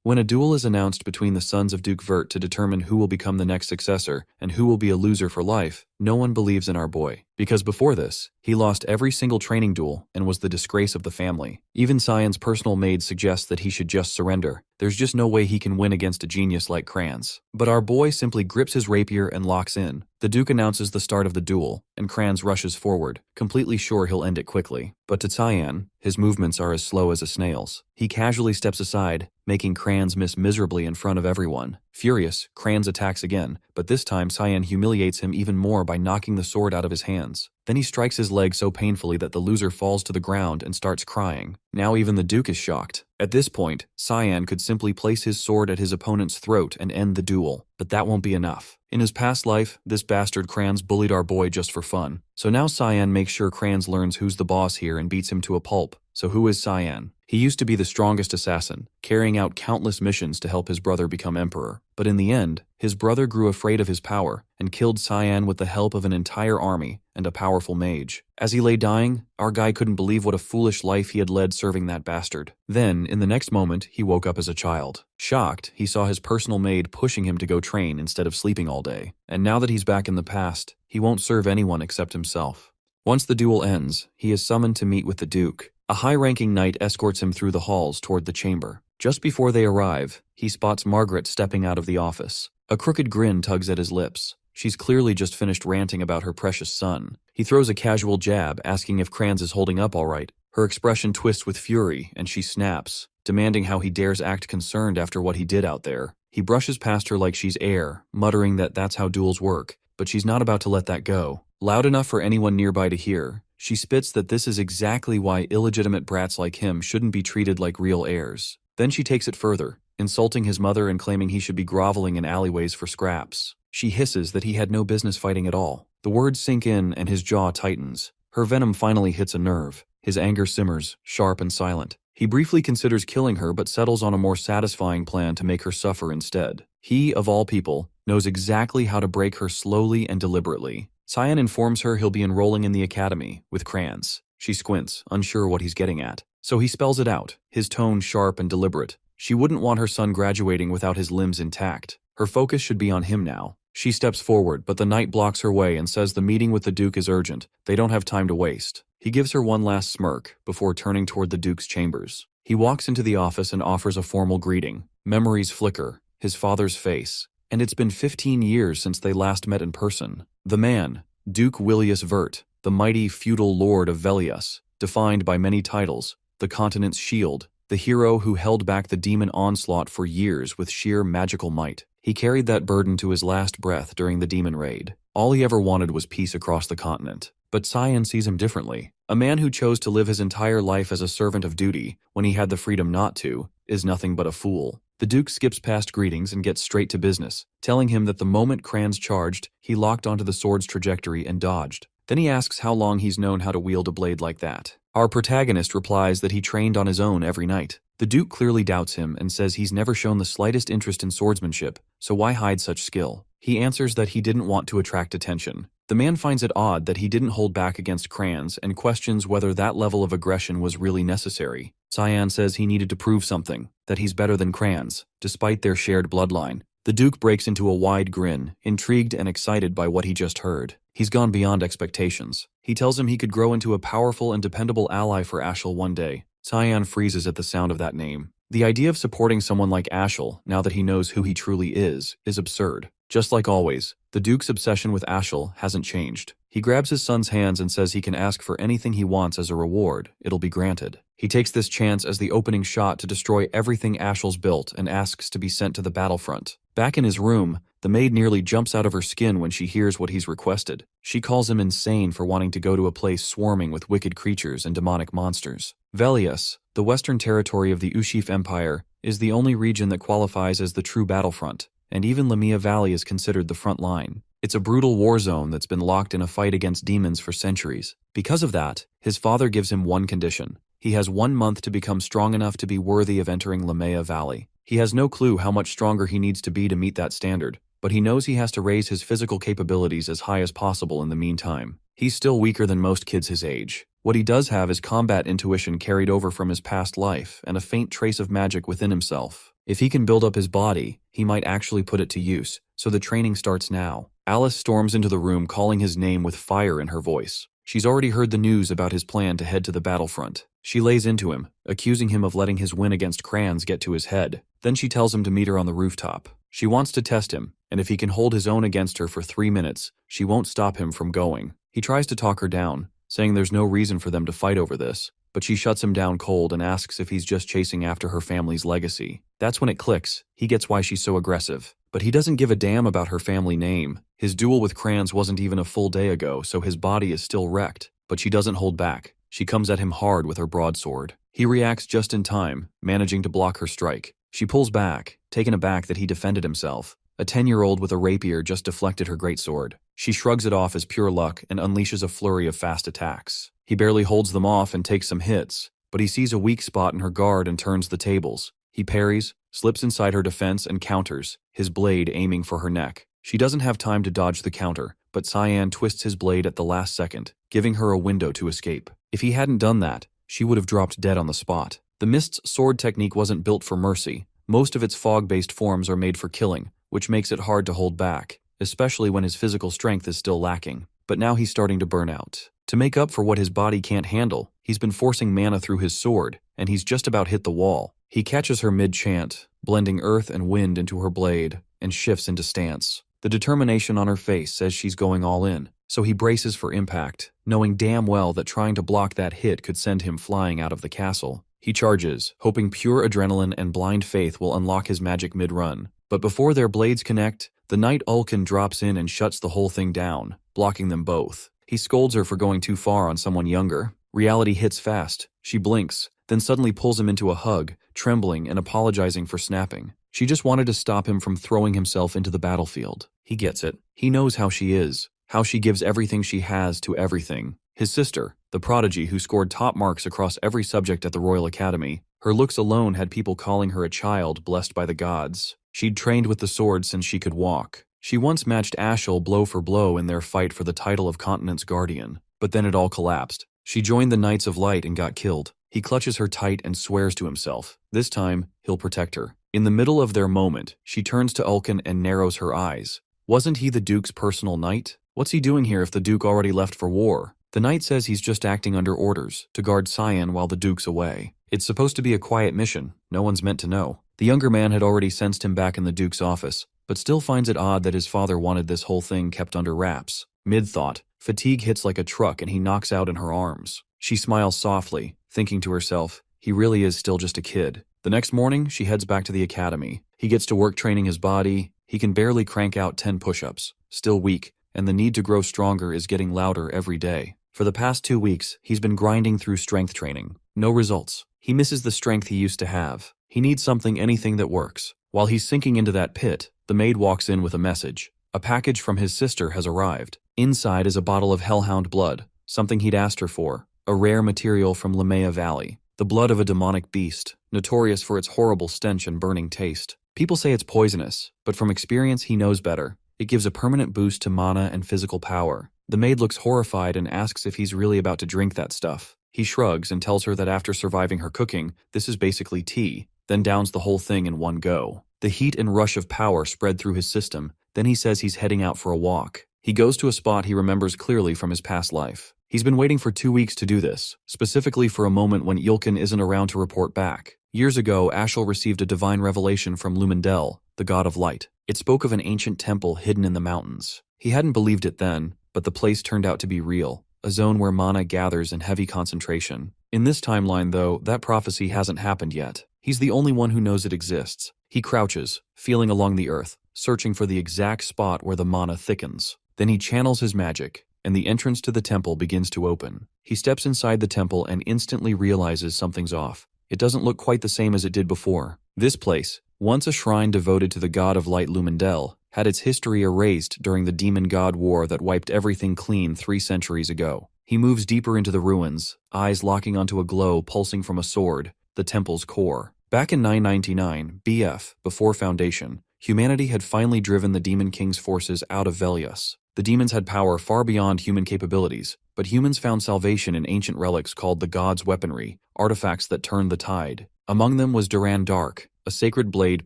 When a duel is announced between the sons of Duke Vert to determine who will become the next successor and who will be a loser for life, no one believes in our boy. Because before this, he lost every single training duel and was the disgrace of the family. Even Cyan's personal maid suggests that he should just surrender. There's just no way he can win against a genius like Kranz. But our boy simply grips his rapier and locks in. The Duke announces the start of the duel, and Kranz rushes forward, completely sure he'll end it quickly. But to Cyan, his movements are as slow as a snail's. He casually steps aside, making Kranz miss miserably in front of everyone. Furious, Kranz attacks again, but this time Cyan humiliates him even more by knocking the sword out of his hands. Then he strikes his leg so painfully that the loser falls to the ground and starts crying. Now even the Duke is shocked. At this point, Cyan could simply place his sword at his opponent's throat and end the duel, but that won't be enough. In his past life, this bastard Kranz bullied our boy just for fun. So now Cyan makes sure Kranz learns who's the boss here and beats him to a pulp. So who is Cyan? He used to be the strongest assassin, carrying out countless missions to help his brother become emperor. But in the end, his brother grew afraid of his power and killed Cyan with the help of an entire army and a powerful mage. As he lay dying, our guy couldn't believe what a foolish life he had led serving that bastard. Then, in the next moment, he woke up as a child. Shocked, he saw his personal maid pushing him to go train instead of sleeping all day. And now that he's back in the past, he won't serve anyone except himself. Once the duel ends, he is summoned to meet with the Duke. A high-ranking knight escorts him through the halls toward the chamber. Just before they arrive, he spots Margaret stepping out of the office. A crooked grin tugs at his lips. She's clearly just finished ranting about her precious son. He throws a casual jab, asking if Kranz is holding up all right. Her expression twists with fury, and she snaps, demanding how he dares act concerned after what he did out there. He brushes past her like she's air, muttering that that's how duels work, but she's not about to let that go. Loud enough for anyone nearby to hear, she spits that this is exactly why illegitimate brats like him shouldn't be treated like real heirs. Then she takes it further, insulting his mother and claiming he should be groveling in alleyways for scraps. She hisses that he had no business fighting at all. The words sink in and his jaw tightens. Her venom finally hits a nerve. His anger simmers, sharp and silent. He briefly considers killing her but settles on a more satisfying plan to make her suffer instead. He, of all people, knows exactly how to break her slowly and deliberately. Cyan informs her he'll be enrolling in the academy with Kranz. She squints, unsure what he's getting at. So he spells it out, his tone sharp and deliberate. She wouldn't want her son graduating without his limbs intact. Her focus should be on him now. She steps forward, but the knight blocks her way and says the meeting with the Duke is urgent. They don't have time to waste. He gives her one last smirk before turning toward the Duke's chambers. He walks into the office and offers a formal greeting. Memories flicker, his father's face. And it's been 15 years since they last met in person. The man, Duke Willius Vert, the mighty feudal lord of Velius, defined by many titles, the continent's shield, the hero who held back the demon onslaught for years with sheer magical might. He carried that burden to his last breath during the demon raid. All he ever wanted was peace across the continent. But Cyan sees him differently. A man who chose to live his entire life as a servant of duty, when he had the freedom not to, is nothing but a fool. The Duke skips past greetings and gets straight to business, telling him that the moment Kranz charged, he locked onto the sword's trajectory and dodged. Then he asks how long he's known how to wield a blade like that. Our protagonist replies that he trained on his own every night. The Duke clearly doubts him and says he's never shown the slightest interest in swordsmanship, so why hide such skill? He answers that he didn't want to attract attention. The man finds it odd that he didn't hold back against Kranz and questions whether that level of aggression was really necessary. Cyan says he needed to prove something, that he's better than Kranz, despite their shared bloodline. The Duke breaks into a wide grin, intrigued and excited by what he just heard. He's gone beyond expectations. He tells him he could grow into a powerful and dependable ally for Ashel one day. Cyan freezes at the sound of that name. The idea of supporting someone like Ashel, now that he knows who he truly is absurd. Just like always, the Duke's obsession with Ashel hasn't changed. He grabs his son's hands and says he can ask for anything he wants as a reward. It'll be granted. He takes this chance as the opening shot to destroy everything Ashel's built and asks to be sent to the battlefront. Back in his room, the maid nearly jumps out of her skin when she hears what he's requested. She calls him insane for wanting to go to a place swarming with wicked creatures and demonic monsters. Velius, the western territory of the Ushif Empire, is the only region that qualifies as the true battlefront, and even Lamia Valley is considered the front line. It's a brutal war zone that's been locked in a fight against demons for centuries. Because of that, his father gives him one condition. He has 1 month to become strong enough to be worthy of entering Lamia Valley. He has no clue how much stronger he needs to be to meet that standard, but he knows he has to raise his physical capabilities as high as possible in the meantime. He's still weaker than most kids his age. What he does have is combat intuition carried over from his past life and a faint trace of magic within himself. If he can build up his body, he might actually put it to use, so the training starts now. Alice storms into the room calling his name with fire in her voice. She's already heard the news about his plan to head to the battlefront. She lays into him, accusing him of letting his win against Crayons get to his head. Then she tells him to meet her on the rooftop. She wants to test him, and if he can hold his own against her for 3 minutes, she won't stop him from going. He tries to talk her down, saying there's no reason for them to fight over this, but she shuts him down cold and asks if he's just chasing after her family's legacy. That's when it clicks. He gets why she's so aggressive. But he doesn't give a damn about her family name. His duel with Crayons wasn't even a full day ago, so his body is still wrecked. But she doesn't hold back. She comes at him hard with her broadsword. He reacts just in time, managing to block her strike. She pulls back, taken aback that he defended himself. A 10-year-old with a rapier just deflected her greatsword. She shrugs it off as pure luck and unleashes a flurry of fast attacks. He barely holds them off and takes some hits, but he sees a weak spot in her guard and turns the tables. He parries, slips inside her defense and counters, his blade aiming for her neck. She doesn't have time to dodge the counter, but Cyan twists his blade at the last second, giving her a window to escape. If he hadn't done that, she would have dropped dead on the spot. The Mist's sword technique wasn't built for mercy. Most of its fog-based forms are made for killing, which makes it hard to hold back, especially when his physical strength is still lacking. But now he's starting to burn out. To make up for what his body can't handle, he's been forcing mana through his sword, and he's just about hit the wall. He catches her mid-chant, blending earth and wind into her blade, and shifts into stance. The determination on her face says she's going all in, so he braces for impact, knowing damn well that trying to block that hit could send him flying out of the castle. He charges, hoping pure adrenaline and blind faith will unlock his magic mid-run. But before their blades connect, the Knight Ulkin drops in and shuts the whole thing down, blocking them both. He scolds her for going too far on someone younger. Reality hits fast. She blinks, then suddenly pulls him into a hug, trembling and apologizing for snapping. She just wanted to stop him from throwing himself into the battlefield. He gets it. He knows how she is, how she gives everything she has to everything. His sister, the prodigy who scored top marks across every subject at the Royal Academy, her looks alone had people calling her a child blessed by the gods. She'd trained with the sword since she could walk. She once matched Ashel blow for blow in their fight for the title of Continent's Guardian, but then it all collapsed. She joined the Knights of Light and got killed. He clutches her tight and swears to himself. This time, he'll protect her. In the middle of their moment, she turns to Ulkin and narrows her eyes. Wasn't he the Duke's personal knight? What's he doing here if the Duke already left for war? The knight says he's just acting under orders, to guard Cyan while the Duke's away. It's supposed to be a quiet mission. No one's meant to know. The younger man had already sensed him back in the Duke's office, but still finds it odd that his father wanted this whole thing kept under wraps. Mid-thought, fatigue hits like a truck and he knocks out in her arms. She smiles softly, thinking to herself, he really is still just a kid. The next morning, she heads back to the academy. He gets to work training his body. He can barely crank out 10 push-ups, still weak, and the need to grow stronger is getting louder every day. For the past 2 weeks, he's been grinding through strength training. No results. He misses the strength he used to have. He needs anything that works. While he's sinking into that pit, the maid walks in with a message. A package from his sister has arrived. Inside is a bottle of hellhound blood, something he'd asked her for, a rare material from Lamea Valley. The blood of a demonic beast, notorious for its horrible stench and burning taste. People say it's poisonous, but from experience he knows better. It gives a permanent boost to mana and physical power. The maid looks horrified and asks if he's really about to drink that stuff. He shrugs and tells her that after surviving her cooking, this is basically tea, then downs the whole thing in one go. The heat and rush of power spread through his system. Then he says he's heading out for a walk. He goes to a spot he remembers clearly from his past life. He's been waiting for 2 weeks to do this, specifically for a moment when Yulkin isn't around to report back. Years ago, Ashel received a divine revelation from Lumendel, the god of light. It spoke of an ancient temple hidden in the mountains. He hadn't believed it then, but the place turned out to be real, a zone where mana gathers in heavy concentration. In this timeline, though, that prophecy hasn't happened yet. He's the only one who knows it exists. He crouches, feeling along the earth, searching for the exact spot where the mana thickens. Then he channels his magic, and the entrance to the temple begins to open. He steps inside the temple and instantly realizes something's off. It doesn't look quite the same as it did before. This place, once a shrine devoted to the god of light Lumendel, had its history erased during the demon god war that wiped everything clean 3 centuries ago. He moves deeper into the ruins, eyes locking onto a glow pulsing from a sword, the temple's core. Back in 999 BF, before Foundation, humanity had finally driven the Demon King's forces out of Velius. The demons had power far beyond human capabilities, but humans found salvation in ancient relics called the God's Weaponry, artifacts that turned the tide. Among them was Duran Dark, a sacred blade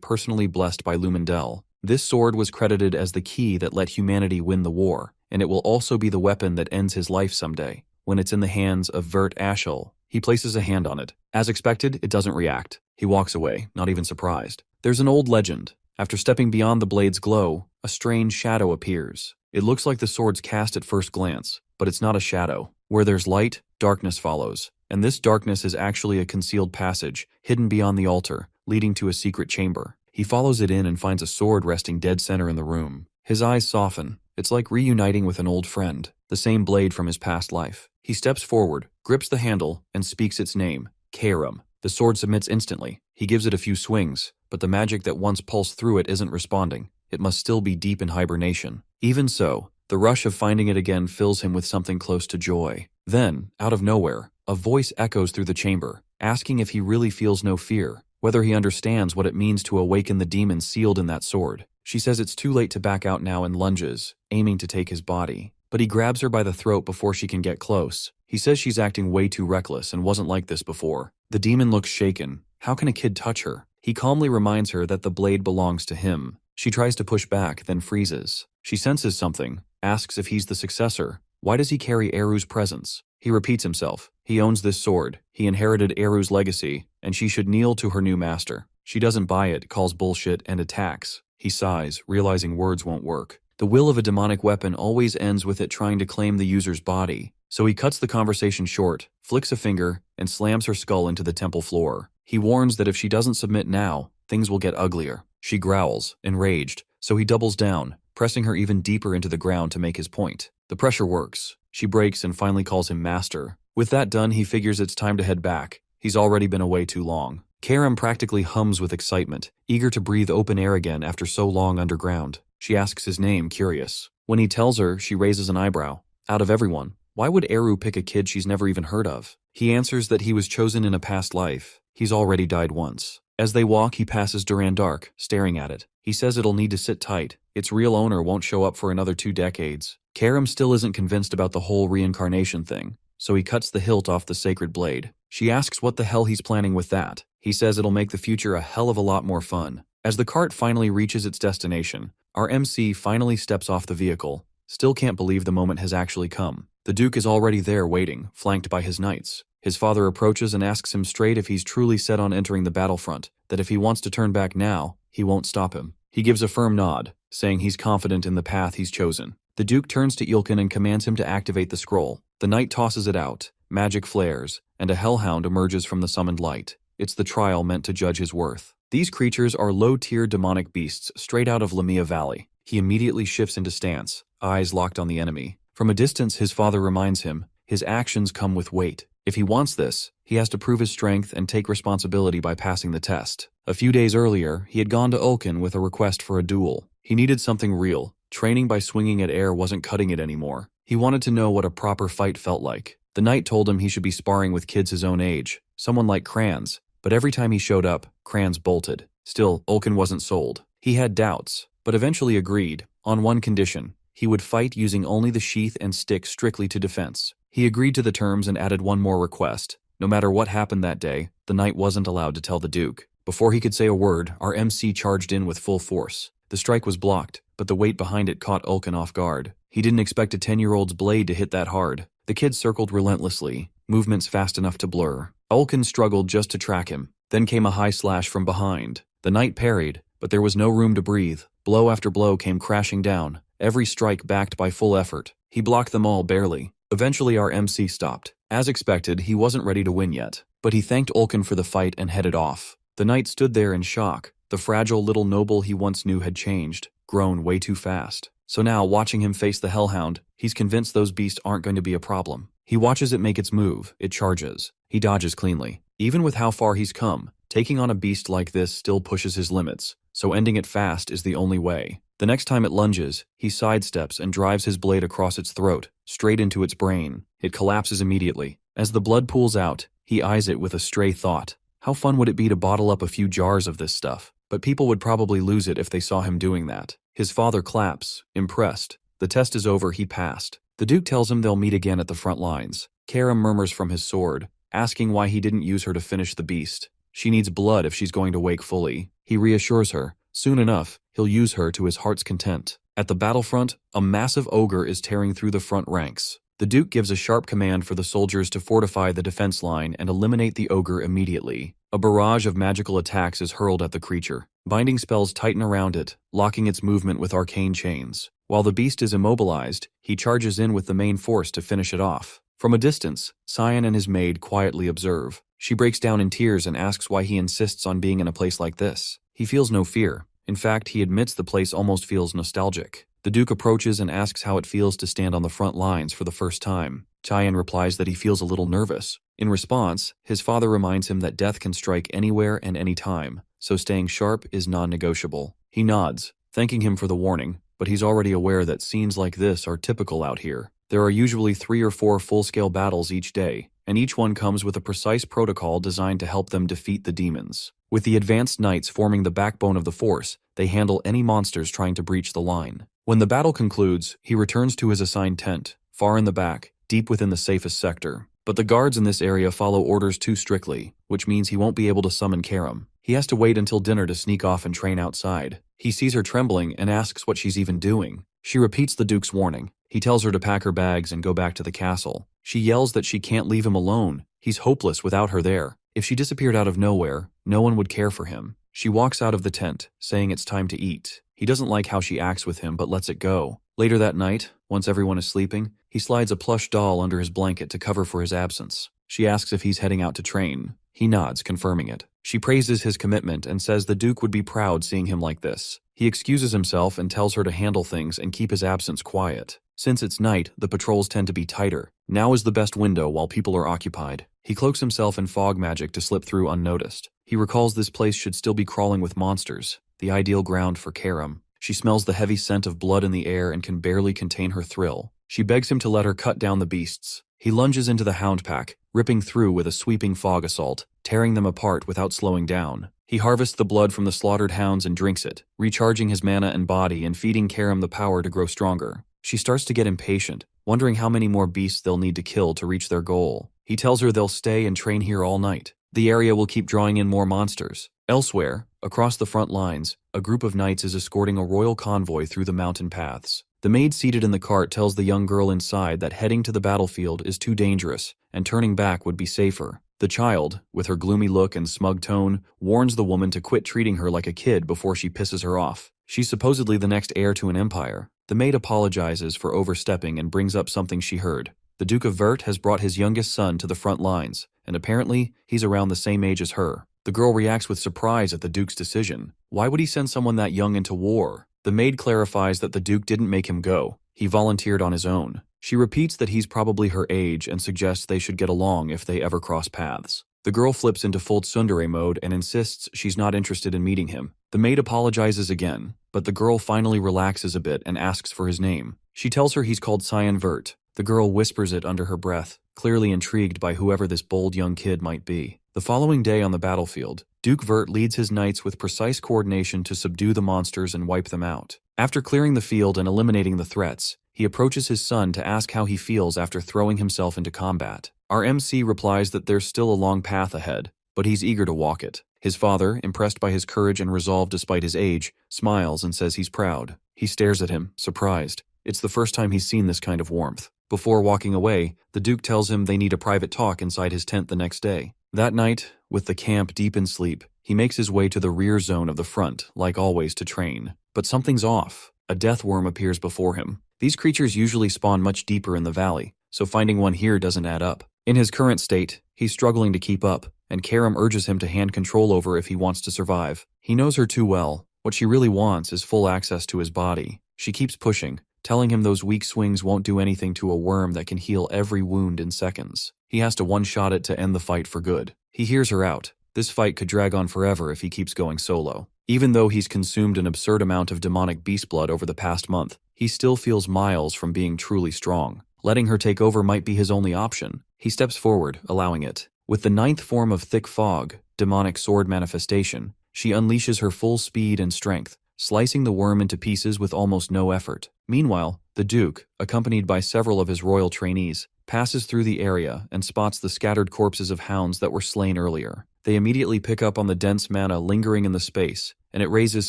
personally blessed by Lumendel. This sword was credited as the key that let humanity win the war, and it will also be the weapon that ends his life someday. When it's in the hands of Vert Ashel, he places a hand on it. As expected, it doesn't react. He walks away, not even surprised. There's an old legend. After stepping beyond the blade's glow, a strange shadow appears. It looks like the sword's cast at first glance, but it's not a shadow. Where there's light, darkness follows. And this darkness is actually a concealed passage, hidden beyond the altar, leading to a secret chamber. He follows it in and finds a sword resting dead center in the room. His eyes soften. It's like reuniting with an old friend, the same blade from his past life. He steps forward, grips the handle, and speaks its name, Karam. The sword submits instantly. He gives it a few swings, but the magic that once pulsed through it isn't responding. It must still be deep in hibernation. Even so, the rush of finding it again fills him with something close to joy. Then, out of nowhere, a voice echoes through the chamber, asking if he really feels no fear, whether he understands what it means to awaken the demon sealed in that sword. She says it's too late to back out now and lunges, aiming to take his body. But he grabs her by the throat before she can get close. He says she's acting way too reckless and wasn't like this before. The demon looks shaken. How can a kid touch her? He calmly reminds her that the blade belongs to him. She tries to push back, then freezes. She senses something, asks if he's the successor. Why does he carry Eru's presence? He repeats himself. He owns this sword. He inherited Eru's legacy, and she should kneel to her new master. She doesn't buy it, calls bullshit, and attacks. He sighs, realizing words won't work. The will of a demonic weapon always ends with it trying to claim the user's body. So he cuts the conversation short, flicks a finger, and slams her skull into the temple floor. He warns that if she doesn't submit now, things will get uglier. She growls, enraged, so he doubles down, pressing her even deeper into the ground to make his point. The pressure works. She breaks and finally calls him master. With that done, he figures it's time to head back. He's already been away too long. Karam practically hums with excitement, eager to breathe open air again after so long underground. She asks his name, curious. When he tells her, she raises an eyebrow. Out of everyone, why would Eru pick a kid she's never even heard of? He answers that he was chosen in a past life. He's already died once. As they walk, he passes Duran Dark, staring at it. He says it'll need to sit tight. Its real owner won't show up for another 2 decades. Karam still isn't convinced about the whole reincarnation thing, so he cuts the hilt off the sacred blade. She asks what the hell he's planning with that. He says it'll make the future a hell of a lot more fun. As the cart finally reaches its destination, our MC finally steps off the vehicle. Still can't believe the moment has actually come. The Duke is already there waiting, flanked by his knights. His father approaches and asks him straight if he's truly set on entering the battlefront, that if he wants to turn back now, he won't stop him. He gives a firm nod, saying he's confident in the path he's chosen. The Duke turns to Ilkin and commands him to activate the scroll. The knight tosses it out, magic flares, and a hellhound emerges from the summoned light. It's the trial meant to judge his worth. These creatures are low-tier demonic beasts straight out of Lamia Valley. He immediately shifts into stance, eyes locked on the enemy. From a distance, his father reminds him, his actions come with weight. If he wants this, he has to prove his strength and take responsibility by passing the test. A few days earlier, he had gone to Ulkin with a request for a duel. He needed something real. Training by swinging at air wasn't cutting it anymore. He wanted to know what a proper fight felt like. The knight told him he should be sparring with kids his own age, someone like Kranz, but every time he showed up, Kranz bolted. Still, Ulkin wasn't sold. He had doubts, but eventually agreed, on one condition. He would fight using only the sheath and stick strictly to defense. He agreed to the terms and added one more request. No matter what happened that day, the knight wasn't allowed to tell the Duke. Before he could say a word, our MC charged in with full force. The strike was blocked, but the weight behind it caught Ulkin off guard. He didn't expect a 10-year-old's blade to hit that hard. The kid circled relentlessly, movements fast enough to blur. Ulkin struggled just to track him. Then came a high slash from behind. The knight parried, but there was no room to breathe. Blow after blow came crashing down, every strike backed by full effort. He blocked them all barely. Eventually our MC stopped. As expected, he wasn't ready to win yet, but he thanked Ulkin for the fight and headed off. The knight stood there in shock. The fragile little noble he once knew had changed, grown way too fast. So now, watching him face the hellhound, he's convinced those beasts aren't going to be a problem. He watches it make its move, it charges. He dodges cleanly. Even with how far he's come, taking on a beast like this still pushes his limits, so ending it fast is the only way. The next time it lunges, he sidesteps and drives his blade across its throat, straight into its brain. It collapses immediately. As the blood pools out, he eyes it with a stray thought. How fun would it be to bottle up a few jars of this stuff? But people would probably lose it if they saw him doing that. His father claps, impressed. The test is over, he passed. The Duke tells him they'll meet again at the front lines. Karam murmurs from his sword, asking why he didn't use her to finish the beast. She needs blood if she's going to wake fully. He reassures her. Soon enough, he'll use her to his heart's content. At the battlefront, a massive ogre is tearing through the front ranks. The Duke gives a sharp command for the soldiers to fortify the defense line and eliminate the ogre immediately. A barrage of magical attacks is hurled at the creature. Binding spells tighten around it, locking its movement with arcane chains. While the beast is immobilized, he charges in with the main force to finish it off. From a distance, Cyan and his maid quietly observe. She breaks down in tears and asks why he insists on being in a place like this. He feels no fear. In fact, he admits the place almost feels nostalgic. The Duke approaches and asks how it feels to stand on the front lines for the first time. Cyan replies that he feels a little nervous. In response, his father reminds him that death can strike anywhere and any time, so staying sharp is non-negotiable. He nods, thanking him for the warning, but he's already aware that scenes like this are typical out here. There are usually 3 or 4 full-scale battles each day, and each one comes with a precise protocol designed to help them defeat the demons. With the advanced knights forming the backbone of the force, they handle any monsters trying to breach the line. When the battle concludes, he returns to his assigned tent, far in the back, deep within the safest sector. But the guards in this area follow orders too strictly, which means he won't be able to summon Karam. He has to wait until dinner to sneak off and train outside. He sees her trembling and asks what she's even doing. She repeats the Duke's warning. He tells her to pack her bags and go back to the castle. She yells that she can't leave him alone. He's hopeless without her there. If she disappeared out of nowhere, no one would care for him. She walks out of the tent, saying it's time to eat. He doesn't like how she acts with him, but lets it go. Later that night, once everyone is sleeping, he slides a plush doll under his blanket to cover for his absence. She asks if he's heading out to train. He nods, confirming it. She praises his commitment and says the Duke would be proud seeing him like this. He excuses himself and tells her to handle things and keep his absence quiet. Since it's night, the patrols tend to be tighter. Now is the best window while people are occupied. He cloaks himself in fog magic to slip through unnoticed. He recalls this place should still be crawling with monsters, the ideal ground for Karam. She smells the heavy scent of blood in the air and can barely contain her thrill. She begs him to let her cut down the beasts. He lunges into the hound pack, ripping through with a sweeping fog assault, tearing them apart without slowing down. He harvests the blood from the slaughtered hounds and drinks it, recharging his mana and body and feeding Karam the power to grow stronger. She starts to get impatient, wondering how many more beasts they'll need to kill to reach their goal. He tells her they'll stay and train here all night. The area will keep drawing in more monsters. Elsewhere, across the front lines, a group of knights is escorting a royal convoy through the mountain paths. The maid seated in the cart tells the young girl inside that heading to the battlefield is too dangerous, and turning back would be safer. The child, with her gloomy look and smug tone, warns the woman to quit treating her like a kid before she pisses her off. She's supposedly the next heir to an empire. The maid apologizes for overstepping and brings up something she heard. The Duke of Vert has brought his youngest son to the front lines, and apparently, he's around the same age as her. The girl reacts with surprise at the Duke's decision. Why would he send someone that young into war? The maid clarifies that the Duke didn't make him go. He volunteered on his own. She repeats that he's probably her age and suggests they should get along if they ever cross paths. The girl flips into full tsundere mode and insists she's not interested in meeting him. The maid apologizes again, but the girl finally relaxes a bit and asks for his name. She tells her he's called Cyan Vert. The girl whispers it under her breath, clearly intrigued by whoever this bold young kid might be. The following day on the battlefield, Duke Vert leads his knights with precise coordination to subdue the monsters and wipe them out. After clearing the field and eliminating the threats, he approaches his son to ask how he feels after throwing himself into combat. Our MC replies that there's still a long path ahead, but he's eager to walk it. His father, impressed by his courage and resolve despite his age, smiles and says he's proud. He stares at him, surprised. It's the first time he's seen this kind of warmth. Before walking away, the Duke tells him they need a private talk inside his tent the next day. That night, with the camp deep in sleep, he makes his way to the rear zone of the front, like always, to train. But something's off. A death worm appears before him. These creatures usually spawn much deeper in the valley, so finding one here doesn't add up. In his current state, he's struggling to keep up, and Karam urges him to hand control over if he wants to survive. He knows her too well. What she really wants is full access to his body. She keeps pushing, telling him those weak swings won't do anything to a worm that can heal every wound in seconds. He has to one-shot it to end the fight for good. He hears her out. This fight could drag on forever if he keeps going solo. Even though he's consumed an absurd amount of demonic beast blood over the past month, he still feels miles from being truly strong. Letting her take over might be his only option. He steps forward, allowing it. With the 9th form of thick fog, demonic sword manifestation, she unleashes her full speed and strength, slicing the worm into pieces with almost no effort. Meanwhile, the Duke, accompanied by several of his royal trainees, passes through the area and spots the scattered corpses of hounds that were slain earlier. They immediately pick up on the dense mana lingering in the space, and it raises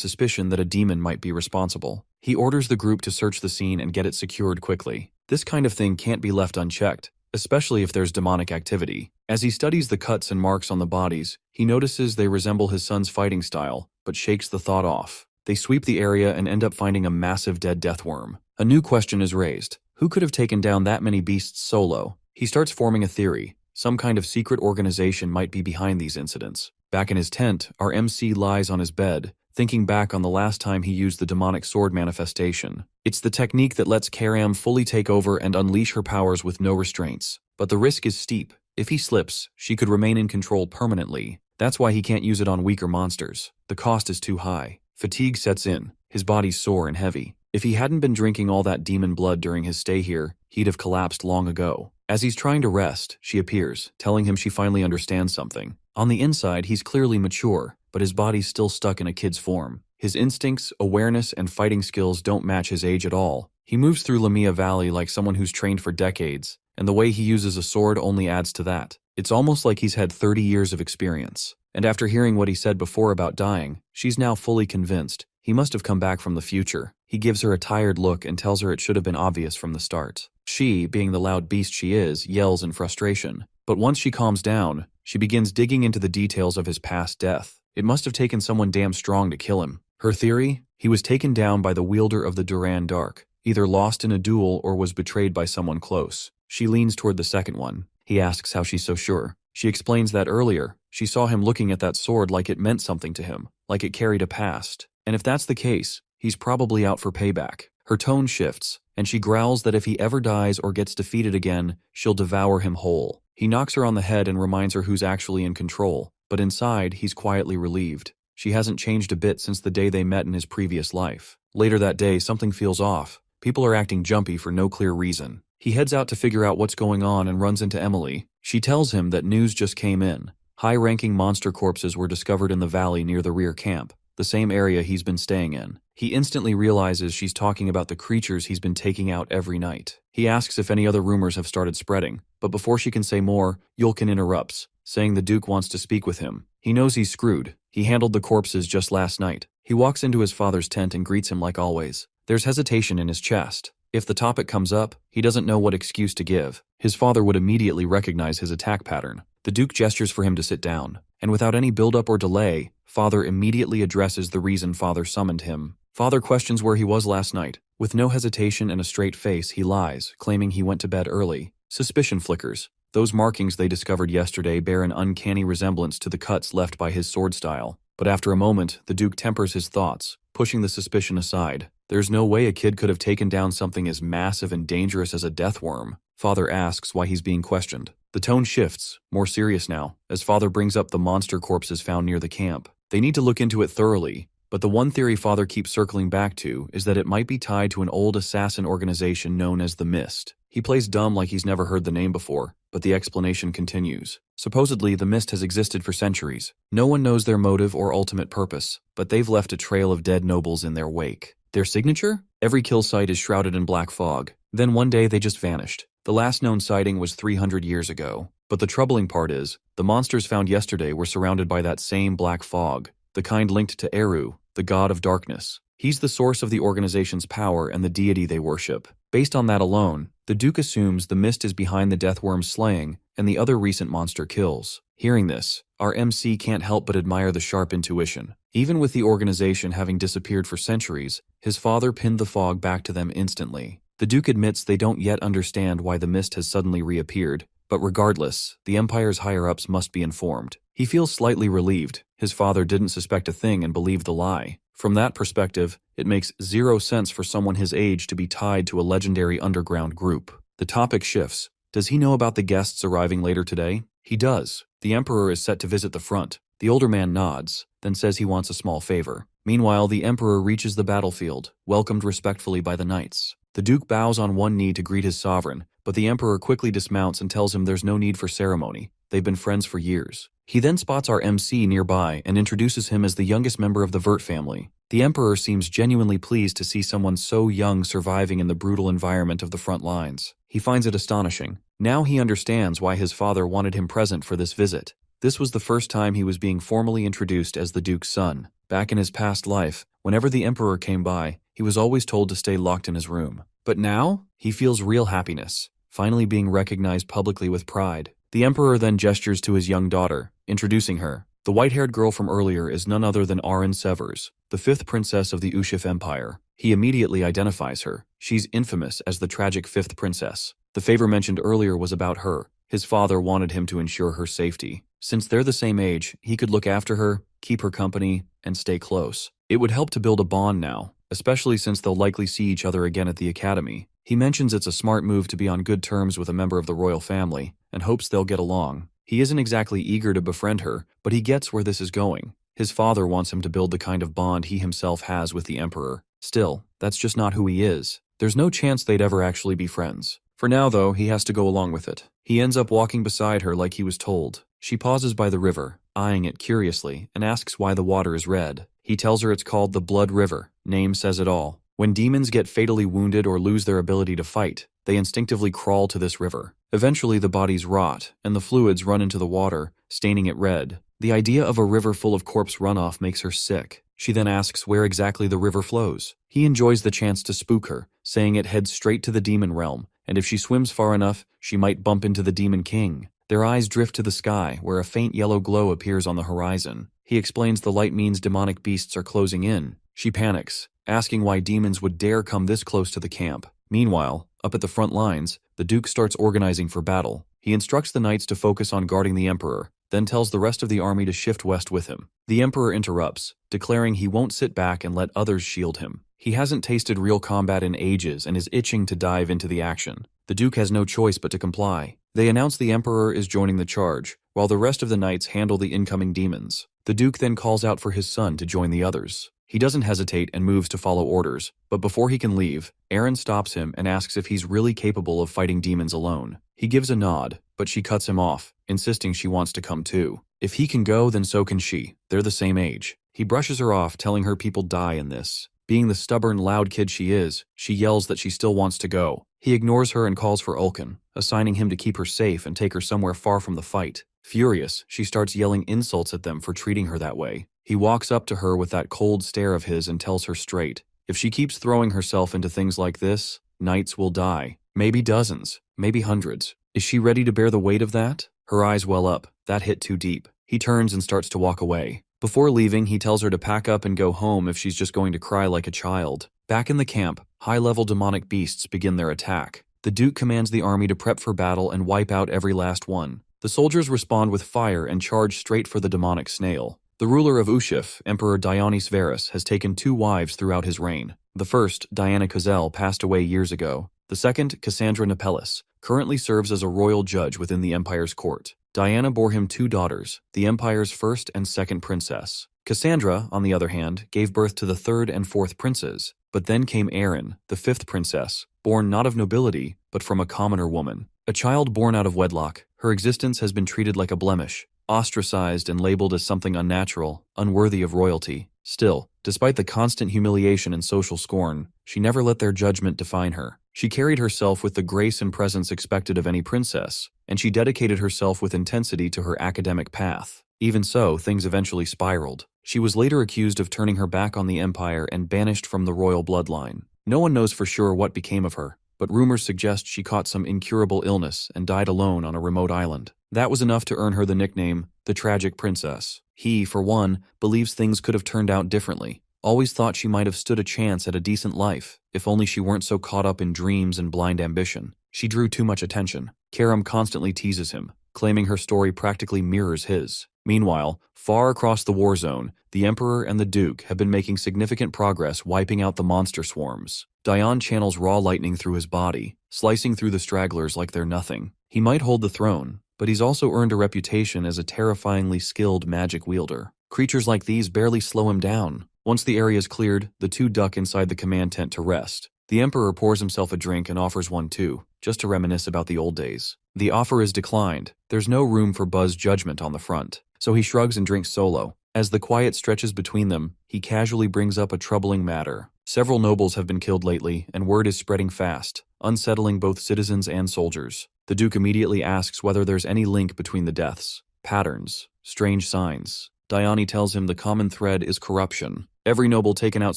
suspicion that a demon might be responsible. He orders the group to search the scene and get it secured quickly. This kind of thing can't be left unchecked, especially if there's demonic activity. As he studies the cuts and marks on the bodies, he notices they resemble his son's fighting style, but shakes the thought off. They sweep the area and end up finding a massive dead deathworm. A new question is raised. Who could have taken down that many beasts solo? He starts forming a theory. Some kind of secret organization might be behind these incidents. Back in his tent, our MC lies on his bed, thinking back on the last time he used the demonic sword manifestation. It's the technique that lets Karam fully take over and unleash her powers with no restraints. But the risk is steep. If he slips, she could remain in control permanently. That's why he can't use it on weaker monsters. The cost is too high. Fatigue sets in. His body's sore and heavy. If he hadn't been drinking all that demon blood during his stay here, he'd have collapsed long ago. As he's trying to rest, she appears, telling him she finally understands something. On the inside, he's clearly mature, but his body's still stuck in a kid's form. His instincts, awareness, and fighting skills don't match his age at all. He moves through Lamia Valley like someone who's trained for decades, and the way he uses a sword only adds to that. It's almost like he's had 30 years of experience. And after hearing what he said before about dying, she's now fully convinced. He must have come back from the future. He gives her a tired look and tells her it should have been obvious from the start. She, being the loud beast she is, yells in frustration. But once she calms down, she begins digging into the details of his past death. It must have taken someone damn strong to kill him. Her theory? He was taken down by the wielder of the Duran Dark, either lost in a duel or was betrayed by someone close. She leans toward the second one. He asks how she's so sure. She explains that earlier, she saw him looking at that sword like it meant something to him, like it carried a past. And if that's the case, he's probably out for payback. Her tone shifts, and she growls that if he ever dies or gets defeated again, she'll devour him whole. He knocks her on the head and reminds her who's actually in control, but inside, he's quietly relieved. She hasn't changed a bit since the day they met in his previous life. Later that day, something feels off. People are acting jumpy for no clear reason. He heads out to figure out what's going on and runs into Emily. She tells him that news just came in. High-ranking monster corpses were discovered in the valley near the rear camp, the same area he's been staying in. He instantly realizes she's talking about the creatures he's been taking out every night. He asks if any other rumors have started spreading, but before she can say more, Yulkin interrupts, saying the Duke wants to speak with him. He knows he's screwed. He handled the corpses just last night. He walks into his father's tent and greets him like always. There's hesitation in his chest. If the topic comes up, he doesn't know what excuse to give. His father would immediately recognize his attack pattern. The Duke gestures for him to sit down, and without any build-up or delay, Father immediately addresses the reason Father summoned him. Father questions where he was last night. With no hesitation and a straight face, he lies, claiming he went to bed early. Suspicion flickers. Those markings they discovered yesterday bear an uncanny resemblance to the cuts left by his sword style. But after a moment, the Duke tempers his thoughts, pushing the suspicion aside. There's no way a kid could have taken down something as massive and dangerous as a deathworm. Father asks why he's being questioned. The tone shifts, more serious now, as Father brings up the monster corpses found near the camp. They need to look into it thoroughly, but the one theory Father keeps circling back to is that it might be tied to an old assassin organization known as the Mist. He plays dumb like he's never heard the name before, but the explanation continues. Supposedly, the Mist has existed for centuries. No one knows their motive or ultimate purpose, but they've left a trail of dead nobles in their wake. Their signature? Every kill site is shrouded in black fog. Then one day they just vanished. The last known sighting was 300 years ago. But the troubling part is, the monsters found yesterday were surrounded by that same black fog, the kind linked to Eru, the god of darkness. He's the source of the organization's power and the deity they worship. Based on that alone, the Duke assumes the Mist is behind the Deathworm's slaying and the other recent monster kills. Hearing this, our MC can't help but admire the sharp intuition. Even with the organization having disappeared for centuries, his father pinned the fog back to them instantly. The Duke admits they don't yet understand why the Mist has suddenly reappeared, but regardless, the Empire's higher-ups must be informed. He feels slightly relieved. His father didn't suspect a thing and believed the lie. From that perspective, it makes zero sense for someone his age to be tied to a legendary underground group. The topic shifts. Does he know about the guests arriving later today? He does. The Emperor is set to visit the front. The older man nods, then says he wants a small favor. Meanwhile, the Emperor reaches the battlefield, welcomed respectfully by the knights. The Duke bows on one knee to greet his sovereign, but the Emperor quickly dismounts and tells him there's no need for ceremony. They've been friends for years. He then spots our MC nearby and introduces him as the youngest member of the Vert family. The Emperor seems genuinely pleased to see someone so young surviving in the brutal environment of the front lines. He finds it astonishing. Now he understands why his father wanted him present for this visit. This was the first time he was being formally introduced as the Duke's son. Back in his past life, whenever the Emperor came by, he was always told to stay locked in his room. But now, he feels real happiness, finally being recognized publicly with pride. The Emperor then gestures to his young daughter, introducing her. The white-haired girl from earlier is none other than Arryn Severs, the 5th princess of the Ushif Empire. He immediately identifies her. She's infamous as the tragic 5th princess. The favor mentioned earlier was about her. His father wanted him to ensure her safety. Since they're the same age, he could look after her, keep her company, and stay close. It would help to build a bond now, especially since they'll likely see each other again at the academy. He mentions it's a smart move to be on good terms with a member of the royal family, and hopes they'll get along. He isn't exactly eager to befriend her, but he gets where this is going. His father wants him to build the kind of bond he himself has with the Emperor. Still, that's just not who he is. There's no chance they'd ever actually be friends. For now, though, he has to go along with it. He ends up walking beside her like he was told. She pauses by the river, eyeing it curiously, and asks why the water is red. He tells her it's called the Blood River. Name says it all. When demons get fatally wounded or lose their ability to fight, they instinctively crawl to this river. Eventually, the bodies rot, and the fluids run into the water, staining it red. The idea of a river full of corpse runoff makes her sick. She then asks where exactly the river flows. He enjoys the chance to spook her, saying it heads straight to the demon realm, and if she swims far enough, she might bump into the Demon King. Their eyes drift to the sky, where a faint yellow glow appears on the horizon. He explains the light means demonic beasts are closing in. She panics, asking why demons would dare come this close to the camp. Meanwhile, up at the front lines, the Duke starts organizing for battle. He instructs the knights to focus on guarding the Emperor, then tells the rest of the army to shift west with him. The Emperor interrupts, declaring he won't sit back and let others shield him. He hasn't tasted real combat in ages and is itching to dive into the action. The Duke has no choice but to comply. They announce the Emperor is joining the charge, while the rest of the knights handle the incoming demons. The Duke then calls out for his son to join the others. He doesn't hesitate and moves to follow orders, but before he can leave, Arryn stops him and asks if he's really capable of fighting demons alone. He gives a nod, but she cuts him off, insisting she wants to come too. If he can go, then so can she. They're the same age. He brushes her off, telling her people die in this. Being the stubborn, loud kid she is, she yells that she still wants to go. He ignores her and calls for Ulkin, assigning him to keep her safe and take her somewhere far from the fight. Furious, she starts yelling insults at them for treating her that way. He walks up to her with that cold stare of his and tells her straight, if she keeps throwing herself into things like this, knights will die. Maybe dozens, maybe hundreds. Is she ready to bear the weight of that? Her eyes well up. That hit too deep. He turns and starts to walk away. Before leaving, he tells her to pack up and go home if she's just going to cry like a child. Back in the camp, high-level demonic beasts begin their attack. The Duke commands the army to prep for battle and wipe out every last one. The soldiers respond with fire and charge straight for the demonic snail. The ruler of Ushif, Emperor Dionys Varus, has taken 2 wives throughout his reign. The first, Diana Kozel, passed away years ago. The second, Cassandra Nepellis, currently serves as a royal judge within the Empire's court. Diana bore him 2 daughters, the Empire's first and second princess. Cassandra, on the other hand, gave birth to the 3rd and 4th princes. But then came Arryn, the 5th princess, born not of nobility, but from a commoner woman. A child born out of wedlock, her existence has been treated like a blemish, ostracized and labeled as something unnatural, unworthy of royalty. Still, despite the constant humiliation and social scorn, she never let their judgment define her. She carried herself with the grace and presence expected of any princess, and she dedicated herself with intensity to her academic path. Even so, things eventually spiraled. She was later accused of turning her back on the Empire and banished from the royal bloodline. No one knows for sure what became of her, but rumors suggest she caught some incurable illness and died alone on a remote island. That was enough to earn her the nickname, the Tragic Princess. He, for one, believes things could have turned out differently. Always thought she might have stood a chance at a decent life, if only she weren't so caught up in dreams and blind ambition. She drew too much attention. Karam constantly teases him, claiming her story practically mirrors his. Meanwhile, far across the war zone, the Emperor and the Duke have been making significant progress wiping out the monster swarms. Dion channels raw lightning through his body, slicing through the stragglers like they're nothing. He might hold the throne, but he's also earned a reputation as a terrifyingly skilled magic wielder. Creatures like these barely slow him down. Once the area is cleared, the 2 duck inside the command tent to rest. The Emperor pours himself a drink and offers one too, just to reminisce about the old days. The offer is declined. There's no room for Buzz's judgment on the front, so he shrugs and drinks solo. As the quiet stretches between them, he casually brings up a troubling matter. Several nobles have been killed lately, and word is spreading fast, unsettling both citizens and soldiers. The Duke immediately asks whether there's any link between the deaths. Patterns. Strange signs. Diani tells him the common thread is corruption. Every noble taken out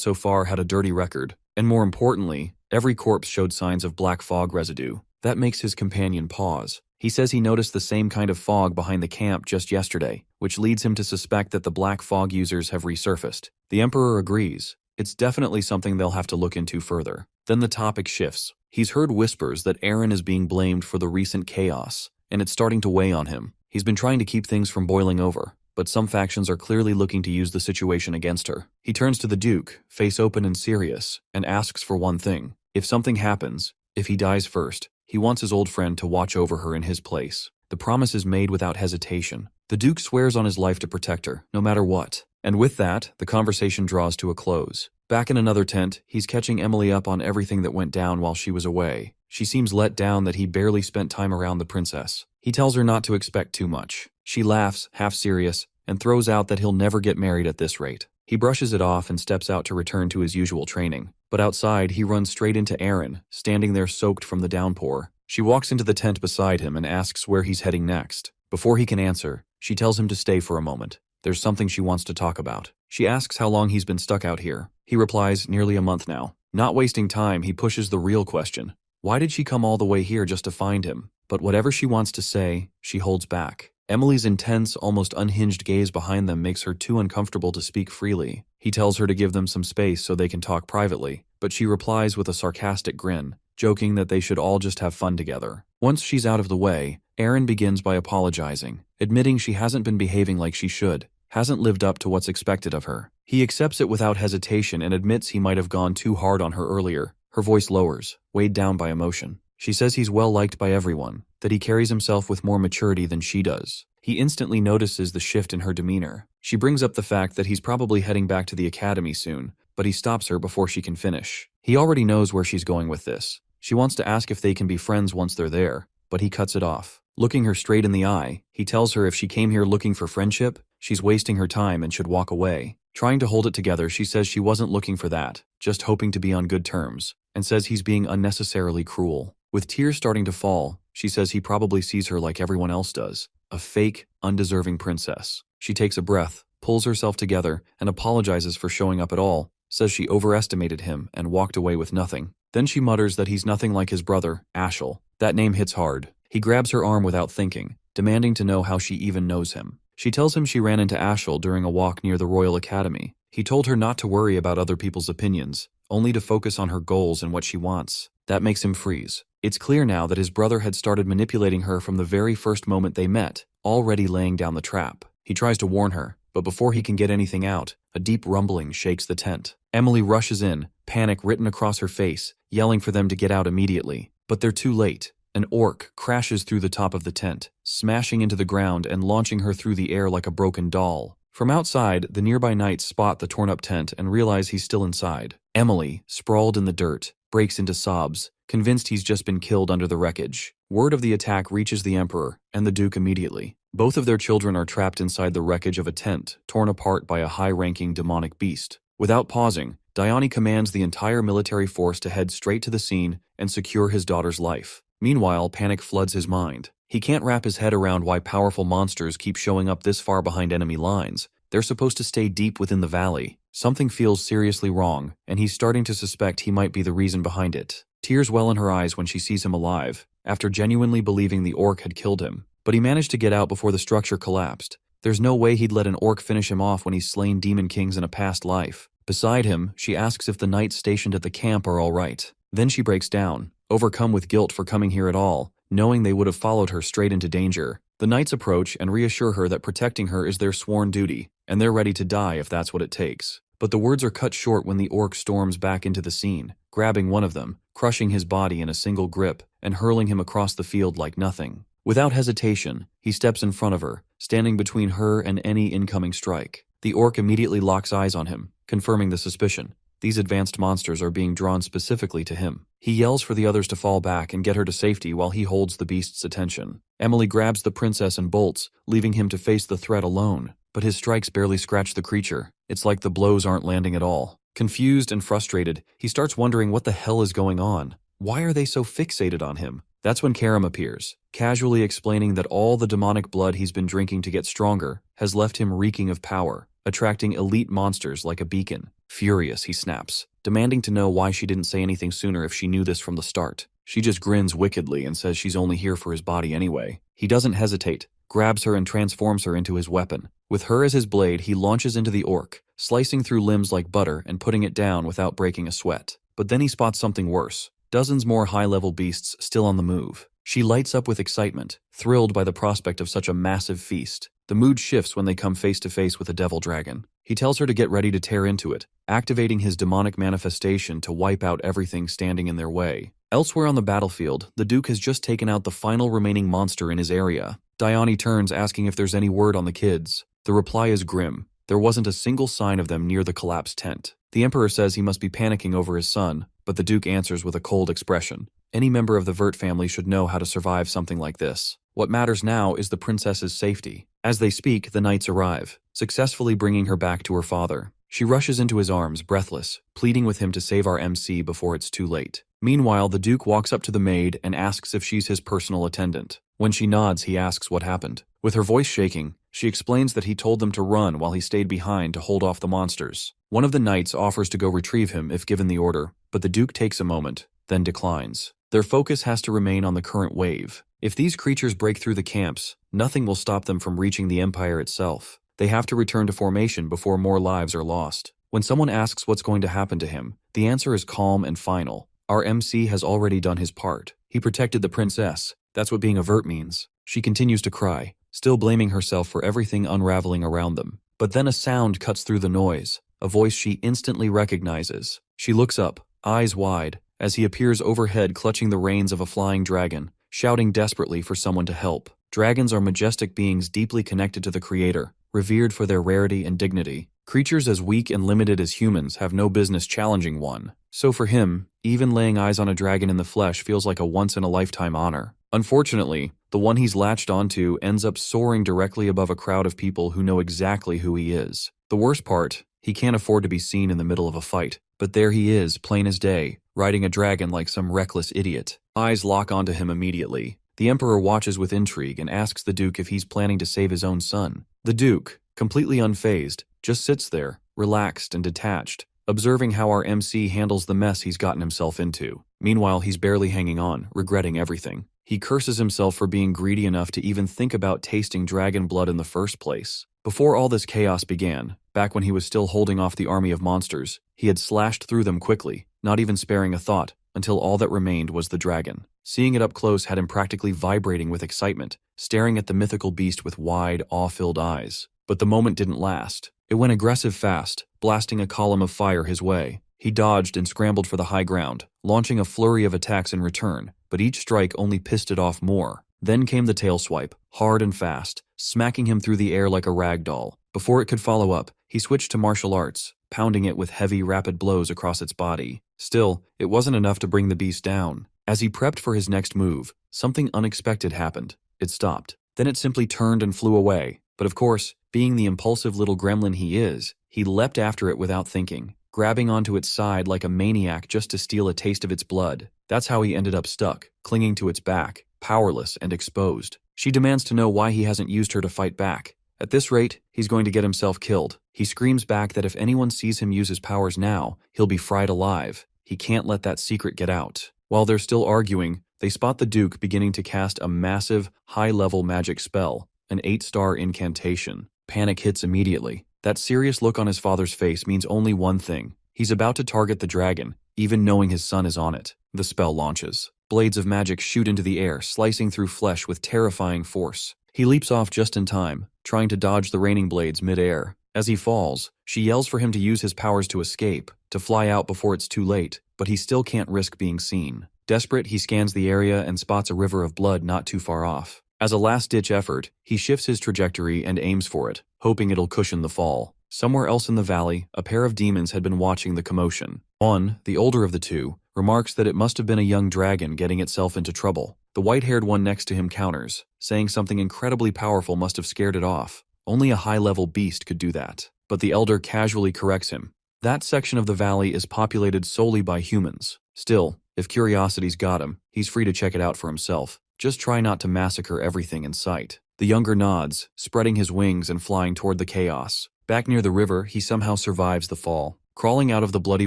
so far had a dirty record, and more importantly, every corpse showed signs of black fog residue. That makes his companion pause. He says he noticed the same kind of fog behind the camp just yesterday, which leads him to suspect that the black fog users have resurfaced. The Emperor agrees. It's definitely something they'll have to look into further. Then the topic shifts. He's heard whispers that Eren is being blamed for the recent chaos, and it's starting to weigh on him. He's been trying to keep things from boiling over, but some factions are clearly looking to use the situation against her. He turns to the Duke, face open and serious, and asks for one thing. If something happens, if he dies first, he wants his old friend to watch over her in his place. The promise is made without hesitation. The Duke swears on his life to protect her, no matter what. And with that, the conversation draws to a close. Back in another tent, he's catching Emily up on everything that went down while she was away. She seems let down that he barely spent time around the princess. He tells her not to expect too much. She laughs, half serious, and throws out that he'll never get married at this rate. He brushes it off and steps out to return to his usual training. But outside, he runs straight into Eren, standing there soaked from the downpour. She walks into the tent beside him and asks where he's heading next. Before he can answer, she tells him to stay for a moment. There's something she wants to talk about. She asks how long he's been stuck out here. He replies, nearly a month now. Not wasting time, he pushes the real question. Why did she come all the way here just to find him? But whatever she wants to say, she holds back. Emily's intense, almost unhinged gaze behind them makes her too uncomfortable to speak freely. He tells her to give them some space so they can talk privately, but she replies with a sarcastic grin, joking that they should all just have fun together. Once she's out of the way, Eren begins by apologizing, admitting she hasn't been behaving like she should, hasn't lived up to what's expected of her. He accepts it without hesitation and admits he might have gone too hard on her earlier. Her voice lowers, weighed down by emotion. She says he's well liked by everyone, that he carries himself with more maturity than she does. He instantly notices the shift in her demeanor. She brings up the fact that he's probably heading back to the academy soon, but he stops her before she can finish. He already knows where she's going with this. She wants to ask if they can be friends once they're there, but he cuts it off. Looking her straight in the eye, he tells her if she came here looking for friendship, she's wasting her time and should walk away. Trying to hold it together, she says she wasn't looking for that, just hoping to be on good terms, and says he's being unnecessarily cruel. With tears starting to fall, she says he probably sees her like everyone else does, a fake, undeserving princess. She takes a breath, pulls herself together, and apologizes for showing up at all, says she overestimated him and walked away with nothing. Then she mutters that he's nothing like his brother, Ashel. That name hits hard. He grabs her arm without thinking, demanding to know how she even knows him. She tells him she ran into Ashel during a walk near the Royal Academy. He told her not to worry about other people's opinions, only to focus on her goals and what she wants. That makes him freeze. It's clear now that his brother had started manipulating her from the very first moment they met, already laying down the trap. He tries to warn her, but before he can get anything out, a deep rumbling shakes the tent. Emily rushes in, panic written across her face, yelling for them to get out immediately. But they're too late. An orc crashes through the top of the tent, smashing into the ground and launching her through the air like a broken doll. From outside, the nearby knights spot the torn-up tent and realize he's still inside. Emily, sprawled in the dirt, breaks into sobs, convinced he's just been killed under the wreckage. Word of the attack reaches the Emperor and the Duke immediately. Both of their children are trapped inside the wreckage of a tent, torn apart by a high-ranking demonic beast. Without pausing, Diani commands the entire military force to head straight to the scene and secure his daughter's life. Meanwhile, panic floods his mind. He can't wrap his head around why powerful monsters keep showing up this far behind enemy lines. They're supposed to stay deep within the valley. Something feels seriously wrong, and he's starting to suspect he might be the reason behind it. Tears well in her eyes when she sees him alive, after genuinely believing the orc had killed him. But he managed to get out before the structure collapsed. There's no way he'd let an orc finish him off when he's slain demon kings in a past life. Beside him, she asks if the knights stationed at the camp are all right. Then she breaks down, overcome with guilt for coming here at all, knowing they would have followed her straight into danger. The knights approach and reassure her that protecting her is their sworn duty, and they're ready to die if that's what it takes. But the words are cut short when the orc storms back into the scene, grabbing one of them, crushing his body in a single grip, and hurling him across the field like nothing. Without hesitation, he steps in front of her, standing between her and any incoming strike. The orc immediately locks eyes on him, confirming the suspicion. These advanced monsters are being drawn specifically to him. He yells for the others to fall back and get her to safety while he holds the beast's attention. Emily grabs the princess and bolts, leaving him to face the threat alone. But his strikes barely scratch the creature. It's like the blows aren't landing at all. Confused and frustrated, he starts wondering what the hell is going on. Why are they so fixated on him? That's when Karam appears, casually explaining that all the demonic blood he's been drinking to get stronger has left him reeking of power, attracting elite monsters like a beacon. Furious, he snaps, demanding to know why she didn't say anything sooner if she knew this from the start. She just grins wickedly and says she's only here for his body anyway. He doesn't hesitate, grabs her and transforms her into his weapon. With her as his blade, he launches into the orc, slicing through limbs like butter and putting it down without breaking a sweat. But then he spots something worse. Dozens more high-level beasts still on the move. She lights up with excitement, thrilled by the prospect of such a massive feast. The mood shifts when they come face to face with a devil dragon. He tells her to get ready to tear into it, activating his demonic manifestation to wipe out everything standing in their way. Elsewhere on the battlefield, the Duke has just taken out the final remaining monster in his area. Dione turns, asking if there's any word on the kids. The reply is grim. There wasn't a single sign of them near the collapsed tent. The Emperor says he must be panicking over his son, but the Duke answers with a cold expression. Any member of the Vert family should know how to survive something like this. What matters now is the princess's safety. As they speak, the knights arrive, successfully bringing her back to her father. She rushes into his arms, breathless, pleading with him to save our MC before it's too late. Meanwhile, the Duke walks up to the maid and asks if she's his personal attendant. When she nods, he asks what happened. With her voice shaking, she explains that he told them to run while he stayed behind to hold off the monsters. One of the knights offers to go retrieve him if given the order, but the Duke takes a moment, then declines. Their focus has to remain on the current wave. If these creatures break through the camps, nothing will stop them from reaching the Empire itself. They have to return to formation before more lives are lost. When someone asks what's going to happen to him, the answer is calm and final. Our MC has already done his part. He protected the princess. That's what being a Vert means. She continues to cry, still blaming herself for everything unraveling around them. But then a sound cuts through the noise, a voice she instantly recognizes. She looks up, eyes wide, as he appears overhead clutching the reins of a flying dragon, shouting desperately for someone to help. Dragons are majestic beings deeply connected to the Creator, revered for their rarity and dignity. Creatures as weak and limited as humans have no business challenging one. So for him, even laying eyes on a dragon in the flesh feels like a once-in-a-lifetime honor. Unfortunately, the one he's latched onto ends up soaring directly above a crowd of people who know exactly who he is. The worst part, he can't afford to be seen in the middle of a fight. But there he is, plain as day, riding a dragon like some reckless idiot. Eyes lock onto him immediately. The Emperor watches with intrigue and asks the Duke if he's planning to save his own son. The Duke, completely unfazed, just sits there, relaxed and detached, observing how our MC handles the mess he's gotten himself into. Meanwhile, he's barely hanging on, regretting everything. He curses himself for being greedy enough to even think about tasting dragon blood in the first place. Before all this chaos began, back when he was still holding off the army of monsters, he had slashed through them quickly, not even sparing a thought, until all that remained was the dragon. Seeing it up close had him practically vibrating with excitement, staring at the mythical beast with wide, awe-filled eyes. But the moment didn't last. It went aggressive fast, blasting a column of fire his way. He dodged and scrambled for the high ground, launching a flurry of attacks in return, but each strike only pissed it off more. Then came the tail swipe, hard and fast, smacking him through the air like a rag doll. Before it could follow up, he switched to martial arts, pounding it with heavy, rapid blows across its body. Still, it wasn't enough to bring the beast down. As he prepped for his next move, something unexpected happened. It stopped. Then it simply turned and flew away. But of course, being the impulsive little gremlin he is, he leapt after it without thinking, grabbing onto its side like a maniac just to steal a taste of its blood. That's how he ended up stuck, clinging to its back, powerless and exposed. She demands to know why he hasn't used her to fight back. At this rate, he's going to get himself killed. He screams back that if anyone sees him use his powers now, he'll be fried alive. He can't let that secret get out. While they're still arguing, they spot the Duke beginning to cast a massive, high-level magic spell, an 8-star incantation. Panic hits immediately. That serious look on his father's face means only one thing. He's about to target the dragon, even knowing his son is on it. The spell launches. Blades of magic shoot into the air, slicing through flesh with terrifying force. He leaps off just in time, trying to dodge the raining blades mid-air. As he falls, she yells for him to use his powers to escape, to fly out before it's too late, but he still can't risk being seen. Desperate, he scans the area and spots a river of blood not too far off. As a last-ditch effort, he shifts his trajectory and aims for it, hoping it'll cushion the fall. Somewhere else in the valley, a pair of demons had been watching the commotion. One, the older of the two, remarks that it must have been a young dragon getting itself into trouble. The white-haired one next to him counters, saying something incredibly powerful must have scared it off. Only a high-level beast could do that. But the elder casually corrects him. That section of the valley is populated solely by humans. Still, If curiosity's got him, he's free to check it out for himself. Just try not to massacre everything in sight. The younger nods, spreading his wings and flying toward the chaos. Back near the river, he somehow survives the fall. Crawling out of the bloody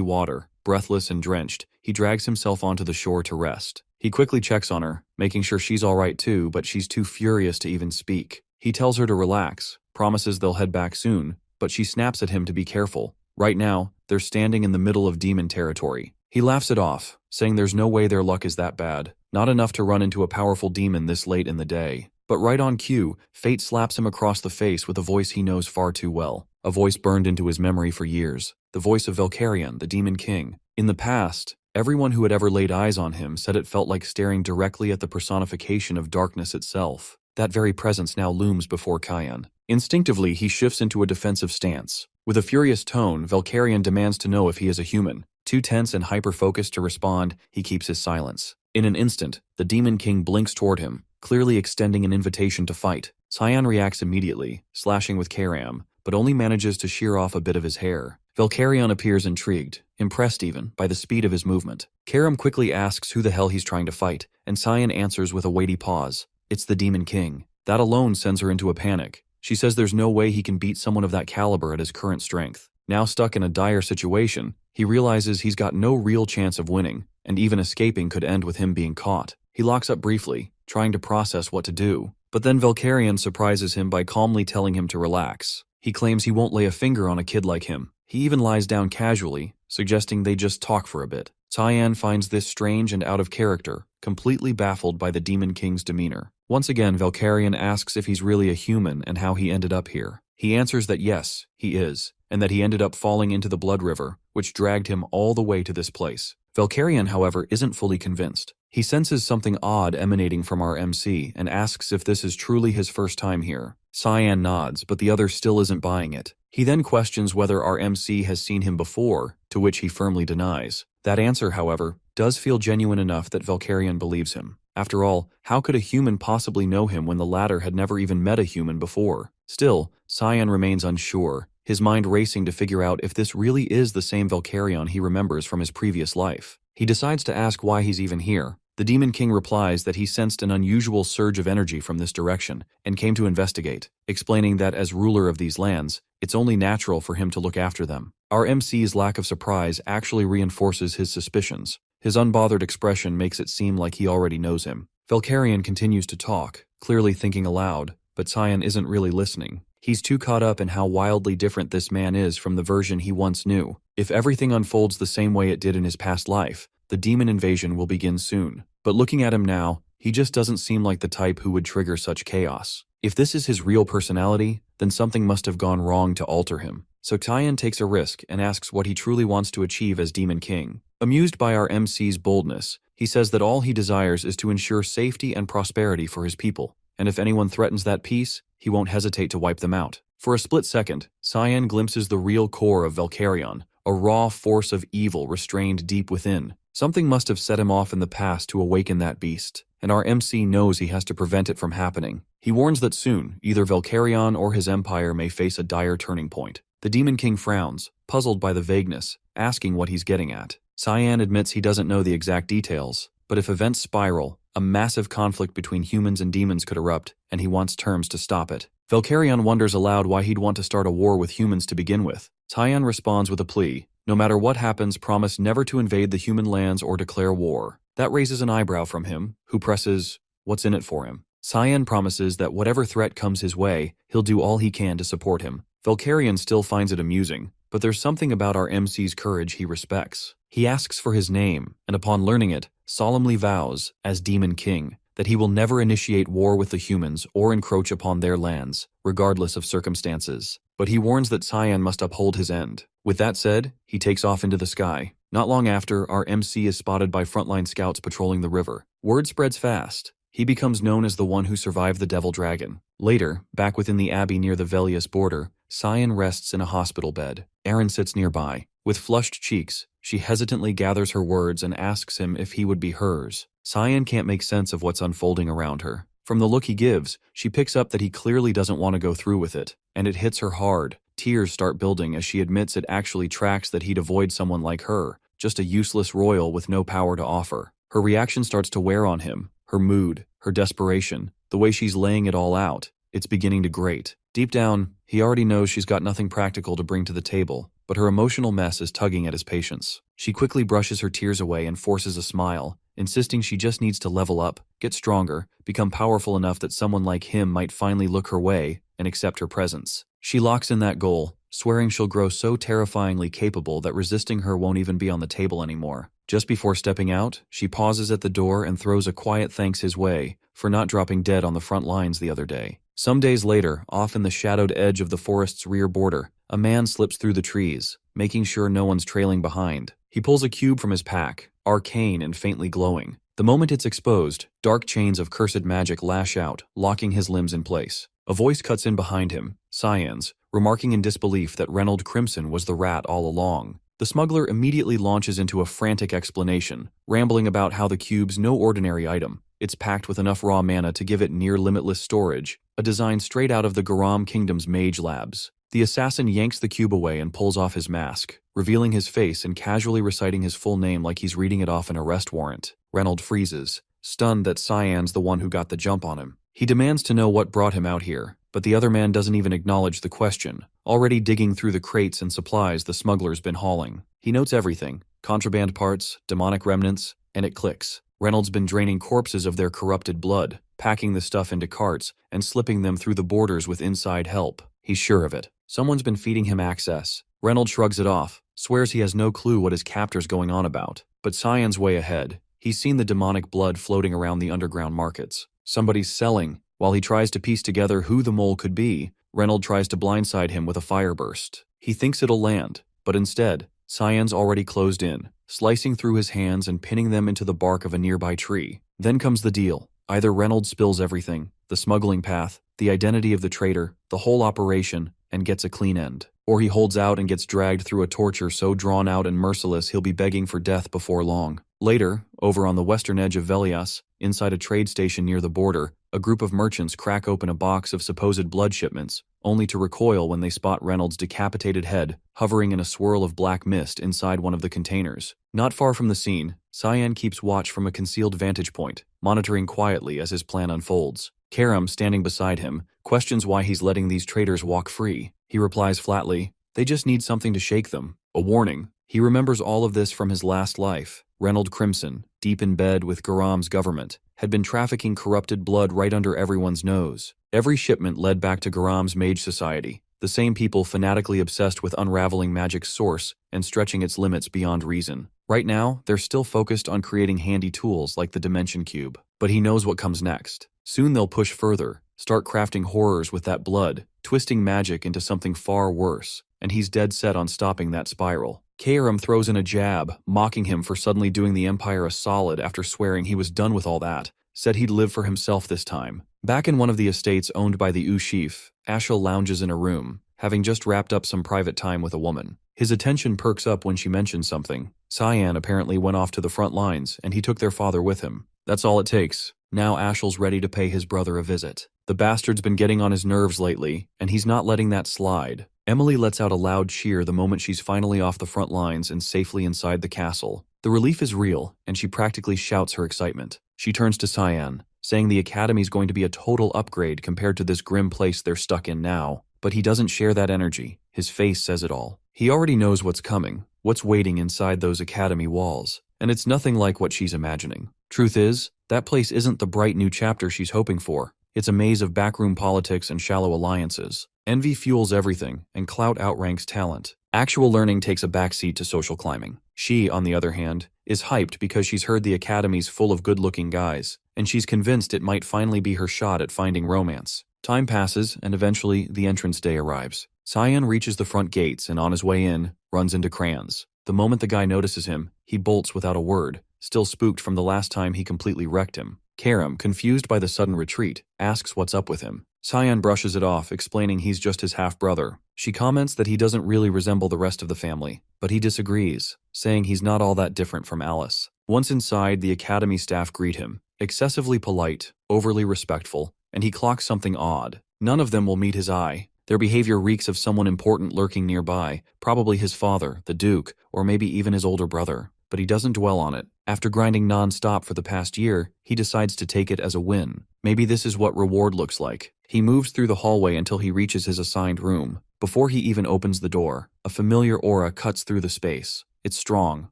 water, breathless and drenched, he drags himself onto the shore to rest. He quickly checks on her, making sure she's alright too, but she's too furious to even speak. He tells her to relax, promises they'll head back soon, but she snaps at him to be careful. Right now, they're standing in the middle of demon territory. He laughs it off, saying there's no way their luck is that bad. Not enough to run into a powerful demon this late in the day. But right on cue, fate slaps him across the face with a voice he knows far too well. A voice burned into his memory for years. The voice of Valkyrian, the Demon King. In the past, everyone who had ever laid eyes on him said it felt like staring directly at the personification of darkness itself. That very presence now looms before Kyan. Instinctively, he shifts into a defensive stance. With a furious tone, Valkyrian demands to know if he is a human. Too tense and hyper-focused to respond, he keeps his silence. In an instant, the Demon King blinks toward him, clearly extending an invitation to fight. Cyan reacts immediately, slashing with Karam, but only manages to shear off a bit of his hair. Valkyrian appears intrigued, impressed even, by the speed of his movement. Karam quickly asks who the hell he's trying to fight, and Cyan answers with a weighty pause. It's the Demon King. That alone sends her into a panic. She says there's no way he can beat someone of that caliber at his current strength. Now stuck in a dire situation, he realizes he's got no real chance of winning, and even escaping could end with him being caught. He locks up briefly, trying to process what to do. But then Valkyrian surprises him by calmly telling him to relax. He claims he won't lay a finger on a kid like him. He even lies down casually, suggesting they just talk for a bit. Cyan finds this strange and out of character, completely baffled by the Demon King's demeanor. Once again, Valkyrian asks if he's really a human and how he ended up here. He answers that yes, he is, and that he ended up falling into the Blood River, which dragged him all the way to this place. Valkyrian, however, isn't fully convinced. He senses something odd emanating from our MC and asks if this is truly his first time here. Cyan nods, but the other still isn't buying it. He then questions whether our MC has seen him before, to which he firmly denies. That answer, however, does feel genuine enough that Valkyrian believes him. After all, how could a human possibly know him when the latter had never even met a human before? Still, Cyan remains unsure, his mind racing to figure out if this really is the same Valkyrian he remembers from his previous life. He decides to ask why he's even here. The Demon King replies that he sensed an unusual surge of energy from this direction and came to investigate, explaining that as ruler of these lands, it's only natural for him to look after them. Our MC's lack of surprise actually reinforces his suspicions. His unbothered expression makes it seem like he already knows him. Valkyrian continues to talk, clearly thinking aloud, but Cyan isn't really listening. He's too caught up in how wildly different this man is from the version he once knew. If everything unfolds the same way it did in his past life, the demon invasion will begin soon. But looking at him now, he just doesn't seem like the type who would trigger such chaos. If this is his real personality, then something must have gone wrong to alter him. So Cyan takes a risk and asks what he truly wants to achieve as Demon King. Amused by our MC's boldness, he says that all he desires is to ensure safety and prosperity for his people, and if anyone threatens that peace, he won't hesitate to wipe them out. For a split second, Cyan glimpses the real core of Valkyrian, a raw force of evil restrained deep within. Something must have set him off in the past to awaken that beast, and our MC knows he has to prevent it from happening. He warns that soon, either Valkyrian or his empire may face a dire turning point. The Demon King frowns, puzzled by the vagueness, asking what he's getting at. Cyan admits he doesn't know the exact details, but if events spiral, a massive conflict between humans and demons could erupt, and he wants terms to stop it. Valkyrian wonders aloud why he'd want to start a war with humans to begin with. Cyan responds with a plea. No matter what happens, promise never to invade the human lands or declare war. That raises an eyebrow from him, who presses, what's in it for him? Cyan promises that whatever threat comes his way, he'll do all he can to support him. Valkyrian still finds it amusing, but there's something about our MC's courage he respects. He asks for his name, and upon learning it, solemnly vows, as Demon King, that he will never initiate war with the humans or encroach upon their lands, regardless of circumstances. But he warns that Cyan must uphold his end. With that said, he takes off into the sky. Not long after, our MC is spotted by frontline scouts patrolling the river. Word spreads fast. He becomes known as the one who survived the Devil Dragon. Later, back within the abbey near the Velius border, Cyan rests in a hospital bed. Erin sits nearby. With flushed cheeks, she hesitantly gathers her words and asks him if he would be hers. Cyan can't make sense of what's unfolding around her. From the look he gives, she picks up that he clearly doesn't want to go through with it, and it hits her hard. Tears start building as she admits it actually tracks that he'd avoid someone like her, just a useless royal with no power to offer. Her reaction starts to wear on him, her mood, her desperation, the way she's laying it all out. It's beginning to grate. Deep down, he already knows she's got nothing practical to bring to the table, but her emotional mess is tugging at his patience. She quickly brushes her tears away and forces a smile, insisting she just needs to level up, get stronger, become powerful enough that someone like him might finally look her way and accept her presence. She locks in that goal, swearing she'll grow so terrifyingly capable that resisting her won't even be on the table anymore. Just before stepping out, she pauses at the door and throws a quiet thanks his way for not dropping dead on the front lines the other day. Some days later, off in the shadowed edge of the forest's rear border, a man slips through the trees, making sure no one's trailing behind. He pulls a cube from his pack, arcane and faintly glowing. The moment it's exposed, dark chains of cursed magic lash out, locking his limbs in place. A voice cuts in behind him, Cyan's, remarking in disbelief that Reynold Crimson was the rat all along. The smuggler immediately launches into a frantic explanation, rambling about how the cube's no ordinary item. It's packed with enough raw mana to give it near-limitless storage, a design straight out of the Garam Kingdom's mage labs. The assassin yanks the cube away and pulls off his mask, revealing his face and casually reciting his full name like he's reading it off an arrest warrant. Reynold freezes, stunned that Cyan's the one who got the jump on him. He demands to know what brought him out here, but the other man doesn't even acknowledge the question, already digging through the crates and supplies the smuggler's been hauling. He notes everything, contraband parts, demonic remnants, and it clicks. Reynolds been draining corpses of their corrupted blood, packing the stuff into carts, and slipping them through the borders with inside help. He's sure of it. Someone's been feeding him access. Reynolds shrugs it off, swears he has no clue what his captor's going on about. But Cyan's way ahead. He's seen the demonic blood floating around the underground markets. Somebody's selling. While he tries to piece together who the mole could be, Reynolds tries to blindside him with a fireburst. He thinks it'll land, but instead, Cyan's already closed in, slicing through his hands and pinning them into the bark of a nearby tree. Then comes the deal. Either Reynolds spills everything, the smuggling path, the identity of the traitor, the whole operation, and gets a clean end. Or he holds out and gets dragged through a torture so drawn out and merciless he'll be begging for death before long. Later, over on the western edge of Velias, inside a trade station near the border, a group of merchants crack open a box of supposed blood shipments, only to recoil when they spot Reynolds' decapitated head hovering in a swirl of black mist inside one of the containers. Not far from the scene, Cyan keeps watch from a concealed vantage point, monitoring quietly as his plan unfolds. Karam, standing beside him, questions why he's letting these traitors walk free. He replies flatly, "They just need something to shake them." A warning. He remembers all of this from his last life. Reynold Crimson, deep in bed with Garam's government, had been trafficking corrupted blood right under everyone's nose. Every shipment led back to Garam's mage society, the same people fanatically obsessed with unraveling magic's source and stretching its limits beyond reason. Right now, they're still focused on creating handy tools like the Dimension Cube. But he knows what comes next. Soon they'll push further, start crafting horrors with that blood, twisting magic into something far worse, and he's dead set on stopping that spiral. Karam throws in a jab, mocking him for suddenly doing the Empire a solid after swearing he was done with all that, said he'd live for himself this time. Back in one of the estates owned by the Ushif, Ashel lounges in a room, having just wrapped up some private time with a woman. His attention perks up when she mentions something. Cyan apparently went off to the front lines, and he took their father with him. That's all it takes. Now Ashel's ready to pay his brother a visit. The bastard's been getting on his nerves lately, and he's not letting that slide. Emily lets out a loud cheer the moment she's finally off the front lines and safely inside the castle. The relief is real, and she practically shouts her excitement. She turns to Cyan, saying the academy's going to be a total upgrade compared to this grim place they're stuck in now. But he doesn't share that energy. His face says it all. He already knows what's coming, what's waiting inside those academy walls, and it's nothing like what she's imagining. Truth is, that place isn't the bright new chapter she's hoping for. It's a maze of backroom politics and shallow alliances. Envy fuels everything, and clout outranks talent. Actual learning takes a backseat to social climbing. She, on the other hand, is hyped because she's heard the academy's full of good-looking guys, and she's convinced it might finally be her shot at finding romance. Time passes, and eventually the entrance day arrives. Cyan reaches the front gates and on his way in, runs into Crayons. The moment the guy notices him, he bolts without a word, still spooked from the last time he completely wrecked him. Karam, confused by the sudden retreat, asks what's up with him. Cyan brushes it off, explaining he's just his half-brother. She comments that he doesn't really resemble the rest of the family, but he disagrees, saying he's not all that different from Alice. Once inside, the academy staff greet him, excessively polite, overly respectful, and he clocks something odd. None of them will meet his eye. Their behavior reeks of someone important lurking nearby, probably his father, the Duke, or maybe even his older brother. But he doesn't dwell on it. After grinding non-stop for the past year, he decides to take it as a win. Maybe this is what reward looks like. He moves through the hallway until he reaches his assigned room. Before he even opens the door, a familiar aura cuts through the space. It's strong,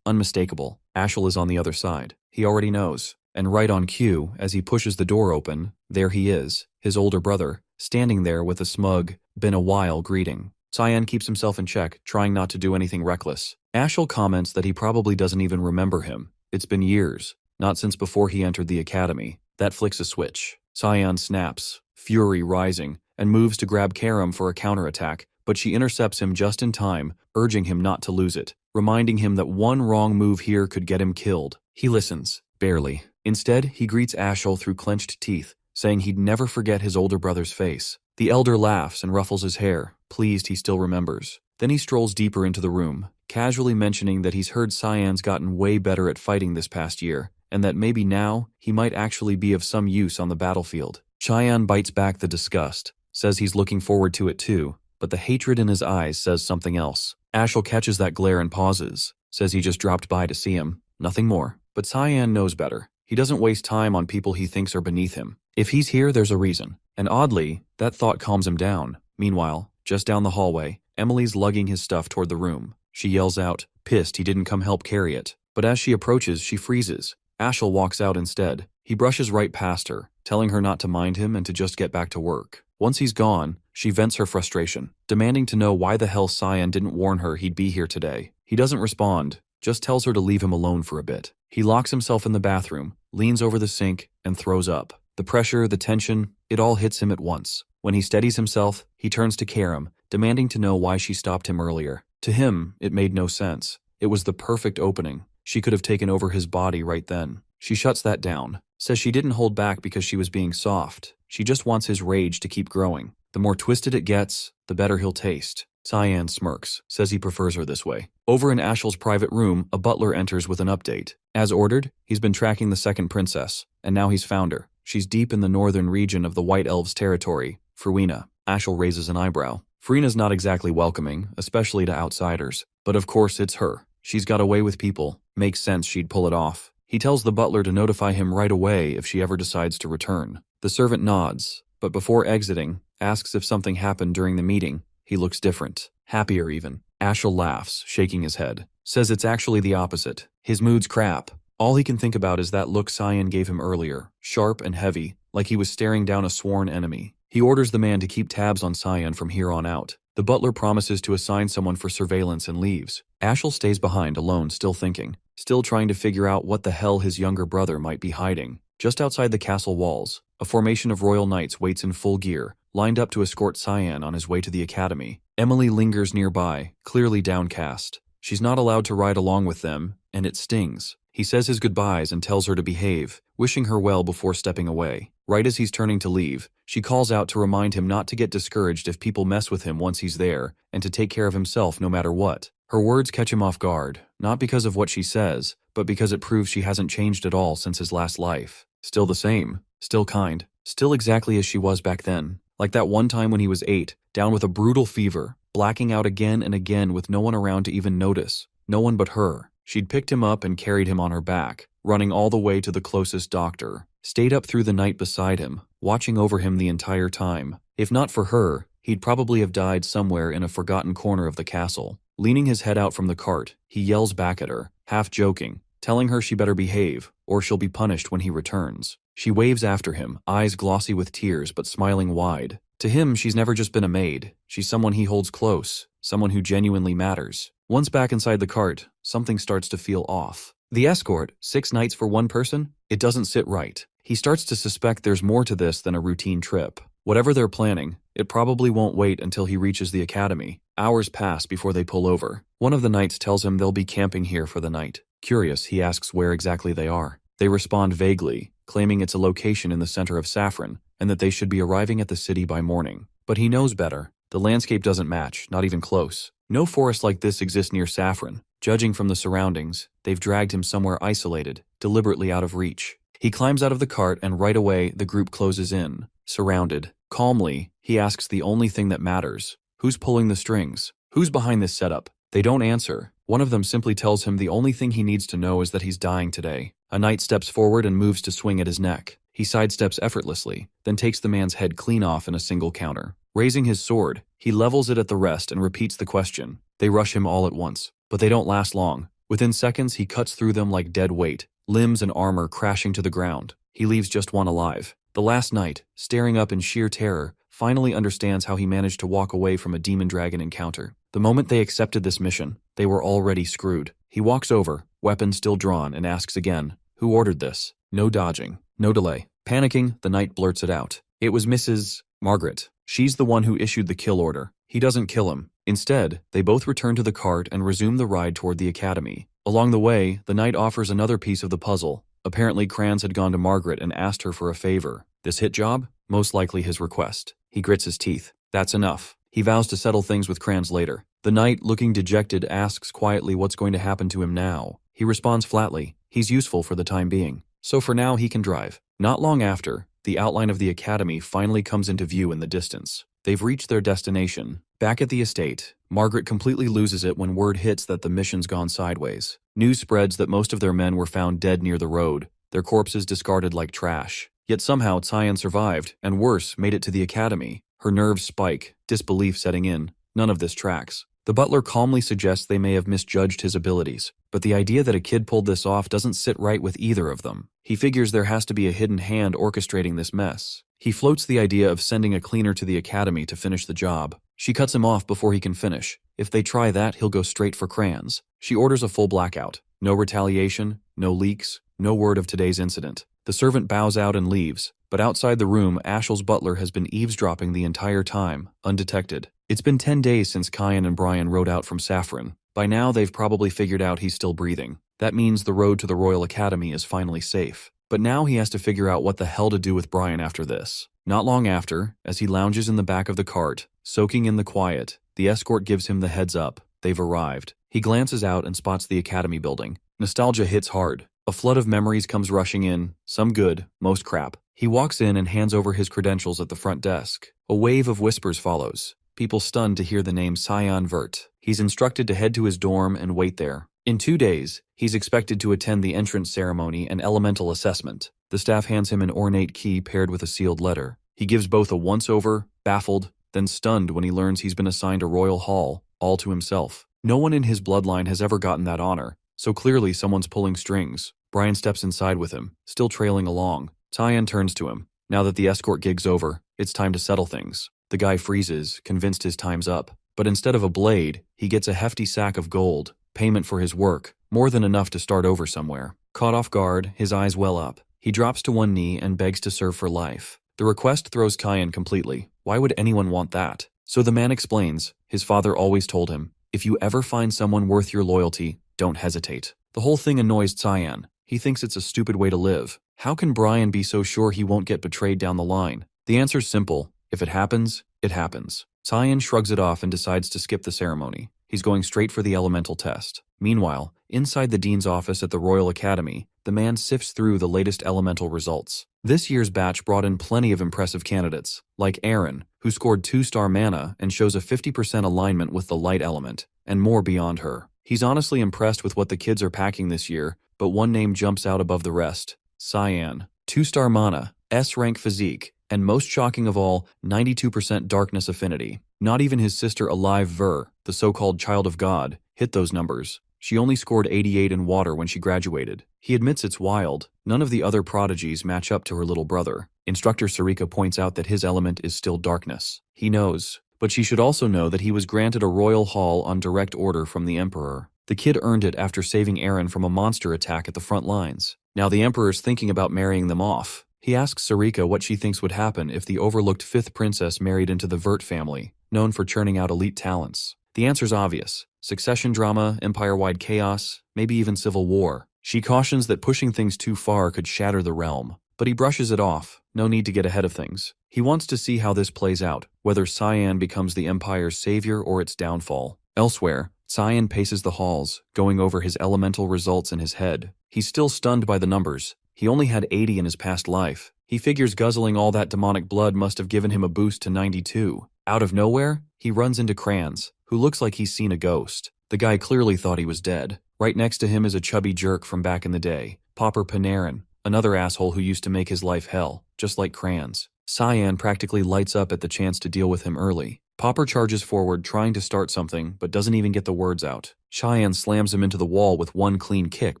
unmistakable. Ashel is on the other side. He already knows. And right on cue, as he pushes the door open, there he is, his older brother, standing there with a smug, been a while greeting. Cyan keeps himself in check, trying not to do anything reckless. Ashel comments that he probably doesn't even remember him. It's been years, not since before he entered the academy. That flicks a switch. Cyan snaps, fury rising, and moves to grab Karam for a counterattack, but she intercepts him just in time, urging him not to lose it, reminding him that one wrong move here could get him killed. He listens, barely. Instead, he greets Ashel through clenched teeth, saying he'd never forget his older brother's face. The elder laughs and ruffles his hair, pleased he still remembers. Then he strolls deeper into the room, casually mentioning that he's heard Cyan's gotten way better at fighting this past year, and that maybe now he might actually be of some use on the battlefield. Cyan bites back the disgust, says he's looking forward to it too, but the hatred in his eyes says something else. Ashel catches that glare and pauses, says he just dropped by to see him, nothing more. But Cyan knows better. He doesn't waste time on people he thinks are beneath him. If he's here, there's a reason. And oddly, that thought calms him down. Meanwhile, just down the hallway, Emily's lugging his stuff toward the room. She yells out, pissed he didn't come help carry it. But as she approaches, she freezes. Ashel walks out instead. He brushes right past her, telling her not to mind him and to just get back to work. Once he's gone, she vents her frustration, demanding to know why the hell Cyan didn't warn her he'd be here today. He doesn't respond, just tells her to leave him alone for a bit. He locks himself in the bathroom, leans over the sink, and throws up. The pressure, the tension, it all hits him at once. When he steadies himself, he turns to Karam, demanding to know why she stopped him earlier. To him, it made no sense. It was the perfect opening. She could have taken over his body right then. She shuts that down, says she didn't hold back because she was being soft. She just wants his rage to keep growing. The more twisted it gets, the better he'll taste. Cyan smirks, says he prefers her this way. Over in Ashel's private room, a butler enters with an update. As ordered, he's been tracking the second princess, and now he's found her. She's deep in the northern region of the White Elves' territory, Fruina. Ashel raises an eyebrow. Fruina's not exactly welcoming, especially to outsiders. But of course it's her. She's got a way with people. Makes sense she'd pull it off. He tells the butler to notify him right away if she ever decides to return. The servant nods, but before exiting, asks if something happened during the meeting. He looks different, happier even. Ashel laughs, shaking his head. Says it's actually the opposite. His mood's crap. All he can think about is that look Cyan gave him earlier, sharp and heavy, like he was staring down a sworn enemy. He orders the man to keep tabs on Cyan from here on out. The butler promises to assign someone for surveillance and leaves. Ashel stays behind alone, still thinking, still trying to figure out what the hell his younger brother might be hiding. Just outside the castle walls, a formation of royal knights waits in full gear, lined up to escort Cyan on his way to the academy. Emily lingers nearby, clearly downcast. She's not allowed to ride along with them, and it stings. He says his goodbyes and tells her to behave, wishing her well before stepping away. Right as he's turning to leave, she calls out to remind him not to get discouraged if people mess with him once he's there, and to take care of himself no matter what. Her words catch him off guard, not because of what she says, but because it proves she hasn't changed at all since his last life. Still the same, still kind, still exactly as she was back then. Like that one time when he was 8, down with a brutal fever, blacking out again and again with no one around to even notice. No one but her. She'd picked him up and carried him on her back, running all the way to the closest doctor. Stayed up through the night beside him, watching over him the entire time. If not for her, he'd probably have died somewhere in a forgotten corner of the castle. Leaning his head out from the cart, he yells back at her, half joking, telling her she better behave, or she'll be punished when he returns. She waves after him, eyes glossy with tears but smiling wide. To him, she's never just been a maid. She's someone he holds close, someone who genuinely matters. Once back inside the cart, something starts to feel off. The escort, 6 nights for one person? It doesn't sit right. He starts to suspect there's more to this than a routine trip. Whatever they're planning, it probably won't wait until he reaches the academy. Hours pass before they pull over. One of the knights tells him they'll be camping here for the night. Curious, he asks where exactly they are. They respond vaguely, claiming it's a location in the center of Saffron, and that they should be arriving at the city by morning. But he knows better. The landscape doesn't match, not even close. No forest like this exists near Saffron. Judging from the surroundings, they've dragged him somewhere isolated, deliberately out of reach. He climbs out of the cart and right away the group closes in. Surrounded. Calmly, He asks the only thing that matters. Who's pulling the strings? Who's behind this setup? They don't answer. One of them simply tells him the only thing he needs to know is that he's dying today. A knight steps forward and moves to swing at his neck. He sidesteps effortlessly, then takes the man's head clean off in a single counter. Raising his sword, he levels it at the rest and repeats the question. They rush him all at once, but they don't last long. Within seconds, he cuts through them like dead weight, limbs and armor crashing to the ground. He leaves just one alive. The last knight, staring up in sheer terror, finally understands how he managed to walk away from a demon dragon encounter. The moment they accepted this mission, they were already screwed. He walks over, weapon still drawn, and asks again, "Who ordered this?" No dodging, no delay. Panicking, the knight blurts it out. It was Mrs. Margaret. She's the one who issued the kill order. He doesn't kill him. Instead, they both return to the cart and resume the ride toward the academy. Along the way, the knight offers another piece of the puzzle. Apparently, Kranz had gone to Margaret and asked her for a favor. This hit job? Most likely his request. He grits his teeth. That's enough. He vows to settle things with Kranz later. The knight, looking dejected, asks quietly what's going to happen to him now. He responds flatly, he's useful for the time being. So for now, he can drive. Not long after, the outline of the academy finally comes into view in the distance. They've reached their destination. Back at the estate, Margaret completely loses it when word hits that the mission's gone sideways. News spreads that most of their men were found dead near the road, their corpses discarded like trash. Yet somehow Cyan survived, and worse, made it to the academy. Her nerves spike, disbelief setting in. None of this tracks. The butler calmly suggests they may have misjudged his abilities, but the idea that a kid pulled this off doesn't sit right with either of them. He figures there has to be a hidden hand orchestrating this mess. He floats the idea of sending a cleaner to the academy to finish the job. She cuts him off before he can finish. If they try that, he'll go straight for Kranz. She orders a full blackout. No retaliation, no leaks, no word of today's incident. The servant bows out and leaves, but outside the room, Ashel's butler has been eavesdropping the entire time, undetected. It's been 10 days since Kyan and Brian rode out from Saffron. By now, they've probably figured out he's still breathing. That means the road to the Royal Academy is finally safe. But now he has to figure out what the hell to do with Brian after this. Not long after, as he lounges in the back of the cart, soaking in the quiet, the escort gives him the heads up. They've arrived. He glances out and spots the academy building. Nostalgia hits hard. A flood of memories comes rushing in, some good, most crap. He walks in and hands over his credentials at the front desk. A wave of whispers follows. People stunned to hear the name Cyan Vert. He's instructed to head to his dorm and wait there. In 2 days, he's expected to attend the entrance ceremony and elemental assessment. The staff hands him an ornate key paired with a sealed letter. He gives both a once-over, baffled, then stunned when he learns he's been assigned a royal hall, all to himself. No one in his bloodline has ever gotten that honor, so clearly someone's pulling strings. Brian steps inside with him, still trailing along. Cyan turns to him. Now that the escort gig's over, it's time to settle things. The guy freezes, convinced his time's up. But instead of a blade, he gets a hefty sack of gold, payment for his work, more than enough to start over somewhere. Caught off guard, his eyes well up. He drops to one knee and begs to serve for life. The request throws Cyan completely. Why would anyone want that? So the man explains, his father always told him, if you ever find someone worth your loyalty, don't hesitate. The whole thing annoys Cyan. He thinks it's a stupid way to live. How can Brian be so sure he won't get betrayed down the line? The answer's simple. If it happens, it happens. Cyan shrugs it off and decides to skip the ceremony. He's going straight for the elemental test. Meanwhile, inside the dean's office at the Royal Academy, the man sifts through the latest elemental results. This year's batch brought in plenty of impressive candidates, like Aaron, who scored 2-star mana and shows a 50% alignment with the light element, and more beyond her. He's honestly impressed with what the kids are packing this year, but one name jumps out above the rest. Cyan. 2-star mana, S-rank physique, and most shocking of all, 92% darkness affinity. Not even his sister Alive Ver, the so-called child of God, hit those numbers. She only scored 88 in water when she graduated. He admits it's wild. None of the other prodigies match up to her little brother. Instructor Sarika points out that his element is still darkness. He knows, but she should also know that he was granted a royal hall on direct order from the Emperor. The kid earned it after saving Aaron from a monster attack at the front lines. Now the Emperor's thinking about marrying them off. He asks Sarika what she thinks would happen if the overlooked 5th princess married into the Vert family, known for churning out elite talents. The answer's obvious. Succession drama, empire-wide chaos, maybe even civil war. She cautions that pushing things too far could shatter the realm. But he brushes it off. No need to get ahead of things. He wants to see how this plays out, whether Cyan becomes the empire's savior or its downfall. Elsewhere, Cyan paces the halls, going over his elemental results in his head. He's still stunned by the numbers. He only had 80 in his past life. He figures guzzling all that demonic blood must have given him a boost to 92. Out of nowhere, he runs into Kranz, who looks like he's seen a ghost. The guy clearly thought he was dead. Right next to him is a chubby jerk from back in the day, Popper Panarin, another asshole who used to make his life hell, just like Kranz. Cyan practically lights up at the chance to deal with him early. Popper charges forward trying to start something, but doesn't even get the words out. Cheyenne slams him into the wall with one clean kick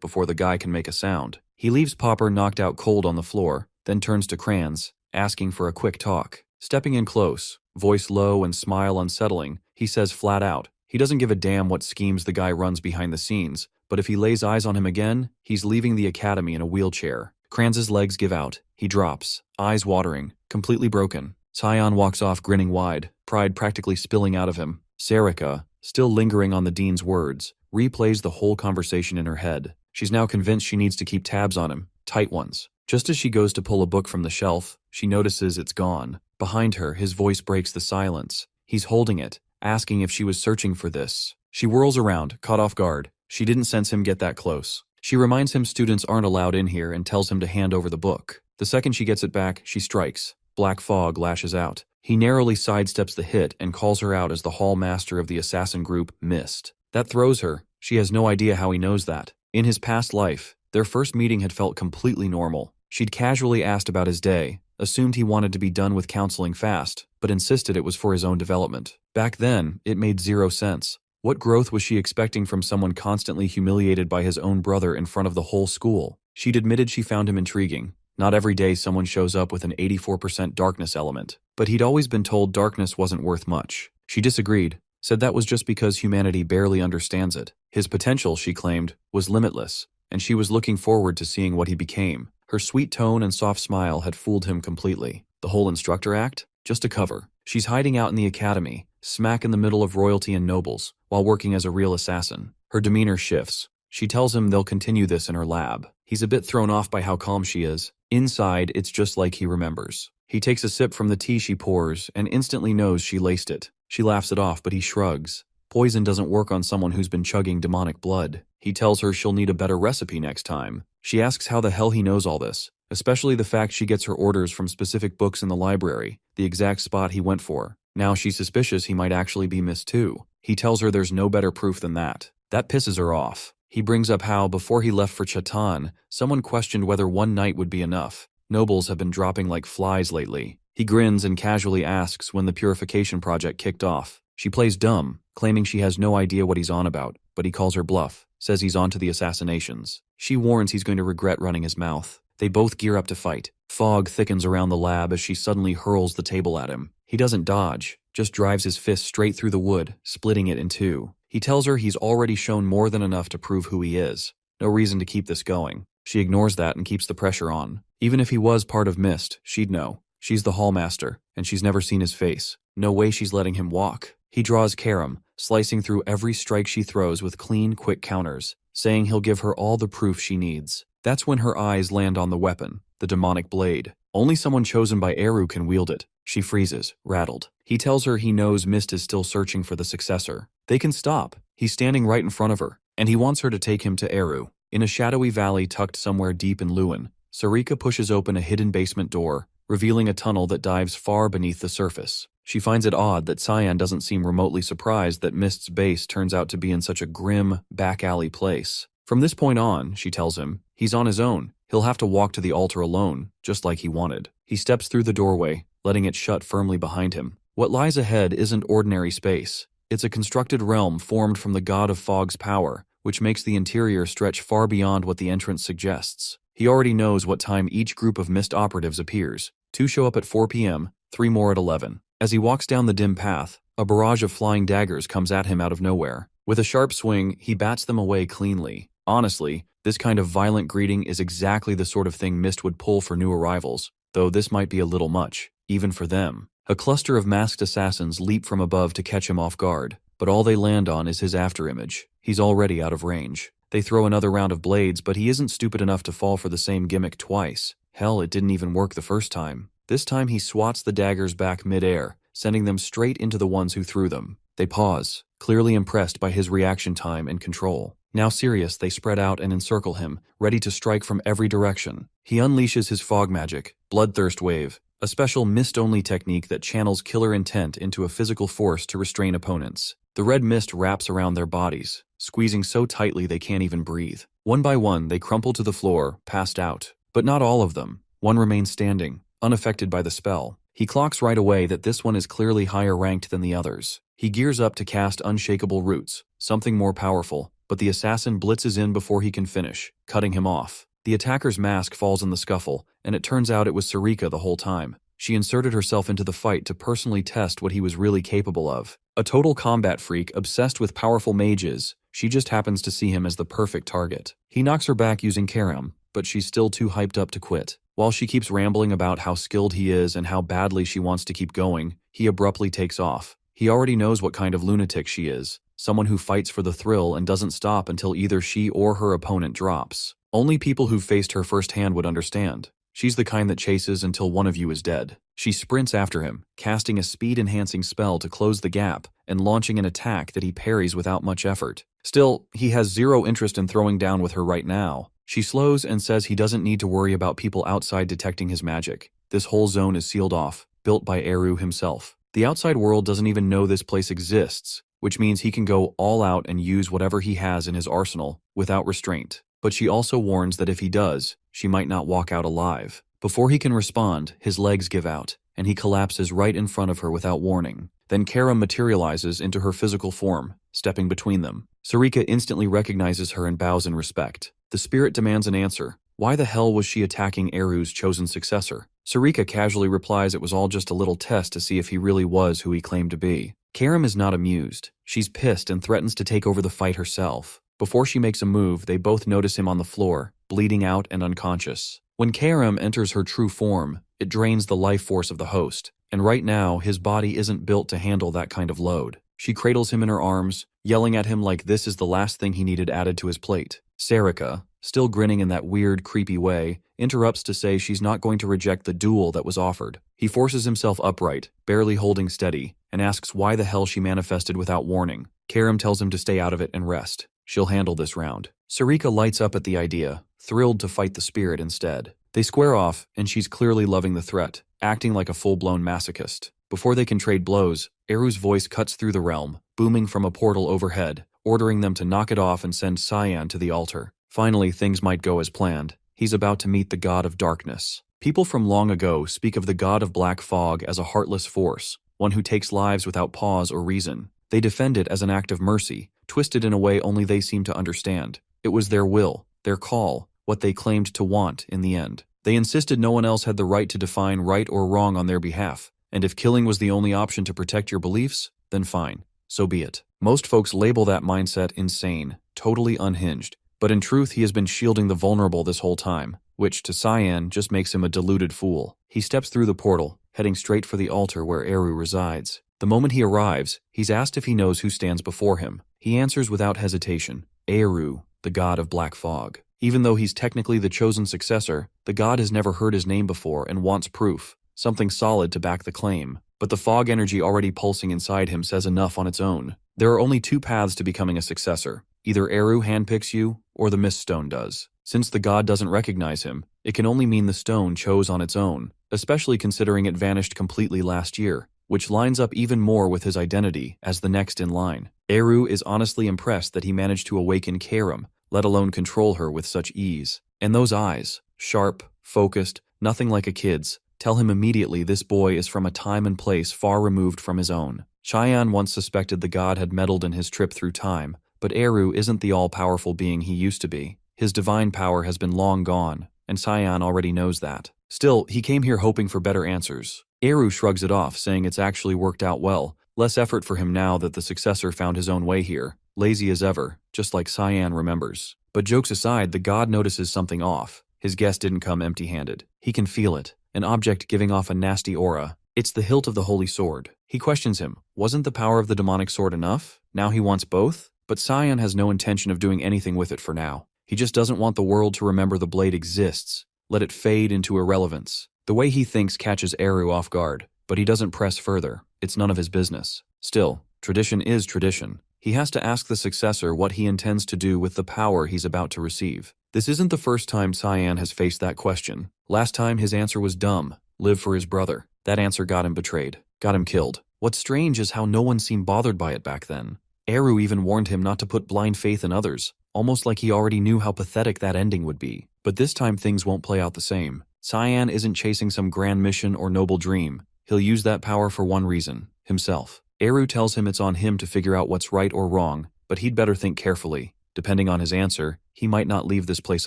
before the guy can make a sound. He leaves Popper knocked out cold on the floor, then turns to Kranz, asking for a quick talk. Stepping in close, voice low and smile unsettling, he says flat out, he doesn't give a damn what schemes the guy runs behind the scenes, but if he lays eyes on him again, he's leaving the academy in a wheelchair. Kranz's legs give out. He drops, eyes watering, completely broken. Cyan walks off grinning wide, pride practically spilling out of him. Sarika, still lingering on the dean's words, replays the whole conversation in her head. She's now convinced she needs to keep tabs on him, tight ones. Just as she goes to pull a book from the shelf, she notices it's gone. Behind her, his voice breaks the silence. He's holding it, asking if she was searching for this. She whirls around, caught off guard. She didn't sense him get that close. She reminds him students aren't allowed in here and tells him to hand over the book. The second she gets it back, she strikes. Black fog lashes out. He narrowly sidesteps the hit and calls her out as the hall master of the assassin group, Mist. That throws her. She has no idea how he knows that. In his past life, their first meeting had felt completely normal. She'd casually asked about his day, assumed he wanted to be done with counseling fast, but insisted it was for his own development. Back then, it made zero sense. What growth was she expecting from someone constantly humiliated by his own brother in front of the whole school? She'd admitted she found him intriguing. Not every day someone shows up with an 84% darkness element. But he'd always been told darkness wasn't worth much. She disagreed, said that was just because humanity barely understands it. His potential, she claimed, was limitless, and she was looking forward to seeing what he became. Her sweet tone and soft smile had fooled him completely. The whole instructor act? Just a cover. She's hiding out in the academy, smack in the middle of royalty and nobles, while working as a real assassin. Her demeanor shifts. She tells him they'll continue this in her lab. He's a bit thrown off by how calm she is. Inside, it's just like he remembers. He takes a sip from the tea she pours and instantly knows she laced it. She laughs it off, but he shrugs. Poison doesn't work on someone who's been chugging demonic blood. He tells her she'll need a better recipe next time. She asks how the hell he knows all this, especially the fact she gets her orders from specific books in the library, the exact spot he went for. Now she's suspicious he might actually be Miss too. He tells her there's no better proof than that. That pisses her off. He brings up how, before he left for Chatan, someone questioned whether one night would be enough. Nobles have been dropping like flies lately. He grins and casually asks when the purification project kicked off. She plays dumb, claiming she has no idea what he's on about, but he calls her bluff, says he's on to the assassinations. She warns he's going to regret running his mouth. They both gear up to fight. Fog thickens around the lab as she suddenly hurls the table at him. He doesn't dodge, just drives his fist straight through the wood, splitting it in two. He tells her he's already shown more than enough to prove who he is. No reason to keep this going. She ignores that and keeps the pressure on. Even if he was part of Mist, she'd know. She's the hallmaster, and she's never seen his face. No way she's letting him walk. He draws Karam, slicing through every strike she throws with clean, quick counters, saying he'll give her all the proof she needs. That's when her eyes land on the weapon, the demonic blade. Only someone chosen by Eru can wield it. She freezes, rattled. He tells her he knows Mist is still searching for the successor. They can stop. He's standing right in front of her, and he wants her to take him to Eru. In a shadowy valley tucked somewhere deep in Lewin, Sarika pushes open a hidden basement door, revealing a tunnel that dives far beneath the surface. She finds it odd that Cyan doesn't seem remotely surprised that Mist's base turns out to be in such a grim, back-alley place. From this point on, she tells him, he's on his own. He'll have to walk to the altar alone, just like he wanted. He steps through the doorway, letting it shut firmly behind him. What lies ahead isn't ordinary space. It's a constructed realm formed from the god of fog's power, which makes the interior stretch far beyond what the entrance suggests. He already knows what time each group of Mist operatives appears. 2 show up at 4 p.m., 3 more at 11. As he walks down the dim path, a barrage of flying daggers comes at him out of nowhere. With a sharp swing, he bats them away cleanly. Honestly, this kind of violent greeting is exactly the sort of thing Mist would pull for new arrivals, though this might be a little much, even for them. A cluster of masked assassins leap from above to catch him off guard, but all they land on is his afterimage. He's already out of range. They throw another round of blades, but he isn't stupid enough to fall for the same gimmick twice. Hell, it didn't even work the first time. This time he swats the daggers back mid-air, sending them straight into the ones who threw them. They pause, clearly impressed by his reaction time and control. Now serious, they spread out and encircle him, ready to strike from every direction. He unleashes his fog magic, Bloodthirst Wave, a special mist-only technique that channels killer intent into a physical force to restrain opponents. The red mist wraps around their bodies, squeezing so tightly they can't even breathe. One by one, they crumple to the floor, passed out. But not all of them. One remains standing, unaffected by the spell. He clocks right away that this one is clearly higher ranked than the others. He gears up to cast Unshakable Roots, something more powerful, but the assassin blitzes in before he can finish, cutting him off. The attacker's mask falls in the scuffle, and it turns out it was Sarika the whole time. She inserted herself into the fight to personally test what he was really capable of. A total combat freak obsessed with powerful mages, she just happens to see him as the perfect target. He knocks her back using Karam, but she's still too hyped up to quit. While she keeps rambling about how skilled he is and how badly she wants to keep going, he abruptly takes off. He already knows what kind of lunatic she is, someone who fights for the thrill and doesn't stop until either she or her opponent drops. Only people who've faced her firsthand would understand. She's the kind that chases until one of you is dead. She sprints after him, casting a speed-enhancing spell to close the gap and launching an attack that he parries without much effort. Still, he has zero interest in throwing down with her right now. She slows and says he doesn't need to worry about people outside detecting his magic. This whole zone is sealed off, built by Eru himself. The outside world doesn't even know this place exists, which means he can go all out and use whatever he has in his arsenal, without restraint. But she also warns that if he does, she might not walk out alive. Before he can respond, his legs give out, and he collapses right in front of her without warning. Then Karam materializes into her physical form, stepping between them. Sarika instantly recognizes her and bows in respect. The spirit demands an answer. Why the hell was she attacking Eru's chosen successor? Sarika casually replies it was all just a little test to see if he really was who he claimed to be. Karam is not amused. She's pissed and threatens to take over the fight herself. Before she makes a move, they both notice him on the floor, bleeding out and unconscious. When Karam enters her true form, it drains the life force of the host, and right now his body isn't built to handle that kind of load. She cradles him in her arms, yelling at him like this is the last thing he needed added to his plate. Sarika, still grinning in that weird, creepy way, interrupts to say she's not going to reject the duel that was offered. He forces himself upright, barely holding steady, and asks why the hell she manifested without warning. Karam tells him to stay out of it and rest. She'll handle this round. Sarika lights up at the idea, thrilled to fight the spirit instead. They square off, and she's clearly loving the threat, acting like a full-blown masochist. Before they can trade blows, Eru's voice cuts through the realm, booming from a portal overhead, ordering them to knock it off and send Cyan to the altar. Finally, things might go as planned. He's about to meet the god of darkness. People from long ago speak of the god of black fog as a heartless force, one who takes lives without pause or reason. They defend it as an act of mercy, twisted in a way only they seem to understand. It was their will, their call, what they claimed to want in the end. They insisted no one else had the right to define right or wrong on their behalf, and if killing was the only option to protect your beliefs, then fine, so be it. Most folks label that mindset insane, totally unhinged, but in truth he has been shielding the vulnerable this whole time, which to Cyan just makes him a deluded fool. He steps through the portal, heading straight for the altar where Eru resides. The moment he arrives, he's asked if he knows who stands before him. He answers without hesitation, Eru, the god of black fog. Even though he's technically the chosen successor, the god has never heard his name before and wants proof, something solid to back the claim. But the fog energy already pulsing inside him says enough on its own. There are only two paths to becoming a successor. Either Eru handpicks you, or the Mist Stone does. Since the god doesn't recognize him, it can only mean the stone chose on its own, especially considering it vanished completely last year, which lines up even more with his identity as the next in line. Eru is honestly impressed that he managed to awaken Karam, let alone control her with such ease. And those eyes, sharp, focused, nothing like a kid's, tell him immediately this boy is from a time and place far removed from his own. Cyan once suspected the god had meddled in his trip through time, but Eru isn't the all-powerful being he used to be. His divine power has been long gone, and Cyan already knows that. Still, he came here hoping for better answers. Eru shrugs it off, saying it's actually worked out well. Less effort for him now that the successor found his own way here. Lazy as ever, just like Cyan remembers. But jokes aside, the god notices something off. His guest didn't come empty-handed. He can feel it, an object giving off a nasty aura. It's the hilt of the holy sword. He questions him. Wasn't the power of the demonic sword enough? Now he wants both? But Cyan has no intention of doing anything with it for now. He just doesn't want the world to remember the blade exists. Let it fade into irrelevance. The way he thinks catches Eru off guard, but he doesn't press further. It's none of his business. Still, tradition is tradition. He has to ask the successor what he intends to do with the power he's about to receive. This isn't the first time Cyan has faced that question. Last time his answer was dumb, live for his brother. That answer got him betrayed, got him killed. What's strange is how no one seemed bothered by it back then. Eru even warned him not to put blind faith in others, almost like he already knew how pathetic that ending would be. But this time things won't play out the same. Cyan isn't chasing some grand mission or noble dream. He'll use that power for one reason, himself. Eru tells him it's on him to figure out what's right or wrong, but he'd better think carefully. Depending on his answer, he might not leave this place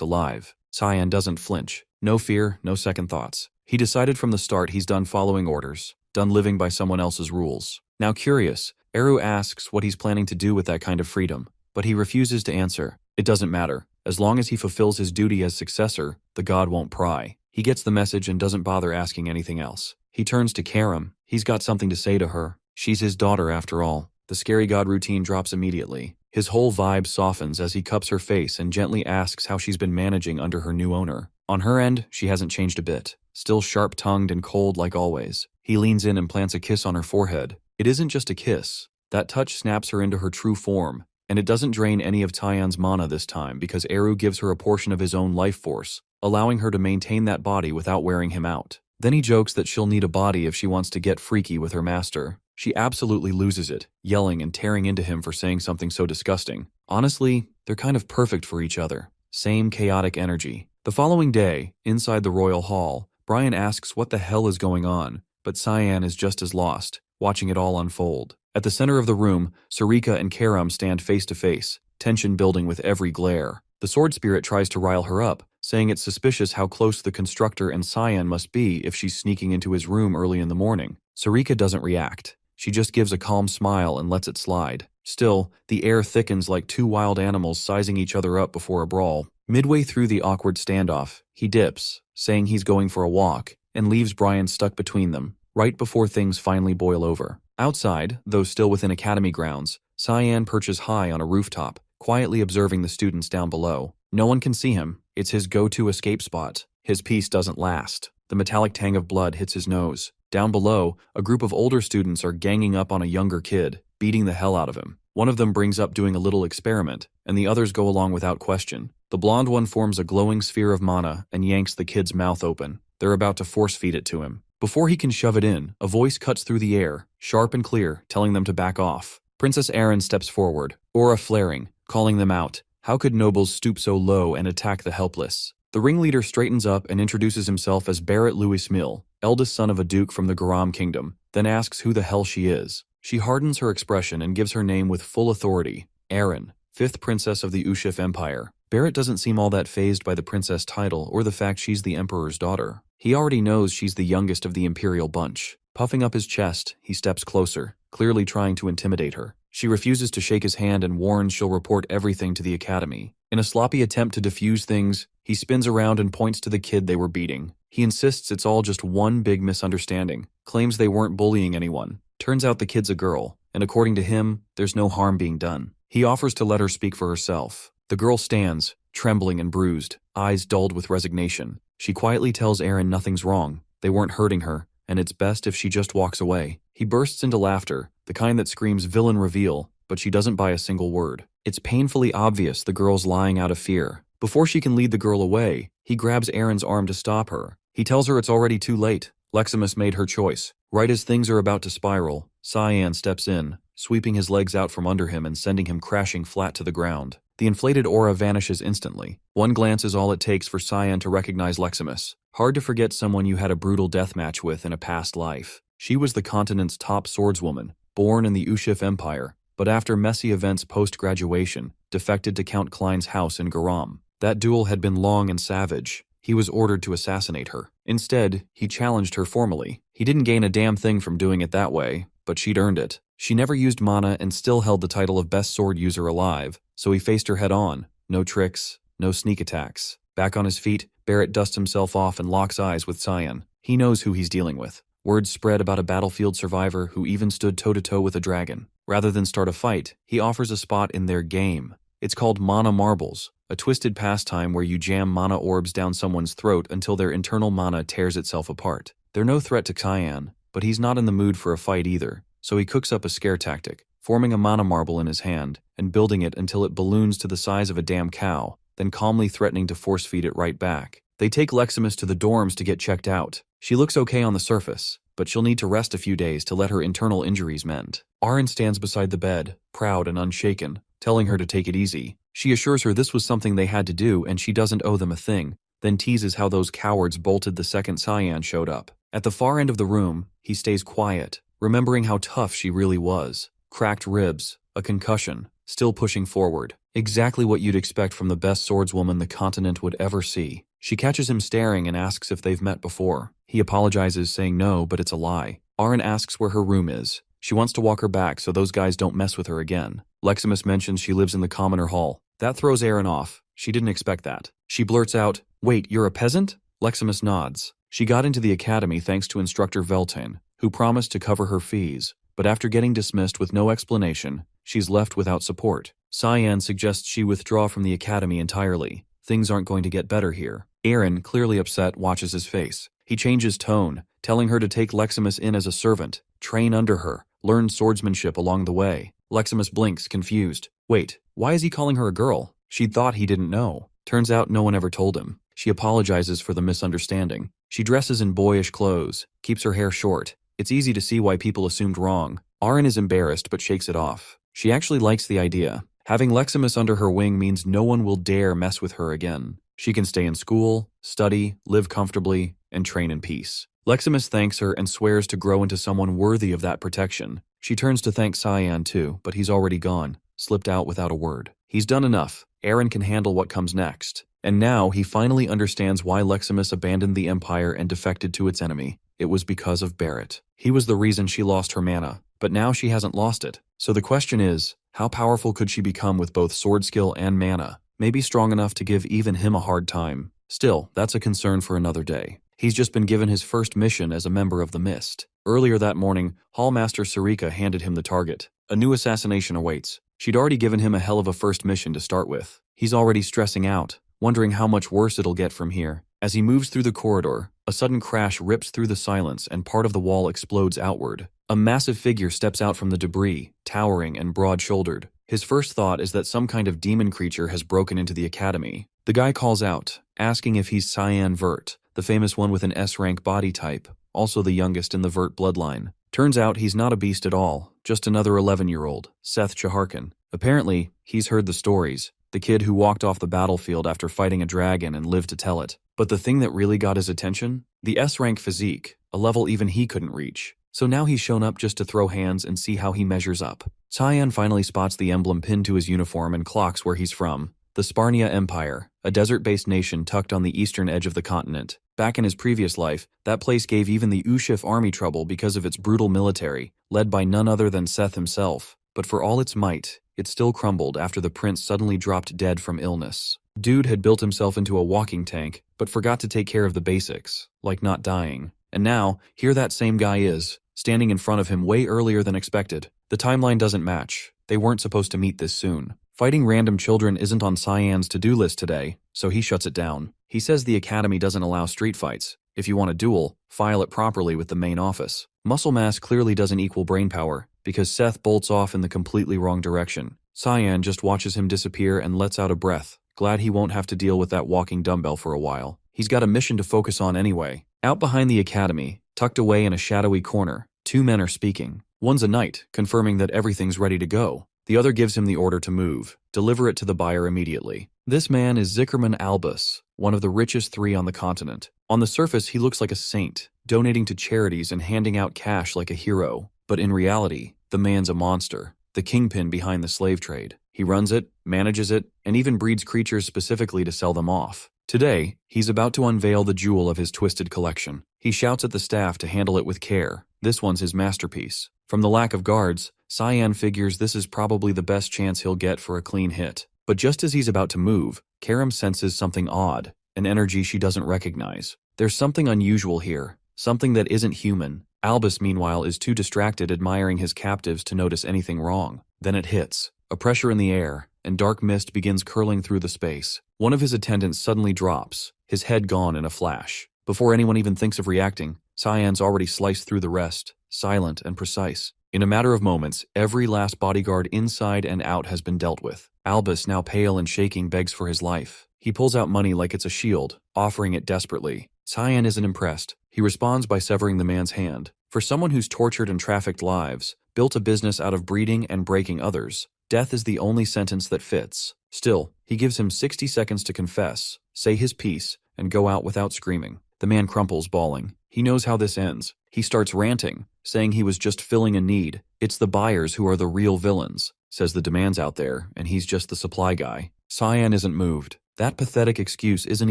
alive. Cyan doesn't flinch. No fear, no second thoughts. He decided from the start he's done following orders, done living by someone else's rules. Now curious, Eru asks what he's planning to do with that kind of freedom, but he refuses to answer. It doesn't matter. As long as he fulfills his duty as successor, the god won't pry. He gets the message and doesn't bother asking anything else. He turns to Karam. He's got something to say to her. She's his daughter after all. The scary god routine drops immediately. His whole vibe softens as he cups her face and gently asks how she's been managing under her new owner. On her end, she hasn't changed a bit. Still sharp-tongued and cold like always. He leans in and plants a kiss on her forehead. It isn't just a kiss. That touch snaps her into her true form, and it doesn't drain any of Tyan's mana this time because Eru gives her a portion of his own life force, allowing her to maintain that body without wearing him out. Then he jokes that she'll need a body if she wants to get freaky with her master. She absolutely loses it, yelling and tearing into him for saying something so disgusting. Honestly, they're kind of perfect for each other. Same chaotic energy. The following day, inside the royal hall, Brian asks what the hell is going on, but Cyan is just as lost, watching it all unfold. At the center of the room, Sarika and Karam stand face to face, tension building with every glare. The sword spirit tries to rile her up, saying it's suspicious how close the constructor and Cyan must be if she's sneaking into his room early in the morning. Sarika doesn't react. She just gives a calm smile and lets it slide. Still, the air thickens like two wild animals sizing each other up before a brawl. Midway through the awkward standoff, he dips, saying he's going for a walk, and leaves Brian stuck between them, right before things finally boil over. Outside, though still within academy grounds, Cyan perches high on a rooftop, quietly observing the students down below. No one can see him. It's his go-to escape spot. His peace doesn't last. The metallic tang of blood hits his nose. Down below, a group of older students are ganging up on a younger kid, beating the hell out of him. One of them brings up doing a little experiment, and the others go along without question. The blonde one forms a glowing sphere of mana and yanks the kid's mouth open. They're about to force-feed it to him. Before he can shove it in, a voice cuts through the air, sharp and clear, telling them to back off. Princess Erin steps forward, aura flaring, calling them out. How could nobles stoop so low and attack the helpless? The ringleader straightens up and introduces himself as Barrett Louis Mill, eldest son of a duke from the Garam kingdom, then asks who the hell she is. She hardens her expression and gives her name with full authority, Erin, 5th princess of the Ushif Empire. Barrett doesn't seem all that fazed by the princess title or the fact she's the emperor's daughter. He already knows she's the youngest of the imperial bunch. Puffing up his chest, he steps closer, clearly trying to intimidate her. She refuses to shake his hand and warns she'll report everything to the academy. In a sloppy attempt to defuse things, he spins around and points to the kid they were beating. He insists it's all just one big misunderstanding, claims they weren't bullying anyone. Turns out the kid's a girl, and according to him, there's no harm being done. He offers to let her speak for herself. The girl stands, trembling and bruised, eyes dulled with resignation. She quietly tells Erin nothing's wrong, they weren't hurting her, and it's best if she just walks away. He bursts into laughter, the kind that screams villain reveal, but she doesn't buy a single word. It's painfully obvious the girl's lying out of fear. Before she can lead the girl away, he grabs Erin's arm to stop her. He tells her it's already too late. Leximus made her choice. Right as things are about to spiral, Cyan steps in, sweeping his legs out from under him and sending him crashing flat to the ground. The inflated aura vanishes instantly. One glance is all it takes for Cyan to recognize Leximus. Hard to forget someone you had a brutal death match with in a past life. She was the continent's top swordswoman, born in the Ushif Empire, but after messy events post-graduation, defected to Count Klein's house in Garam. That duel had been long and savage. He was ordered to assassinate her. Instead, he challenged her formally. He didn't gain a damn thing from doing it that way, but she'd earned it. She never used mana and still held the title of best sword user alive, so he faced her head on. No tricks, no sneak attacks. Back on his feet, Barrett dusts himself off and locks eyes with Cyan. He knows who he's dealing with. Word spread about a battlefield survivor who even stood toe-to-toe with a dragon. Rather than start a fight, he offers a spot in their game. It's called Mana Marbles, a twisted pastime where you jam mana orbs down someone's throat until their internal mana tears itself apart. They're no threat to Cyan, but he's not in the mood for a fight either, so he cooks up a scare tactic. forming a mana marble in his hand and building it until it balloons to the size of a damn cow, then calmly threatening to force-feed it right back. They take Leximus to the dorms to get checked out. She looks okay on the surface, but she'll need to rest a few days to let her internal injuries mend. Aaron stands beside the bed, proud and unshaken, telling her to take it easy. She assures her this was something they had to do and she doesn't owe them a thing, then teases how those cowards bolted the second Cyan showed up. At the far end of the room, he stays quiet, remembering how tough she really was. Cracked ribs, a concussion, still pushing forward. Exactly what you'd expect from the best swordswoman the continent would ever see. She catches him staring and asks if they've met before. He apologizes, saying no, but it's a lie. Aaron asks where her room is. She wants to walk her back so those guys don't mess with her again. Leximus mentions she lives in the commoner hall. That throws Aaron off. She didn't expect that. She blurts out, "Wait, you're a peasant?" Leximus nods. She got into the academy thanks to instructor Veltain, who promised to cover her fees, but after getting dismissed with no explanation, she's left without support. Cyan suggests she withdraw from the academy entirely. Things aren't going to get better here. Aaron, clearly upset, watches his face. He changes tone, telling her to take Leximus in as a servant, train under her, learn swordsmanship along the way. Leximus blinks, confused. Wait, why is he calling her a girl? She'd thought he didn't know. Turns out no one ever told him. She apologizes for the misunderstanding. She dresses in boyish clothes, keeps her hair short. It's easy to see why people assumed wrong. Aaron is embarrassed but shakes it off. She actually likes the idea. Having Leximus under her wing means no one will dare mess with her again. She can stay in school, study, live comfortably, and train in peace. Leximus thanks her and swears to grow into someone worthy of that protection. She turns to thank Cyan too, but he's already gone, slipped out without a word. He's done enough. Aaron can handle what comes next. And now he finally understands why Leximus abandoned the Empire and defected to its enemy. It was because of Barrett. He was the reason she lost her mana, but now she hasn't lost it. So the question is, how powerful could she become with both sword skill and mana? Maybe strong enough to give even him a hard time. Still, that's a concern for another day. He's just been given his first mission as a member of the Mist. Earlier that morning, Hallmaster Sarika handed him the target. A new assassination awaits. She'd already given him a hell of a first mission to start with. He's already stressing out, wondering how much worse it'll get from here. As he moves through the corridor, a sudden crash rips through the silence and part of the wall explodes outward. A massive figure steps out from the debris, towering and broad-shouldered. His first thought is that some kind of demon creature has broken into the academy. The guy calls out, asking if he's Cyan Vert, the famous one with an S-rank body type, also the youngest in the Vert bloodline. Turns out he's not a beast at all, just another 11-year-old, Seth Chaharkin. Apparently, he's heard the stories, the kid who walked off the battlefield after fighting a dragon and lived to tell it. But the thing that really got his attention? The S-rank physique, a level even he couldn't reach. So now he's shown up just to throw hands and see how he measures up. Cyan finally spots the emblem pinned to his uniform and clocks where he's from. The Sparnia Empire, a desert-based nation tucked on the eastern edge of the continent. Back in his previous life, that place gave even the Ushif army trouble because of its brutal military, led by none other than Seth himself. But for all its might, it still crumbled after the prince suddenly dropped dead from illness. Dude had built himself into a walking tank, but forgot to take care of the basics, like not dying. And now, here that same guy is, standing in front of him way earlier than expected. The timeline doesn't match. They weren't supposed to meet this soon. Fighting random children isn't on Cyan's to-do list today, so he shuts it down. He says the academy doesn't allow street fights. If you want a duel, file it properly with the main office. Muscle mass clearly doesn't equal brain power, because Seth bolts off in the completely wrong direction. Cyan just watches him disappear and lets out a breath, glad he won't have to deal with that walking dumbbell for a while. He's got a mission to focus on anyway. Out behind the academy, tucked away in a shadowy corner, two men are speaking. One's a knight, confirming that everything's ready to go. The other gives him the order to move, deliver it to the buyer immediately. This man is Zickerman Albus, one of the richest three on the continent. On the surface, he looks like a saint, donating to charities and handing out cash like a hero. But in reality, the man's a monster, the kingpin behind the slave trade. He runs it, manages it, and even breeds creatures specifically to sell them off. Today, he's about to unveil the jewel of his twisted collection. He shouts at the staff to handle it with care. This one's his masterpiece. From the lack of guards, Cyan figures this is probably the best chance he'll get for a clean hit. But just as he's about to move, Karam senses something odd, an energy she doesn't recognize. There's something unusual here, something that isn't human. Albus, meanwhile, is too distracted admiring his captives to notice anything wrong. Then it hits, a pressure in the air, and dark mist begins curling through the space. One of his attendants suddenly drops, his head gone in a flash. Before anyone even thinks of reacting, Cyan's already sliced through the rest, silent and precise. In a matter of moments, every last bodyguard inside and out has been dealt with. Albus, now pale and shaking, begs for his life. He pulls out money like it's a shield, offering it desperately. Cyan isn't impressed. He responds by severing the man's hand. For someone who's tortured and trafficked lives, built a business out of breeding and breaking others, death is the only sentence that fits. Still, he gives him 60 seconds to confess, say his piece, and go out without screaming. The man crumples, bawling. He knows how this ends. He starts ranting, saying he was just filling a need. It's the buyers who are the real villains, says the demand's out there, and he's just the supply guy. Cyan isn't moved. That pathetic excuse isn't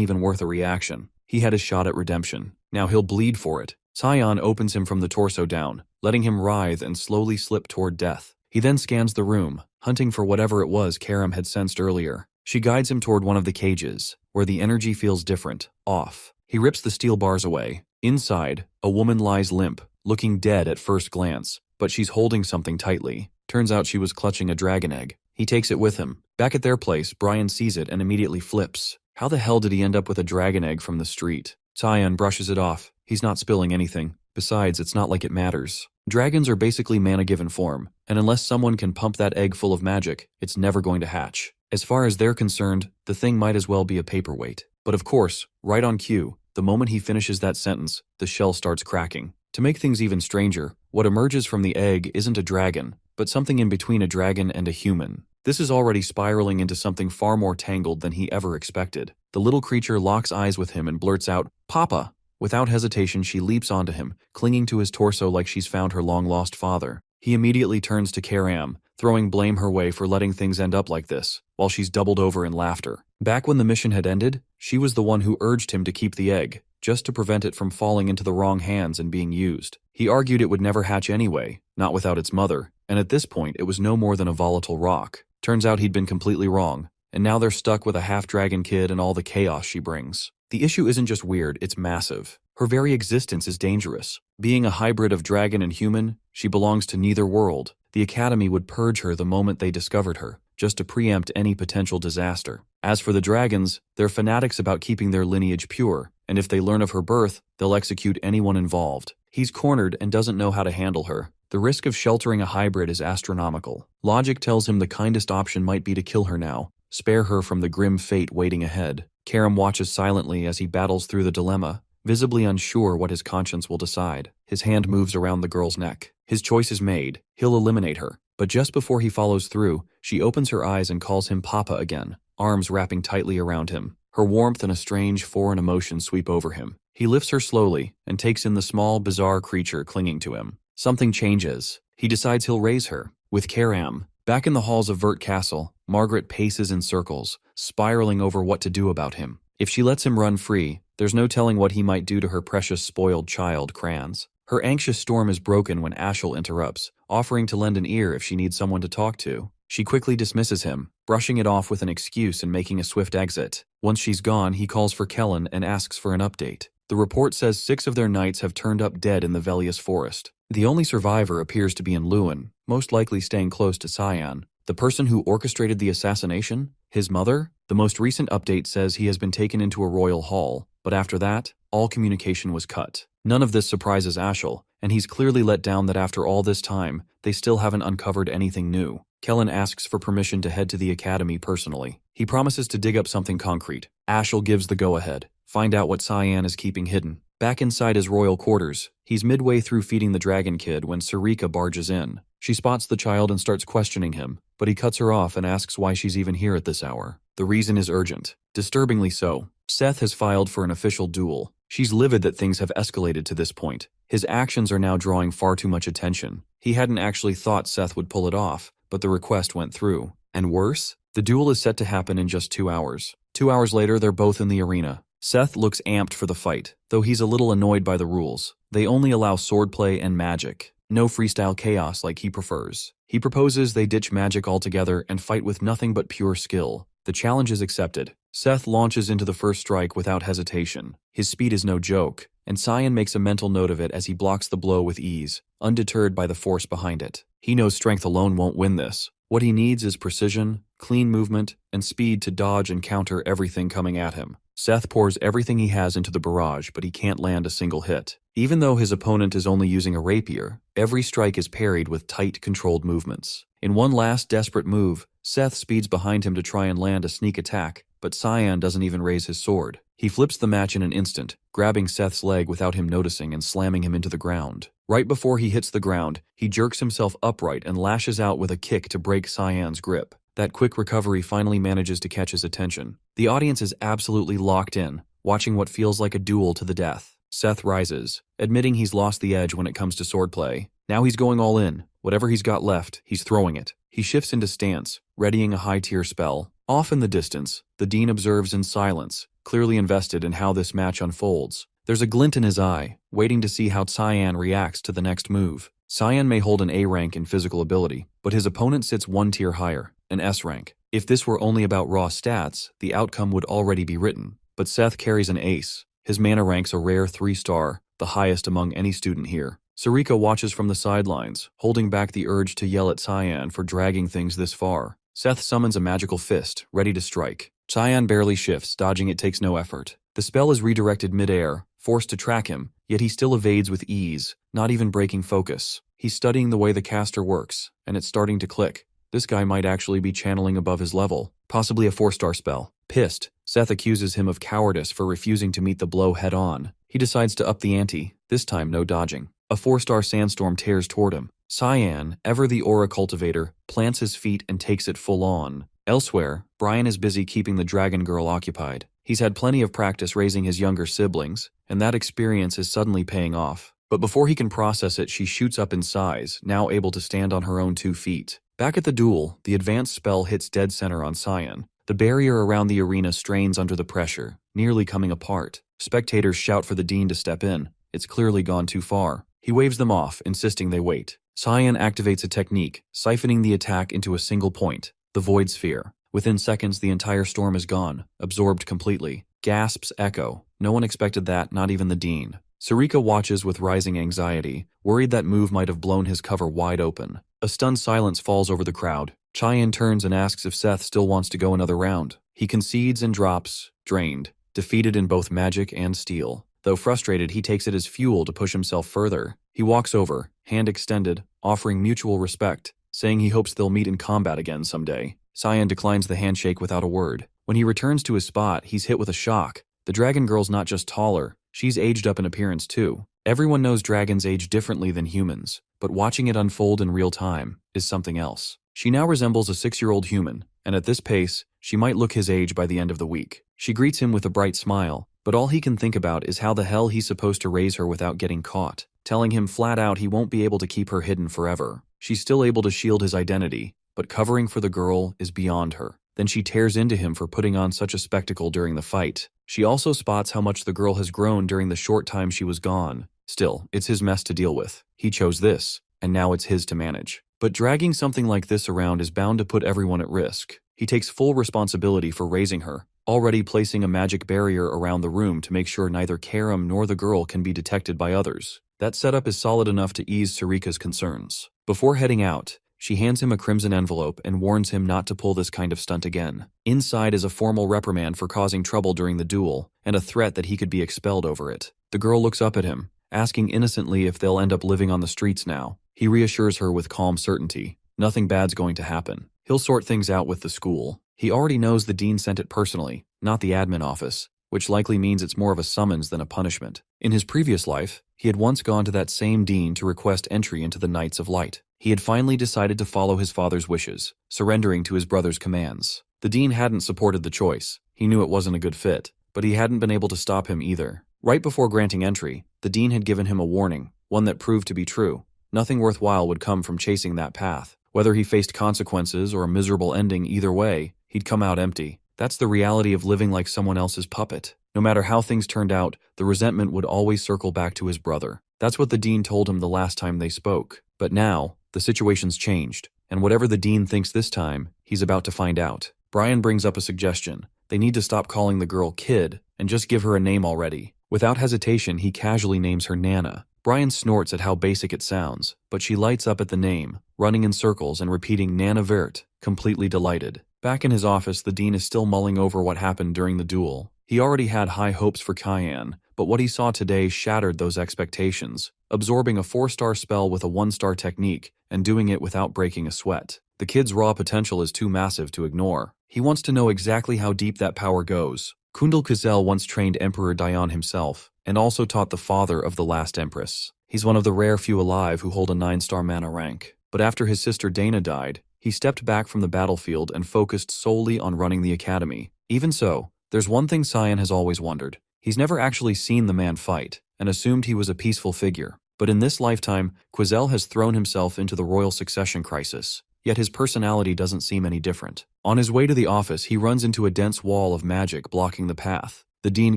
even worth a reaction. He had his shot at redemption. Now he'll bleed for it. Cyan opens him from the torso down, letting him writhe and slowly slip toward death. He then scans the room, hunting for whatever it was Karam had sensed earlier. She guides him toward one of the cages, where the energy feels different, off. He rips the steel bars away. Inside, a woman lies limp, looking dead at first glance, but she's holding something tightly. Turns out she was clutching a dragon egg. He takes it with him. Back at their place, Brian sees it and immediately flips. How the hell did he end up with a dragon egg from the street? Cyan brushes it off. He's not spilling anything. Besides, it's not like it matters. Dragons are basically mana given form, and unless someone can pump that egg full of magic, it's never going to hatch. As far as they're concerned, the thing might as well be a paperweight. But of course, right on cue, the moment he finishes that sentence, the shell starts cracking. To make things even stranger, what emerges from the egg isn't a dragon, but something in between a dragon and a human. This is already spiraling into something far more tangled than he ever expected. The little creature locks eyes with him and blurts out, "Papa!" Without hesitation, she leaps onto him, clinging to his torso like she's found her long-lost father. He immediately turns to Karam, throwing blame her way for letting things end up like this, while she's doubled over in laughter. Back when the mission had ended, she was the one who urged him to keep the egg, just to prevent it from falling into the wrong hands and being used. He argued it would never hatch anyway, not without its mother, and at this point it was no more than a volatile rock. Turns out he'd been completely wrong, and now they're stuck with a half-dragon kid and all the chaos she brings. The issue isn't just weird, it's massive. Her very existence is dangerous. Being a hybrid of dragon and human, she belongs to neither world. The Academy would purge her the moment they discovered her, just to preempt any potential disaster. As for the dragons, they're fanatics about keeping their lineage pure, and if they learn of her birth, they'll execute anyone involved. He's cornered and doesn't know how to handle her. The risk of sheltering a hybrid is astronomical. Logic tells him the kindest option might be to kill her now, spare her from the grim fate waiting ahead. Karam watches silently as he battles through the dilemma, visibly unsure what his conscience will decide. His hand moves around the girl's neck. His choice is made. He'll eliminate her. But just before he follows through, she opens her eyes and calls him Papa again, arms wrapping tightly around him. Her warmth and a strange foreign emotion sweep over him. He lifts her slowly and takes in the small, bizarre creature clinging to him. Something changes. He decides he'll raise her. With Karam, back in the halls of Vert Castle, Margaret paces in circles, spiraling over what to do about him. If she lets him run free, there's no telling what he might do to her precious spoiled child, Kranz. Her anxious storm is broken when Ashel interrupts, offering to lend an ear if she needs someone to talk to. She quickly dismisses him, brushing it off with an excuse and making a swift exit. Once she's gone, he calls for Kellen and asks for an update. The report says 6 of their knights have turned up dead in the Velius forest. The only survivor appears to be in Lewin, most likely staying close to Cyan. The person who orchestrated the assassination? His mother? The most recent update says he has been taken into a royal hall, but after that, all communication was cut. None of this surprises Ashel, and he's clearly let down that after all this time, they still haven't uncovered anything new. Kellen asks for permission to head to the academy personally. He promises to dig up something concrete. Ashel gives the go-ahead. Find out what Cyan is keeping hidden. Back inside his royal quarters, he's midway through feeding the dragon kid when Sarika barges in. She spots the child and starts questioning him, but he cuts her off and asks why she's even here at this hour. The reason is urgent. Disturbingly so. Seth has filed for an official duel. She's livid that things have escalated to this point. His actions are now drawing far too much attention. He hadn't actually thought Seth would pull it off, but the request went through. And worse, the duel is set to happen in just 2 hours. 2 hours later, they're both in the arena. Seth looks amped for the fight, though he's a little annoyed by the rules. They only allow swordplay and magic. No freestyle chaos like he prefers. He proposes they ditch magic altogether and fight with nothing but pure skill. The challenge is accepted. Seth launches into the first strike without hesitation. His speed is no joke, and Cyan makes a mental note of it as he blocks the blow with ease, undeterred by the force behind it. He knows strength alone won't win this. What he needs is precision, clean movement, and speed to dodge and counter everything coming at him. Seth pours everything he has into the barrage, but he can't land a single hit. Even though his opponent is only using a rapier, every strike is parried with tight, controlled movements. In one last desperate move, Seth speeds behind him to try and land a sneak attack, but Cyan doesn't even raise his sword. He flips the match in an instant, grabbing Seth's leg without him noticing and slamming him into the ground. Right before he hits the ground, he jerks himself upright and lashes out with a kick to break Cyan's grip. That quick recovery finally manages to catch his attention. The audience is absolutely locked in, watching what feels like a duel to the death. Seth rises, admitting he's lost the edge when it comes to swordplay. Now he's going all in. Whatever he's got left, he's throwing it. He shifts into stance, readying a high-tier spell. Off in the distance, the Dean observes in silence, clearly invested in how this match unfolds. There's a glint in his eye, waiting to see how Cyan reacts to the next move. Cyan may hold an A rank in physical ability, but his opponent sits one tier higher, an S rank. If this were only about raw stats, the outcome would already be written. But Seth carries an ace. His mana rank's a rare 3-star, the highest among any student here. Sarika watches from the sidelines, holding back the urge to yell at Cyan for dragging things this far. Seth summons a magical fist, ready to strike. Cyan barely shifts, dodging it takes no effort. The spell is redirected mid-air, forced to track him, yet he still evades with ease, not even breaking focus. He's studying the way the caster works, and it's starting to click. This guy might actually be channeling above his level, possibly a 4-star spell. Pissed, Seth accuses him of cowardice for refusing to meet the blow head-on. He decides to up the ante, this time no dodging. A 4-star sandstorm tears toward him. Cyan, ever the aura cultivator, plants his feet and takes it full on. Elsewhere, Brian is busy keeping the dragon girl occupied. He's had plenty of practice raising his younger siblings, and that experience is suddenly paying off. But before he can process it, she shoots up in size, now able to stand on her own 2 feet. Back at the duel, the advanced spell hits dead center on Cyan. The barrier around the arena strains under the pressure, nearly coming apart. Spectators shout for the Dean to step in. It's clearly gone too far. He waves them off, insisting they wait. Cyan activates a technique, siphoning the attack into a single point, the Void Sphere. Within seconds, the entire storm is gone, absorbed completely. Gasps echo. No one expected that, not even the Dean. Sarika watches with rising anxiety, worried that move might have blown his cover wide open. A stunned silence falls over the crowd. Cyan turns and asks if Seth still wants to go another round. He concedes and drops, drained, defeated in both magic and steel. Though frustrated, he takes it as fuel to push himself further. He walks over, hand extended, offering mutual respect, saying he hopes they'll meet in combat again someday. Cyan declines the handshake without a word. When he returns to his spot, he's hit with a shock. The dragon girl's not just taller, she's aged up in appearance too. Everyone knows dragons age differently than humans, but watching it unfold in real time is something else. She now resembles a 6-year-old human, and at this pace, she might look his age by the end of the week. She greets him with a bright smile, but all he can think about is how the hell he's supposed to raise her without getting caught, telling him flat out he won't be able to keep her hidden forever. She's still able to shield his identity, but covering for the girl is beyond her. Then she tears into him for putting on such a spectacle during the fight. She also spots how much the girl has grown during the short time she was gone. Still, it's his mess to deal with. He chose this, and now it's his to manage. But dragging something like this around is bound to put everyone at risk. He takes full responsibility for raising her, already placing a magic barrier around the room to make sure neither Karam nor the girl can be detected by others. That setup is solid enough to ease Sarika's concerns. Before heading out, she hands him a crimson envelope and warns him not to pull this kind of stunt again. Inside is a formal reprimand for causing trouble during the duel, and a threat that he could be expelled over it. The girl looks up at him, asking innocently if they'll end up living on the streets now. He reassures her with calm certainty. Nothing bad's going to happen. He'll sort things out with the school. He already knows the dean sent it personally, not the admin office, which likely means it's more of a summons than a punishment. In his previous life, he had once gone to that same dean to request entry into the Knights of Light. He had finally decided to follow his father's wishes, surrendering to his brother's commands. The dean hadn't supported the choice. He knew it wasn't a good fit, but he hadn't been able to stop him either. Right before granting entry, the dean had given him a warning, one that proved to be true. Nothing worthwhile would come from chasing that path. Whether he faced consequences or a miserable ending, either way, he'd come out empty. That's the reality of living like someone else's puppet. No matter how things turned out, the resentment would always circle back to his brother. That's what the dean told him the last time they spoke. But now, the situation's changed, and whatever the dean thinks this time, he's about to find out. Brian brings up a suggestion. They need to stop calling the girl Kid and just give her a name already. Without hesitation, he casually names her Nana. Brian snorts at how basic it sounds, but she lights up at the name, running in circles and repeating Nana Vert, completely delighted. Back in his office, the dean is still mulling over what happened during the duel. He already had high hopes for Cyan, but what he saw today shattered those expectations, absorbing a 4-star spell with a 1-star technique and doing it without breaking a sweat. The kid's raw potential is too massive to ignore. He wants to know exactly how deep that power goes. Kundal Kuzel once trained Emperor Dion himself, and also taught the father of the last empress. He's one of the rare few alive who hold a 9-star mana rank. But after his sister Dana died, he stepped back from the battlefield and focused solely on running the academy. Even so, there's one thing Cyan has always wondered. He's never actually seen the man fight, and assumed he was a peaceful figure. But in this lifetime, Quazel has thrown himself into the royal succession crisis, yet his personality doesn't seem any different. On his way to the office, he runs into a dense wall of magic blocking the path. The dean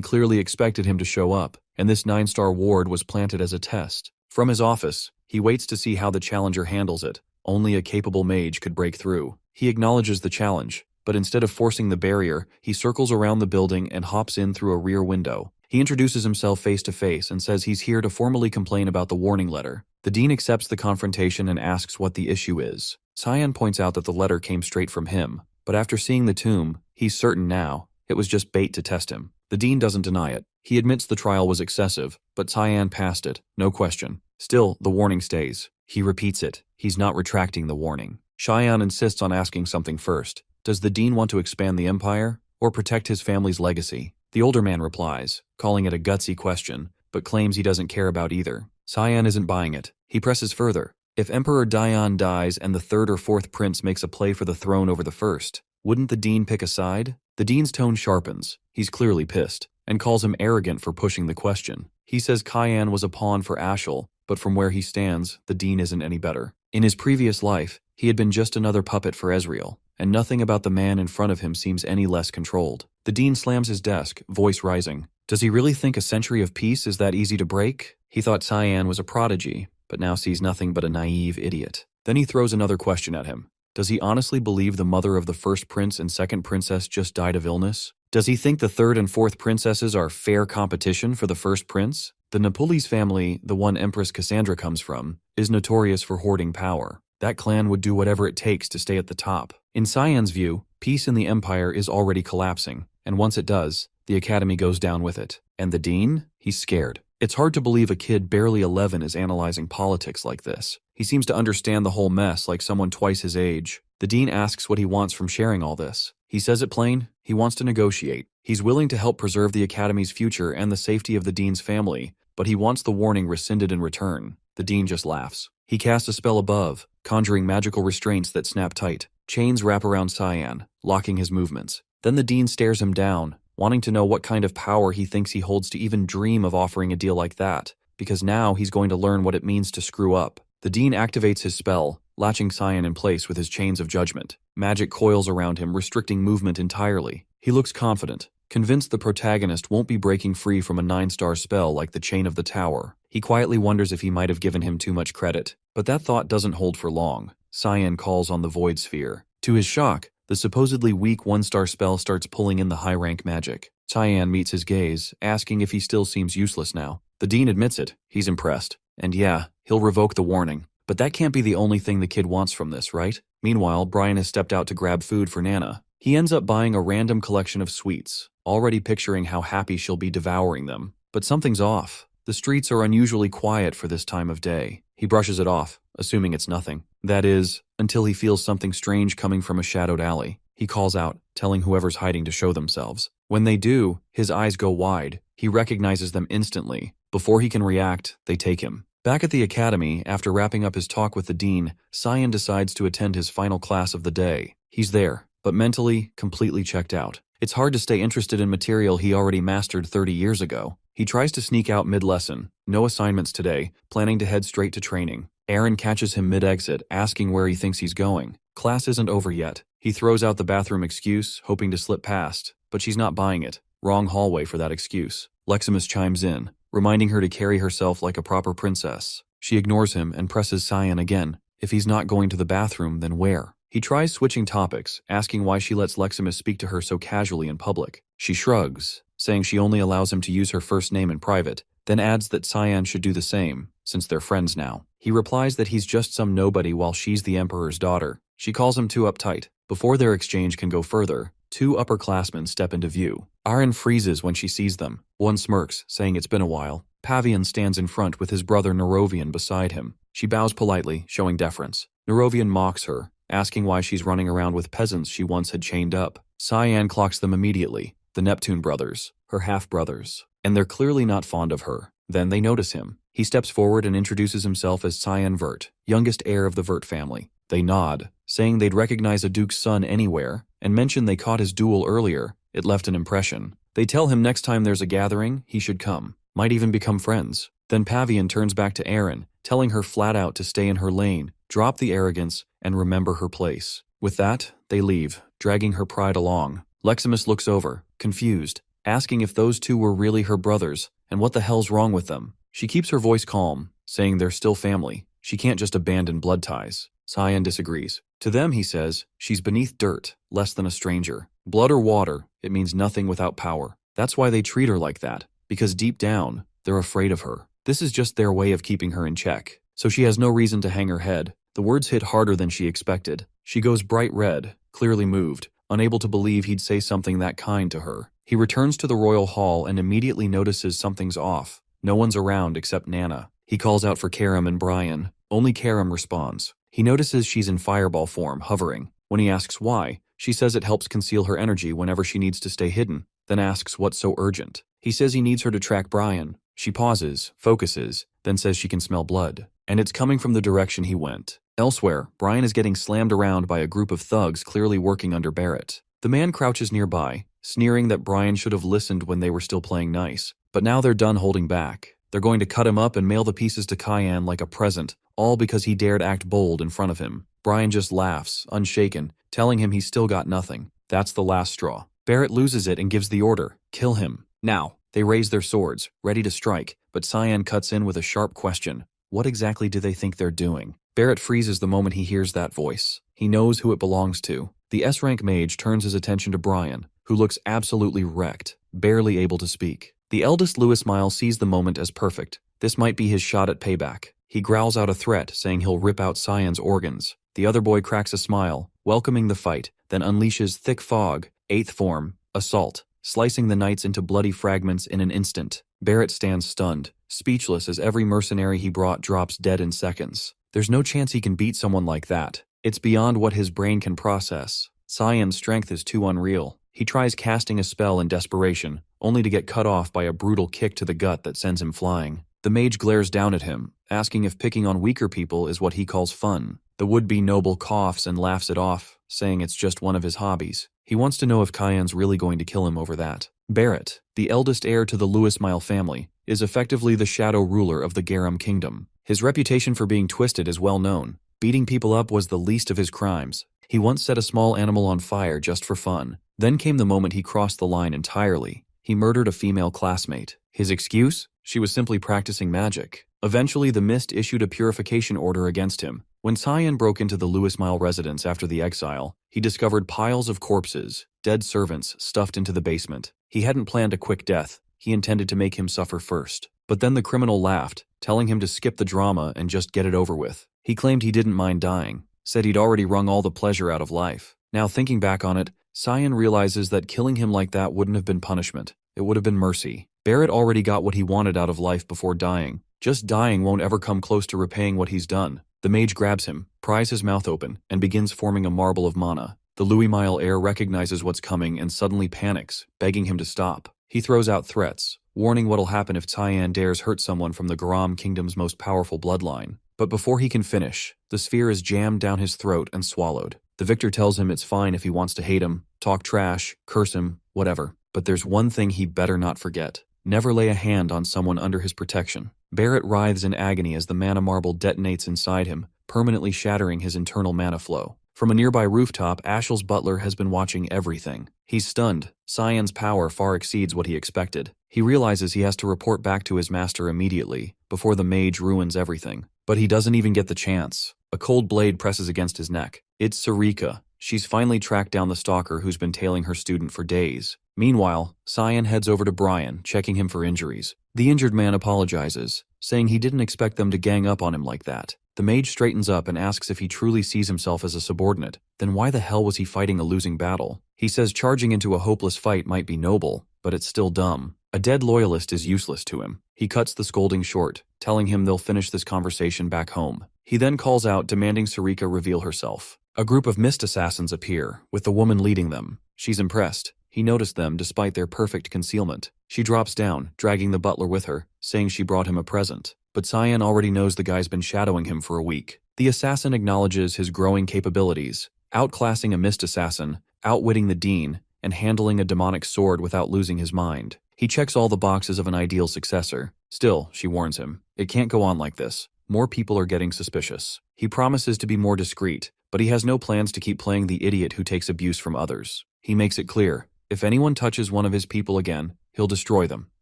clearly expected him to show up, and this 9-star ward was planted as a test. From his office, he waits to see how the challenger handles it. Only a capable mage could break through. He acknowledges the challenge, but instead of forcing the barrier, he circles around the building and hops in through a rear window. He introduces himself face to face and says he's here to formally complain about the warning letter. The dean accepts the confrontation and asks what the issue is. Cyan points out that the letter came straight from him, but after seeing the tomb, he's certain now it was just bait to test him. The dean doesn't deny it. He admits the trial was excessive, but Cyan passed it, no question. Still, the warning stays. He repeats it. He's not retracting the warning. Cheyenne insists on asking something first. Does the dean want to expand the empire, or protect his family's legacy? The older man replies, calling it a gutsy question, but claims he doesn't care about either. Cyan isn't buying it. He presses further. If Emperor Dion dies and the 3rd or 4th prince makes a play for the throne over the 1st, wouldn't the dean pick a side? The dean's tone sharpens. He's clearly pissed, and calls him arrogant for pushing the question. He says Cyan was a pawn for Ashel, but from where he stands, the dean isn't any better. In his previous life, he had been just another puppet for Ezreal, and nothing about the man in front of him seems any less controlled. The dean slams his desk, voice rising. Does he really think a century of peace is that easy to break? He thought Cyan was a prodigy, but now sees nothing but a naive idiot. Then he throws another question at him. Does he honestly believe the mother of the 1st prince and 2nd princess just died of illness? Does he think the 3rd and 4th princesses are fair competition for the 1st prince? The Napules family, the one Empress Cassandra comes from, is notorious for hoarding power. That clan would do whatever it takes to stay at the top. In Cyan's view, peace in the empire is already collapsing, and once it does, the academy goes down with it. And the dean? He's scared. It's hard to believe a kid barely 11 is analyzing politics like this. He seems to understand the whole mess like someone twice his age. The dean asks what he wants from sharing all this. He says it plain, he wants to negotiate. He's willing to help preserve the academy's future and the safety of the dean's family, but he wants the warning rescinded in return. The dean just laughs. He casts a spell above, conjuring magical restraints that snap tight. Chains wrap around Cyan, locking his movements. Then the dean stares him down, wanting to know what kind of power he thinks he holds to even dream of offering a deal like that, because now he's going to learn what it means to screw up. The dean activates his spell, latching Cyan in place with his chains of judgment. Magic coils around him, restricting movement entirely. He looks confident, convinced the protagonist won't be breaking free from a 9-star spell like the Chain of the Tower. He quietly wonders if he might have given him too much credit, but that thought doesn't hold for long. Cyan calls on the Void Sphere. To his shock, the supposedly weak 1-star spell starts pulling in the high-rank magic. Cyan meets his gaze, asking if he still seems useless now. The dean admits it. He's impressed. And yeah, he'll revoke the warning. But that can't be the only thing the kid wants from this, right? Meanwhile, Brian has stepped out to grab food for Nana. He ends up buying a random collection of sweets, already picturing how happy she'll be devouring them. But something's off. The streets are unusually quiet for this time of day. He brushes it off, assuming it's nothing. That is, until he feels something strange coming from a shadowed alley. He calls out, telling whoever's hiding to show themselves. When they do, his eyes go wide. He recognizes them instantly. Before he can react, they take him. Back at the academy, after wrapping up his talk with the dean, Cyan decides to attend his final class of the day. He's there, but mentally, completely checked out. It's hard to stay interested in material he already mastered 30 years ago. He tries to sneak out mid-lesson. No assignments today, planning to head straight to training. Aaron catches him mid-exit, asking where he thinks he's going. Class isn't over yet. He throws out the bathroom excuse, hoping to slip past, but she's not buying it. Wrong hallway for that excuse. Leximus chimes in, reminding her to carry herself like a proper princess. She ignores him and presses Cyan again. If he's not going to the bathroom, then where? He tries switching topics, asking why she lets Leximus speak to her so casually in public. She shrugs, saying she only allows him to use her first name in private, then adds that Cyan should do the same, since they're friends now. He replies that he's just some nobody while she's the Emperor's daughter. She calls him too uptight. Before their exchange can go further, 2 upperclassmen step into view. Aaron freezes when she sees them. One smirks, saying it's been a while. Pavian stands in front with his brother Nerovian beside him. She bows politely, showing deference. Nerovian mocks her, asking why she's running around with peasants she once had chained up. Cyan clocks them immediately, the Neptune brothers, her half-brothers, and they're clearly not fond of her. Then they notice him. He steps forward and introduces himself as Cyan Vert, youngest heir of the Vert family. They nod, saying they'd recognize a duke's son anywhere, and mention they caught his duel earlier. It left an impression. They tell him next time there's a gathering, he should come. Might even become friends. Then Pavian turns back to Aaron, telling her flat out to stay in her lane, drop the arrogance, and remember her place. With that, they leave, dragging her pride along. Leximus looks over, confused, asking if those 2 were really her brothers, and what the hell's wrong with them. She keeps her voice calm, saying they're still family. She can't just abandon blood ties. Cyan disagrees. To them, he says, she's beneath dirt, less than a stranger. Blood or water, it means nothing without power. That's why they treat her like that, because deep down, they're afraid of her. This is just their way of keeping her in check. So she has no reason to hang her head. The words hit harder than she expected. She goes bright red, clearly moved, unable to believe he'd say something that kind to her. He returns to the royal hall and immediately notices something's off. No one's around except Nana. He calls out for Karam and Brian. Only Karam responds. He notices she's in fireball form, hovering. When he asks why, she says it helps conceal her energy whenever she needs to stay hidden, then asks what's so urgent. He says he needs her to track Brian. She pauses, focuses, then says she can smell blood, and it's coming from the direction he went. Elsewhere, Brian is getting slammed around by a group of thugs clearly working under Barrett. The man crouches nearby, sneering that Brian should have listened when they were still playing nice. But now they're done holding back. They're going to cut him up and mail the pieces to Cyan like a present, all because he dared act bold in front of him. Brian just laughs, unshaken, telling him he's still got nothing. That's the last straw. Barrett loses it and gives the order, kill him. Now, they raise their swords, ready to strike, but Cyan cuts in with a sharp question. What exactly do they think they're doing? Barrett freezes the moment he hears that voice. He knows who it belongs to. The S-rank mage turns his attention to Brian, who looks absolutely wrecked, barely able to speak. The eldest Louis Miles sees the moment as perfect. This might be his shot at payback. He growls out a threat, saying he'll rip out Cyan's organs. The other boy cracks a smile, welcoming the fight, then unleashes Thick Fog, 8th form, Assault, slicing the knights into bloody fragments in an instant. Barrett stands stunned, speechless as every mercenary he brought drops dead in seconds. There's no chance he can beat someone like that. It's beyond what his brain can process. Cyan's strength is too unreal. He tries casting a spell in desperation, only to get cut off by a brutal kick to the gut that sends him flying. The mage glares down at him, asking if picking on weaker people is what he calls fun. The would-be noble coughs and laughs it off, saying it's just one of his hobbies. He wants to know if Cyan's really going to kill him over that. Barrett, the eldest heir to the Louis Mile family, is effectively the shadow ruler of the Garum kingdom. His reputation for being twisted is well known. Beating people up was the least of his crimes. He once set a small animal on fire just for fun. Then came the moment he crossed the line entirely. He murdered a female classmate. His excuse? She was simply practicing magic. Eventually, the Mist issued a purification order against him. When Cyan broke into the Louis Mile residence after the exile, he discovered piles of corpses, dead servants stuffed into the basement. He hadn't planned a quick death. He intended to make him suffer first. But then the criminal laughed, telling him to skip the drama and just get it over with. He claimed he didn't mind dying, said he'd already wrung all the pleasure out of life. Now thinking back on it, Cyan realizes that killing him like that wouldn't have been punishment. It would have been mercy. Barrett already got what he wanted out of life before dying. Just dying won't ever come close to repaying what he's done. The mage grabs him, pries his mouth open, and begins forming a marble of mana. The Louis Mile heir recognizes what's coming and suddenly panics, begging him to stop. He throws out threats, warning what'll happen if Cyan dares hurt someone from the Garam kingdom's most powerful bloodline. But before he can finish, the sphere is jammed down his throat and swallowed. The victor tells him it's fine if he wants to hate him, talk trash, curse him, whatever. But there's one thing he better not forget. Never lay a hand on someone under his protection. Barrett writhes in agony as the mana marble detonates inside him, permanently shattering his internal mana flow. From a nearby rooftop, Ashel's butler has been watching everything. He's stunned. Cyan's power far exceeds what he expected. He realizes he has to report back to his master immediately, before the mage ruins everything. But he doesn't even get the chance. A cold blade presses against his neck. It's Sarika. She's finally tracked down the stalker who's been tailing her student for days. Meanwhile, Cyan heads over to Brian, checking him for injuries. The injured man apologizes, saying he didn't expect them to gang up on him like that. The mage straightens up and asks if he truly sees himself as a subordinate. Then why the hell was he fighting a losing battle? He says charging into a hopeless fight might be noble, but it's still dumb. A dead loyalist is useless to him. He cuts the scolding short, telling him they'll finish this conversation back home. He then calls out, demanding Sarika reveal herself. A group of mist assassins appear, with the woman leading them. She's impressed. He noticed them despite their perfect concealment. She drops down, dragging the butler with her, saying she brought him a present. But Cyan already knows the guy's been shadowing him for a week. The assassin acknowledges his growing capabilities, outclassing a mist assassin, outwitting the dean, and handling a demonic sword without losing his mind. He checks all the boxes of an ideal successor. Still, she warns him, it can't go on like this. More people are getting suspicious. He promises to be more discreet, but he has no plans to keep playing the idiot who takes abuse from others. He makes it clear, if anyone touches one of his people again, he'll destroy them.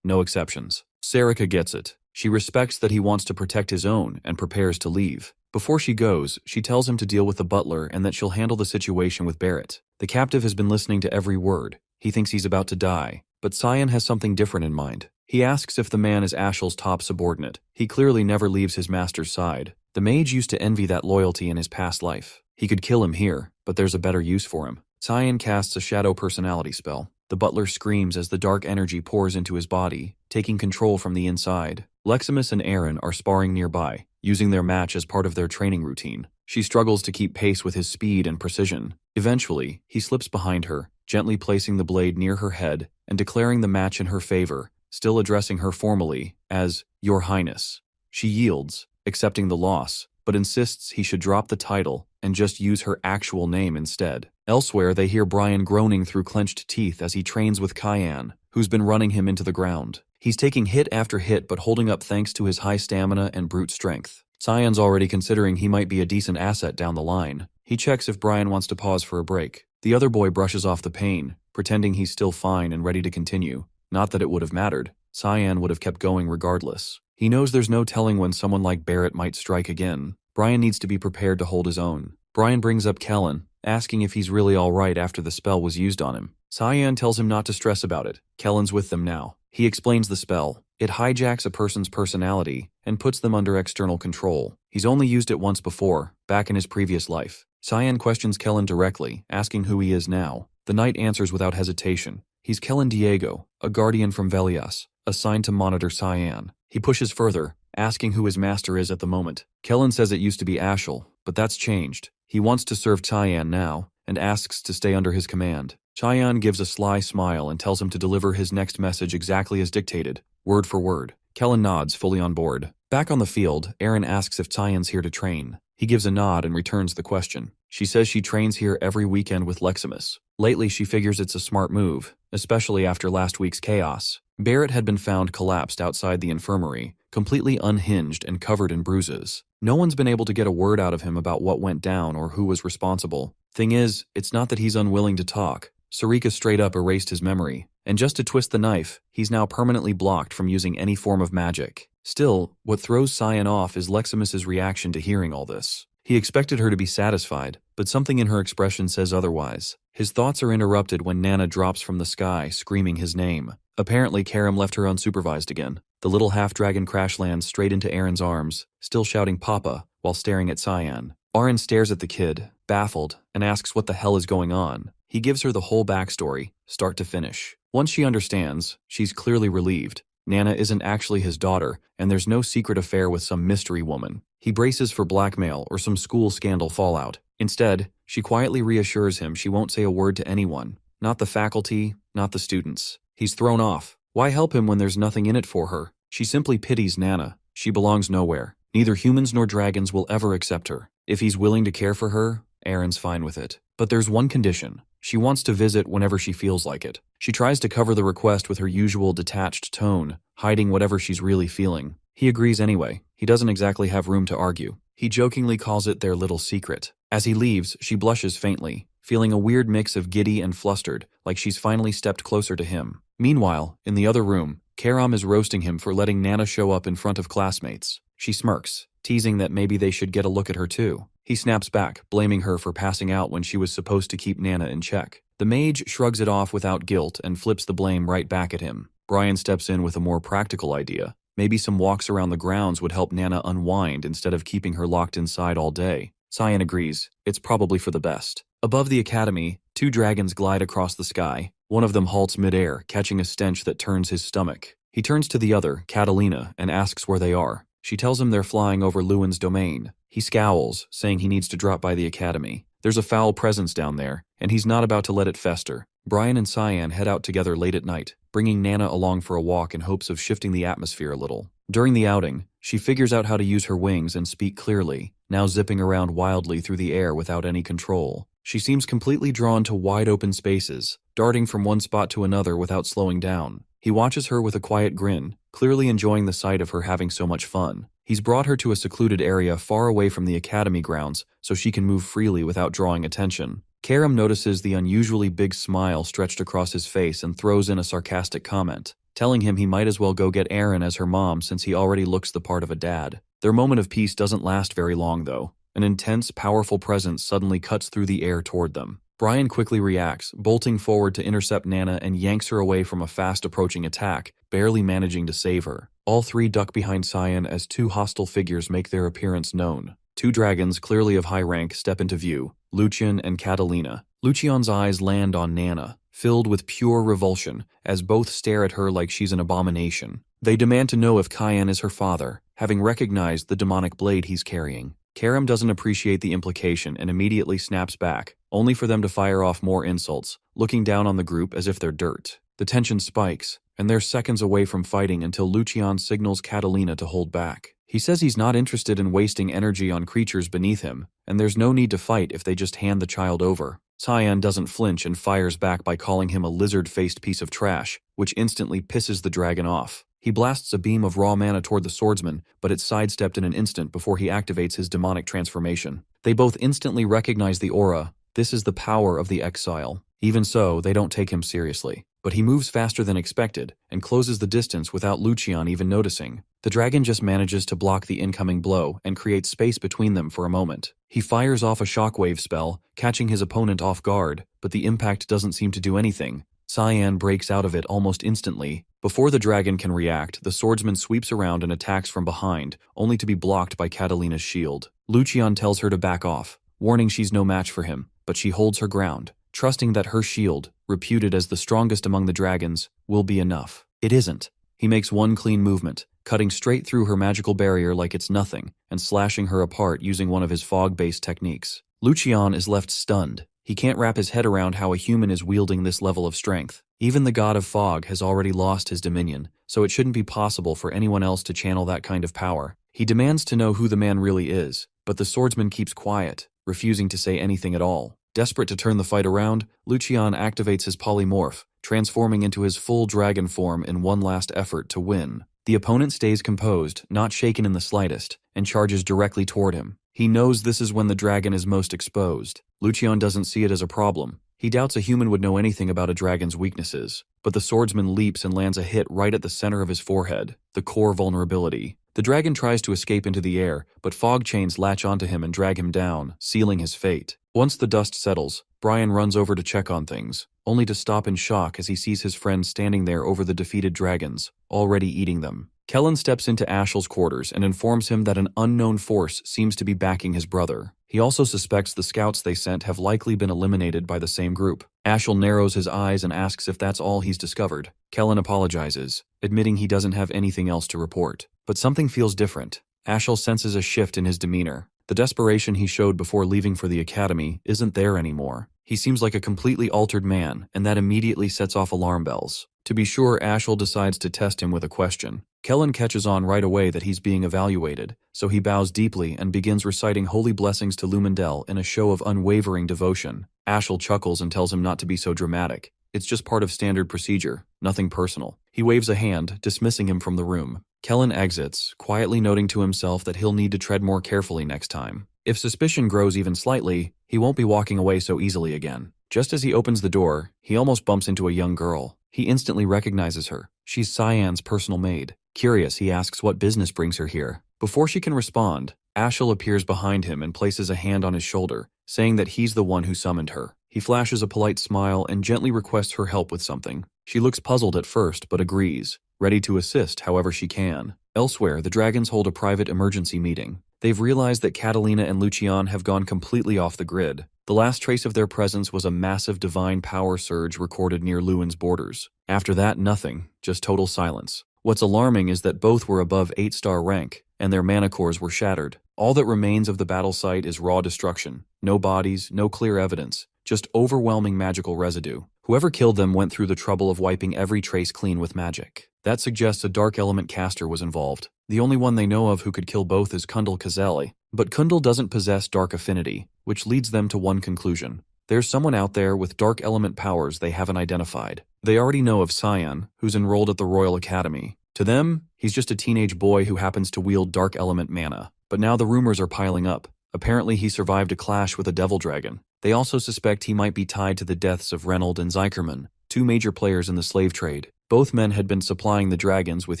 No exceptions. Sarika gets it. She respects that he wants to protect his own and prepares to leave. Before she goes, she tells him to deal with the butler and that she'll handle the situation with Barrett. The captive has been listening to every word. He thinks he's about to die, but Cyan has something different in mind. He asks if the man is Ashel's top subordinate. He clearly never leaves his master's side. The mage used to envy that loyalty in his past life. He could kill him here, but there's a better use for him. Cyan casts a shadow personality spell. The butler screams as the dark energy pours into his body, taking control from the inside. Leximus and Aaron are sparring nearby, using their match as part of their training routine. She struggles to keep pace with his speed and precision. Eventually, he slips behind her, gently placing the blade near her head and declaring the match in her favor, still addressing her formally as Your Highness. She yields, accepting the loss, but insists he should drop the title and just use her actual name instead. Elsewhere, they hear Brian groaning through clenched teeth as he trains with Cyan, who's been running him into the ground. He's taking hit after hit but holding up thanks to his high stamina and brute strength. Cyan's already considering he might be a decent asset down the line. He checks if Brian wants to pause for a break. The other boy brushes off the pain, pretending he's still fine and ready to continue. Not that it would have mattered. Cyan would have kept going regardless. He knows there's no telling when someone like Barrett might strike again. Brian needs to be prepared to hold his own. Brian brings up Kellen, asking if he's really alright after the spell was used on him. Cyan tells him not to stress about it. Kellen's with them now. He explains the spell. It hijacks a person's personality and puts them under external control. He's only used it once before, back in his previous life. Cyan questions Kellen directly, asking who he is now. The knight answers without hesitation. He's Kellen Diego, a guardian from Velias, assigned to monitor Cyan. He pushes further, asking who his master is at the moment. Kellen says it used to be Ashel, but that's changed. He wants to serve Cyan now, and asks to stay under his command. Cyan gives a sly smile and tells him to deliver his next message exactly as dictated, word for word. Kellen nods, fully on board. Back on the field, Aaron asks if Cyan's here to train. He gives a nod and returns the question. She says she trains here every weekend with Leximus. Lately, she figures it's a smart move, especially after last week's chaos. Barrett had been found collapsed outside the infirmary, completely unhinged and covered in bruises. No one's been able to get a word out of him about what went down or who was responsible. Thing is, it's not that he's unwilling to talk. Sarika straight up erased his memory, and just to twist the knife, he's now permanently blocked from using any form of magic. Still, what throws Cyan off is Leximus's reaction to hearing all this. He expected her to be satisfied, but something in her expression says otherwise. His thoughts are interrupted when Nana drops from the sky, screaming his name. Apparently, Karam left her unsupervised again. The little half-dragon crash lands straight into Aaron's arms, still shouting Papa, while staring at Cyan. Aaron stares at the kid, baffled, and asks what the hell is going on. He gives her the whole backstory, start to finish. Once she understands, she's clearly relieved. Nana isn't actually his daughter, and there's no secret affair with some mystery woman. He braces for blackmail or some school scandal fallout. Instead, she quietly reassures him she won't say a word to anyone. Not the faculty, not the students. He's thrown off. Why help him when there's nothing in it for her? She simply pities Nana. She belongs nowhere. Neither humans nor dragons will ever accept her. If he's willing to care for her, Aaron's fine with it. But there's one condition. She wants to visit whenever she feels like it. She tries to cover the request with her usual detached tone, hiding whatever she's really feeling. He agrees anyway. He doesn't exactly have room to argue. He jokingly calls it their little secret. As he leaves, she blushes faintly, feeling a weird mix of giddy and flustered, like she's finally stepped closer to him. Meanwhile, in the other room, Karam is roasting him for letting Nana show up in front of classmates. She smirks, teasing that maybe they should get a look at her too. He snaps back, blaming her for passing out when she was supposed to keep Nana in check. The mage shrugs it off without guilt and flips the blame right back at him. Brian steps in with a more practical idea. Maybe some walks around the grounds would help Nana unwind instead of keeping her locked inside all day. Cyan agrees. It's probably for the best. Above the academy, 2 dragons glide across the sky. One of them halts midair, catching a stench that turns his stomach. He turns to the other, Catalina, and asks where they are. She tells him they're flying over Lewin's domain. He scowls, saying he needs to drop by the academy. There's a foul presence down there, and he's not about to let it fester. Brian and Cyan head out together late at night, bringing Nana along for a walk in hopes of shifting the atmosphere a little. During the outing, she figures out how to use her wings and speak clearly, now zipping around wildly through the air without any control. She seems completely drawn to wide-open spaces, darting from one spot to another without slowing down. He watches her with a quiet grin, clearly enjoying the sight of her having so much fun. He's brought her to a secluded area far away from the academy grounds so she can move freely without drawing attention. Karam notices the unusually big smile stretched across his face and throws in a sarcastic comment, telling him he might as well go get Aaron as her mom since he already looks the part of a dad. Their moment of peace doesn't last very long though. An intense, powerful presence suddenly cuts through the air toward them. Brian quickly reacts, bolting forward to intercept Nana and yanks her away from a fast-approaching attack, barely managing to save her. All 3 duck behind Cyan as 2 hostile figures make their appearance known. 2 dragons, clearly of high rank, step into view, Lucian and Catalina. Lucian's eyes land on Nana, filled with pure revulsion, as both stare at her like she's an abomination. They demand to know if Cyan is her father, having recognized the demonic blade he's carrying. Karam doesn't appreciate the implication and immediately snaps back, only for them to fire off more insults, looking down on the group as if they're dirt. The tension spikes, and they're seconds away from fighting until Lucian signals Catalina to hold back. He says he's not interested in wasting energy on creatures beneath him, and there's no need to fight if they just hand the child over. Cyan doesn't flinch and fires back by calling him a lizard-faced piece of trash, which instantly pisses the dragon off. He blasts a beam of raw mana toward the swordsman, but it's sidestepped in an instant before he activates his demonic transformation. They both instantly recognize the aura. This is the power of the exile. Even so, they don't take him seriously. But he moves faster than expected, and closes the distance without Lucian even noticing. The dragon just manages to block the incoming blow and creates space between them for a moment. He fires off a shockwave spell, catching his opponent off guard, but the impact doesn't seem to do anything. Cyan breaks out of it almost instantly. Before the dragon can react, the swordsman sweeps around and attacks from behind, only to be blocked by Catalina's shield. Lucian tells her to back off, warning she's no match for him, but she holds her ground, trusting that her shield, reputed as the strongest among the dragons, will be enough. It isn't. He makes one clean movement, cutting straight through her magical barrier like it's nothing, and slashing her apart using one of his fog-based techniques. Lucian is left stunned. He can't wrap his head around how a human is wielding this level of strength. Even the god of fog has already lost his dominion, so it shouldn't be possible for anyone else to channel that kind of power. He demands to know who the man really is, but the swordsman keeps quiet, refusing to say anything at all. Desperate to turn the fight around, Lucian activates his polymorph, transforming into his full dragon form in one last effort to win. The opponent stays composed, not shaken in the slightest, and charges directly toward him. He knows this is when the dragon is most exposed. Lucian doesn't see it as a problem. He doubts a human would know anything about a dragon's weaknesses, but the swordsman leaps and lands a hit right at the center of his forehead, the core vulnerability. The dragon tries to escape into the air, but fog chains latch onto him and drag him down, sealing his fate. Once the dust settles, Brian runs over to check on things, only to stop in shock as he sees his friend standing there over the defeated dragons, already eating them. Kellen steps into Ashel's quarters and informs him that an unknown force seems to be backing his brother. He also suspects the scouts they sent have likely been eliminated by the same group. Ashel narrows his eyes and asks if that's all he's discovered. Kellen apologizes, admitting he doesn't have anything else to report. But something feels different. Ashel senses a shift in his demeanor. The desperation he showed before leaving for the academy isn't there anymore. He seems like a completely altered man, and that immediately sets off alarm bells. To be sure, Ashel decides to test him with a question. Kellen catches on right away that he's being evaluated, so he bows deeply and begins reciting holy blessings to Lumendel in a show of unwavering devotion. Ashel chuckles and tells him not to be so dramatic. It's just part of standard procedure, nothing personal. He waves a hand, dismissing him from the room. Kellen exits, quietly noting to himself that he'll need to tread more carefully next time. If suspicion grows even slightly, he won't be walking away so easily again. Just as he opens the door, he almost bumps into a young girl. He instantly recognizes her. She's Cyan's personal maid. Curious, he asks what business brings her here. Before she can respond, Ashel appears behind him and places a hand on his shoulder, saying that he's the one who summoned her. He flashes a polite smile and gently requests her help with something. She looks puzzled at first, but agrees, ready to assist however she can. Elsewhere, the dragons hold a private emergency meeting. They've realized that Catalina and Lucian have gone completely off the grid. The last trace of their presence was a massive divine power surge recorded near Lewin's borders. After that, nothing, just total silence. What's alarming is that both were above 8-star rank, and their mana cores were shattered. All that remains of the battle site is raw destruction. No bodies, no clear evidence, just overwhelming magical residue. Whoever killed them went through the trouble of wiping every trace clean with magic. That suggests a dark element caster was involved. The only one they know of who could kill both is Kundal Kazeli, but Kundal doesn't possess dark affinity, which leads them to one conclusion. There's someone out there with dark element powers they haven't identified. They already know of Cyan, who's enrolled at the Royal Academy. To them, he's just a teenage boy who happens to wield dark element mana. But now the rumors are piling up. Apparently he survived a clash with a devil dragon. They also suspect he might be tied to the deaths of Reynold and Zykerman, two major players in the slave trade. Both men had been supplying the dragons with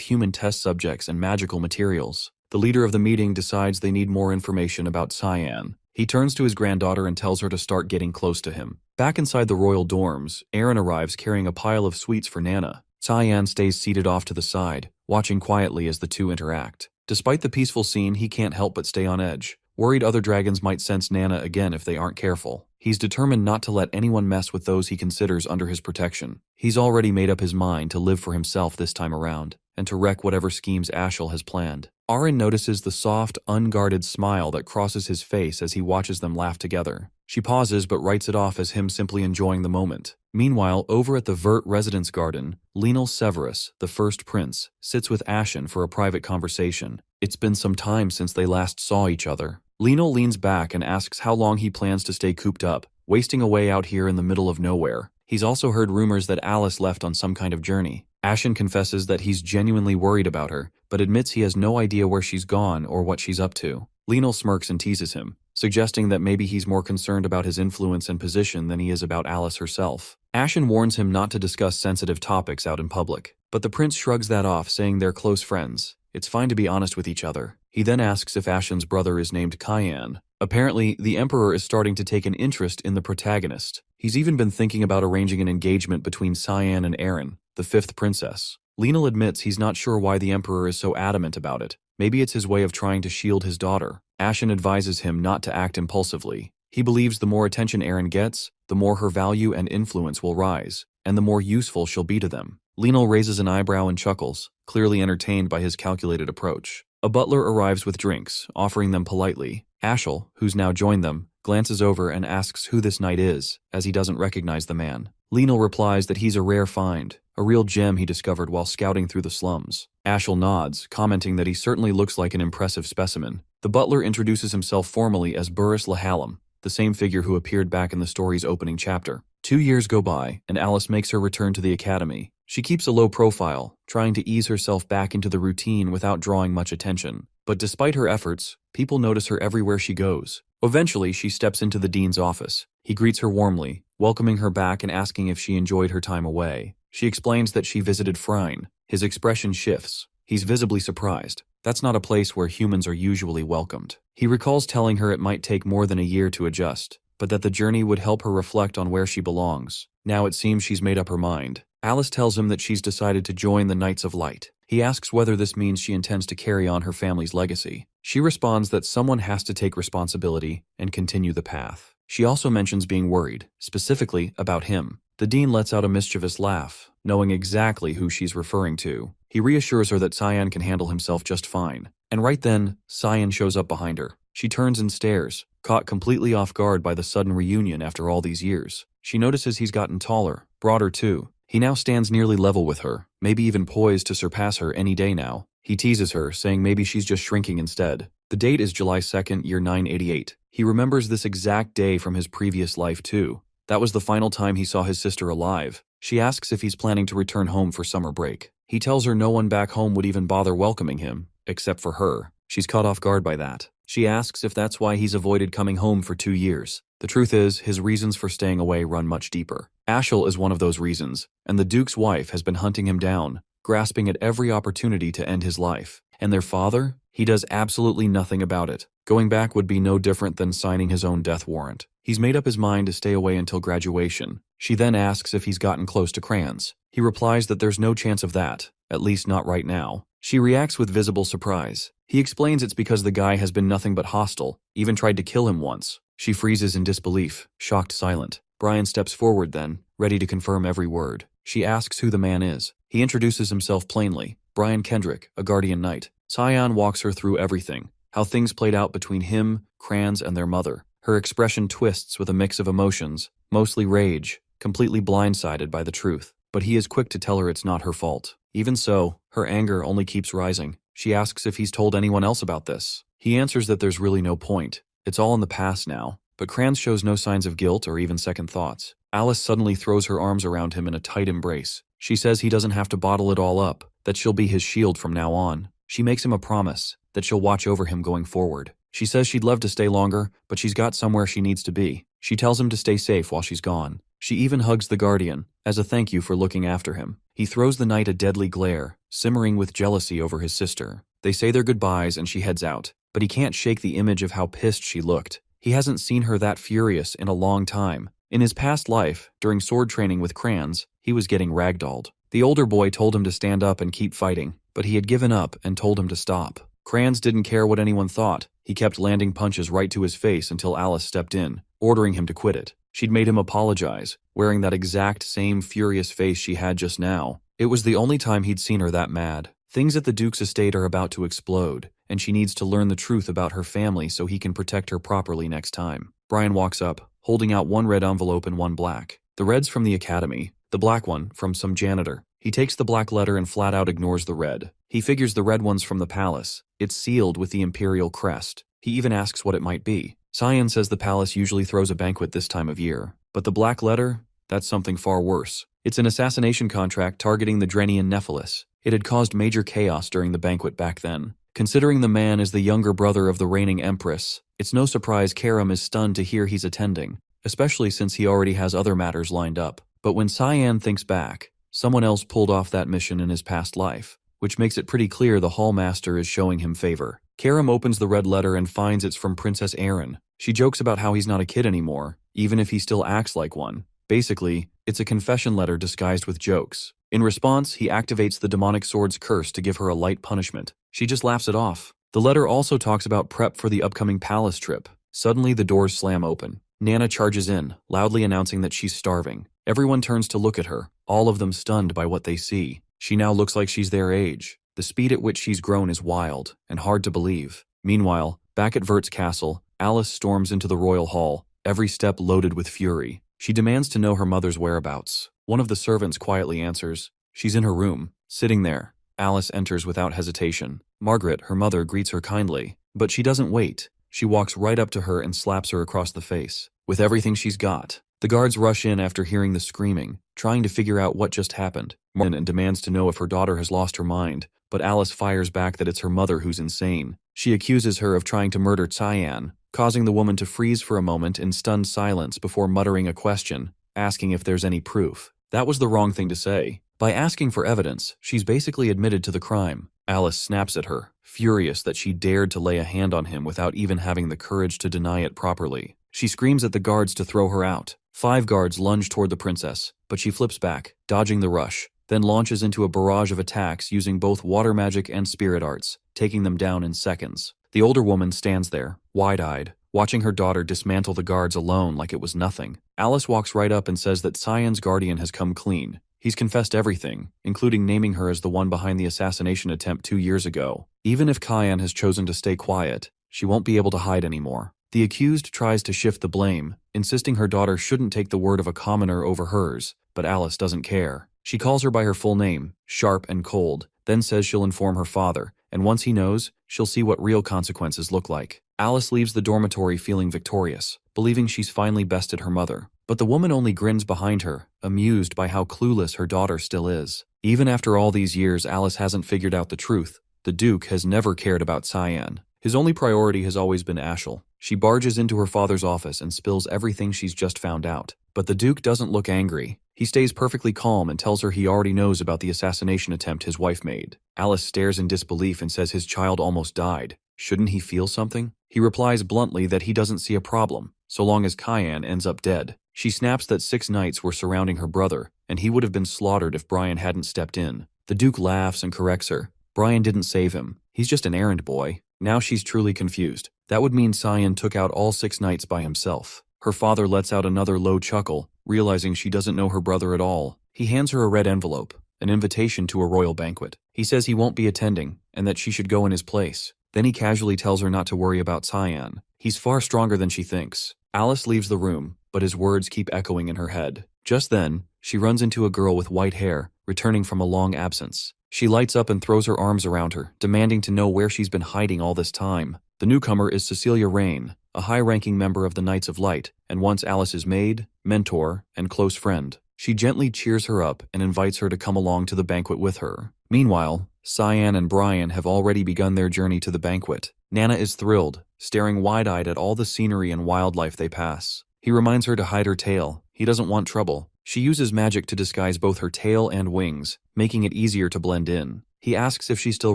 human test subjects and magical materials. The leader of the meeting decides they need more information about Cyan. He turns to his granddaughter and tells her to start getting close to him. Back inside the royal dorms, Aaron arrives carrying a pile of sweets for Nana. Cyan stays seated off to the side, watching quietly as the two interact. Despite the peaceful scene, he can't help but stay on edge, worried other dragons might sense Nana again if they aren't careful. He's determined not to let anyone mess with those he considers under his protection. He's already made up his mind to live for himself this time around, and to wreck whatever schemes Ashel has planned. Aaron notices the soft, unguarded smile that crosses his face as he watches them laugh together. She pauses but writes it off as him simply enjoying the moment. Meanwhile, over at the Vert residence garden, Lenal Severus, the first prince, sits with Ashen for a private conversation. It's been some time since they last saw each other. Lenal leans back and asks how long he plans to stay cooped up, wasting away out here in the middle of nowhere. He's also heard rumors that Alice left on some kind of journey. Ashen confesses that he's genuinely worried about her, but admits he has no idea where she's gone or what she's up to. Lenal smirks and teases him, suggesting that maybe he's more concerned about his influence and position than he is about Alice herself. Ashen warns him not to discuss sensitive topics out in public, but the prince shrugs that off, saying they're close friends. It's fine to be honest with each other. He then asks if Ashen's brother is named Cyan. Apparently, the Emperor is starting to take an interest in the protagonist. He's even been thinking about arranging an engagement between Cyan and Aaron, the fifth princess. Lenal admits he's not sure why the Emperor is so adamant about it. Maybe it's his way of trying to shield his daughter. Ashen advises him not to act impulsively. He believes the more attention Aaron gets, the more her value and influence will rise, and the more useful she'll be to them. Lenal raises an eyebrow and chuckles, clearly entertained by his calculated approach. A butler arrives with drinks, offering them politely. Ashel, who's now joined them, glances over and asks who this knight is, as he doesn't recognize the man. Lenal replies that he's a rare find, a real gem he discovered while scouting through the slums. Ashel nods, commenting that he certainly looks like an impressive specimen. The butler introduces himself formally as Burris Lahallam, the same figure who appeared back in the story's opening chapter. 2 years go by, and Alice makes her return to the academy. She keeps a low profile, trying to ease herself back into the routine without drawing much attention. But despite her efforts, people notice her everywhere she goes. Eventually, she steps into the dean's office. He greets her warmly, welcoming her back and asking if she enjoyed her time away. She explains that she visited Phryne. His expression shifts. He's visibly surprised. That's not a place where humans are usually welcomed. He recalls telling her it might take more than a year to adjust, but that the journey would help her reflect on where she belongs. Now it seems she's made up her mind. Alice tells him that she's decided to join the Knights of Light. He asks whether this means she intends to carry on her family's legacy. She responds that someone has to take responsibility and continue the path. She also mentions being worried, specifically about him. The dean lets out a mischievous laugh, knowing exactly who she's referring to. He reassures her that Cyan can handle himself just fine. And right then, Cyan shows up behind her. She turns and stares, caught completely off guard by the sudden reunion after all these years. She notices he's gotten taller, broader too. He now stands nearly level with her, maybe even poised to surpass her any day now. He teases her, saying maybe she's just shrinking instead. The date is July 2nd, year 988. He remembers this exact day from his previous life too. That was the final time he saw his sister alive. She asks if he's planning to return home for summer break. He tells her no one back home would even bother welcoming him, except for her. She's caught off guard by that. She asks if that's why he's avoided coming home for 2 years. The truth is, his reasons for staying away run much deeper. Ashel is one of those reasons, and the Duke's wife has been hunting him down, grasping at every opportunity to end his life. And their father? He does absolutely nothing about it. Going back would be no different than signing his own death warrant. He's made up his mind to stay away until graduation. She then asks if he's gotten close to Crayons. He replies that there's no chance of that. at least not right now. She reacts with visible surprise. He explains it's because the guy has been nothing but hostile, even tried to kill him once. She freezes in disbelief, shocked silent. Brian steps forward then, ready to confirm every word. She asks who the man is. He introduces himself plainly. Brian Kendrick, a guardian knight. Cyan walks her through everything, how things played out between him, Kranz, and their mother. Her expression twists with a mix of emotions, mostly rage, completely blindsided by the truth. But he is quick to tell her it's not her fault. Even so, her anger only keeps rising. She asks if he's told anyone else about this. He answers that there's really no point. It's all in the past now. But Kranz shows no signs of guilt or even second thoughts. Alice suddenly throws her arms around him in a tight embrace. She says he doesn't have to bottle it all up, that she'll be his shield from now on. She makes him a promise that she'll watch over him going forward. She says she'd love to stay longer, but she's got somewhere she needs to be. She tells him to stay safe while she's gone. She even hugs the guardian, as a thank you for looking after him. He throws the knight a deadly glare, simmering with jealousy over his sister. They say their goodbyes and she heads out, but he can't shake the image of how pissed she looked. He hasn't seen her that furious in a long time. In his past life, during sword training with Kranz, he was getting ragdolled. The older boy told him to stand up and keep fighting, but he had given up and told him to stop. Kranz didn't care what anyone thought. He kept landing punches right to his face until Alice stepped in, ordering him to quit it. She'd made him apologize, wearing that exact same furious face she had just now. It was the only time he'd seen her that mad. Things at the Duke's estate are about to explode, and she needs to learn the truth about her family so he can protect her properly next time. Brian walks up, holding out one red envelope and one black. The red's from the academy, the black one from some janitor. He takes the black letter and flat out ignores the red. He figures the red one's from the palace. It's sealed with the imperial crest. He even asks what it might be. Cyan says the palace usually throws a banquet this time of year. But the black letter? That's something far worse. It's an assassination contract targeting the Drenian Nephilis. It had caused major chaos during the banquet back then. Considering the man is the younger brother of the reigning empress, it's no surprise Karam is stunned to hear he's attending, especially since he already has other matters lined up. But when Cyan thinks back, someone else pulled off that mission in his past life, which makes it pretty clear the Hallmaster is showing him favor. Karam opens the red letter and finds it's from Princess Erin. She jokes about how he's not a kid anymore, even if he still acts like one. Basically, it's a confession letter disguised with jokes. In response, he activates the demonic sword's curse to give her a light punishment. She just laughs it off. The letter also talks about prep for the upcoming palace trip. Suddenly, the doors slam open. Nana charges in, loudly announcing that she's starving. Everyone turns to look at her, all of them stunned by what they see. She now looks like she's their age. The speed at which she's grown is wild and hard to believe. Meanwhile, back at Vert's castle, Alice storms into the royal hall, every step loaded with fury. She demands to know her mother's whereabouts. One of the servants quietly answers, "She's in her room, sitting there." Alice enters without hesitation. Margaret, her mother, greets her kindly, but she doesn't wait. She walks right up to her and slaps her across the face, with everything she's got. The guards rush in after hearing the screaming, trying to figure out what just happened. Margaret demands to know if her daughter has lost her mind, but Alice fires back that it's her mother who's insane. She accuses her of trying to murder Cyan, causing the woman to freeze for a moment in stunned silence before muttering a question, asking if there's any proof. That was the wrong thing to say. By asking for evidence, she's basically admitted to the crime. Alice snaps at her, furious that she dared to lay a hand on him without even having the courage to deny it properly. She screams at the guards to throw her out. 5 guards lunge toward the princess, but she flips back, dodging the rush, then launches into a barrage of attacks using both water magic and spirit arts, taking them down in seconds. The older woman stands there, wide-eyed, watching her daughter dismantle the guards alone like it was nothing. Alice walks right up and says that Cyan's guardian has come clean. He's confessed everything, including naming her as the one behind the assassination attempt 2 years ago. Even if Cyan has chosen to stay quiet, she won't be able to hide anymore. The accused tries to shift the blame, insisting her daughter shouldn't take the word of a commoner over hers, but Alice doesn't care. She calls her by her full name, sharp and cold, then says she'll inform her father, and once he knows, she'll see what real consequences look like. Alice leaves the dormitory feeling victorious, believing she's finally bested her mother. But the woman only grins behind her, amused by how clueless her daughter still is. Even after all these years, Alice hasn't figured out the truth. The Duke has never cared about Cyan. His only priority has always been Ashel. She barges into her father's office and spills everything she's just found out. But the Duke doesn't look angry. He stays perfectly calm and tells her he already knows about the assassination attempt his wife made. Alice stares in disbelief and says his child almost died. Shouldn't he feel something? He replies bluntly that he doesn't see a problem, so long as Cyan ends up dead. She snaps that 6 knights were surrounding her brother, and he would have been slaughtered if Brian hadn't stepped in. The Duke laughs and corrects her. Brian didn't save him. He's just an errand boy. Now she's truly confused. That would mean Cyan took out all 6 knights by himself. Her father lets out another low chuckle, realizing she doesn't know her brother at all. He hands her a red envelope, an invitation to a royal banquet. He says he won't be attending, and that she should go in his place. Then he casually tells her not to worry about Cyan. He's far stronger than she thinks. Alice leaves the room, but his words keep echoing in her head. Just then, she runs into a girl with white hair, returning from a long absence. She lights up and throws her arms around her, demanding to know where she's been hiding all this time. The newcomer is Cecilia Rain, a high-ranking member of the Knights of Light, and once Alice's maid, mentor, and close friend. She gently cheers her up and invites her to come along to the banquet with her. Meanwhile, Cyan and Brian have already begun their journey to the banquet. Nana is thrilled, staring wide-eyed at all the scenery and wildlife they pass. He reminds her to hide her tail. He doesn't want trouble. She uses magic to disguise both her tail and wings, making it easier to blend in. He asks if she still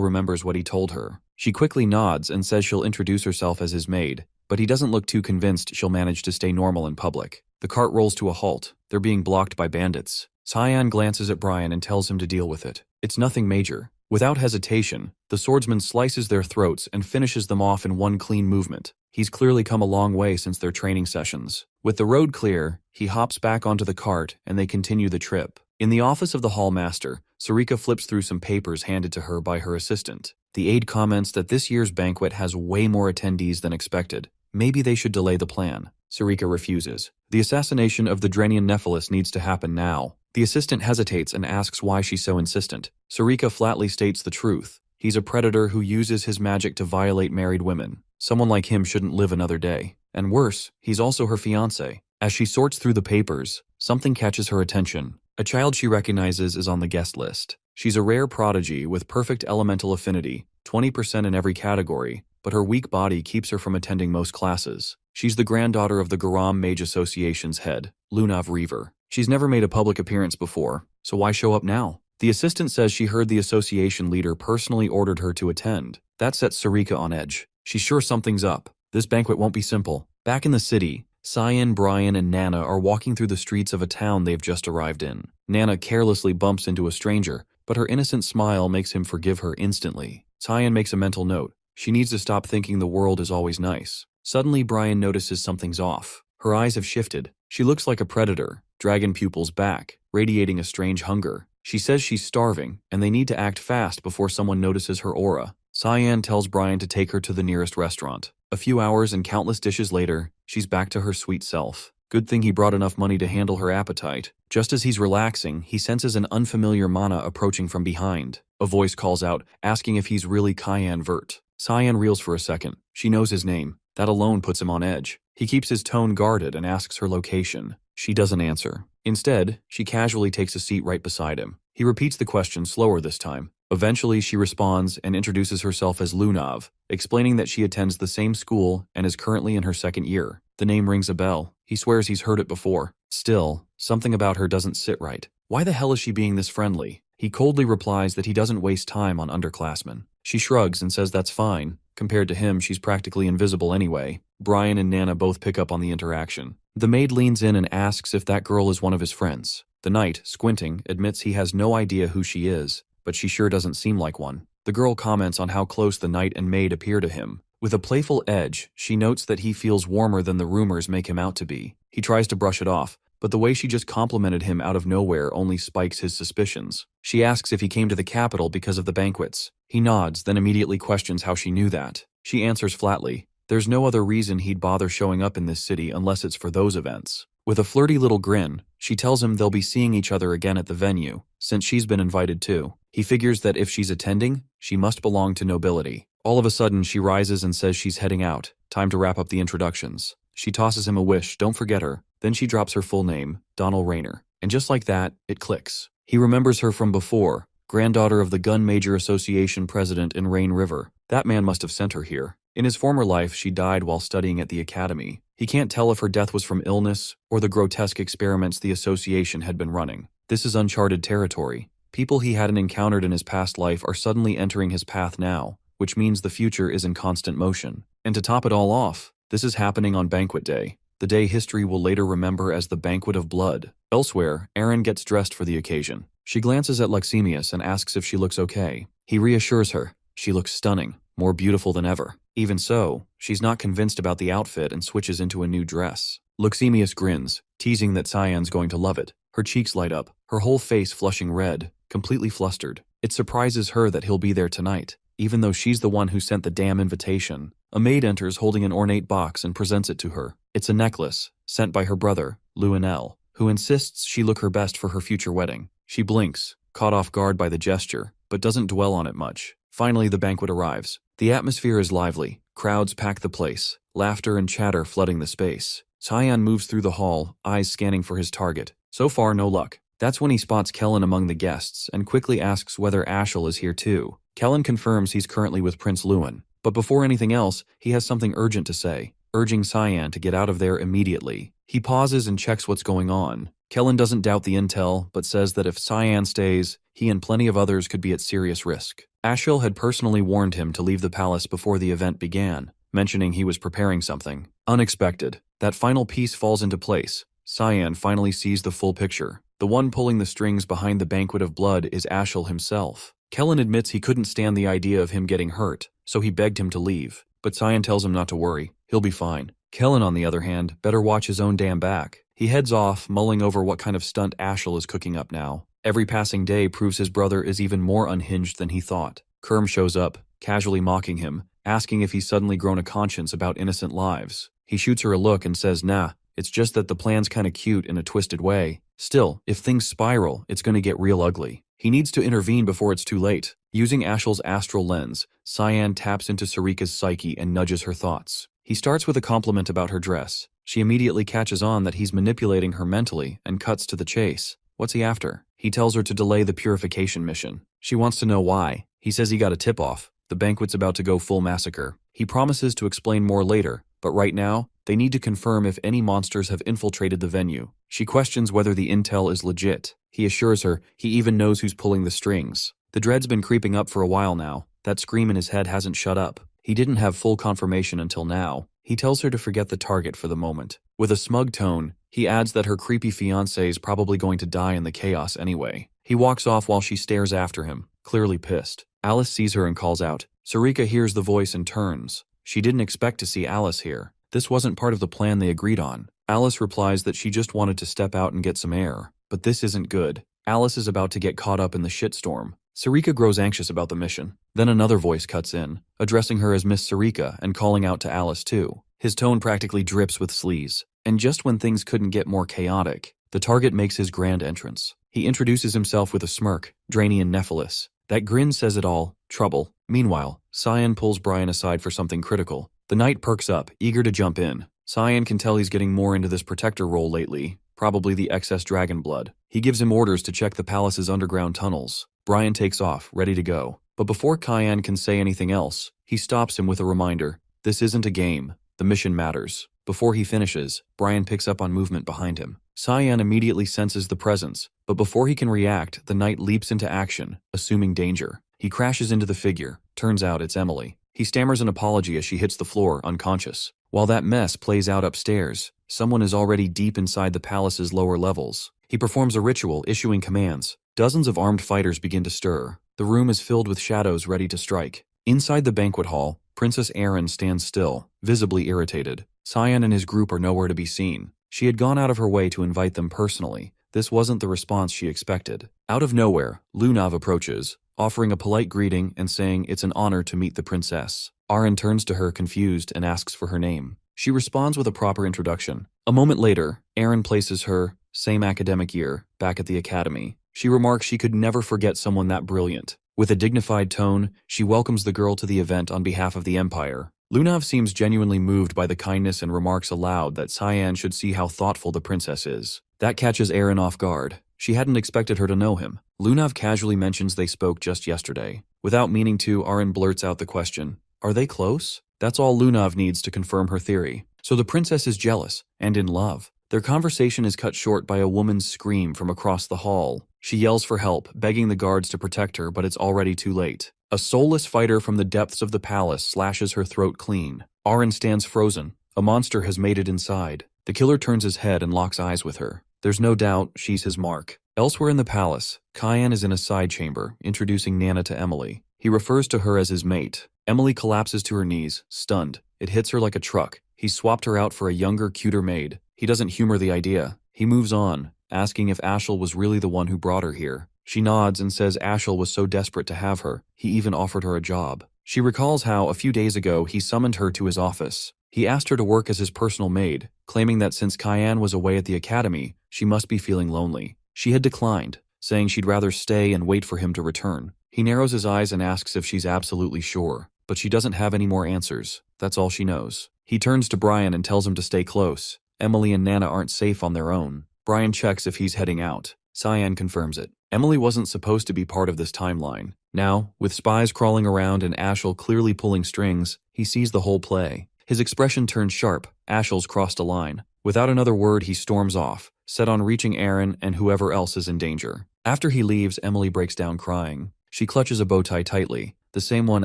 remembers what he told her. She quickly nods and says she'll introduce herself as his maid, but he doesn't look too convinced she'll manage to stay normal in public. The cart rolls to a halt. They're being blocked by bandits. Cyan glances at Brian and tells him to deal with it. It's nothing major. Without hesitation, the swordsman slices their throats and finishes them off in one clean movement. He's clearly come a long way since their training sessions. With the road clear, he hops back onto the cart and they continue the trip. In the office of the hallmaster, Sarika flips through some papers handed to her by her assistant. The aide comments that this year's banquet has way more attendees than expected. Maybe they should delay the plan. Sarika refuses. The assassination of the Drenian Nephilis needs to happen now. The assistant hesitates and asks why she's so insistent. Sarika flatly states the truth. He's a predator who uses his magic to violate married women. Someone like him shouldn't live another day. And worse, he's also her fiancé. As she sorts through the papers, something catches her attention. A child she recognizes is on the guest list. She's a rare prodigy with perfect elemental affinity, 20% in every category, but her weak body keeps her from attending most classes. She's the granddaughter of the Garam Mage Association's head, Lunav Reaver. She's never made a public appearance before, so why show up now? The assistant says she heard the association leader personally ordered her to attend. That sets Sarika on edge. She's sure something's up. This banquet won't be simple. Back in the city, Cyan, Brian, and Nana are walking through the streets of a town they've just arrived in. Nana carelessly bumps into a stranger, but her innocent smile makes him forgive her instantly. Cyan makes a mental note. She needs to stop thinking the world is always nice. Suddenly, Brian notices something's off. Her eyes have shifted. She looks like a predator, dragon pupils back, radiating a strange hunger. She says she's starving, and they need to act fast before someone notices her aura. Cyan tells Brian to take her to the nearest restaurant. A few hours and countless dishes later, she's back to her sweet self. Good thing he brought enough money to handle her appetite. Just as he's relaxing, he senses an unfamiliar mana approaching from behind. A voice calls out, asking if he's really Cyan Vert. Cyan reels for a second. She knows his name. That alone puts him on edge. He keeps his tone guarded and asks her location. She doesn't answer. Instead, she casually takes a seat right beside him. He repeats the question slower this time. Eventually, she responds and introduces herself as Lunav, explaining that she attends the same school and is currently in her 2nd year. The name rings a bell. He swears he's heard it before. Still, something about her doesn't sit right. Why the hell is she being this friendly? He coldly replies that he doesn't waste time on underclassmen. She shrugs and says that's fine. Compared to him, she's practically invisible anyway. Brian and Nana both pick up on the interaction. The maid leans in and asks if that girl is one of his friends. The knight, squinting, admits he has no idea who she is, but she sure doesn't seem like one. The girl comments on how close the knight and maid appear to him. With a playful edge, she notes that he feels warmer than the rumors make him out to be. He tries to brush it off, but the way she just complimented him out of nowhere only spikes his suspicions. She asks if he came to the capital because of the banquets. He nods, then immediately questions how she knew that. She answers flatly, there's no other reason he'd bother showing up in this city unless it's for those events. With a flirty little grin, she tells him they'll be seeing each other again at the venue, since she's been invited too. He figures that if she's attending, she must belong to nobility. All of a sudden, she rises and says she's heading out. Time to wrap up the introductions. She tosses him a wish, don't forget her. Then she drops her full name, Donald Rayner. And just like that, it clicks. He remembers her from before, granddaughter of the Gun Major Association president in Rain River. That man must have sent her here. In his former life, she died while studying at the academy. He can't tell if her death was from illness or the grotesque experiments the association had been running. This is uncharted territory. People he hadn't encountered in his past life are suddenly entering his path now, which means the future is in constant motion. And to top it all off, this is happening on Banquet Day, the day history will later remember as the Banquet of Blood. Elsewhere, Aaron gets dressed for the occasion. She glances at Luxemius and asks if she looks okay. He reassures her. She looks stunning, more beautiful than ever. Even so, she's not convinced about the outfit and switches into a new dress. Luxemius grins, teasing that Cyan's going to love it. Her cheeks light up, her whole face flushing red, completely flustered. It surprises her that he'll be there tonight, even though she's the one who sent the damn invitation. A maid enters holding an ornate box and presents it to her. It's a necklace, sent by her brother, Lionel, who insists she look her best for her future wedding. She blinks, caught off guard by the gesture, but doesn't dwell on it much. Finally, the banquet arrives. The atmosphere is lively. Crowds pack the place, laughter and chatter flooding the space. Cyan moves through the hall, eyes scanning for his target. So far, no luck. That's when he spots Kellen among the guests and quickly asks whether Ashel is here too. Kellen confirms he's currently with Prince Lewin, but before anything else, he has something urgent to say, urging Cyan to get out of there immediately. He pauses and checks what's going on. Kellen doesn't doubt the intel, but says that if Cyan stays, he and plenty of others could be at serious risk. Ashel had personally warned him to leave the palace before the event began, mentioning he was preparing something. Unexpected. That final piece falls into place. Cyan finally sees the full picture. The one pulling the strings behind the banquet of blood is Ashel himself. Kellen admits he couldn't stand the idea of him getting hurt, so he begged him to leave. But Cyan tells him not to worry. He'll be fine. Kellen, on the other hand, better watch his own damn back. He heads off, mulling over what kind of stunt Ashel is cooking up now. Every passing day proves his brother is even more unhinged than he thought. Kerm shows up, casually mocking him, asking if he's suddenly grown a conscience about innocent lives. He shoots her a look and says, nah, it's just that the plan's kinda cute in a twisted way. Still, if things spiral, it's gonna get real ugly. He needs to intervene before it's too late. Using Ashel's astral lens, Cyan taps into Sarika's psyche and nudges her thoughts. He starts with a compliment about her dress. She immediately catches on that he's manipulating her mentally and cuts to the chase. What's he after? He tells her to delay the purification mission. She wants to know why. He says he got a tip-off. The banquet's about to go full massacre. He promises to explain more later, but right now, they need to confirm if any monsters have infiltrated the venue. She questions whether the intel is legit. He assures her he even knows who's pulling the strings. The dread's been creeping up for a while now. That scream in his head hasn't shut up. He didn't have full confirmation until now. He tells her to forget the target for the moment. With a smug tone, he adds that her creepy fiancé is probably going to die in the chaos anyway. He walks off while she stares after him, clearly pissed. Alice sees her and calls out. Sarika hears the voice and turns. She didn't expect to see Alice here. This wasn't part of the plan they agreed on. Alice replies that she just wanted to step out and get some air. But this isn't good. Alice is about to get caught up in the shitstorm. Sarika grows anxious about the mission. Then another voice cuts in, addressing her as Miss Sarika and calling out to Alice too. His tone practically drips with sleaze. And just when things couldn't get more chaotic, the target makes his grand entrance. He introduces himself with a smirk, Drainian Nephilis. That grin says it all. Trouble. Meanwhile, Cyan pulls Brian aside for something critical. The knight perks up, eager to jump in. Cyan can tell he's getting more into this protector role lately, probably the excess dragon blood. He gives him orders to check the palace's underground tunnels. Brian takes off, ready to go. But before Cyan can say anything else, he stops him with a reminder. This isn't a game. The mission matters. Before he finishes, Brian picks up on movement behind him. Cyan immediately senses the presence, but before he can react, the knight leaps into action, assuming danger. He crashes into the figure. Turns out it's Emily. He stammers an apology as she hits the floor, unconscious. While that mess plays out upstairs, someone is already deep inside the palace's lower levels. He performs a ritual, issuing commands. Dozens of armed fighters begin to stir. The room is filled with shadows ready to strike. Inside the banquet hall, Princess Erin stands still, visibly irritated. Cyan and his group are nowhere to be seen. She had gone out of her way to invite them personally. This wasn't the response she expected. Out of nowhere, Lunav approaches, offering a polite greeting and saying it's an honor to meet the princess. Erin turns to her confused and asks for her name. She responds with a proper introduction. A moment later, Erin places her, same academic year, back at the academy. She remarks she could never forget someone that brilliant. With a dignified tone, she welcomes the girl to the event on behalf of the Empire. Lunav seems genuinely moved by the kindness and remarks aloud that Cyan should see how thoughtful the princess is. That catches Erin off guard. She hadn't expected her to know him. Lunav casually mentions they spoke just yesterday. Without meaning to, Erin blurts out the question, are they close? That's all Lunav needs to confirm her theory. So the princess is jealous, and in love. Their conversation is cut short by a woman's scream from across the hall. She yells for help, begging the guards to protect her, but it's already too late. A soulless fighter from the depths of the palace slashes her throat clean. Erin stands frozen. A monster has made it inside. The killer turns his head and locks eyes with her. There's no doubt she's his mark. Elsewhere in the palace, Kyan is in a side chamber, introducing Nana to Emily. He refers to her as his mate. Emily collapses to her knees, stunned. It hits her like a truck. He swapped her out for a younger, cuter maid. He doesn't humor the idea. He moves on, asking if Ashel was really the one who brought her here. She nods and says Ashel was so desperate to have her, he even offered her a job. She recalls how, a few days ago, he summoned her to his office. He asked her to work as his personal maid, claiming that since Kyan was away at the academy, she must be feeling lonely. She had declined, saying she'd rather stay and wait for him to return. He narrows his eyes and asks if she's absolutely sure, but she doesn't have any more answers. That's all she knows. He turns to Brian and tells him to stay close. Emily and Nana aren't safe on their own. Brian checks if he's heading out. Cyan confirms it. Emily wasn't supposed to be part of this timeline. Now, with spies crawling around and Ashel clearly pulling strings, he sees the whole play. His expression turns sharp. Ashel's crossed a line. Without another word, he storms off, set on reaching Aaron and whoever else is in danger. After he leaves, Emily breaks down crying. She clutches a bow tie tightly, the same one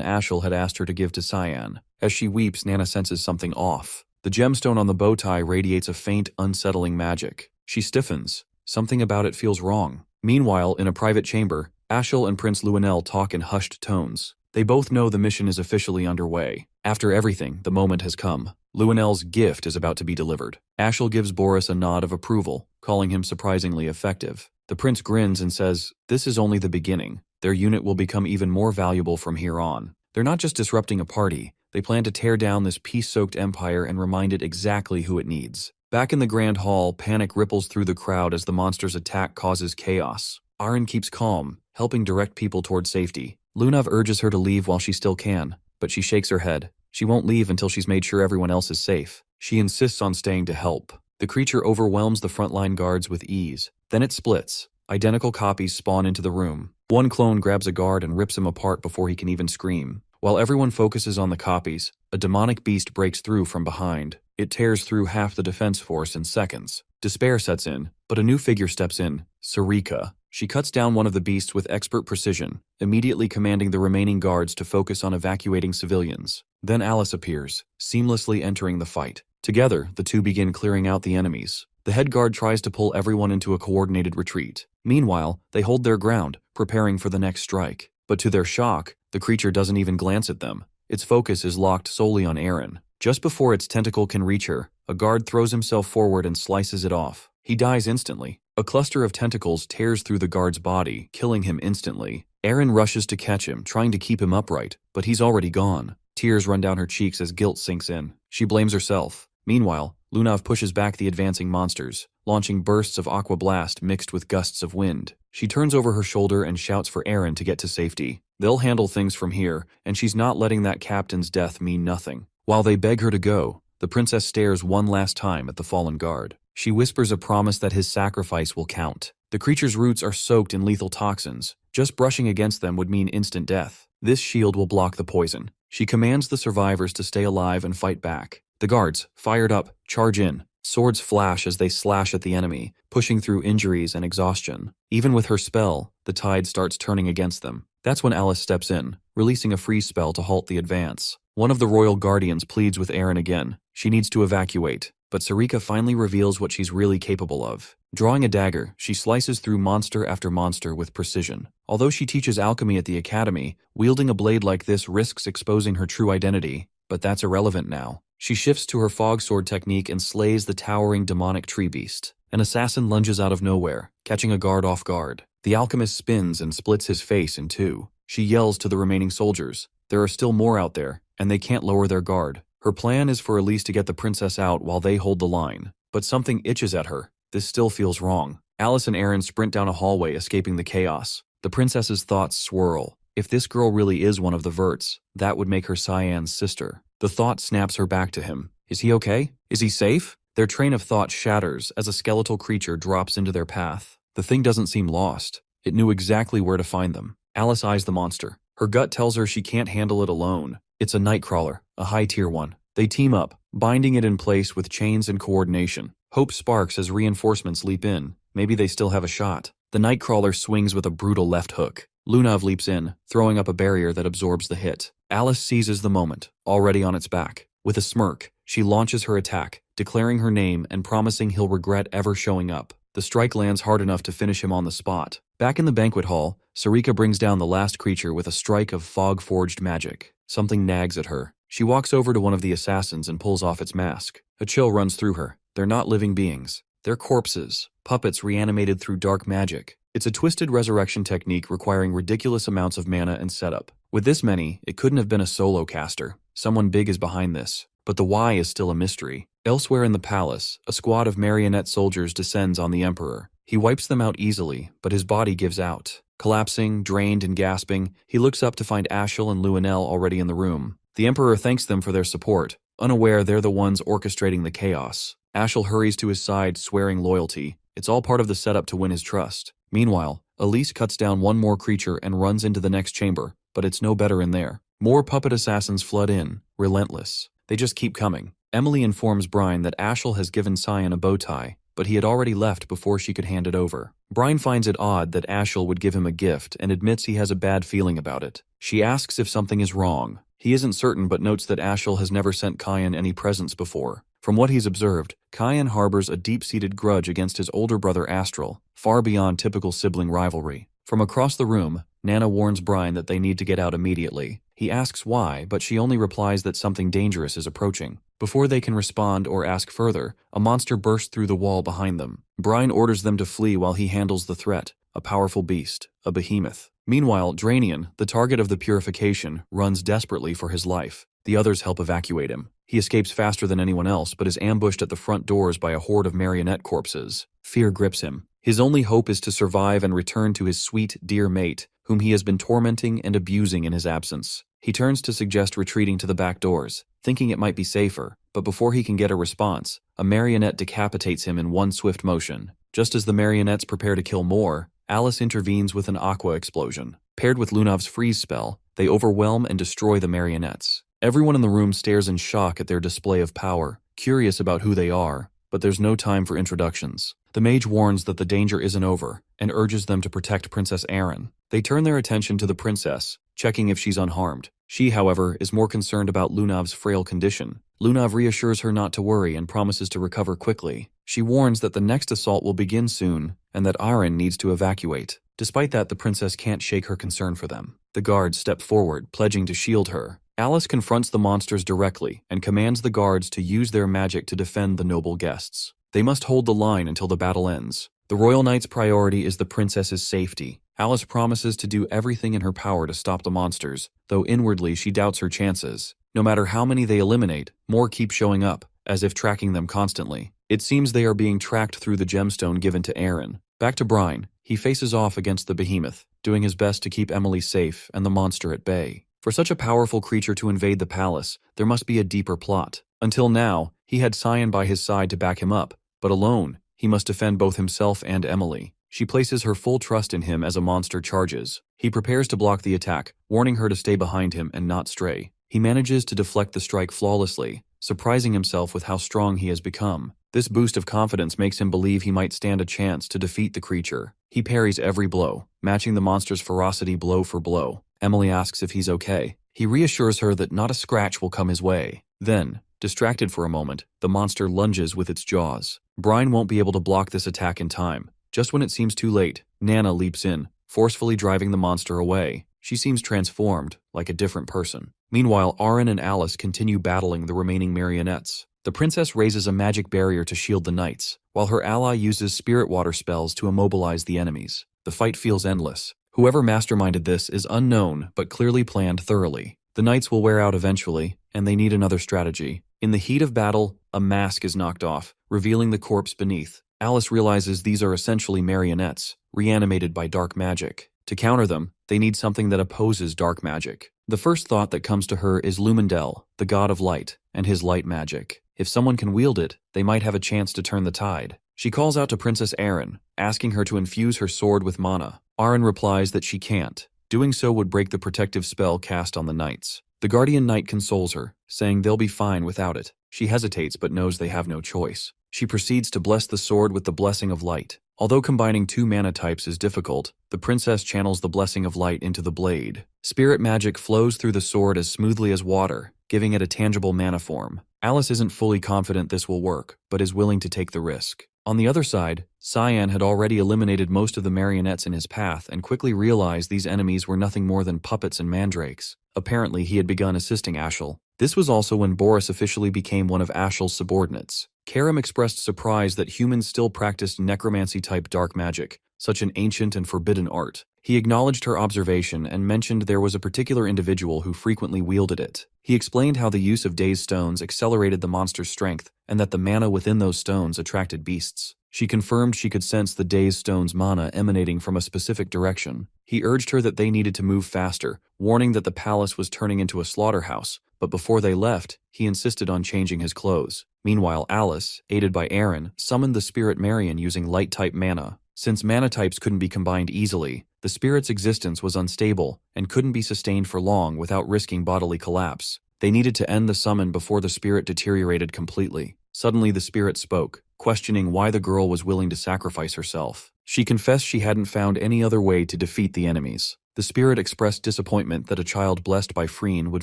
Ashel had asked her to give to Cyan. As she weeps, Nana senses something off. The gemstone on the bow tie radiates a faint, unsettling magic. She stiffens. Something about it feels wrong. Meanwhile, in a private chamber, Ashel and Prince Luenel talk in hushed tones. They both know the mission is officially underway. After everything, the moment has come. Luenel's gift is about to be delivered. Ashel gives Boris a nod of approval, calling him surprisingly effective. The prince grins and says, "This is only the beginning. Their unit will become even more valuable from here on. They're not just disrupting a party. They plan to tear down this peace-soaked empire and remind it exactly who it needs." Back in the Grand Hall, panic ripples through the crowd as the monster's attack causes chaos. Aaron keeps calm, helping direct people toward safety. Lunav urges her to leave while she still can, but she shakes her head. She won't leave until she's made sure everyone else is safe. She insists on staying to help. The creature overwhelms the frontline guards with ease. Then it splits. Identical copies spawn into the room. One clone grabs a guard and rips him apart before he can even scream. While everyone focuses on the copies, a demonic beast breaks through from behind. It tears through half the defense force in seconds. Despair sets in, but a new figure steps in, Sarika. She cuts down one of the beasts with expert precision, immediately commanding the remaining guards to focus on evacuating civilians. Then Alice appears, seamlessly entering the fight. Together, the two begin clearing out the enemies. The head guard tries to pull everyone into a coordinated retreat. Meanwhile, they hold their ground, preparing for the next strike. But to their shock, the creature doesn't even glance at them. Its focus is locked solely on Aaron. Just before its tentacle can reach her, a guard throws himself forward and slices it off. He dies instantly. A cluster of tentacles tears through the guard's body, killing him instantly. Aaron rushes to catch him, trying to keep him upright, but he's already gone. Tears run down her cheeks as guilt sinks in. She blames herself. Meanwhile, Lunav pushes back the advancing monsters, launching bursts of aqua blast mixed with gusts of wind. She turns over her shoulder and shouts for Aaron to get to safety. They'll handle things from here, and she's not letting that captain's death mean nothing. While they beg her to go, the princess stares one last time at the fallen guard. She whispers a promise that his sacrifice will count. The creature's roots are soaked in lethal toxins. Just brushing against them would mean instant death. This shield will block the poison. She commands the survivors to stay alive and fight back. The guards, fired up, charge in. Swords flash as they slash at the enemy, pushing through injuries and exhaustion. Even with her spell, the tide starts turning against them. That's when Alice steps in, releasing a freeze spell to halt the advance. One of the royal guardians pleads with Aaron again. She needs to evacuate, but Sarika finally reveals what she's really capable of. Drawing a dagger, she slices through monster after monster with precision. Although she teaches alchemy at the academy, wielding a blade like this risks exposing her true identity, but that's irrelevant now. She shifts to her fog sword technique and slays the towering demonic tree beast. An assassin lunges out of nowhere, catching a guard off guard. The alchemist spins and splits his face in two. She yells to the remaining soldiers. There are still more out there, and they can't lower their guard. Her plan is for Elise to get the princess out while they hold the line. But something itches at her. This still feels wrong. Alice and Aaron sprint down a hallway, escaping the chaos. The princess's thoughts swirl. If this girl really is one of the Verts, that would make her Cyan's sister. The thought snaps her back to him. Is he okay? Is he safe? Their train of thought shatters as a skeletal creature drops into their path. The thing doesn't seem lost. It knew exactly where to find them. Alice eyes the monster. Her gut tells her she can't handle it alone. It's a nightcrawler, a high-tier one. They team up, binding it in place with chains and coordination. Hope sparks as reinforcements leap in. Maybe they still have a shot. The nightcrawler swings with a brutal left hook. Lunav leaps in, throwing up a barrier that absorbs the hit. Alice seizes the moment, already on its back. With a smirk, she launches her attack, declaring her name and promising he'll regret ever showing up. The strike lands hard enough to finish him on the spot. Back in the banquet hall, Sarika brings down the last creature with a strike of fog-forged magic. Something nags at her. She walks over to one of the assassins and pulls off its mask. A chill runs through her. They're not living beings. They're corpses, puppets reanimated through dark magic. It's a twisted resurrection technique requiring ridiculous amounts of mana and setup. With this many, it couldn't have been a solo caster. Someone big is behind this. But the why is still a mystery. Elsewhere in the palace, a squad of marionette soldiers descends on the Emperor. He wipes them out easily, but his body gives out. Collapsing, drained, and gasping, he looks up to find Ashel and Luenel already in the room. The Emperor thanks them for their support, unaware they're the ones orchestrating the chaos. Ashel hurries to his side, swearing loyalty. It's all part of the setup to win his trust. Meanwhile, Elise cuts down one more creature and runs into the next chamber, but it's no better in there. More puppet assassins flood in, relentless. They just keep coming. Emily informs Brian that Ashel has given Cyan a bow tie, but he had already left before she could hand it over. Brian finds it odd that Ashel would give him a gift and admits he has a bad feeling about it. She asks if something is wrong. He isn't certain but notes that Ashel has never sent Cyan any presents before. From what he's observed, Cyan harbors a deep-seated grudge against his older brother Astral, far beyond typical sibling rivalry. From across the room, Nana warns Brian that they need to get out immediately. He asks why, but she only replies that something dangerous is approaching. Before they can respond or ask further, a monster bursts through the wall behind them. Brian orders them to flee while he handles the threat, a powerful beast, a behemoth. Meanwhile, Drainian, the target of the purification, runs desperately for his life. The others help evacuate him. He escapes faster than anyone else, but is ambushed at the front doors by a horde of marionette corpses. Fear grips him. His only hope is to survive and return to his sweet, dear mate, whom he has been tormenting and abusing in his absence. He turns to suggest retreating to the back doors, thinking it might be safer, but before he can get a response, a marionette decapitates him in one swift motion. Just as the marionettes prepare to kill more, Alice intervenes with an aqua explosion. Paired with Lunav's freeze spell, they overwhelm and destroy the marionettes. Everyone in the room stares in shock at their display of power, curious about who they are, but there's no time for introductions. The mage warns that the danger isn't over, and urges them to protect Princess Erin. They turn their attention to the princess, checking if she's unharmed. She, however, is more concerned about Lunav's frail condition. Lunav reassures her not to worry and promises to recover quickly. She warns that the next assault will begin soon, and that Erin needs to evacuate. Despite that, the princess can't shake her concern for them. The guards step forward, pledging to shield her. Alice confronts the monsters directly and commands the guards to use their magic to defend the noble guests. They must hold the line until the battle ends. The Royal Knight's priority is the princess's safety. Alice promises to do everything in her power to stop the monsters, though inwardly she doubts her chances. No matter how many they eliminate, more keep showing up, as if tracking them constantly. It seems they are being tracked through the gemstone given to Erin. Back to Brian, he faces off against the behemoth, doing his best to keep Emily safe and the monster at bay. For such a powerful creature to invade the palace, there must be a deeper plot. Until now, he had Cyan by his side to back him up, but alone, he must defend both himself and Emily. She places her full trust in him as a monster charges. He prepares to block the attack, warning her to stay behind him and not stray. He manages to deflect the strike flawlessly, surprising himself with how strong he has become. This boost of confidence makes him believe he might stand a chance to defeat the creature. He parries every blow, matching the monster's ferocity blow for blow. Emily asks if he's okay. He reassures her that not a scratch will come his way. Then, distracted for a moment, the monster lunges with its jaws. Brian won't be able to block this attack in time. Just when it seems too late, Nana leaps in, forcefully driving the monster away. She seems transformed, like a different person. Meanwhile, Erin and Alice continue battling the remaining marionettes. The princess raises a magic barrier to shield the knights, while her ally uses spirit water spells to immobilize the enemies. The fight feels endless. Whoever masterminded this is unknown, but clearly planned thoroughly. The knights will wear out eventually, and they need another strategy. In the heat of battle, a mask is knocked off, revealing the corpse beneath. Alice realizes these are essentially marionettes, reanimated by dark magic. To counter them, they need something that opposes dark magic. The first thought that comes to her is Lumendel, the god of light, and his light magic. If someone can wield it, they might have a chance to turn the tide. She calls out to Princess Erin, asking her to infuse her sword with mana. Erin replies that she can't. Doing so would break the protective spell cast on the knights. The guardian knight consoles her, saying they'll be fine without it. She hesitates but knows they have no choice. She proceeds to bless the sword with the blessing of light. Although combining two mana types is difficult, the princess channels the blessing of light into the blade. Spirit magic flows through the sword as smoothly as water, giving it a tangible mana form. Alice isn't fully confident this will work, but is willing to take the risk. On the other side, Cyan had already eliminated most of the marionettes in his path and quickly realized these enemies were nothing more than puppets and mandrakes. Apparently, he had begun assisting Ashel. This was also when Boris officially became one of Ashel's subordinates. Karim expressed surprise that humans still practiced necromancy-type dark magic, such an ancient and forbidden art. He acknowledged her observation and mentioned there was a particular individual who frequently wielded it. He explained how the use of dazed stones accelerated the monster's strength and that the mana within those stones attracted beasts. She confirmed she could sense the dazed stone's mana emanating from a specific direction. He urged her that they needed to move faster, warning that the palace was turning into a slaughterhouse, but before they left, he insisted on changing his clothes. Meanwhile, Alice, aided by Aaron, summoned the spirit Marion using light-type mana. Since mana types couldn't be combined easily, the spirit's existence was unstable and couldn't be sustained for long without risking bodily collapse. They needed to end the summon before the spirit deteriorated completely. Suddenly the spirit spoke, questioning why the girl was willing to sacrifice herself. She confessed she hadn't found any other way to defeat the enemies. The spirit expressed disappointment that a child blessed by Freen would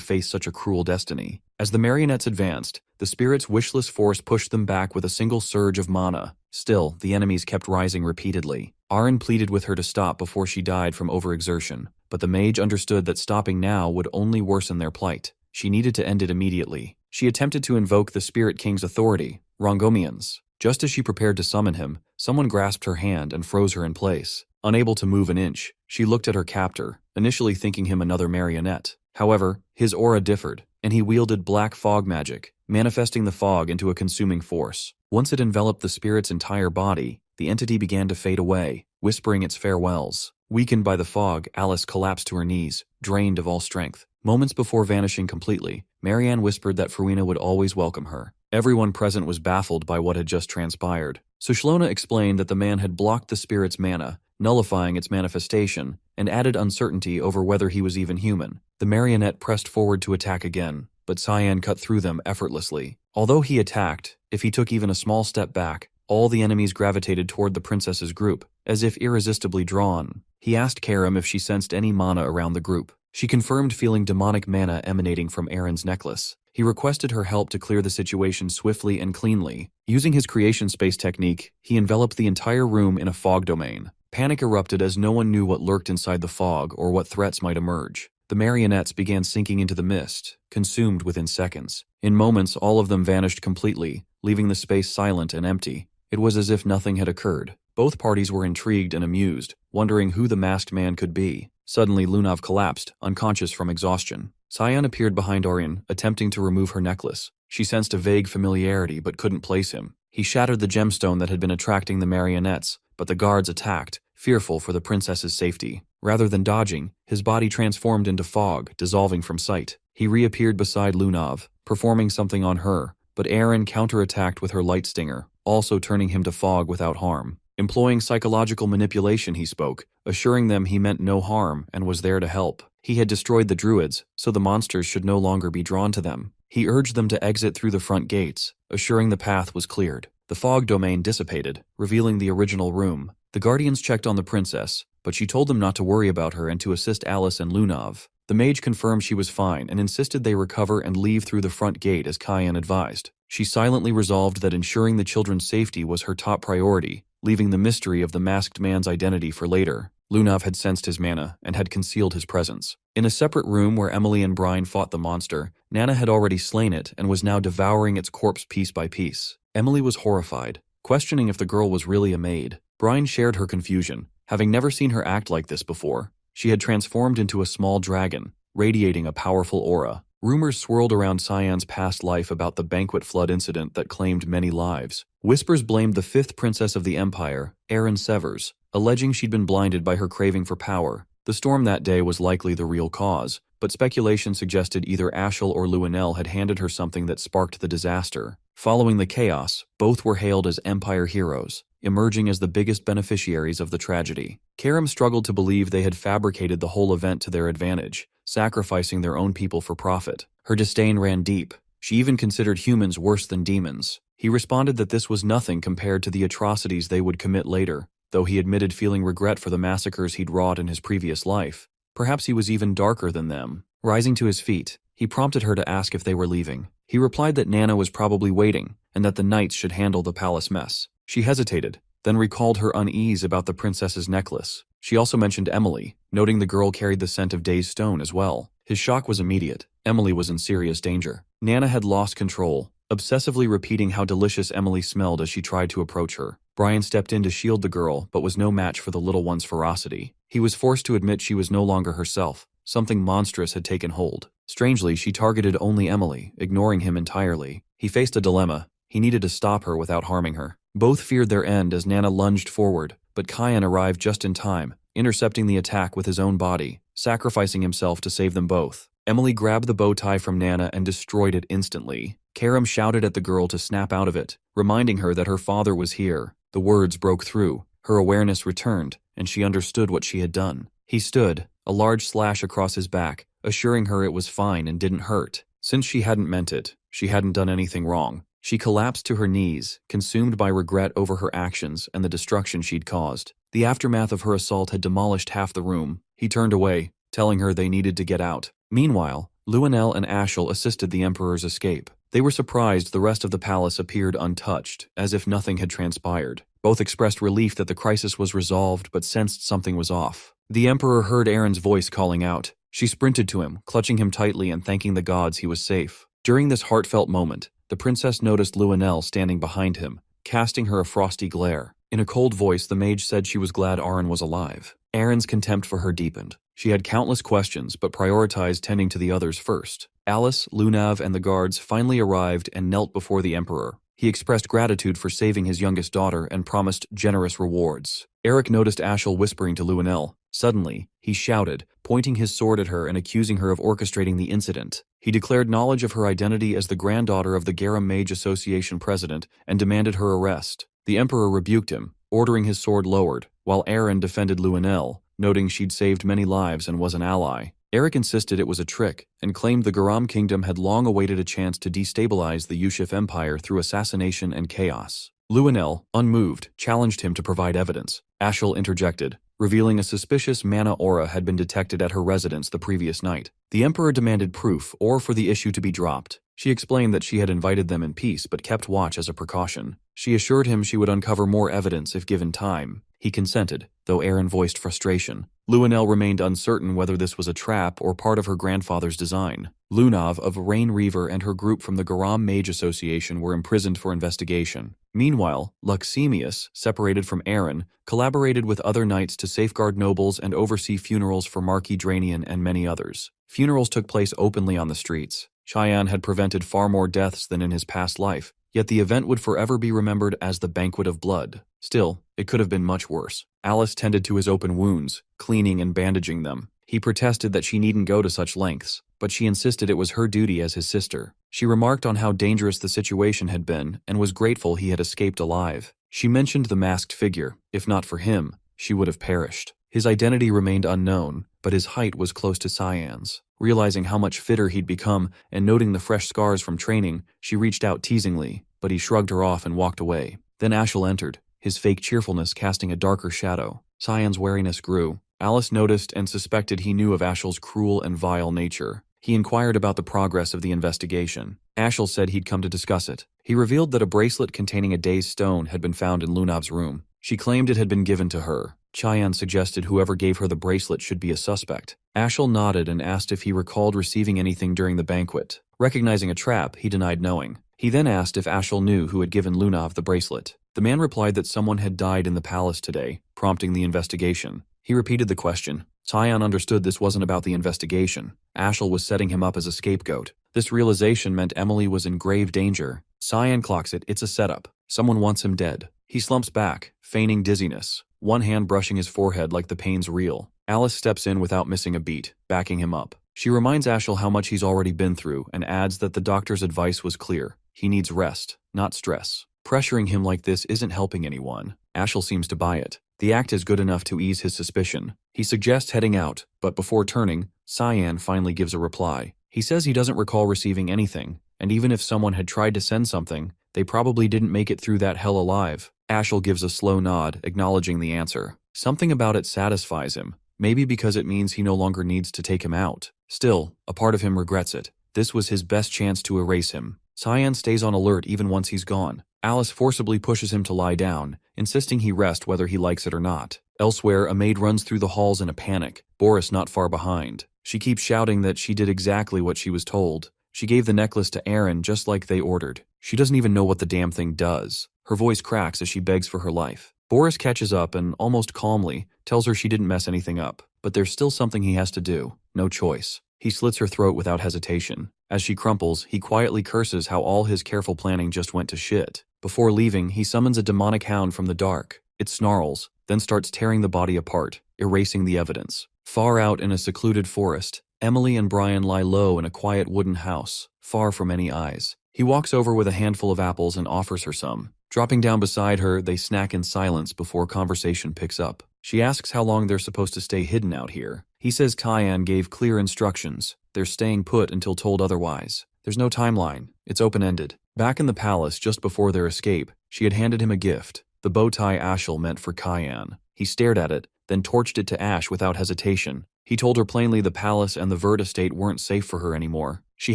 face such a cruel destiny. As the marionettes advanced, the spirit's wishless force pushed them back with a single surge of mana. Still, the enemies kept rising repeatedly. Aaron pleaded with her to stop before she died from overexertion, but the mage understood that stopping now would only worsen their plight. She needed to end it immediately. She attempted to invoke the Spirit King's authority, Rongomians. Just as she prepared to summon him, someone grasped her hand and froze her in place. Unable to move an inch, she looked at her captor, initially thinking him another marionette. However, his aura differed, and he wielded black fog magic, manifesting the fog into a consuming force. Once it enveloped the spirit's entire body, the entity began to fade away, whispering its farewells. Weakened by the fog, Alice collapsed to her knees, drained of all strength. Moments before vanishing completely, Marianne whispered that Fruina would always welcome her. Everyone present was baffled by what had just transpired. Sushlona explained that the man had blocked the spirit's mana, nullifying its manifestation, and added uncertainty over whether he was even human. The marionette pressed forward to attack again, but Cyan cut through them effortlessly. Although he attacked, if he took even a small step back, all the enemies gravitated toward the princess's group, as if irresistibly drawn. He asked Karim if she sensed any mana around the group. She confirmed feeling demonic mana emanating from Aaron's necklace. He requested her help to clear the situation swiftly and cleanly. Using his creation space technique, he enveloped the entire room in a fog domain. Panic erupted as no one knew what lurked inside the fog or what threats might emerge. The marionettes began sinking into the mist, consumed within seconds. In moments, all of them vanished completely, leaving the space silent and empty. It was as if nothing had occurred. Both parties were intrigued and amused, wondering who the masked man could be. Suddenly, Lunav collapsed, unconscious from exhaustion. Cyan appeared behind Orion, attempting to remove her necklace. She sensed a vague familiarity but couldn't place him. He shattered the gemstone that had been attracting the marionettes, but the guards attacked, fearful for the princess's safety. Rather than dodging, his body transformed into fog, dissolving from sight. He reappeared beside Lunav, performing something on her, but Aaron counterattacked with her light stinger, also turning him to fog without harm. Employing psychological manipulation, he spoke, assuring them he meant no harm and was there to help. He had destroyed the druids, so the monsters should no longer be drawn to them. He urged them to exit through the front gates, assuring the path was cleared. The fog domain dissipated, revealing the original room. The guardians checked on the princess, but she told them not to worry about her and to assist Alice and Lunav. The mage confirmed she was fine and insisted they recover and leave through the front gate as Cyan advised. She silently resolved that ensuring the children's safety was her top priority, leaving the mystery of the masked man's identity for later. Lunav had sensed his mana and had concealed his presence. In a separate room where Emily and Brian fought the monster, Nana had already slain it and was now devouring its corpse piece by piece. Emily was horrified, questioning if the girl was really a maid. Brian shared her confusion, having never seen her act like this before. She had transformed into a small dragon, radiating a powerful aura. Rumors swirled around Cyan's past life about the banquet flood incident that claimed many lives. Whispers blamed the fifth princess of the empire, Erin Severs, alleging she'd been blinded by her craving for power. The storm that day was likely the real cause, but speculation suggested either Ashel or Luenel had handed her something that sparked the disaster. Following the chaos, both were hailed as empire heroes, emerging as the biggest beneficiaries of the tragedy. Karim struggled to believe they had fabricated the whole event to their advantage, sacrificing their own people for profit. Her disdain ran deep. She even considered humans worse than demons. He responded that this was nothing compared to the atrocities they would commit later, though he admitted feeling regret for the massacres he'd wrought in his previous life. Perhaps he was even darker than them. Rising to his feet, he prompted her to ask if they were leaving. He replied that Nana was probably waiting, and that the knights should handle the palace mess. She hesitated, then recalled her unease about the princess's necklace. She also mentioned Emily, noting the girl carried the scent of Day's stone as well. His shock was immediate. Emily was in serious danger. Nana had lost control, obsessively repeating how delicious Emily smelled as she tried to approach her. Brian stepped in to shield the girl, but was no match for the little one's ferocity. He was forced to admit she was no longer herself. Something monstrous had taken hold. Strangely, she targeted only Emily, ignoring him entirely. He faced a dilemma. He needed to stop her without harming her. Both feared their end as Nana lunged forward, but Kyan arrived just in time, intercepting the attack with his own body, sacrificing himself to save them both. Emily grabbed the bow tie from Nana and destroyed it instantly. Karam shouted at the girl to snap out of it, reminding her that her father was here. The words broke through. Her awareness returned, and she understood what she had done. He stood, a large slash across his back, assuring her it was fine and didn't hurt. Since she hadn't meant it, she hadn't done anything wrong. She collapsed to her knees, consumed by regret over her actions and the destruction she'd caused. The aftermath of her assault had demolished half the room. He turned away, telling her they needed to get out. Meanwhile, Luenel and Ashel assisted the Emperor's escape. They were surprised the rest of the palace appeared untouched, as if nothing had transpired. Both expressed relief that the crisis was resolved but sensed something was off. The Emperor heard Aaron's voice calling out. She sprinted to him, clutching him tightly and thanking the gods he was safe. During this heartfelt moment, the princess noticed Luenel standing behind him, casting her a frosty glare. In a cold voice, the mage said she was glad Aaron was alive. Aaron's contempt for her deepened. She had countless questions but prioritized tending to the others first. Alice, Lunav, and the guards finally arrived and knelt before the Emperor. He expressed gratitude for saving his youngest daughter and promised generous rewards. Eric noticed Ashel whispering to Luenel. Suddenly, he shouted, pointing his sword at her and accusing her of orchestrating the incident. He declared knowledge of her identity as the granddaughter of the Garam Mage Association president and demanded her arrest. The Emperor rebuked him, ordering his sword lowered, while Aaron defended Luenel, noting she'd saved many lives and was an ally. Eric insisted it was a trick, and claimed the Garam kingdom had long awaited a chance to destabilize the Yushif Empire through assassination and chaos. Luenel, unmoved, challenged him to provide evidence. Ashel interjected, revealing a suspicious mana aura had been detected at her residence the previous night. The Emperor demanded proof or for the issue to be dropped. She explained that she had invited them in peace but kept watch as a precaution. She assured him she would uncover more evidence if given time. He consented, though Aaron voiced frustration. Luenel remained uncertain whether this was a trap or part of her grandfather's design. Lunav of Rain Reaver and her group from the Garam Mage Association were imprisoned for investigation. Meanwhile, Luxemius, separated from Aaron, collaborated with other knights to safeguard nobles and oversee funerals for Marquis Dranian and many others. Funerals took place openly on the streets. Cheyenne had prevented far more deaths than in his past life, yet the event would forever be remembered as the Banquet of Blood. Still, it could have been much worse. Alice tended to his open wounds, cleaning and bandaging them. He protested that she needn't go to such lengths, but she insisted it was her duty as his sister. She remarked on how dangerous the situation had been and was grateful he had escaped alive. She mentioned the masked figure. If not for him, she would have perished. His identity remained unknown, but his height was close to Cyan's. Realizing how much fitter he'd become and noting the fresh scars from training, she reached out teasingly, but he shrugged her off and walked away. Then Ashel entered, his fake cheerfulness casting a darker shadow. Cyan's wariness grew. Alice noticed and suspected he knew of Ashel's cruel and vile nature. He inquired about the progress of the investigation. Ashel said he'd come to discuss it. He revealed that a bracelet containing a day's stone had been found in Lunav's room. She claimed it had been given to her. Cheyenne suggested whoever gave her the bracelet should be a suspect. Ashel nodded and asked if he recalled receiving anything during the banquet. Recognizing a trap, he denied knowing. He then asked if Ashel knew who had given Lunav the bracelet. The man replied that someone had died in the palace today, prompting the investigation. He repeated the question. Cheyenne understood this wasn't about the investigation. Ashel was setting him up as a scapegoat. This realization meant Emily was in grave danger. Cyan clocks it, it's a setup. Someone wants him dead. He slumps back, feigning dizziness, one hand brushing his forehead like the pain's real. Alice steps in without missing a beat, backing him up. She reminds Ashel how much he's already been through and adds that the doctor's advice was clear. He needs rest, not stress. Pressuring him like this isn't helping anyone. Ashel seems to buy it. The act is good enough to ease his suspicion. He suggests heading out, but before turning, Cyan finally gives a reply. He says he doesn't recall receiving anything, and even if someone had tried to send something, they probably didn't make it through that hell alive. Ashel gives a slow nod, acknowledging the answer. Something about it satisfies him, maybe because it means he no longer needs to take him out. Still, a part of him regrets it. This was his best chance to erase him. Cyan stays on alert even once he's gone. Alice forcibly pushes him to lie down, insisting he rest whether he likes it or not. Elsewhere, a maid runs through the halls in a panic, Boris not far behind. She keeps shouting that she did exactly what she was told. She gave the necklace to Aaron just like they ordered. She doesn't even know what the damn thing does. Her voice cracks as she begs for her life. Boris catches up and, almost calmly, tells her she didn't mess anything up, but there's still something he has to do. No choice. He slits her throat without hesitation. As she crumples, he quietly curses how all his careful planning just went to shit. Before leaving, he summons a demonic hound from the dark. It snarls, then starts tearing the body apart, erasing the evidence. Far out in a secluded forest, Emily and Brian lie low in a quiet wooden house, far from any eyes. He walks over with a handful of apples and offers her some. Dropping down beside her, they snack in silence before conversation picks up. She asks how long they're supposed to stay hidden out here. He says Kyan gave clear instructions. They're staying put until told otherwise. There's no timeline. It's open-ended. Back in the palace, just before their escape, she had handed him a gift, the bow tie Ashel meant for Kyan. He stared at it, then torched it to ash without hesitation. He told her plainly the palace and the Vert estate weren't safe for her anymore. She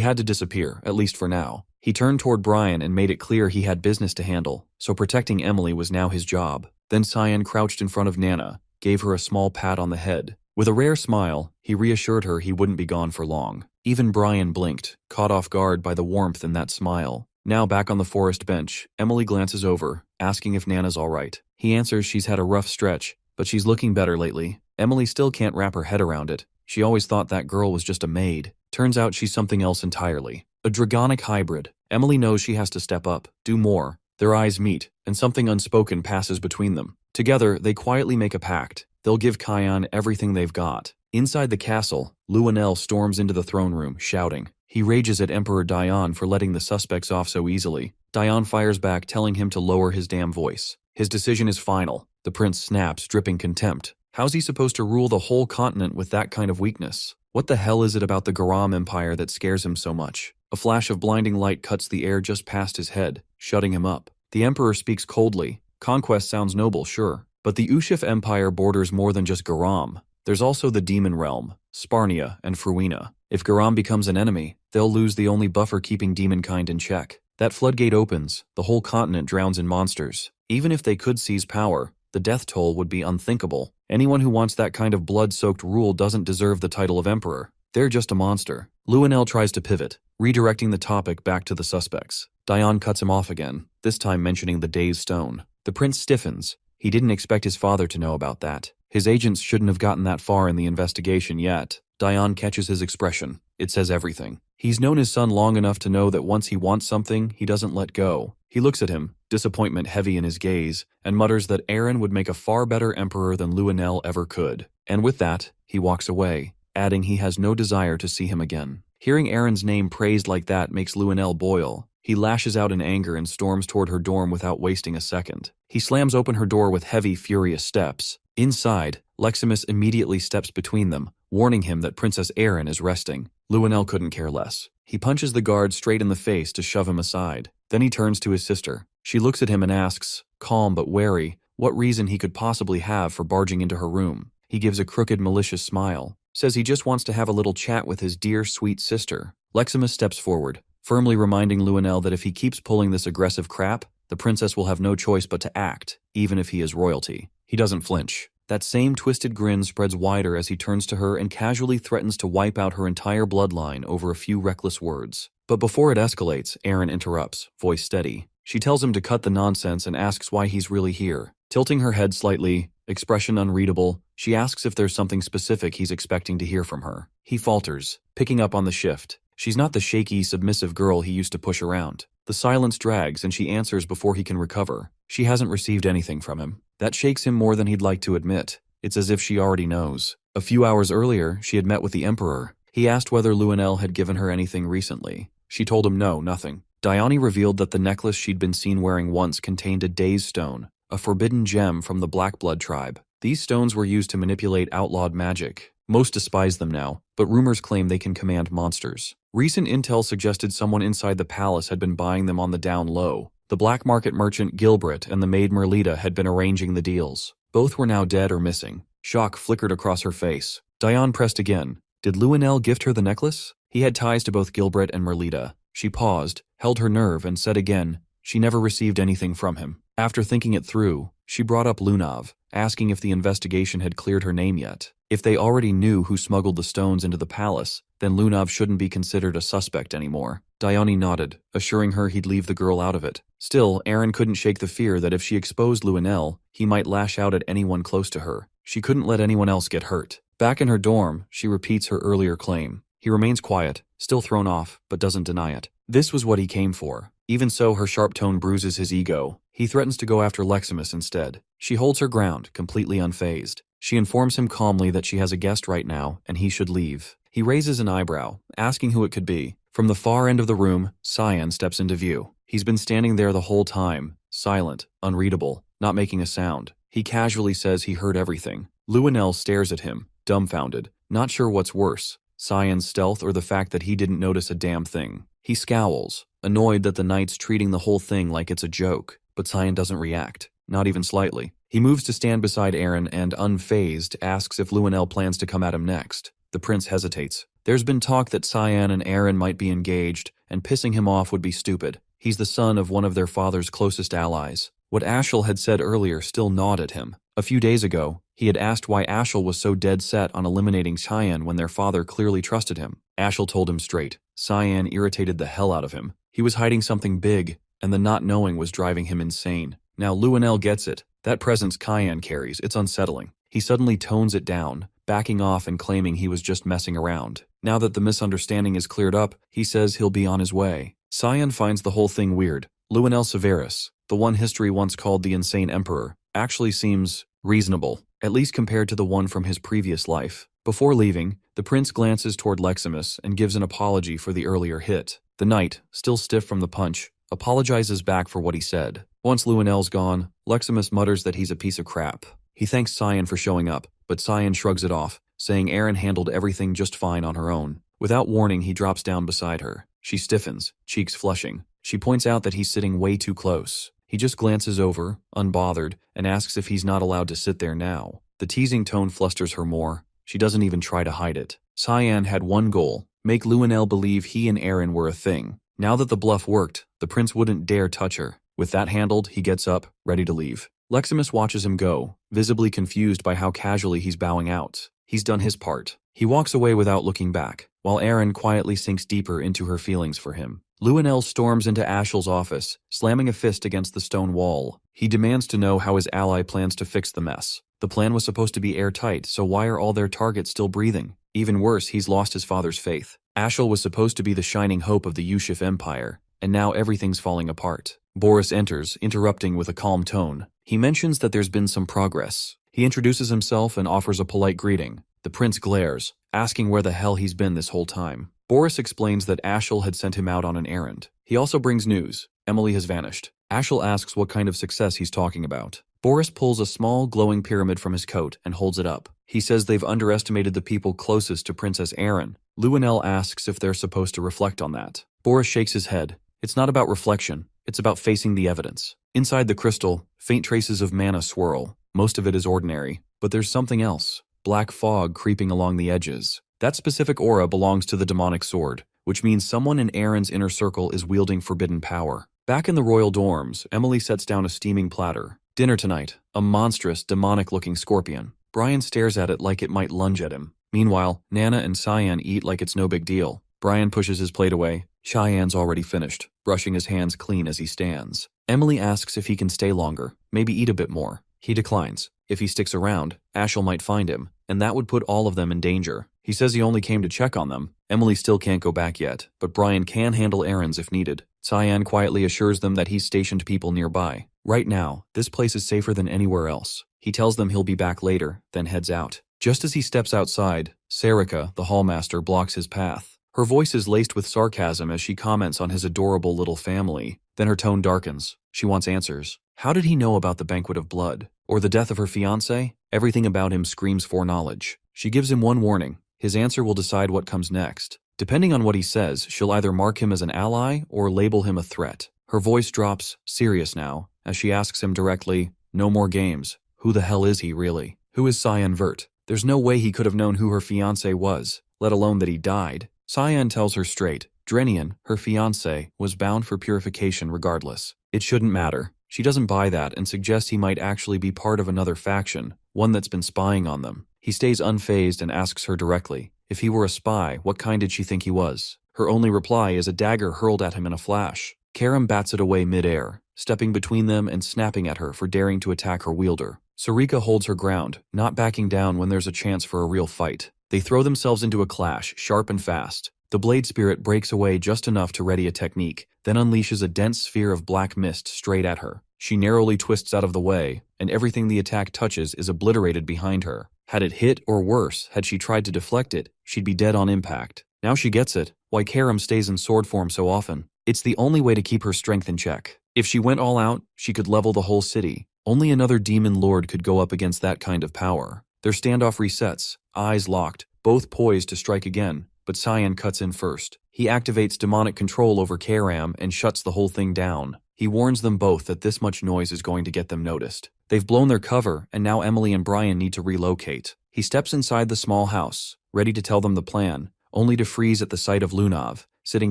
had to disappear, at least for now. He turned toward Brian and made it clear he had business to handle, so protecting Emily was now his job. Then Cyan crouched in front of Nana, gave her a small pat on the head. With a rare smile, he reassured her he wouldn't be gone for long. Even Brian blinked, caught off guard by the warmth in that smile. Now back on the forest bench, Emily glances over, asking if Nana's all right. He answers she's had a rough stretch, but she's looking better lately. Emily still can't wrap her head around it. She always thought that girl was just a maid. Turns out she's something else entirely. A dragonic hybrid. Emily knows she has to step up, do more. Their eyes meet, and something unspoken passes between them. Together, they quietly make a pact. They'll give Kyan everything they've got. Inside the castle, Luanel storms into the throne room, shouting. He rages at Emperor Dion for letting the suspects off so easily. Dion fires back, telling him to lower his damn voice. His decision is final. The prince snaps, dripping contempt. How's he supposed to rule the whole continent with that kind of weakness? What the hell is it about the Garam Empire that scares him so much? A flash of blinding light cuts the air just past his head, shutting him up. The emperor speaks coldly. Conquest sounds noble, sure. But the Ushif Empire borders more than just Garam. There's also the Demon Realm, Sparnia, and Fruina. If Garam becomes an enemy, they'll lose the only buffer keeping demonkind in check. That floodgate opens, the whole continent drowns in monsters. Even if they could seize power, the death toll would be unthinkable. Anyone who wants that kind of blood-soaked rule doesn't deserve the title of emperor. They're just a monster. Luanel tries to pivot, redirecting the topic back to the suspects. Dion cuts him off again, this time mentioning the Dazed Stone. The prince stiffens. He didn't expect his father to know about that. His agents shouldn't have gotten that far in the investigation yet. Dion catches his expression. It says everything. He's known his son long enough to know that once he wants something, he doesn't let go. He looks at him, disappointment heavy in his gaze, and mutters that Aaron would make a far better emperor than Luanel ever could. And with that, he walks away, adding he has no desire to see him again. Hearing Aaron's name praised like that makes Luanel boil. He lashes out in anger and storms toward her dorm without wasting a second. He slams open her door with heavy, furious steps. Inside, Leximus immediately steps between them, warning him that Princess Aaron is resting. Luanel couldn't care less. He punches the guard straight in the face to shove him aside. Then he turns to his sister. She looks at him and asks, calm but wary, what reason he could possibly have for barging into her room. He gives a crooked, malicious smile. Says he just wants to have a little chat with his dear, sweet sister. Leximus steps forward, firmly reminding Luanel that if he keeps pulling this aggressive crap, the princess will have no choice but to act, even if he is royalty. He doesn't flinch. That same twisted grin spreads wider as he turns to her and casually threatens to wipe out her entire bloodline over a few reckless words. But before it escalates, Aaron interrupts, voice steady. She tells him to cut the nonsense and asks why he's really here. Tilting her head slightly, expression unreadable, she asks if there's something specific he's expecting to hear from her. He falters, picking up on the shift. She's not the shaky, submissive girl he used to push around. The silence drags and she answers before he can recover. She hasn't received anything from him. That shakes him more than he'd like to admit. It's as if she already knows. A few hours earlier, she had met with the Emperor. He asked whether Luanel had given her anything recently. She told him no, nothing. Dione revealed that the necklace she'd been seen wearing once contained a Dazed Stone, a forbidden gem from the Black Blood tribe. These stones were used to manipulate outlawed magic. Most despise them now, but rumors claim they can command monsters. Recent intel suggested someone inside the palace had been buying them on the down low. The black market merchant Gilbert and the maid Merlita had been arranging the deals. Both were now dead or missing. Shock flickered across her face. Dione pressed again. Did Luanel gift her the necklace? He had ties to both Gilbert and Merlita. She paused, held her nerve, and said again, She never received anything from him. After thinking it through, she brought up Lunav, asking if the investigation had cleared her name yet. If they already knew who smuggled the stones into the palace, then Lunav shouldn't be considered a suspect anymore. Dione nodded, assuring her he'd leave the girl out of it. Still, Aaron couldn't shake the fear that if she exposed Luenell, he might lash out at anyone close to her. She couldn't let anyone else get hurt. Back in her dorm, she repeats her earlier claim. He remains quiet, still thrown off, but doesn't deny it. This was what he came for. Even so, her sharp tone bruises his ego. He threatens to go after Leximus instead. She holds her ground, completely unfazed. She informs him calmly that she has a guest right now, and he should leave. He raises an eyebrow, asking who it could be. From the far end of the room, Cyan steps into view. He's been standing there the whole time, silent, unreadable, not making a sound. He casually says he heard everything. Luenell stares at him, dumbfounded, not sure what's worse, Cyan's stealth or the fact that he didn't notice a damn thing. He scowls, annoyed that the knight's treating the whole thing like it's a joke, but Cyan doesn't react, not even slightly. He moves to stand beside Aaron and, unfazed, asks if Luenell plans to come at him next. The prince hesitates. There's been talk that Cyan and Aaron might be engaged, and pissing him off would be stupid. He's the son of one of their father's closest allies. What Ashel had said earlier still gnawed at him. A few days ago, he had asked why Ashel was so dead set on eliminating Cyan when their father clearly trusted him. Ashel told him straight. Cyan irritated the hell out of him. He was hiding something big, and the not knowing was driving him insane. Now Luenell gets it. That presence Cyan carries, it's unsettling. He suddenly tones it down, backing off and claiming he was just messing around. Now that the misunderstanding is cleared up, he says he'll be on his way. Cyan finds the whole thing weird. Luenell Severus, the one history once called the Insane Emperor, actually seems reasonable, at least compared to the one from his previous life. Before leaving, the prince glances toward Leximus and gives an apology for the earlier hit. The knight, still stiff from the punch, apologizes back for what he said. Once Luenell's gone, Leximus mutters that he's a piece of crap. He thanks Cyan for showing up, but Cyan shrugs it off, saying Aaron handled everything just fine on her own. Without warning, he drops down beside her. She stiffens, cheeks flushing. She points out that he's sitting way too close. He just glances over, unbothered, and asks if he's not allowed to sit there now. The teasing tone flusters her more. She doesn't even try to hide it. Cyan had one goal, make Luenell believe he and Aaron were a thing. Now that the bluff worked, the prince wouldn't dare touch her. With that handled, he gets up, ready to leave. Leximus watches him go, visibly confused by how casually he's bowing out. He's done his part. He walks away without looking back, while Aaron quietly sinks deeper into her feelings for him. Luenell storms into Ashel's office, slamming a fist against the stone wall. He demands to know how his ally plans to fix the mess. The plan was supposed to be airtight, so why are all their targets still breathing? Even worse, he's lost his father's faith. Ashel was supposed to be the shining hope of the Yushif Empire, and now everything's falling apart. Boris enters, interrupting with a calm tone. He mentions that there's been some progress. He introduces himself and offers a polite greeting. The prince glares, asking where the hell he's been this whole time. Boris explains that Ashel had sent him out on an errand. He also brings news. Emily has vanished. Ashel asks what kind of success he's talking about. Boris pulls a small, glowing pyramid from his coat and holds it up. He says they've underestimated the people closest to Princess Erin. Luenell asks if they're supposed to reflect on that. Boris shakes his head. It's not about reflection. It's about facing the evidence. Inside the crystal, faint traces of mana swirl. Most of it is ordinary, but there's something else. Black fog creeping along the edges. That specific aura belongs to the demonic sword, which means someone in Aaron's inner circle is wielding forbidden power. Back in the royal dorms, Emily sets down a steaming platter. Dinner tonight, a monstrous, demonic-looking scorpion. Brian stares at it like it might lunge at him. Meanwhile, Nana and Cyan eat like it's no big deal. Brian pushes his plate away. Cheyenne's already finished, brushing his hands clean as he stands. Emily asks if he can stay longer, maybe eat a bit more. He declines. If he sticks around, Ashel might find him, and that would put all of them in danger. He says he only came to check on them. Emily still can't go back yet, but Brian can handle errands if needed. Cyan quietly assures them that he's stationed people nearby. Right now, this place is safer than anywhere else. He tells them he'll be back later, then heads out. Just as he steps outside, Sarika, the hallmaster, blocks his path. Her voice is laced with sarcasm as she comments on his adorable little family. Then her tone darkens. She wants answers. How did he know about the banquet of blood? Or the death of her fiancé? Everything about him screams foreknowledge. She gives him one warning. His answer will decide what comes next. Depending on what he says, she'll either mark him as an ally or label him a threat. Her voice drops, serious now, as she asks him directly, no more games. Who the hell is he, really? Who is Cyan Vert? There's no way he could have known who her fiancé was, let alone that he died. Cyan tells her straight, Drenian, her fiancé, was bound for purification regardless. It shouldn't matter. She doesn't buy that and suggests he might actually be part of another faction, one that's been spying on them. He stays unfazed and asks her directly, if he were a spy, what kind did she think he was? Her only reply is a dagger hurled at him in a flash. Karam bats it away mid-air, stepping between them and snapping at her for daring to attack her wielder. Sarika holds her ground, not backing down when there's a chance for a real fight. They throw themselves into a clash, sharp and fast. The blade spirit breaks away just enough to ready a technique, then unleashes a dense sphere of black mist straight at her. She narrowly twists out of the way, and everything the attack touches is obliterated behind her. Had it hit, or worse, had she tried to deflect it, she'd be dead on impact. Now she gets it, why Karam stays in sword form so often. It's the only way to keep her strength in check. If she went all out, she could level the whole city. Only another demon lord could go up against that kind of power. Their standoff resets, eyes locked, both poised to strike again, but Cyan cuts in first. He activates demonic control over Karam and shuts the whole thing down. He warns them both that this much noise is going to get them noticed. They've blown their cover, and now Emily and Brian need to relocate. He steps inside the small house, ready to tell them the plan, only to freeze at the sight of Lunav, sitting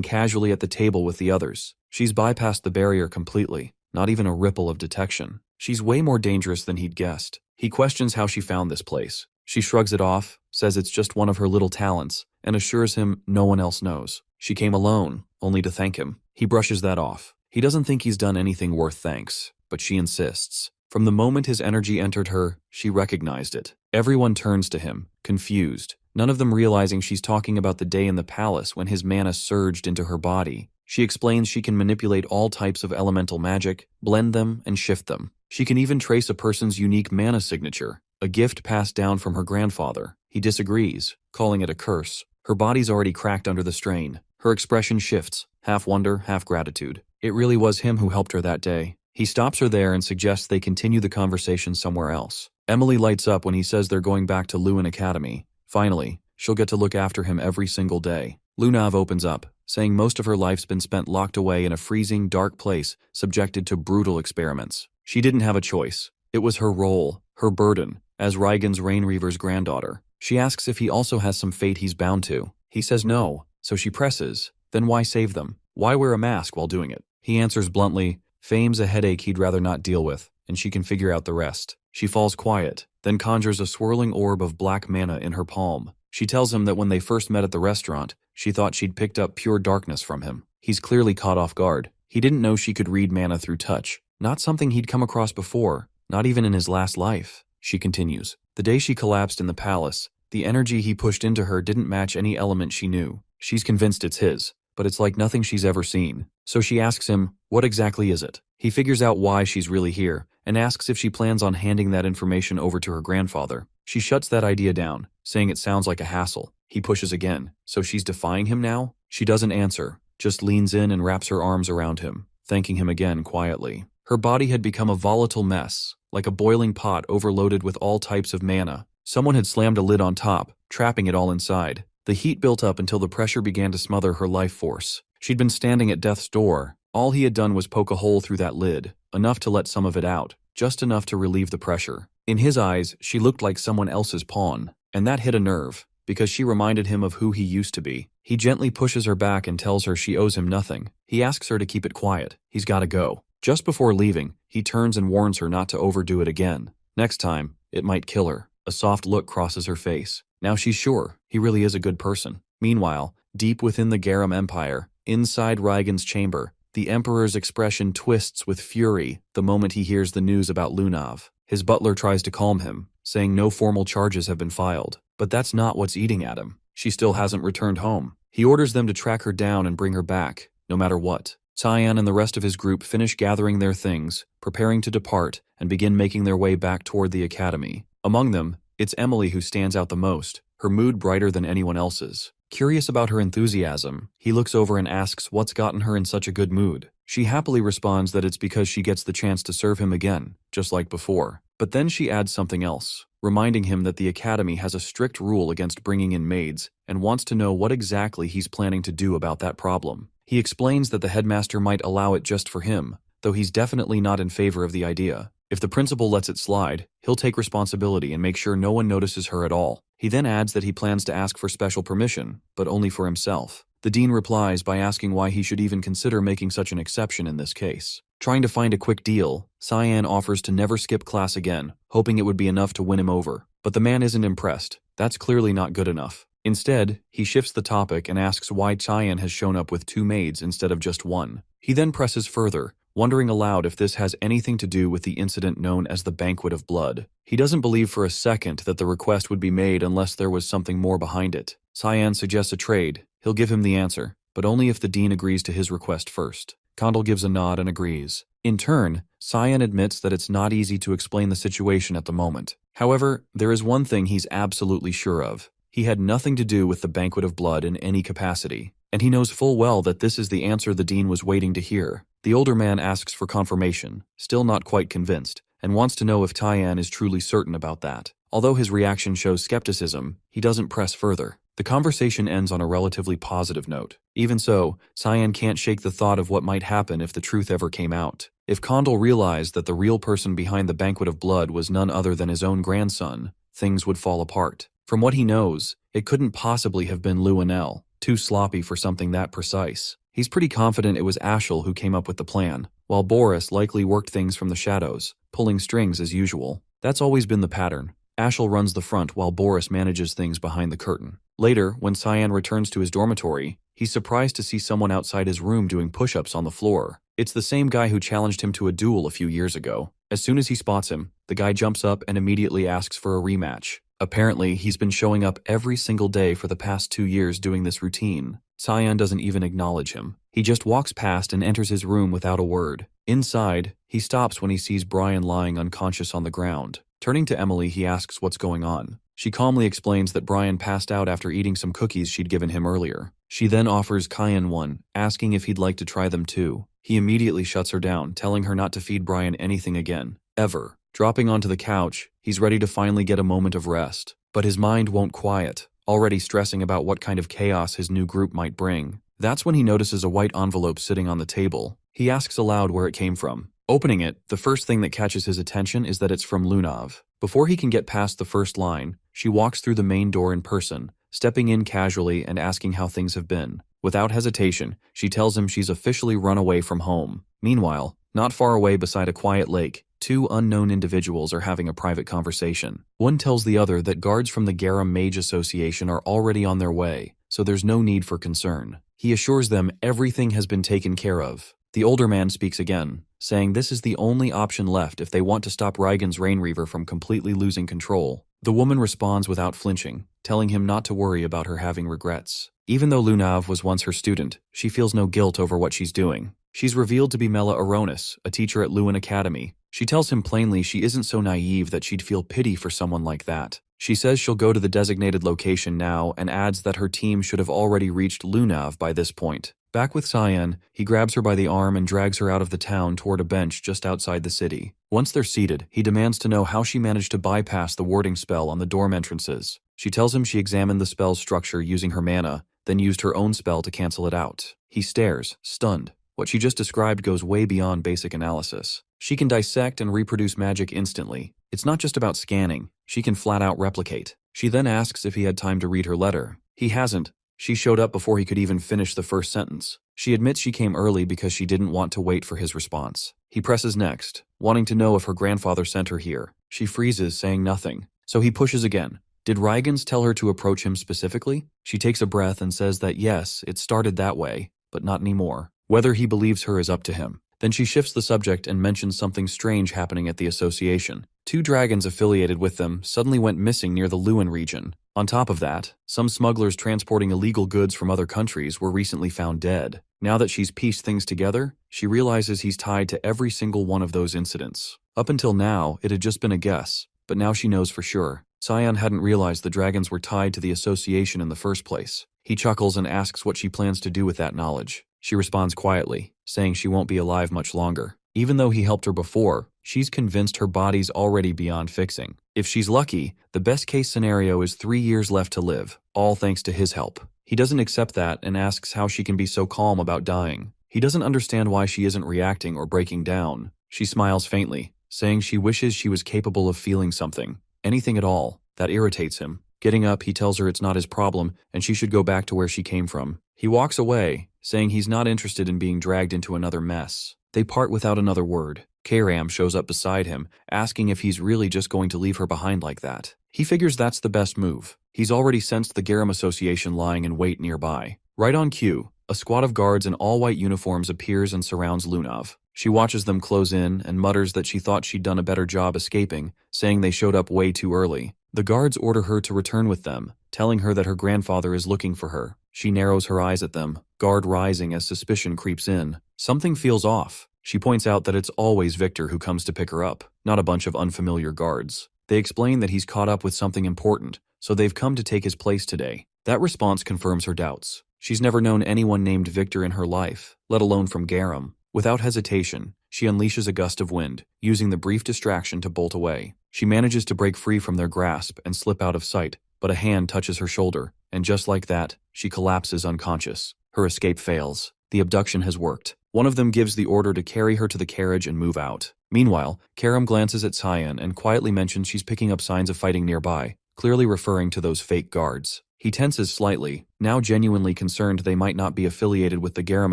casually at the table with the others. She's bypassed the barrier completely, not even a ripple of detection. She's way more dangerous than he'd guessed. He questions how she found this place. She shrugs it off, says it's just one of her little talents, and assures him no one else knows. She came alone, only to thank him. He brushes that off. He doesn't think he's done anything worth thanks, but she insists. From the moment his energy entered her, she recognized it. Everyone turns to him, confused, none of them realizing she's talking about the day in the palace when his mana surged into her body. She explains she can manipulate all types of elemental magic, blend them, and shift them. She can even trace a person's unique mana signature, a gift passed down from her grandfather. He disagrees, calling it a curse. Her body's already cracked under the strain. Her expression shifts, half wonder, half gratitude. It really was him who helped her that day. He stops her there and suggests they continue the conversation somewhere else. Emily lights up when he says they're going back to Lewin Academy. Finally, she'll get to look after him every single day. Lunav opens up, saying most of her life's been spent locked away in a freezing, dark place, subjected to brutal experiments. She didn't have a choice. It was her role, her burden, as Reigen's Rainreaver's granddaughter. She asks if he also has some fate he's bound to. He says no, so she presses. Then why save them? Why wear a mask while doing it? He answers bluntly, fame's a headache he'd rather not deal with, and she can figure out the rest. She falls quiet, then conjures a swirling orb of black mana in her palm. She tells him that when they first met at the restaurant, she thought she'd picked up pure darkness from him. He's clearly caught off guard. He didn't know she could read mana through touch. Not something he'd come across before, not even in his last life. She continues. The day she collapsed in the palace, the energy he pushed into her didn't match any element she knew. She's convinced it's his, but it's like nothing she's ever seen. So she asks him, what exactly is it? He figures out why she's really here, and asks if she plans on handing that information over to her grandfather. She shuts that idea down, saying it sounds like a hassle. He pushes again. So she's defying him now? She doesn't answer, just leans in and wraps her arms around him, thanking him again quietly. Her body had become a volatile mess, like a boiling pot overloaded with all types of mana. Someone had slammed a lid on top, trapping it all inside. The heat built up until the pressure began to smother her life force. She'd been standing at death's door. All he had done was poke a hole through that lid, enough to let some of it out, just enough to relieve the pressure. In his eyes, she looked like someone else's pawn, and that hit a nerve, because she reminded him of who he used to be. He gently pushes her back and tells her she owes him nothing. He asks her to keep it quiet. He's gotta go. Just before leaving, he turns and warns her not to overdo it again. Next time, it might kill her. A soft look crosses her face. Now she's sure he really is a good person. Meanwhile, deep within the Garam Empire, inside Reigen's chamber, the Emperor's expression twists with fury the moment he hears the news about Lunav. His butler tries to calm him, saying no formal charges have been filed. But that's not what's eating at him. She still hasn't returned home. He orders them to track her down and bring her back, no matter what. Cyan and the rest of his group finish gathering their things, preparing to depart, and begin making their way back toward the academy. Among them, it's Emily who stands out the most, her mood brighter than anyone else's. Curious about her enthusiasm, he looks over and asks what's gotten her in such a good mood. She happily responds that it's because she gets the chance to serve him again, just like before. But then she adds something else, reminding him that the academy has a strict rule against bringing in maids and wants to know what exactly he's planning to do about that problem. He explains that the headmaster might allow it just for him, though he's definitely not in favor of the idea. If the principal lets it slide, he'll take responsibility and make sure no one notices her at all. He then adds that he plans to ask for special permission, but only for himself. The dean replies by asking why he should even consider making such an exception in this case. Trying to find a quick deal, Cyan offers to never skip class again, hoping it would be enough to win him over. But the man isn't impressed. That's clearly not good enough. Instead, he shifts the topic and asks why Cyan has shown up with 2 maids instead of just 1. He then presses further, wondering aloud if this has anything to do with the incident known as the Banquet of Blood. He doesn't believe for a second that the request would be made unless there was something more behind it. Cyan suggests a trade. He'll give him the answer, but only if the dean agrees to his request first. Condal gives a nod and agrees. In turn, Cyan admits that it's not easy to explain the situation at the moment. However, there is one thing he's absolutely sure of. He had nothing to do with the Banquet of Blood in any capacity, and he knows full well that this is the answer the dean was waiting to hear. The older man asks for confirmation, still not quite convinced, and wants to know if Cyan is truly certain about that. Although his reaction shows skepticism, he doesn't press further. The conversation ends on a relatively positive note. Even so, Cyan can't shake the thought of what might happen if the truth ever came out. If Condal realized that the real person behind the Banquet of Blood was none other than his own grandson, things would fall apart. From what he knows, it couldn't possibly have been Lionel, too sloppy for something that precise. He's pretty confident it was Ashel who came up with the plan, while Boris likely worked things from the shadows, pulling strings as usual. That's always been the pattern. Ashel runs the front while Boris manages things behind the curtain. Later, when Cyan returns to his dormitory, he's surprised to see someone outside his room doing push-ups on the floor. It's the same guy who challenged him to a duel a few years ago. As soon as he spots him, the guy jumps up and immediately asks for a rematch. Apparently, he's been showing up every single day for the past 2 years doing this routine. Cyan doesn't even acknowledge him. He just walks past and enters his room without a word. Inside, he stops when he sees Brian lying unconscious on the ground. Turning to Emily, he asks what's going on. She calmly explains that Brian passed out after eating some cookies she'd given him earlier. She then offers Cyan one, asking if he'd like to try them too. He immediately shuts her down, telling her not to feed Brian anything again, ever. Dropping onto the couch, he's ready to finally get a moment of rest. But his mind won't quiet, already stressing about what kind of chaos his new group might bring. That's when he notices a white envelope sitting on the table. He asks aloud where it came from. Opening it, the first thing that catches his attention is that it's from Lunav. Before he can get past the first line, she walks through the main door in person, stepping in casually and asking how things have been. Without hesitation, she tells him she's officially run away from home. Meanwhile, not far away beside a quiet lake, 2 unknown individuals are having a private conversation. One tells the other that guards from the Garam Mage Association are already on their way, so there's no need for concern. He assures them everything has been taken care of. The older man speaks again, saying this is the only option left if they want to stop Reigen's Rainreaver from completely losing control. The woman responds without flinching, telling him not to worry about her having regrets. Even though Lunav was once her student, she feels no guilt over what she's doing. She's revealed to be Mela Aronis, a teacher at Lewin Academy. She tells him plainly she isn't so naive that she'd feel pity for someone like that. She says she'll go to the designated location now and adds that her team should have already reached Lunav by this point. Back with Cyan, he grabs her by the arm and drags her out of the town toward a bench just outside the city. Once they're seated, he demands to know how she managed to bypass the warding spell on the dorm entrances. She tells him she examined the spell's structure using her mana, then used her own spell to cancel it out. He stares, stunned. What she just described goes way beyond basic analysis. She can dissect and reproduce magic instantly. It's not just about scanning. She can flat out replicate. She then asks if he had time to read her letter. He hasn't. She showed up before he could even finish the first sentence. She admits she came early because she didn't want to wait for his response. He presses next, wanting to know if her grandfather sent her here. She freezes, saying nothing. So he pushes again. Did Reigens tell her to approach him specifically? She takes a breath and says that yes, it started that way, but not anymore. Whether he believes her is up to him. Then she shifts the subject and mentions something strange happening at the association. 2 dragons affiliated with them suddenly went missing near the Lewin region. On top of that, some smugglers transporting illegal goods from other countries were recently found dead. Now that she's pieced things together, she realizes he's tied to every single one of those incidents. Up until now, it had just been a guess, but now she knows for sure. Cyan hadn't realized the dragons were tied to the association in the first place. He chuckles and asks what she plans to do with that knowledge. She responds quietly, saying she won't be alive much longer. Even though he helped her before, she's convinced her body's already beyond fixing. If she's lucky, the best-case scenario is 3 years left to live, all thanks to his help. He doesn't accept that and asks how she can be so calm about dying. He doesn't understand why she isn't reacting or breaking down. She smiles faintly, saying she wishes she was capable of feeling something, anything at all. That irritates him. Getting up, he tells her it's not his problem and she should go back to where she came from. He walks away, saying he's not interested in being dragged into another mess. They part without another word. Karam shows up beside him, asking if he's really just going to leave her behind like that. He figures that's the best move. He's already sensed the Garam Association lying in wait nearby. Right on cue, a squad of guards in all-white uniforms appears and surrounds Lunav. She watches them close in and mutters that she thought she'd done a better job escaping, saying they showed up way too early. The guards order her to return with them, telling her that her grandfather is looking for her. She narrows her eyes at them, guard rising as suspicion creeps in. Something feels off. She points out that it's always Victor who comes to pick her up, not a bunch of unfamiliar guards. They explain that he's caught up with something important, so they've come to take his place today. That response confirms her doubts. She's never known anyone named Victor in her life, let alone from Garam. Without hesitation, she unleashes a gust of wind, using the brief distraction to bolt away. She manages to break free from their grasp and slip out of sight, but a hand touches her shoulder, and just like that, she collapses unconscious. Her escape fails. The abduction has worked. One of them gives the order to carry her to the carriage and move out. Meanwhile, Karam glances at Cyan and quietly mentions she's picking up signs of fighting nearby, clearly referring to those fake guards. He tenses slightly, now genuinely concerned they might not be affiliated with the Garam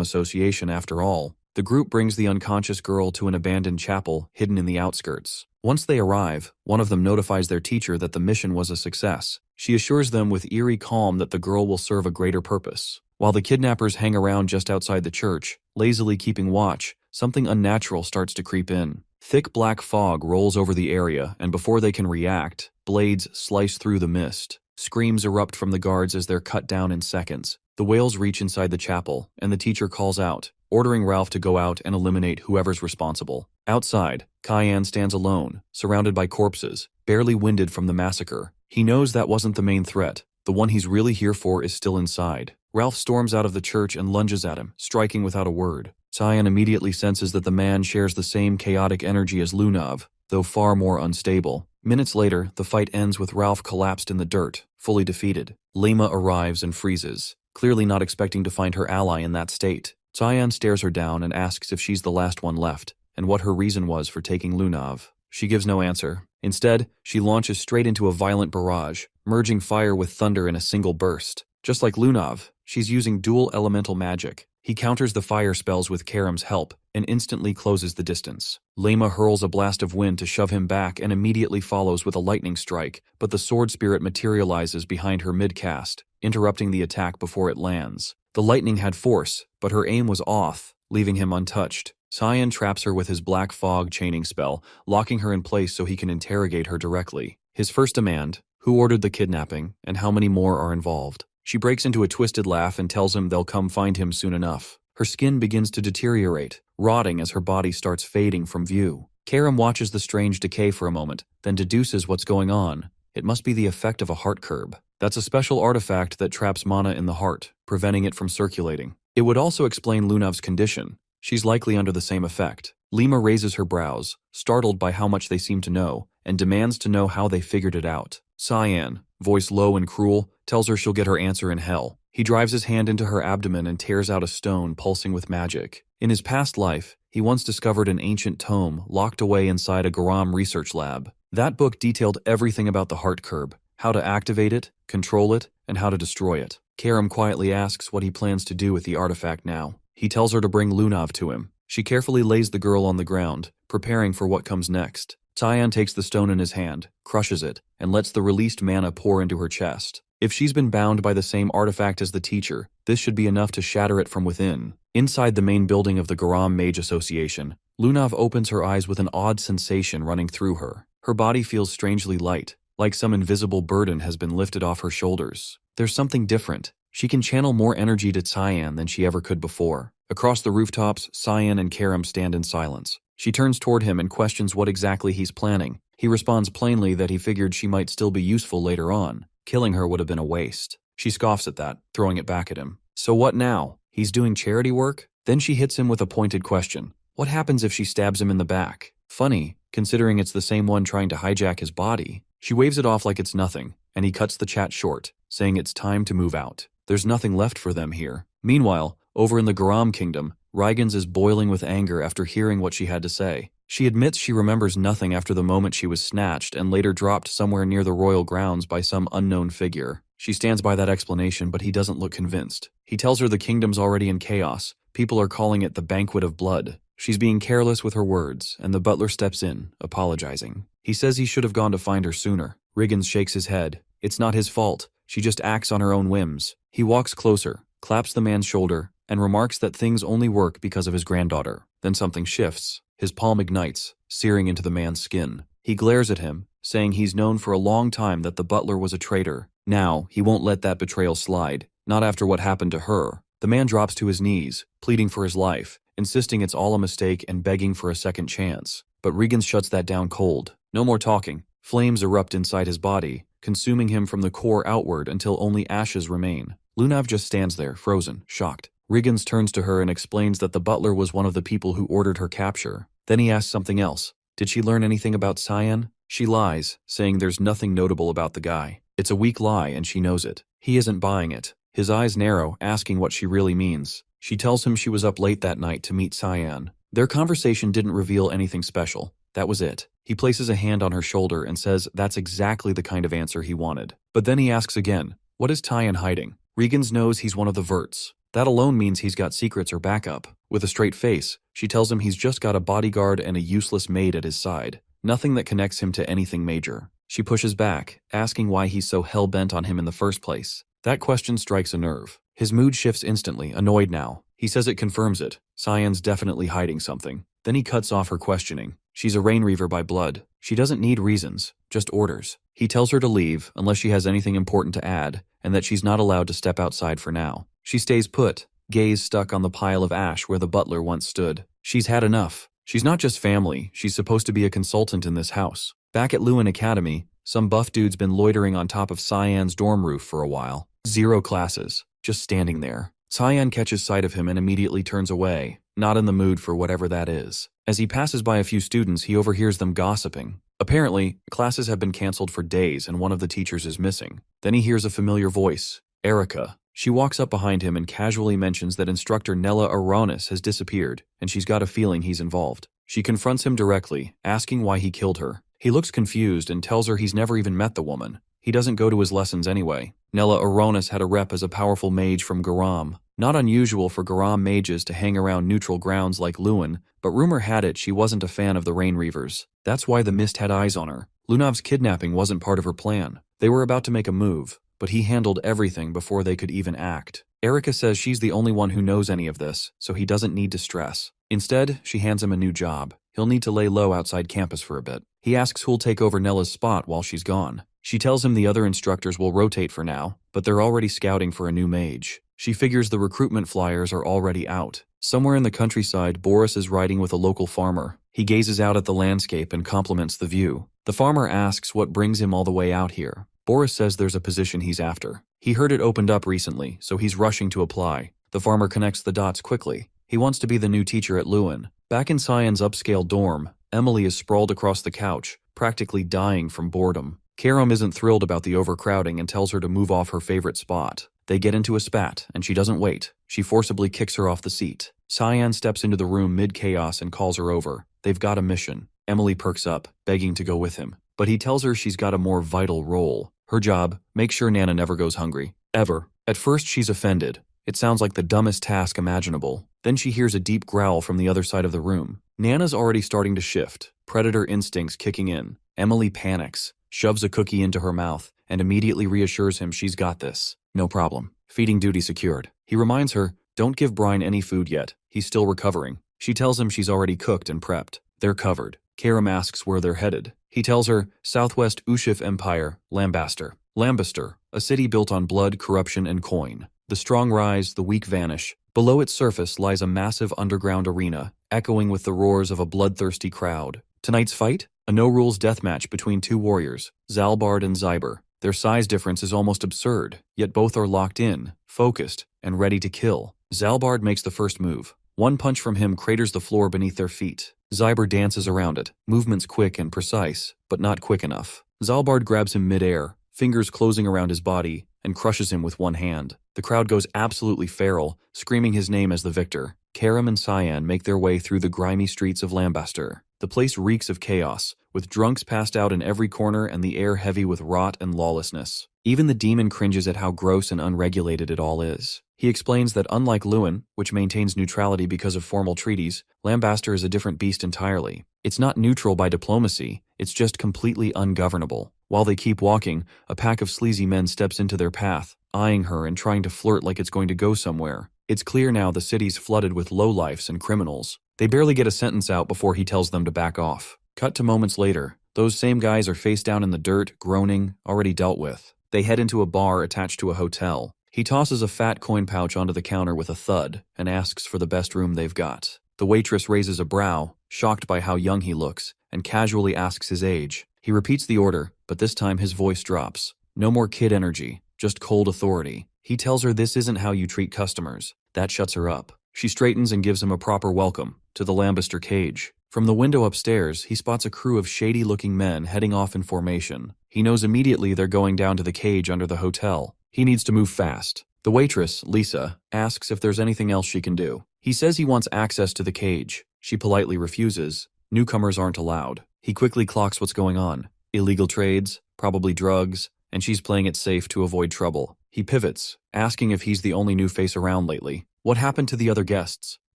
Association after all. The group brings the unconscious girl to an abandoned chapel hidden in the outskirts. Once they arrive, one of them notifies their teacher that the mission was a success. She assures them with eerie calm that the girl will serve a greater purpose. While the kidnappers hang around just outside the church, lazily keeping watch, something unnatural starts to creep in. Thick black fog rolls over the area, and before they can react, blades slice through the mist. Screams erupt from the guards as they're cut down in seconds. The whales reach inside the chapel, and the teacher calls out, ordering Ralph to go out and eliminate whoever's responsible. Outside, Cyan stands alone, surrounded by corpses, barely winded from the massacre. He knows that wasn't the main threat. The one he's really here for is still inside. Ralph storms out of the church and lunges at him, striking without a word. Cyan immediately senses that the man shares the same chaotic energy as Lunav, though far more unstable. Minutes later, the fight ends with Ralph collapsed in the dirt, fully defeated. Lema arrives and freezes, clearly not expecting to find her ally in that state. Cyan stares her down and asks if she's the last one left, and what her reason was for taking Lunav. She gives no answer. Instead, she launches straight into a violent barrage, merging fire with thunder in a single burst. Just like Lunav, she's using dual elemental magic. He counters the fire spells with Karam's help and instantly closes the distance. Lema hurls a blast of wind to shove him back and immediately follows with a lightning strike, but the sword spirit materializes behind her mid-cast, interrupting the attack before it lands. The lightning had force, but her aim was off, leaving him untouched. Cyan traps her with his black fog chaining spell, locking her in place so he can interrogate her directly. His first demand, who ordered the kidnapping, and how many more are involved? She breaks into a twisted laugh and tells him they'll come find him soon enough. Her skin begins to deteriorate, rotting as her body starts fading from view. Karam watches the strange decay for a moment, then deduces what's going on. It must be the effect of a heart curb. That's a special artifact that traps mana in the heart, preventing it from circulating. It would also explain Lunav's condition. She's likely under the same effect. Lema raises her brows, startled by how much they seem to know, and demands to know how they figured it out. Cyan, voice low and cruel, tells her she'll get her answer in hell. He drives his hand into her abdomen and tears out a stone pulsing with magic. In his past life, he once discovered an ancient tome locked away inside a Garam research lab. That book detailed everything about the heart curb, how to activate it, control it, and how to destroy it. Karam quietly asks what he plans to do with the artifact now. He tells her to bring Lunav to him. She carefully lays the girl on the ground, preparing for what comes next. Cyan takes the stone in his hand, crushes it, and lets the released mana pour into her chest. If she's been bound by the same artifact as the teacher, this should be enough to shatter it from within. Inside the main building of the Garam Mage Association, Lunav opens her eyes with an odd sensation running through her. Her body feels strangely light, like some invisible burden has been lifted off her shoulders. There's something different. She can channel more energy to Cyan than she ever could before. Across the rooftops, Cyan and Karam stand in silence. She turns toward him and questions what exactly he's planning. He responds plainly that he figured she might still be useful later on. Killing her would have been a waste. She scoffs at that, throwing it back at him. So what now? He's doing charity work? Then she hits him with a pointed question. What happens if she stabs him in the back? Funny, considering it's the same one trying to hijack his body. She waves it off like it's nothing, and he cuts the chat short, saying it's time to move out. There's nothing left for them here. Meanwhile, over in the Garam Kingdom, Rygans is boiling with anger after hearing what she had to say. She admits she remembers nothing after the moment she was snatched and later dropped somewhere near the royal grounds by some unknown figure. She stands by that explanation, but he doesn't look convinced. He tells her the kingdom's already in chaos. People are calling it the Banquet of Blood. She's being careless with her words, and the butler steps in, apologizing. He says he should have gone to find her sooner. Riggins shakes his head. It's not his fault. She just acts on her own whims. He walks closer, claps the man's shoulder, and remarks that things only work because of his granddaughter. Then something shifts. His palm ignites, searing into the man's skin. He glares at him, saying he's known for a long time that the butler was a traitor. Now, he won't let that betrayal slide, not after what happened to her. The man drops to his knees, pleading for his life, insisting it's all a mistake and begging for a second chance. But Riggins shuts that down cold. No more talking. Flames erupt inside his body, consuming him from the core outward until only ashes remain. Lunav just stands there, frozen, shocked. Riggins turns to her and explains that the butler was one of the people who ordered her capture. Then he asks something else. Did she learn anything about Cyan? She lies, saying there's nothing notable about the guy. It's a weak lie and she knows it. He isn't buying it. His eyes narrow, asking what she really means. She tells him she was up late that night to meet Cyan. Their conversation didn't reveal anything special. That was it. He places a hand on her shoulder and says that's exactly the kind of answer he wanted. But then he asks again, what is Cyan hiding? Riggins knows he's one of the Verts. That alone means he's got secrets or backup. With a straight face, she tells him he's just got a bodyguard and a useless maid at his side. Nothing that connects him to anything major. She pushes back, asking why he's so hell-bent on him in the first place. That question strikes a nerve. His mood shifts instantly, annoyed now. He says it confirms it. Cyan's definitely hiding something. Then he cuts off her questioning. She's a Rainreaver by blood. She doesn't need reasons, just orders. He tells her to leave unless she has anything important to add, and that she's not allowed to step outside for now. She stays put, gaze stuck on the pile of ash where the butler once stood. She's had enough. She's not just family, she's supposed to be a consultant in this house. Back at Lewin Academy, some buff dude's been loitering on top of Cyan's dorm roof for a while. 0 classes, just standing there. Cyan catches sight of him and immediately turns away, not in the mood for whatever that is. As he passes by a few students, he overhears them gossiping. Apparently, classes have been canceled for days and one of the teachers is missing. Then he hears a familiar voice, Erica. She walks up behind him and casually mentions that instructor Nella Aronis has disappeared, and she's got a feeling he's involved. She confronts him directly, asking why he killed her. He looks confused and tells her he's never even met the woman. He doesn't go to his lessons anyway. Nella Aronis had a rep as a powerful mage from Garam. Not unusual for Garam mages to hang around neutral grounds like Lewin, but rumor had it she wasn't a fan of the Rainreavers. That's why the Mist had eyes on her. Lunav's kidnapping wasn't part of her plan. They were about to make a move, but he handled everything before they could even act. Erica says she's the only one who knows any of this, so he doesn't need to stress. Instead, she hands him a new job. He'll need to lay low outside campus for a bit. He asks who'll take over Nella's spot while she's gone. She tells him the other instructors will rotate for now, but they're already scouting for a new mage. She figures the recruitment flyers are already out. Somewhere in the countryside, Boris is riding with a local farmer. He gazes out at the landscape and compliments the view. The farmer asks what brings him all the way out here. Boris says there's a position he's after. He heard it opened up recently, so he's rushing to apply. The farmer connects the dots quickly. He wants to be the new teacher at Lewin. Back in Cyan's upscale dorm, Emily is sprawled across the couch, practically dying from boredom. Karam isn't thrilled about the overcrowding and tells her to move off her favorite spot. They get into a spat, and she doesn't wait. She forcibly kicks her off the seat. Cyan steps into the room mid-chaos and calls her over. They've got a mission. Emily perks up, begging to go with him. But he tells her she's got a more vital role. Her job, make sure Nana never goes hungry. Ever. At first she's offended. It sounds like the dumbest task imaginable. Then she hears a deep growl from the other side of the room. Nana's already starting to shift, predator instincts kicking in. Emily panics, shoves a cookie into her mouth, and immediately reassures him she's got this. No problem. Feeding duty secured. He reminds her, don't give Brian any food yet. He's still recovering. She tells him she's already cooked and prepped. They're covered. Karam asks where they're headed. He tells her, Southwest Ushif Empire, Lambaster. Lambaster, a city built on blood, corruption, and coin. The strong rise, the weak vanish. Below its surface lies a massive underground arena, echoing with the roars of a bloodthirsty crowd. Tonight's fight? A no-rules deathmatch between two warriors, Zalbard and Zyber. Their size difference is almost absurd, yet both are locked in, focused, and ready to kill. Zalbard makes the first move. One punch from him craters the floor beneath their feet. Zyber dances around it, movements quick and precise, but not quick enough. Zalbard grabs him mid-air, fingers closing around his body, and crushes him with one hand. The crowd goes absolutely feral, screaming his name as the victor. Karam and Cyan make their way through the grimy streets of Lambaster. The place reeks of chaos, with drunks passed out in every corner and the air heavy with rot and lawlessness. Even the demon cringes at how gross and unregulated it all is. He explains that unlike Lewin, which maintains neutrality because of formal treaties, Lambaster is a different beast entirely. It's not neutral by diplomacy, it's just completely ungovernable. While they keep walking, a pack of sleazy men steps into their path, eyeing her and trying to flirt like it's going to go somewhere. It's clear now the city's flooded with lowlifes and criminals. They barely get a sentence out before he tells them to back off. Cut to moments later. Those same guys are face down in the dirt, groaning, already dealt with. They head into a bar attached to a hotel. He tosses a fat coin pouch onto the counter with a thud and asks for the best room they've got. The waitress raises a brow, shocked by how young he looks, and casually asks his age. He repeats the order, but this time his voice drops. No more kid energy, just cold authority. He tells her this isn't how you treat customers. That shuts her up. She straightens and gives him a proper welcome to the Lambaster cage. From the window upstairs, he spots a crew of shady-looking men heading off in formation. He knows immediately they're going down to the cage under the hotel. He needs to move fast. The waitress, Lisa, asks if there's anything else she can do. He says he wants access to the cage. She politely refuses. Newcomers aren't allowed. He quickly clocks what's going on. Illegal trades, probably drugs, and she's playing it safe to avoid trouble. He pivots, asking if he's the only new face around lately. What happened to the other guests?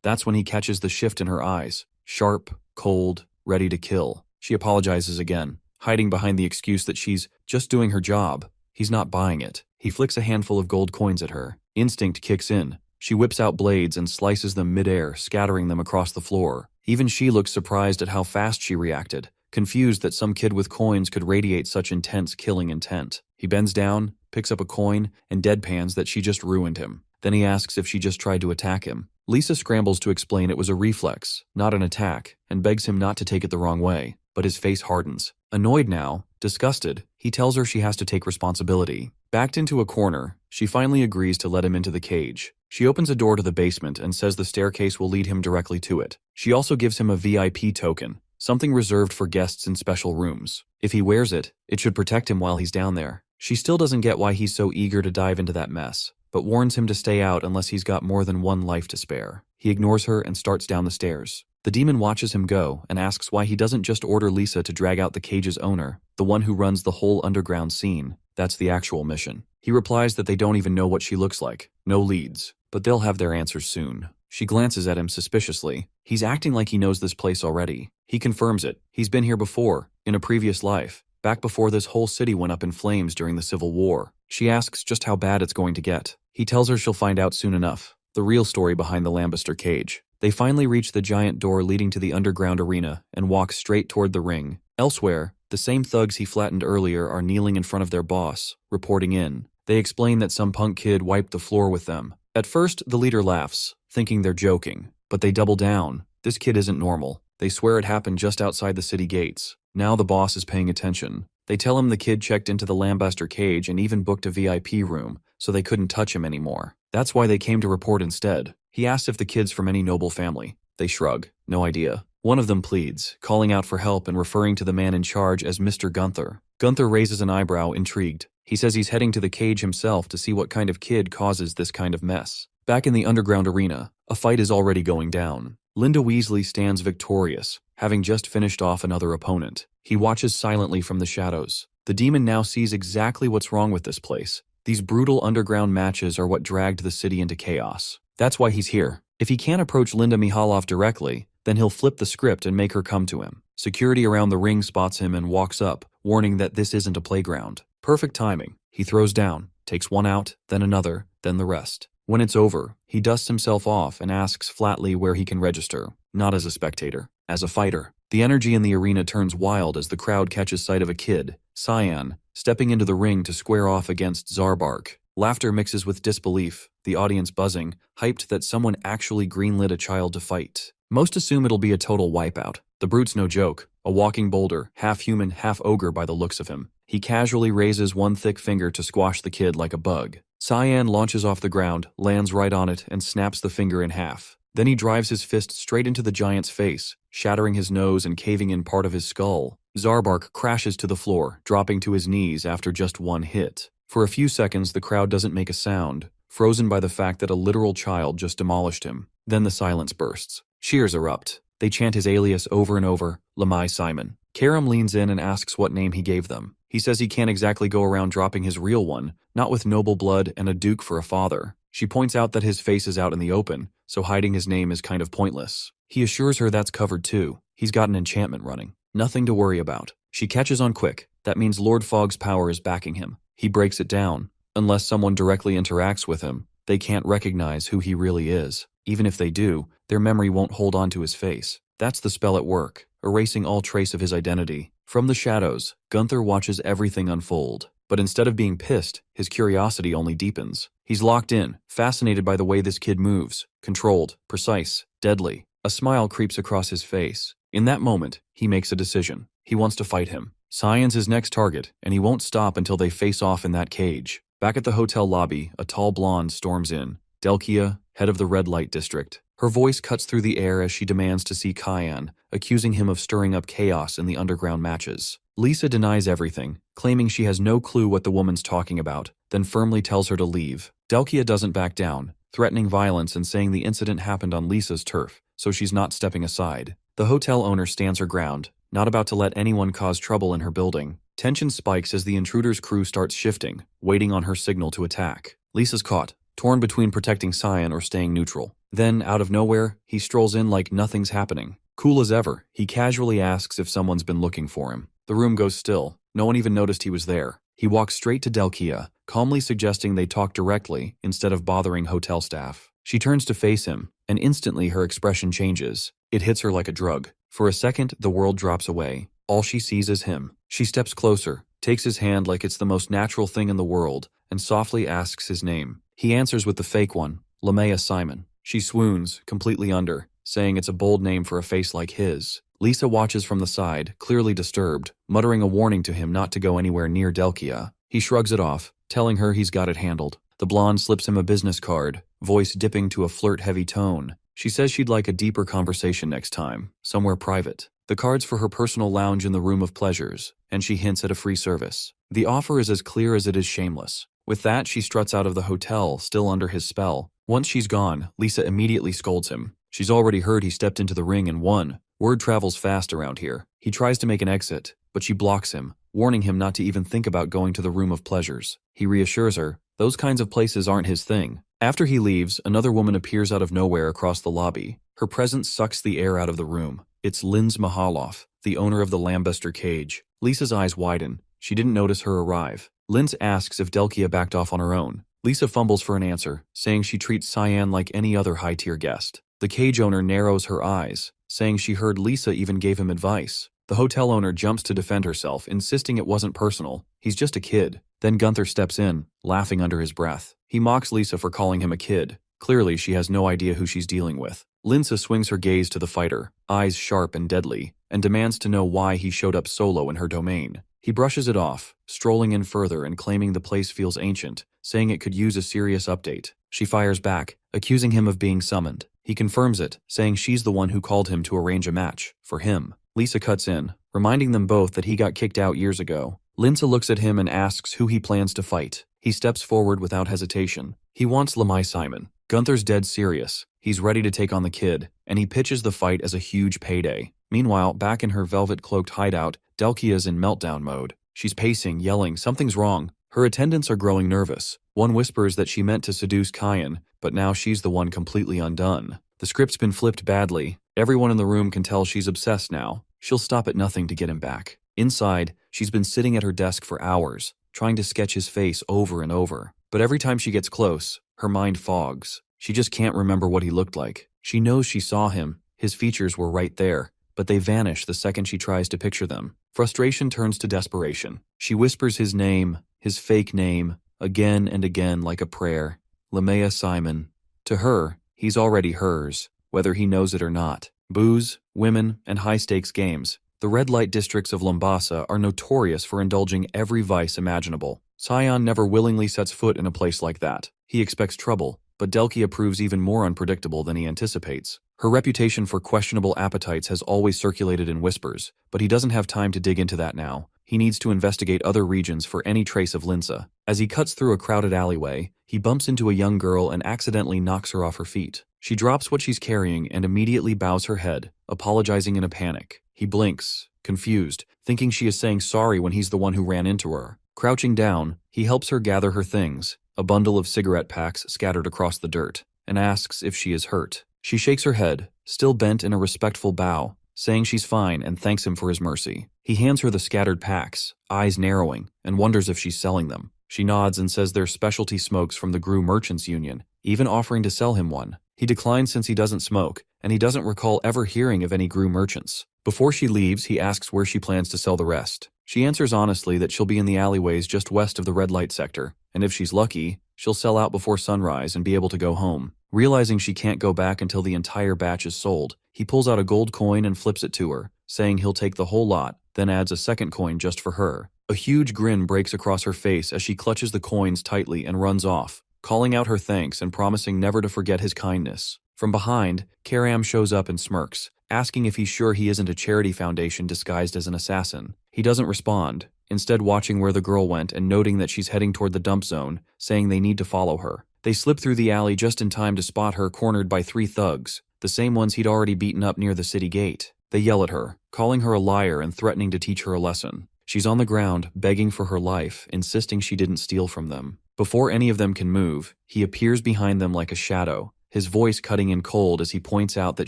That's when he catches the shift in her eyes. Sharp, cold, ready to kill. She apologizes again, hiding behind the excuse that she's just doing her job. He's not buying it. He flicks a handful of gold coins at her. Instinct kicks in. She whips out blades and slices them midair, scattering them across the floor. Even she looks surprised at how fast she reacted, confused that some kid with coins could radiate such intense killing intent. He bends down, picks up a coin, and deadpans that she just ruined him. Then he asks if she just tried to attack him. Lisa scrambles to explain it was a reflex, not an attack, and begs him not to take it the wrong way, but his face hardens. Annoyed now, disgusted, he tells her she has to take responsibility. Backed into a corner, she finally agrees to let him into the cage. She opens a door to the basement and says the staircase will lead him directly to it. She also gives him a VIP token, something reserved for guests in special rooms. If he wears it, it should protect him while he's down there. She still doesn't get why he's so eager to dive into that mess, but warns him to stay out unless he's got more than one life to spare. He ignores her and starts down the stairs. The demon watches him go and asks why he doesn't just order Lisa to drag out the cage's owner, the one who runs the whole underground scene. That's the actual mission. He replies that they don't even know what she looks like. No leads. But they'll have their answers soon. She glances at him suspiciously. He's acting like he knows this place already. He confirms it. He's been here before, in a previous life, back before this whole city went up in flames during the Civil War. She asks just how bad it's going to get. He tells her she'll find out soon enough. The real story behind the Lambaster cage. They finally reach the giant door leading to the underground arena and walk straight toward the ring. Elsewhere, the same thugs he flattened earlier are kneeling in front of their boss, reporting in. They explain that some punk kid wiped the floor with them. At first, the leader laughs, thinking they're joking, but they double down. This kid isn't normal. They swear it happened just outside the city gates. Now the boss is paying attention. They tell him the kid checked into the Lambaster cage and even booked a VIP room, so they couldn't touch him anymore. That's why they came to report instead. He asks if the kid's from any noble family. They shrug. No idea. One of them pleads, calling out for help and referring to the man in charge as Mr. Gunther. Gunther raises an eyebrow, intrigued. He says he's heading to the cage himself to see what kind of kid causes this kind of mess. Back in the underground arena, a fight is already going down. Linda Weasley stands victorious, having just finished off another opponent. He watches silently from the shadows. The demon now sees exactly what's wrong with this place. These brutal underground matches are what dragged the city into chaos. That's why he's here. If he can't approach Linda Mihalov directly, then he'll flip the script and make her come to him. Security around the ring spots him and walks up, warning that this isn't a playground. Perfect timing. He throws down, takes one out, then another, then the rest. When it's over, he dusts himself off and asks flatly where he can register. Not as a spectator, as a fighter. The energy in the arena turns wild as the crowd catches sight of a kid, Cyan, stepping into the ring to square off against Zarbark. Laughter mixes with disbelief, the audience buzzing, hyped that someone actually greenlit a child to fight. Most assume it'll be a total wipeout. The brute's no joke, a walking boulder, half human, half ogre by the looks of him. He casually raises one thick finger to squash the kid like a bug. Cyan launches off the ground, lands right on it, and snaps the finger in half. Then he drives his fist straight into the giant's face, shattering his nose and caving in part of his skull. Zarbark crashes to the floor, dropping to his knees after just one hit. For a few seconds, the crowd doesn't make a sound, frozen by the fact that a literal child just demolished him. Then the silence bursts. Cheers erupt. They chant his alias over and over, Lamai Simon. Karam leans in and asks what name he gave them. He says he can't exactly go around dropping his real one, not with noble blood and a duke for a father. She points out that his face is out in the open, so hiding his name is kind of pointless. He assures her that's covered too. He's got an enchantment running. Nothing to worry about. She catches on quick. That means Lord Fogg's power is backing him. He breaks it down. Unless someone directly interacts with him, they can't recognize who he really is. Even if they do, their memory won't hold on to his face. That's the spell at work, erasing all trace of his identity. From the shadows, Gunther watches everything unfold. But instead of being pissed, his curiosity only deepens. He's locked in, fascinated by the way this kid moves. Controlled, precise, deadly. A smile creeps across his face. In that moment, he makes a decision. He wants to fight him. Cyan's his next target, and he won't stop until they face off in that cage. Back at the hotel lobby, a tall blonde storms in. Delkia, head of the red light district. Her voice cuts through the air as she demands to see Cyan, accusing him of stirring up chaos in the underground matches. Lisa denies everything, claiming she has no clue what the woman's talking about, then firmly tells her to leave. Delkia doesn't back down, threatening violence and saying the incident happened on Lisa's turf, so she's not stepping aside. The hotel owner stands her ground, not about to let anyone cause trouble in her building. Tension spikes as the intruder's crew starts shifting, waiting on her signal to attack. Lisa's caught, torn between protecting Cyan or staying neutral. Then, out of nowhere, he strolls in like nothing's happening. Cool as ever, he casually asks if someone's been looking for him. The room goes still. No one even noticed he was there. He walks straight to Delkia, calmly suggesting they talk directly instead of bothering hotel staff. She turns to face him, and instantly her expression changes. It hits her like a drug. For a second, the world drops away. All she sees is him. She steps closer, takes his hand like it's the most natural thing in the world, and softly asks his name. He answers with the fake one, Lamai Simon. She swoons, completely under, saying it's a bold name for a face like his. Lisa watches from the side, clearly disturbed, muttering a warning to him not to go anywhere near Delkia. He shrugs it off, telling her he's got it handled. The blonde slips him a business card, voice dipping to a flirt-heavy tone. She says she'd like a deeper conversation next time, somewhere private. The card's for her personal lounge in the Room of Pleasures, and she hints at a free service. The offer is as clear as it is shameless. With that, she struts out of the hotel, still under his spell. Once she's gone, Lisa immediately scolds him. She's already heard he stepped into the ring and won. Word travels fast around here. He tries to make an exit, but she blocks him, warning him not to even think about going to the Room of Pleasures. He reassures her, those kinds of places aren't his thing. After he leaves, another woman appears out of nowhere across the lobby. Her presence sucks the air out of the room. It's Linz Mahaloff, the owner of the Lambuster Cage. Lisa's eyes widen. She didn't notice her arrive. Linz asks if Delkia backed off on her own. Lisa fumbles for an answer, saying she treats Cyan like any other high-tier guest. The cage owner narrows her eyes, saying she heard Lisa even gave him advice. The hotel owner jumps to defend herself, insisting it wasn't personal. He's just a kid. Then Gunther steps in, laughing under his breath. He mocks Lisa for calling him a kid. Clearly, she has no idea who she's dealing with. Linsa swings her gaze to the fighter, eyes sharp and deadly, and demands to know why he showed up solo in her domain. He brushes it off, strolling in further and claiming the place feels ancient, saying it could use a serious update. She fires back, accusing him of being summoned. He confirms it, saying she's the one who called him to arrange a match, for him. Lisa cuts in, reminding them both that he got kicked out years ago. Linsa looks at him and asks who he plans to fight. He steps forward without hesitation. He wants Lamai Simon. Gunther's dead serious. He's ready to take on the kid, and he pitches the fight as a huge payday. Meanwhile, back in her velvet-cloaked hideout, Delkia's in meltdown mode. She's pacing, yelling, something's wrong. Her attendants are growing nervous. One whispers that she meant to seduce Cyan, but now she's the one completely undone. The script's been flipped badly. Everyone in the room can tell she's obsessed now. She'll stop at nothing to get him back. Inside, she's been sitting at her desk for hours, trying to sketch his face over and over. But every time she gets close, her mind fogs. She just can't remember what he looked like. She knows she saw him. His features were right there, but they vanish the second she tries to picture them. Frustration turns to desperation. She whispers his name, his fake name, again and again like a prayer. Lamai Simon. To her, he's already hers, whether he knows it or not. Booze, women, and high-stakes games. The red light districts of Lombasa are notorious for indulging every vice imaginable. Cyan never willingly sets foot in a place like that. He expects trouble, but Delkia proves even more unpredictable than he anticipates. Her reputation for questionable appetites has always circulated in whispers, but he doesn't have time to dig into that now. He needs to investigate other regions for any trace of Linsa. As he cuts through a crowded alleyway, he bumps into a young girl and accidentally knocks her off her feet. She drops what she's carrying and immediately bows her head, apologizing in a panic. He blinks, confused, thinking she is saying sorry when he's the one who ran into her. Crouching down, he helps her gather her things, a bundle of cigarette packs scattered across the dirt, and asks if she is hurt. She shakes her head, still bent in a respectful bow, saying she's fine and thanks him for his mercy. He hands her the scattered packs, eyes narrowing, and wonders if she's selling them. She nods and says they're specialty smokes from the Gru Merchants Union, even offering to sell him one. He declines since he doesn't smoke, and he doesn't recall ever hearing of any Gru merchants. Before she leaves, he asks where she plans to sell the rest. She answers honestly that she'll be in the alleyways just west of the red light sector, and if she's lucky, she'll sell out before sunrise and be able to go home. Realizing she can't go back until the entire batch is sold, he pulls out a gold coin and flips it to her, saying he'll take the whole lot, then adds a second coin just for her. A huge grin breaks across her face as she clutches the coins tightly and runs off, calling out her thanks and promising never to forget his kindness. From behind, Karam shows up and smirks, asking if he's sure he isn't a charity foundation disguised as an assassin. He doesn't respond, instead watching where the girl went and noting that she's heading toward the dump zone, saying they need to follow her. They slip through the alley just in time to spot her cornered by 3 thugs, the same ones he'd already beaten up near the city gate. They yell at her, calling her a liar and threatening to teach her a lesson. She's on the ground, begging for her life, insisting she didn't steal from them. Before any of them can move, he appears behind them like a shadow, his voice cutting in cold as he points out that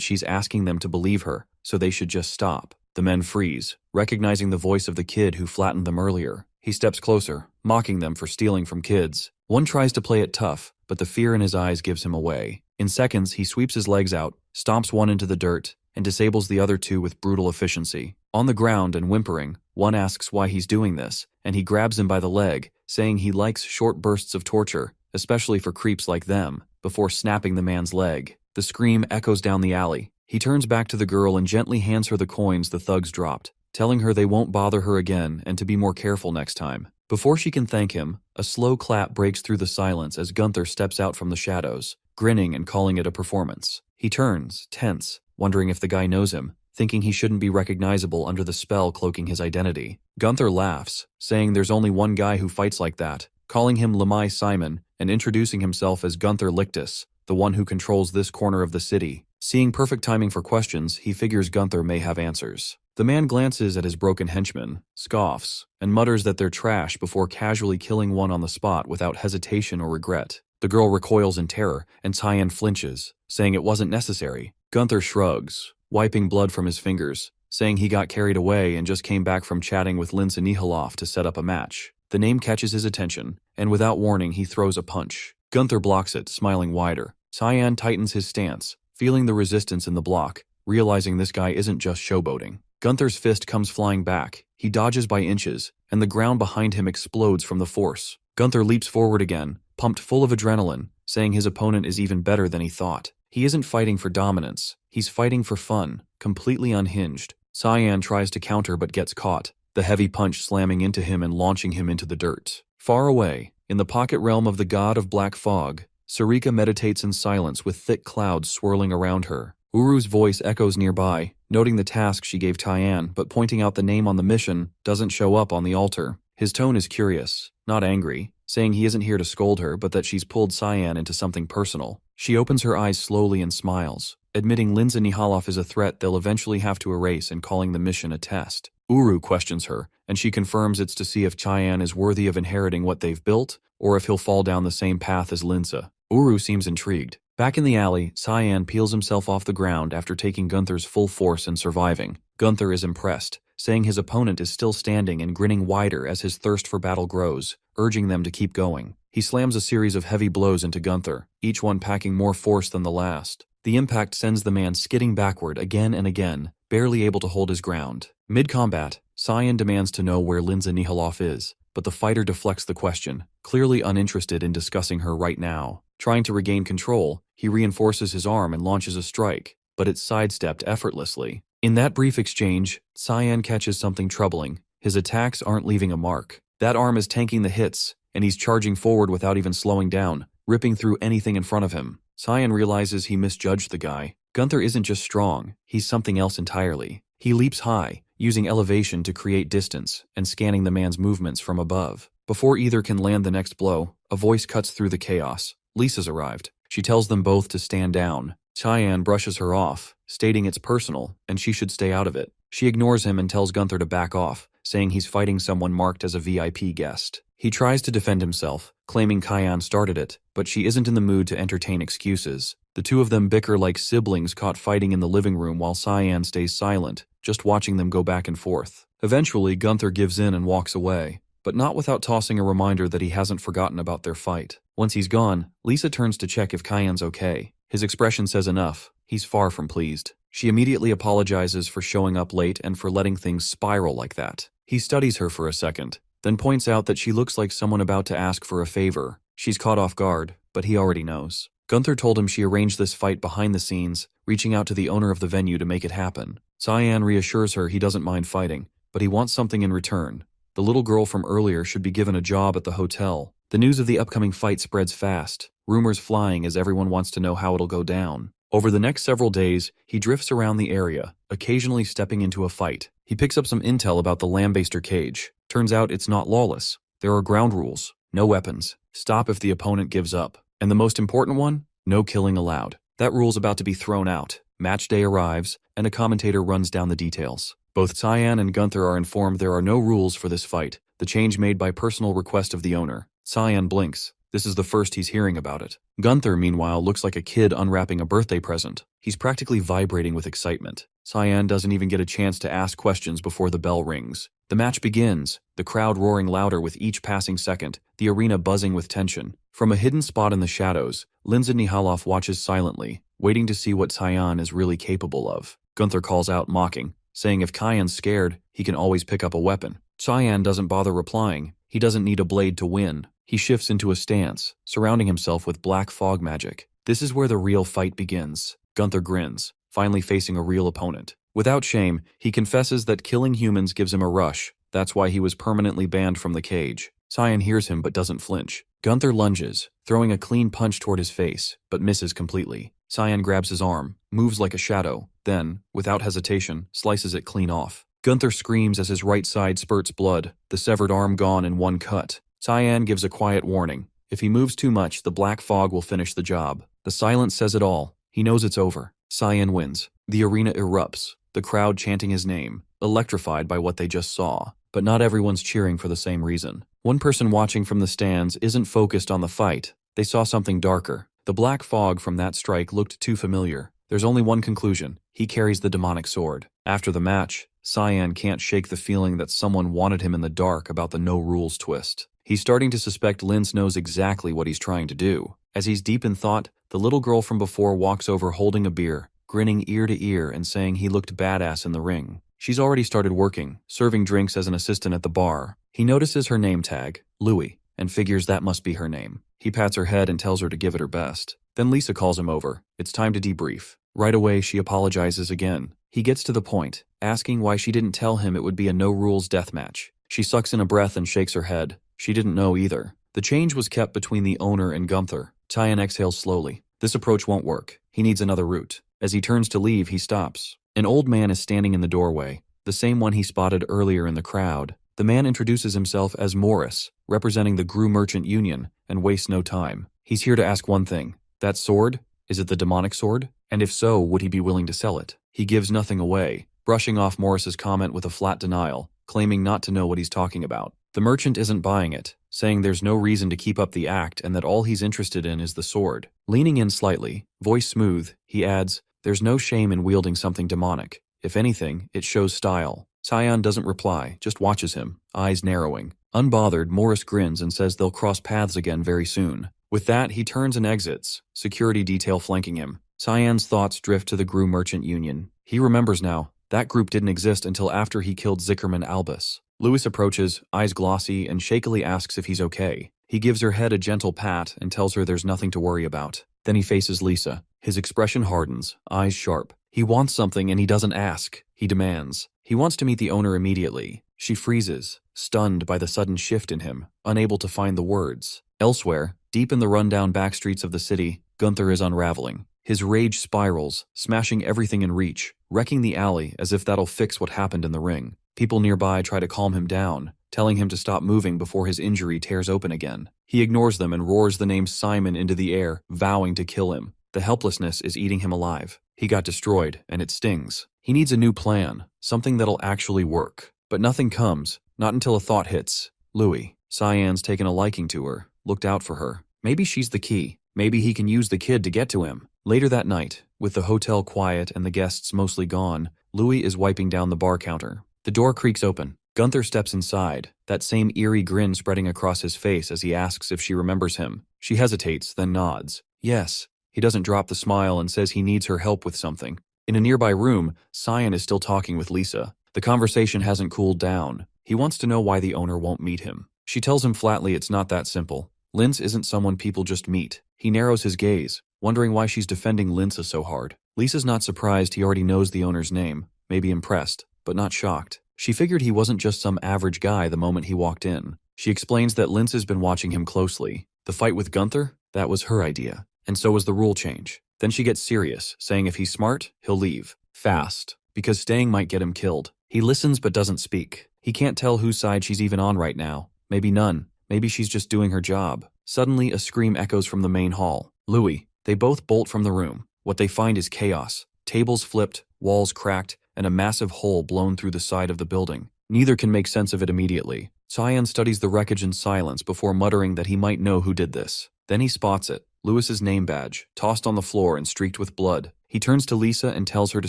she's asking them to believe her, so they should just stop. The men freeze, recognizing the voice of the kid who flattened them earlier. He steps closer, mocking them for stealing from kids. One tries to play it tough, but the fear in his eyes gives him away. In seconds, he sweeps his legs out, stomps one into the dirt, and disables the other 2 with brutal efficiency. On the ground and whimpering, one asks why he's doing this, and he grabs him by the leg, saying he likes short bursts of torture, especially for creeps like them, before snapping the man's leg. The scream echoes down the alley. He turns back to the girl and gently hands her the coins the thugs dropped, telling her they won't bother her again and to be more careful next time. Before she can thank him, a slow clap breaks through the silence as Gunther steps out from the shadows, grinning and calling it a performance. He turns, tense, wondering if the guy knows him, thinking he shouldn't be recognizable under the spell cloaking his identity. Gunther laughs, saying there's only one guy who fights like that, calling him Lemai Simon and introducing himself as Gunther Lictus, the one who controls this corner of the city. Seeing perfect timing for questions, he figures Gunther may have answers. The man glances at his broken henchmen, scoffs, and mutters that they're trash before casually killing one on the spot without hesitation or regret. The girl recoils in terror, and Tyan flinches, saying it wasn't necessary. Gunther shrugs, wiping blood from his fingers, saying he got carried away and just came back from chatting with Linsa Nihilov to set up a match. The name catches his attention, and without warning he throws a punch. Gunther blocks it, smiling wider. Tyan tightens his stance, feeling the resistance in the block, realizing this guy isn't just showboating. Gunther's fist comes flying back, he dodges by inches, and the ground behind him explodes from the force. Gunther leaps forward again, pumped full of adrenaline, saying his opponent is even better than he thought. He isn't fighting for dominance, he's fighting for fun, completely unhinged. Tyan tries to counter but gets caught, the heavy punch slamming into him and launching him into the dirt. Far away, in the pocket realm of the god of black fog, Sarika meditates in silence with thick clouds swirling around her. Uru's voice echoes nearby, noting the task she gave Tyan, but pointing out the name on the mission doesn't show up on the altar. His tone is curious, not angry, saying he isn't here to scold her but that she's pulled Cyan into something personal. She opens her eyes slowly and smiles, admitting Linsa Nihilov is a threat they'll eventually have to erase and calling the mission a test. Uru questions her, and she confirms it's to see if Tyan is worthy of inheriting what they've built, or if he'll fall down the same path as Linsa. Uru seems intrigued. Back in the alley, Cyan peels himself off the ground after taking Gunther's full force and surviving. Gunther is impressed, saying his opponent is still standing and grinning wider as his thirst for battle grows, urging them to keep going. He slams a series of heavy blows into Gunther, each one packing more force than the last. The impact sends the man skidding backward again and again, barely able to hold his ground. Mid-combat, Cyan demands to know where Linsa Nihilov is, but the fighter deflects the question, clearly uninterested in discussing her right now. Trying to regain control, he reinforces his arm and launches a strike, but it's sidestepped effortlessly. In that brief exchange, Cyan catches something troubling. His attacks aren't leaving a mark. That arm is tanking the hits, and he's charging forward without even slowing down, ripping through anything in front of him. Cyan realizes he misjudged the guy. Gunther isn't just strong, he's something else entirely. He leaps high, using elevation to create distance, and scanning the man's movements from above. Before either can land the next blow, a voice cuts through the chaos. Lisa's arrived. She tells them both to stand down, Cheyenne brushes her off, stating it's personal and she should stay out of it. She ignores him and tells Gunther to back off, saying he's fighting someone marked as a VIP guest. He tries to defend himself, claiming Cheyenne started it, but she isn't in the mood to entertain excuses. The two of them bicker like siblings caught fighting in the living room while Cheyenne stays silent, just watching them go back and forth. Eventually, Gunther gives in and walks away, but not without tossing a reminder that he hasn't forgotten about their fight. Once he's gone, Lisa turns to check if Cheyenne's okay. His expression says enough. He's far from pleased. She immediately apologizes for showing up late and for letting things spiral like that. He studies her for a second, then points out that she looks like someone about to ask for a favor. She's caught off guard, but he already knows. Gunther told him she arranged this fight behind the scenes, reaching out to the owner of the venue to make it happen. Cheyenne reassures her he doesn't mind fighting, but he wants something in return. The little girl from earlier should be given a job at the hotel. The news of the upcoming fight spreads fast, rumors flying as everyone wants to know how it'll go down. Over the next several days, he drifts around the area, occasionally stepping into a fight. He picks up some intel about the lambaster cage. Turns out it's not lawless. There are ground rules, no weapons, stop if the opponent gives up. And the most important one, no killing allowed. That rule's about to be thrown out. Match day arrives, and a commentator runs down the details. Both Cheyenne and Gunther are informed there are no rules for this fight, the change made by personal request of the owner. Cheyenne blinks. This is the first he's hearing about it. Gunther, meanwhile, looks like a kid unwrapping a birthday present. He's practically vibrating with excitement. Cheyenne doesn't even get a chance to ask questions before the bell rings. The match begins, the crowd roaring louder with each passing second, the arena buzzing with tension. From a hidden spot in the shadows, Lindsay Nihaloff watches silently, waiting to see what Cheyenne is really capable of. Gunther calls out, mocking, saying if Cheyenne's scared, he can always pick up a weapon. Cheyenne doesn't bother replying. He doesn't need a blade to win. He shifts into a stance, surrounding himself with black fog magic. This is where the real fight begins. Gunther grins, finally facing a real opponent. Without shame, he confesses that killing humans gives him a rush. That's why he was permanently banned from the cage. Cheyenne hears him but doesn't flinch. Gunther lunges, throwing a clean punch toward his face, but misses completely. Cheyenne grabs his arm, moves like a shadow, then, without hesitation, slices it clean off. Gunther screams as his right side spurts blood, the severed arm gone in one cut. Cheyenne gives a quiet warning. If he moves too much, the black fog will finish the job. The silence says it all. He knows it's over. Cheyenne wins. The arena erupts, the crowd chanting his name, electrified by what they just saw. But not everyone's cheering for the same reason. One person watching from the stands isn't focused on the fight. They saw something darker. The black fog from that strike looked too familiar. There's only one conclusion. He carries the demonic sword. After the match, Cheyenne can't shake the feeling that someone wanted him in the dark about the no-rules twist. He's starting to suspect Linz knows exactly what he's trying to do. As he's deep in thought, the little girl from before walks over holding a beer, grinning ear to ear and saying he looked badass in the ring. She's already started working, serving drinks as an assistant at the bar. He notices her name tag, Louie, and figures that must be her name. He pats her head and tells her to give it her best. Then Lisa calls him over. It's time to debrief. Right away, she apologizes again. He gets to the point, asking why she didn't tell him it would be a no-rules deathmatch. She sucks in a breath and shakes her head. She didn't know either. The change was kept between the owner and Gunther. Cheyenne exhales slowly. This approach won't work. He needs another route. As he turns to leave, he stops. An old man is standing in the doorway, the same one he spotted earlier in the crowd. The man introduces himself as Morris, representing the Gru Merchant Union, and wastes no time. He's here to ask one thing. That sword? Is it the demonic sword? And if so, would he be willing to sell it? He gives nothing away, brushing off Morris's comment with a flat denial, claiming not to know what he's talking about. The merchant isn't buying it, saying there's no reason to keep up the act and that all he's interested in is the sword. Leaning in slightly, voice smooth, he adds, there's no shame in wielding something demonic. If anything, it shows style. Cheyenne doesn't reply, just watches him, eyes narrowing. Unbothered, Morris grins and says they'll cross paths again very soon. With that, he turns and exits, security detail flanking him. Cheyenne's thoughts drift to the Gru Merchant Union. He remembers now, that group didn't exist until after he killed Zickerman Albus. Lewis approaches, eyes glossy, and shakily asks if he's okay. He gives her head a gentle pat and tells her there's nothing to worry about. Then he faces Lisa. His expression hardens, eyes sharp. He wants something and he doesn't ask. He demands. He wants to meet the owner immediately. She freezes, stunned by the sudden shift in him, unable to find the words. Elsewhere, deep in the rundown backstreets of the city, Gunther is unraveling. His rage spirals, smashing everything in reach, wrecking the alley as if that'll fix what happened in the ring. People nearby try to calm him down, telling him to stop moving before his injury tears open again. He ignores them and roars the name Simon into the air, vowing to kill him. The helplessness is eating him alive. He got destroyed, and it stings. He needs a new plan, something that'll actually work. But nothing comes, not until a thought hits. Louis. Cyan's taken a liking to her, looked out for her. Maybe she's the key. Maybe he can use the kid to get to him. Later that night, with the hotel quiet and the guests mostly gone, Louis is wiping down the bar counter. The door creaks open. Gunther steps inside, that same eerie grin spreading across his face as he asks if she remembers him. She hesitates, then nods. Yes. He doesn't drop the smile and says he needs her help with something. In a nearby room, Cyan is still talking with Lisa. The conversation hasn't cooled down. He wants to know why the owner won't meet him. She tells him flatly it's not that simple. Lince isn't someone people just meet. He narrows his gaze, wondering why she's defending Lince so hard. Lisa's not surprised he already knows the owner's name, maybe impressed, but not shocked. She figured he wasn't just some average guy the moment he walked in. She explains that Lince has been watching him closely. The fight with Gunther? That was her idea. And so was the rule change. Then she gets serious, saying if he's smart, he'll leave. Fast. Because staying might get him killed. He listens but doesn't speak. He can't tell whose side she's even on right now. Maybe none. Maybe she's just doing her job. Suddenly, a scream echoes from the main hall. Louis. They both bolt from the room. What they find is chaos. Tables flipped, walls cracked, and a massive hole blown through the side of the building. Neither can make sense of it immediately. Cyan studies the wreckage in silence before muttering that he might know who did this. Then he spots it. Louis's name badge, tossed on the floor and streaked with blood. He turns to Lisa and tells her to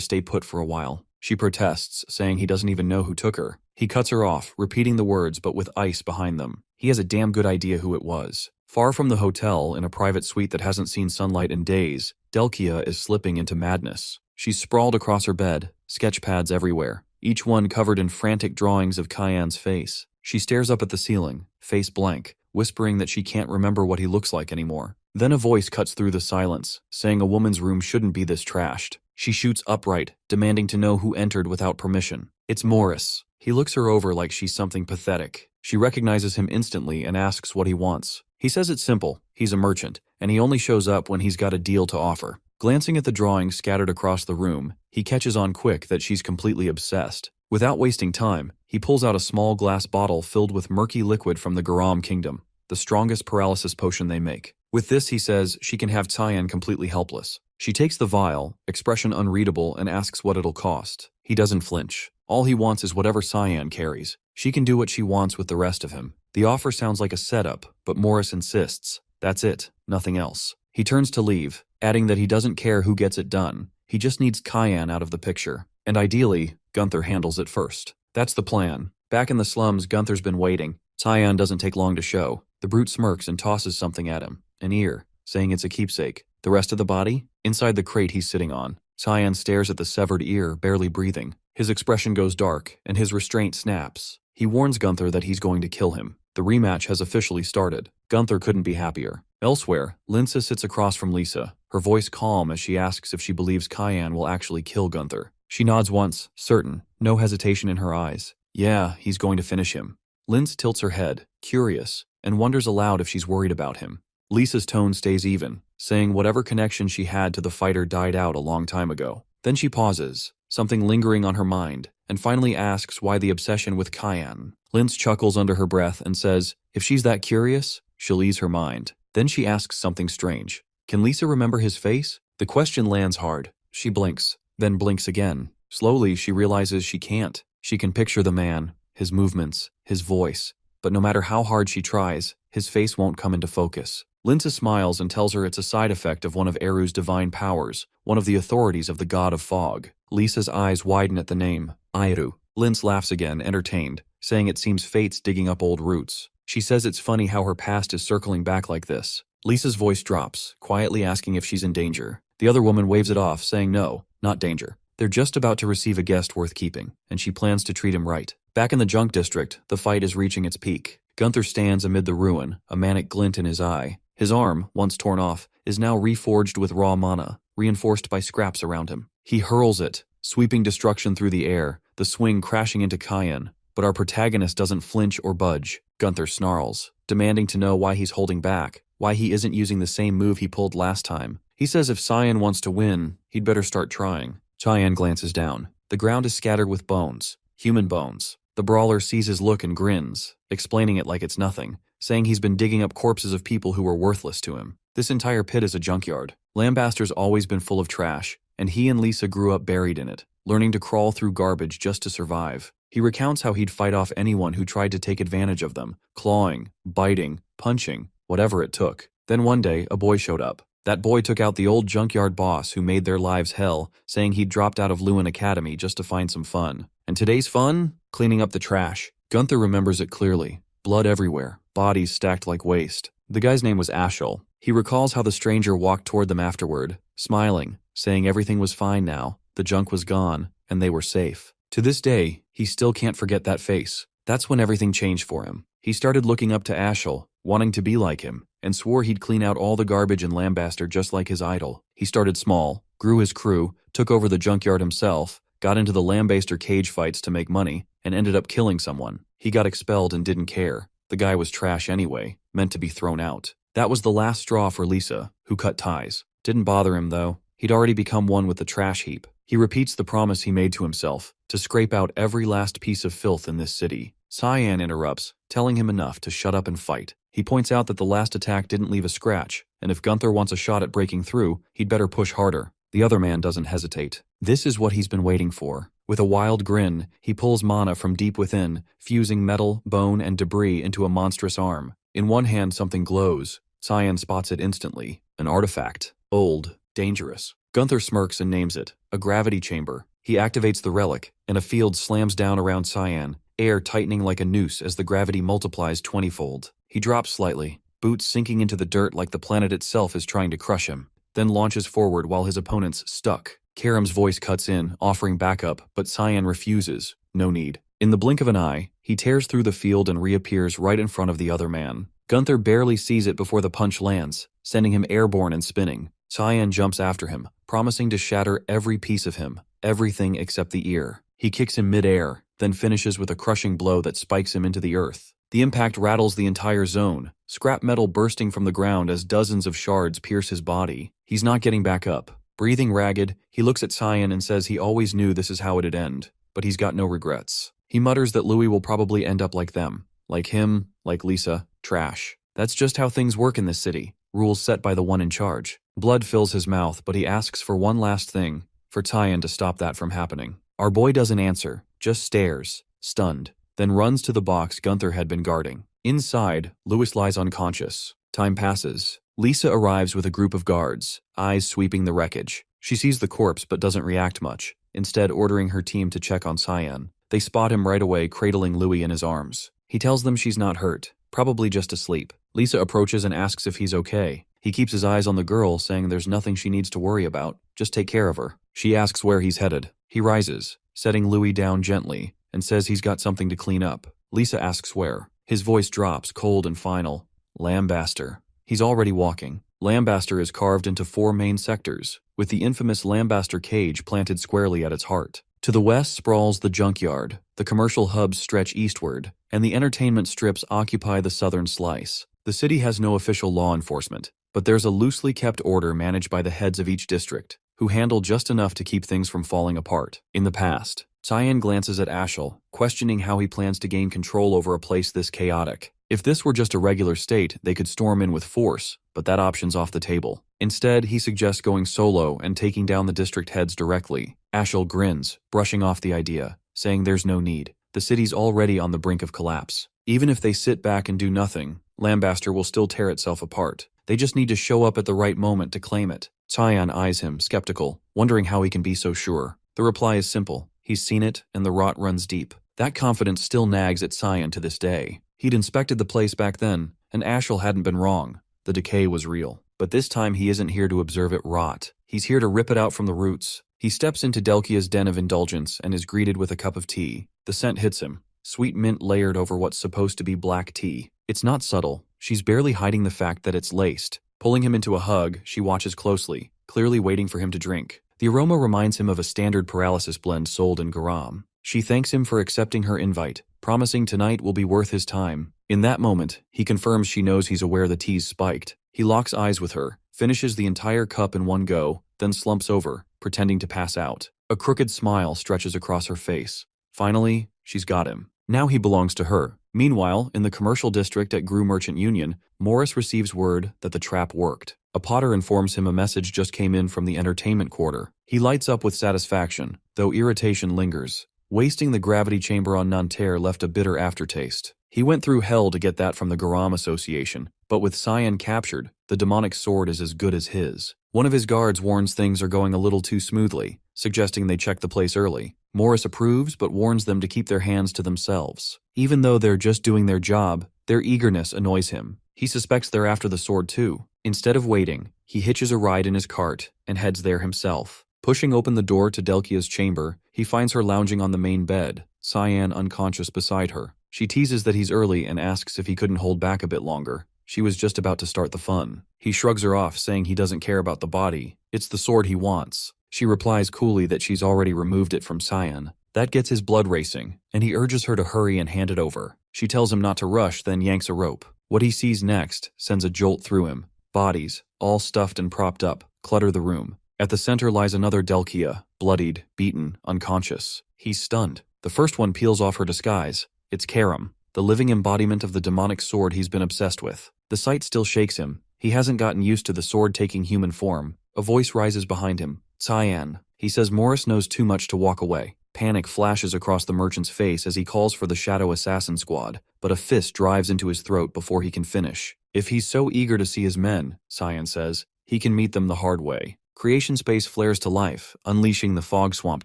stay put for a while. She protests, saying he doesn't even know who took her. He cuts her off, repeating the words but with ice behind them. He has a damn good idea who it was. Far from the hotel, in a private suite that hasn't seen sunlight in days, Delkia is slipping into madness. She's sprawled across her bed, sketch pads everywhere, each one covered in frantic drawings of Cyan's face. She stares up at the ceiling, face blank, whispering that she can't remember what he looks like anymore. Then a voice cuts through the silence, saying a woman's room shouldn't be this trashed. She shoots upright, demanding to know who entered without permission. It's Morris. He looks her over like she's something pathetic. She recognizes him instantly and asks what he wants. He says it's simple. He's a merchant, and he only shows up when he's got a deal to offer. Glancing at the drawings scattered across the room, he catches on quick that she's completely obsessed. Without wasting time, he pulls out a small glass bottle filled with murky liquid from the Garam Kingdom, the strongest paralysis potion they make. With this, he says, she can have Cyan completely helpless. She takes the vial, expression unreadable, and asks what it'll cost. He doesn't flinch. All he wants is whatever Cyan carries. She can do what she wants with the rest of him. The offer sounds like a setup, but Morris insists. That's it, nothing else. He turns to leave, adding that he doesn't care who gets it done. He just needs Cyan out of the picture. And ideally, Gunther handles it first. That's the plan. Back in the slums, Gunther's been waiting. Cyan doesn't take long to show. The brute smirks and tosses something at him. An ear, saying it's a keepsake. The rest of the body? Inside the crate he's sitting on. Cyan stares at the severed ear, barely breathing. His expression goes dark, and his restraint snaps. He warns Gunther that he's going to kill him. The rematch has officially started. Gunther couldn't be happier. Elsewhere, Lince sits across from Lisa, her voice calm as she asks if she believes Cyan will actually kill Gunther. She nods once, certain, no hesitation in her eyes. Yeah, he's going to finish him. Lince tilts her head, curious, and wonders aloud if she's worried about him. Lisa's tone stays even, saying whatever connection she had to the fighter died out a long time ago. Then she pauses, something lingering on her mind, and finally asks why the obsession with Cyan. Lince chuckles under her breath and says, if she's that curious, she'll ease her mind. Then she asks something strange. Can Lisa remember his face? The question lands hard. She blinks, then blinks again. Slowly, she realizes she can't. She can picture the man, his movements, his voice, but no matter how hard she tries, his face won't come into focus. Lince smiles and tells her it's a side effect of one of Eru's divine powers, one of the authorities of the god of fog. Lisa's eyes widen at the name, Eru. Lince laughs again, entertained, saying it seems fate's digging up old roots. She says it's funny how her past is circling back like this. Lisa's voice drops, quietly asking if she's in danger. The other woman waves it off, saying no, not danger. They're just about to receive a guest worth keeping, and she plans to treat him right. Back in the junk district, the fight is reaching its peak. Gunther stands amid the ruin, a manic glint in his eye. His arm, once torn off, is now reforged with raw mana, reinforced by scraps around him. He hurls it, sweeping destruction through the air, the swing crashing into Cyan. But our protagonist doesn't flinch or budge. Gunther snarls, demanding to know why he's holding back, why he isn't using the same move he pulled last time. He says if Cyan wants to win, he'd better start trying. Cyan glances down. The ground is scattered with bones, human bones. The brawler sees his look and grins, explaining it like it's nothing, saying he's been digging up corpses of people who were worthless to him. This entire pit is a junkyard. Lambaster's always been full of trash, and he and Lisa grew up buried in it, learning to crawl through garbage just to survive. He recounts how he'd fight off anyone who tried to take advantage of them, clawing, biting, punching, whatever it took. Then one day, a boy showed up. That boy took out the old junkyard boss who made their lives hell, saying he'd dropped out of Lewin Academy just to find some fun. And today's fun? Cleaning up the trash. Gunther remembers it clearly. Blood everywhere, bodies stacked like waste. The guy's name was Ashel. He recalls how the stranger walked toward them afterward, smiling, saying everything was fine now, the junk was gone, and they were safe. To this day, he still can't forget that face. That's when everything changed for him. He started looking up to Ashel, wanting to be like him, and swore he'd clean out all the garbage in Lambaster just like his idol. He started small, grew his crew, took over the junkyard himself, got into the Lambaster cage fights to make money, and ended up killing someone. He got expelled and didn't care. The guy was trash anyway, meant to be thrown out. That was the last straw for Lisa, who cut ties. Didn't bother him though. He'd already become one with the trash heap. He repeats the promise he made to himself, to scrape out every last piece of filth in this city. Cyan interrupts, telling him enough to shut up and fight. He points out that the last attack didn't leave a scratch, and if Gunther wants a shot at breaking through, he'd better push harder. The other man doesn't hesitate. This is what he's been waiting for. With a wild grin, he pulls mana from deep within, fusing metal, bone, and debris into a monstrous arm. In one hand something glows. Cyan spots it instantly. An artifact. Old. Dangerous. Gunther smirks and names it. A gravity chamber. He activates the relic, and a field slams down around Cyan, air tightening like a noose as the gravity multiplies 20-fold. He drops slightly, boots sinking into the dirt like the planet itself is trying to crush him, then launches forward while his opponent's stuck. Karam's voice cuts in, offering backup, but Cyan refuses. No need. In the blink of an eye, he tears through the field and reappears right in front of the other man. Gunther barely sees it before the punch lands, sending him airborne and spinning. Cyan jumps after him, promising to shatter every piece of him, everything except the ear. He kicks him mid-air, then finishes with a crushing blow that spikes him into the earth. The impact rattles the entire zone, scrap metal bursting from the ground as dozens of shards pierce his body. He's not getting back up. Breathing ragged, he looks at Cyan and says he always knew this is how it'd end, but he's got no regrets. He mutters that Louis will probably end up like them. Like him, like Lisa, trash. That's just how things work in this city, rules set by the one in charge. Blood fills his mouth, but he asks for one last thing, for Cyan to stop that from happening. Our boy doesn't answer, just stares, stunned, then runs to the box Gunther had been guarding. Inside, Louis lies unconscious. Time passes. Lisa arrives with a group of guards, eyes sweeping the wreckage. She sees the corpse but doesn't react much, instead ordering her team to check on Cyan. They spot him right away cradling Louis in his arms. He tells them she's not hurt, probably just asleep. Lisa approaches and asks if he's okay. He keeps his eyes on the girl, saying there's nothing she needs to worry about, just take care of her. She asks where he's headed. He rises, setting Louis down gently, and says he's got something to clean up. Lisa asks where. His voice drops, cold and final. Lambaster. He's already walking. Lambaster is carved into 4 main sectors, with the infamous Lambaster cage planted squarely at its heart. To the west sprawls the junkyard, the commercial hubs stretch eastward, and the entertainment strips occupy the southern slice. The city has no official law enforcement, but there's a loosely kept order managed by the heads of each district, who handle just enough to keep things from falling apart. In the past, Cyan glances at Ashel, questioning how he plans to gain control over a place this chaotic. If this were just a regular state, they could storm in with force, but that option's off the table. Instead, he suggests going solo and taking down the district heads directly. Ashel grins, brushing off the idea, saying there's no need. The city's already on the brink of collapse. Even if they sit back and do nothing, Lambaster will still tear itself apart. They just need to show up at the right moment to claim it. Cyan eyes him, skeptical, wondering how he can be so sure. The reply is simple. He's seen it, and the rot runs deep. That confidence still nags at Cyan to this day. He'd inspected the place back then, and Ashel hadn't been wrong. The decay was real. But this time he isn't here to observe it rot. He's here to rip it out from the roots. He steps into Delkia's den of indulgence and is greeted with a cup of tea. The scent hits him. Sweet mint layered over what's supposed to be black tea. It's not subtle. She's barely hiding the fact that it's laced. Pulling him into a hug, she watches closely, clearly waiting for him to drink. The aroma reminds him of a standard paralysis blend sold in Garam. She thanks him for accepting her invite, promising tonight will be worth his time. In that moment, he confirms she knows he's aware the tea's spiked. He locks eyes with her, finishes the entire cup in one go, then slumps over, pretending to pass out. A crooked smile stretches across her face. Finally, she's got him. Now he belongs to her. Meanwhile, in the commercial district at Gru Merchant Union, Morris receives word that the trap worked. A potter informs him a message just came in from the entertainment quarter. He lights up with satisfaction, though irritation lingers. Wasting the gravity chamber on Nanterre left a bitter aftertaste. He went through hell to get that from the Garam Association, but with Cyan captured, the demonic sword is as good as his. One of his guards warns things are going a little too smoothly, suggesting they check the place early. Morris approves but warns them to keep their hands to themselves. Even though they're just doing their job, their eagerness annoys him. He suspects they're after the sword too. Instead of waiting, he hitches a ride in his cart and heads there himself. Pushing open the door to Delkia's chamber, he finds her lounging on the main bed, Cyan unconscious beside her. She teases that he's early and asks if he couldn't hold back a bit longer. She was just about to start the fun. He shrugs her off, saying he doesn't care about the body. It's the sword he wants. She replies coolly that she's already removed it from Cyan. That gets his blood racing, and he urges her to hurry and hand it over. She tells him not to rush, then yanks a rope. What he sees next sends a jolt through him. Bodies, all stuffed and propped up, clutter the room. At the center lies another Delkia, bloodied, beaten, unconscious. He's stunned. The first one peels off her disguise. It's Karam, the living embodiment of the demonic sword he's been obsessed with. The sight still shakes him. He hasn't gotten used to the sword taking human form. A voice rises behind him. Cyan. He says Morris knows too much to walk away. Panic flashes across the merchant's face as he calls for the Shadow Assassin Squad, but a fist drives into his throat before he can finish. If he's so eager to see his men, Cyan says, he can meet them the hard way. Creation space flares to life, unleashing the fog swamp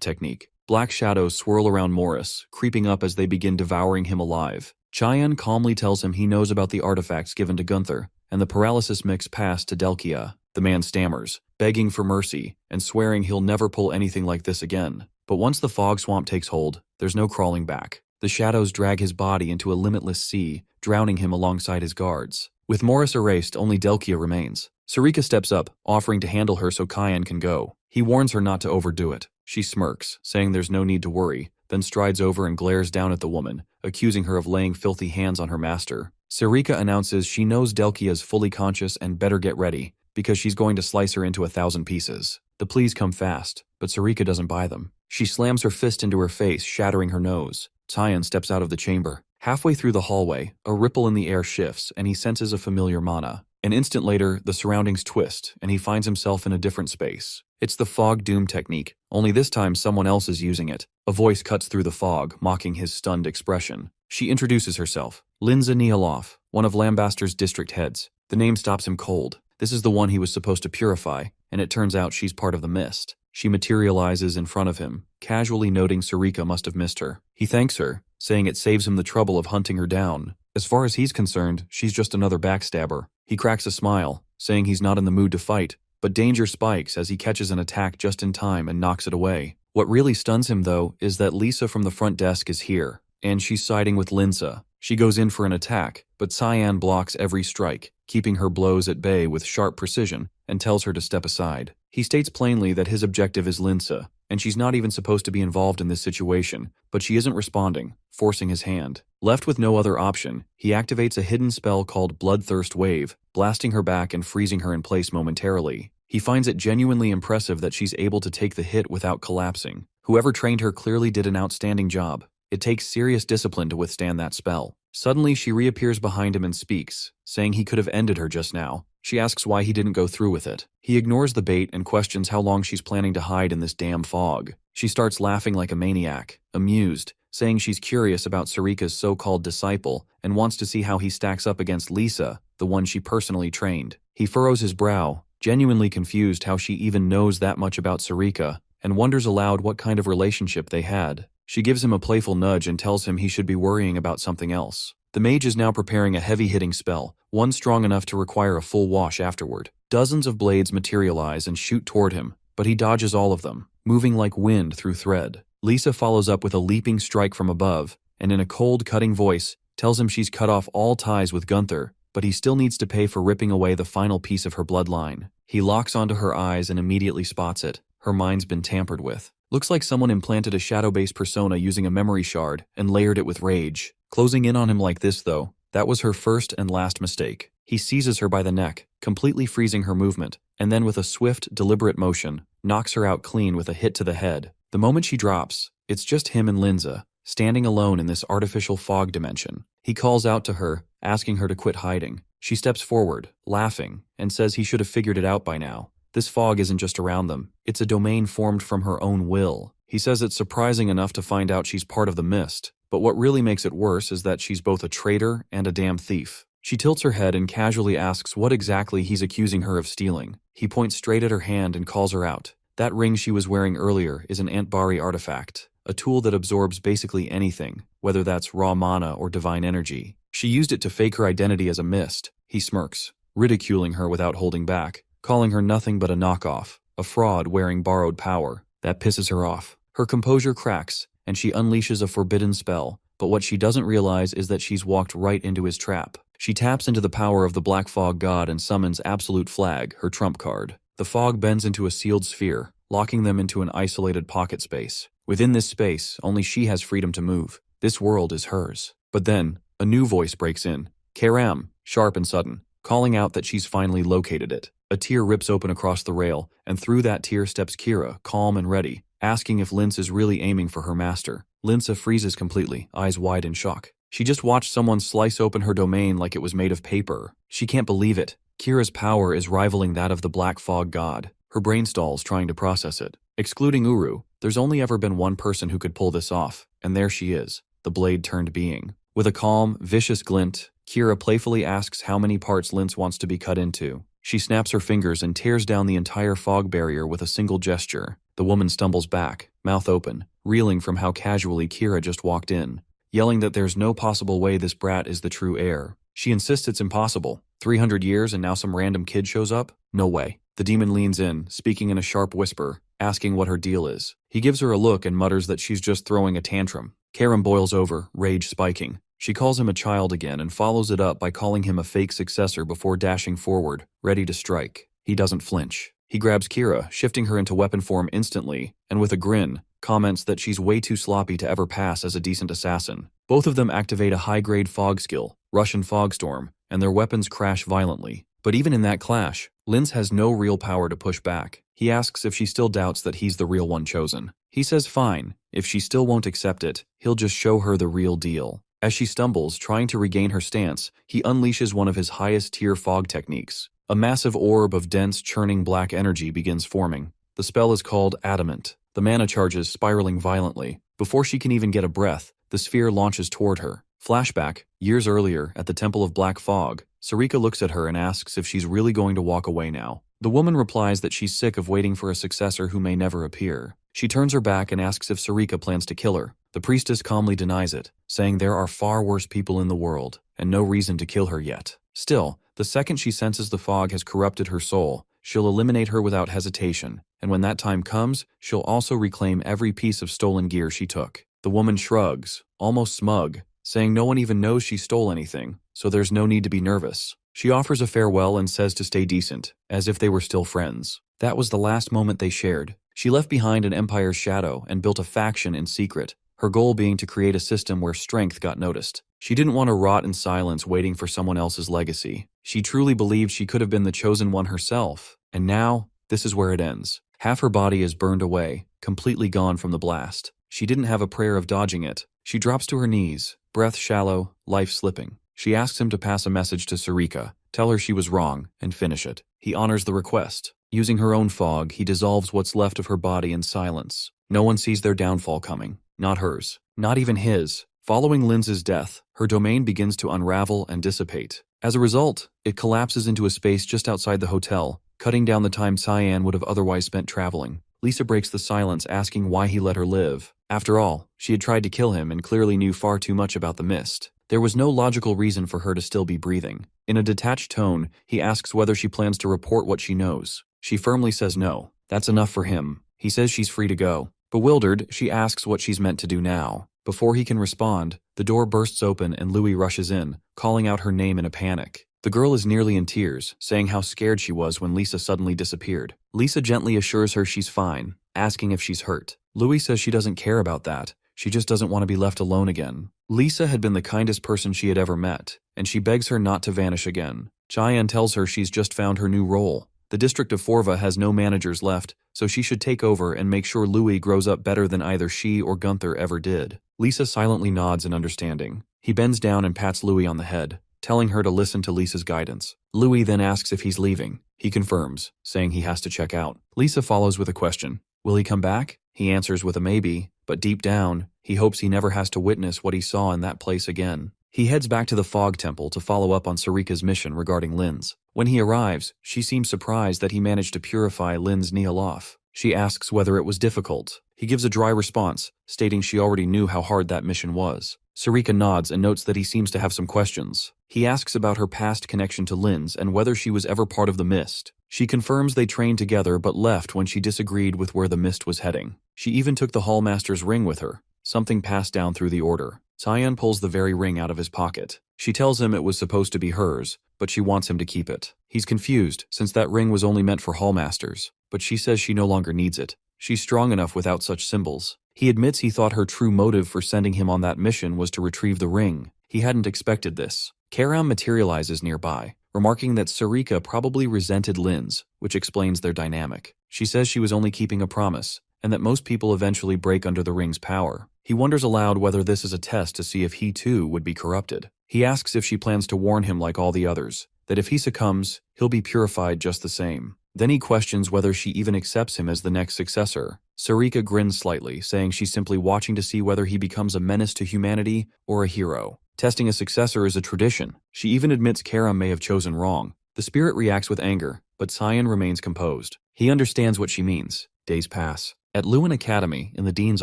technique. Black shadows swirl around Morris, creeping up as they begin devouring him alive. Cyan calmly tells him he knows about the artifacts given to Gunther, and the paralysis mix passed to Delkia. The man stammers, begging for mercy, and swearing he'll never pull anything like this again. But once the fog swamp takes hold, there's no crawling back. The shadows drag his body into a limitless sea, drowning him alongside his guards. With Morris erased, only Delkia remains. Sarika steps up, offering to handle her so Cyan can go. He warns her not to overdo it. She smirks, saying there's no need to worry, then strides over and glares down at the woman, accusing her of laying filthy hands on her master. Sarika announces she knows Delkia is fully conscious and better get ready, because she's going to slice her into 1,000 pieces. The pleas come fast, but Sarika doesn't buy them. She slams her fist into her face, shattering her nose. Cyan steps out of the chamber. Halfway through the hallway, a ripple in the air shifts, and he senses a familiar mana. An instant later, the surroundings twist, and he finds himself in a different space. It's the fog doom technique, only this time someone else is using it. A voice cuts through the fog, mocking his stunned expression. She introduces herself. Linza Nihalov, one of Lambaster's district heads. The name stops him cold. This is the one he was supposed to purify, and it turns out she's part of the mist. She materializes in front of him, casually noting Sarika must have missed her. He thanks her, saying it saves him the trouble of hunting her down. As far as he's concerned, she's just another backstabber. He cracks a smile, saying he's not in the mood to fight, but danger spikes as he catches an attack just in time and knocks it away. What really stuns him, though, is that Lisa from the front desk is here, and she's siding with Linza. She goes in for an attack, but Cyan blocks every strike, keeping her blows at bay with sharp precision, and tells her to step aside. He states plainly that his objective is Linza, and she's not even supposed to be involved in this situation, but she isn't responding, forcing his hand. Left with no other option, he activates a hidden spell called Bloodthirst Wave, blasting her back and freezing her in place momentarily. He finds it genuinely impressive that she's able to take the hit without collapsing. Whoever trained her clearly did an outstanding job. It takes serious discipline to withstand that spell. Suddenly, she reappears behind him and speaks, saying he could have ended her just now. She asks why he didn't go through with it. He ignores the bait and questions how long she's planning to hide in this damn fog. She starts laughing like a maniac, amused, saying she's curious about Sarika's so-called disciple and wants to see how he stacks up against Lisa, the one she personally trained. He furrows his brow, genuinely confused how she even knows that much about Sarika, and wonders aloud what kind of relationship they had. She gives him a playful nudge and tells him he should be worrying about something else. The mage is now preparing a heavy-hitting spell, one strong enough to require a full wash afterward. Dozens of blades materialize and shoot toward him, but he dodges all of them, moving like wind through thread. Lisa follows up with a leaping strike from above, and in a cold, cutting voice, tells him she's cut off all ties with Gunther, but he still needs to pay for ripping away the final piece of her bloodline. He locks onto her eyes and immediately spots it. Her mind's been tampered with. Looks like someone implanted a shadow-based persona using a memory shard and layered it with rage. Closing in on him like this, though, that was her first and last mistake. He seizes her by the neck, completely freezing her movement, and then with a swift, deliberate motion, knocks her out clean with a hit to the head. The moment she drops, it's just him and Linza, standing alone in this artificial fog dimension. He calls out to her, asking her to quit hiding. She steps forward, laughing, and says he should have figured it out by now. This fog isn't just around them, it's a domain formed from her own will. He says it's surprising enough to find out she's part of the mist, but what really makes it worse is that she's both a traitor and a damn thief. She tilts her head and casually asks what exactly he's accusing her of stealing. He points straight at her hand and calls her out. That ring she was wearing earlier is an Antbari artifact, a tool that absorbs basically anything, whether that's raw mana or divine energy. She used it to fake her identity as a mist. He smirks, ridiculing her without holding back, calling her nothing but a knockoff, a fraud wearing borrowed power. That pisses her off. Her composure cracks, and she unleashes a forbidden spell, but what she doesn't realize is that she's walked right into his trap. She taps into the power of the Black Fog God and summons Absolute Flag, her trump card. The fog bends into a sealed sphere, locking them into an isolated pocket space. Within this space, only she has freedom to move. This world is hers. But then, a new voice breaks in. Karam, sharp and sudden, calling out that she's finally located it. A tear rips open across the rail, and through that tear steps Kira, calm and ready, asking if Lince is really aiming for her master. Lince freezes completely, eyes wide in shock. She just watched someone slice open her domain like it was made of paper. She can't believe it. Kira's power is rivaling that of the Black Fog God. Her brain stalls trying to process it. Excluding Uru, there's only ever been one person who could pull this off, and there she is, the blade-turned being. With a calm, vicious glint, Kira playfully asks how many parts Lince wants to be cut into. She snaps her fingers and tears down the entire fog barrier with a single gesture. The woman stumbles back, mouth open, reeling from how casually Kira just walked in, yelling that there's no possible way this brat is the true heir. She insists it's impossible. 300 years and now some random kid shows up? No way. The demon leans in, speaking in a sharp whisper, asking what her deal is. He gives her a look and mutters that she's just throwing a tantrum. Karam boils over, rage spiking. She calls him a child again and follows it up by calling him a fake successor before dashing forward, ready to strike. He doesn't flinch. He grabs Kira, shifting her into weapon form instantly, and with a grin, comments that she's way too sloppy to ever pass as a decent assassin. Both of them activate a high-grade fog skill, Russian Fogstorm, and their weapons crash violently. But even in that clash, Lince has no real power to push back. He asks if she still doubts that he's the real one chosen. He says fine, if she still won't accept it, he'll just show her the real deal. As she stumbles, trying to regain her stance, he unleashes one of his highest-tier fog techniques. A massive orb of dense, churning black energy begins forming. The spell is called Adamant. The mana charges spiraling violently. Before she can even get a breath, the sphere launches toward her. Flashback, years earlier, at the Temple of Black Fog, Sarika looks at her and asks if she's really going to walk away now. The woman replies that she's sick of waiting for a successor who may never appear. She turns her back and asks if Sarika plans to kill her. The priestess calmly denies it, saying there are far worse people in the world, and no reason to kill her yet. Still, the second she senses the fog has corrupted her soul, she'll eliminate her without hesitation, and when that time comes, she'll also reclaim every piece of stolen gear she took. The woman shrugs, almost smug, saying no one even knows she stole anything, so there's no need to be nervous. She offers a farewell and says to stay decent, as if they were still friends. That was the last moment they shared. She left behind an empire's shadow and built a faction in secret, her goal being to create a system where strength got noticed. She didn't want to rot in silence waiting for someone else's legacy. She truly believed she could have been the chosen one herself. And now, this is where it ends. Half her body is burned away, completely gone from the blast. She didn't have a prayer of dodging it. She drops to her knees, breath shallow, life slipping. She asks him to pass a message to Sarika, tell her she was wrong, and finish it. He honors the request. Using her own fog, he dissolves what's left of her body in silence. No one sees their downfall coming. Not hers. Not even his. Following Lince's death, her domain begins to unravel and dissipate. As a result, it collapses into a space just outside the hotel, cutting down the time Cyan would have otherwise spent traveling. Lisa breaks the silence, asking why he let her live. After all, she had tried to kill him and clearly knew far too much about the mist. There was no logical reason for her to still be breathing. In a detached tone, he asks whether she plans to report what she knows. She firmly says no. That's enough for him. He says she's free to go. Bewildered, she asks what she's meant to do now. Before he can respond, the door bursts open and Louis rushes in, calling out her name in a panic. The girl is nearly in tears, saying how scared she was when Lisa suddenly disappeared. Lisa gently assures her she's fine, asking if she's hurt. Louis says she doesn't care about that. She just doesn't want to be left alone again. Lisa had been the kindest person she had ever met, and she begs her not to vanish again. Cheyenne tells her she's just found her new role, The district of Forva has no managers left, so she should take over and make sure Louis grows up better than either she or Gunther ever did. Lisa silently nods in understanding. He bends down and pats Louis on the head, telling her to listen to Lisa's guidance. Louis then asks if he's leaving. He confirms, saying he has to check out. Lisa follows with a question. Will he come back? He answers with a maybe, but deep down, he hopes he never has to witness what he saw in that place again. He heads back to the Fog Temple to follow up on Sarika's mission regarding Lin's. When he arrives, she seems surprised that he managed to purify Lin's Nihil. She asks whether it was difficult. He gives a dry response, stating she already knew how hard that mission was. Sarika nods and notes that he seems to have some questions. He asks about her past connection to Lin's and whether she was ever part of the Mist. She confirms they trained together but left when she disagreed with where the Mist was heading. She even took the Hallmaster's ring with her, something passed down through the order. Cyan pulls the very ring out of his pocket. She tells him it was supposed to be hers, but she wants him to keep it. He's confused, since that ring was only meant for Hallmasters, but she says she no longer needs it. She's strong enough without such symbols. He admits he thought her true motive for sending him on that mission was to retrieve the ring. He hadn't expected this. Karam materializes nearby, remarking that Sarika probably resented Lin's, which explains their dynamic. She says she was only keeping a promise, and that most people eventually break under the ring's power. He wonders aloud whether this is a test to see if he too would be corrupted. He asks if she plans to warn him like all the others, that if he succumbs, he'll be purified just the same. Then he questions whether she even accepts him as the next successor. Sarika grins slightly, saying she's simply watching to see whether he becomes a menace to humanity or a hero. Testing a successor is a tradition. She even admits Karam may have chosen wrong. The spirit reacts with anger, but Cyan remains composed. He understands what she means. Days pass. At Lewin Academy, in the dean's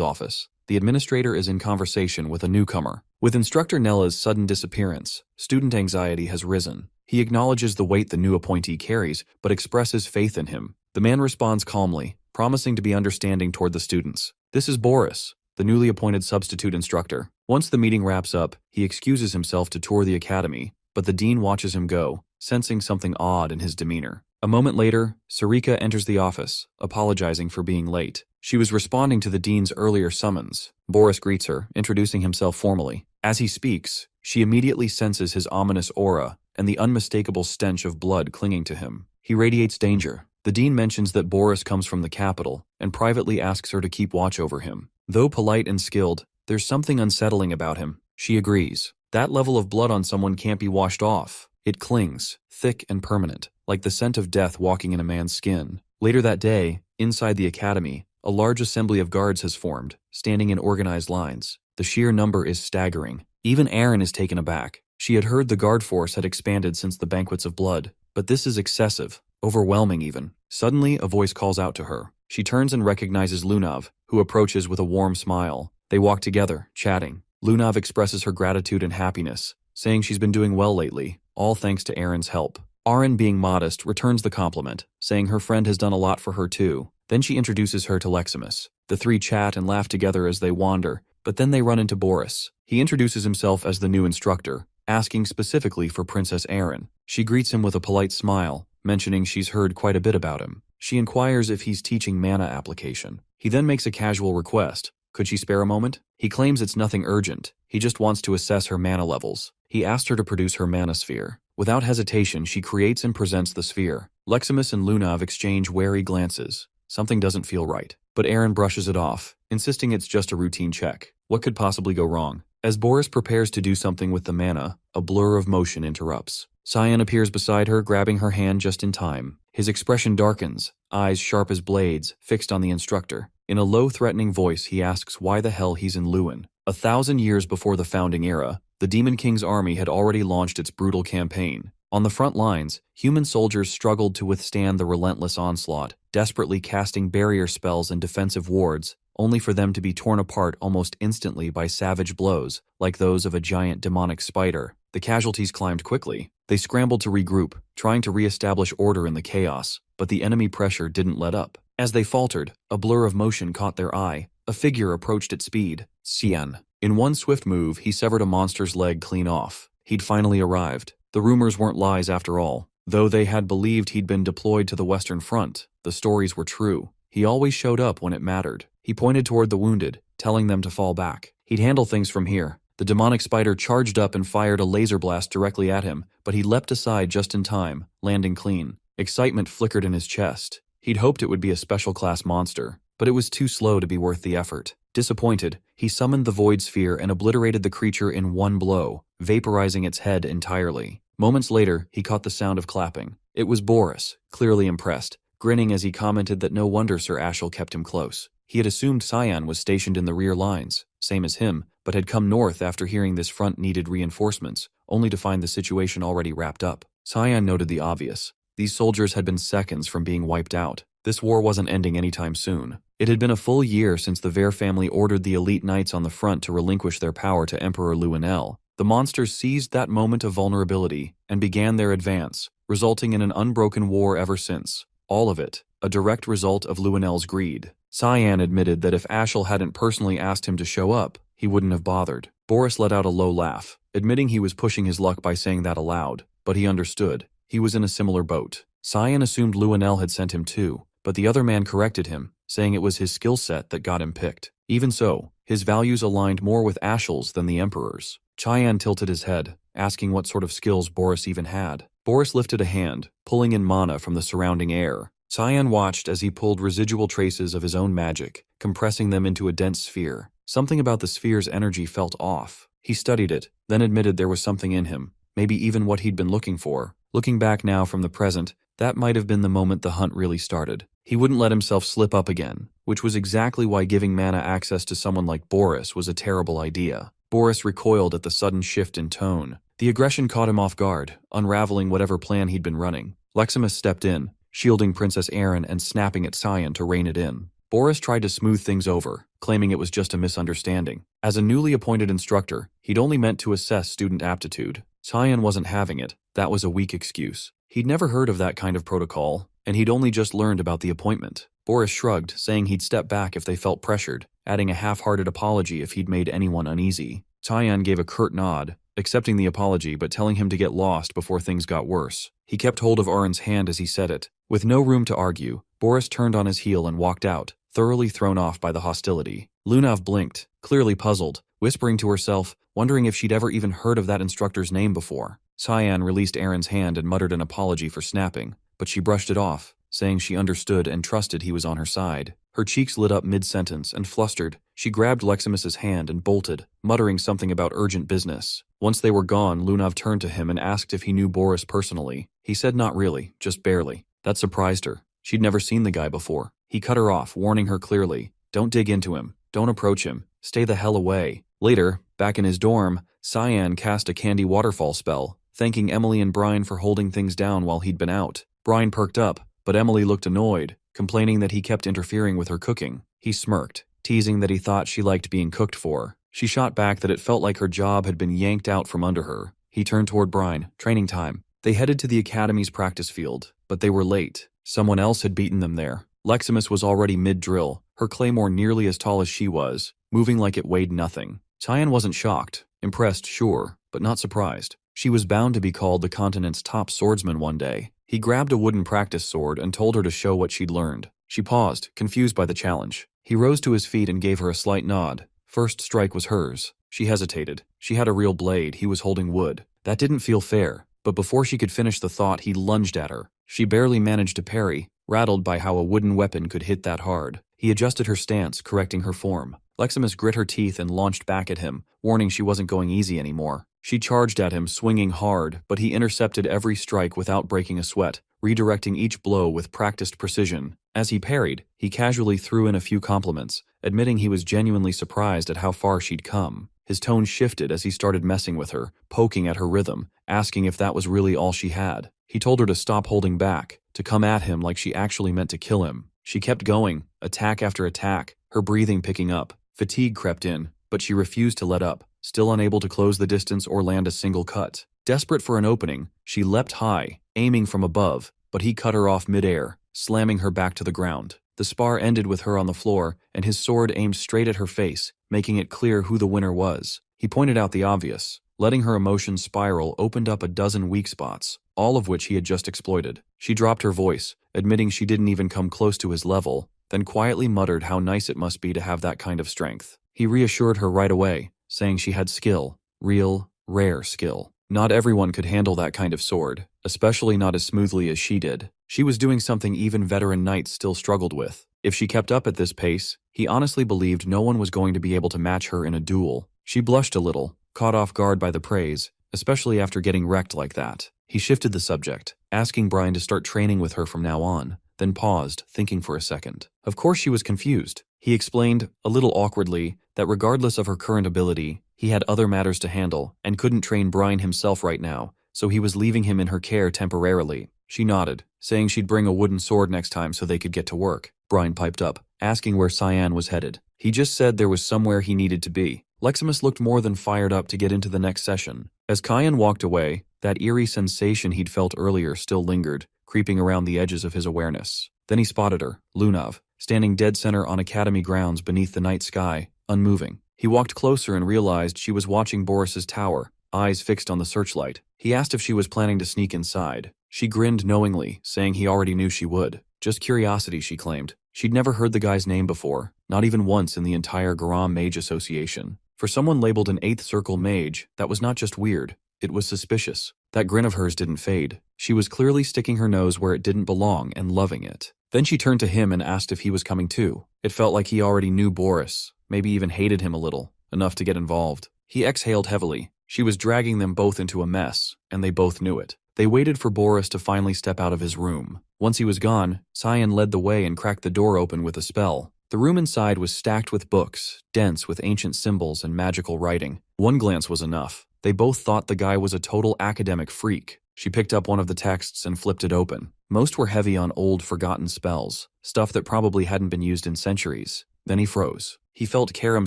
office, the administrator is in conversation with a newcomer. With instructor Nella's sudden disappearance, student anxiety has risen. He acknowledges the weight the new appointee carries, but expresses faith in him. The man responds calmly, promising to be understanding toward the students. This is Boris, the newly appointed substitute instructor. Once the meeting wraps up, he excuses himself to tour the academy, but the dean watches him go, sensing something odd in his demeanor. A moment later, Sarika enters the office, apologizing for being late. She was responding to the dean's earlier summons. Boris greets her, introducing himself formally. As he speaks, she immediately senses his ominous aura and the unmistakable stench of blood clinging to him. He radiates danger. The dean mentions that Boris comes from the capital and privately asks her to keep watch over him. Though polite and skilled, there's something unsettling about him. She agrees. That level of blood on someone can't be washed off. It clings, thick and permanent, like the scent of death walking in a man's skin. Later that day, inside the academy, a large assembly of guards has formed, standing in organized lines. The sheer number is staggering. Even Aaron is taken aback. She had heard the guard force had expanded since the banquets of blood, but this is excessive, overwhelming even. Suddenly, a voice calls out to her. She turns and recognizes Lunav, who approaches with a warm smile. They walk together, chatting. Lunav expresses her gratitude and happiness, saying she's been doing well lately, all thanks to Aaron's help. Aaron, being modest, returns the compliment, saying her friend has done a lot for her too. Then she introduces her to Leximus. The three chat and laugh together as they wander, but then they run into Boris. He introduces himself as the new instructor, asking specifically for Princess Aaron. She greets him with a polite smile, mentioning she's heard quite a bit about him. She inquires if he's teaching mana application. He then makes a casual request. Could she spare a moment? He claims it's nothing urgent. He just wants to assess her mana levels. He asked her to produce her mana sphere. Without hesitation, she creates and presents the sphere. Leximus and Lunav exchange wary glances. Something doesn't feel right, but Aaron brushes it off, insisting it's just a routine check. What could possibly go wrong? As Boris prepares to do something with the mana, a blur of motion interrupts. Cyan appears beside her, grabbing her hand just in time. His expression darkens, eyes sharp as blades, fixed on the instructor. In a low, threatening voice, he asks why the hell he's in Lewin. 1,000 years before the founding era, the Demon King's army had already launched its brutal campaign. On the front lines, human soldiers struggled to withstand the relentless onslaught, desperately casting barrier spells and defensive wards, only for them to be torn apart almost instantly by savage blows, like those of a giant demonic spider. The casualties climbed quickly. They scrambled to regroup, trying to re-establish order in the chaos, but the enemy pressure didn't let up. As they faltered, a blur of motion caught their eye. A figure approached at speed. Cian. In one swift move, he severed a monster's leg clean off. He'd finally arrived. The rumors weren't lies after all. Though they had believed he'd been deployed to the Western Front, the stories were true. He always showed up when it mattered. He pointed toward the wounded, telling them to fall back. He'd handle things from here. The demonic spider charged up and fired a laser blast directly at him, but he leapt aside just in time, landing clean. Excitement flickered in his chest. He'd hoped it would be a special class monster, but it was too slow to be worth the effort. Disappointed, he summoned the void sphere and obliterated the creature in one blow, vaporizing its head entirely. Moments later, he caught the sound of clapping. It was Boris, clearly impressed, grinning as he commented that no wonder Sir Ashel kept him close. He had assumed Cyan was stationed in the rear lines, same as him, but had come north after hearing this front needed reinforcements, only to find the situation already wrapped up. Cyan noted the obvious. These soldiers had been seconds from being wiped out. This war wasn't ending anytime soon. It had been a full year since the Vare family ordered the elite knights on the front to relinquish their power to Emperor Luenel. The monsters seized that moment of vulnerability and began their advance, resulting in an unbroken war ever since. All of it, a direct result of Luenel's greed. Cyan admitted that if Ashel hadn't personally asked him to show up, he wouldn't have bothered. Boris let out a low laugh, admitting he was pushing his luck by saying that aloud, but he understood. He was in a similar boat. Cyan assumed Luenel had sent him too, but the other man corrected him, saying it was his skill set that got him picked. Even so, his values aligned more with Ashel's than the Emperor's. Cyan tilted his head, asking what sort of skills Boris even had. Boris lifted a hand, pulling in mana from the surrounding air. Cyan watched as he pulled residual traces of his own magic, compressing them into a dense sphere. Something about the sphere's energy felt off. He studied it, then admitted there was something in him, maybe even what he'd been looking for. Looking back now from the present, that might have been the moment the hunt really started. He wouldn't let himself slip up again, which was exactly why giving mana access to someone like Boris was a terrible idea. Boris recoiled at the sudden shift in tone. The aggression caught him off guard, unraveling whatever plan he'd been running. Leximus stepped in, shielding Princess Erin and snapping at Cyan to rein it in. Boris tried to smooth things over, claiming it was just a misunderstanding. As a newly appointed instructor, he'd only meant to assess student aptitude. Cyan wasn't having it. That was a weak excuse. He'd never heard of that kind of protocol, and he'd only just learned about the appointment. Boris shrugged, saying he'd step back if they felt pressured, adding a half-hearted apology if he'd made anyone uneasy. Cyan gave a curt nod, accepting the apology but telling him to get lost before things got worse. He kept hold of Arin's hand as he said it. With no room to argue, Boris turned on his heel and walked out, thoroughly thrown off by the hostility. Lunav blinked, clearly puzzled, whispering to herself, wondering if she'd ever even heard of that instructor's name before. Cyan released Erin's hand and muttered an apology for snapping, but she brushed it off, saying she understood and trusted he was on her side. Her cheeks lit up mid-sentence, and flustered, she grabbed Leximus's hand and bolted, muttering something about urgent business. Once they were gone, Lunav turned to him and asked if he knew Boris personally. He said not really, just barely. That surprised her. She'd never seen the guy before. He cut her off, warning her clearly, "Don't dig into him. Don't approach him. Stay the hell away." Later, back in his dorm, Cyan cast a candy waterfall spell, thanking Emily and Brian for holding things down while he'd been out. Brian perked up, but Emily looked annoyed, complaining that he kept interfering with her cooking. He smirked, teasing that he thought she liked being cooked for. She shot back that it felt like her job had been yanked out from under her. He turned toward Brian. Training time. They headed to the academy's practice field, but they were late. Someone else had beaten them there. Leximus was already mid-drill, her claymore nearly as tall as she was, moving like it weighed nothing. Cyan wasn't shocked. Impressed, sure, but not surprised. She was bound to be called the continent's top swordsman one day. He grabbed a wooden practice sword and told her to show what she'd learned. She paused, confused by the challenge. He rose to his feet and gave her a slight nod. First strike was hers. She hesitated. She had a real blade, he was holding wood. That didn't feel fair, but before she could finish the thought, he lunged at her. She barely managed to parry, rattled by how a wooden weapon could hit that hard. He adjusted her stance, correcting her form. Leximus grit her teeth and launched back at him, warning she wasn't going easy anymore. She charged at him, swinging hard, but he intercepted every strike without breaking a sweat, redirecting each blow with practiced precision. As he parried, he casually threw in a few compliments, admitting he was genuinely surprised at how far she'd come. His tone shifted as he started messing with her, poking at her rhythm, asking if that was really all she had. He told her to stop holding back, to come at him like she actually meant to kill him. She kept going, attack after attack, her breathing picking up. Fatigue crept in, but she refused to let up, still unable to close the distance or land a single cut. Desperate for an opening, she leapt high, aiming from above, but he cut her off midair, slamming her back to the ground. The spar ended with her on the floor, and his sword aimed straight at her face, making it clear who the winner was. He pointed out the obvious. Letting her emotions spiral opened up a dozen weak spots, all of which he had just exploited. She dropped her voice, admitting she didn't even come close to his level, then quietly muttered how nice it must be to have that kind of strength. He reassured her right away, saying she had skill, real, rare skill. Not everyone could handle that kind of sword, especially not as smoothly as she did. She was doing something even veteran knights still struggled with. If she kept up at this pace, he honestly believed no one was going to be able to match her in a duel. She blushed a little, caught off guard by the praise, especially after getting wrecked like that. He shifted the subject, asking Brian to start training with her from now on, then paused, thinking for a second. Of course she was confused. He explained, a little awkwardly, that regardless of her current ability, he had other matters to handle and couldn't train Brian himself right now, so he was leaving him in her care temporarily. She nodded, saying she'd bring a wooden sword next time so they could get to work. Brian piped up, asking where Cyan was headed. He just said there was somewhere he needed to be. Leximus looked more than fired up to get into the next session. As Cyan walked away, that eerie sensation he'd felt earlier still lingered, creeping around the edges of his awareness. Then he spotted her, Lunav, standing dead center on academy grounds beneath the night sky, unmoving. He walked closer and realized she was watching Boris's tower, eyes fixed on the searchlight. He asked if she was planning to sneak inside. She grinned knowingly, saying he already knew she would. Just curiosity, she claimed. She'd never heard the guy's name before, not even once in the entire Garam Mage Association. For someone labeled an 8th Circle Mage, that was not just weird, it was suspicious. That grin of hers didn't fade. She was clearly sticking her nose where it didn't belong and loving it. Then she turned to him and asked if he was coming too. It felt like he already knew Boris, maybe even hated him a little, enough to get involved. He exhaled heavily. She was dragging them both into a mess, and they both knew it. They waited for Boris to finally step out of his room. Once he was gone, Cyan led the way and cracked the door open with a spell. The room inside was stacked with books, dense with ancient symbols and magical writing. One glance was enough. They both thought the guy was a total academic freak. She picked up one of the texts and flipped it open. Most were heavy on old, forgotten spells, stuff that probably hadn't been used in centuries. Then he froze. He felt Karam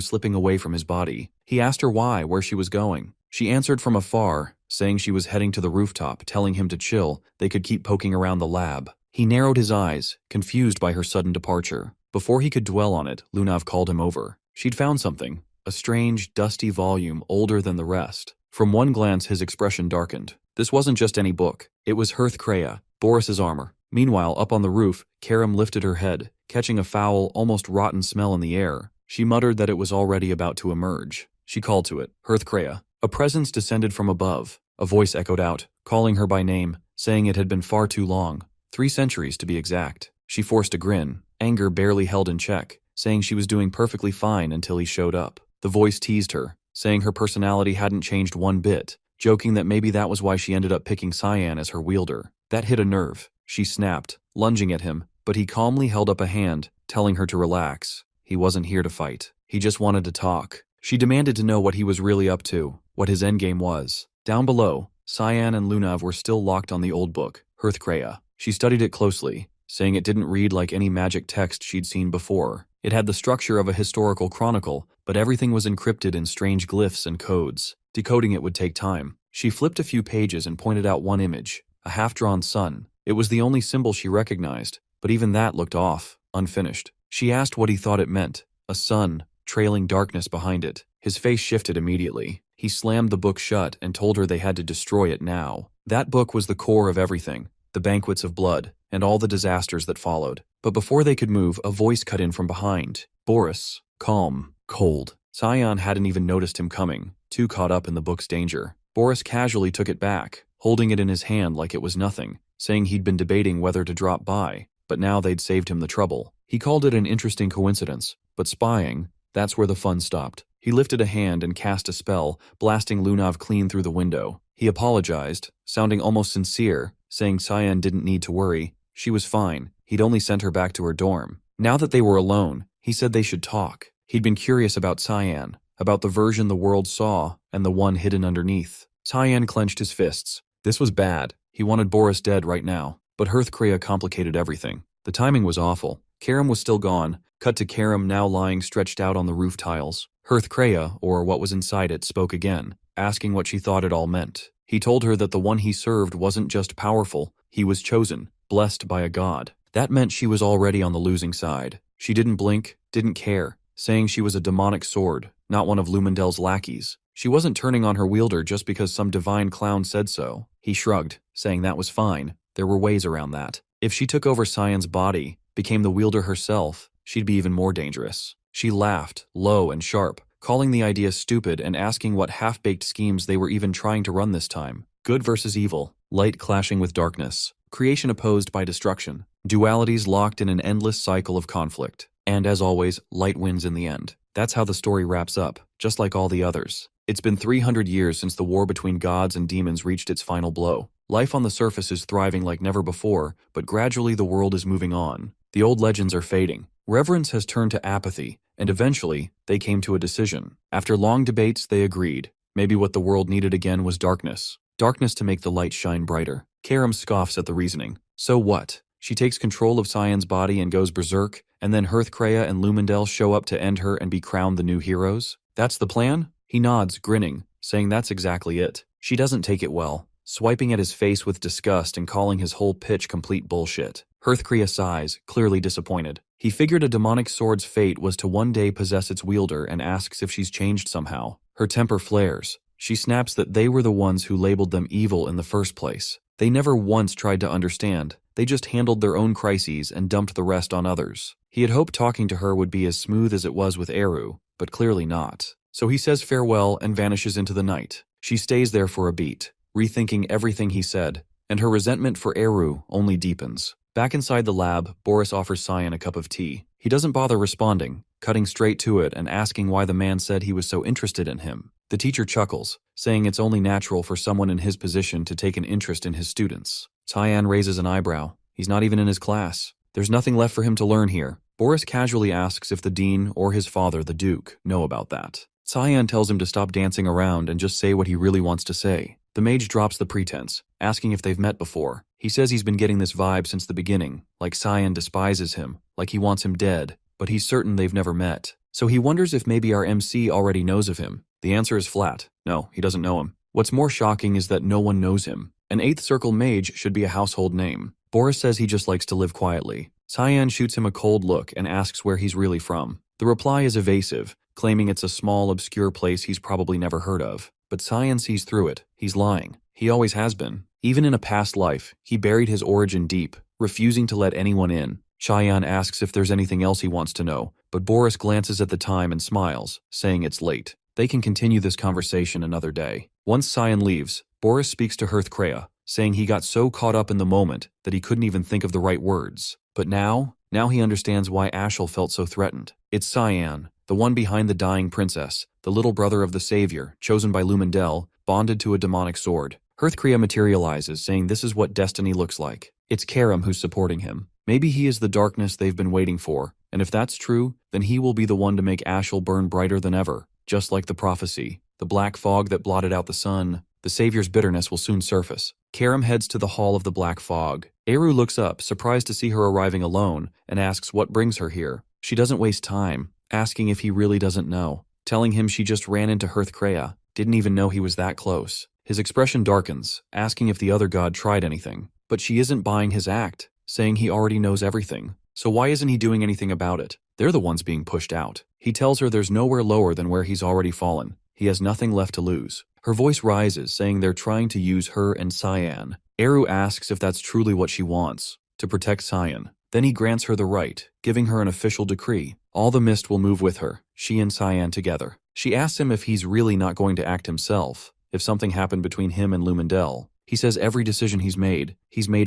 slipping away from his body. He asked her where she was going. She answered from afar, saying she was heading to the rooftop, telling him to chill, they could keep poking around the lab. He narrowed his eyes, confused by her sudden departure. Before he could dwell on it, Lunav called him over. She'd found something, a strange, dusty volume older than the rest. From one glance, his expression darkened. This wasn't just any book. It was Hearth-Kreia, Boris's armor. Meanwhile, up on the roof, Karam lifted her head, catching a foul, almost rotten smell in the air. She muttered that it was already about to emerge. She called to it, Hearth-Kreia. A presence descended from above. A voice echoed out, calling her by name, saying it had been far too long. 3 centuries to be exact. She forced a grin, anger barely held in check, saying she was doing perfectly fine until he showed up. The voice teased her, saying her personality hadn't changed one bit, joking that maybe that was why she ended up picking Cyan as her wielder. That hit a nerve. She snapped, lunging at him, but he calmly held up a hand, telling her to relax. He wasn't here to fight. He just wanted to talk. She demanded to know what he was really up to, what his endgame was. Down below, Cyan and Lunav were still locked on the old book, Hearth-Kreia. She studied it closely, saying it didn't read like any magic text she'd seen before. It had the structure of a historical chronicle, but everything was encrypted in strange glyphs and codes. Decoding it would take time. She flipped a few pages and pointed out one image, a half-drawn sun. It was the only symbol she recognized, but even that looked off, unfinished. She asked what he thought it meant. A sun, trailing darkness behind it. His face shifted immediately. He slammed the book shut and told her they had to destroy it now. That book was the core of everything, the banquets of blood, and all the disasters that followed. But before they could move, a voice cut in from behind. Boris. Calm. Cold. Cyan hadn't even noticed him coming, too caught up in the book's danger. Boris casually took it back, holding it in his hand like it was nothing, saying he'd been debating whether to drop by, but now they'd saved him the trouble. He called it an interesting coincidence, but spying, that's where the fun stopped. He lifted a hand and cast a spell, blasting Lunav clean through the window. He apologized, sounding almost sincere, saying Cyan didn't need to worry. She was fine. He'd only sent her back to her dorm. Now that they were alone, he said they should talk. He'd been curious about Cyan, about the version the world saw and the one hidden underneath. Cyan clenched his fists. This was bad. He wanted Boris dead right now, but Hearth-Kreia complicated everything. The timing was awful. Karam was still gone. Cut to Karam now lying stretched out on the roof tiles. Hearth-Kreia, or what was inside it, spoke again, asking what she thought it all meant. He told her that the one he served wasn't just powerful, he was chosen, blessed by a god. That meant she was already on the losing side. She didn't blink, didn't care, saying she was a demonic sword, not one of Lumendel's lackeys. She wasn't turning on her wielder just because some divine clown said so. He shrugged, saying that was fine. There were ways around that. If she took over Cyan's body, became the wielder herself, she'd be even more dangerous. She laughed, low and sharp, calling the idea stupid and asking what half-baked schemes they were even trying to run this time. Good versus evil, light clashing with darkness, creation opposed by destruction, dualities locked in an endless cycle of conflict. And as always, light wins in the end. That's how the story wraps up, just like all the others. It's been 300 years since the war between gods and demons reached its final blow. Life on the surface is thriving like never before, but gradually the world is moving on. The old legends are fading. Reverence has turned to apathy, and eventually, they came to a decision. After long debates, they agreed. Maybe what the world needed again was darkness. Darkness to make the light shine brighter. Karam scoffs at the reasoning. So what? She takes control of Cyan's body and goes berserk, and then Hearthcrea and Lumendel show up to end her and be crowned the new heroes? That's the plan? He nods, grinning, saying that's exactly it. She doesn't take it well, swiping at his face with disgust and calling his whole pitch complete bullshit. Hearthcrea sighs, clearly disappointed. He figured a demonic sword's fate was to one day possess its wielder and asks if she's changed somehow. Her temper flares. She snaps that they were the ones who labeled them evil in the first place. They never once tried to understand. They just handled their own crises and dumped the rest on others. He had hoped talking to her would be as smooth as it was with Eru, but clearly not. So he says farewell and vanishes into the night. She stays there for a beat, rethinking everything he said, and her resentment for Eru only deepens. Back inside the lab, Boris offers Cyan a cup of tea. He doesn't bother responding, cutting straight to it and asking why the man said he was so interested in him. The teacher chuckles, saying it's only natural for someone in his position to take an interest in his students. Cyan raises an eyebrow. He's not even in his class. There's nothing left for him to learn here. Boris casually asks if the dean or his father, the duke, know about that. Cyan tells him to stop dancing around and just say what he really wants to say. The mage drops the pretense, asking if they've met before. He says he's been getting this vibe since the beginning, like Cyan despises him, like he wants him dead, but he's certain they've never met. So he wonders if maybe our MC already knows of him. The answer is flat. No, he doesn't know him. What's more shocking is that no one knows him. An 8th Circle mage should be a household name. Boris says he just likes to live quietly. Cyan shoots him a cold look and asks where he's really from. The reply is evasive, claiming it's a small, obscure place he's probably never heard of. But Cyan sees through it. He's lying. He always has been. Even in a past life, he buried his origin deep, refusing to let anyone in. Cyan asks if there's anything else he wants to know, but Boris glances at the time and smiles, saying it's late. They can continue this conversation another day. Once Cyan leaves, Boris speaks to Hearthcrea, saying he got so caught up in the moment that he couldn't even think of the right words. But now he understands why Ashel felt so threatened. It's Cyan, the one behind the dying princess, the little brother of the savior, chosen by Lumendel, bonded to a demonic sword. Hearthcrea materializes, saying this is what destiny looks like. It's Karam who's supporting him. Maybe he is the darkness they've been waiting for, and if that's true, then he will be the one to make Ashel burn brighter than ever. Just like the prophecy, the black fog that blotted out the sun, the savior's bitterness will soon surface. Karam heads to the Hall of the Black Fog. Eru looks up, surprised to see her arriving alone, and asks what brings her here. She doesn't waste time, asking if he really doesn't know, telling him she just ran into Hearthcrea, didn't even know he was that close. His expression darkens, asking if the other god tried anything, but she isn't buying his act, saying he already knows everything. So why isn't he doing anything about it? They're the ones being pushed out. He tells her there's nowhere lower than where he's already fallen. He has nothing left to lose. Her voice rises, saying they're trying to use her and Cyan. Eru asks if that's truly what she wants, to protect Cyan. Then he grants her the right, giving her an official decree. All the mist will move with her, she and Cyan together. She asks him if he's really not going to act himself, if something happened between him and Lumendel. He says every decision he's made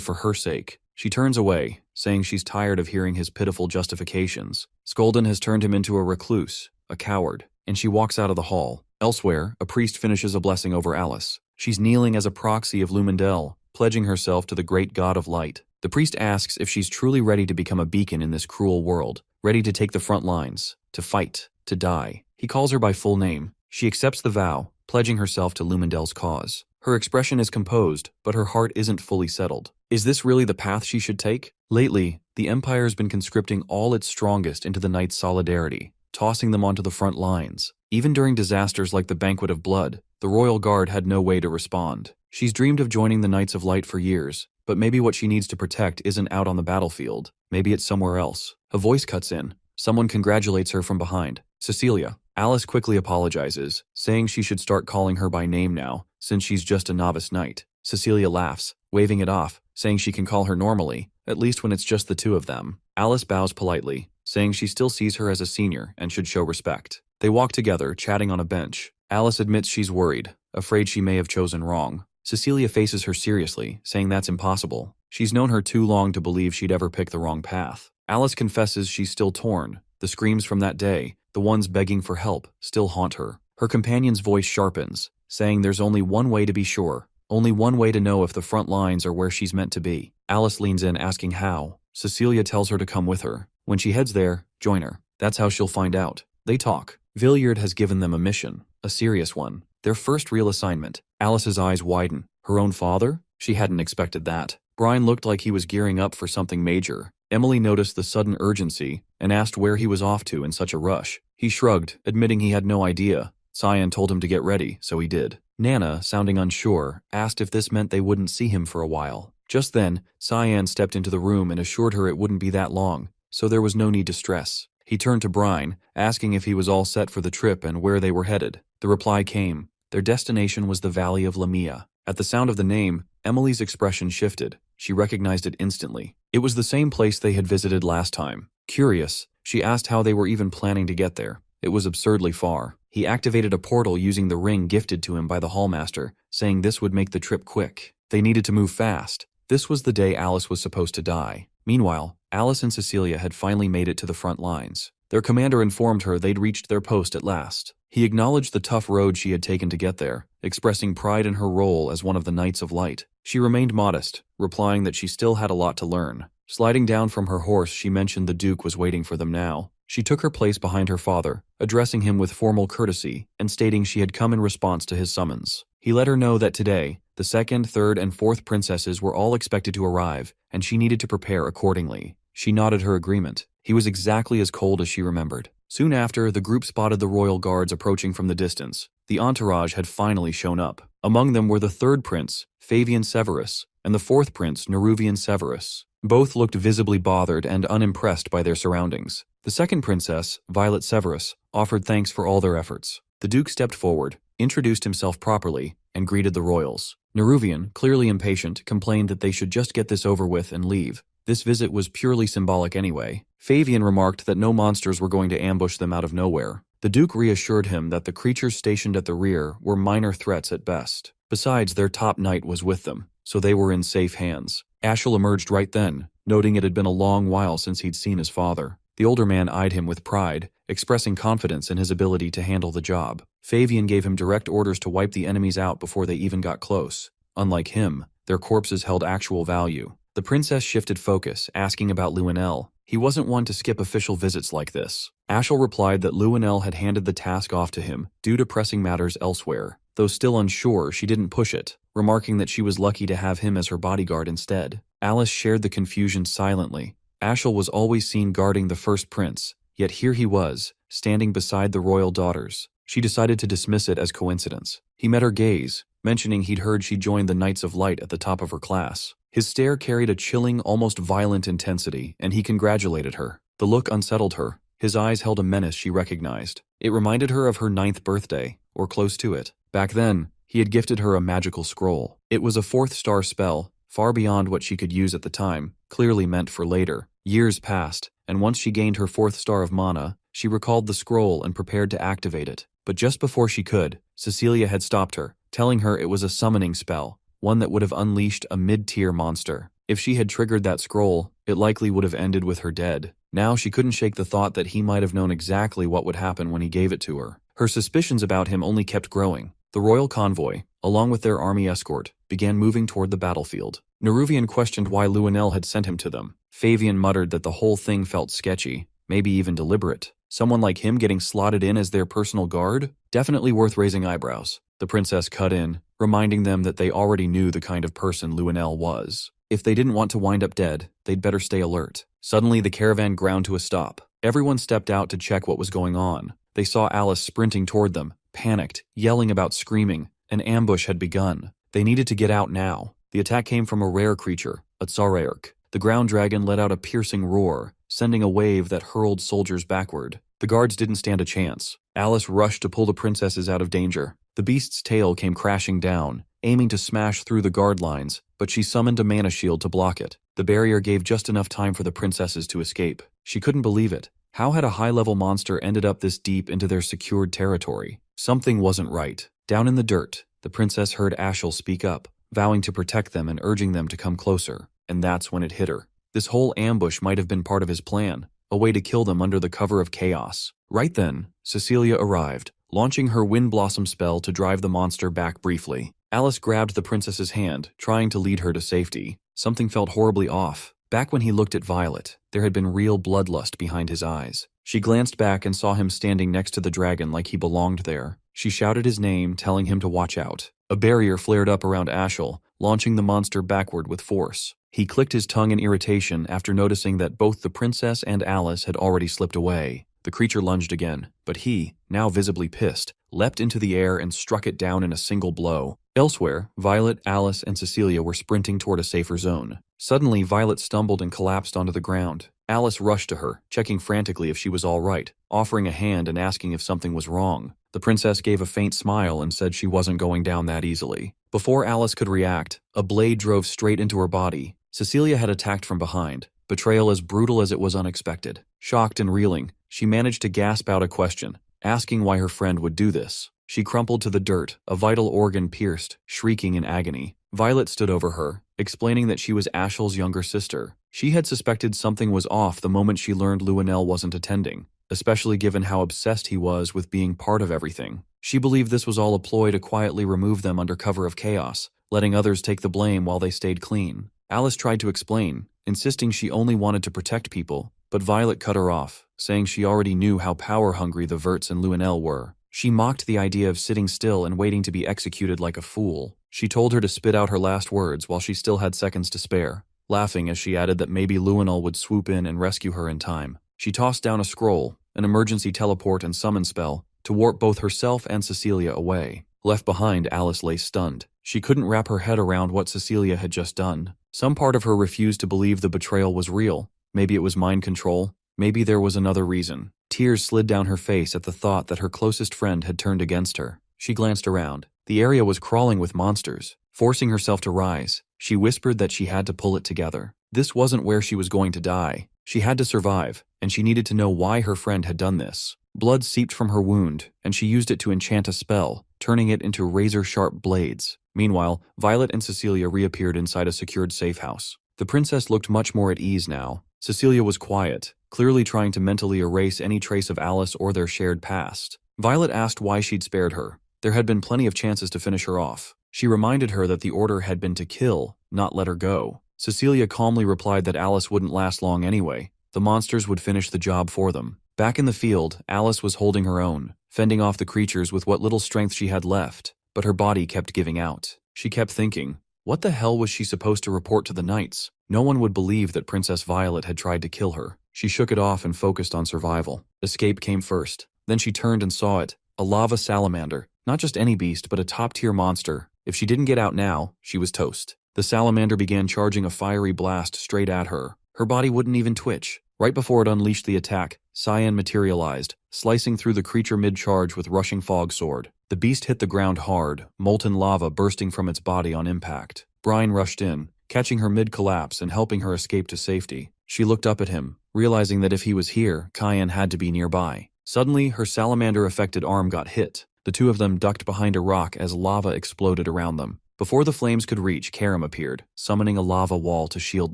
for her sake. She turns away, saying she's tired of hearing his pitiful justifications. Skolden has turned him into a recluse, a coward, and she walks out of the hall. Elsewhere, a priest finishes a blessing over Alice. She's kneeling as a proxy of Lumendel, pledging herself to the great god of light. The priest asks if she's truly ready to become a beacon in this cruel world, ready to take the front lines, to fight, to die. He calls her by full name. She accepts the vow, pledging herself to Lumendel's cause. Her expression is composed, but her heart isn't fully settled. Is this really the path she should take? Lately, the Empire's been conscripting all its strongest into the Knights' solidarity, tossing them onto the front lines. Even during disasters like the Banquet of Blood, the Royal Guard had no way to respond. She's dreamed of joining the Knights of Light for years, but maybe what she needs to protect isn't out on the battlefield. Maybe it's somewhere else. A voice cuts in. Someone congratulates her from behind. Cecilia. Alice quickly apologizes, saying she should start calling her by name now, since she's just a novice knight. Cecilia laughs, waving it off, saying she can call her normally, at least when it's just the two of them. Alice bows politely, saying she still sees her as a senior and should show respect. They walk together, chatting on a bench. Alice admits she's worried, afraid she may have chosen wrong. Cecilia faces her seriously, saying that's impossible. She's known her too long to believe she'd ever pick the wrong path. Alice confesses she's still torn. The screams from that day, the ones begging for help, still haunt her. Her companion's voice sharpens, saying there's only one way to be sure. Only one way to know if the front lines are where she's meant to be. Alice leans in asking how. Cecilia tells her to come with her. When she heads there, join her. That's how she'll find out. They talk. Villiard has given them a mission, a serious one. Their first real assignment. Alice's eyes widen. Her own father? She hadn't expected that. Brian looked like he was gearing up for something major. Emily noticed the sudden urgency and asked where he was off to in such a rush. He shrugged, admitting he had no idea. Cyan told him to get ready, so he did. Nana, sounding unsure, asked if this meant they wouldn't see him for a while. Just then, Cyan stepped into the room and assured her it wouldn't be that long, so there was no need to stress. He turned to Brian, asking if he was all set for the trip and where they were headed. The reply came. Their destination was the Valley of Lamia. At the sound of the name, Emily's expression shifted. She recognized it instantly. It was the same place they had visited last time. Curious, she asked how they were even planning to get there. It was absurdly far. He activated a portal using the ring gifted to him by the Hallmaster, saying this would make the trip quick. They needed to move fast. This was the day Alice was supposed to die. Meanwhile, Alice and Cecilia had finally made it to the front lines. Their commander informed her they'd reached their post at last. He acknowledged the tough road she had taken to get there, expressing pride in her role as one of the Knights of Light. She remained modest, replying that she still had a lot to learn. Sliding down from her horse, she mentioned the Duke was waiting for them now. She took her place behind her father, addressing him with formal courtesy and stating she had come in response to his summons. He let her know that today, the second, third, and fourth princesses were all expected to arrive, and she needed to prepare accordingly. She nodded her agreement. He was exactly as cold as she remembered. Soon after, the group spotted the royal guards approaching from the distance. The entourage had finally shown up. Among them were the third prince, Fabian Severus, and the fourth prince, Neruvian Severus. Both looked visibly bothered and unimpressed by their surroundings. The second princess, Violet Severus, offered thanks for all their efforts. The Duke stepped forward, introduced himself properly, and greeted the royals. Neruvian, clearly impatient, complained that they should just get this over with and leave. This visit was purely symbolic anyway. Fabian remarked that no monsters were going to ambush them out of nowhere. The Duke reassured him that the creatures stationed at the rear were minor threats at best. Besides, their top knight was with them, so they were in safe hands. Ashel emerged right then, noting it had been a long while since he'd seen his father. The older man eyed him with pride, expressing confidence in his ability to handle the job. Fabian gave him direct orders to wipe the enemies out before they even got close. Unlike him, their corpses held actual value. The princess shifted focus, asking about Luenel. He wasn't one to skip official visits like this. Ashel replied that Luenel had handed the task off to him due to pressing matters elsewhere. Though still unsure, she didn't push it, remarking that she was lucky to have him as her bodyguard instead. Alice shared the confusion silently. Ashel was always seen guarding the first prince, yet here he was, standing beside the royal daughters. She decided to dismiss it as coincidence. He met her gaze, mentioning he'd heard she joined the Knights of Light at the top of her class. His stare carried a chilling, almost violent intensity, and he congratulated her. The look unsettled her. His eyes held a menace she recognized. It reminded her of her 9th birthday, or close to it. Back then, he had gifted her a magical scroll. It was a 4th-star spell, far beyond what she could use at the time, clearly meant for later. Years passed, and once she gained her 4th star of mana, she recalled the scroll and prepared to activate it. But just before she could, Cecilia had stopped her, telling her it was a summoning spell, one that would have unleashed a mid-tier monster. If she had triggered that scroll, it likely would have ended with her dead. Now she couldn't shake the thought that he might have known exactly what would happen when he gave it to her. Her suspicions about him only kept growing. The royal convoy, along with their army escort, began moving toward the battlefield. Neruvian questioned why Luenel had sent him to them. Fabian muttered that the whole thing felt sketchy, maybe even deliberate. Someone like him getting slotted in as their personal guard? Definitely worth raising eyebrows. The princess cut in, reminding them that they already knew the kind of person Luenel was. If they didn't want to wind up dead, they'd better stay alert. Suddenly, the caravan ground to a stop. Everyone stepped out to check what was going on. They saw Alice sprinting toward them, panicked, yelling about screaming. An ambush had begun. They needed to get out now. The attack came from a rare creature, a Tsaraerk. The ground dragon let out a piercing roar, sending a wave that hurled soldiers backward. The guards didn't stand a chance. Alice rushed to pull the princesses out of danger. The beast's tail came crashing down, aiming to smash through the guard lines, but she summoned a mana shield to block it. The barrier gave just enough time for the princesses to escape. She couldn't believe it. How had a high-level monster ended up this deep into their secured territory? Something wasn't right. Down in the dirt, the princess heard Ashel speak up, vowing to protect them and urging them to come closer, and that's when it hit her. This whole ambush might have been part of his plan, a way to kill them under the cover of chaos. Right then, Cecilia arrived, launching her Wind Blossom spell to drive the monster back briefly. Alice grabbed the princess's hand, trying to lead her to safety. Something felt horribly off. Back when he looked at Violet, there had been real bloodlust behind his eyes. She glanced back and saw him standing next to the dragon like he belonged there. She shouted his name, telling him to watch out. A barrier flared up around Ashel, launching the monster backward with force. He clicked his tongue in irritation after noticing that both the princess and Alice had already slipped away. The creature lunged again, but he, now visibly pissed, leapt into the air and struck it down in a single blow. Elsewhere, Violet, Alice, and Cecilia were sprinting toward a safer zone. Suddenly, Violet stumbled and collapsed onto the ground. Alice rushed to her, checking frantically if she was all right, offering a hand and asking if something was wrong. The princess gave a faint smile and said she wasn't going down that easily. Before Alice could react, a blade drove straight into her body. Cecilia had attacked from behind, betrayal as brutal as it was unexpected. Shocked and reeling, she managed to gasp out a question, asking why her friend would do this. She crumpled to the dirt, a vital organ pierced, shrieking in agony. Violet stood over her, explaining that she was Ashel's younger sister. She had suspected something was off the moment she learned Luenell wasn't attending, especially given how obsessed he was with being part of everything. She believed this was all a ploy to quietly remove them under cover of chaos, letting others take the blame while they stayed clean. Alice tried to explain, insisting she only wanted to protect people, but Violet cut her off, saying she already knew how power-hungry the Verts and Luenell were. She mocked the idea of sitting still and waiting to be executed like a fool. She told her to spit out her last words while she still had seconds to spare, laughing as she added that maybe Luenell would swoop in and rescue her in time. She tossed down a scroll, an emergency teleport and summon spell, to warp both herself and Cecilia away. Left behind, Alice lay stunned. She couldn't wrap her head around what Cecilia had just done. Some part of her refused to believe the betrayal was real. Maybe it was mind control. Maybe there was another reason. Tears slid down her face at the thought that her closest friend had turned against her. She glanced around. The area was crawling with monsters. Forcing herself to rise, she whispered that she had to pull it together. This wasn't where she was going to die. She had to survive, and she needed to know why her friend had done this. Blood seeped from her wound, and she used it to enchant a spell, turning it into razor-sharp blades. Meanwhile, Violet and Cecilia reappeared inside a secured safe house. The princess looked much more at ease now. Cecilia was quiet, clearly trying to mentally erase any trace of Alice or their shared past. Violet asked why she'd spared her. There had been plenty of chances to finish her off. She reminded her that the order had been to kill, not let her go. Cecilia calmly replied that Alice wouldn't last long anyway. The monsters would finish the job for them. Back in the field, Alice was holding her own, fending off the creatures with what little strength she had left, but her body kept giving out. She kept thinking, what the hell was she supposed to report to the knights? No one would believe that Princess Violet had tried to kill her. She shook it off and focused on survival. Escape came first. Then she turned and saw it, a lava salamander. Not just any beast, but a top-tier monster. If she didn't get out now, she was toast. The salamander began charging a fiery blast straight at her. Her body wouldn't even twitch. Right before it unleashed the attack, Cyan materialized, slicing through the creature mid-charge with rushing fog sword. The beast hit the ground hard, molten lava bursting from its body on impact. Brine rushed in, catching her mid-collapse and helping her escape to safety. She looked up at him, realizing that if he was here, Cyan had to be nearby. Suddenly, her salamander-affected arm got hit. The two of them ducked behind a rock as lava exploded around them. Before the flames could reach, Karam appeared, summoning a lava wall to shield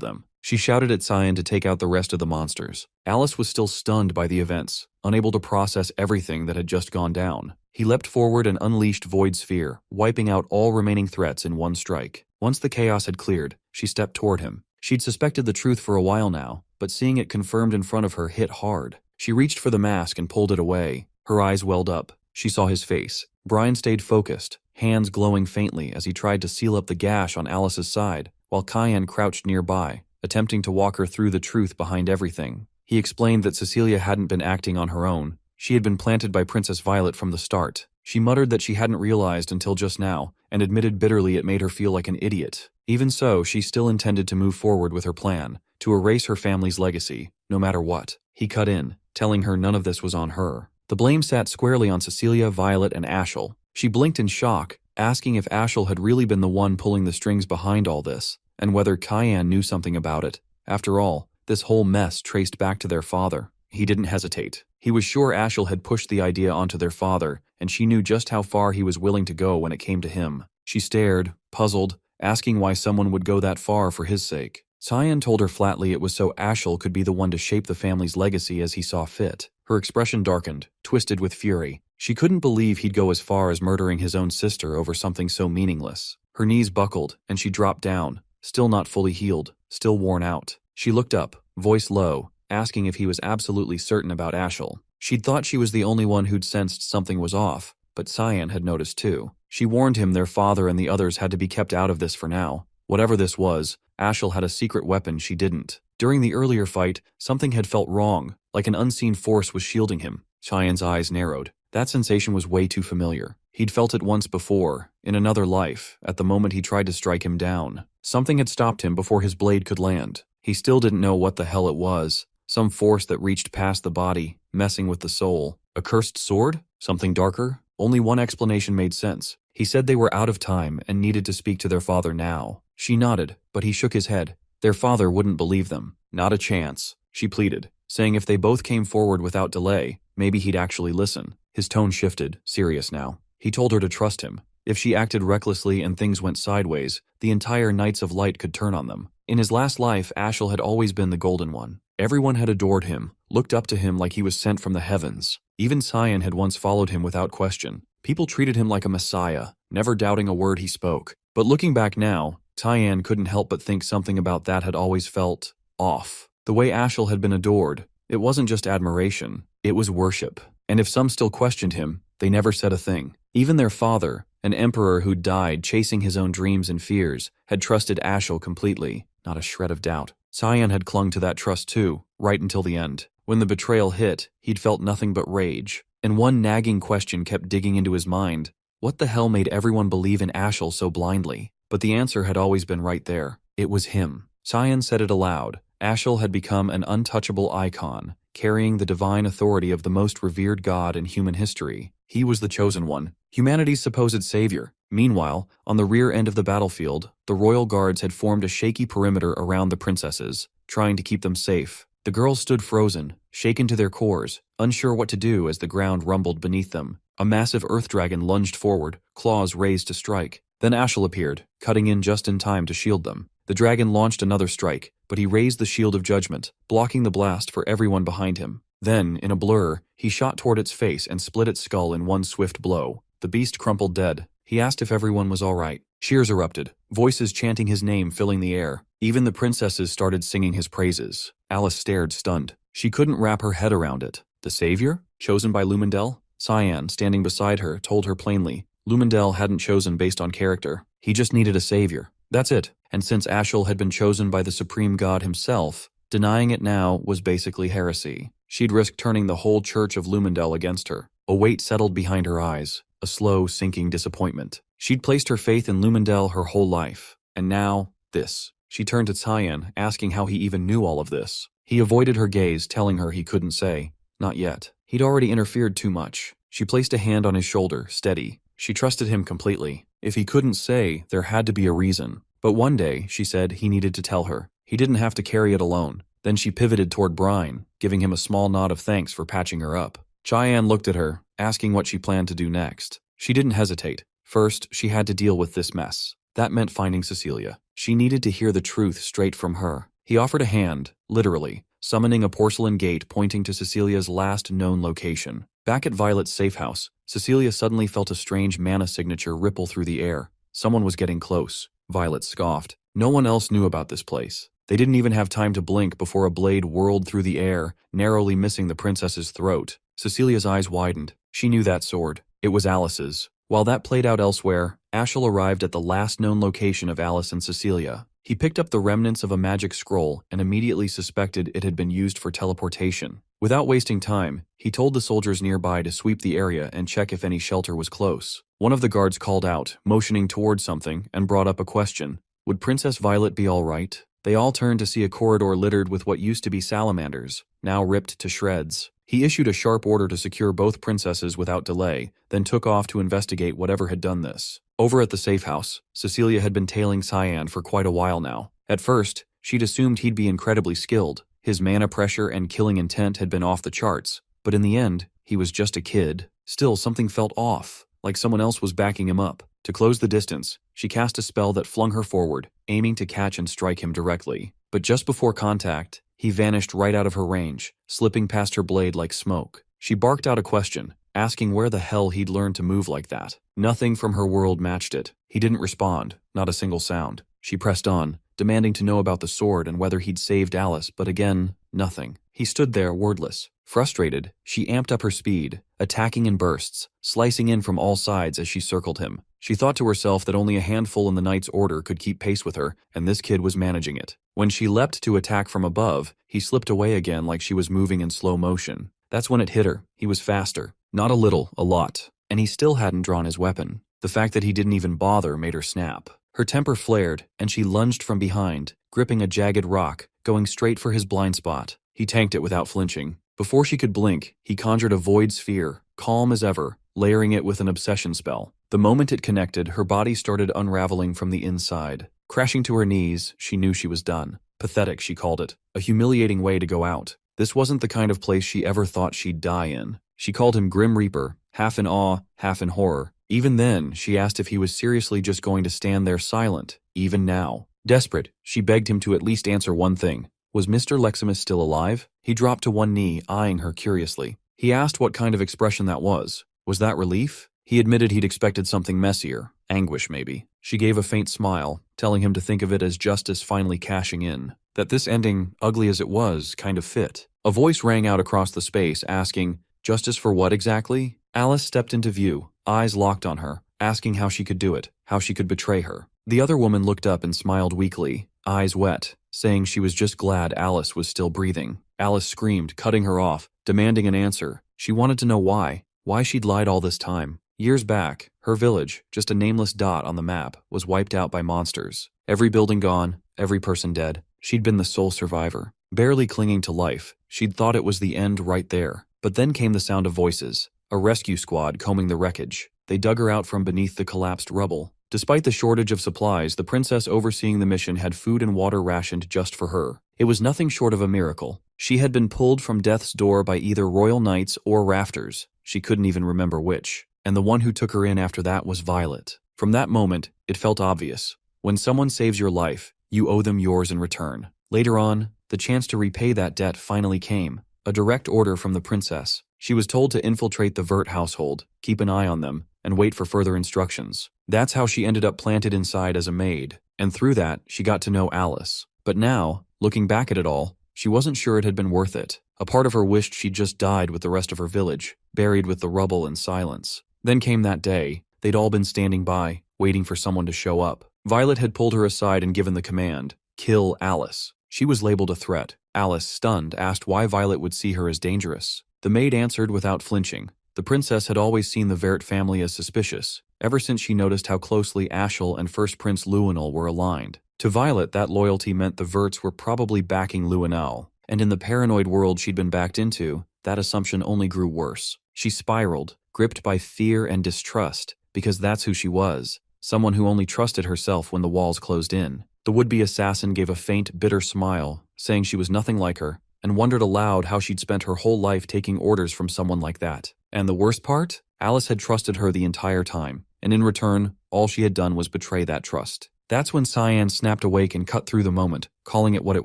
them. She shouted at Cyan to take out the rest of the monsters. Alice was still stunned by the events, unable to process everything that had just gone down. He leapt forward and unleashed Void Sphere, wiping out all remaining threats in one strike. Once the chaos had cleared, she stepped toward him. She'd suspected the truth for a while now, but seeing it confirmed in front of her hit hard. She reached for the mask and pulled it away. Her eyes welled up. She saw his face. Brian stayed focused, hands glowing faintly as he tried to seal up the gash on Alice's side, while Cyan crouched nearby, attempting to walk her through the truth behind everything. He explained that Cecilia hadn't been acting on her own. She had been planted by Princess Violet from the start. She muttered that she hadn't realized until just now, and admitted bitterly it made her feel like an idiot. Even so, she still intended to move forward with her plan, to erase her family's legacy, no matter what. He cut in, telling her none of this was on her. The blame sat squarely on Cecilia, Violet, and Ashel. She blinked in shock, asking if Ashel had really been the one pulling the strings behind all this, and whether Cyan knew something about it. After all, this whole mess traced back to their father. He didn't hesitate. He was sure Ashel had pushed the idea onto their father, and she knew just how far he was willing to go when it came to him. She stared, puzzled, asking why someone would go that far for his sake. Cyan told her flatly it was so Ashel could be the one to shape the family's legacy as he saw fit. Her expression darkened, twisted with fury. She couldn't believe he'd go as far as murdering his own sister over something so meaningless. Her knees buckled, and she dropped down, still not fully healed, still worn out. She looked up, voice low, asking if he was absolutely certain about Ashel. She'd thought she was the only one who'd sensed something was off, but Cyan had noticed too. She warned him their father and the others had to be kept out of this for now. Whatever this was, Ashel had a secret weapon she didn't. During the earlier fight, something had felt wrong, like an unseen force was shielding him. Cyan's eyes narrowed. That sensation was way too familiar. He'd felt it once before, in another life, at the moment he tried to strike him down. Something had stopped him before his blade could land. He still didn't know what the hell it was. Some force that reached past the body, messing with the soul. A cursed sword? Something darker? Only one explanation made sense. He said they were out of time and needed to speak to their father now. She nodded, but he shook his head. Their father wouldn't believe them. Not a chance, she pleaded, saying if they both came forward without delay, maybe he'd actually listen. His tone shifted, serious now. He told her to trust him. If she acted recklessly and things went sideways, the entire Knights of Light could turn on them. In his last life, Ashel had always been the Golden One. Everyone had adored him, looked up to him like he was sent from the heavens. Even Cyan had once followed him without question. People treated him like a messiah, never doubting a word he spoke. But looking back now, Cyan couldn't help but think something about that had always felt off. The way Ashel had been adored, it wasn't just admiration, it was worship. And if some still questioned him, they never said a thing. Even their father, an emperor who died chasing his own dreams and fears, had trusted Ashel completely, not a shred of doubt. Cyan had clung to that trust too, right until the end. When the betrayal hit, he'd felt nothing but rage. And one nagging question kept digging into his mind. What the hell made everyone believe in Ashel so blindly? But the answer had always been right there. It was him. Cyan said it aloud. Ashel had become an untouchable icon, carrying the divine authority of the most revered god in human history. He was the chosen one, humanity's supposed savior. Meanwhile, on the rear end of the battlefield, the royal guards had formed a shaky perimeter around the princesses, trying to keep them safe. The girls stood frozen, shaken to their cores, unsure what to do as the ground rumbled beneath them. A massive earth dragon lunged forward, claws raised to strike. Then Ashel appeared, cutting in just in time to shield them. The dragon launched another strike, but he raised the shield of judgment, blocking the blast for everyone behind him. Then, in a blur, he shot toward its face and split its skull in one swift blow. The beast crumpled dead. He asked if everyone was all right. Cheers erupted, voices chanting his name filling the air. Even the princesses started singing his praises. Alice stared, stunned. She couldn't wrap her head around it. The savior? Chosen by Lumendel? Cyan, standing beside her, told her plainly. Lumendel hadn't chosen based on character. He just needed a savior. That's it. And since Ashel had been chosen by the supreme god himself, denying it now was basically heresy. She'd risk turning the whole church of Lumendel against her. A weight settled behind her eyes, a slow, sinking disappointment. She'd placed her faith in Lumendel her whole life. And now, this. She turned to Cyan, asking how he even knew all of this. He avoided her gaze, telling her he couldn't say. Not yet. He'd already interfered too much. She placed a hand on his shoulder, steady. She trusted him completely. If he couldn't say, there had to be a reason. But one day, she said, he needed to tell her. He didn't have to carry it alone. Then she pivoted toward Brine, giving him a small nod of thanks for patching her up. Cyan looked at her, asking what she planned to do next. She didn't hesitate. First, she had to deal with this mess. That meant finding Cecilia. She needed to hear the truth straight from her. He offered a hand, literally, summoning a porcelain gate pointing to Cecilia's last known location. Back at Violet's safe house, Cecilia suddenly felt a strange mana signature ripple through the air. Someone was getting close. Violet scoffed. No one else knew about this place. They didn't even have time to blink before a blade whirled through the air, narrowly missing the princess's throat. Cecilia's eyes widened. She knew that sword. It was Alice's. While that played out elsewhere, Ashel arrived at the last known location of Alice and Cecilia. He picked up the remnants of a magic scroll and immediately suspected it had been used for teleportation. Without wasting time, he told the soldiers nearby to sweep the area and check if any shelter was close. One of the guards called out, motioning toward something, and brought up a question. Would Princess Violet be all right? They all turned to see a corridor littered with what used to be salamanders, now ripped to shreds. He issued a sharp order to secure both princesses without delay, then took off to investigate whatever had done this. Over at the safe house, Cecilia had been tailing Cyan for quite a while now. At first, she'd assumed he'd be incredibly skilled. His mana pressure and killing intent had been off the charts. But in the end, he was just a kid, Still, something felt off, like someone else was backing him up. To close the distance, she cast a spell that flung her forward, aiming to catch and strike him directly. But just before contact, he vanished right out of her range, slipping past her blade like smoke. She barked out a question, asking where the hell he'd learned to move like that. Nothing from her world matched it. He didn't respond, not a single sound. She pressed on, demanding to know about the sword and whether he'd saved Alice, but again, nothing. He stood there, wordless. Frustrated, she amped up her speed, attacking in bursts, slicing in from all sides as she circled him. She thought to herself that only a handful in the Knight's Order could keep pace with her, and this kid was managing it. When she leapt to attack from above, he slipped away again like she was moving in slow motion. That's when it hit her. He was faster. Not a little, a lot. And he still hadn't drawn his weapon. The fact that he didn't even bother made her snap. Her temper flared, and she lunged from behind, gripping a jagged rock, going straight for his blind spot. He tanked it without flinching. Before she could blink, he conjured a void sphere, calm as ever, layering it with an obsession spell. The moment it connected, her body started unraveling from the inside. Crashing to her knees, she knew she was done. Pathetic, she called it. A humiliating way to go out. This wasn't the kind of place she ever thought she'd die in. She called him Grim Reaper, half in awe, half in horror. Even then, she asked if he was seriously just going to stand there silent, even now. Desperate, she begged him to at least answer one thing. Was Mr. Leximus still alive? He dropped to one knee, eyeing her curiously. He asked what kind of expression that was. Was that relief? He admitted he'd expected something messier. Anguish, maybe. She gave a faint smile, telling him to think of it as justice finally cashing in. That this ending, ugly as it was, kind of fit. A voice rang out across the space, asking, "Justice for what exactly?" Alice stepped into view, eyes locked on her, asking how she could do it, how she could betray her. The other woman looked up and smiled weakly, eyes wet, saying she was just glad Alice was still breathing. Alice screamed, cutting her off, demanding an answer. She wanted to know why she'd lied all this time. Years back, her village, just a nameless dot on the map, was wiped out by monsters. Every building gone, every person dead. She'd been the sole survivor. Barely clinging to life, she'd thought it was the end right there. But then came the sound of voices. A rescue squad combing the wreckage. They dug her out from beneath the collapsed rubble. Despite the shortage of supplies, the princess overseeing the mission had food and water rationed just for her. It was nothing short of a miracle. She had been pulled from death's door by either royal knights or rafters. She couldn't even remember which. And the one who took her in after that was Violet. From that moment, it felt obvious. When someone saves your life, you owe them yours in return. Later on, the chance to repay that debt finally came. A direct order from the princess. She was told to infiltrate the Vert household, keep an eye on them, and wait for further instructions. That's how she ended up planted inside as a maid, and through that, she got to know Alice. But now, looking back at it all, she wasn't sure it had been worth it. A part of her wished she'd just died with the rest of her village, buried with the rubble and silence. Then came that day. They'd all been standing by, waiting for someone to show up. Violet had pulled her aside and given the command, "Kill Alice." She was labeled a threat. Alice, stunned, asked why Violet would see her as dangerous. The maid answered without flinching. The princess had always seen the Vert family as suspicious, ever since she noticed how closely Ashel and First Prince Luinal were aligned. To Violet, that loyalty meant the Verts were probably backing Luinal, and in the paranoid world she'd been backed into, that assumption only grew worse. She spiraled, gripped by fear and distrust, because that's who she was, someone who only trusted herself when the walls closed in. The would-be assassin gave a faint, bitter smile, saying she was nothing like her, and wondered aloud how she'd spent her whole life taking orders from someone like that. And the worst part? Alice had trusted her the entire time, and in return, all she had done was betray that trust. That's when Cyan snapped awake and cut through the moment, calling it what it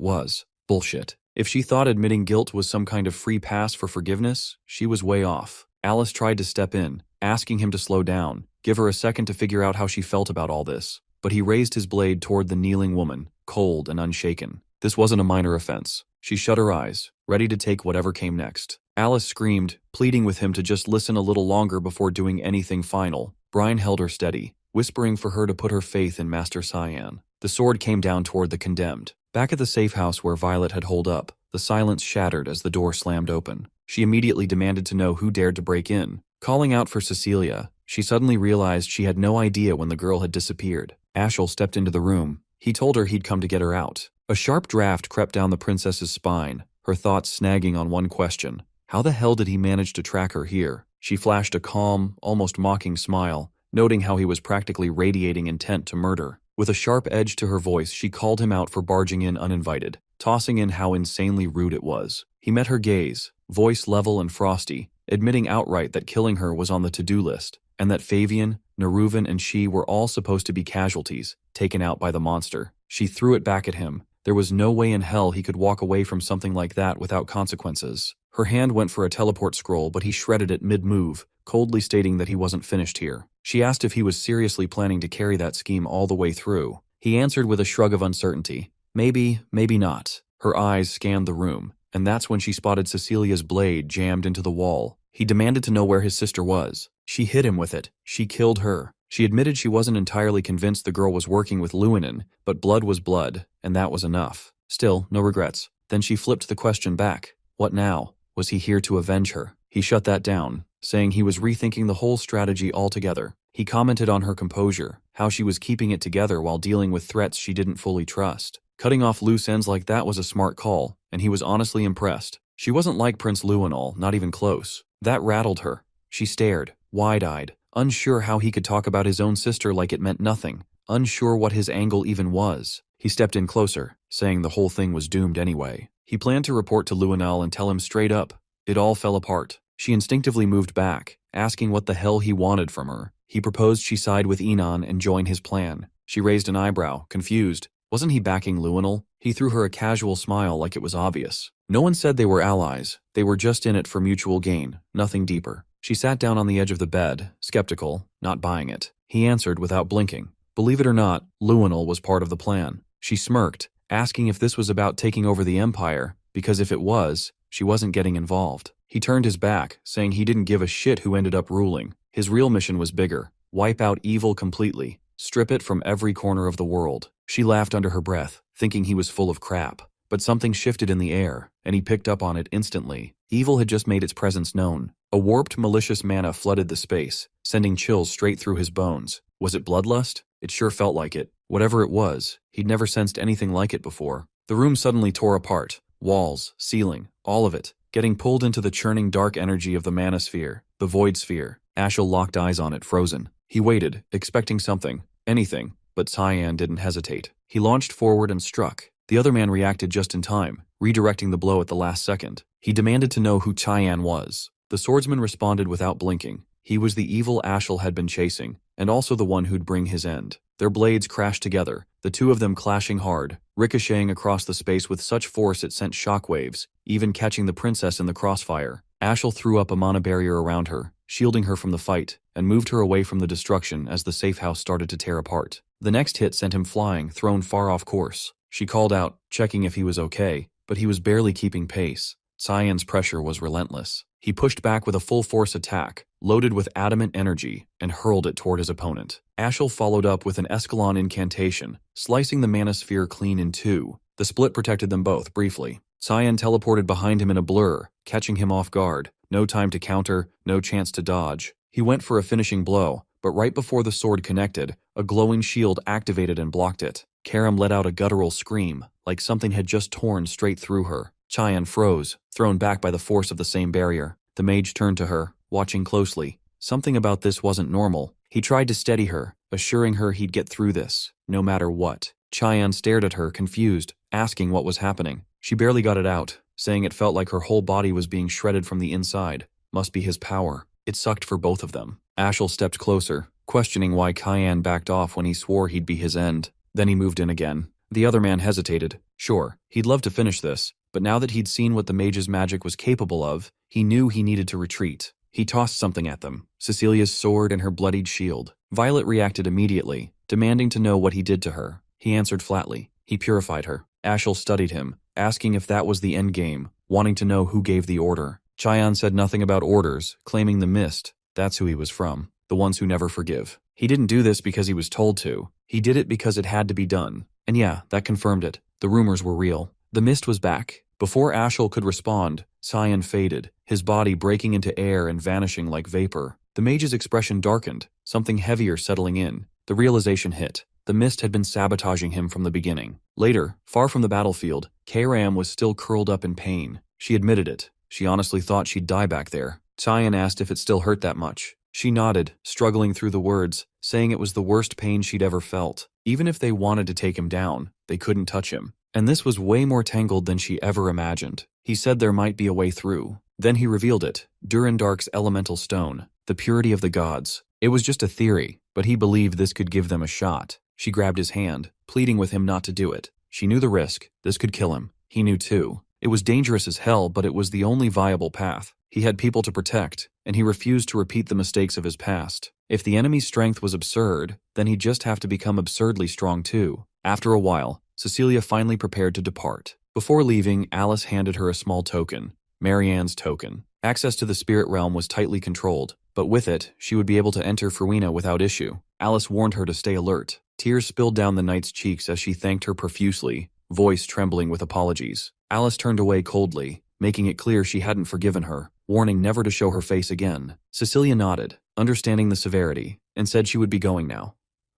was. Bullshit. If she thought admitting guilt was some kind of free pass for forgiveness, she was way off. Alice tried to step in, asking him to slow down, give her a second to figure out how she felt about all this. But he raised his blade toward the kneeling woman, cold and unshaken. This wasn't a minor offense. She shut her eyes, ready to take whatever came next. Alice screamed, pleading with him to just listen a little longer before doing anything final. Brian held her steady, whispering for her to put her faith in Master Cyan. The sword came down toward the condemned. Back at the safe house where Violet had holed up, the silence shattered as the door slammed open. She immediately demanded to know who dared to break in. Calling out for Cecilia, she suddenly realized she had no idea when the girl had disappeared. Ashel stepped into the room. He told her he'd come to get her out. A sharp draft crept down the princess's spine, her thoughts snagging on one question. How the hell did he manage to track her here? She flashed a calm, almost mocking smile, noting how he was practically radiating intent to murder. With a sharp edge to her voice, she called him out for barging in uninvited, tossing in how insanely rude it was. He met her gaze, voice level and frosty, admitting outright that killing her was on the to-do list, and that Fabian, Neruvan, and she were all supposed to be casualties, taken out by the monster. She threw it back at him. There was no way in hell he could walk away from something like that without consequences. Her hand went for a teleport scroll, but he shredded it mid-move, coldly stating that he wasn't finished here. She asked if he was seriously planning to carry that scheme all the way through. He answered with a shrug of uncertainty. Maybe, maybe not. Her eyes scanned the room, and that's when she spotted Cecilia's blade jammed into the wall. He demanded to know where his sister was. She hit him with it. She killed her. She admitted she wasn't entirely convinced the girl was working with Luinen, but blood was blood, and that was enough. Still, no regrets. Then she flipped the question back. What now? Was he here to avenge her? He shut that down, saying he was rethinking the whole strategy altogether. He commented on her composure, how she was keeping it together while dealing with threats she didn't fully trust. Cutting off loose ends like that was a smart call, and he was honestly impressed. She wasn't like Prince Luinol, not even close. That rattled her. She stared, wide-eyed, unsure how he could talk about his own sister like it meant nothing, unsure what his angle even was. He stepped in closer, saying the whole thing was doomed anyway. He planned to report to Luinol and tell him straight up. It all fell apart. She instinctively moved back, asking what the hell he wanted from her. He proposed she side with Enon and join his plan. She raised an eyebrow, confused. Wasn't he backing Luinol? He threw her a casual smile like it was obvious. No one said they were allies. They were just in it for mutual gain, nothing deeper. She sat down on the edge of the bed, skeptical, not buying it. He answered without blinking. Believe it or not, Luinol was part of the plan. She smirked, asking if this was about taking over the Empire, because if it was, she wasn't getting involved. He turned his back, saying he didn't give a shit who ended up ruling. His real mission was bigger. Wipe out evil completely. Strip it from every corner of the world. She laughed under her breath, thinking he was full of crap. But something shifted in the air, and he picked up on it instantly. Evil had just made its presence known. A warped, malicious mana flooded the space, sending chills straight through his bones. Was it bloodlust? It sure felt like it. Whatever it was, he'd never sensed anything like it before. The room suddenly tore apart. Walls, ceiling, all of it, getting pulled into the churning dark energy of the manosphere, the void sphere. Ashel locked eyes on it, frozen. He waited, expecting something, anything, but Cyan didn't hesitate. He launched forward and struck. The other man reacted just in time, redirecting the blow at the last second. He demanded to know who Cyan was. The swordsman responded without blinking. He was the evil Ashel had been chasing, and also the one who'd bring his end. Their blades crashed together, the two of them clashing hard, ricocheting across the space with such force it sent shockwaves, even catching the princess in the crossfire. Ashel threw up a mana barrier around her, shielding her from the fight, and moved her away from the destruction as the safe house started to tear apart. The next hit sent him flying, thrown far off course. She called out, checking if he was okay, but he was barely keeping pace. Cyan's pressure was relentless. He pushed back with a full-force attack, loaded with adamant energy, and hurled it toward his opponent. Ashel followed up with an Escalon incantation, slicing the manosphere clean in two. The split protected them both, briefly. Cyan teleported behind him in a blur, catching him off guard. No time to counter, no chance to dodge. He went for a finishing blow, but right before the sword connected, a glowing shield activated and blocked it. Karam let out a guttural scream, like something had just torn straight through her. Cyan froze, thrown back by the force of the same barrier. The mage turned to her, watching closely. Something about this wasn't normal. He tried to steady her, assuring her he'd get through this, no matter what. Cyan stared at her, confused, asking what was happening. She barely got it out, saying it felt like her whole body was being shredded from the inside. Must be his power. It sucked for both of them. Ashel stepped closer, questioning why Cyan backed off when he swore he'd be his end. Then he moved in again. The other man hesitated. Sure, he'd love to finish this, but now that he'd seen what the mage's magic was capable of, he knew he needed to retreat. He tossed something at them, Cecilia's sword and her bloodied shield. Violet reacted immediately, demanding to know what he did to her. He answered flatly. He purified her. Ashel studied him, asking if that was the endgame, wanting to know who gave the order. Cyan said nothing about orders, claiming the mist. That's who he was from. The ones who never forgive. He didn't do this because he was told to. He did it because it had to be done. And yeah, that confirmed it. The rumors were real. The mist was back. Before Ashel could respond, Cyan faded, his body breaking into air and vanishing like vapor. The mage's expression darkened, something heavier settling in. The realization hit. The mist had been sabotaging him from the beginning. Later, far from the battlefield, Karam was still curled up in pain. She admitted it. She honestly thought she'd die back there. Cyan asked if it still hurt that much. She nodded, struggling through the words, saying it was the worst pain she'd ever felt. Even if they wanted to take him down, they couldn't touch him. And this was way more tangled than she ever imagined. He said there might be a way through. Then he revealed it, Durandark's elemental stone, the purity of the gods. It was just a theory, but he believed this could give them a shot. She grabbed his hand, pleading with him not to do it. She knew the risk. This could kill him. He knew too. It was dangerous as hell, but it was the only viable path. He had people to protect, and he refused to repeat the mistakes of his past. If the enemy's strength was absurd, then he'd just have to become absurdly strong too. After a while, Cecilia finally prepared to depart. Before leaving, Alice handed her a small token, Marianne's token. Access to the spirit realm was tightly controlled, but with it, she would be able to enter Fruina without issue. Alice warned her to stay alert. Tears spilled down the knight's cheeks as she thanked her profusely, voice trembling with apologies. Alice turned away coldly, making it clear she hadn't forgiven her, warning never to show her face again. Cecilia nodded, understanding the severity, and said she would be going now.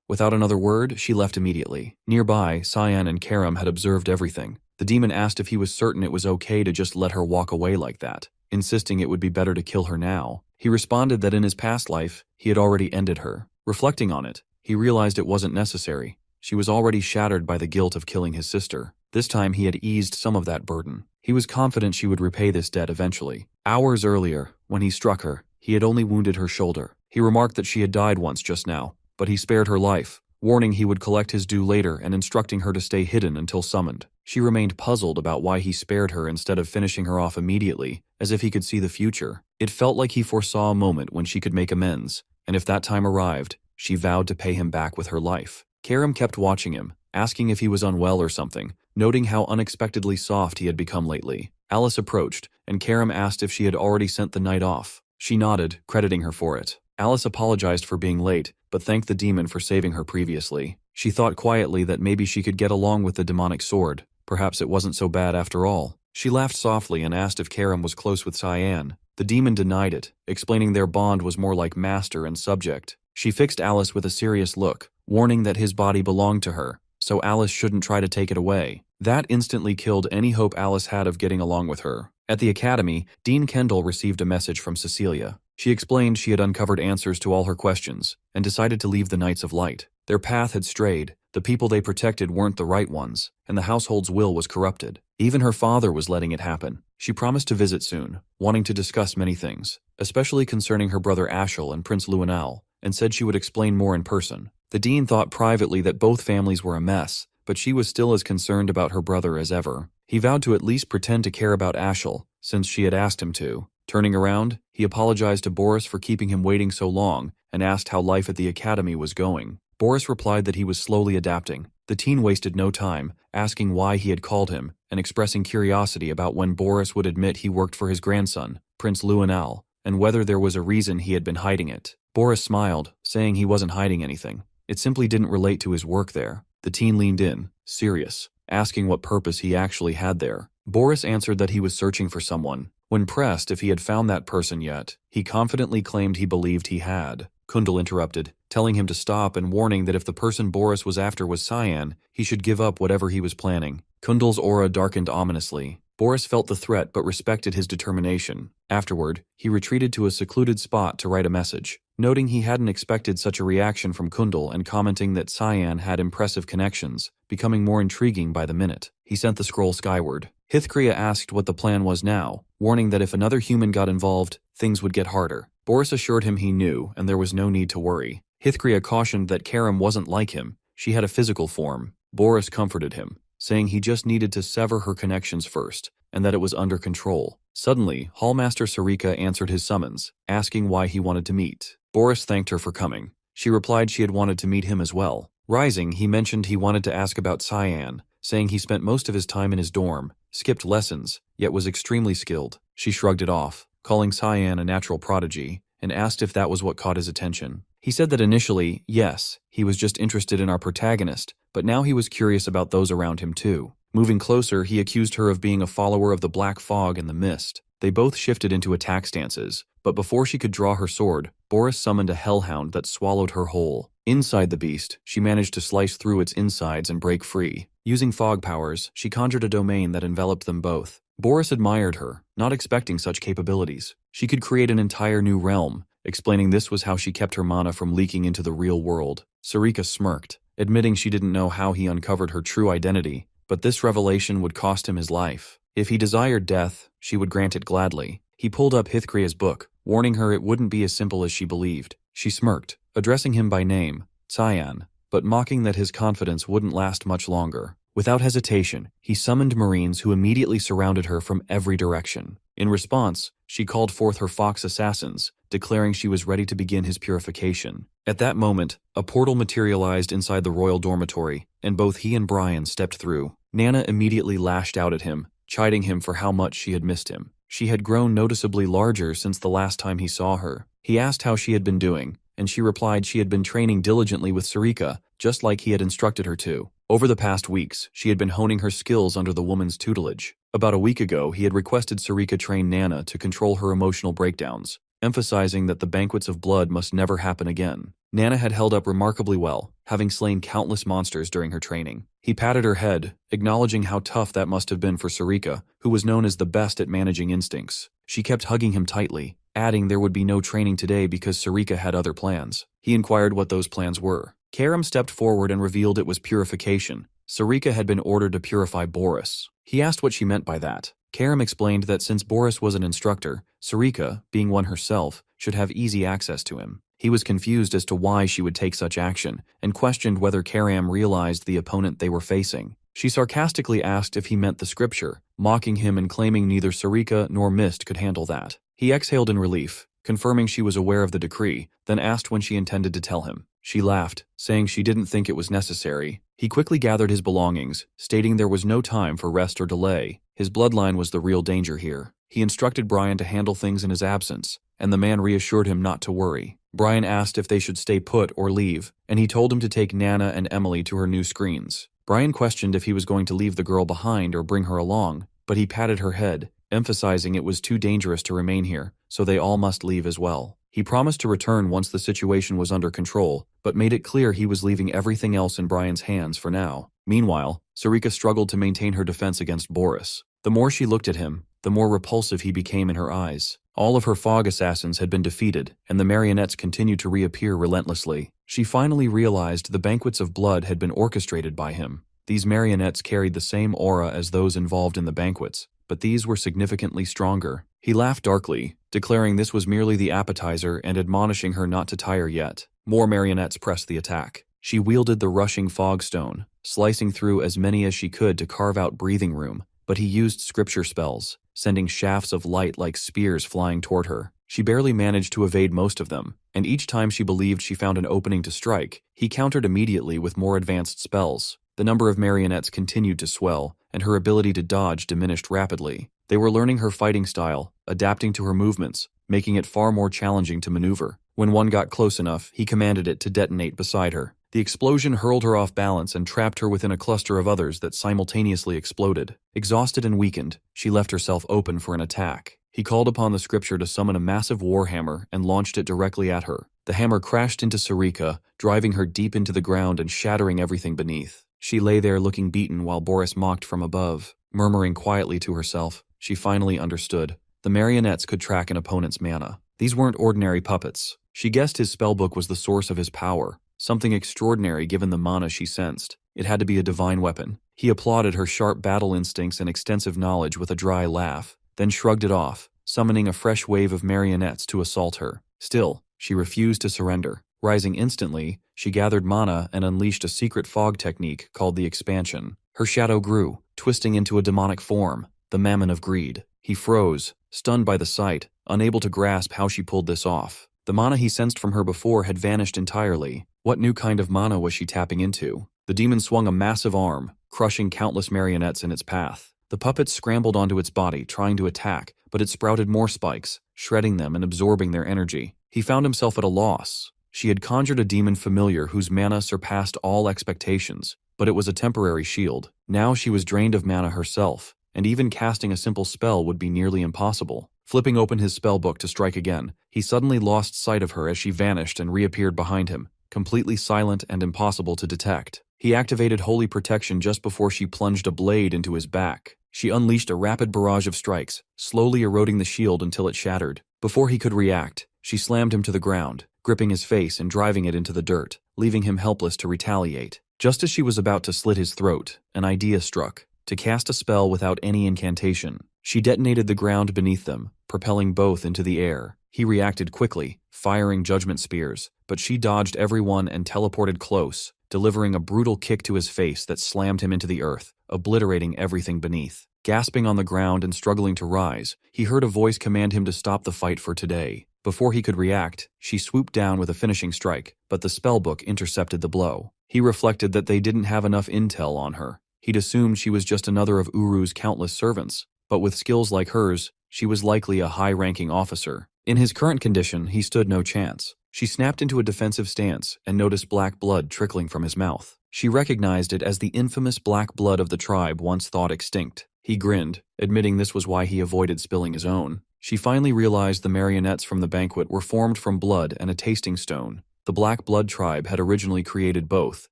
Without another word, she left immediately. Nearby, Cyan and Karam had observed everything. The demon asked if he was certain it was okay to just let her walk away like that, insisting it would be better to kill her now. He responded that in his past life, he had already ended her. Reflecting on it, he realized it wasn't necessary. She was already shattered by the guilt of killing his sister. This time he had eased some of that burden. He was confident she would repay this debt eventually. Hours earlier, when he struck her, he had only wounded her shoulder. He remarked that she had died once just now, but he spared her life, warning he would collect his due later and instructing her to stay hidden until summoned. She remained puzzled about why he spared her instead of finishing her off immediately, as if he could see the future. It felt like he foresaw a moment when she could make amends, and if that time arrived, she vowed to pay him back with her life. Karam kept watching him, asking if he was unwell or something, noting how unexpectedly soft he had become lately. Alice approached, and Karam asked if she had already sent the knight off. She nodded, crediting her for it. Alice apologized for being late, but thanked the demon for saving her previously. She thought quietly that maybe she could get along with the demonic sword. Perhaps it wasn't so bad after all. She laughed softly and asked if Karam was close with Cyan. The demon denied it, explaining their bond was more like master and subject. She fixed Alice with a serious look, warning that his body belonged to her, so Alice shouldn't try to take it away. That instantly killed any hope Alice had of getting along with her. At the academy, Dean Kendall received a message from Cecilia. She explained she had uncovered answers to all her questions, and decided to leave the Knights of Light. Their path had strayed, the people they protected weren't the right ones, and the household's will was corrupted. Even her father was letting it happen. She promised to visit soon, wanting to discuss many things, especially concerning her brother Ashel and Prince Luanal, and said she would explain more in person. The dean thought privately that both families were a mess, but she was still as concerned about her brother as ever. He vowed to at least pretend to care about Ashel, since she had asked him to. Turning around, he apologized to Boris for keeping him waiting so long and asked how life at the academy was going. Boris replied that he was slowly adapting. The teen wasted no time, asking why he had called him and expressing curiosity about when Boris would admit he worked for his grandson, Prince Luanal, and whether there was a reason he had been hiding it. Boris smiled, saying he wasn't hiding anything. It simply didn't relate to his work there. The teen leaned in, serious, asking what purpose he actually had there. Boris answered that he was searching for someone. When pressed if he had found that person yet, he confidently claimed he believed he had. Kundal interrupted, telling him to stop and warning that if the person Boris was after was Cyan, he should give up whatever he was planning. Kundal's aura darkened ominously. Boris felt the threat but respected his determination. Afterward, he retreated to a secluded spot to write a message, noting he hadn't expected such a reaction from Kundal and commenting that Cyan had impressive connections, becoming more intriguing by the minute. He sent the scroll skyward. Hithkria asked what the plan was now, warning that if another human got involved, things would get harder. Boris assured him he knew, and there was no need to worry. Hithkria cautioned that Karam wasn't like him. She had a physical form. Boris comforted him, saying he just needed to sever her connections first, and that it was under control. Suddenly, Hallmaster Sarika answered his summons, asking why he wanted to meet. Boris thanked her for coming. She replied she had wanted to meet him as well. Rising, he mentioned he wanted to ask about Cyan, saying he spent most of his time in his dorm, skipped lessons, yet was extremely skilled. She shrugged it off, calling Cyan a natural prodigy, and asked if that was what caught his attention. He said that initially, yes, he was just interested in our protagonist, but now he was curious about those around him too. Moving closer, he accused her of being a follower of the Black Fog and the Mist. They both shifted into attack stances, but before she could draw her sword, Boris summoned a hellhound that swallowed her whole. Inside the beast, she managed to slice through its insides and break free. Using fog powers, she conjured a domain that enveloped them both. Boris admired her, not expecting such capabilities. She could create an entire new realm, explaining this was how she kept her mana from leaking into the real world. Sarika smirked, admitting she didn't know how he uncovered her true identity, but this revelation would cost him his life. If he desired death, she would grant it gladly. He pulled up Hithkria's book, warning her it wouldn't be as simple as she believed. She smirked, addressing him by name, Cyan, but mocking that his confidence wouldn't last much longer. Without hesitation, he summoned Marines who immediately surrounded her from every direction. In response, she called forth her fox assassins, declaring she was ready to begin his purification. At that moment, a portal materialized inside the royal dormitory, and both he and Brian stepped through. Nana immediately lashed out at him, chiding him for how much she had missed him. She had grown noticeably larger since the last time he saw her. He asked how she had been doing, and she replied she had been training diligently with Sarika, just like he had instructed her to. Over the past weeks, she had been honing her skills under the woman's tutelage. About a week ago, he had requested Sarika train Nana to control her emotional breakdowns, emphasizing that the banquets of blood must never happen again. Nana had held up remarkably well, having slain countless monsters during her training. He patted her head, acknowledging how tough that must have been for Sarika, who was known as the best at managing instincts. She kept hugging him tightly, adding there would be no training today because Sarika had other plans. He inquired what those plans were. Karam stepped forward and revealed it was purification. Sarika had been ordered to purify Boris. He asked what she meant by that. Karam explained that since Boris was an instructor, Sarika, being one herself, should have easy access to him. He was confused as to why she would take such action, and questioned whether Karam realized the opponent they were facing. She sarcastically asked if he meant the scripture, mocking him and claiming neither Sarika nor Mist could handle that. He exhaled in relief, confirming she was aware of the decree, then asked when she intended to tell him. She laughed, saying she didn't think it was necessary. He quickly gathered his belongings, stating there was no time for rest or delay. His bloodline was the real danger here. He instructed Brian to handle things in his absence, and the man reassured him not to worry. Brian asked if they should stay put or leave, and he told him to take Nana and Emily to her new screens. Brian questioned if he was going to leave the girl behind or bring her along, but he patted her head, emphasizing it was too dangerous to remain here, so they all must leave as well. He promised to return once the situation was under control, but made it clear he was leaving everything else in Brian's hands for now. Meanwhile, Sarika struggled to maintain her defense against Boris. The more she looked at him, the more repulsive he became in her eyes. All of her fog assassins had been defeated, and the marionettes continued to reappear relentlessly. She finally realized the banquets of blood had been orchestrated by him. These marionettes carried the same aura as those involved in the banquets, but these were significantly stronger. He laughed darkly, declaring this was merely the appetizer and admonishing her not to tire yet. More marionettes pressed the attack. She wielded the rushing fog stone, slicing through as many as she could to carve out breathing room, but he used scripture spells, sending shafts of light like spears flying toward her. She barely managed to evade most of them, and each time she believed she found an opening to strike, he countered immediately with more advanced spells. The number of marionettes continued to swell, and her ability to dodge diminished rapidly. They were learning her fighting style, adapting to her movements, making it far more challenging to maneuver. When one got close enough, he commanded it to detonate beside her. The explosion hurled her off balance and trapped her within a cluster of others that simultaneously exploded. Exhausted and weakened, she left herself open for an attack. He called upon the scripture to summon a massive warhammer and launched it directly at her. The hammer crashed into Sarika, driving her deep into the ground and shattering everything beneath. She lay there looking beaten while Boris mocked from above, murmuring quietly to herself. She finally understood. The marionettes could track an opponent's mana. These weren't ordinary puppets. She guessed his spellbook was the source of his power, something extraordinary given the mana she sensed. It had to be a divine weapon. He applauded her sharp battle instincts and extensive knowledge with a dry laugh, then shrugged it off, summoning a fresh wave of marionettes to assault her. Still, she refused to surrender. Rising instantly, she gathered mana and unleashed a secret fog technique called the expansion. Her shadow grew, twisting into a demonic form, the Mammon of Greed. He froze, stunned by the sight, unable to grasp how she pulled this off. The mana he sensed from her before had vanished entirely. What new kind of mana was she tapping into? The demon swung a massive arm, crushing countless marionettes in its path. The puppets scrambled onto its body, trying to attack, but it sprouted more spikes, shredding them and absorbing their energy. He found himself at a loss. She had conjured a demon familiar whose mana surpassed all expectations, but it was a temporary shield. Now she was drained of mana herself, and even casting a simple spell would be nearly impossible. Flipping open his spellbook to strike again, he suddenly lost sight of her as she vanished and reappeared behind him, completely silent and impossible to detect. He activated Holy Protection just before she plunged a blade into his back. She unleashed a rapid barrage of strikes, slowly eroding the shield until it shattered. Before he could react, she slammed him to the ground, gripping his face and driving it into the dirt, leaving him helpless to retaliate. Just as she was about to slit his throat, an idea struck. to cast a spell without any incantation. She detonated the ground beneath them, propelling both into the air. He reacted quickly, firing judgment spears, but she dodged every one and teleported close, delivering a brutal kick to his face that slammed him into the earth, obliterating everything beneath. Gasping on the ground and struggling to rise, he heard a voice command him to stop the fight for today. Before he could react, she swooped down with a finishing strike, but the spellbook intercepted the blow. He reflected that they didn't have enough intel on her. He'd assumed she was just another of Uru's countless servants, but with skills like hers, she was likely a high-ranking officer. In his current condition, he stood no chance. She snapped into a defensive stance and noticed black blood trickling from his mouth. She recognized it as the infamous black blood of the tribe once thought extinct. He grinned, admitting this was why he avoided spilling his own. She finally realized the marionettes from the banquet were formed from blood and a tasting stone. The Black Blood tribe had originally created both,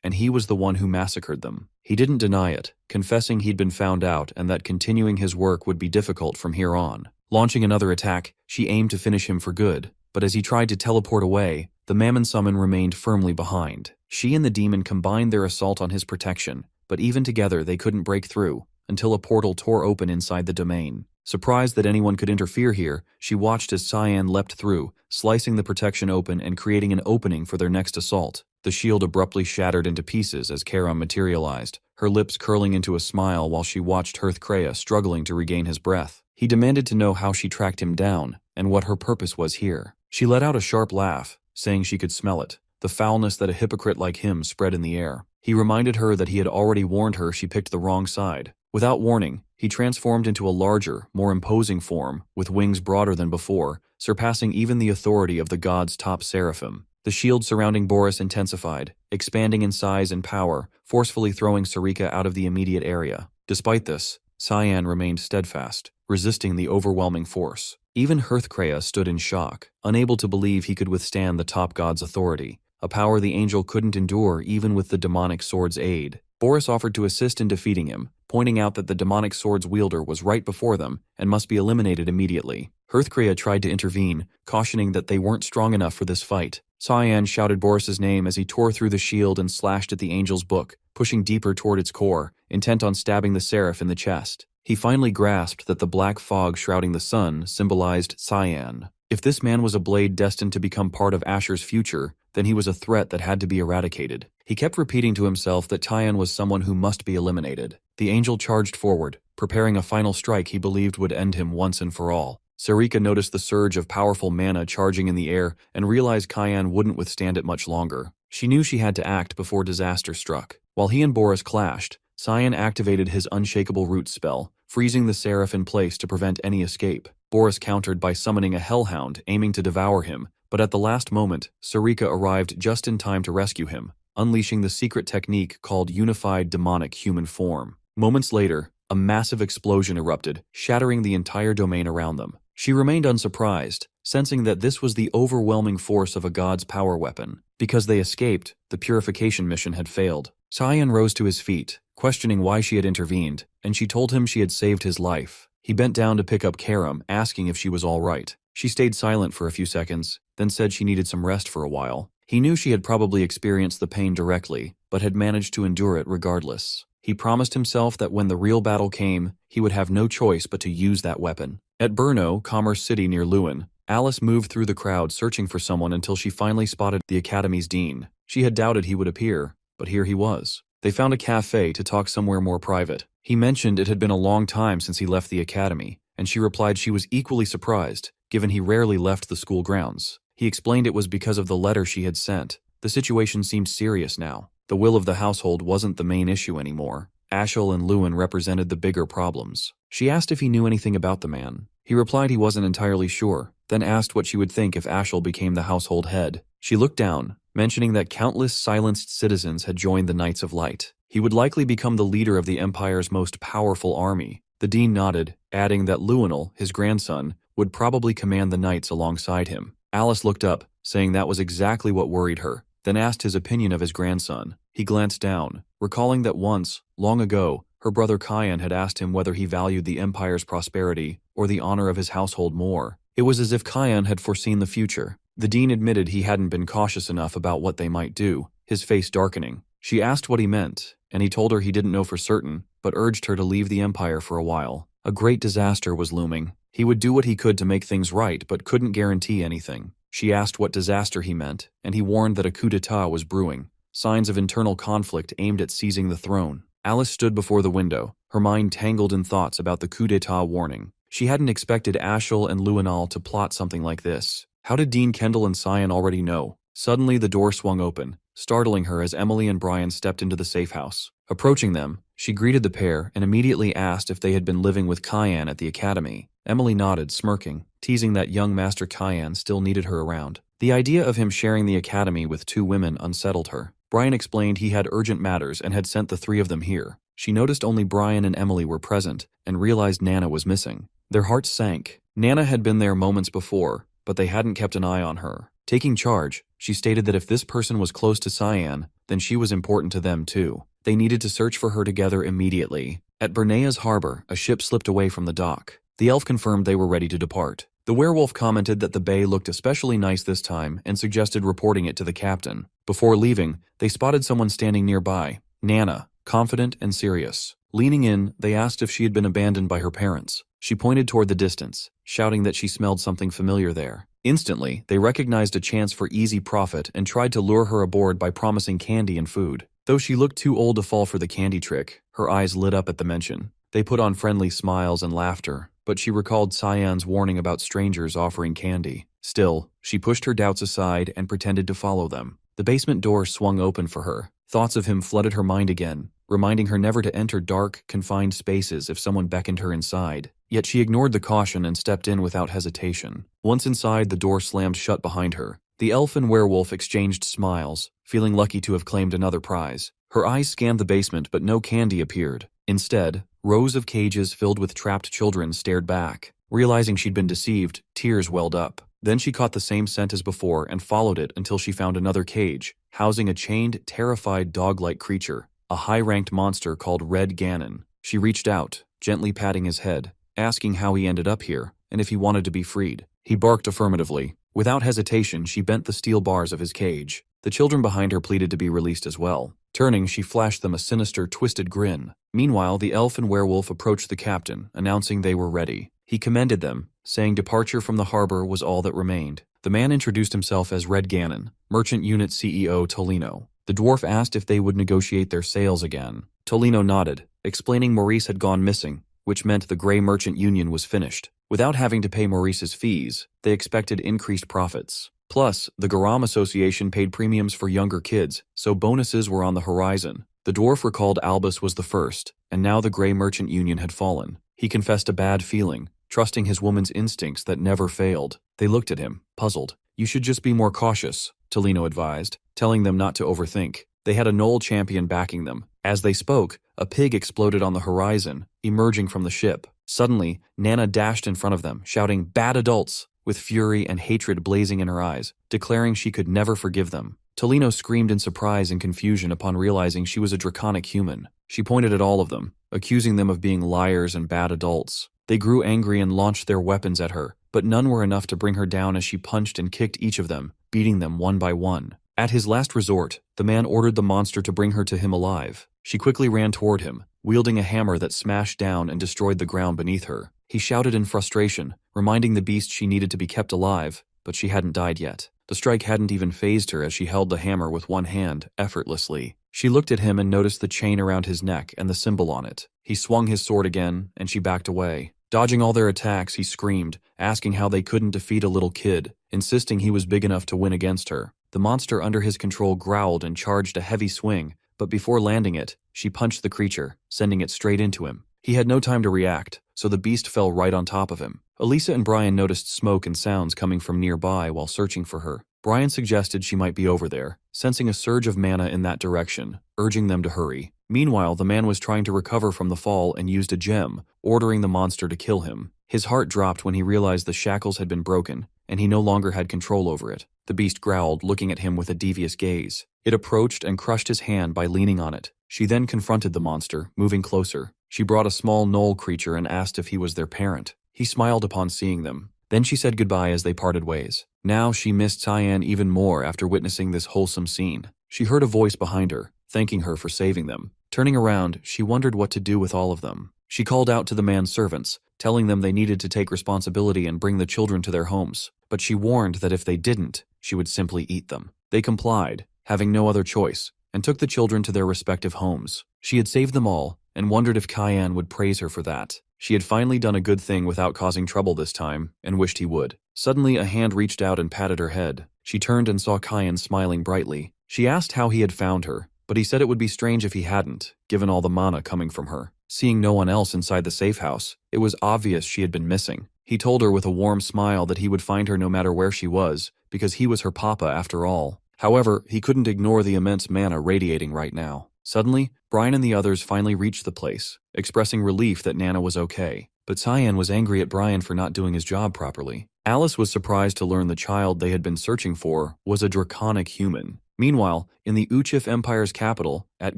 and he was the one who massacred them. He didn't deny it, confessing he'd been found out and that continuing his work would be difficult from here on. Launching another attack, she aimed to finish him for good, but as he tried to teleport away, the Mammon Summon remained firmly behind. She and the demon combined their assault on his protection, but even together they couldn't break through, until a portal tore open inside the domain. Surprised that anyone could interfere here, she watched as Cyan leapt through, slicing the protection open and creating an opening for their next assault. The shield abruptly shattered into pieces as Karam materialized, her lips curling into a smile while she watched Hearthcrea struggling to regain his breath. He demanded to know how she tracked him down, and what her purpose was here. She let out a sharp laugh, saying she could smell it, the foulness that a hypocrite like him spread in the air. He reminded her that he had already warned her she picked the wrong side. Without warning, he transformed into a larger, more imposing form, with wings broader than before, surpassing even the authority of the god's top seraphim. The shield surrounding Boris intensified, expanding in size and power, forcefully throwing Sarika out of the immediate area. Despite this, Cyan remained steadfast, resisting the overwhelming force. Even Hearthcrea stood in shock, unable to believe he could withstand the top god's authority, a power the angel couldn't endure even with the demonic sword's aid. Boris offered to assist in defeating him, pointing out that the demonic sword's wielder was right before them and must be eliminated immediately. Hearthcrea tried to intervene, cautioning that they weren't strong enough for this fight. Cyan shouted Boris's name as he tore through the shield and slashed at the angel's book, pushing deeper toward its core, intent on stabbing the seraph in the chest. He finally grasped that the black fog shrouding the sun symbolized Cyan. If this man was a blade destined to become part of Asher's future, then he was a threat that had to be eradicated. He kept repeating to himself that Cyan was someone who must be eliminated. The angel charged forward, preparing a final strike he believed would end him once and for all. Sarika noticed the surge of powerful mana charging in the air and realized Cyan wouldn't withstand it much longer. She knew she had to act before disaster struck. While he and Boris clashed, Cyan activated his Unshakable Root spell, freezing the seraph in place to prevent any escape. Boris countered by summoning a hellhound, aiming to devour him, but at the last moment, Sarika arrived just in time to rescue him, unleashing the secret technique called Unified Demonic Human Form. Moments later, a massive explosion erupted, shattering the entire domain around them. She remained unsurprised, sensing that this was the overwhelming force of a god's power weapon. Because they escaped, the purification mission had failed. Cyan rose to his feet, questioning why she had intervened, and she told him she had saved his life. He bent down to pick up Karam, asking if she was all right. She stayed silent for a few seconds, then said she needed some rest for a while. He knew she had probably experienced the pain directly, but had managed to endure it regardless. He promised himself that when the real battle came, he would have no choice but to use that weapon. At Brno, Commerce City near Lewin, Alice moved through the crowd searching for someone until she finally spotted the Academy's dean. She had doubted he would appear, but here he was. They found a cafe to talk somewhere more private. He mentioned it had been a long time since he left the academy, and she replied she was equally surprised, given he rarely left the school grounds. He explained it was because of the letter she had sent. The situation seemed serious now. The will of the household wasn't the main issue anymore. Ashel and Lewin represented the bigger problems. She asked if he knew anything about the man. He replied he wasn't entirely sure, then asked what she would think if Ashel became the household head. She looked down, mentioning that countless silenced citizens had joined the Knights of Light. He would likely become the leader of the Empire's most powerful army. The dean nodded, adding that Lewinel, his grandson, would probably command the knights alongside him. Alice looked up, saying that was exactly what worried her, then asked his opinion of his grandson. He glanced down, recalling that once, long ago, her brother Cyan had asked him whether he valued the Empire's prosperity or the honor of his household more. It was as if Cyan had foreseen the future. The dean admitted he hadn't been cautious enough about what they might do, his face darkening. She asked what he meant, and he told her he didn't know for certain, but urged her to leave the empire for a while. A great disaster was looming. He would do what he could to make things right, but couldn't guarantee anything. She asked what disaster he meant, and he warned that a coup d'etat was brewing, signs of internal conflict aimed at seizing the throne. Alice stood before the window, her mind tangled in thoughts about the coup d'etat warning. She hadn't expected Ashel and Luinal to plot something like this. How did Dean Kendall and Cyan already know? Suddenly the door swung open, startling her as Emily and Brian stepped into the safe house. Approaching them, she greeted the pair and immediately asked if they had been living with Cyan at the academy. Emily nodded, smirking, teasing that young Master Cyan still needed her around. The idea of him sharing the academy with two women unsettled her. Brian explained he had urgent matters and had sent the three of them here. She noticed only Brian and Emily were present and realized Nana was missing. Their hearts sank. Nana had been there moments before, but they hadn't kept an eye on her. Taking charge, she stated that if this person was close to Cyan, then she was important to them too. They needed to search for her together immediately. At Bernea's harbor, a ship slipped away from the dock. The elf confirmed they were ready to depart. The werewolf commented that the bay looked especially nice this time and suggested reporting it to the captain. Before leaving, they spotted someone standing nearby, Nana, confident and serious. Leaning in, they asked if she had been abandoned by her parents. She pointed toward the distance, shouting that she smelled something familiar there. Instantly, they recognized a chance for easy profit and tried to lure her aboard by promising candy and food. Though she looked too old to fall for the candy trick, her eyes lit up at the mention. They put on friendly smiles and laughter, but she recalled Cyan's warning about strangers offering candy. Still, she pushed her doubts aside and pretended to follow them. The basement door swung open for her. Thoughts of him flooded her mind again, reminding her never to enter dark, confined spaces if someone beckoned her inside. Yet she ignored the caution and stepped in without hesitation. Once inside, the door slammed shut behind her. The elf and werewolf exchanged smiles, feeling lucky to have claimed another prize. Her eyes scanned the basement, but no candy appeared. Instead, rows of cages filled with trapped children stared back. Realizing she'd been deceived, tears welled up. Then she caught the same scent as before and followed it until she found another cage, housing a chained, terrified dog-like creature, a high-ranked monster called Red Ganon. She reached out, gently patting his head, asking how he ended up here and if he wanted to be freed. He barked affirmatively. Without hesitation, she bent the steel bars of his cage. The children behind her pleaded to be released as well. Turning, she flashed them a sinister, twisted grin. Meanwhile, the elf and werewolf approached the captain, announcing they were ready. He commended them, saying departure from the harbor was all that remained. The man introduced himself as Red Ganon, Merchant Unit CEO Tolino. The dwarf asked if they would negotiate their sales again. Tolino nodded, explaining Maurice had gone missing, which meant the Grey Merchant Union was finished. Without having to pay Maurice's fees, they expected increased profits. Plus, the Garam Association paid premiums for younger kids, so bonuses were on the horizon. The dwarf recalled Albus was the first, and now the Grey Merchant Union had fallen. He confessed a bad feeling, trusting his woman's instincts that never failed. They looked at him, puzzled. "You should just be more cautious," Tolino advised, telling them not to overthink. They had a Knoll champion backing them. As they spoke, a pig exploded on the horizon, emerging from the ship. Suddenly, Nana dashed in front of them, shouting, "Bad adults!" with fury and hatred blazing in her eyes, declaring she could never forgive them. Tolino screamed in surprise and confusion upon realizing she was a draconic human. She pointed at all of them, accusing them of being liars and bad adults. They grew angry and launched their weapons at her, but none were enough to bring her down as she punched and kicked each of them, beating them one by one. At his last resort, the man ordered the monster to bring her to him alive. She quickly ran toward him, wielding a hammer that smashed down and destroyed the ground beneath her. He shouted in frustration, reminding the beast she needed to be kept alive, but she hadn't died yet. The strike hadn't even fazed her as she held the hammer with one hand, effortlessly. She looked at him and noticed the chain around his neck and the symbol on it. He swung his sword again, and she backed away. Dodging all their attacks, he screamed, asking how they couldn't defeat a little kid, insisting he was big enough to win against her. The monster under his control growled and charged a heavy swing, but before landing it, she punched the creature, sending it straight into him. He had no time to react, so the beast fell right on top of him. Elisa and Brian noticed smoke and sounds coming from nearby while searching for her. Brian suggested she might be over there, sensing a surge of mana in that direction, urging them to hurry. Meanwhile, the man was trying to recover from the fall and used a gem, ordering the monster to kill him. His heart dropped when he realized the shackles had been broken, and he no longer had control over it. The beast growled, looking at him with a devious gaze. It approached and crushed his hand by leaning on it. She then confronted the monster, moving closer. She brought a small gnoll creature and asked if he was their parent. He smiled upon seeing them. Then she said goodbye as they parted ways. Now she missed Cyan even more after witnessing this wholesome scene. She heard a voice behind her, thanking her for saving them. Turning around, she wondered what to do with all of them. She called out to the man's servants, telling them they needed to take responsibility and bring the children to their homes, but she warned that if they didn't, she would simply eat them. They complied, having no other choice, and took the children to their respective homes. She had saved them all, and wondered if Cayenne would praise her for that. She had finally done a good thing without causing trouble this time, and wished he would. Suddenly, a hand reached out and patted her head. She turned and saw Cayenne smiling brightly. She asked how he had found her, but he said it would be strange if he hadn't, given all the mana coming from her. Seeing no one else inside the safe house, it was obvious she had been missing. He told her with a warm smile that he would find her no matter where she was, because he was her papa after all. However, he couldn't ignore the immense mana radiating right now. Suddenly, Brian and the others finally reached the place, expressing relief that Nana was okay. But Cyan was angry at Brian for not doing his job properly. Alice was surprised to learn the child they had been searching for was a draconic human. Meanwhile, in the Uchif Empire's capital, at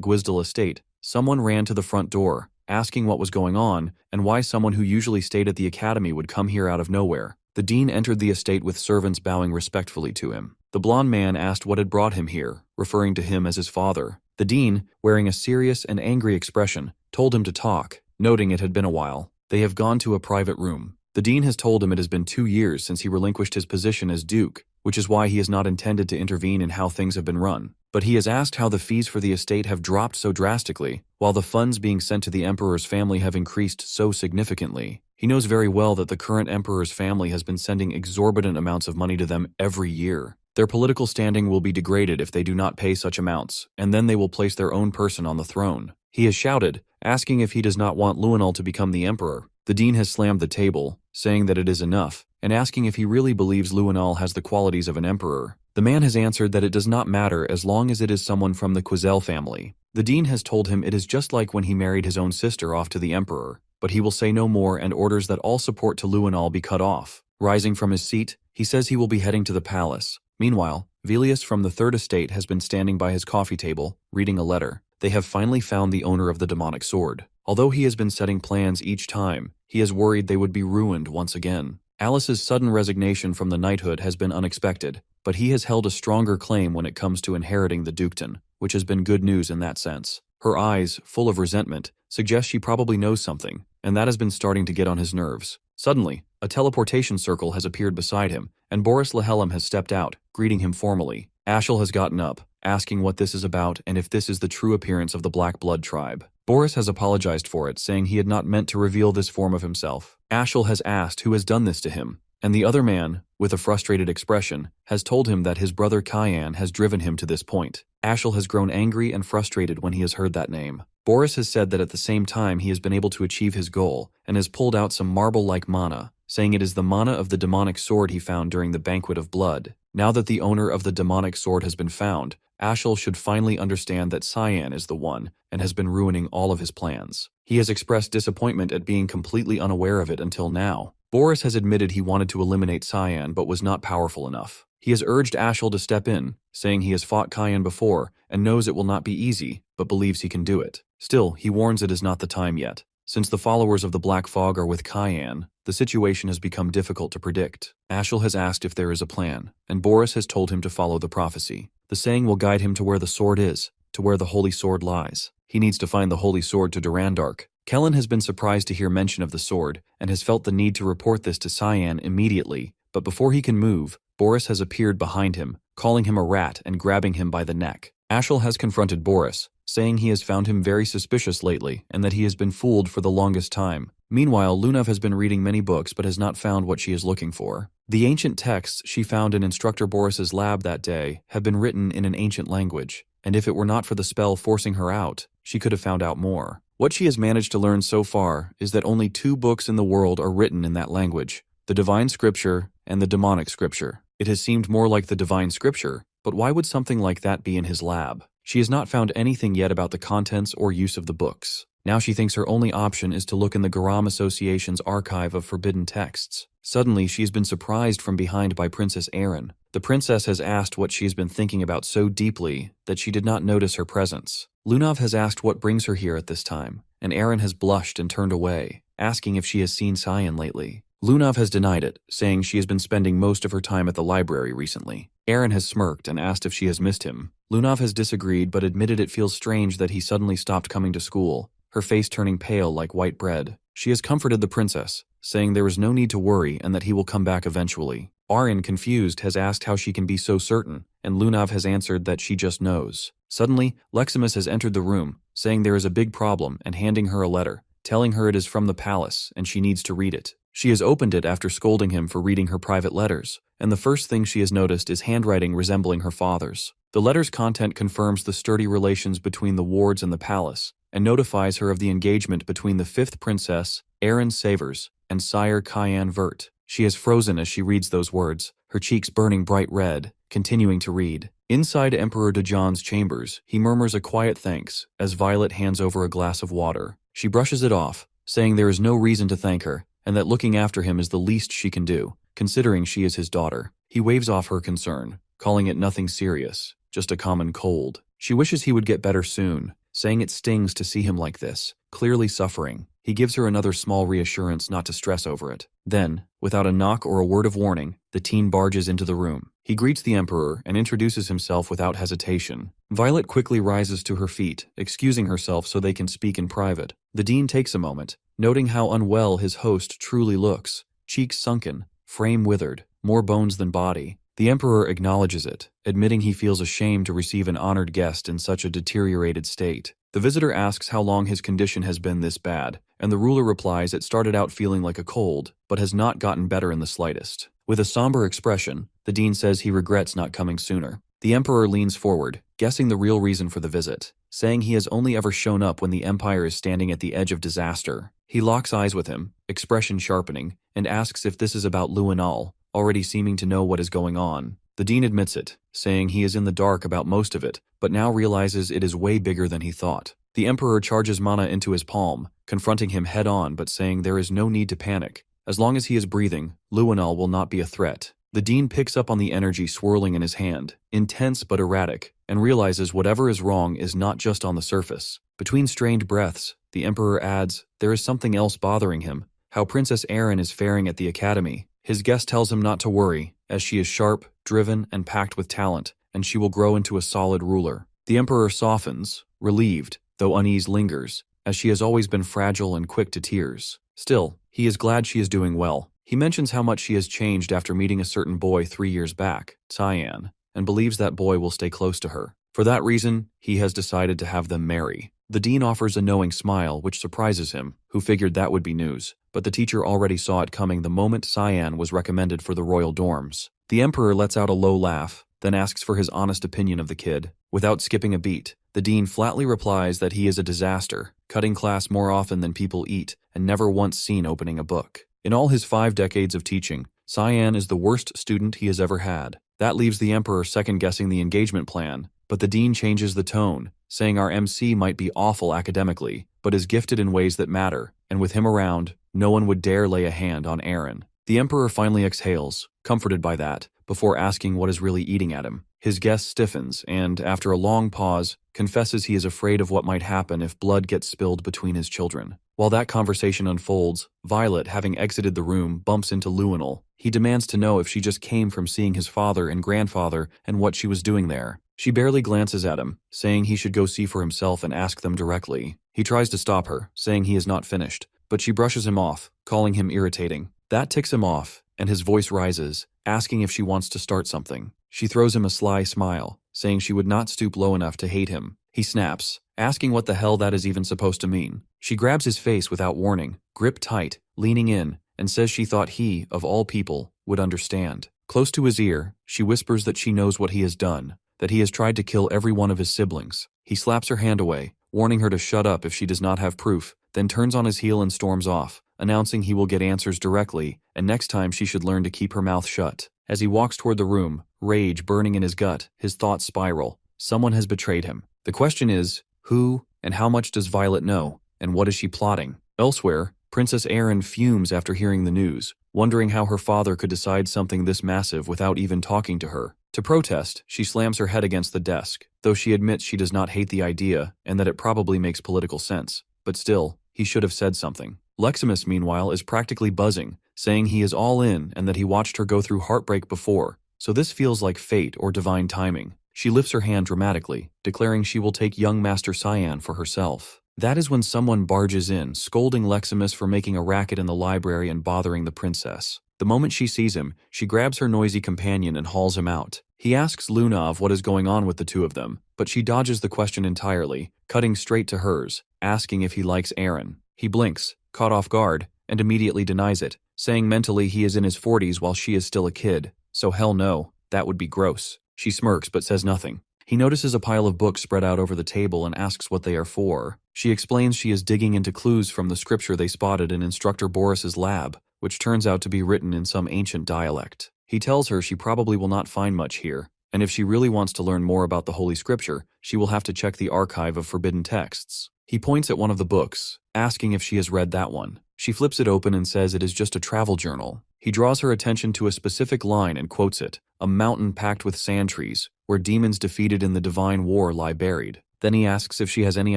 Gwizdal Estate, someone ran to the front door, asking what was going on and why someone who usually stayed at the academy would come here out of nowhere. The dean entered the estate with servants bowing respectfully to him. The blond man asked what had brought him here, referring to him as his father. The dean, wearing a serious and angry expression, told him to talk, noting it had been a while. They have gone to a private room. The dean has told him it has been 2 years since he relinquished his position as duke, which is why he has not intended to intervene in how things have been run. But he has asked how the fees for the estate have dropped so drastically, while the funds being sent to the emperor's family have increased so significantly. He knows very well that the current emperor's family has been sending exorbitant amounts of money to them every year. Their political standing will be degraded if they do not pay such amounts, and then they will place their own person on the throne. He has shouted, asking if he does not want Luenal to become the emperor. The dean has slammed the table, saying that it is enough, and asking if he really believes Luenal has the qualities of an emperor. The man has answered that it does not matter as long as it is someone from the Quizel family. The dean has told him it is just like when he married his own sister off to the emperor, but he will say no more and orders that all support to Luenal be cut off. Rising from his seat, he says he will be heading to the palace. Meanwhile, Velius from the Third Estate has been standing by his coffee table, reading a letter. They have finally found the owner of the demonic sword. Although he has been setting plans each time, he is worried they would be ruined once again. Alice's sudden resignation from the knighthood has been unexpected, but he has held a stronger claim when it comes to inheriting the dukedom, which has been good news in that sense. Her eyes, full of resentment, suggest she probably knows something, and that has been starting to get on his nerves. Suddenly, a teleportation circle has appeared beside him, and Boris Lehellam has stepped out, greeting him formally. Ashel has gotten up, asking what this is about and if this is the true appearance of the Black Blood tribe. Boris has apologized for it, saying he had not meant to reveal this form of himself. Ashel has asked who has done this to him, and the other man, with a frustrated expression, has told him that his brother Cayenne has driven him to this point. Ashel has grown angry and frustrated when he has heard that name. Boris has said that at the same time he has been able to achieve his goal, and has pulled out some marble-like mana, saying it is the mana of the demonic sword he found during the Banquet of Blood. Now that the owner of the demonic sword has been found, Ashel should finally understand that Cyan is the one, and has been ruining all of his plans. He has expressed disappointment at being completely unaware of it until now. Boris has admitted he wanted to eliminate Cyan but was not powerful enough. He has urged Ashel to step in, saying he has fought Cyan before and knows it will not be easy, but believes he can do it. Still, he warns it is not the time yet. Since the followers of the Black Fog are with Cyan, the situation has become difficult to predict. Ashel has asked if there is a plan, and Boris has told him to follow the prophecy. The saying will guide him to where the sword is, to where the holy sword lies. He needs to find the holy sword to Durandark. Kellen has been surprised to hear mention of the sword, and has felt the need to report this to Cyan immediately, but before he can move, Boris has appeared behind him, calling him a rat and grabbing him by the neck. Ashel has confronted Boris, saying he has found him very suspicious lately and that he has been fooled for the longest time. Meanwhile, Lunav has been reading many books but has not found what she is looking for. The ancient texts she found in Instructor Boris's lab that day have been written in an ancient language, and if it were not for the spell forcing her out, she could have found out more. What she has managed to learn so far is that only 2 books in the world are written in that language, the Divine Scripture and the Demonic Scripture. It has seemed more like the Divine Scripture, but why would something like that be in his lab? She has not found anything yet about the contents or use of the books. Now she thinks her only option is to look in the Garam Association's archive of forbidden texts. Suddenly, she has been surprised from behind by Princess Erin. The princess has asked what she has been thinking about so deeply that she did not notice her presence. Lunav has asked what brings her here at this time, and Erin has blushed and turned away, asking if she has seen Cyan lately. Lunav has denied it, saying she has been spending most of her time at the library recently. Aaron has smirked and asked if she has missed him. Lunav has disagreed but admitted it feels strange that he suddenly stopped coming to school, her face turning pale like white bread. She has comforted the princess, saying there is no need to worry and that he will come back eventually. Aaron, confused, has asked how she can be so certain, and Lunav has answered that she just knows. Suddenly, Leximus has entered the room, saying there is a big problem and handing her a letter, telling her it is from the palace and she needs to read it. She has opened it after scolding him for reading her private letters, and the first thing she has noticed is handwriting resembling her father's. The letter's content confirms the sturdy relations between the wards and the palace, and notifies her of the engagement between the 5th princess, Aaron Savers, and Sire Cayenne Vert. She is frozen as she reads those words, her cheeks burning bright red, continuing to read. Inside Emperor Dejan's chambers, he murmurs a quiet thanks as Violet hands over a glass of water. She brushes it off, saying there is no reason to thank her, and that looking after him is the least she can do, considering she is his daughter. He waves off her concern, calling it nothing serious, just a common cold. She wishes he would get better soon, saying it stings to see him like this, clearly suffering. He gives her another small reassurance not to stress over it. Then, without a knock or a word of warning, the teen barges into the room. He greets the Emperor and introduces himself without hesitation. Violet quickly rises to her feet, excusing herself so they can speak in private. The dean takes a moment, noting how unwell his host truly looks, cheeks sunken, frame withered, more bones than body. The Emperor acknowledges it, admitting he feels ashamed to receive an honored guest in such a deteriorated state. The visitor asks how long his condition has been this bad, and the ruler replies it started out feeling like a cold, but has not gotten better in the slightest. With a somber expression, the dean says he regrets not coming sooner. The Emperor leans forward, guessing the real reason for the visit, saying he has only ever shown up when the Empire is standing at the edge of disaster. He locks eyes with him, expression sharpening, and asks if this is about Luinal, already seeming to know what is going on. The dean admits it, saying he is in the dark about most of it, but now realizes it is way bigger than he thought. The Emperor charges mana into his palm, confronting him head-on but saying there is no need to panic. As long as he is breathing, Luinal will not be a threat. The dean picks up on the energy swirling in his hand, intense but erratic, and realizes whatever is wrong is not just on the surface. Between strained breaths, the Emperor adds, there is something else bothering him, how Princess Erin is faring at the academy. His guest tells him not to worry, as she is sharp, driven, and packed with talent, and she will grow into a solid ruler. The Emperor softens, relieved, though unease lingers, as she has always been fragile and quick to tears. Still, he is glad she is doing well. He mentions how much she has changed after meeting a certain boy 3 years back, Cyan, and believes that boy will stay close to her. For that reason, he has decided to have them marry. The dean offers a knowing smile, which surprises him, who figured that would be news, but the teacher already saw it coming the moment Cyan was recommended for the royal dorms. The Emperor lets out a low laugh, then asks for his honest opinion of the kid. Without skipping a beat, the dean flatly replies that he is a disaster, cutting class more often than people eat, and never once seen opening a book. In all his 5 decades of teaching, Cyan is the worst student he has ever had. That leaves the Emperor second-guessing the engagement plan, but the dean changes the tone, saying our MC might be awful academically, but is gifted in ways that matter, and with him around, no one would dare lay a hand on Aaron. The Emperor finally exhales, comforted by that, before asking what is really eating at him. His guest stiffens and, after a long pause, confesses he is afraid of what might happen if blood gets spilled between his children. While that conversation unfolds, Violet, having exited the room, bumps into Luinal. He demands to know if she just came from seeing his father and grandfather and what she was doing there. She barely glances at him, saying he should go see for himself and ask them directly. He tries to stop her, saying he is not finished, but she brushes him off, calling him irritating. That ticks him off, and his voice rises, asking if she wants to start something. She throws him a sly smile, saying she would not stoop low enough to hate him. He snaps, asking what the hell that is even supposed to mean. She grabs his face without warning, grip tight, leaning in, and says she thought he, of all people, would understand. Close to his ear, she whispers that she knows what he has done, that he has tried to kill every one of his siblings. He slaps her hand away, warning her to shut up if she does not have proof, then turns on his heel and storms off, announcing he will get answers directly, and next time she should learn to keep her mouth shut. As he walks toward the room, rage burning in his gut, his thoughts spiral. Someone has betrayed him. The question is, who and how much does Violet know, and what is she plotting? Elsewhere, Princess Erin fumes after hearing the news, wondering how her father could decide something this massive without even talking to her. To protest, she slams her head against the desk, though she admits she does not hate the idea and that it probably makes political sense. But still, he should have said something. Leximus, meanwhile, is practically buzzing, saying he is all in and that he watched her go through heartbreak before, so this feels like fate or divine timing. She lifts her hand dramatically, declaring she will take young Master Cyan for herself. That is when someone barges in, scolding Leximus for making a racket in the library and bothering the princess. The moment she sees him, she grabs her noisy companion and hauls him out. He asks Lunav what is going on with the two of them, but she dodges the question entirely, cutting straight to hers, asking if he likes Aaron. He blinks, caught off guard, and immediately denies it, saying mentally he is in his 40s while she is still a kid. So hell no, that would be gross. She smirks but says nothing. He notices a pile of books spread out over the table and asks what they are for. She explains she is digging into clues from the scripture they spotted in Instructor Boris's lab, which turns out to be written in some ancient dialect. He tells her she probably will not find much here, and if she really wants to learn more about the Holy Scripture, she will have to check the archive of forbidden texts. He points at one of the books, asking if she has read that one. She flips it open and says it is just a travel journal. He draws her attention to a specific line and quotes it, "A mountain packed with sand trees, where demons defeated in the divine war lie buried." Then he asks if she has any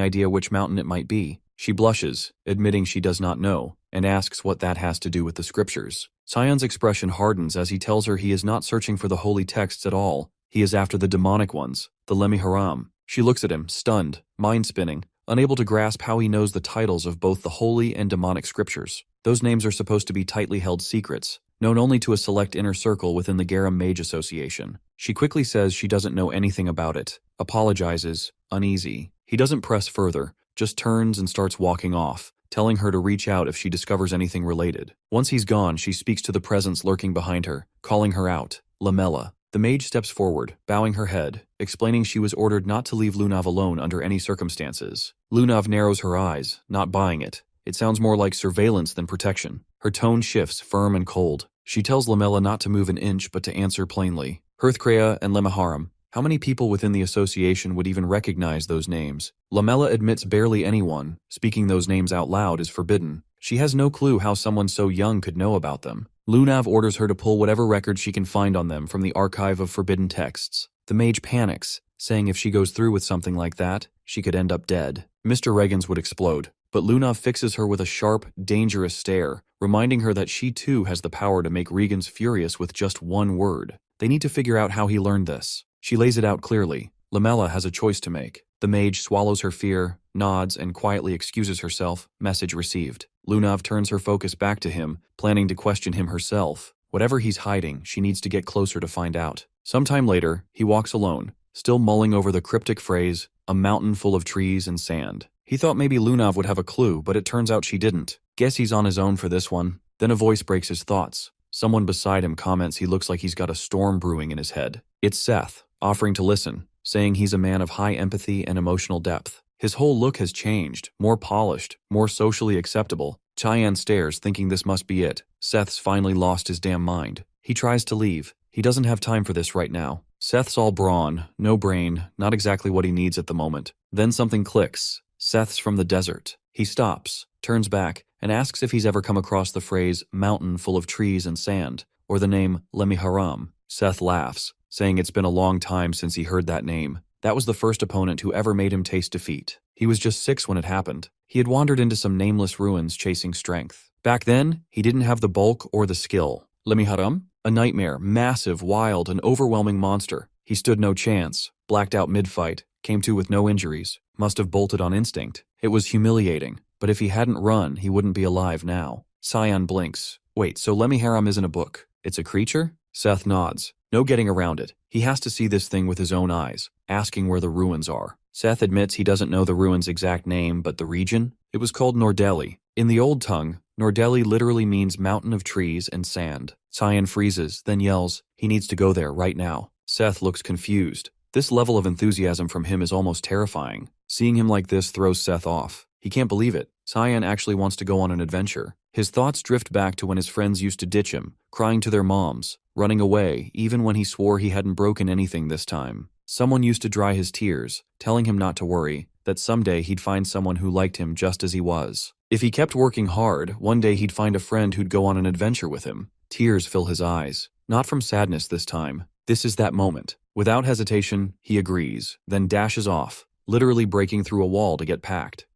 idea which mountain it might be. She blushes, admitting she does not know, and asks what that has to do with the scriptures. Cyan's expression hardens as he tells her he is not searching for the holy texts at all. He is after the demonic ones, the Lemhi-Haram. She looks at him, stunned, mind-spinning, unable to grasp how he knows the titles of both the holy and demonic scriptures. Those names are supposed to be tightly held secrets, known only to a select inner circle within the Garam Mage Association. She quickly says she doesn't know anything about it, apologizes, uneasy. He doesn't press further, just turns and starts walking off, telling her to reach out if she discovers anything related. Once he's gone, she speaks to the presence lurking behind her, calling her out, Lamella. The mage steps forward, bowing her head, explaining she was ordered not to leave Lunav alone under any circumstances. Lunav narrows her eyes, not buying it. It sounds more like surveillance than protection. Her tone shifts, firm and cold. She tells Lamella not to move an inch but to answer plainly. Hearthcrea and Lemhi-Haram. How many people within the association would even recognize those names? Lamella admits barely anyone. Speaking those names out loud is forbidden. She has no clue how someone so young could know about them. Lunav orders her to pull whatever record she can find on them from the archive of forbidden texts. The mage panics, saying if she goes through with something like that, she could end up dead. Mr. Regens would explode, but Lunav fixes her with a sharp, dangerous stare, reminding her that she too has the power to make Regens furious with just one word. They need to figure out how he learned this. She lays it out clearly. Lamella has a choice to make. The mage swallows her fear, nods, and quietly excuses herself. Message received. Lunav turns her focus back to him, planning to question him herself. Whatever he's hiding, she needs to get closer to find out. Sometime later, he walks alone, still mulling over the cryptic phrase, "a mountain full of trees and sand." He thought maybe Lunav would have a clue, but it turns out she didn't. Guess he's on his own for this one. Then a voice breaks his thoughts. Someone beside him comments he looks like he's got a storm brewing in his head. It's Seth, offering to listen, saying he's a man of high empathy and emotional depth. His whole look has changed, more polished, more socially acceptable. Cyan stares, thinking this must be it. Seth's finally lost his damn mind. He tries to leave. He doesn't have time for this right now. Seth's all brawn, no brain, not exactly what he needs at the moment. Then something clicks. Seth's from the desert. He stops, turns back, and asks if he's ever come across the phrase, "mountain full of trees and sand," or the name Lemhi-Haram. Seth laughs, saying it's been a long time since he heard that name. That was the first opponent who ever made him taste defeat. He was just 6 when it happened. He had wandered into some nameless ruins chasing strength. Back then, he didn't have the bulk or the skill. Lemhi-Haram? A nightmare, massive, wild, and overwhelming monster. He stood no chance, blacked out mid-fight, came to with no injuries, must have bolted on instinct. It was humiliating, but if he hadn't run, he wouldn't be alive now. Cyan blinks. Wait, so Lemhi-Haram isn't a book? It's a creature? Seth nods. No getting around it. He has to see this thing with his own eyes, asking where the ruins are. Seth admits he doesn't know the ruins' exact name, but the region? It was called Nordeli. In the old tongue, Nordeli literally means mountain of trees and sand. Cyan freezes, then yells, he needs to go there right now. Seth looks confused. This level of enthusiasm from him is almost terrifying. Seeing him like this throws Seth off. He can't believe it. Cyan actually wants to go on an adventure. His thoughts drift back to when his friends used to ditch him, crying to their moms, running away even when he swore he hadn't broken anything this time. Someone used to dry his tears, telling him not to worry, that someday he'd find someone who liked him just as he was. If he kept working hard, one day he'd find a friend who'd go on an adventure with him. Tears fill his eyes. Not from sadness this time. This is that moment. Without hesitation, he agrees, then dashes off, literally breaking through a wall to get packed.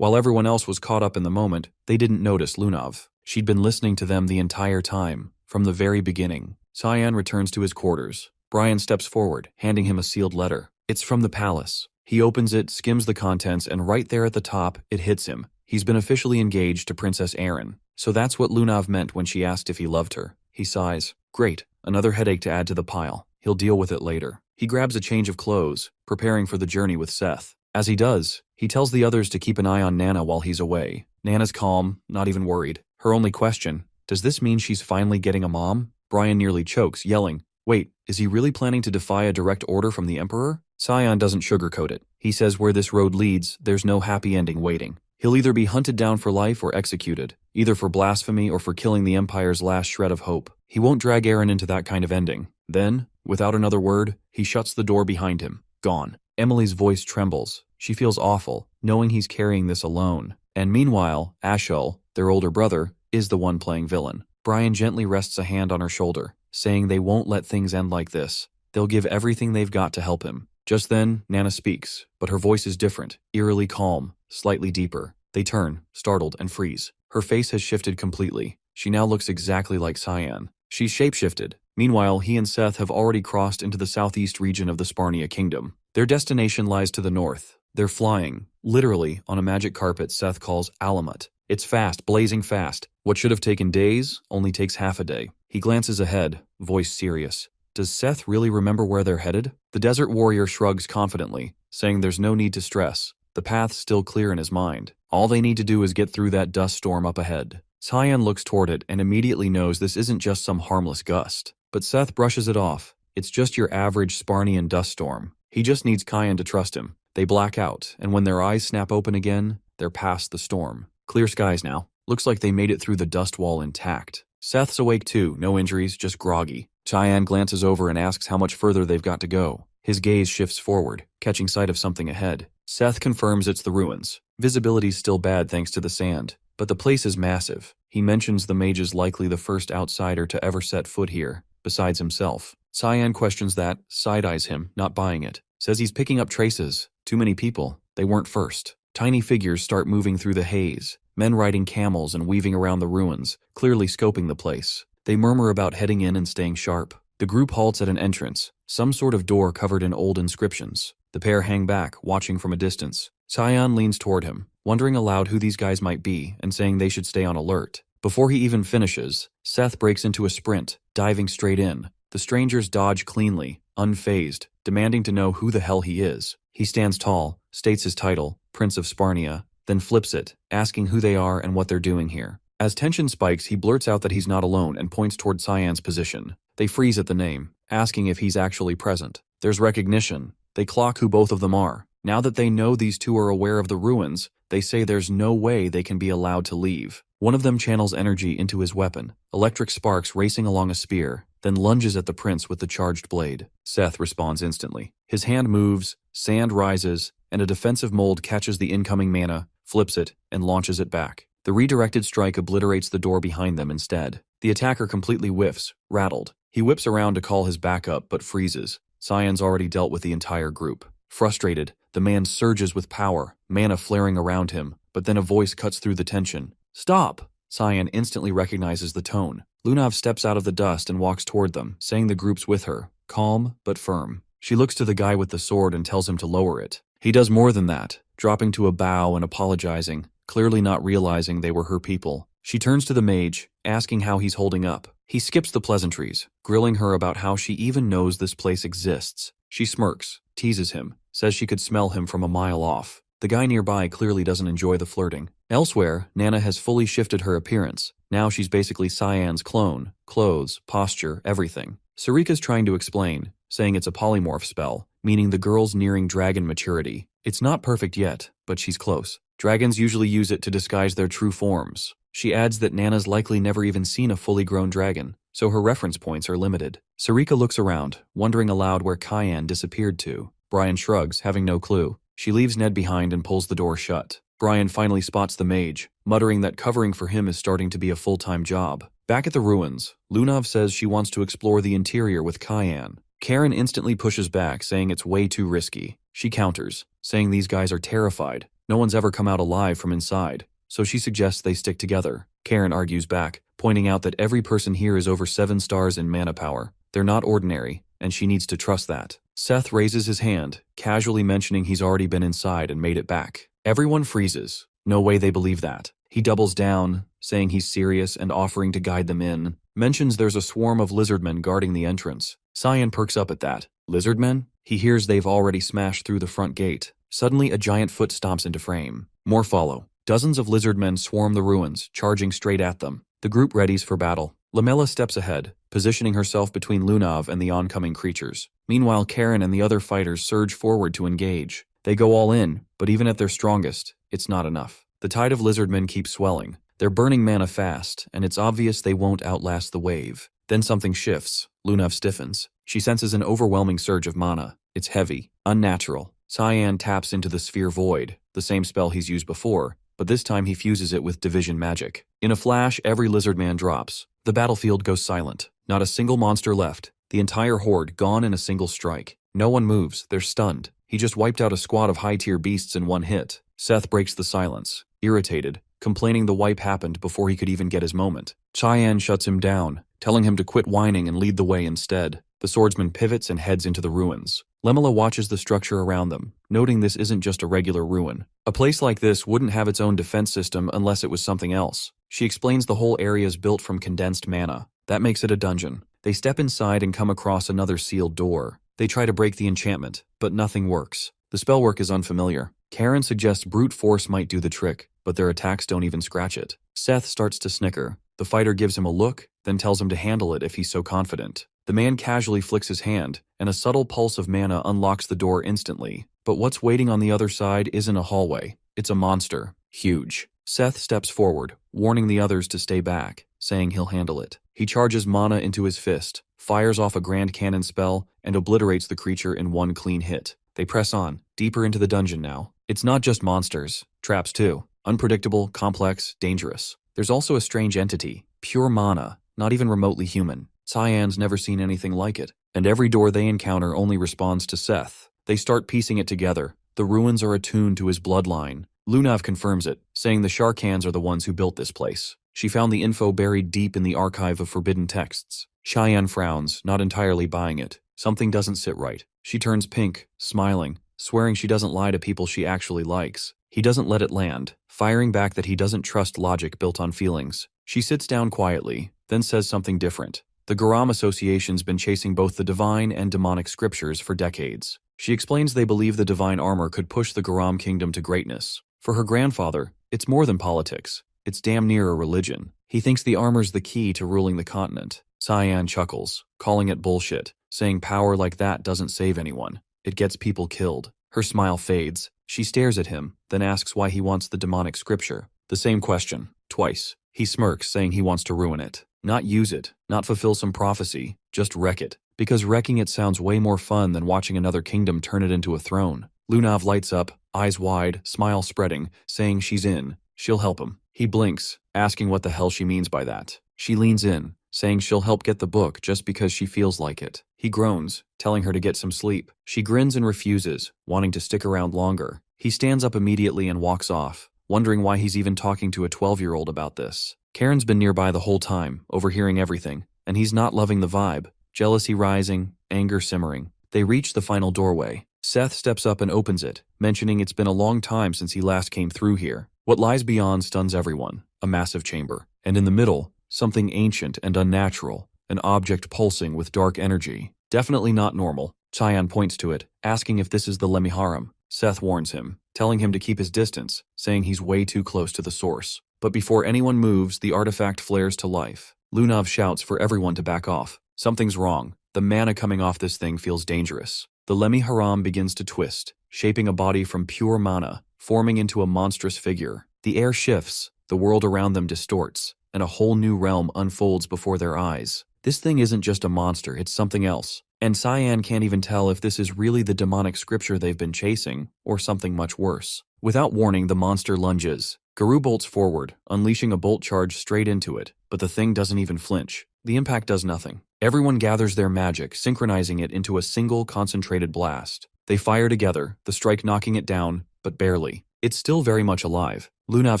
While everyone else was caught up in the moment, they didn't notice Lunav. She'd been listening to them the entire time, from the very beginning. Cyan returns to his quarters. Brian steps forward, handing him a sealed letter. It's from the palace. He opens it, skims the contents, and right there at the top, it hits him. He's been officially engaged to Princess Erin. So that's what Lunav meant when she asked if he loved her. He sighs. Great, another headache to add to the pile. He'll deal with it later. He grabs a change of clothes, preparing for the journey with Seth. As he does, he tells the others to keep an eye on Nana while he's away. Nana's calm, not even worried. Her only question, does this mean she's finally getting a mom? Brian nearly chokes, yelling, wait, is he really planning to defy a direct order from the Emperor? Cyan doesn't sugarcoat it. He says where this road leads, there's no happy ending waiting. He'll either be hunted down for life or executed, either for blasphemy or for killing the Empire's last shred of hope. He won't drag Erin into that kind of ending. Then, without another word, he shuts the door behind him. Gone. Emily's voice trembles. She feels awful, knowing he's carrying this alone. And meanwhile, Ashul, their older brother, is the one playing villain. Brian gently rests a hand on her shoulder, saying they won't let things end like this. They'll give everything they've got to help him. Just then, Nana speaks, but her voice is different, eerily calm, slightly deeper. They turn, startled, and freeze. Her face has shifted completely. She now looks exactly like Cyan. She's shapeshifted. Meanwhile, he and Seth have already crossed into the southeast region of the Sparnia kingdom. Their destination lies to the north. They're flying, literally, on a magic carpet Seth calls Alamut. It's fast, blazing fast. What should have taken days only takes half a day. He glances ahead, voice serious. Does Seth really remember where they're headed? The desert warrior shrugs confidently, saying there's no need to stress. The path's still clear in his mind. All they need to do is get through that dust storm up ahead. Cyan looks toward it and immediately knows this isn't just some harmless gust. But Seth brushes it off. It's just your average Sparnian dust storm. He just needs Cyan to trust him. They black out, and when their eyes snap open again, they're past the storm. Clear skies now. Looks like they made it through the dust wall intact. Seth's awake too, no injuries, just groggy. Cyan glances over and asks how much further they've got to go. His gaze shifts forward, catching sight of something ahead. Seth confirms it's the ruins. Visibility's still bad thanks to the sand, but the place is massive. He mentions the mage is likely the first outsider to ever set foot here, besides himself. Cyan questions that, side-eyes him, not buying it. Says he's picking up traces. Too many people. They weren't first. Tiny figures start moving through the haze, men riding camels and weaving around the ruins, clearly scoping the place. They murmur about heading in and staying sharp. The group halts at an entrance, some sort of door covered in old inscriptions. The pair hang back, watching from a distance. Cyan leans toward him, wondering aloud who these guys might be and saying they should stay on alert. Before he even finishes, Seth breaks into a sprint, diving straight in. The strangers dodge cleanly, unfazed, demanding to know who the hell he is. He stands tall, states his title, Prince of Sparnia, then flips it, asking who they are and what they're doing here. As tension spikes, he blurts out that he's not alone and points toward Cyan's position. They freeze at the name, asking if he's actually present. There's recognition. They clock who both of them are. Now that they know these two are aware of the ruins, they say there's no way they can be allowed to leave. One of them channels energy into his weapon, electric sparks racing along a spear, then lunges at the prince with the charged blade. Seth responds instantly. His hand moves, sand rises, and a defensive mold catches the incoming mana, flips it, and launches it back. The redirected strike obliterates the door behind them instead. The attacker completely whiffs, rattled. He whips around to call his backup, but freezes. Cyan's already dealt with the entire group. Frustrated, the man surges with power, mana flaring around him, but then a voice cuts through the tension. Stop! Cyan instantly recognizes the tone. Lunav steps out of the dust and walks toward them, saying the group's with her, calm but firm. She looks to the guy with the sword and tells him to lower it. He does more than that, dropping to a bow and apologizing, clearly not realizing they were her people. She turns to the mage, asking how he's holding up. He skips the pleasantries, grilling her about how she even knows this place exists. She smirks, teases him, says she could smell him from a mile off. The guy nearby clearly doesn't enjoy the flirting. Elsewhere, Nana has fully shifted her appearance. Now she's basically Cyan's clone. Clothes, posture, everything. Sarika's trying to explain, saying it's a polymorph spell, meaning the girl's nearing dragon maturity. It's not perfect yet, but she's close. Dragons usually use it to disguise their true forms. She adds that Nana's likely never even seen a fully grown dragon, so her reference points are limited. Sarika looks around, wondering aloud where Cyan disappeared to. Brian shrugs, having no clue. She leaves Ned behind and pulls the door shut. Brian finally spots the mage, muttering that covering for him is starting to be a full-time job. Back at the ruins, Lunav says she wants to explore the interior with Cyan. Karen instantly pushes back, saying it's way too risky. She counters, saying these guys are terrified. No one's ever come out alive from inside, so she suggests they stick together. Karen argues back, pointing out that every person here is over 7 stars in mana power. They're not ordinary, and she needs to trust that. Seth raises his hand, casually mentioning he's already been inside and made it back. Everyone freezes. No way they believe that. He doubles down, saying he's serious and offering to guide them in. Mentions there's a swarm of lizardmen guarding the entrance. Cyan perks up at that. Lizardmen? He hears they've already smashed through the front gate. Suddenly, a giant foot stomps into frame. More follow. Dozens of lizardmen swarm the ruins, charging straight at them. The group readies for battle. Lamella steps ahead, positioning herself between Lunav and the oncoming creatures. Meanwhile, Karen and the other fighters surge forward to engage. They go all in, but even at their strongest, it's not enough. The tide of lizardmen keeps swelling. They're burning mana fast, and it's obvious they won't outlast the wave. Then something shifts. Lunav stiffens. She senses an overwhelming surge of mana. It's heavy, unnatural. Cyan taps into the Sphere Void, the same spell he's used before, but this time he fuses it with division magic. In a flash, every lizardman drops. The battlefield goes silent. Not a single monster left. The entire horde gone in a single strike. No one moves. They're stunned. He just wiped out a squad of high-tier beasts in one hit. Seth breaks the silence, irritated, complaining the wipe happened before he could even get his moment. Cyan shuts him down, telling him to quit whining and lead the way instead. The swordsman pivots and heads into the ruins. Lemela watches the structure around them, noting this isn't just a regular ruin. A place like this wouldn't have its own defense system unless it was something else. She explains the whole area is built from condensed mana. That makes it a dungeon. They step inside and come across another sealed door. They try to break the enchantment, but nothing works. The spellwork is unfamiliar. Karen suggests brute force might do the trick, but their attacks don't even scratch it. Seth starts to snicker. The fighter gives him a look, then tells him to handle it if he's so confident. The man casually flicks his hand, and a subtle pulse of mana unlocks the door instantly. But what's waiting on the other side isn't a hallway. It's a monster. Huge. Seth steps forward, warning the others to stay back, saying he'll handle it. He charges mana into his fist, fires off a grand cannon spell, and obliterates the creature in one clean hit. They press on, deeper into the dungeon now. It's not just monsters. Traps too. Unpredictable, complex, dangerous. There's also a strange entity. Pure mana. Not even remotely human. Cyan's never seen anything like it. And every door they encounter only responds to Seth. They start piecing it together. The ruins are attuned to his bloodline. Lunav confirms it, saying the Sharkans are the ones who built this place. She found the info buried deep in the archive of forbidden texts. Cheyenne frowns, not entirely buying it. Something doesn't sit right. She turns pink, smiling, swearing she doesn't lie to people she actually likes. He doesn't let it land, firing back that he doesn't trust logic built on feelings. She sits down quietly, then says something different. The Garam Association's been chasing both the divine and demonic scriptures for decades. She explains they believe the divine armor could push the Garam kingdom to greatness. For her grandfather, it's more than politics. It's damn near a religion. He thinks the armor's the key to ruling the continent. Cyan chuckles, calling it bullshit, saying power like that doesn't save anyone. It gets people killed. Her smile fades. She stares at him, then asks why he wants the demonic scripture. The same question, twice. He smirks, saying he wants to ruin it. Not use it, not fulfill some prophecy, just wreck it. Because wrecking it sounds way more fun than watching another kingdom turn it into a throne. Lunav lights up, eyes wide, smile spreading, saying she's in. She'll help him. He blinks, asking what the hell she means by that. She leans in, saying she'll help get the book just because she feels like it. He groans, telling her to get some sleep. She grins and refuses, wanting to stick around longer. He stands up immediately and walks off, wondering why he's even talking to a 12-year-old about this. Karen's been nearby the whole time, overhearing everything, and he's not loving the vibe. Jealousy rising, anger simmering. They reach the final doorway. Seth steps up and opens it, mentioning it's been a long time since he last came through here. What lies beyond stuns everyone. A massive chamber. And in the middle, something ancient and unnatural. An object pulsing with dark energy. Definitely not normal. Cheyenne points to it, asking if this is the Lemiharam. Seth warns him, telling him to keep his distance, saying he's way too close to the source. But before anyone moves, the artifact flares to life. Lunav shouts for everyone to back off. Something's wrong. The mana coming off this thing feels dangerous. The Lemiharam begins to twist, shaping a body from pure mana, forming into a monstrous figure. The air shifts, the world around them distorts, and a whole new realm unfolds before their eyes. This thing isn't just a monster, it's something else. And Cyan can't even tell if this is really the demonic scripture they've been chasing, or something much worse. Without warning, the monster lunges. Garu bolts forward, unleashing a bolt charge straight into it, but the thing doesn't even flinch. The impact does nothing. Everyone gathers their magic, synchronizing it into a single concentrated blast. They fire together, the strike knocking it down, but barely. It's still very much alive. Lunav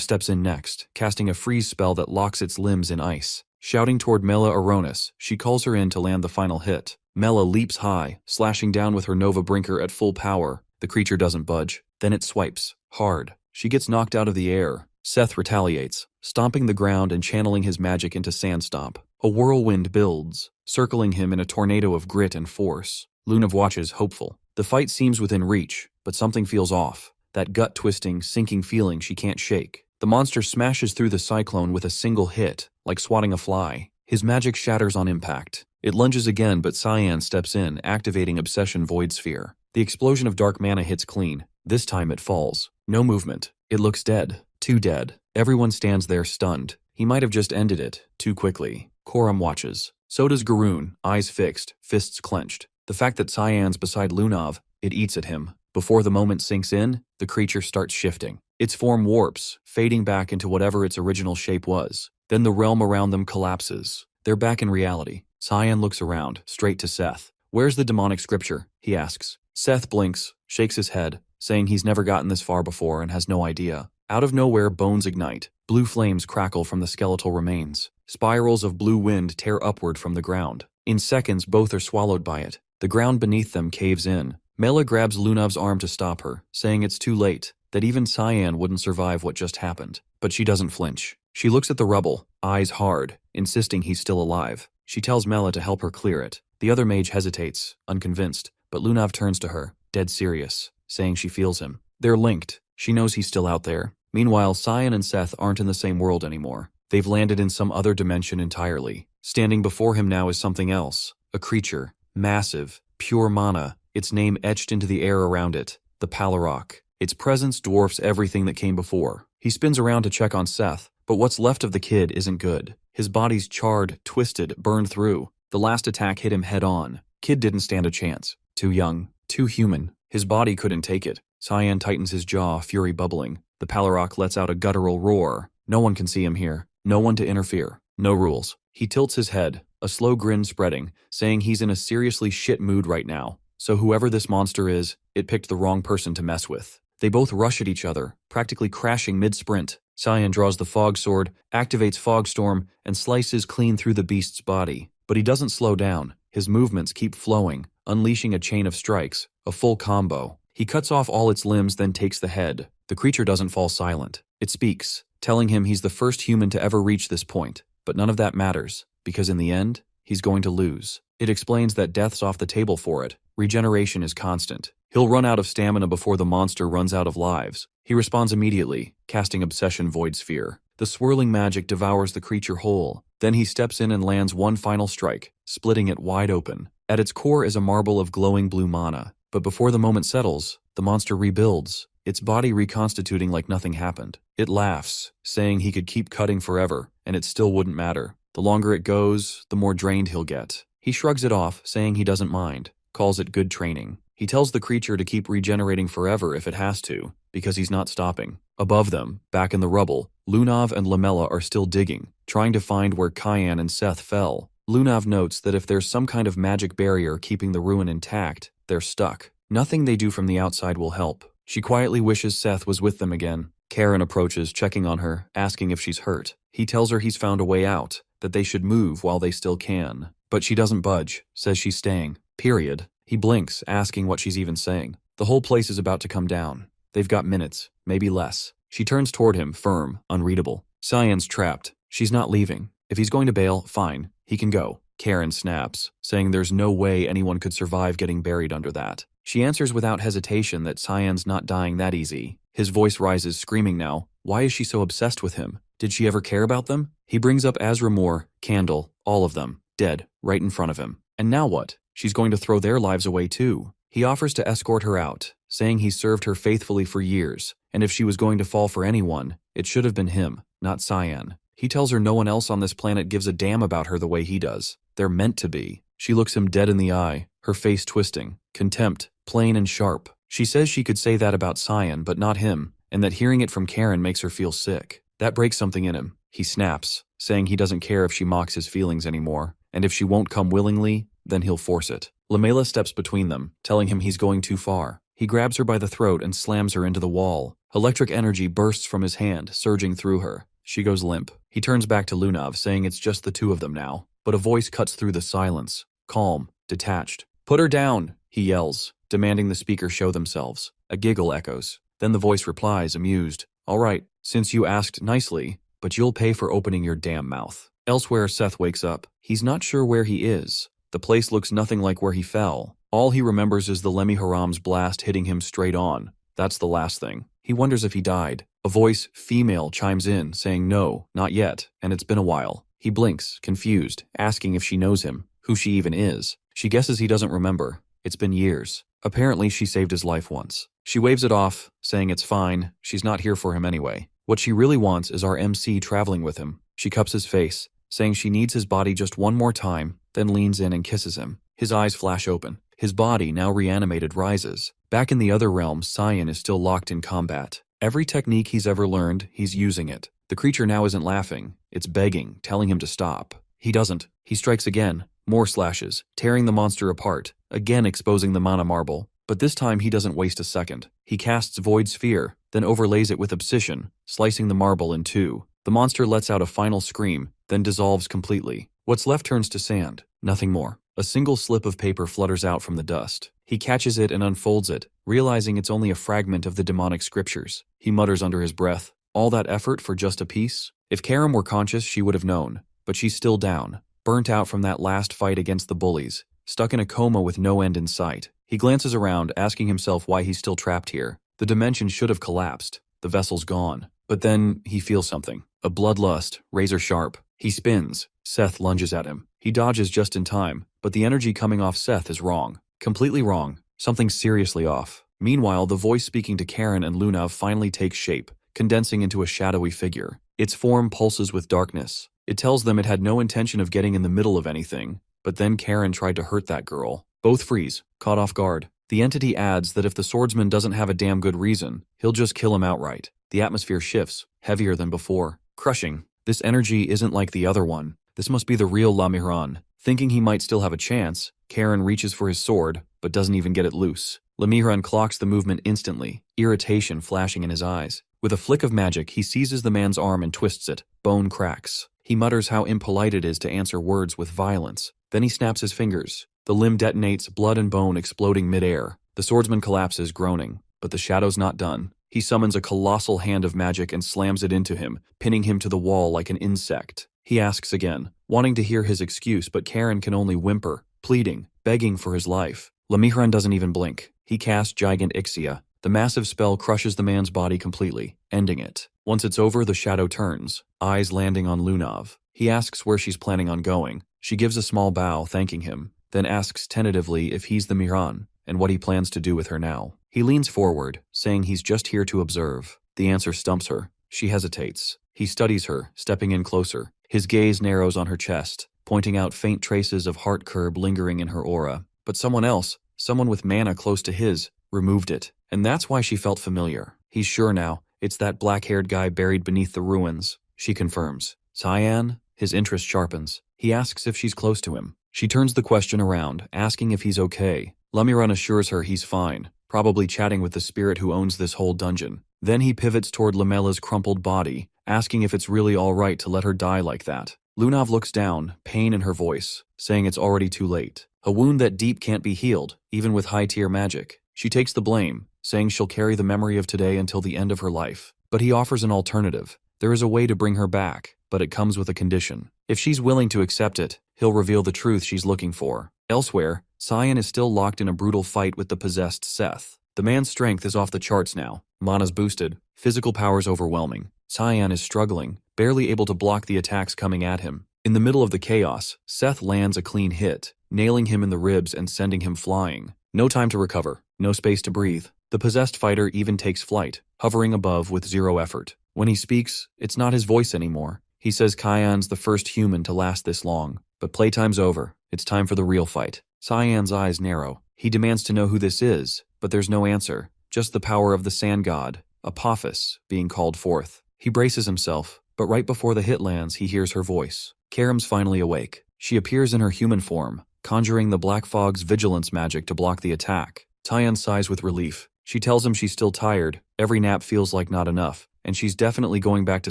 steps in next, casting a freeze spell that locks its limbs in ice. Shouting toward Mela Aronis, she calls her in to land the final hit. Mela leaps high, slashing down with her Nova Brinker at full power. The creature doesn't budge. Then it swipes. Hard. She gets knocked out of the air. Seth retaliates, stomping the ground and channeling his magic into Sandstomp. A whirlwind builds, circling him in a tornado of grit and force. Lunav watches, hopeful. The fight seems within reach, but something feels off. That gut-twisting, sinking feeling she can't shake. The monster smashes through the cyclone with a single hit, like swatting a fly. His magic shatters on impact. It lunges again, but Cyan steps in, activating Obsession Void Sphere. The explosion of dark mana hits clean. This time it falls. No movement. It looks dead. Too dead. Everyone stands there stunned. He might have just ended it, too quickly. Koram watches. So does Garoon, eyes fixed, fists clenched. The fact that Cyan's beside Lunav, it eats at him. Before the moment sinks in, the creature starts shifting. Its form warps, fading back into whatever its original shape was. Then the realm around them collapses. They're back in reality. Cyan looks around, straight to Seth. "Where's the demonic scripture?" he asks. Seth blinks, shakes his head, saying he's never gotten this far before and has no idea. Out of nowhere, bones ignite. Blue flames crackle from the skeletal remains. Spirals of blue wind tear upward from the ground. In seconds, both are swallowed by it. The ground beneath them caves in. Mela grabs Lunav's arm to stop her, saying it's too late, that even Cyan wouldn't survive what just happened. But she doesn't flinch. She looks at the rubble, eyes hard, insisting he's still alive. She tells Mela to help her clear it. The other mage hesitates, unconvinced, but Lunav turns to her, dead serious, saying she feels him. They're linked. She knows he's still out there. Meanwhile, Cyan and Seth aren't in the same world anymore. They've landed in some other dimension entirely. Standing before him now is something else. A creature. Massive. Pure mana. Its name etched into the air around it. The Palarok. Its presence dwarfs everything that came before. He spins around to check on Seth, but what's left of the kid isn't good. His body's charred, twisted, burned through. The last attack hit him head on. Kid didn't stand a chance. Too young. Too human. His body couldn't take it. Cyan tightens his jaw, fury bubbling. The Palarok lets out a guttural roar. No one can see him here. No one to interfere. No rules. He tilts his head, a slow grin spreading, saying he's in a seriously shit mood right now. So whoever this monster is, it picked the wrong person to mess with. They both rush at each other, practically crashing mid-sprint. Cyan draws the fog sword, activates Fog Storm, and slices clean through the beast's body. But he doesn't slow down. His movements keep flowing, unleashing a chain of strikes, a full combo. He cuts off all its limbs, then takes the head. The creature doesn't fall silent. It speaks, telling him he's the first human to ever reach this point. But none of that matters, because in the end, he's going to lose. It explains that death's off the table for it. Regeneration is constant. He'll run out of stamina before the monster runs out of lives. He responds immediately, casting Obsession Void Sphere. The swirling magic devours the creature whole. Then he steps in and lands one final strike, splitting it wide open. At its core is a marble of glowing blue mana. But before the moment settles, the monster rebuilds, its body reconstituting like nothing happened. It laughs, saying he could keep cutting forever, and it still wouldn't matter. The longer it goes, the more drained he'll get. He shrugs it off, saying he doesn't mind, calls it good training. He tells the creature to keep regenerating forever if it has to, because he's not stopping. Above them, back in the rubble, Lunav and Lamela are still digging, trying to find where Cyan and Seth fell. Lunav notes that if there's some kind of magic barrier keeping the ruin intact, they're stuck. Nothing they do from the outside will help. She quietly wishes Seth was with them again. Karen approaches, checking on her, asking if she's hurt. He tells her he's found a way out, that they should move while they still can. But she doesn't budge, says she's staying. Period. He blinks, asking what she's even saying. The whole place is about to come down. They've got minutes, maybe less. She turns toward him, firm, unreadable. Cyan's trapped. She's not leaving. If he's going to bail, fine. He can go. Karen snaps, saying there's no way anyone could survive getting buried under that. She answers without hesitation that Cyan's not dying that easy. His voice rises, screaming now. Why is she so obsessed with him? Did she ever care about them? He brings up Azra Moore, Candle, all of them, dead, right in front of him. And now what? She's going to throw their lives away too. He offers to escort her out, saying he served her faithfully for years, and if she was going to fall for anyone, it should have been him, not Cyan. He tells her no one else on this planet gives a damn about her the way he does. They're meant to be. She looks him dead in the eye, her face twisting. Contempt, plain and sharp. She says she could say that about Cyan, but not him, and that hearing it from Karen makes her feel sick. That breaks something in him. He snaps, saying he doesn't care if she mocks his feelings anymore, and if she won't come willingly, then he'll force it. Lamela steps between them, telling him he's going too far. He grabs her by the throat and slams her into the wall. Electric energy bursts from his hand, surging through her. She goes limp. He turns back to Lunav, saying it's just the two of them now. But a voice cuts through the silence. Calm, detached. "Put her down," he yells, demanding the speaker show themselves. A giggle echoes. Then the voice replies, amused. "All right, since you asked nicely, but you'll pay for opening your damn mouth." Elsewhere, Seth wakes up. He's not sure where he is. The place looks nothing like where he fell. All he remembers is the Lemmy Haram's blast hitting him straight on. That's the last thing. He wonders if he died. A voice, female, chimes in, saying no, not yet, and it's been a while. He blinks, confused, asking if she knows him, who she even is. She guesses he doesn't remember. It's been years. Apparently, she saved his life once. She waves it off, saying it's fine, she's not here for him anyway. What she really wants is our MC traveling with him. She cups his face, saying she needs his body just one more time, then leans in and kisses him. His eyes flash open. His body, now reanimated, rises. Back in the other realm, Cyan is still locked in combat. Every technique he's ever learned, he's using it. The creature now isn't laughing. It's begging, telling him to stop. He doesn't. He strikes again. More slashes, tearing the monster apart, again exposing the mana marble. But this time he doesn't waste a second. He casts Void Sphere, then overlays it with Obsession, slicing the marble in two. The monster lets out a final scream, then dissolves completely. What's left turns to sand. Nothing more. A single slip of paper flutters out from the dust. He catches it and unfolds it, realizing it's only a fragment of the demonic scriptures. He mutters under his breath, "All that effort for just a piece?" If Karam were conscious, she would have known. But she's still down, burnt out from that last fight against the bullies, stuck in a coma with no end in sight. He glances around, asking himself why he's still trapped here. The dimension should have collapsed. The vessel's gone. But then he feels something. A bloodlust, razor sharp. He spins. Seth lunges at him. He dodges just in time, but the energy coming off Seth is wrong. Completely wrong. Something seriously off. Meanwhile, the voice speaking to Karen and Lunav finally takes shape, condensing into a shadowy figure. Its form pulses with darkness. It tells them it had no intention of getting in the middle of anything, but then Karen tried to hurt that girl. Both freeze, caught off guard. The entity adds that if the swordsman doesn't have a damn good reason, he'll just kill him outright. The atmosphere shifts, heavier than before. Crushing. This energy isn't like the other one. This must be the real Lamiran. Thinking he might still have a chance, Karen reaches for his sword, but doesn't even get it loose. Lamiran clocks the movement instantly, irritation flashing in his eyes. With a flick of magic, he seizes the man's arm and twists it. Bone cracks. He mutters how impolite it is to answer words with violence. Then he snaps his fingers. The limb detonates, blood and bone exploding midair. The swordsman collapses, groaning. But the shadow's not done. He summons a colossal hand of magic and slams it into him, pinning him to the wall like an insect. He asks again, wanting to hear his excuse, but Karen can only whimper, pleading, begging for his life. Lamihran doesn't even blink. He casts Gigant Ixia. The massive spell crushes the man's body completely, ending it. Once it's over, the shadow turns, eyes landing on Lunav. He asks where she's planning on going. She gives a small bow, thanking him, then asks tentatively if he's the Miran, and what he plans to do with her now. He leans forward, saying he's just here to observe. The answer stumps her. She hesitates. He studies her, stepping in closer. His gaze narrows on her chest, pointing out faint traces of heart curb lingering in her aura. But someone else, someone with mana close to his, removed it. And that's why she felt familiar. He's sure now. It's that black-haired guy buried beneath the ruins. She confirms. Cyan? His interest sharpens. He asks if she's close to him. She turns the question around, asking if he's okay. Lamiran assures her he's fine, probably chatting with the spirit who owns this whole dungeon. Then he pivots toward Lamella's crumpled body, asking if it's really all right to let her die like that. Lunav looks down, pain in her voice, saying it's already too late. A wound that deep can't be healed, even with high-tier magic. She takes the blame, saying she'll carry the memory of today until the end of her life. But he offers an alternative. There is a way to bring her back, but it comes with a condition. If she's willing to accept it, he'll reveal the truth she's looking for. Elsewhere, Cyan is still locked in a brutal fight with the possessed Seth. The man's strength is off the charts now. Mana's boosted, physical powers overwhelming. Cyan is struggling, barely able to block the attacks coming at him. In the middle of the chaos, Seth lands a clean hit, nailing him in the ribs and sending him flying. No time to recover, no space to breathe. The possessed fighter even takes flight, hovering above with zero effort. When he speaks, it's not his voice anymore. He says Cyan's the first human to last this long. But playtime's over. It's time for the real fight. Cyan's eyes narrow. He demands to know who this is, but there's no answer. Just the power of the sand god, Apophis, being called forth. He braces himself, but right before the hit lands, he hears her voice. Karam's finally awake. She appears in her human form, conjuring the Black Fog's vigilance magic to block the attack. Tyan sighs with relief. She tells him she's still tired, Every nap feels like not enough, and she's definitely going back to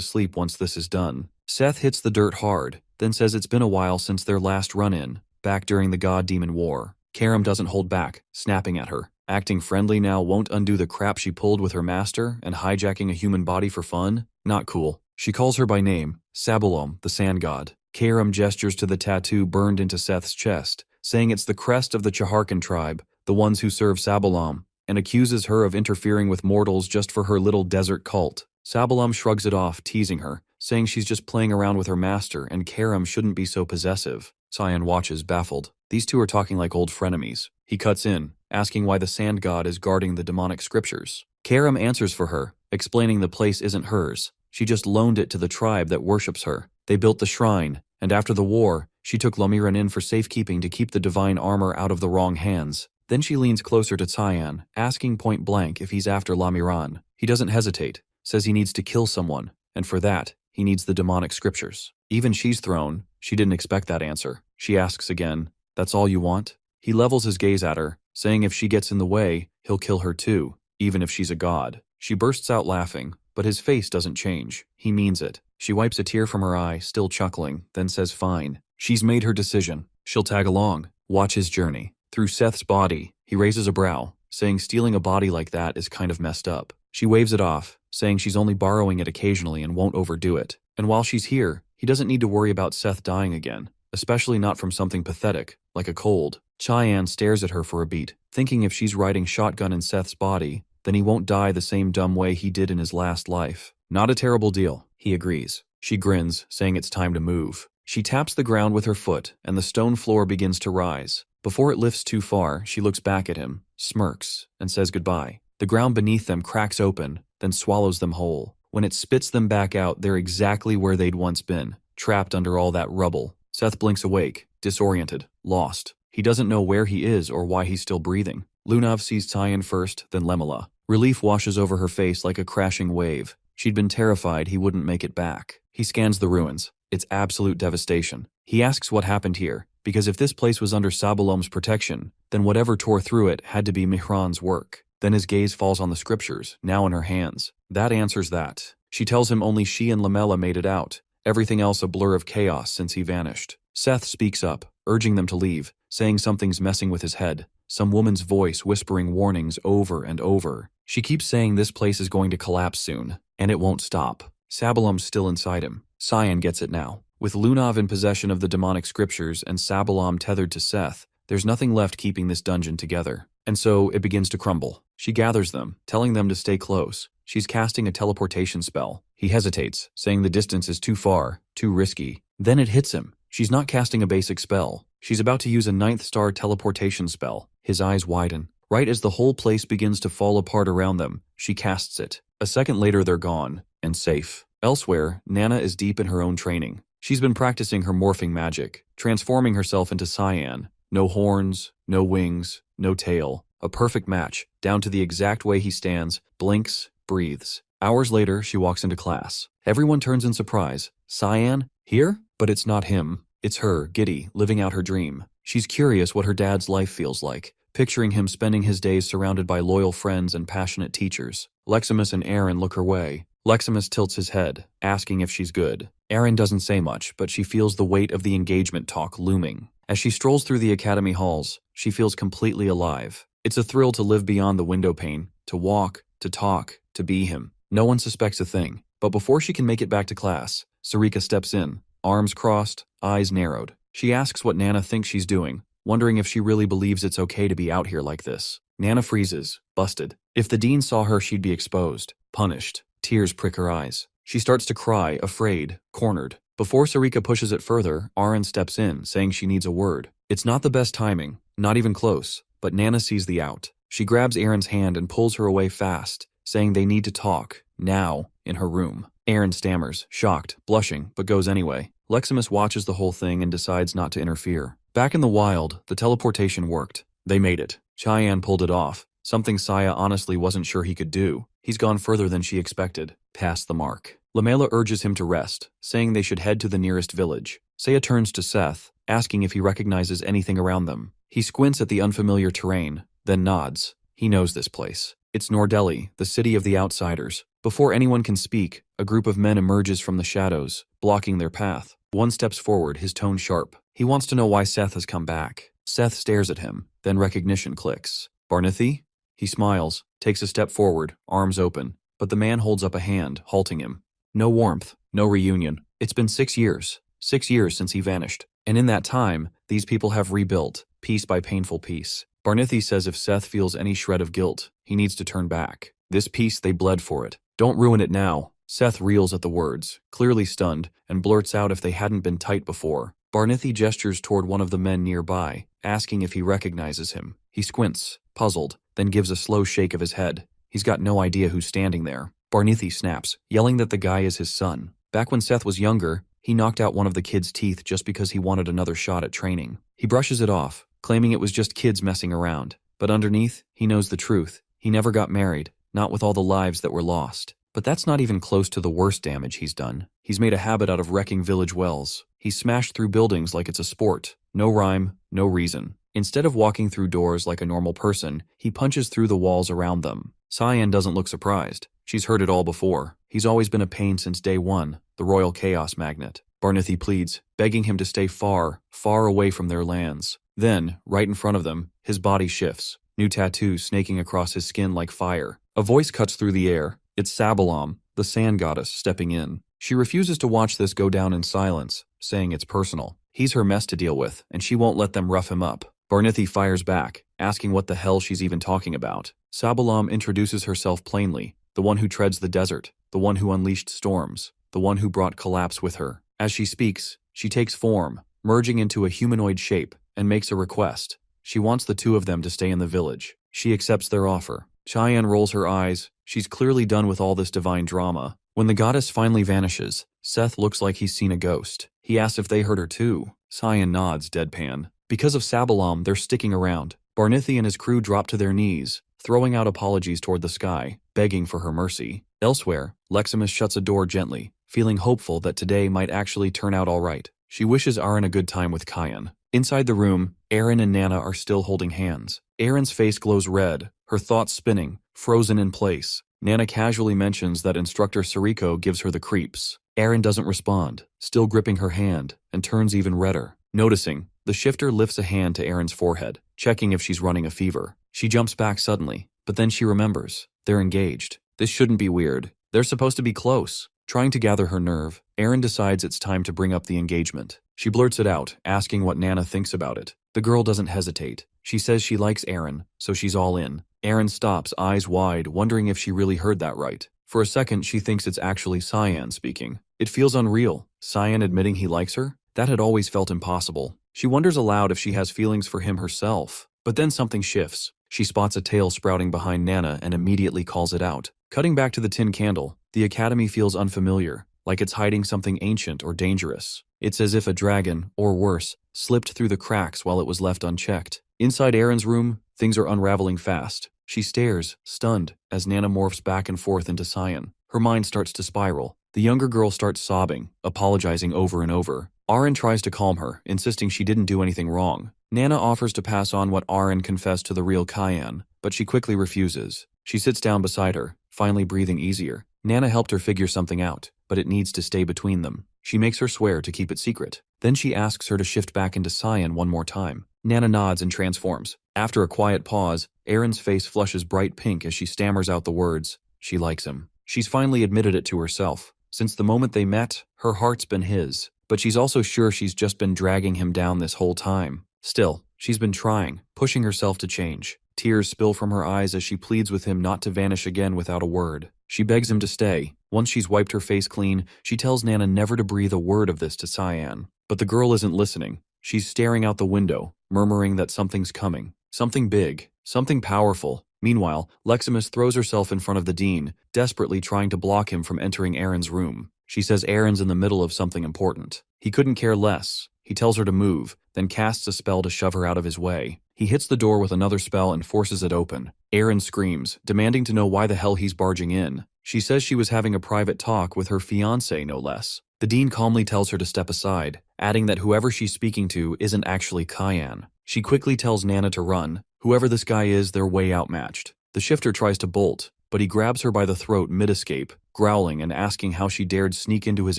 sleep once this is done. Seth hits the dirt hard, then says it's been a while since their last run-in, back during the God-Demon War. Karam doesn't hold back, snapping at her. Acting friendly now won't undo the crap she pulled with her master and hijacking a human body for fun? Not cool. She calls her by name, Sabalom, the sand god. Karam gestures to the tattoo burned into Seth's chest, saying it's the crest of the Chaharkan tribe, the ones who serve Sabalom, and accuses her of interfering with mortals just for her little desert cult. Sabalom shrugs it off, teasing her, saying she's just playing around with her master and Karam shouldn't be so possessive. Cyan watches, baffled. These two are talking like old frenemies. He cuts in, asking why the sand god is guarding the demonic scriptures. Karam answers for her, explaining the place isn't hers. She just loaned it to the tribe that worships her. They built the shrine, and after the war, she took Lamiran in for safekeeping to keep the divine armor out of the wrong hands. Then she leans closer to Cyan, asking point blank if he's after Lamiran. He doesn't hesitate, says he needs to kill someone, and for that, he needs the demonic scriptures. Even she's thrown. She didn't expect that answer. She asks again, "That's all you want?" He levels his gaze at her, saying if she gets in the way, he'll kill her too, even if she's a god. She bursts out laughing, but his face doesn't change. He means it. She wipes a tear from her eye, still chuckling, then says fine. She's made her decision. She'll tag along, watch his journey. Through Seth's body, he raises a brow, saying stealing a body like that is kind of messed up. She waves it off, saying she's only borrowing it occasionally and won't overdo it. And while she's here, he doesn't need to worry about Seth dying again, especially not from something pathetic, like a cold. Cheyenne stares at her for a beat, thinking if she's riding shotgun in Seth's body, then he won't die the same dumb way he did in his last life. Not a terrible deal, he agrees. She grins, saying it's time to move. She taps the ground with her foot, and the stone floor begins to rise. Before it lifts too far, she looks back at him, smirks, and says goodbye. The ground beneath them cracks open, then swallows them whole. When it spits them back out, they're exactly where they'd once been, trapped under all that rubble. Seth blinks awake, disoriented, lost. He doesn't know where he is or why he's still breathing. Lunav sees Tyan first, then Lemela. Relief washes over her face like a crashing wave. She'd been terrified he wouldn't make it back. He scans the ruins. It's absolute devastation. He asks what happened here, because if this place was under Sabalom's protection, then whatever tore through it had to be Mihran's work. Then his gaze falls on the scriptures, now in her hands. That answers that. She tells him only she and Lamela made it out. Everything else a blur of chaos since he vanished. Seth speaks up, urging them to leave, saying something's messing with his head. Some woman's voice whispering warnings over and over. She keeps saying this place is going to collapse soon, and it won't stop. Sabalom's still inside him. Cyan gets it now. With Lunav in possession of the demonic scriptures and Sabalom tethered to Seth, there's nothing left keeping this dungeon together. And so it begins to crumble. She gathers them, telling them to stay close. She's casting a teleportation spell. He hesitates, saying the distance is too far, too risky. Then it hits him. She's not casting a basic spell. She's about to use a 9th star teleportation spell. His eyes widen. Right as the whole place begins to fall apart around them, she casts it. A second later they're gone, and safe. Elsewhere, Nana is deep in her own training. She's been practicing her morphing magic, transforming herself into Cyan. No horns, no wings, no tail. A perfect match, down to the exact way he stands, blinks, breathes. Hours later, she walks into class. Everyone turns in surprise. Cyan? Here? But it's not him. It's her, giddy, living out her dream. She's curious what her dad's life feels like, picturing him spending his days surrounded by loyal friends and passionate teachers. Leximus and Aaron look her way. Leximus tilts his head, asking if she's good. Aaron doesn't say much, but she feels the weight of the engagement talk looming. As she strolls through the academy halls, she feels completely alive. It's a thrill to live beyond the window pane, to walk, to talk, to be him. No one suspects a thing, but before she can make it back to class, Sarika steps in, arms crossed, eyes narrowed. She asks what Nana thinks she's doing, wondering if she really believes it's okay to be out here like this. Nana freezes, busted. If the dean saw her, she'd be exposed, punished. Tears prick her eyes. She starts to cry, afraid, cornered. Before Sarika pushes it further, Aaron steps in, saying she needs a word. It's not the best timing, not even close, but Nana sees the out. She grabs Aaron's hand and pulls her away fast, saying they need to talk, now, in her room. Aaron stammers, shocked, blushing, but goes anyway. Leximus watches the whole thing and decides not to interfere. Back in the wild, the teleportation worked. They made it. Cheyenne pulled it off, something Saya honestly wasn't sure he could do. He's gone further than she expected, past the mark. Lamela urges him to rest, saying they should head to the nearest village. Saya turns to Seth, asking if he recognizes anything around them. He squints at the unfamiliar terrain, then nods. He knows this place. It's Nordelli, the city of the outsiders. Before anyone can speak, a group of men emerges from the shadows, blocking their path. One steps forward, his tone sharp. He wants to know why Seth has come back. Seth stares at him, then recognition clicks. Barnithy? He smiles, takes a step forward, arms open, but the man holds up a hand, halting him. No warmth, no reunion. It's been 6 years. 6 years since he vanished. And in that time, these people have rebuilt, piece by painful piece. Barnithy says if Seth feels any shred of guilt, he needs to turn back. This piece, they bled for it. Don't ruin it now. Seth reels at the words, clearly stunned, and blurts out if they hadn't been tight before. Barnithy gestures toward one of the men nearby, asking if he recognizes him. He squints, puzzled, then gives a slow shake of his head. He's got no idea who's standing there. Barnithy snaps, yelling that the guy is his son. Back when Seth was younger, he knocked out one of the kid's teeth just because he wanted another shot at training. He brushes it off, claiming it was just kids messing around. But underneath, he knows the truth. He never got married, not with all the lives that were lost. But that's not even close to the worst damage he's done. He's made a habit out of wrecking village wells. He's smashed through buildings like it's a sport. No rhyme, no reason. Instead of walking through doors like a normal person, he punches through the walls around them. Cyan doesn't look surprised. She's heard it all before. He's always been a pain since day one, the royal chaos magnet. Barnithy pleads, begging him to stay far, far away from their lands. Then, right in front of them, his body shifts, new tattoos snaking across his skin like fire. A voice cuts through the air. It's Sabalam, the sand goddess, stepping in. She refuses to watch this go down in silence, saying it's personal. He's her mess to deal with, and she won't let them rough him up. Barnithy fires back, asking what the hell she's even talking about. Sabalam introduces herself plainly, the one who treads the desert, the one who unleashed storms, the one who brought collapse with her. As she speaks, she takes form, merging into a humanoid shape, and makes a request. She wants the two of them to stay in the village. She accepts their offer. Cheyenne rolls her eyes. She's clearly done with all this divine drama. When the goddess finally vanishes, Seth looks like he's seen a ghost. He asks if they heard her too. Cyan nods, deadpan. Because of Sabalam, they're sticking around. Barnithy and his crew drop to their knees, throwing out apologies toward the sky, begging for her mercy. Elsewhere, Leximus shuts a door gently, feeling hopeful that today might actually turn out all right. She wishes Aaron a good time with Kyan. Inside the room, Aaron and Nana are still holding hands. Aaron's face glows red, her thoughts spinning, frozen in place. Nana casually mentions that instructor Sariko gives her the creeps. Aaron doesn't respond, still gripping her hand, and turns even redder. Noticing, the shifter lifts a hand to Aaron's forehead, checking if she's running a fever. She jumps back suddenly, but then she remembers. They're engaged. This shouldn't be weird. They're supposed to be close. Trying to gather her nerve, Aaron decides it's time to bring up the engagement. She blurts it out, asking what Nana thinks about it. The girl doesn't hesitate. She says she likes Aaron, so she's all in. Aaron stops, eyes wide, wondering if she really heard that right. For a second, she thinks it's actually Cyan speaking. It feels unreal. Cyan admitting he likes her? That had always felt impossible. She wonders aloud if she has feelings for him herself. But then something shifts. She spots a tail sprouting behind Nana and immediately calls it out. Cutting back to the tin candle, the academy feels unfamiliar, like it's hiding something ancient or dangerous. It's as if a dragon, or worse, slipped through the cracks while it was left unchecked. Inside Aaron's room, things are unraveling fast. She stares, stunned, as Nana morphs back and forth into Cyan. Her mind starts to spiral. The younger girl starts sobbing, apologizing over and over. Aaron tries to calm her, insisting she didn't do anything wrong. Nana offers to pass on what Aaron confessed to the real Cyan, but she quickly refuses. She sits down beside her, finally breathing easier. Nana helped her figure something out, but it needs to stay between them. She makes her swear to keep it secret. Then she asks her to shift back into Cyan one more time. Nana nods and transforms. After a quiet pause, Aaron's face flushes bright pink as she stammers out the words, she likes him. She's finally admitted it to herself. Since the moment they met, her heart's been his. But she's also sure she's just been dragging him down this whole time. Still, she's been trying, pushing herself to change. Tears spill from her eyes as she pleads with him not to vanish again without a word. She begs him to stay. Once she's wiped her face clean, she tells Nana never to breathe a word of this to Cyan. But the girl isn't listening. She's staring out the window, murmuring that something's coming. Something big. Something powerful. Meanwhile, Leximus throws herself in front of the dean, desperately trying to block him from entering Aaron's room. She says Aaron's in the middle of something important. He couldn't care less. He tells her to move, then casts a spell to shove her out of his way. He hits the door with another spell and forces it open. Aaron screams, demanding to know why the hell he's barging in. She says she was having a private talk with her fiancé, no less. The dean calmly tells her to step aside, adding that whoever she's speaking to isn't actually Cyan. She quickly tells Nana to run. Whoever this guy is, they're way outmatched. The shifter tries to bolt, but he grabs her by the throat mid-escape, growling and asking how she dared sneak into his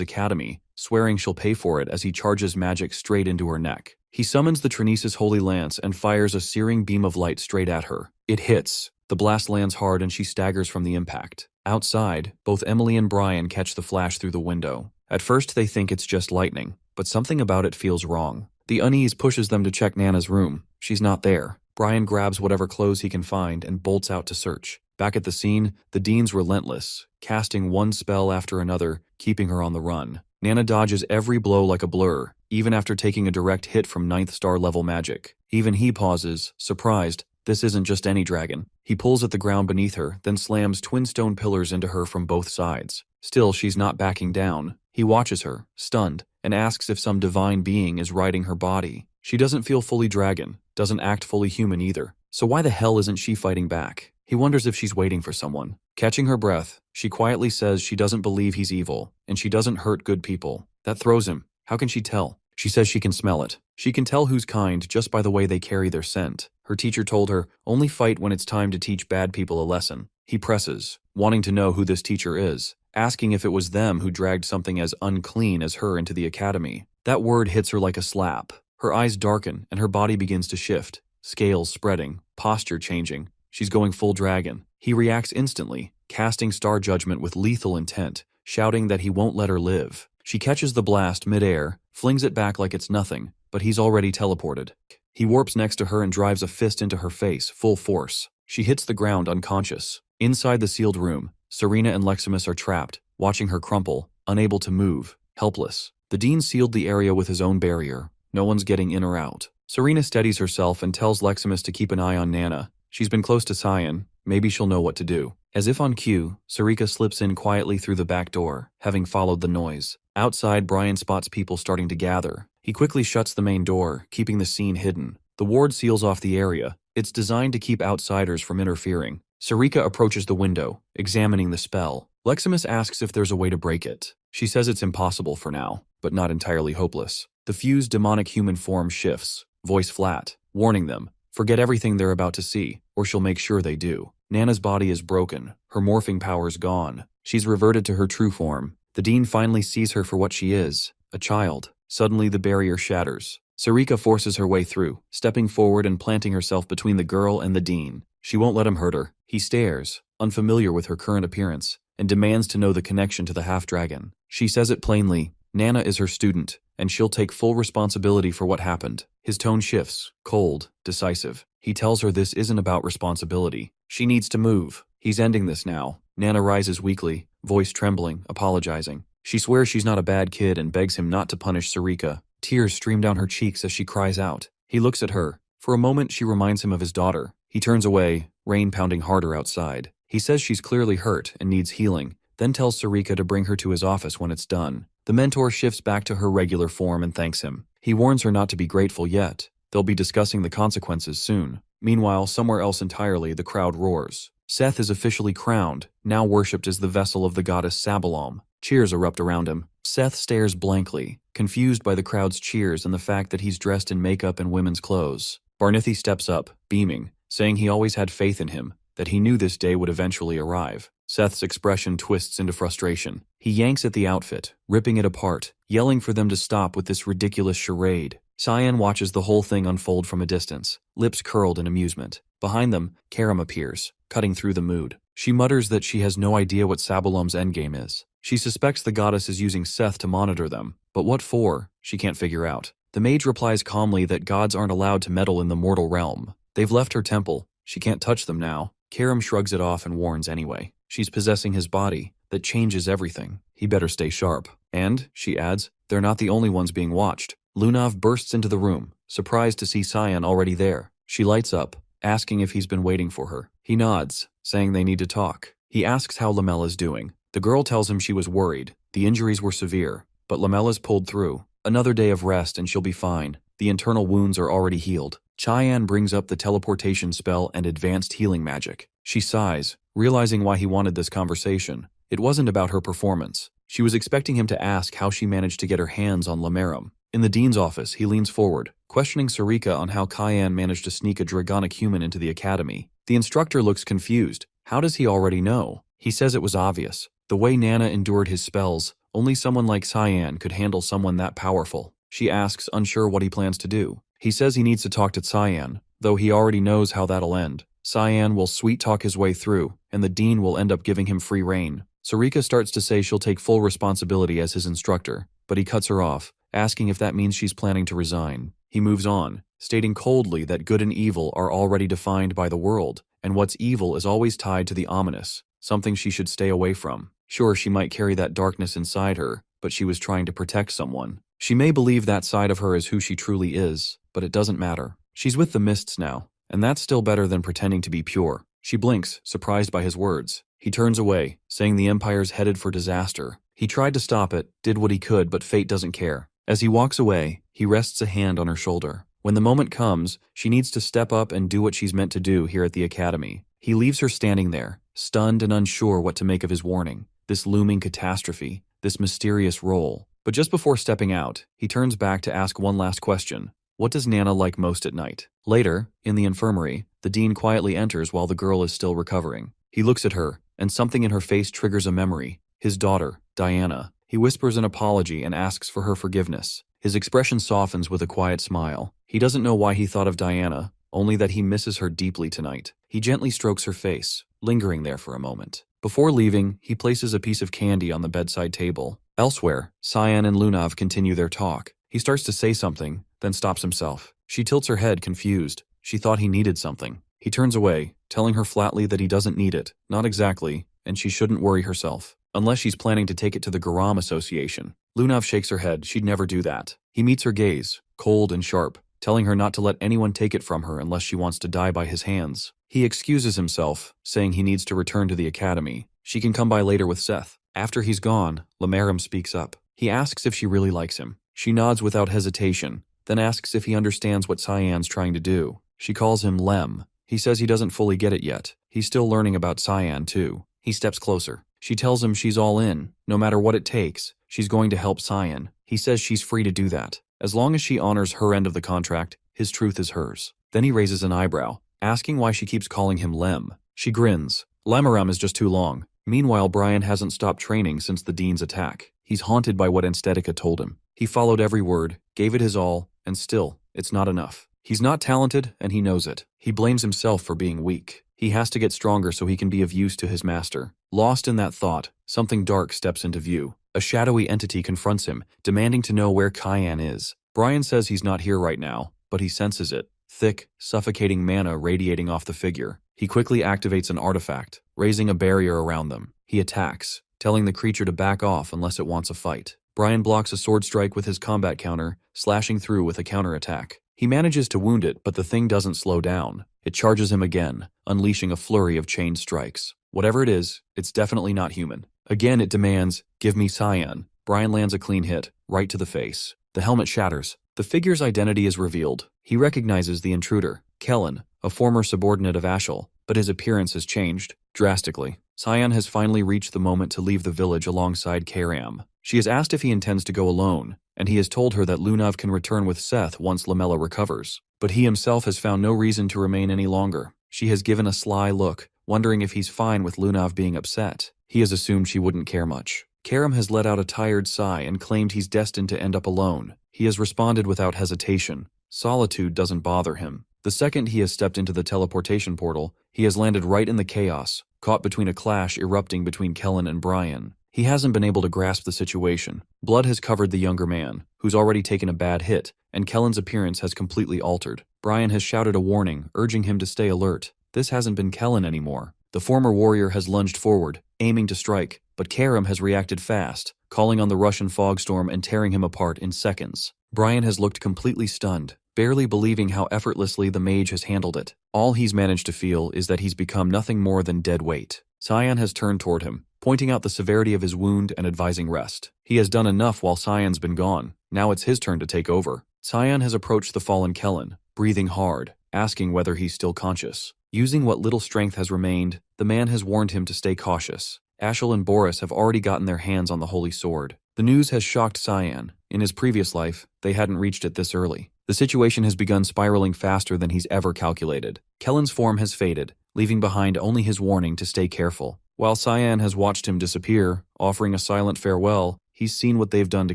academy, swearing she'll pay for it as he charges magic straight into her neck. He summons the Trinesis Holy Lance and fires a searing beam of light straight at her. It hits. The blast lands hard and she staggers from the impact. Outside, both Emily and Brian catch the flash through the window. At first they think it's just lightning, but something about it feels wrong. The unease pushes them to check Nana's room. She's not there. Brian grabs whatever clothes he can find and bolts out to search. Back at the scene, the Dean's relentless, casting one spell after another, keeping her on the run. Nana dodges every blow like a blur, even after taking a direct hit from 9th star level magic. Even he pauses, surprised. This isn't just any dragon. He pulls at the ground beneath her, then slams twin stone pillars into her from both sides. Still, she's not backing down. He watches her, stunned, and asks if some divine being is riding her body. She doesn't feel fully dragon, doesn't act fully human either. So why the hell isn't she fighting back? He wonders if she's waiting for someone. Catching her breath, she quietly says she doesn't believe he's evil, and she doesn't hurt good people. That throws him. How can she tell? She says she can smell it. She can tell who's kind just by the way they carry their scent. Her teacher told her, only fight when it's time to teach bad people a lesson. He presses, wanting to know who this teacher is, asking if it was them who dragged something as unclean as her into the academy. That word hits her like a slap. Her eyes darken and her body begins to shift, scales spreading, posture changing. She's going full dragon. He reacts instantly, casting Star Judgment with lethal intent, shouting that he won't let her live. She catches the blast mid-air, flings it back like it's nothing, but he's already teleported. He warps next to her and drives a fist into her face, full force. She hits the ground unconscious. Inside the sealed room, Serena and Leximus are trapped, watching her crumple, unable to move, helpless. The Dean sealed the area with his own barrier. No one's getting in or out. Serena steadies herself and tells Leximus to keep an eye on Nana. She's been close to Cyan. Maybe she'll know what to do. As if on cue, Sarika slips in quietly through the back door, having followed the noise. Outside, Brian spots people starting to gather. He quickly shuts the main door, keeping the scene hidden. The ward seals off the area. It's designed to keep outsiders from interfering. Sarika approaches the window, examining the spell. Leximus asks if there's a way to break it. She says it's impossible for now, but not entirely hopeless. The fused demonic human form shifts, voice flat, warning them, forget everything they're about to see, or she'll make sure they do. Nana's body is broken, her morphing powers gone. She's reverted to her true form. The Dean finally sees her for what she is, a child. Suddenly the barrier shatters. Sarika forces her way through, stepping forward and planting herself between the girl and the Dean. She won't let him hurt her. He stares, unfamiliar with her current appearance, and demands to know the connection to the half-dragon. She says it plainly, Nana is her student, and she'll take full responsibility for what happened. His tone shifts, cold, decisive. He tells her this isn't about responsibility. She needs to move. He's ending this now. Nana rises weakly, voice trembling, apologizing. She swears she's not a bad kid and begs him not to punish Sarika. Tears stream down her cheeks as she cries out. He looks at her. For a moment, she reminds him of his daughter. He turns away, rain pounding harder outside. He says she's clearly hurt and needs healing, then tells Sarika to bring her to his office when it's done. The mentor shifts back to her regular form and thanks him. He warns her not to be grateful yet. They'll be discussing the consequences soon. Meanwhile, somewhere else entirely, the crowd roars. Seth is officially crowned, now worshipped as the vessel of the goddess Sabalom. Cheers erupt around him. Seth stares blankly, confused by the crowd's cheers and the fact that he's dressed in makeup and women's clothes. Barnithi steps up, beaming, saying he always had faith in him, that he knew this day would eventually arrive. Seth's expression twists into frustration. He yanks at the outfit, ripping it apart, yelling for them to stop with this ridiculous charade. Cyan watches the whole thing unfold from a distance, lips curled in amusement. Behind them, Karam appears, cutting through the mood. She mutters that she has no idea what Sabalom's endgame is. She suspects the goddess is using Seth to monitor them, but what for? She can't figure out. The mage replies calmly that gods aren't allowed to meddle in the mortal realm. They've left her temple. She can't touch them now. Karam shrugs it off and warns anyway. She's possessing his body. That changes everything. He better stay sharp. And, she adds, they're not the only ones being watched. Lunav bursts into the room, surprised to see Cyan already there. She lights up, asking if he's been waiting for her. He nods, saying they need to talk. He asks how Lamella's doing. The girl tells him she was worried. The injuries were severe, but Lamella's pulled through. Another day of rest and she'll be fine. The internal wounds are already healed. Cheyenne brings up the teleportation spell and advanced healing magic. She sighs, realizing why he wanted this conversation. It wasn't about her performance. She was expecting him to ask how she managed to get her hands on Lamerum. In the dean's office, he leans forward, questioning Sarika on how Cayenne managed to sneak a dragonic human into the academy. The instructor looks confused. How does he already know? He says it was obvious. The way Nana endured his spells, only someone like Cyan could handle someone that powerful. She asks, unsure what he plans to do. He says he needs to talk to Cyan, though he already knows how that'll end. Cyan will sweet-talk his way through, and the dean will end up giving him free rein. Sarika starts to say she'll take full responsibility as his instructor, but he cuts her off, asking if that means she's planning to resign. He moves on, stating coldly that good and evil are already defined by the world, and what's evil is always tied to the ominous, something she should stay away from. Sure, she might carry that darkness inside her, but she was trying to protect someone. She may believe that side of her is who she truly is, but it doesn't matter. She's with the mists now, and that's still better than pretending to be pure. She blinks, surprised by his words. He turns away, saying the Empire's headed for disaster. He tried to stop it, did what he could, but fate doesn't care. As he walks away, he rests a hand on her shoulder. When the moment comes, she needs to step up and do what she's meant to do here at the academy. He leaves her standing there, stunned and unsure what to make of his warning, this looming catastrophe, this mysterious role. But just before stepping out, he turns back to ask one last question. What does Nana like most at night? Later, in the infirmary, the dean quietly enters while the girl is still recovering. He looks at her, and something in her face triggers a memory. His daughter, Diana. He whispers an apology and asks for her forgiveness. His expression softens with a quiet smile. He doesn't know why he thought of Diana, only that he misses her deeply tonight. He gently strokes her face, lingering there for a moment. Before leaving, he places a piece of candy on the bedside table. Elsewhere, Cyan and Lunav continue their talk. He starts to say something, then stops himself. She tilts her head, confused. She thought he needed something. He turns away, telling her flatly that he doesn't need it, not exactly, and she shouldn't worry herself. Unless she's planning to take it to the Garam Association. Lunav shakes her head, she'd never do that. He meets her gaze, cold and sharp, telling her not to let anyone take it from her unless she wants to die by his hands. He excuses himself, saying he needs to return to the academy. She can come by later with Seth. After he's gone, Lamaram speaks up. He asks if she really likes him. She nods without hesitation, then asks if he understands what Cyan's trying to do. She calls him Lem. He says he doesn't fully get it yet. He's still learning about Cyan too. He steps closer. She tells him she's all in. No matter what it takes, she's going to help Cyan. He says she's free to do that. As long as she honors her end of the contract, his truth is hers. Then he raises an eyebrow, asking why she keeps calling him Lem. She grins. Lamaram is just too long. Meanwhile, Brian hasn't stopped training since the dean's attack. He's haunted by what Anstetica told him. He followed every word, gave it his all, and still, it's not enough. He's not talented, and he knows it. He blames himself for being weak. He has to get stronger so he can be of use to his master. Lost in that thought, something dark steps into view. A shadowy entity confronts him, demanding to know where Cyan is. Brian says he's not here right now, but he senses it. Thick, suffocating mana radiating off the figure. He quickly activates an artifact, raising a barrier around them. He attacks, telling the creature to back off unless it wants a fight. Brian blocks a sword strike with his combat counter, slashing through with a counterattack. He manages to wound it, but the thing doesn't slow down. It charges him again, unleashing a flurry of chained strikes. Whatever it is, it's definitely not human. Again it demands, "Give me Cyan." Brian lands a clean hit, right to the face. The helmet shatters. The figure's identity is revealed. He recognizes the intruder, Kellen, a former subordinate of Ashel, but his appearance has changed, drastically. Cyan has finally reached the moment to leave the village alongside Karam. She has asked if he intends to go alone, and he has told her that Lunav can return with Seth once Lamella recovers. But he himself has found no reason to remain any longer. She has given a sly look, wondering if he's fine with Lunav being upset. He has assumed she wouldn't care much. Karam has let out a tired sigh and claimed he's destined to end up alone. He has responded without hesitation. Solitude doesn't bother him. The second he has stepped into the teleportation portal, he has landed right in the chaos, caught between a clash erupting between Kellen and Brian. He hasn't been able to grasp the situation. Blood has covered the younger man, who's already taken a bad hit, and Kellen's appearance has completely altered. Brian has shouted a warning, urging him to stay alert. This hasn't been Kellen anymore. The former warrior has lunged forward, aiming to strike, but Karam has reacted fast, calling on the Russian fog storm and tearing him apart in seconds. Brian has looked completely stunned, barely believing how effortlessly the mage has handled it. All he's managed to feel is that he's become nothing more than dead weight. Cyan has turned toward him, pointing out the severity of his wound and advising rest. He has done enough while Cyan's been gone. Now it's his turn to take over. Cyan has approached the fallen Kellen, breathing hard, asking whether he's still conscious. Using what little strength has remained, the man has warned him to stay cautious. Ashel and Boris have already gotten their hands on the holy sword. The news has shocked Cyan, In his previous life, they hadn't reached it this early. The situation has begun spiraling faster than he's ever calculated. Kellen's form has faded, leaving behind only his warning to stay careful. While Cyan has watched him disappear, offering a silent farewell, he's seen what they've done to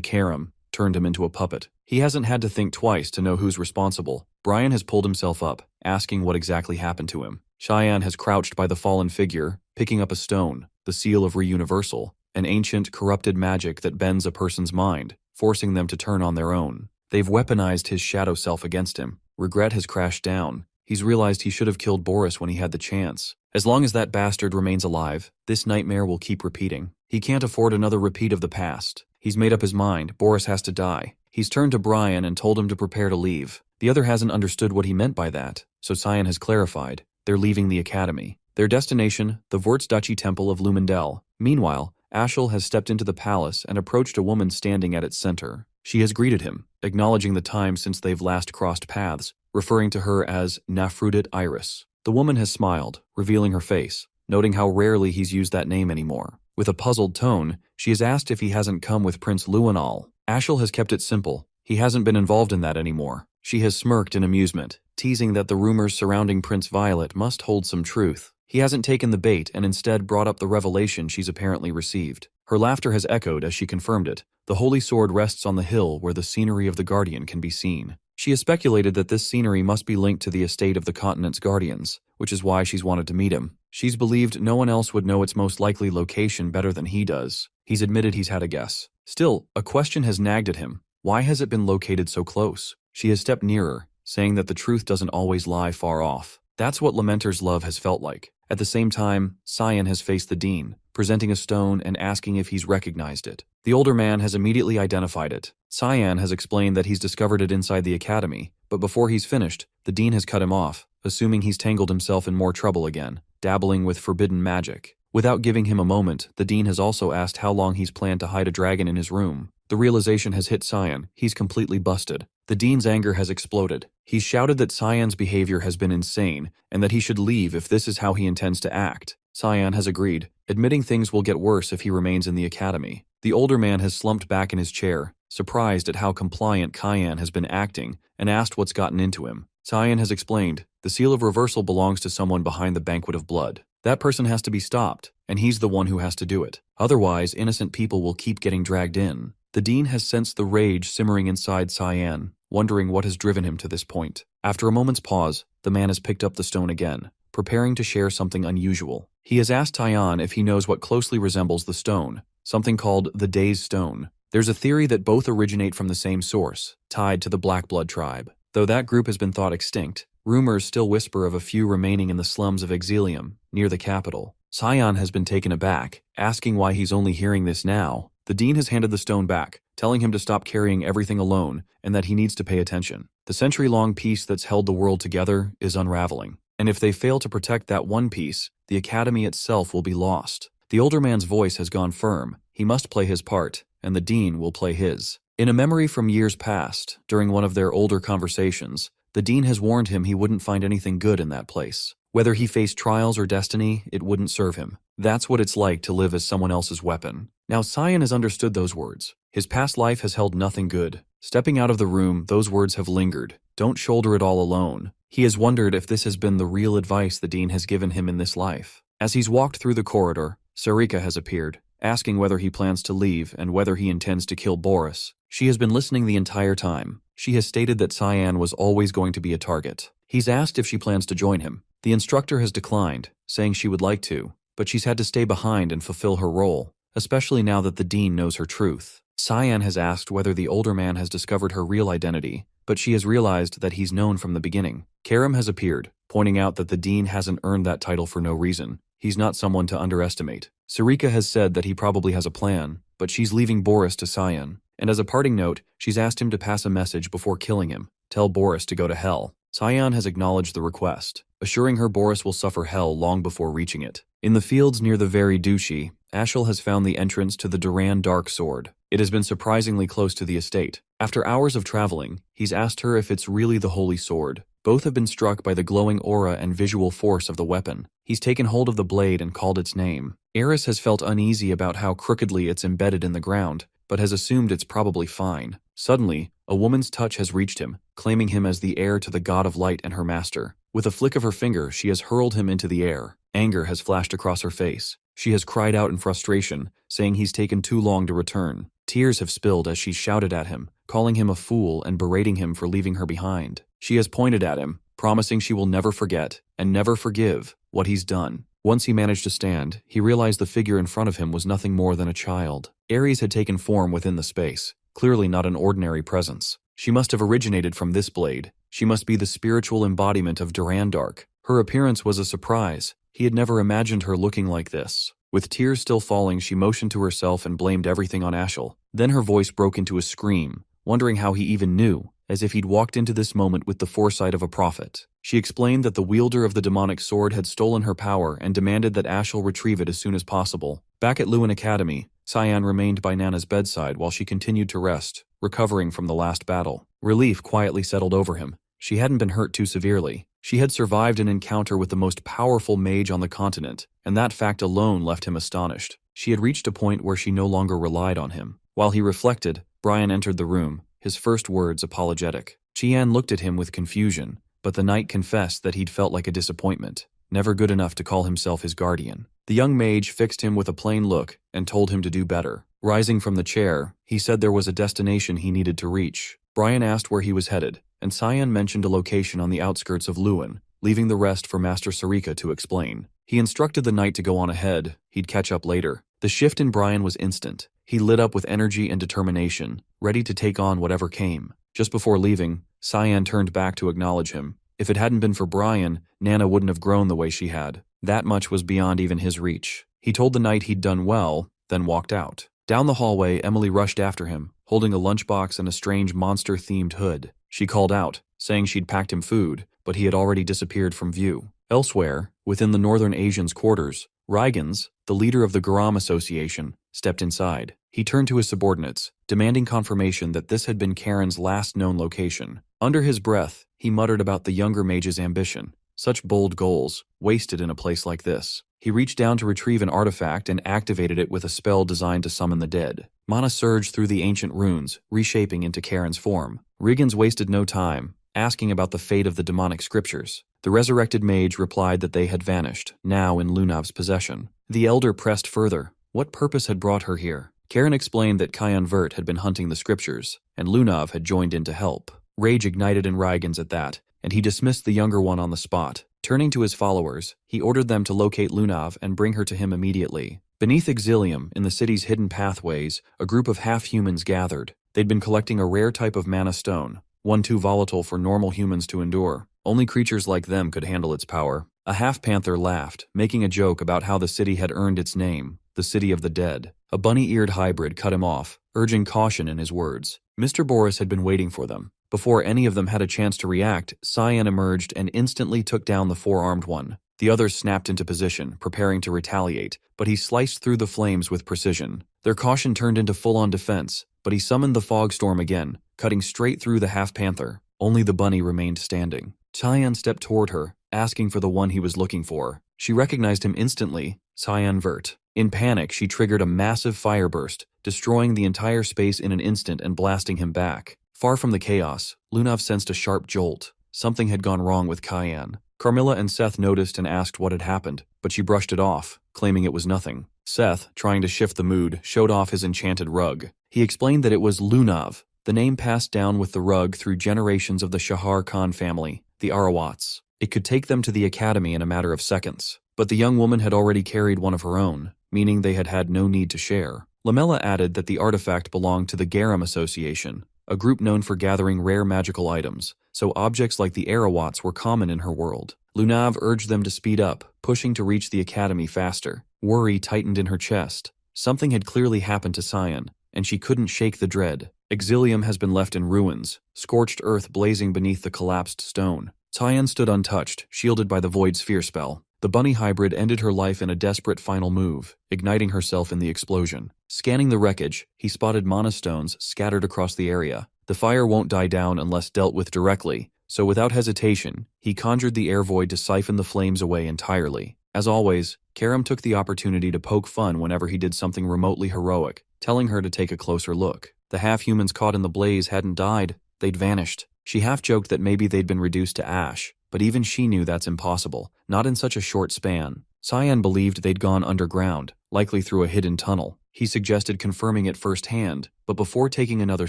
Karam, turned him into a puppet. He hasn't had to think twice to know who's responsible. Brian has pulled himself up, asking what exactly happened to him. Cheyenne has crouched by the fallen figure, picking up a stone, the seal of Reuniversal, an ancient, corrupted magic that bends a person's mind, forcing them to turn on their own. They've weaponized his shadow self against him. Regret has crashed down. He's realized he should have killed Boris when he had the chance. As long as that bastard remains alive, this nightmare will keep repeating. He can't afford another repeat of the past. He's made up his mind. Boris has to die. He's turned to Brian and told him to prepare to leave. The other hasn't understood what he meant by that, so Cyan has clarified. They're leaving the academy. Their destination, the Vortsduchy Temple of Lumendel. Meanwhile, Ashel has stepped into the palace and approached a woman standing at its center. She has greeted him, acknowledging the time since they've last crossed paths, referring to her as Nafrudit Iris. The woman has smiled, revealing her face, noting how rarely he's used that name anymore. With a puzzled tone, she has asked if he hasn't come with Prince Luanal. Ashel has kept it simple. He hasn't been involved in that anymore. She has smirked in amusement, teasing that the rumors surrounding Prince Violet must hold some truth. He hasn't taken the bait and instead brought up the revelation she's apparently received. Her laughter has echoed as she confirmed it. The holy sword rests on the hill where the scenery of the Guardian can be seen. She has speculated that this scenery must be linked to the estate of the continent's guardians, which is why she's wanted to meet him. She's believed no one else would know its most likely location better than he does. He's admitted he's had a guess. Still, a question has nagged at him. Why has it been located so close? She has stepped nearer, saying that the truth doesn't always lie far off. That's what Lamenter's love has felt like. At the same time, Cyan has faced the Dean, presenting a stone and asking if he's recognized it. The older man has immediately identified it. Cyan has explained that he's discovered it inside the academy, but before he's finished, the Dean has cut him off, assuming he's tangled himself in more trouble again, dabbling with forbidden magic. Without giving him a moment, the Dean has also asked how long he's planned to hide a dragon in his room. The realization has hit Cyan. He's completely busted. The Dean's anger has exploded. He's shouted that Cyan's behavior has been insane, and that he should leave if this is how he intends to act. Cyan has agreed, admitting things will get worse if he remains in the academy. The older man has slumped back in his chair, surprised at how compliant Cyan has been acting, and asked what's gotten into him. Cyan has explained, the seal of reversal belongs to someone behind the banquet of blood. That person has to be stopped, and he's the one who has to do it. Otherwise, innocent people will keep getting dragged in. The Dean has sensed the rage simmering inside Cyan, wondering what has driven him to this point. After a moment's pause, the man has picked up the stone again, preparing to share something unusual. He has asked Tyan if he knows what closely resembles the stone, something called the Day's Stone. There's a theory that both originate from the same source, tied to the Black Blood tribe. Though that group has been thought extinct, rumors still whisper of a few remaining in the slums of Exilium, near the capital. Cyan has been taken aback, asking why he's only hearing this now. The Dean has handed the stone back, telling him to stop carrying everything alone and that he needs to pay attention. The century-long peace that's held the world together is unraveling, and if they fail to protect that one piece, the academy itself will be lost. The older man's voice has gone firm. He must play his part, and the Dean will play his. In a memory from years past, during one of their older conversations, the Dean has warned him he wouldn't find anything good in that place. Whether he faced trials or destiny, it wouldn't serve him. That's what it's like to live as someone else's weapon. Now Cyan has understood those words. His past life has held nothing good. Stepping out of the room, those words have lingered. Don't shoulder it all alone. He has wondered if this has been the real advice the Dean has given him in this life. As he's walked through the corridor, Sarika has appeared, asking whether he plans to leave and whether he intends to kill Boris. She has been listening the entire time. She has stated that Cyan was always going to be a target. He's asked if she plans to join him. The instructor has declined, saying she would like to, but she's had to stay behind and fulfill her role, especially now that the Dean knows her truth. Cyan has asked whether the older man has discovered her real identity, but she has realized that he's known from the beginning. Karam has appeared, pointing out that the Dean hasn't earned that title for no reason. He's not someone to underestimate. Sarika has said that he probably has a plan, but she's leaving Boris to Cyan. And as a parting note, she's asked him to pass a message before killing him. Tell Boris to go to hell. Cyan has acknowledged the request, assuring her Boris will suffer hell long before reaching it. In the fields near the very Duchy, Ashel has found the entrance to the Duran Dark Sword. It has been surprisingly close to the estate. After hours of traveling, he's asked her if it's really the Holy Sword. Both have been struck by the glowing aura and visual force of the weapon. He's taken hold of the blade and called its name. Eris has felt uneasy about how crookedly it's embedded in the ground, but has assumed it's probably fine. Suddenly, a woman's touch has reached him, claiming him as the heir to the god of light and her master. With a flick of her finger, she has hurled him into the air. Anger has flashed across her face. She has cried out in frustration, saying he's taken too long to return. Tears have spilled as she shouted at him, calling him a fool and berating him for leaving her behind. She has pointed at him, promising she will never forget, and never forgive, what he's done. Once he managed to stand, he realized the figure in front of him was nothing more than a child. Ares had taken form within the space, clearly not an ordinary presence. She must have originated from this blade. She must be the spiritual embodiment of Durandark. Her appearance was a surprise. He had never imagined her looking like this. With tears still falling, she motioned to herself and blamed everything on Ashel. Then her voice broke into a scream, wondering how he even knew, as if he'd walked into this moment with the foresight of a prophet. She explained that the wielder of the demonic sword had stolen her power and demanded that Ashel retrieve it as soon as possible. Back at Lewin Academy, Cyan remained by Nana's bedside while she continued to rest, recovering from the last battle. Relief quietly settled over him. She hadn't been hurt too severely. She had survived an encounter with the most powerful mage on the continent, and that fact alone left him astonished. She had reached a point where she no longer relied on him. While he reflected, Brian entered the room, his first words apologetic. Chian looked at him with confusion, but the knight confessed that he'd felt like a disappointment, never good enough to call himself his guardian. The young mage fixed him with a plain look and told him to do better. Rising from the chair, he said there was a destination he needed to reach. Brian asked where he was headed, and Cyan mentioned a location on the outskirts of Lewin, leaving the rest for Master Sarika to explain. He instructed the knight to go on ahead. He'd catch up later. The shift in Brian was instant. He lit up with energy and determination, ready to take on whatever came. Just before leaving, Cyan turned back to acknowledge him. If it hadn't been for Brian, Nana wouldn't have grown the way she had. That much was beyond even his reach. He told the knight he'd done well, then walked out. Down the hallway, Emily rushed after him, holding a lunchbox and a strange monster-themed hood. She called out, saying she'd packed him food, but he had already disappeared from view. Elsewhere, within the Northern Asians' quarters, Rygans, the leader of the Garam Association, stepped inside. He turned to his subordinates, demanding confirmation that this had been Karen's last known location. Under his breath, he muttered about the younger mage's ambition. Such bold goals, wasted in a place like this. He reached down to retrieve an artifact and activated it with a spell designed to summon the dead. Mana surged through the ancient runes, reshaping into Karen's form. Rygans wasted no time, asking about the fate of the demonic scriptures. The resurrected mage replied that they had vanished, now in Lunav's possession. The elder pressed further. What purpose had brought her here? Karen explained that Kayan Vert had been hunting the scriptures, and Lunav had joined in to help. Rage ignited in Rygans at that, and he dismissed the younger one on the spot. Turning to his followers, he ordered them to locate Lunav and bring her to him immediately. Beneath Exilium, in the city's hidden pathways, a group of half-humans gathered. They'd been collecting a rare type of mana stone, one too volatile for normal humans to endure. Only creatures like them could handle its power. A half-panther laughed, making a joke about how the city had earned its name, the City of the Dead. A bunny-eared hybrid cut him off, urging caution in his words. Mr. Boris had been waiting for them. Before any of them had a chance to react, Cyan emerged and instantly took down the four-armed one. The others snapped into position, preparing to retaliate, but he sliced through the flames with precision. Their caution turned into full-on defense, but he summoned the fog storm again, cutting straight through the half-panther. Only the bunny remained standing. Cyan stepped toward her, asking for the one he was looking for. She recognized him instantly, Cyan Vert. In panic, she triggered a massive fire burst, destroying the entire space in an instant and blasting him back. Far from the chaos, Lunav sensed a sharp jolt. Something had gone wrong with Cyan. Carmilla and Seth noticed and asked what had happened, but she brushed it off, claiming it was nothing. Seth, trying to shift the mood, showed off his enchanted rug. He explained that it was Lunav, the name passed down with the rug through generations of the Shahar Khan family, the Arawats. It could take them to the academy in a matter of seconds. But the young woman had already carried one of her own, meaning they had had no need to share. Lamella added that the artifact belonged to the Garam Association, a group known for gathering rare magical items, so objects like the Arawats were common in her world. Lunav urged them to speed up, pushing to reach the academy faster. Worry tightened in her chest. Something had clearly happened to Cyan, and she couldn't shake the dread. Exilium has been left in ruins, scorched earth blazing beneath the collapsed stone. Cyan stood untouched, shielded by the Void Sphere spell. The bunny hybrid ended her life in a desperate final move, igniting herself in the explosion. Scanning the wreckage, he spotted mana stones scattered across the area. The fire won't die down unless dealt with directly, so without hesitation, he conjured the air void to siphon the flames away entirely. As always, Karam took the opportunity to poke fun whenever he did something remotely heroic, telling her to take a closer look. The half-humans caught in the blaze hadn't died, they'd vanished. She half-joked that maybe they'd been reduced to ash, but even she knew that's impossible, not in such a short span. Cyan believed they'd gone underground, likely through a hidden tunnel. He suggested confirming it firsthand, but before taking another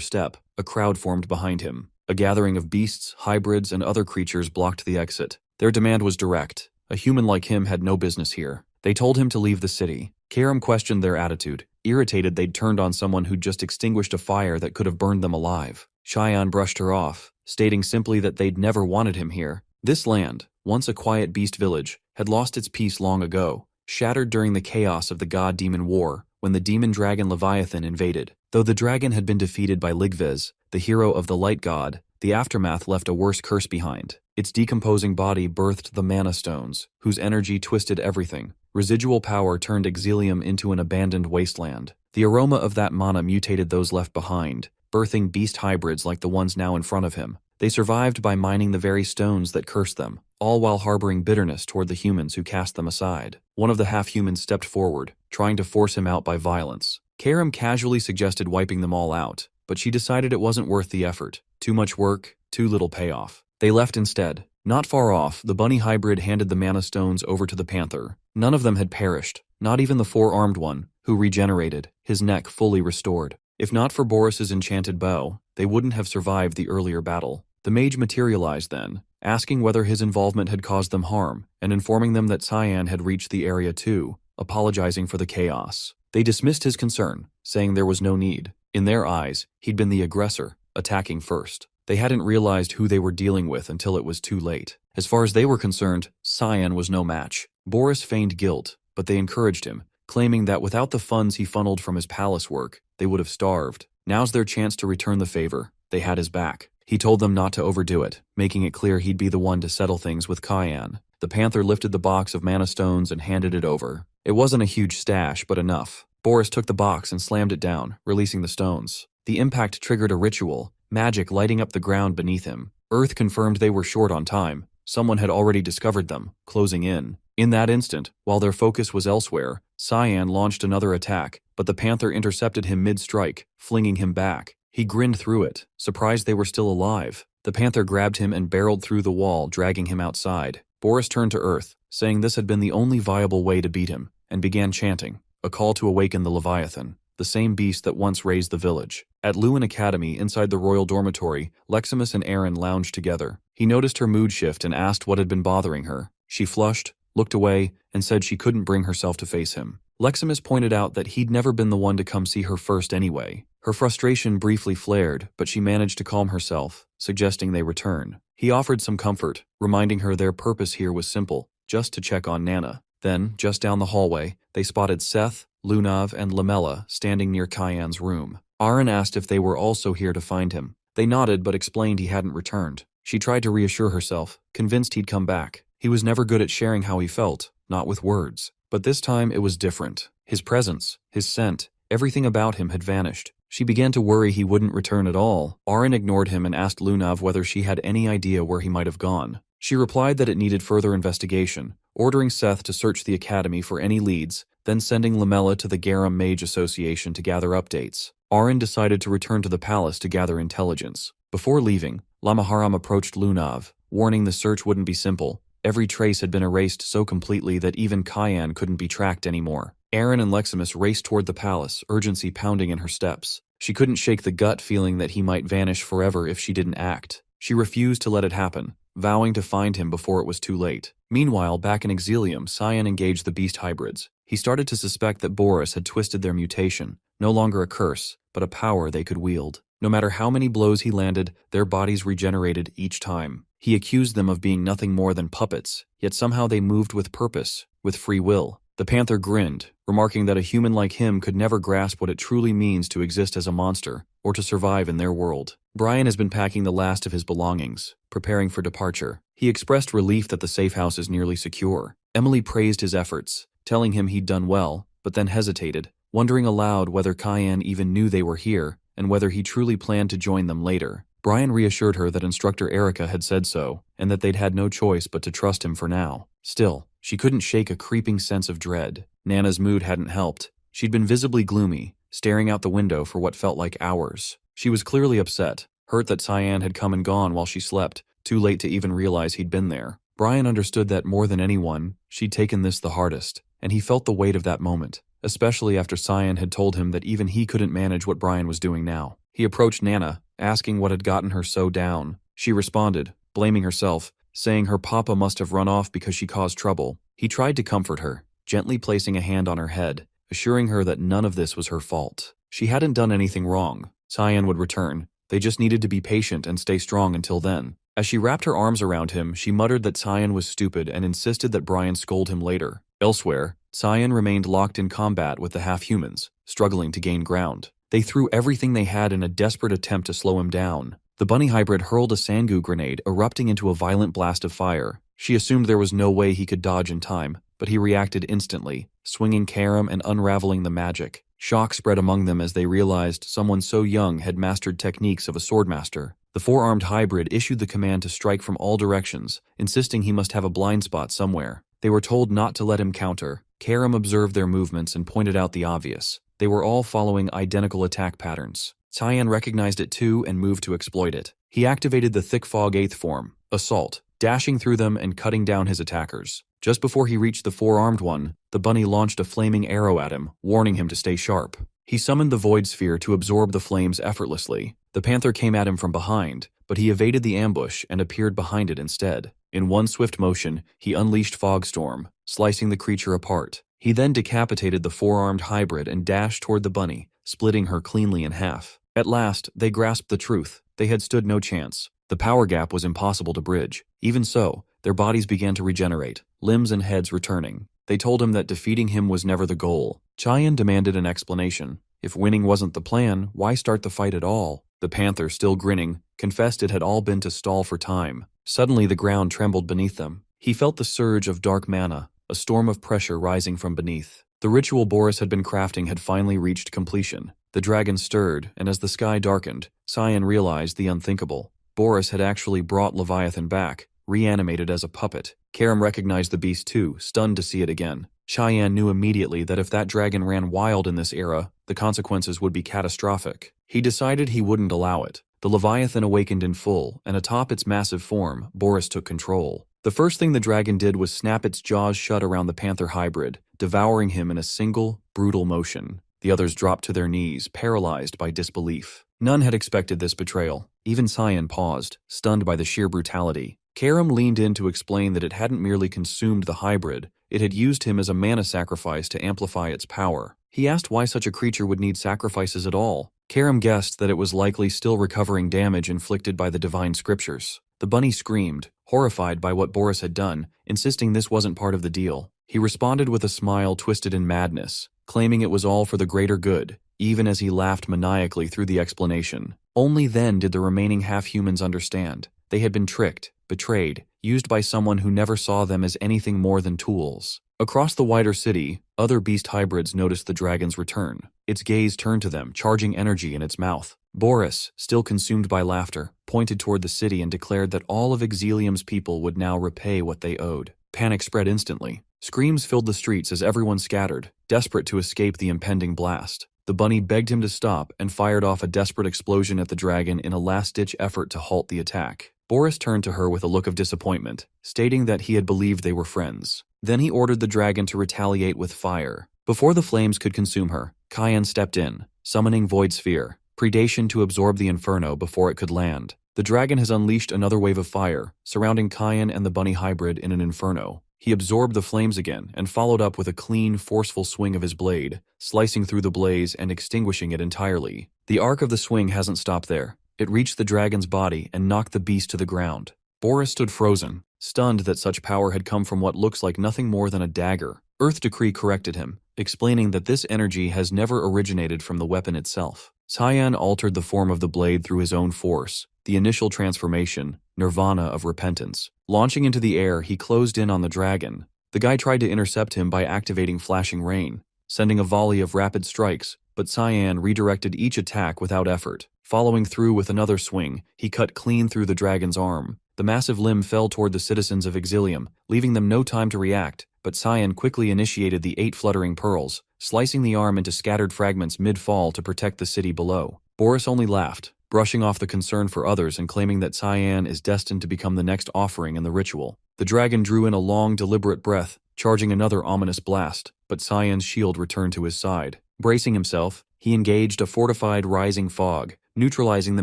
step, a crowd formed behind him. A gathering of beasts, hybrids, and other creatures blocked the exit. Their demand was direct. A human like him had no business here. They told him to leave the city. Karam questioned their attitude, irritated they'd turned on someone who'd just extinguished a fire that could have burned them alive. Cheyenne brushed her off, stating simply that they'd never wanted him here. This land, once a quiet beast village, had lost its peace long ago, shattered during the chaos of the god-demon war, when the demon-dragon Leviathan invaded. Though the dragon had been defeated by Ligvez, the hero of the light god, the aftermath left a worse curse behind. Its decomposing body birthed the mana stones, whose energy twisted everything. Residual power turned Exilium into an abandoned wasteland. The aroma of that mana mutated those left behind, birthing beast hybrids like the ones now in front of him. They survived by mining the very stones that cursed them, all while harboring bitterness toward the humans who cast them aside. One of the half-humans stepped forward, trying to force him out by violence. Karam casually suggested wiping them all out, but she decided it wasn't worth the effort. Too much work, too little payoff. They left instead. Not far off, the bunny hybrid handed the mana stones over to the panther. None of them had perished, not even the four-armed one, who regenerated, his neck fully restored. If not for Boris's enchanted bow, they wouldn't have survived the earlier battle. The mage materialized then, asking whether his involvement had caused them harm, and informing them that Cyan had reached the area too, apologizing for the chaos. They dismissed his concern, saying there was no need. In their eyes, he'd been the aggressor, attacking first. They hadn't realized who they were dealing with until it was too late. As far as they were concerned, Cyan was no match. Boris feigned guilt, but they encouraged him, claiming that without the funds he funneled from his palace work, they would have starved. Now's their chance to return the favor. They had his back. He told them not to overdo it, making it clear he'd be the one to settle things with Cyan. The panther lifted the box of mana stones and handed it over. It wasn't a huge stash, but enough. Boris took the box and slammed it down, releasing the stones. The impact triggered a ritual, magic lighting up the ground beneath him. Earth confirmed they were short on time. Someone had already discovered them, closing in. In that instant, while their focus was elsewhere, Cyan launched another attack, but the panther intercepted him mid-strike, flinging him back. He grinned through it, surprised they were still alive. The panther grabbed him and barreled through the wall, dragging him outside. Boris turned to Earth, saying this had been the only viable way to beat him, and began chanting, a call to awaken the Leviathan, the same beast that once raised the village. At Lewin Academy, inside the royal dormitory, Leximus and Aaron lounged together. He noticed her mood shift and asked what had been bothering her. She flushed, looked away, and said she couldn't bring herself to face him. Leximus pointed out that he'd never been the one to come see her first anyway. Her frustration briefly flared, but she managed to calm herself, suggesting they return. He offered some comfort, reminding her their purpose here was simple, just to check on Nana. Then, just down the hallway, they spotted Seth, Lunav, and Lamella standing near Cyan's room. Aaron asked if they were also here to find him. They nodded but explained he hadn't returned. She tried to reassure herself, convinced he'd come back. He was never good at sharing how he felt, not with words. But this time it was different. His presence, his scent, everything about him had vanished. She began to worry he wouldn't return at all. Aaron ignored him and asked Lunav whether she had any idea where he might have gone. She replied that it needed further investigation, ordering Seth to search the academy for any leads, then sending Lamella to the Garum Mage Association to gather updates. Aaron decided to return to the palace to gather intelligence. Before leaving, Lamaharam approached Lunav, warning the search wouldn't be simple. Every trace had been erased so completely that even Cyan couldn't be tracked anymore. Aaron and Leximus raced toward the palace, urgency pounding in her steps. She couldn't shake the gut feeling that he might vanish forever if she didn't act. She refused to let it happen, vowing to find him before it was too late. Meanwhile, back in Exilium, Cyan engaged the beast hybrids. He started to suspect that Boris had twisted their mutation, no longer a curse, but a power they could wield. No matter how many blows he landed, their bodies regenerated each time. He accused them of being nothing more than puppets, yet somehow they moved with purpose, with free will. The panther grinned, remarking that a human like him could never grasp what it truly means to exist as a monster, or to survive in their world. Brian has been packing the last of his belongings, preparing for departure. He expressed relief that the safe house is nearly secure. Emily praised his efforts, telling him he'd done well, but then hesitated, wondering aloud whether Cyan even knew they were here, and whether he truly planned to join them later. Brian reassured her that Instructor Erica had said so, and that they'd had no choice but to trust him for now. Still, she couldn't shake a creeping sense of dread. Nana's mood hadn't helped. She'd been visibly gloomy, staring out the window for what felt like hours. She was clearly upset, hurt that Cyan had come and gone while she slept, too late to even realize he'd been there. Brian understood that more than anyone, she'd taken this the hardest, and he felt the weight of that moment, especially after Cyan had told him that even he couldn't manage what Brian was doing now. He approached Nana, asking what had gotten her so down. She responded, blaming herself, saying her papa must have run off because she caused trouble. He tried to comfort her, gently placing a hand on her head, assuring her that none of this was her fault. She hadn't done anything wrong. Cyan would return. They just needed to be patient and stay strong until then. As she wrapped her arms around him, she muttered that Cyan was stupid and insisted that Brian scold him later. Elsewhere, Cyan remained locked in combat with the half-humans, struggling to gain ground. They threw everything they had in a desperate attempt to slow him down. The bunny hybrid hurled a Sangu grenade, erupting into a violent blast of fire. She assumed there was no way he could dodge in time, but he reacted instantly, swinging Karam and unraveling the magic. Shock spread among them as they realized someone so young had mastered techniques of a swordmaster. The four-armed hybrid issued the command to strike from all directions, insisting he must have a blind spot somewhere. They were told not to let him counter. Karam observed their movements and pointed out the obvious. They were all following identical attack patterns. Cyan recognized it too and moved to exploit it. He activated the Thick Fog 8th form, Assault, dashing through them and cutting down his attackers. Just before he reached the four-armed one, the bunny launched a flaming arrow at him, warning him to stay sharp. He summoned the Void Sphere to absorb the flames effortlessly. The panther came at him from behind, but he evaded the ambush and appeared behind it instead. In one swift motion, he unleashed Fogstorm, slicing the creature apart. He then decapitated the four-armed hybrid and dashed toward the bunny, splitting her cleanly in half. At last, they grasped the truth. They had stood no chance. The power gap was impossible to bridge. Even so, their bodies began to regenerate, limbs and heads returning. They told him that defeating him was never the goal. Cyan demanded an explanation. If winning wasn't the plan, why start the fight at all? The panther, still grinning, confessed it had all been to stall for time. Suddenly the ground trembled beneath them. He felt the surge of dark mana, a storm of pressure rising from beneath. The ritual Boris had been crafting had finally reached completion. The dragon stirred, and as the sky darkened, Cyan realized the unthinkable. Boris had actually brought Leviathan back, reanimated as a puppet. Karam recognized the beast too, stunned to see it again. Cyan knew immediately that if that dragon ran wild in this era, the consequences would be catastrophic. He decided he wouldn't allow it. The Leviathan awakened in full, and atop its massive form, Boris took control. The first thing the dragon did was snap its jaws shut around the panther hybrid, devouring him in a single, brutal motion. The others dropped to their knees, paralyzed by disbelief. None had expected this betrayal. Even Cyan paused, stunned by the sheer brutality. Karam leaned in to explain that it hadn't merely consumed the hybrid, it had used him as a mana sacrifice to amplify its power. He asked why such a creature would need sacrifices at all. Karam guessed that it was likely still recovering damage inflicted by the divine scriptures. The bunny screamed, horrified by what Boris had done, insisting this wasn't part of the deal. He responded with a smile twisted in madness, claiming it was all for the greater good, even as he laughed maniacally through the explanation. Only then did the remaining half-humans understand. They had been tricked, betrayed, used by someone who never saw them as anything more than tools. Across the wider city, other beast hybrids noticed the dragon's return. Its gaze turned to them, charging energy in its mouth. Boris, still consumed by laughter, pointed toward the city and declared that all of Exilium's people would now repay what they owed. Panic spread instantly. Screams filled the streets as everyone scattered, desperate to escape the impending blast. The bunny begged him to stop and fired off a desperate explosion at the dragon in a last-ditch effort to halt the attack. Boris turned to her with a look of disappointment, stating that he had believed they were friends. Then he ordered the dragon to retaliate with fire. Before the flames could consume her, Cyan stepped in, summoning Void Sphere, predation to absorb the inferno before it could land. The dragon has unleashed another wave of fire, surrounding Cyan and the bunny hybrid in an inferno. He absorbed the flames again and followed up with a clean, forceful swing of his blade, slicing through the blaze and extinguishing it entirely. The arc of the swing hasn't stopped there. It reached the dragon's body and knocked the beast to the ground. Boris stood frozen, stunned that such power had come from what looks like nothing more than a dagger. Earth Decree corrected him, explaining that this energy has never originated from the weapon itself. Cyan altered the form of the blade through his own force, the initial transformation, nirvana of repentance. Launching into the air, he closed in on the dragon. The guy tried to intercept him by activating Flashing Rain, sending a volley of rapid strikes, but Cyan redirected each attack without effort. Following through with another swing, he cut clean through the dragon's arm. The massive limb fell toward the citizens of Exilium, leaving them no time to react. but Cyan quickly initiated the 8 fluttering pearls, slicing the arm into scattered fragments mid-fall to protect the city below. Boris only laughed, brushing off the concern for others and claiming that Cyan is destined to become the next offering in the ritual. The dragon drew in a long, deliberate breath, charging another ominous blast, but Cyan's shield returned to his side. Bracing himself, he engaged a fortified rising fog, neutralizing the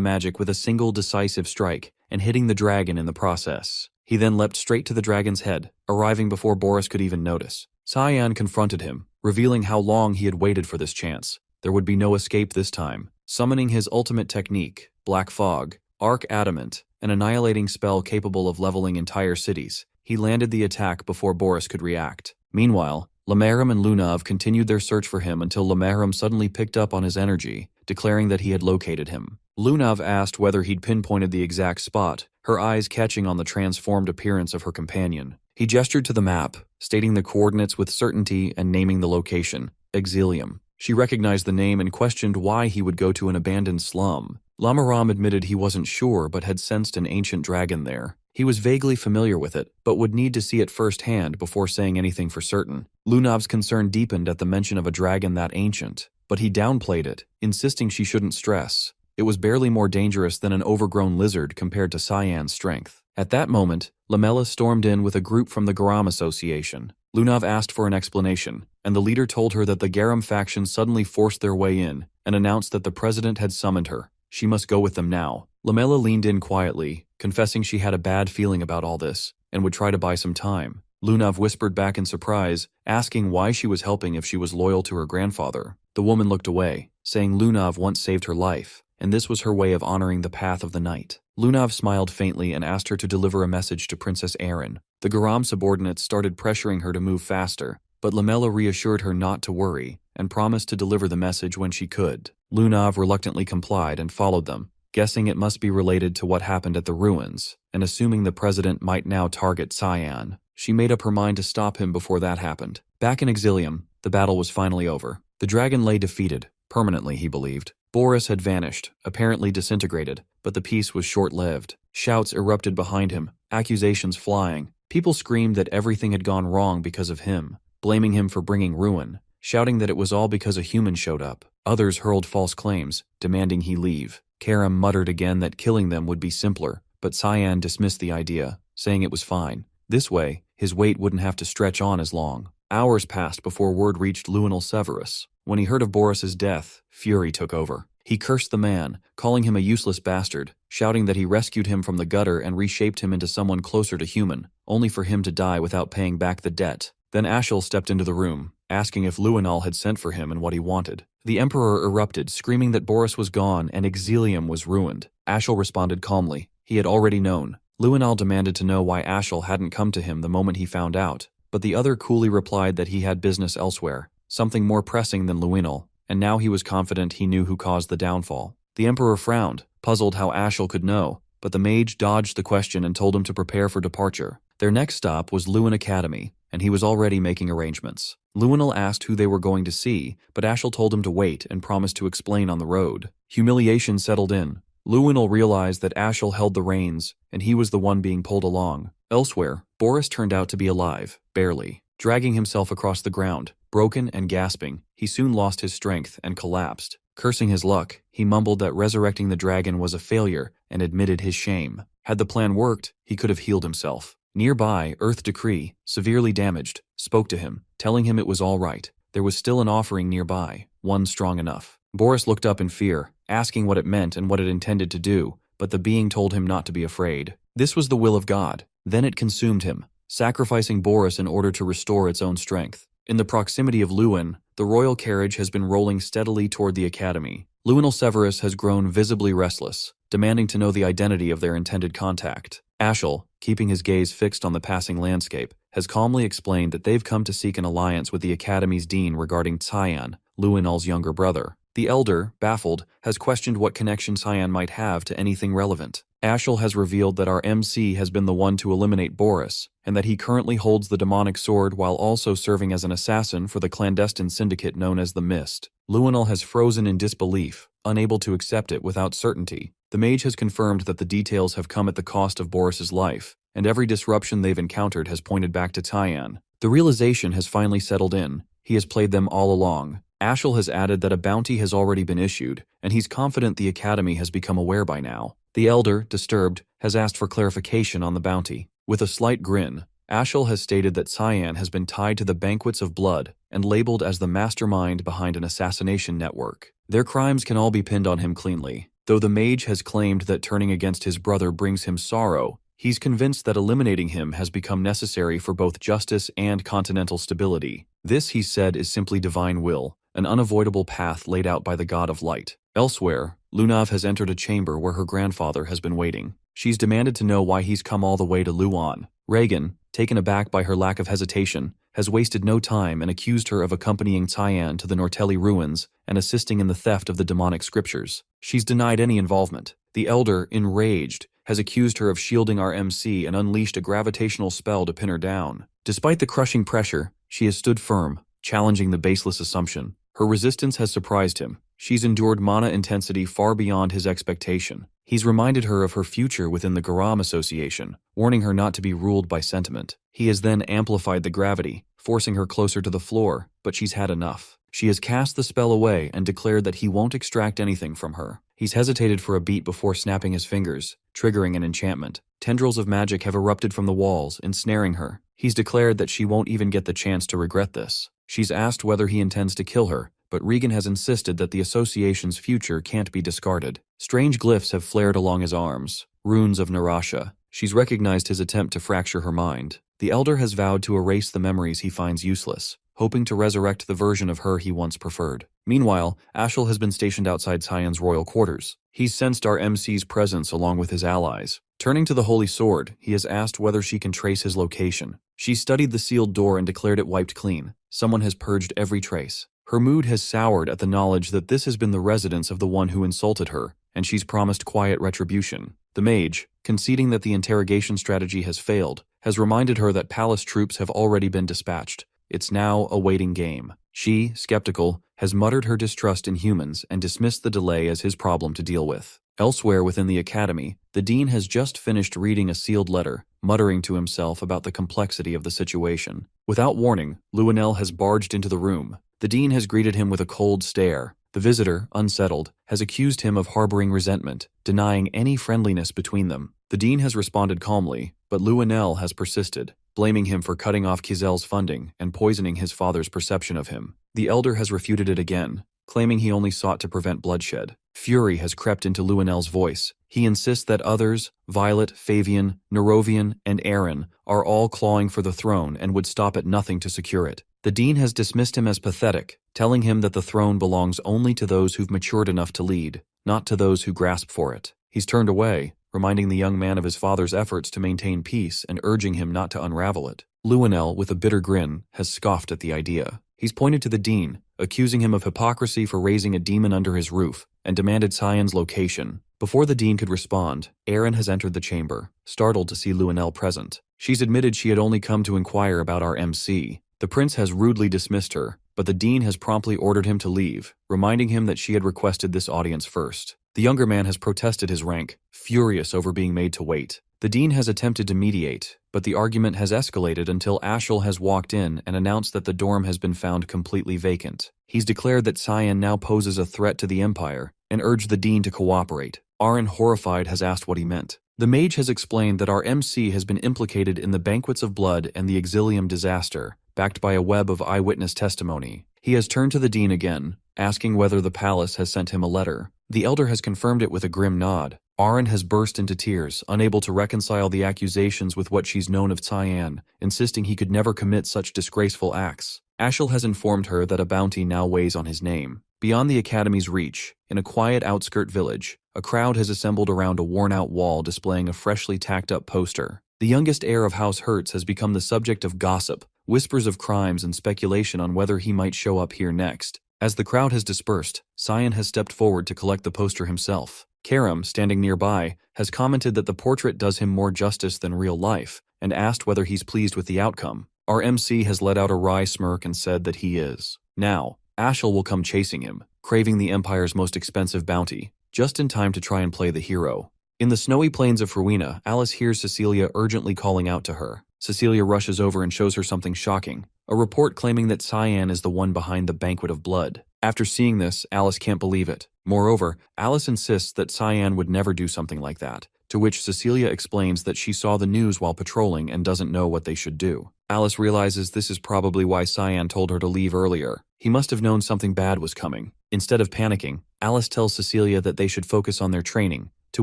magic with a single decisive strike and hitting the dragon in the process. He then leapt straight to the dragon's head, arriving before Boris could even notice. Cyan confronted him, revealing how long he had waited for this chance. There would be no escape this time. Summoning his ultimate technique, Black Fog, Arc Adamant, an annihilating spell capable of leveling entire cities, he landed the attack before Boris could react. Meanwhile, Lamaram and Lunav continued their search for him until Lamaram suddenly picked up on his energy, declaring that he had located him. Lunav asked whether he'd pinpointed the exact spot, her eyes catching on the transformed appearance of her companion. He gestured to the map, stating the coordinates with certainty and naming the location, Exilium. She recognized the name and questioned why he would go to an abandoned slum. Lamaram admitted he wasn't sure but had sensed an ancient dragon there. He was vaguely familiar with it, but would need to see it firsthand before saying anything for certain. Lunav's concern deepened at the mention of a dragon that ancient, but he downplayed it, insisting she shouldn't stress. It was barely more dangerous than an overgrown lizard compared to Cyan's strength. At that moment, Lamella stormed in with a group from the Garam Association. Lunav asked for an explanation, and the leader told her that the Garam faction suddenly forced their way in and announced that the president had summoned her. She must go with them now. Lamella leaned in quietly, confessing she had a bad feeling about all this and would try to buy some time. Lunav whispered back in surprise, asking why she was helping if she was loyal to her grandfather. The woman looked away, saying Lunav once saved her life, and this was her way of honoring the path of the night. Lunav smiled faintly and asked her to deliver a message to Princess Erin. The Garam subordinates started pressuring her to move faster, but Lamella reassured her not to worry and promised to deliver the message when she could. Lunav reluctantly complied and followed them, guessing it must be related to what happened at the ruins, and assuming the president might now target Cyan. She made up her mind to stop him before that happened. Back in Exilium, the battle was finally over. The dragon lay defeated, permanently he believed. Boris had vanished, apparently disintegrated, but the peace was short-lived. Shouts erupted behind him, accusations flying. People screamed that everything had gone wrong because of him, blaming him for bringing ruin, shouting that it was all because a human showed up. Others hurled false claims, demanding he leave. Karam muttered again that killing them would be simpler, but Cyan dismissed the idea, saying it was fine. This way, his wait wouldn't have to stretch on as long. Hours passed before word reached Luinal Severus. When he heard of Boris's death, fury took over. He cursed the man, calling him a useless bastard, shouting that he rescued him from the gutter and reshaped him into someone closer to human, only for him to die without paying back the debt. Then Ashel stepped into the room, asking if Luinal had sent for him and what he wanted. The Emperor erupted, screaming that Boris was gone and Exilium was ruined. Ashel responded calmly. He had already known. Luinal demanded to know why Ashel hadn't come to him the moment he found out, but the other coolly replied that he had business elsewhere, something more pressing than Luinal, and now he was confident he knew who caused the downfall. The Emperor frowned, puzzled how Ashel could know, but the mage dodged the question and told him to prepare for departure. Their next stop was Luin Academy, and he was already making arrangements. Luinal asked who they were going to see, but Ashel told him to wait and promised to explain on the road. Humiliation settled in. Luinal realized that Ashel held the reins, and he was the one being pulled along. Elsewhere, Boris turned out to be alive, barely. Dragging himself across the ground, broken and gasping, he soon lost his strength and collapsed. Cursing his luck, he mumbled that resurrecting the dragon was a failure and admitted his shame. Had the plan worked, he could have healed himself. Nearby, Earth Decree, severely damaged, spoke to him, telling him it was all right. There was still an offering nearby, one strong enough. Boris looked up in fear, asking what it meant and what it intended to do, but the being told him not to be afraid. This was the will of God. Then it consumed him, sacrificing Boris in order to restore its own strength. In the proximity of Luin, the royal carriage has been rolling steadily toward the academy. Luinal Severus has grown visibly restless, demanding to know the identity of their intended contact. Ashel, keeping his gaze fixed on the passing landscape, has calmly explained that they've come to seek an alliance with the academy's dean regarding Cyan, Luinal's younger brother. The elder, baffled, has questioned what connection Cyan might have to anything relevant. Ashel has revealed that our MC has been the one to eliminate Boris, and that he currently holds the demonic sword while also serving as an assassin for the clandestine syndicate known as the Mist. Luinal has frozen in disbelief, unable to accept it without certainty. The mage has confirmed that the details have come at the cost of Boris's life, and every disruption they've encountered has pointed back to Cyan. The realization has finally settled in. He has played them all along. Ashel has added that a bounty has already been issued, and he's confident the Academy has become aware by now. The Elder, disturbed, has asked for clarification on the bounty. With a slight grin, Ashel has stated that Cyan has been tied to the Banquets of Blood and labeled as the mastermind behind an assassination network. Their crimes can all be pinned on him cleanly. Though the mage has claimed that turning against his brother brings him sorrow, he's convinced that eliminating him has become necessary for both justice and continental stability. This, he said, is simply divine will, an unavoidable path laid out by the god of light. Elsewhere, Lunav has entered a chamber where her grandfather has been waiting. She's demanded to know why he's come all the way to Luan. Reagan, taken aback by her lack of hesitation, has wasted no time and accused her of accompanying Cyan to the Nortelli ruins and assisting in the theft of the demonic scriptures. She's denied any involvement. The Elder, enraged, has accused her of shielding our MC and unleashed a gravitational spell to pin her down. Despite the crushing pressure, she has stood firm, challenging the baseless assumption. Her resistance has surprised him. She's endured mana intensity far beyond his expectation. He's reminded her of her future within the Garam Association, warning her not to be ruled by sentiment. He has then amplified the gravity, forcing her closer to the floor, but she's had enough. She has cast the spell away and declared that he won't extract anything from her. He's hesitated for a beat before snapping his fingers, triggering an enchantment. Tendrils of magic have erupted from the walls, ensnaring her. He's declared that she won't even get the chance to regret this. She's asked whether he intends to kill her, but Regan has insisted that the association's future can't be discarded. Strange glyphs have flared along his arms, runes of Narasha. She's recognized his attempt to fracture her mind. The Elder has vowed to erase the memories he finds useless, hoping to resurrect the version of her he once preferred. Meanwhile, Ashel has been stationed outside Cyan's royal quarters. He's sensed our MC's presence along with his allies. Turning to the Holy Sword, he has asked whether she can trace his location. She studied the sealed door and declared it wiped clean. Someone has purged every trace. Her mood has soured at the knowledge that this has been the residence of the one who insulted her, and she's promised quiet retribution. The mage, conceding that the interrogation strategy has failed, has reminded her that palace troops have already been dispatched. It's now a waiting game. She, skeptical, has muttered her distrust in humans and dismissed the delay as his problem to deal with. Elsewhere within the academy, the dean has just finished reading a sealed letter, muttering to himself about the complexity of the situation. Without warning, Luanel has barged into the room. The dean has greeted him with a cold stare. The visitor, unsettled, has accused him of harboring resentment, denying any friendliness between them. The dean has responded calmly, but Luanel has persisted, blaming him for cutting off Kizel's funding and poisoning his father's perception of him. The elder has refuted it again, claiming he only sought to prevent bloodshed. Fury has crept into Luanel's voice. He insists that others, Violet, Favian, Nerovian, and Aaron, are all clawing for the throne and would stop at nothing to secure it. The dean has dismissed him as pathetic, telling him that the throne belongs only to those who've matured enough to lead, not to those who grasp for it. He's turned away, reminding the young man of his father's efforts to maintain peace and urging him not to unravel it. Luanel, with a bitter grin, has scoffed at the idea. He's pointed to the dean, accusing him of hypocrisy for raising a demon under his roof, and demanded Cyan's location. Before the dean could respond, Aaron has entered the chamber, startled to see Luanel present. She's admitted she had only come to inquire about our MC. The prince has rudely dismissed her, but the dean has promptly ordered him to leave, reminding him that she had requested this audience first. The younger man has protested his rank, furious over being made to wait. The dean has attempted to mediate, but the argument has escalated until Ashel has walked in and announced that the dorm has been found completely vacant. He's declared that Cyan now poses a threat to the Empire, and urged the dean to cooperate. Aaron, horrified, has asked what he meant. The mage has explained that our MC has been implicated in the Banquets of Blood and the Exilium disaster, backed by a web of eyewitness testimony. He has turned to the dean again, asking whether the palace has sent him a letter. The elder has confirmed it with a grim nod. Aaron has burst into tears, unable to reconcile the accusations with what she's known of Cyan, insisting he could never commit such disgraceful acts. Ashel has informed her that a bounty now weighs on his name. Beyond the academy's reach, in a quiet outskirt village, a crowd has assembled around a worn-out wall displaying a freshly tacked-up poster. The youngest heir of House Hertz has become the subject of gossip, whispers of crimes and speculation on whether he might show up here next. As the crowd has dispersed, Cyan has stepped forward to collect the poster himself. Karam, standing nearby, has commented that the portrait does him more justice than real life, and asked whether he's pleased with the outcome. Our MC has let out a wry smirk and said that he is. Now, Ashel will come chasing him, craving the Empire's most expensive bounty, just in time to try and play the hero. In the snowy plains of Rowena, Alice hears Cecilia urgently calling out to her. Cecilia rushes over and shows her something shocking, a report claiming that Cyan is the one behind the banquet of blood. After seeing this, Alice can't believe it. Moreover, Alice insists that Cyan would never do something like that, to which Cecilia explains that she saw the news while patrolling and doesn't know what they should do. Alice realizes this is probably why Cyan told her to leave earlier. He must have known something bad was coming. Instead of panicking, Alice tells Cecilia that they should focus on their training, to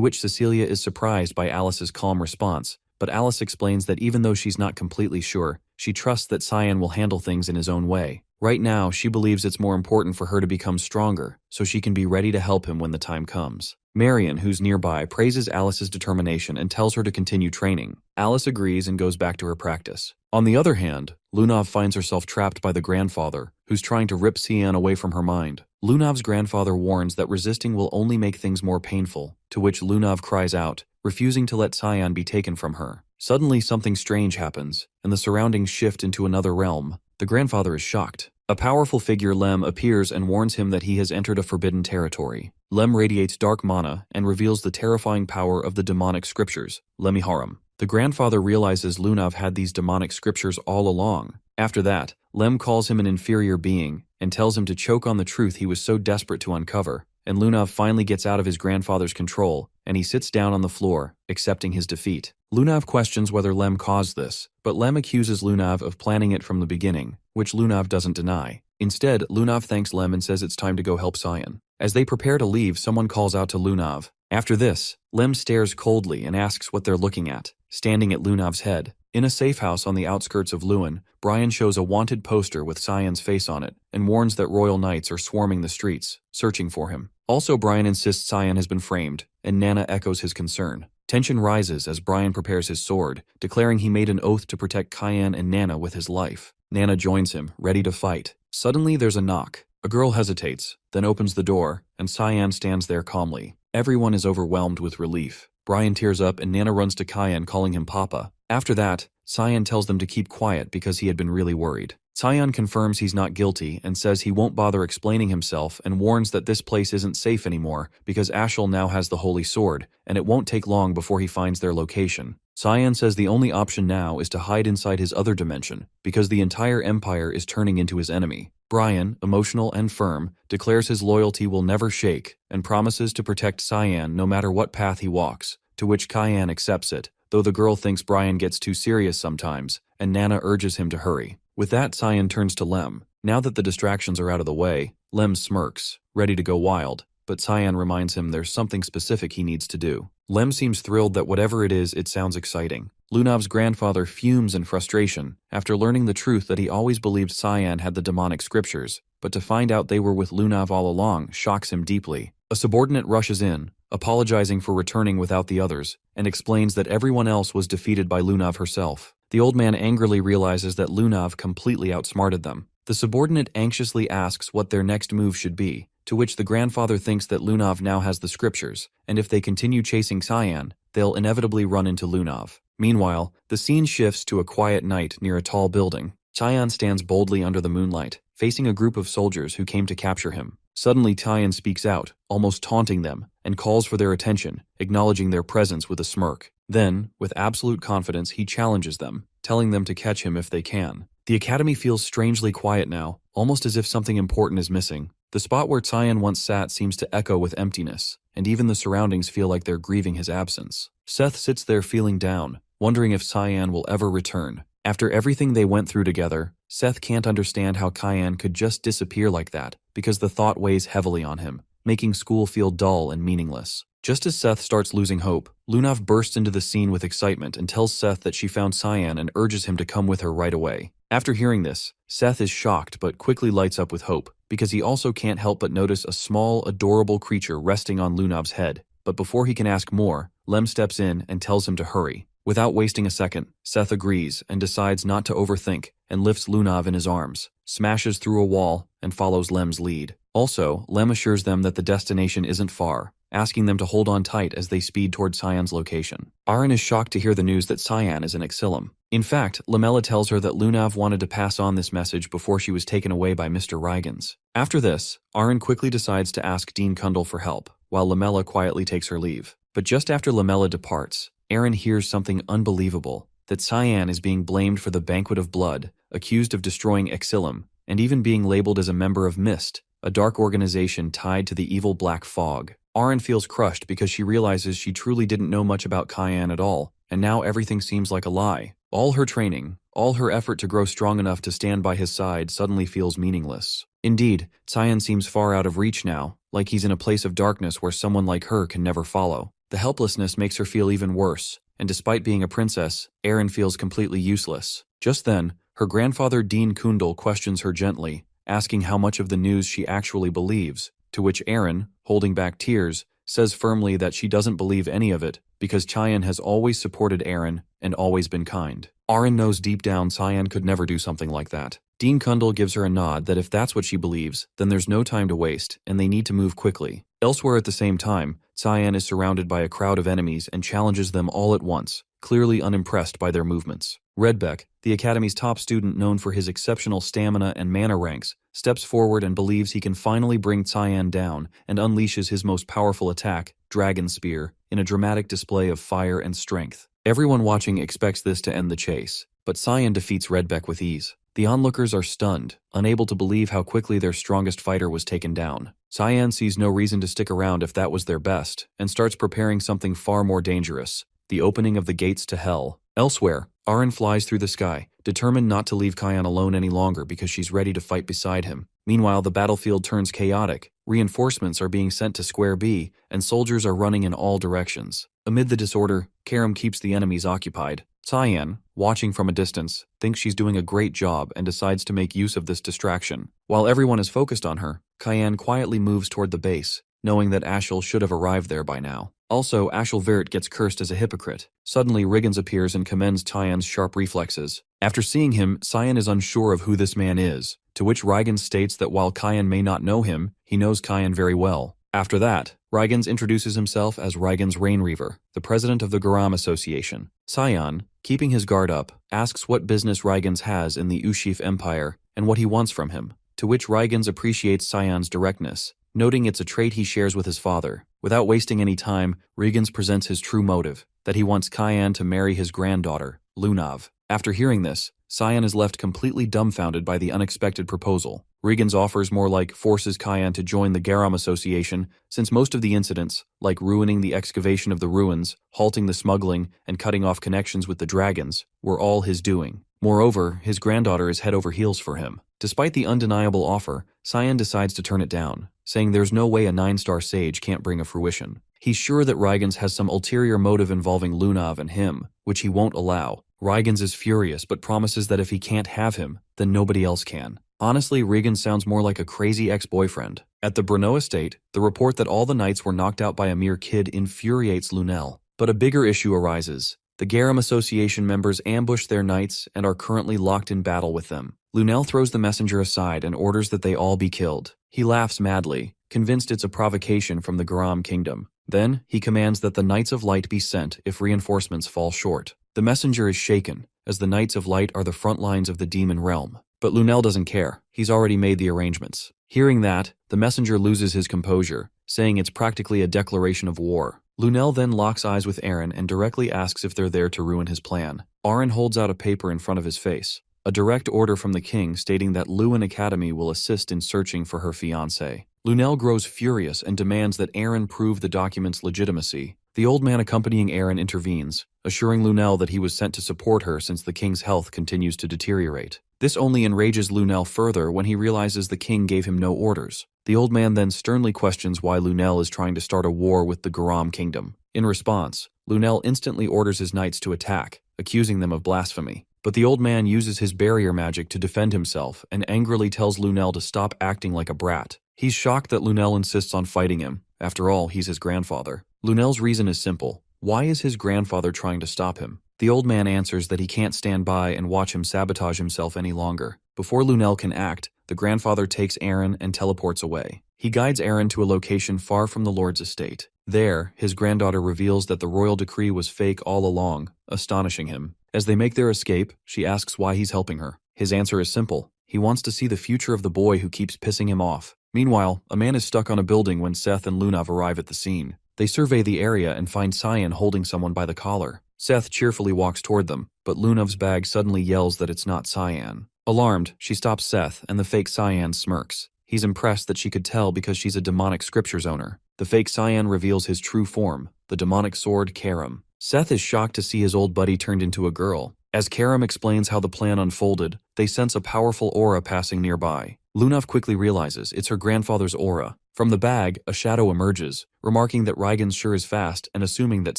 which Cecilia is surprised by Alice's calm response, but Alice explains that even though she's not completely sure, she trusts that Cyan will handle things in his own way. Right now, she believes it's more important for her to become stronger, so she can be ready to help him when the time comes. Marion, who's nearby, praises Alice's determination and tells her to continue training. Alice agrees and goes back to her practice. On the other hand, Lunav finds herself trapped by the grandfather, who's trying to rip Cyan away from her mind. Lunav's grandfather warns that resisting will only make things more painful, to which Lunav cries out, refusing to let Cyan be taken from her. Suddenly something strange happens, and the surroundings shift into another realm. The grandfather is shocked. A powerful figure, Lem, appears and warns him that he has entered a forbidden territory. Lem radiates dark mana and reveals the terrifying power of the demonic scriptures, Lemiharum. The grandfather realizes Lunav had these demonic scriptures all along. After that, Lem calls him an inferior being and tells him to choke on the truth he was so desperate to uncover, and Lunav finally gets out of his grandfather's control, and he sits down on the floor, accepting his defeat. Lunav questions whether Lem caused this, but Lem accuses Lunav of planning it from the beginning, which Lunav doesn't deny. Instead, Lunav thanks Lem and says it's time to go help Cyan. As they prepare to leave, someone calls out to Lunav. After this, Lem stares coldly and asks what they're looking at, standing at Lunav's head. In a safe house on the outskirts of Lewin, Brian shows a wanted poster with Cyan's face on it and warns that royal knights are swarming the streets, searching for him. Also, Brian insists Cyan has been framed, and Nana echoes his concern. Tension rises as Brian prepares his sword, declaring he made an oath to protect Cyan and Nana with his life. Nana joins him, ready to fight. Suddenly, there's a knock. A girl hesitates, then opens the door, and Cyan stands there calmly. Everyone is overwhelmed with relief. Brian tears up and Nana runs to Cyan, calling him Papa. After that, Cyan tells them to keep quiet because he had been really worried. Cyan confirms he's not guilty and says he won't bother explaining himself and warns that this place isn't safe anymore because Ashel now has the Holy Sword, and it won't take long before he finds their location. Cyan says the only option now is to hide inside his other dimension because the entire empire is turning into his enemy. Brian, emotional and firm, declares his loyalty will never shake and promises to protect Cyan no matter what path he walks, to which Cyan accepts it, though the girl thinks Brian gets too serious sometimes, and Nana urges him to hurry. With that, Cyan turns to Lem. Now that the distractions are out of the way, Lem smirks, ready to go wild, but Cyan reminds him there's something specific he needs to do. Lem seems thrilled that whatever it is, it sounds exciting. Lunav's grandfather fumes in frustration after learning the truth that he always believed Cyan had the demonic scriptures, but to find out they were with Lunav all along shocks him deeply. A subordinate rushes in, apologizing for returning without the others, and explains that everyone else was defeated by Lunav herself. The old man angrily realizes that Lunav completely outsmarted them. The subordinate anxiously asks what their next move should be, to which the grandfather thinks that Lunav now has the scriptures, and if they continue chasing Cyan, they'll inevitably run into Lunav. Meanwhile, the scene shifts to a quiet night near a tall building. Cyan stands boldly under the moonlight, facing a group of soldiers who came to capture him. Suddenly, Cyan speaks out, almost taunting them, and calls for their attention, acknowledging their presence with a smirk. Then, with absolute confidence, he challenges them, telling them to catch him if they can. The academy feels strangely quiet now, almost as if something important is missing. The spot where Cyan once sat seems to echo with emptiness, and even the surroundings feel like they're grieving his absence. Seth sits there feeling down, wondering if Cyan will ever return. After everything they went through together, Seth can't understand how Cyan could just disappear like that, because the thought weighs heavily on him, making school feel dull and meaningless. Just as Seth starts losing hope, Lunav bursts into the scene with excitement and tells Seth that she found Cyan and urges him to come with her right away. After hearing this, Seth is shocked but quickly lights up with hope, because he also can't help but notice a small, adorable creature resting on Lunav's head. But before he can ask more, Lem steps in and tells him to hurry. Without wasting a second, Seth agrees and decides not to overthink and lifts Lunav in his arms, smashes through a wall, and follows Lem's lead. Also, Lem assures them that the destination isn't far, asking them to hold on tight as they speed toward Cyan's location. Aaron is shocked to hear the news that Cyan is in Exilum. In fact, Lamella tells her that Lunav wanted to pass on this message before she was taken away by Mr. Rygans. After this, Aaron quickly decides to ask Dean Kundal for help, while Lamella quietly takes her leave. But just after Lamella departs, Aaron hears something unbelievable. that Cyan is being blamed for the Banquet of Blood, accused of destroying Exilum, and even being labeled as a member of Mist, a dark organization tied to the evil Black Fog. Aren feels crushed because she realizes she truly didn't know much about Cyan at all, and now everything seems like a lie. All her training, all her effort to grow strong enough to stand by his side suddenly feels meaningless. Indeed, Cyan seems far out of reach now, like he's in a place of darkness where someone like her can never follow. The helplessness makes her feel even worse, and despite being a princess, Aren feels completely useless. Just then, her grandfather Dean Kundal questions her gently, asking how much of the news she actually believes, to which Aren, holding back tears, says firmly that she doesn't believe any of it because Cyan has always supported Aren and always been kind. Aren knows deep down Cyan could never do something like that. Dean Kundal gives her a nod that if that's what she believes, then there's no time to waste and they need to move quickly. Elsewhere at the same time, Cyan is surrounded by a crowd of enemies and challenges them all at once, clearly unimpressed by their movements. Redbeck, the Academy's top student known for his exceptional stamina and mana ranks, steps forward and believes he can finally bring Cyan down and unleashes his most powerful attack, Dragon Spear, in a dramatic display of fire and strength. Everyone watching expects this to end the chase, but Cyan defeats Redbeck with ease. The onlookers are stunned, unable to believe how quickly their strongest fighter was taken down. Cyan sees no reason to stick around if that was their best, and starts preparing something far more dangerous, the opening of the gates to Hell. Elsewhere, Aren flies through the sky, determined not to leave Cyan alone any longer because she's ready to fight beside him. Meanwhile, the battlefield turns chaotic, reinforcements are being sent to Square B, and soldiers are running in all directions. Amid the disorder, Karam keeps the enemies occupied. Cyan, watching from a distance, thinks she's doing a great job and decides to make use of this distraction. While everyone is focused on her, Cyan quietly moves toward the base, knowing that Ashel should have arrived there by now. Also, Ashel Virt gets cursed as a hypocrite. Suddenly, Riggins appears and commends Cyan's sharp reflexes. After seeing him, Cyan is unsure of who this man is, to which Riggins states that while Cyan may not know him, he knows Cyan very well. After that, Riggins introduces himself as Riggins Rainreaver, the president of the Garam Association. Cyan, keeping his guard up, asks what business Riggins has in the Ushif Empire and what he wants from him, to which Riggins appreciates Cyan's directness, noting it's a trait he shares with his father. Without wasting any time, Riggins presents his true motive, that he wants Cyan to marry his granddaughter, Lunav. After hearing this, Cyan is left completely dumbfounded by the unexpected proposal. Riggins offers more like forces Cyan to join the Garam Association, since most of the incidents, like ruining the excavation of the ruins, halting the smuggling, and cutting off connections with the dragons, were all his doing. Moreover, his granddaughter is head over heels for him. Despite the undeniable offer, Cyan decides to turn it down, saying there's no way a 9-star sage can't bring a fruition. He's sure that Riggins has some ulterior motive involving Lunav and him, which he won't allow. Riggins is furious but promises that if he can't have him, then nobody else can. Honestly, Riggins sounds more like a crazy ex-boyfriend. At the Brno estate, the report that all the knights were knocked out by a mere kid infuriates Lunel. But a bigger issue arises. The Garam Association members ambush their knights and are currently locked in battle with them. Lunel throws the messenger aside and orders that they all be killed. He laughs madly, convinced it's a provocation from the Garam kingdom. Then, he commands that the Knights of Light be sent if reinforcements fall short. The messenger is shaken, as the Knights of Light are the front lines of the demon realm. But Lunel doesn't care. He's already made the arrangements. Hearing that, the messenger loses his composure, saying it's practically a declaration of war. Lunel then locks eyes with Aren and directly asks if they're there to ruin his plan. Aren holds out a paper in front of his face, a direct order from the king stating that Lewin Academy will assist in searching for her fiancé. Lunel grows furious and demands that Aren prove the document's legitimacy. The old man accompanying Aren intervenes, assuring Lunel that he was sent to support her since the king's health continues to deteriorate. This only enrages Lunel further when he realizes the king gave him no orders. The old man then sternly questions why Lunel is trying to start a war with the Garam kingdom. In response, Lunel instantly orders his knights to attack, accusing them of blasphemy. But the old man uses his barrier magic to defend himself and angrily tells Lunel to stop acting like a brat. He's shocked that Lunel insists on fighting him. After all, he's his grandfather. Lunel's reason is simple. Why is his grandfather trying to stop him? The old man answers that he can't stand by and watch him sabotage himself any longer. Before Lunel can act, the grandfather takes Aren and teleports away. He guides Aren to a location far from the Lord's estate. There, his granddaughter reveals that the royal decree was fake all along, astonishing him. As they make their escape, she asks why he's helping her. His answer is simple. He wants to see the future of the boy who keeps pissing him off. Meanwhile, a man is stuck on a building when Seth and Lunav arrive at the scene. They survey the area and find Cyan holding someone by the collar. Seth cheerfully walks toward them, but Lunav's bag suddenly yells that it's not Cyan. Alarmed, she stops Seth, and the fake Cyan smirks. He's impressed that she could tell because she's a demonic scriptures owner. The fake Cyan reveals his true form, the demonic sword Karam. Seth is shocked to see his old buddy turned into a girl. As Karam explains how the plan unfolded, they sense a powerful aura passing nearby. Lunav quickly realizes it's her grandfather's aura. From the bag, a shadow emerges, remarking that Reigen sure is fast and assuming that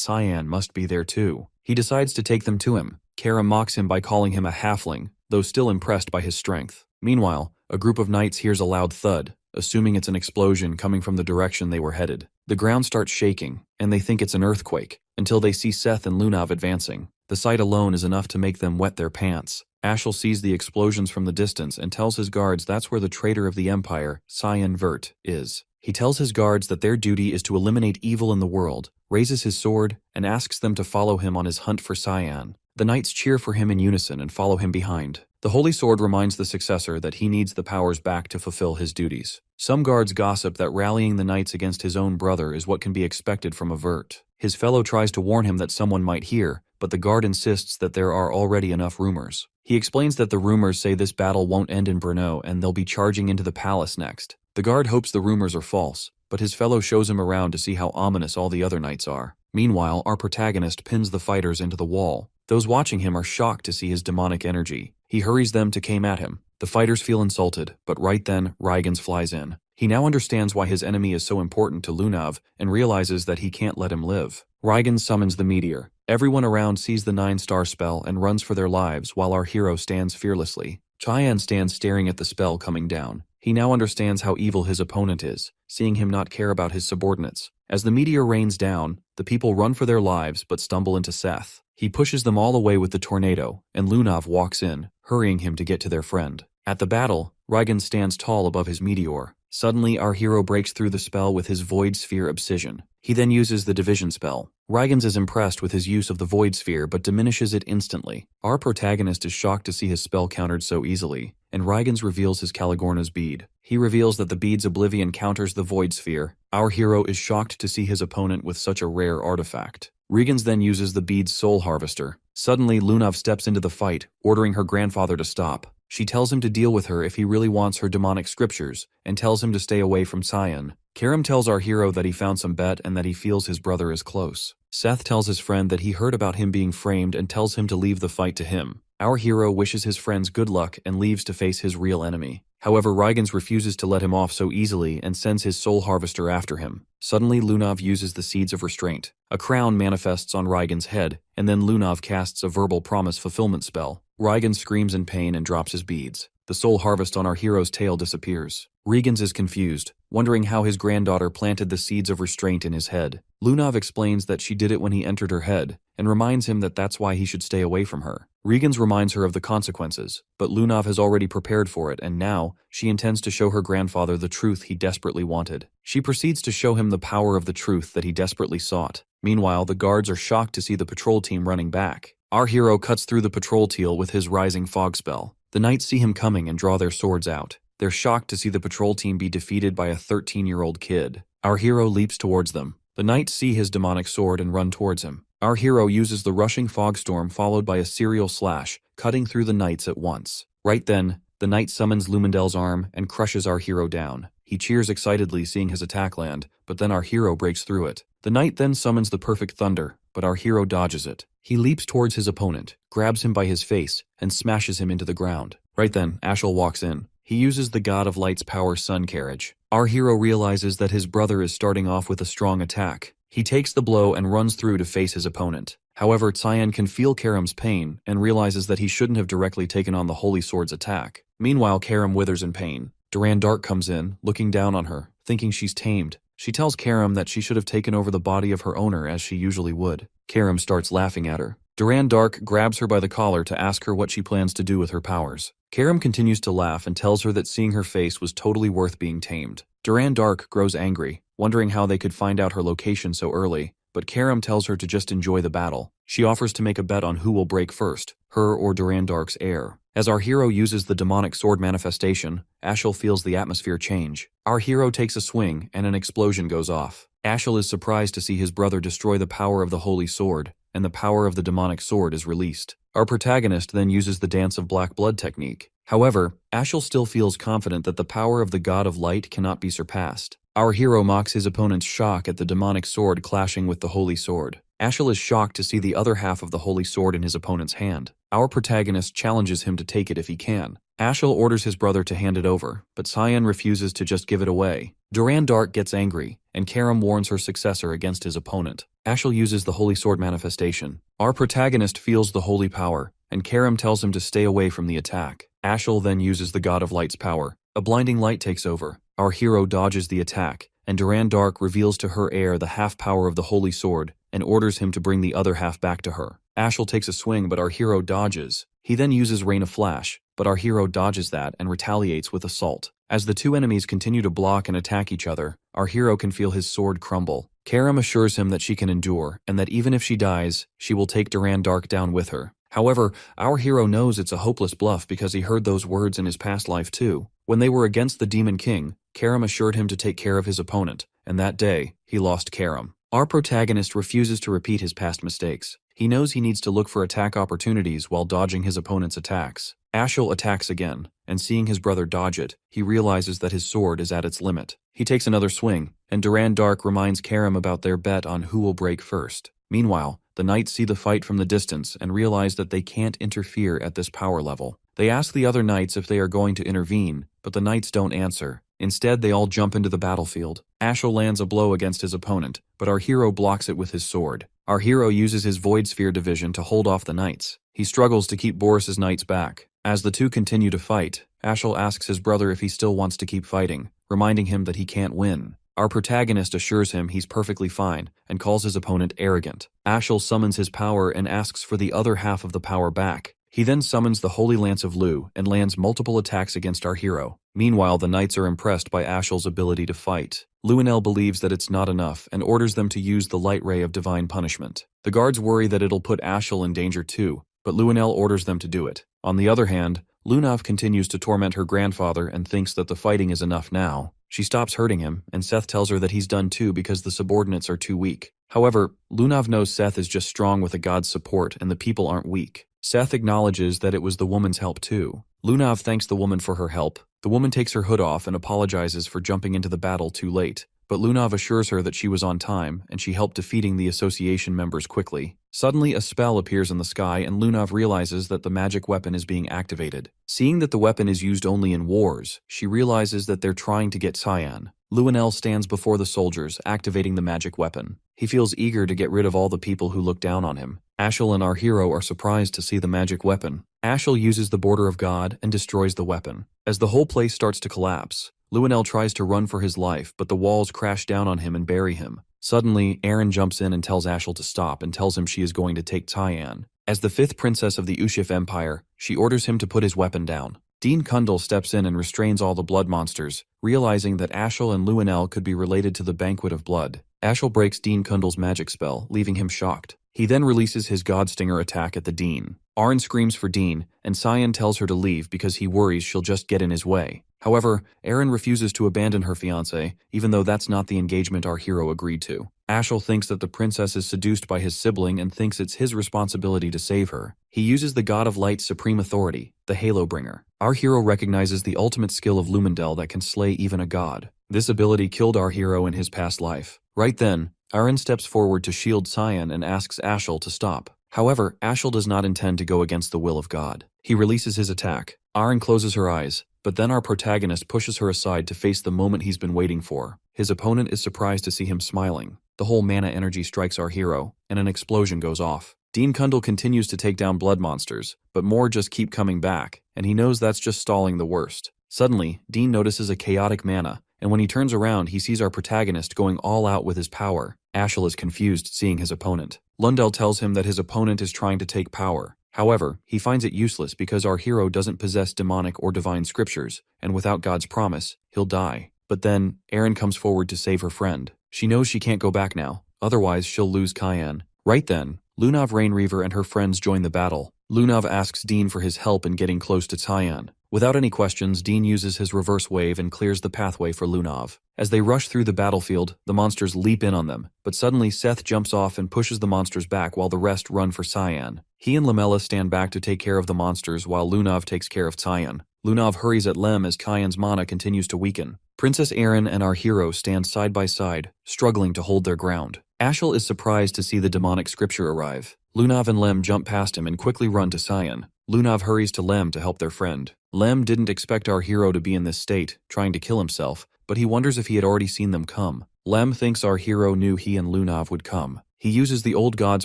Cyan must be there too. He decides to take them to him. Karam mocks him by calling him a halfling, though still impressed by his strength. Meanwhile, a group of knights hears a loud thud, assuming it's an explosion coming from the direction they were headed. The ground starts shaking, and they think it's an earthquake, until they see Seth and Lunav advancing. The sight alone is enough to make them wet their pants. Ashel sees the explosions from the distance and tells his guards that's where the traitor of the Empire, Cyan Vert, is. He tells his guards that their duty is to eliminate evil in the world, raises his sword, and asks them to follow him on his hunt for Cyan. The knights cheer for him in unison and follow him behind. The Holy Sword reminds the successor that he needs the powers back to fulfill his duties. Some guards gossip that rallying the knights against his own brother is what can be expected from a Vert. His fellow tries to warn him that someone might hear, but the guard insists that there are already enough rumors. He explains that the rumors say this battle won't end in Brno and they'll be charging into the palace next. The guard hopes the rumors are false, but his fellow shows him around to see how ominous all the other knights are. Meanwhile, our protagonist pins the fighters into the wall. Those watching him are shocked to see his demonic energy. He hurries them to came at him. The fighters feel insulted, but right then, Reigens flies in. He now understands why his enemy is so important to Lunav and realizes that he can't let him live. Reigens summons the meteor. Everyone around sees the 9-star spell and runs for their lives while our hero stands fearlessly. Cyan stands staring at the spell coming down. He now understands how evil his opponent is, seeing him not care about his subordinates. As the meteor rains down, the people run for their lives but stumble into Seth. He pushes them all away with the tornado, and Lunav walks in, hurrying him to get to their friend. At the battle, Reigen stands tall above his meteor. Suddenly, our hero breaks through the spell with his Void Sphere Obsession. He then uses the Division spell. Reigens is impressed with his use of the Void Sphere but diminishes it instantly. Our protagonist is shocked to see his spell countered so easily, and Reigens reveals his Caligorna's bead. He reveals that the bead's oblivion counters the Void Sphere. Our hero is shocked to see his opponent with such a rare artifact. Reigens then uses the bead's Soul Harvester. Suddenly, Lunav steps into the fight, ordering her grandfather to stop. She tells him to deal with her if he really wants her demonic scriptures, and tells him to stay away from Cyan. Karam tells our hero that he found some bet and that he feels his brother is close. Seth tells his friend that he heard about him being framed and tells him to leave the fight to him. Our hero wishes his friends good luck and leaves to face his real enemy. However, Reigens refuses to let him off so easily and sends his Soul Harvester after him. Suddenly, Lunav uses the Seeds of Restraint. A crown manifests on Reigens' head, and then Lunav casts a verbal promise fulfillment spell. Reigens screams in pain and drops his beads. The soul harvest on our hero's tail disappears. Reigens is confused, wondering how his granddaughter planted the Seeds of Restraint in his head. Lunav explains that she did it when he entered her head, and reminds him that that's why he should stay away from her. Reigens reminds her of the consequences, but Lunav has already prepared for it, and now, she intends to show her grandfather the truth he desperately wanted. She proceeds to show him the power of the truth that he desperately sought. Meanwhile, the guards are shocked to see the patrol team running back. Our hero cuts through the patrol teal with his Rising Fog spell. The knights see him coming and draw their swords out. They're shocked to see the patrol team be defeated by a 13-year-old kid. Our hero leaps towards them. The knights see his demonic sword and run towards him. Our hero uses the rushing fog storm followed by a serial slash, cutting through the knights at once. Right then, the knight summons Lumendel's arm and crushes our hero down. He cheers excitedly seeing his attack land, but then our hero breaks through it. The knight then summons the perfect thunder, but our hero dodges it. He leaps towards his opponent, grabs him by his face, and smashes him into the ground. Right then, Ashel walks in. He uses the God of Light's power Sun Carriage. Our hero realizes that his brother is starting off with a strong attack. He takes the blow and runs through to face his opponent. However, Cyan can feel Karam's pain and realizes that he shouldn't have directly taken on the Holy Sword's attack. Meanwhile, Karam withers in pain. Duran Dark comes in, looking down on her, thinking she's tamed. She tells Karam that she should have taken over the body of her owner as she usually would. Karam starts laughing at her. Duran Dark grabs her by the collar to ask her what she plans to do with her powers. Karam continues to laugh and tells her that seeing her face was totally worth being tamed. Duran Dark grows angry, wondering how they could find out her location so early, but Karam tells her to just enjoy the battle. She offers to make a bet on who will break first, her or Duran Dark's heir. As our hero uses the demonic sword manifestation, Ashel feels the atmosphere change. Our hero takes a swing and an explosion goes off. Ashel is surprised to see his brother destroy the power of the holy sword. and the power of the demonic sword is released. Our protagonist then uses the Dance of Black Blood technique. However, Ashel still feels confident that the power of the God of Light cannot be surpassed. Our hero mocks his opponent's shock at the demonic sword clashing with the holy sword. Ashel is shocked to see the other half of the holy sword in his opponent's hand. Our protagonist challenges him to take it if he can. Ashel orders his brother to hand it over, but Cyan refuses to just give it away. Duran Dark gets angry, and Karam warns her successor against his opponent. Ashel uses the holy sword manifestation. Our protagonist feels the holy power, and Karam tells him to stay away from the attack. Ashel then uses the God of Light's power. A blinding light takes over. Our hero dodges the attack, and Duran Dark reveals to her heir the half power of the holy sword and orders him to bring the other half back to her. Ashel takes a swing, but our hero dodges. He then uses Rain of Flash, but our hero dodges that and retaliates with Assault. As the two enemies continue to block and attack each other, our hero can feel his sword crumble. Karam assures him that she can endure, and that even if she dies, she will take Duran Dark down with her. However, our hero knows it's a hopeless bluff because he heard those words in his past life too. When they were against the Demon King, Karam assured him to take care of his opponent, and that day, he lost Karam. Our protagonist refuses to repeat his past mistakes. He knows he needs to look for attack opportunities while dodging his opponent's attacks. Ashel attacks again, and seeing his brother dodge it, he realizes that his sword is at its limit. He takes another swing, and Duran Dark reminds Karam about their bet on who will break first. Meanwhile, the knights see the fight from the distance and realize that they can't interfere at this power level. They ask the other knights if they are going to intervene, but the knights don't answer. Instead, they all jump into the battlefield. Ashel lands a blow against his opponent, but our hero blocks it with his sword. Our hero uses his Void Sphere division to hold off the knights. He struggles to keep Boris's knights back. As the two continue to fight, Ashel asks his brother if he still wants to keep fighting, reminding him that he can't win. Our protagonist assures him he's perfectly fine and calls his opponent arrogant. Ashel summons his power and asks for the other half of the power back. He then summons the Holy Lance of Lu and lands multiple attacks against our hero. Meanwhile, the knights are impressed by Ashel's ability to fight. Luinel believes that it's not enough and orders them to use the Light Ray of Divine Punishment. The guards worry that it'll put Ashel in danger too, but Luinel orders them to do it. On the other hand, Lunav continues to torment her grandfather and thinks that the fighting is enough now. She stops hurting him, and Seth tells her that he's done too because the subordinates are too weak. However, Lunav knows Seth is just strong with a god's support and the people aren't weak. Seth acknowledges that it was the woman's help too. Lunav thanks the woman for her help. The woman takes her hood off and apologizes for jumping into the battle too late, but Lunav assures her that she was on time and she helped defeating the association members quickly. Suddenly, a spell appears in the sky and Lunav realizes that the magic weapon is being activated. Seeing that the weapon is used only in wars, she realizes that they're trying to get Cyan. Luinel stands before the soldiers, activating the magic weapon. He feels eager to get rid of all the people who look down on him. Ashel and our hero are surprised to see the magic weapon. Ashel uses the Border of God and destroys the weapon. As the whole place starts to collapse, Luinel tries to run for his life, but the walls crash down on him and bury him. Suddenly, Aaron jumps in and tells Ashel to stop and tells him she is going to take Cyan. As the fifth princess of the Ushif Empire, she orders him to put his weapon down. Dean Kundal steps in and restrains all the blood monsters, realizing that Ashel and Luinel could be related to the Banquet of Blood. Ashel breaks Dean Kundal's magic spell, leaving him shocked. He then releases his Godstinger attack at the Dean. Arn screams for Dean, and Cyan tells her to leave because he worries she'll just get in his way. However, Erin refuses to abandon her fiancé, even though that's not the engagement our hero agreed to. Ashel thinks that the princess is seduced by his sibling and thinks it's his responsibility to save her. He uses the God of Light's supreme authority, the Halo Bringer. Our hero recognizes the ultimate skill of Lumendel that can slay even a god. This ability killed our hero in his past life. Right then, Aaron steps forward to shield Cyan and asks Ashel to stop. However, Ashel does not intend to go against the will of God. He releases his attack. Aaron closes her eyes, but then our protagonist pushes her aside to face the moment he's been waiting for. His opponent is surprised to see him smiling. The whole mana energy strikes our hero, and an explosion goes off. Dean Kundal continues to take down blood monsters, but more just keep coming back, and he knows that's just stalling the worst. Suddenly, Dean notices a chaotic mana, and when he turns around, he sees our protagonist going all out with his power. Ashel is confused seeing his opponent. Lundell tells him that his opponent is trying to take power. However, he finds it useless because our hero doesn't possess demonic or divine scriptures, and without God's promise, he'll die. But then, Erin comes forward to save her friend. She knows she can't go back now, otherwise she'll lose Cyan. Right then, Lunav Rainreaver and her friends join the battle. Lunav asks Dean for his help in getting close to Cyan. Without any questions, Dean uses his reverse wave and clears the pathway for Lunav. As they rush through the battlefield, the monsters leap in on them, but suddenly Seth jumps off and pushes the monsters back while the rest run for Cyan. He and Lamella stand back to take care of the monsters while Lunav takes care of Cyan. Lunav hurries at Lem as Cyan's mana continues to weaken. Princess Erin and our hero stand side by side, struggling to hold their ground. Ashel is surprised to see the demonic scripture arrive. Lunav and Lem jump past him and quickly run to Cyan. Lunav hurries to Lem to help their friend. Lem didn't expect our hero to be in this state, trying to kill himself, but he wonders if he had already seen them come. Lem thinks our hero knew he and Lunav would come. He uses the old god's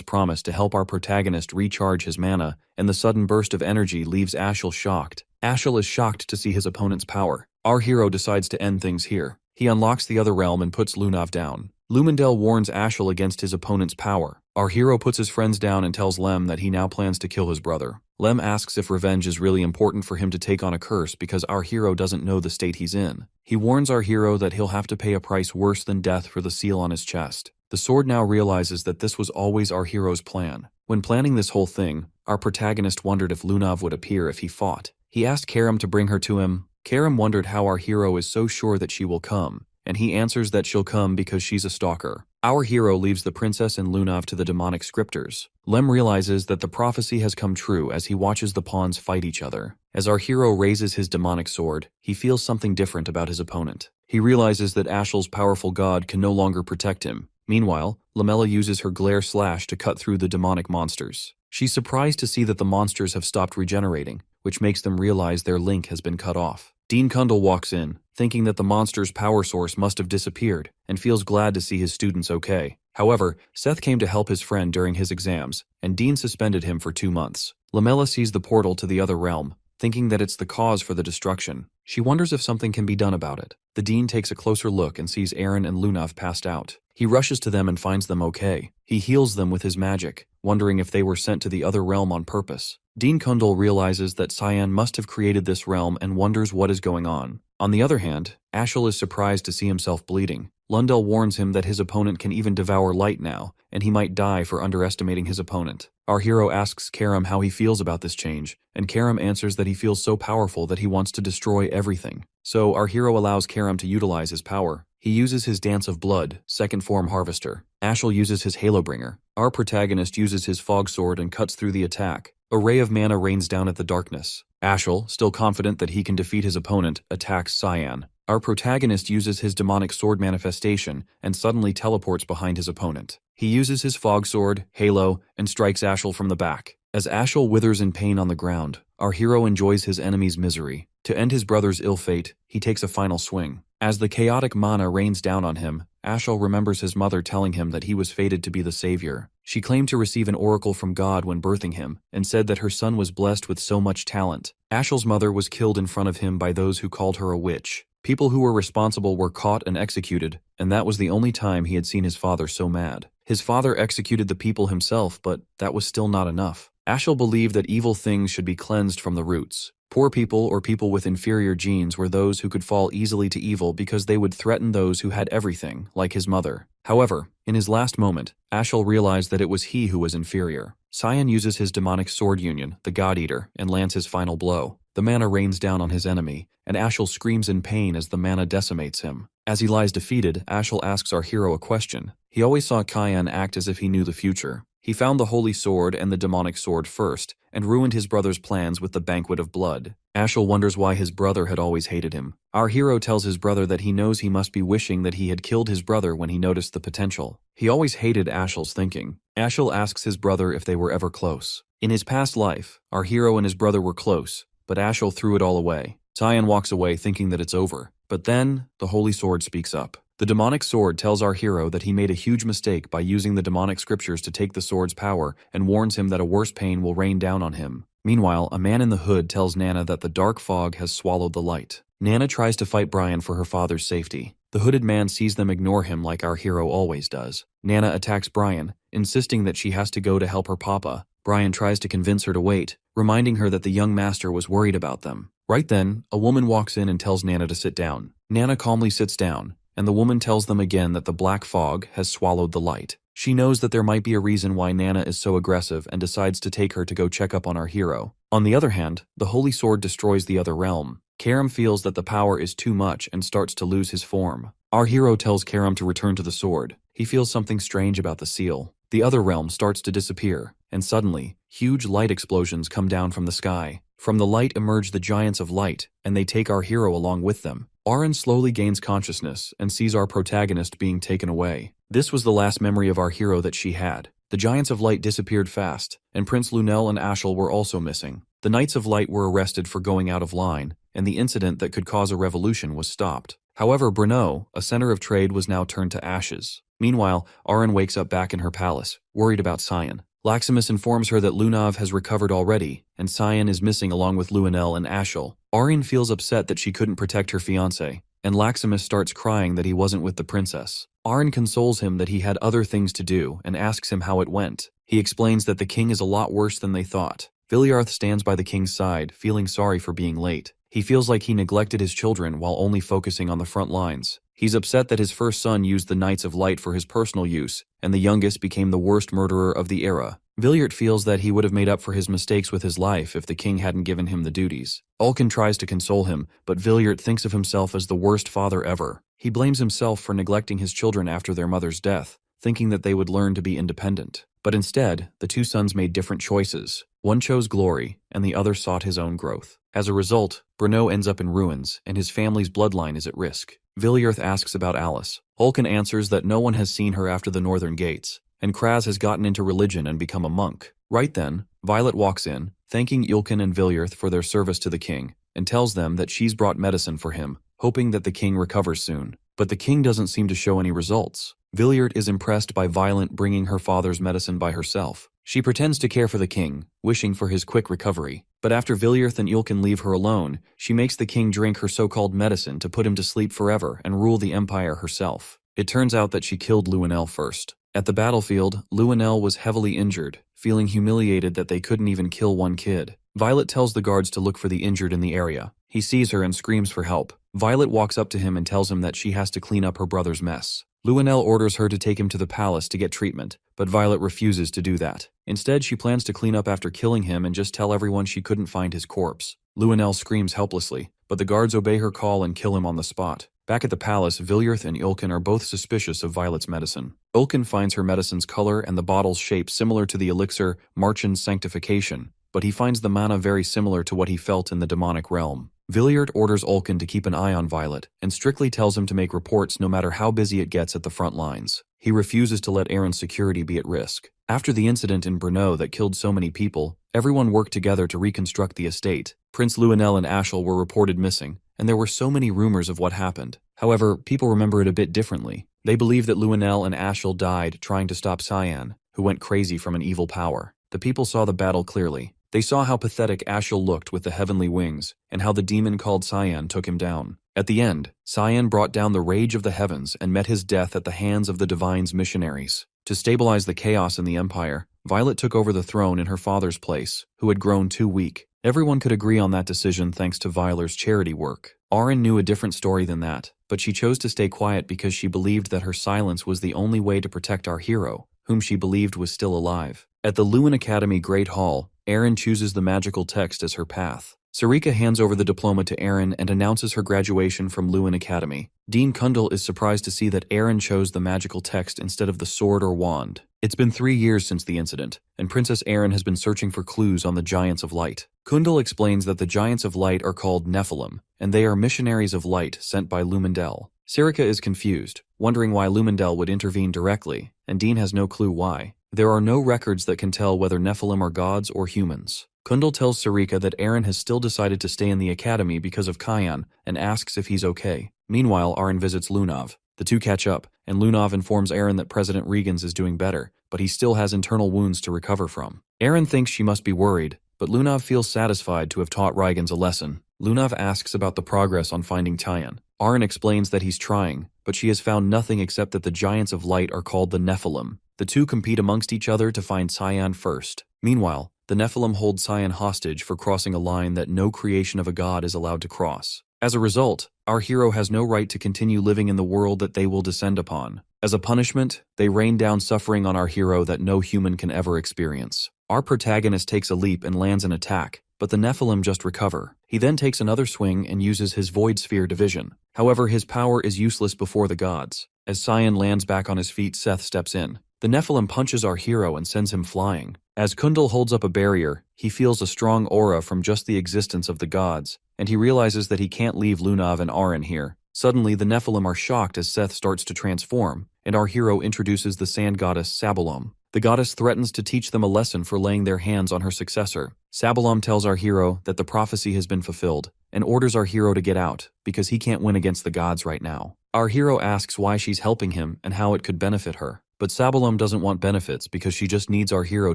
promise to help our protagonist recharge his mana, and the sudden burst of energy leaves Ashel shocked. Ashel is shocked to see his opponent's power. Our hero decides to end things here. He unlocks the other realm and puts Lunav down. Lumendel warns Ashel against his opponent's power. Our hero puts his friends down and tells Lem that he now plans to kill his brother. Lem asks if revenge is really important for him to take on a curse because our hero doesn't know the state he's in. He warns our hero that he'll have to pay a price worse than death for the seal on his chest. The sword now realizes that this was always our hero's plan. When planning this whole thing, our protagonist wondered if Lunav would appear if he fought. He asked Karam to bring her to him. Karam wondered how our hero is so sure that she will come, and he answers that she'll come because she's a stalker. Our hero leaves the princess and Lunav to the demonic scriptors. Lem realizes that the prophecy has come true as he watches the pawns fight each other. As our hero raises his demonic sword, he feels something different about his opponent. He realizes that Ashel's powerful god can no longer protect him. Meanwhile, Lamella uses her glare slash to cut through the demonic monsters. She's surprised to see that the monsters have stopped regenerating, which makes them realize their link has been cut off. Dean Kundal walks in, thinking that the monster's power source must have disappeared, and feels glad to see his students okay. However, Seth came to help his friend during his exams, and Dean suspended him for 2 months. Lamella sees the portal to the other realm, thinking that it's the cause for the destruction. She wonders if something can be done about it. The Dean takes a closer look and sees Aaron and Lunav passed out. He rushes to them and finds them okay. He heals them with his magic, wondering if they were sent to the other realm on purpose. Dean Kundal realizes that Cyan must have created this realm and wonders what is going on. On the other hand, Ashel is surprised to see himself bleeding. Lundell warns him that his opponent can even devour light now, and he might die for underestimating his opponent. Our hero asks Karam how he feels about this change, and Karam answers that he feels so powerful that he wants to destroy everything. So our hero allows Karam to utilize his power. He uses his Dance of Blood, second form Harvester. Ashel uses his Halobringer. Our protagonist uses his Fog Sword and cuts through the attack. A ray of mana rains down at the darkness. Ashel, still confident that he can defeat his opponent, attacks Cyan. Our protagonist uses his demonic sword manifestation and suddenly teleports behind his opponent. He uses his Fog Sword, Halo, and strikes Ashel from the back. As Ashel withers in pain on the ground, our hero enjoys his enemy's misery. To end his brother's ill fate, he takes a final swing. As the chaotic mana rains down on him, Ashel remembers his mother telling him that he was fated to be the savior. She claimed to receive an oracle from God when birthing him, and said that her son was blessed with so much talent. Ashel's mother was killed in front of him by those who called her a witch. People who were responsible were caught and executed, and that was the only time he had seen his father so mad. His father executed the people himself, but that was still not enough. Ashel believed that evil things should be cleansed from the roots. Poor people or people with inferior genes were those who could fall easily to evil because they would threaten those who had everything, like his mother. However, in his last moment, Ashel realized that it was he who was inferior. Cyan uses his demonic sword union, the God Eater, and lands his final blow. The mana rains down on his enemy, and Ashel screams in pain as the mana decimates him. As he lies defeated, Ashel asks our hero a question. He always saw Cyan act as if he knew the future. He found the holy sword and the demonic sword first, and ruined his brother's plans with the banquet of blood. Ashel wonders why his brother had always hated him. Our hero tells his brother that he knows he must be wishing that he had killed his brother when he noticed the potential. He always hated Ashel's thinking. Ashel asks his brother if they were ever close. In his past life, our hero and his brother were close, but Ashel threw it all away. Cyan walks away thinking that it's over, but then the holy sword speaks up. The demonic sword tells our hero that he made a huge mistake by using the demonic scriptures to take the sword's power and warns him that a worse pain will rain down on him. Meanwhile, a man in the hood tells Nana that the dark fog has swallowed the light. Nana tries to fight Brian for her father's safety. The hooded man sees them ignore him like our hero always does. Nana attacks Brian, insisting that she has to go to help her papa. Brian tries to convince her to wait, reminding her that the young master was worried about them. Right then, a woman walks in and tells Nana to sit down. Nana calmly sits down, and the woman tells them again that the black fog has swallowed the light. She knows that there might be a reason why Nana is so aggressive and decides to take her to go check up on our hero. On the other hand, the Holy Sword destroys the other realm. Karam feels that the power is too much and starts to lose his form. Our hero tells Karam to return to the sword. He feels something strange about the seal. The other realm starts to disappear, and suddenly, huge light explosions come down from the sky. From the light emerge the Giants of Light, and they take our hero along with them. Aaron slowly gains consciousness and sees our protagonist being taken away. This was the last memory of our hero that she had. The Giants of Light disappeared fast, and Prince Lunel and Ashel were also missing. The Knights of Light were arrested for going out of line, and the incident that could cause a revolution was stopped. However, Brno, a center of trade, was now turned to ashes. Meanwhile, Aaron wakes up back in her palace, worried about Cyan. Laximus informs her that Lunav has recovered already, and Cyan is missing along with Luenel and Ashel. Aryan feels upset that she couldn't protect her fiancé, and Laximus starts crying that he wasn't with the princess. Aryan consoles him that he had other things to do and asks him how it went. He explains that the king is a lot worse than they thought. Viliarth stands by the king's side, feeling sorry for being late. He feels like he neglected his children while only focusing on the front lines. He's upset that his first son used the Knights of Light for his personal use, and the youngest became the worst murderer of the era. Viliart feels that he would have made up for his mistakes with his life if the king hadn't given him the duties. Ulkin tries to console him, but Viliart thinks of himself as the worst father ever. He blames himself for neglecting his children after their mother's death, thinking that they would learn to be independent. But instead, the two sons made different choices. One chose glory, and the other sought his own growth. As a result, Brno ends up in ruins, and his family's bloodline is at risk. Viliarth asks about Alice. Ulkin answers that no one has seen her after the Northern Gates, and Kraz has gotten into religion and become a monk. Right then, Violet walks in, thanking Ulkin and Viliarth for their service to the king, and tells them that she's brought medicine for him, hoping that the king recovers soon. But the king doesn't seem to show any results. Viliart is impressed by Violet bringing her father's medicine by herself. She pretends to care for the king, wishing for his quick recovery. But after Viliarth and Ulkin leave her alone, she makes the king drink her so-called medicine to put him to sleep forever and rule the empire herself. It turns out that she killed Luenel first. At the battlefield, Luenel was heavily injured, feeling humiliated that they couldn't even kill one kid. Violet tells the guards to look for the injured in the area. He sees her and screams for help. Violet walks up to him and tells him that she has to clean up her brother's mess. Luenel orders her to take him to the palace to get treatment, but Violet refuses to do that. Instead, she plans to clean up after killing him and just tell everyone she couldn't find his corpse. Luenel screams helplessly, but the guards obey her call and kill him on the spot. Back at the palace, Viliarth and Ulkin are both suspicious of Violet's medicine. Ulkin finds her medicine's color and the bottle's shape similar to the elixir Marchand's Sanctification, but he finds the mana very similar to what he felt in the demonic realm. Viliart orders Ulkin to keep an eye on Violet, and strictly tells him to make reports no matter how busy it gets at the front lines. He refuses to let Aaron's security be at risk. After the incident in Brno that killed so many people, everyone worked together to reconstruct the estate. Prince Luenel and Ashel were reported missing, and there were so many rumors of what happened. However, people remember it a bit differently. They believe that Luenel and Ashel died trying to stop Cyan, who went crazy from an evil power. The people saw the battle clearly. They saw how pathetic Ashel looked with the heavenly wings, and how the demon called Cyan took him down. At the end, Cyan brought down the rage of the heavens and met his death at the hands of the Divine's missionaries. To stabilize the chaos in the empire, Violet took over the throne in her father's place, who had grown too weak. Everyone could agree on that decision thanks to Violet's charity work. Auron knew a different story than that, but she chose to stay quiet because she believed that her silence was the only way to protect our hero, whom she believed was still alive. At the Lewin Academy Great Hall, Erin chooses the magical text as her path. Sarika hands over the diploma to Erin and announces her graduation from Lewin Academy. Dean Kundal is surprised to see that Erin chose the magical text instead of the sword or wand. It's been 3 years since the incident, and Princess Erin has been searching for clues on the Giants of Light. Kundal explains that the Giants of Light are called Nephilim, and they are missionaries of light sent by Lumendel. Sarika is confused, wondering why Lumendel would intervene directly, and Dean has no clue why. There are no records that can tell whether Nephilim are gods or humans. Kundal tells Sarika that Erin has still decided to stay in the academy because of Kyan and asks if he's okay. Meanwhile, Arin visits Lunav. The two catch up, and Lunav informs Erin that President Regans is doing better, but he still has internal wounds to recover from. Erin thinks she must be worried, but Lunav feels satisfied to have taught Regans a lesson. Lunav asks about the progress on finding Tyan. Arin explains that he's trying, but she has found nothing except that the Giants of Light are called the Nephilim. The two compete amongst each other to find Cyan first. Meanwhile, the Nephilim hold Cyan hostage for crossing a line that no creation of a god is allowed to cross. As a result, our hero has no right to continue living in the world that they will descend upon. As a punishment, they rain down suffering on our hero that no human can ever experience. Our protagonist takes a leap and lands an attack, but the Nephilim just recover. He then takes another swing and uses his Void Sphere division. However, his power is useless before the gods. As Cyan lands back on his feet, Seth steps in. The Nephilim punches our hero and sends him flying. As Kundal holds up a barrier, he feels a strong aura from just the existence of the gods, and he realizes that he can't leave Lunav and Aren here. Suddenly, the Nephilim are shocked as Seth starts to transform, and our hero introduces the sand goddess Sabalom. The goddess threatens to teach them a lesson for laying their hands on her successor. Sabalom tells our hero that the prophecy has been fulfilled, and orders our hero to get out, because he can't win against the gods right now. Our hero asks why she's helping him and how it could benefit her. But Sabalom doesn't want benefits because she just needs our hero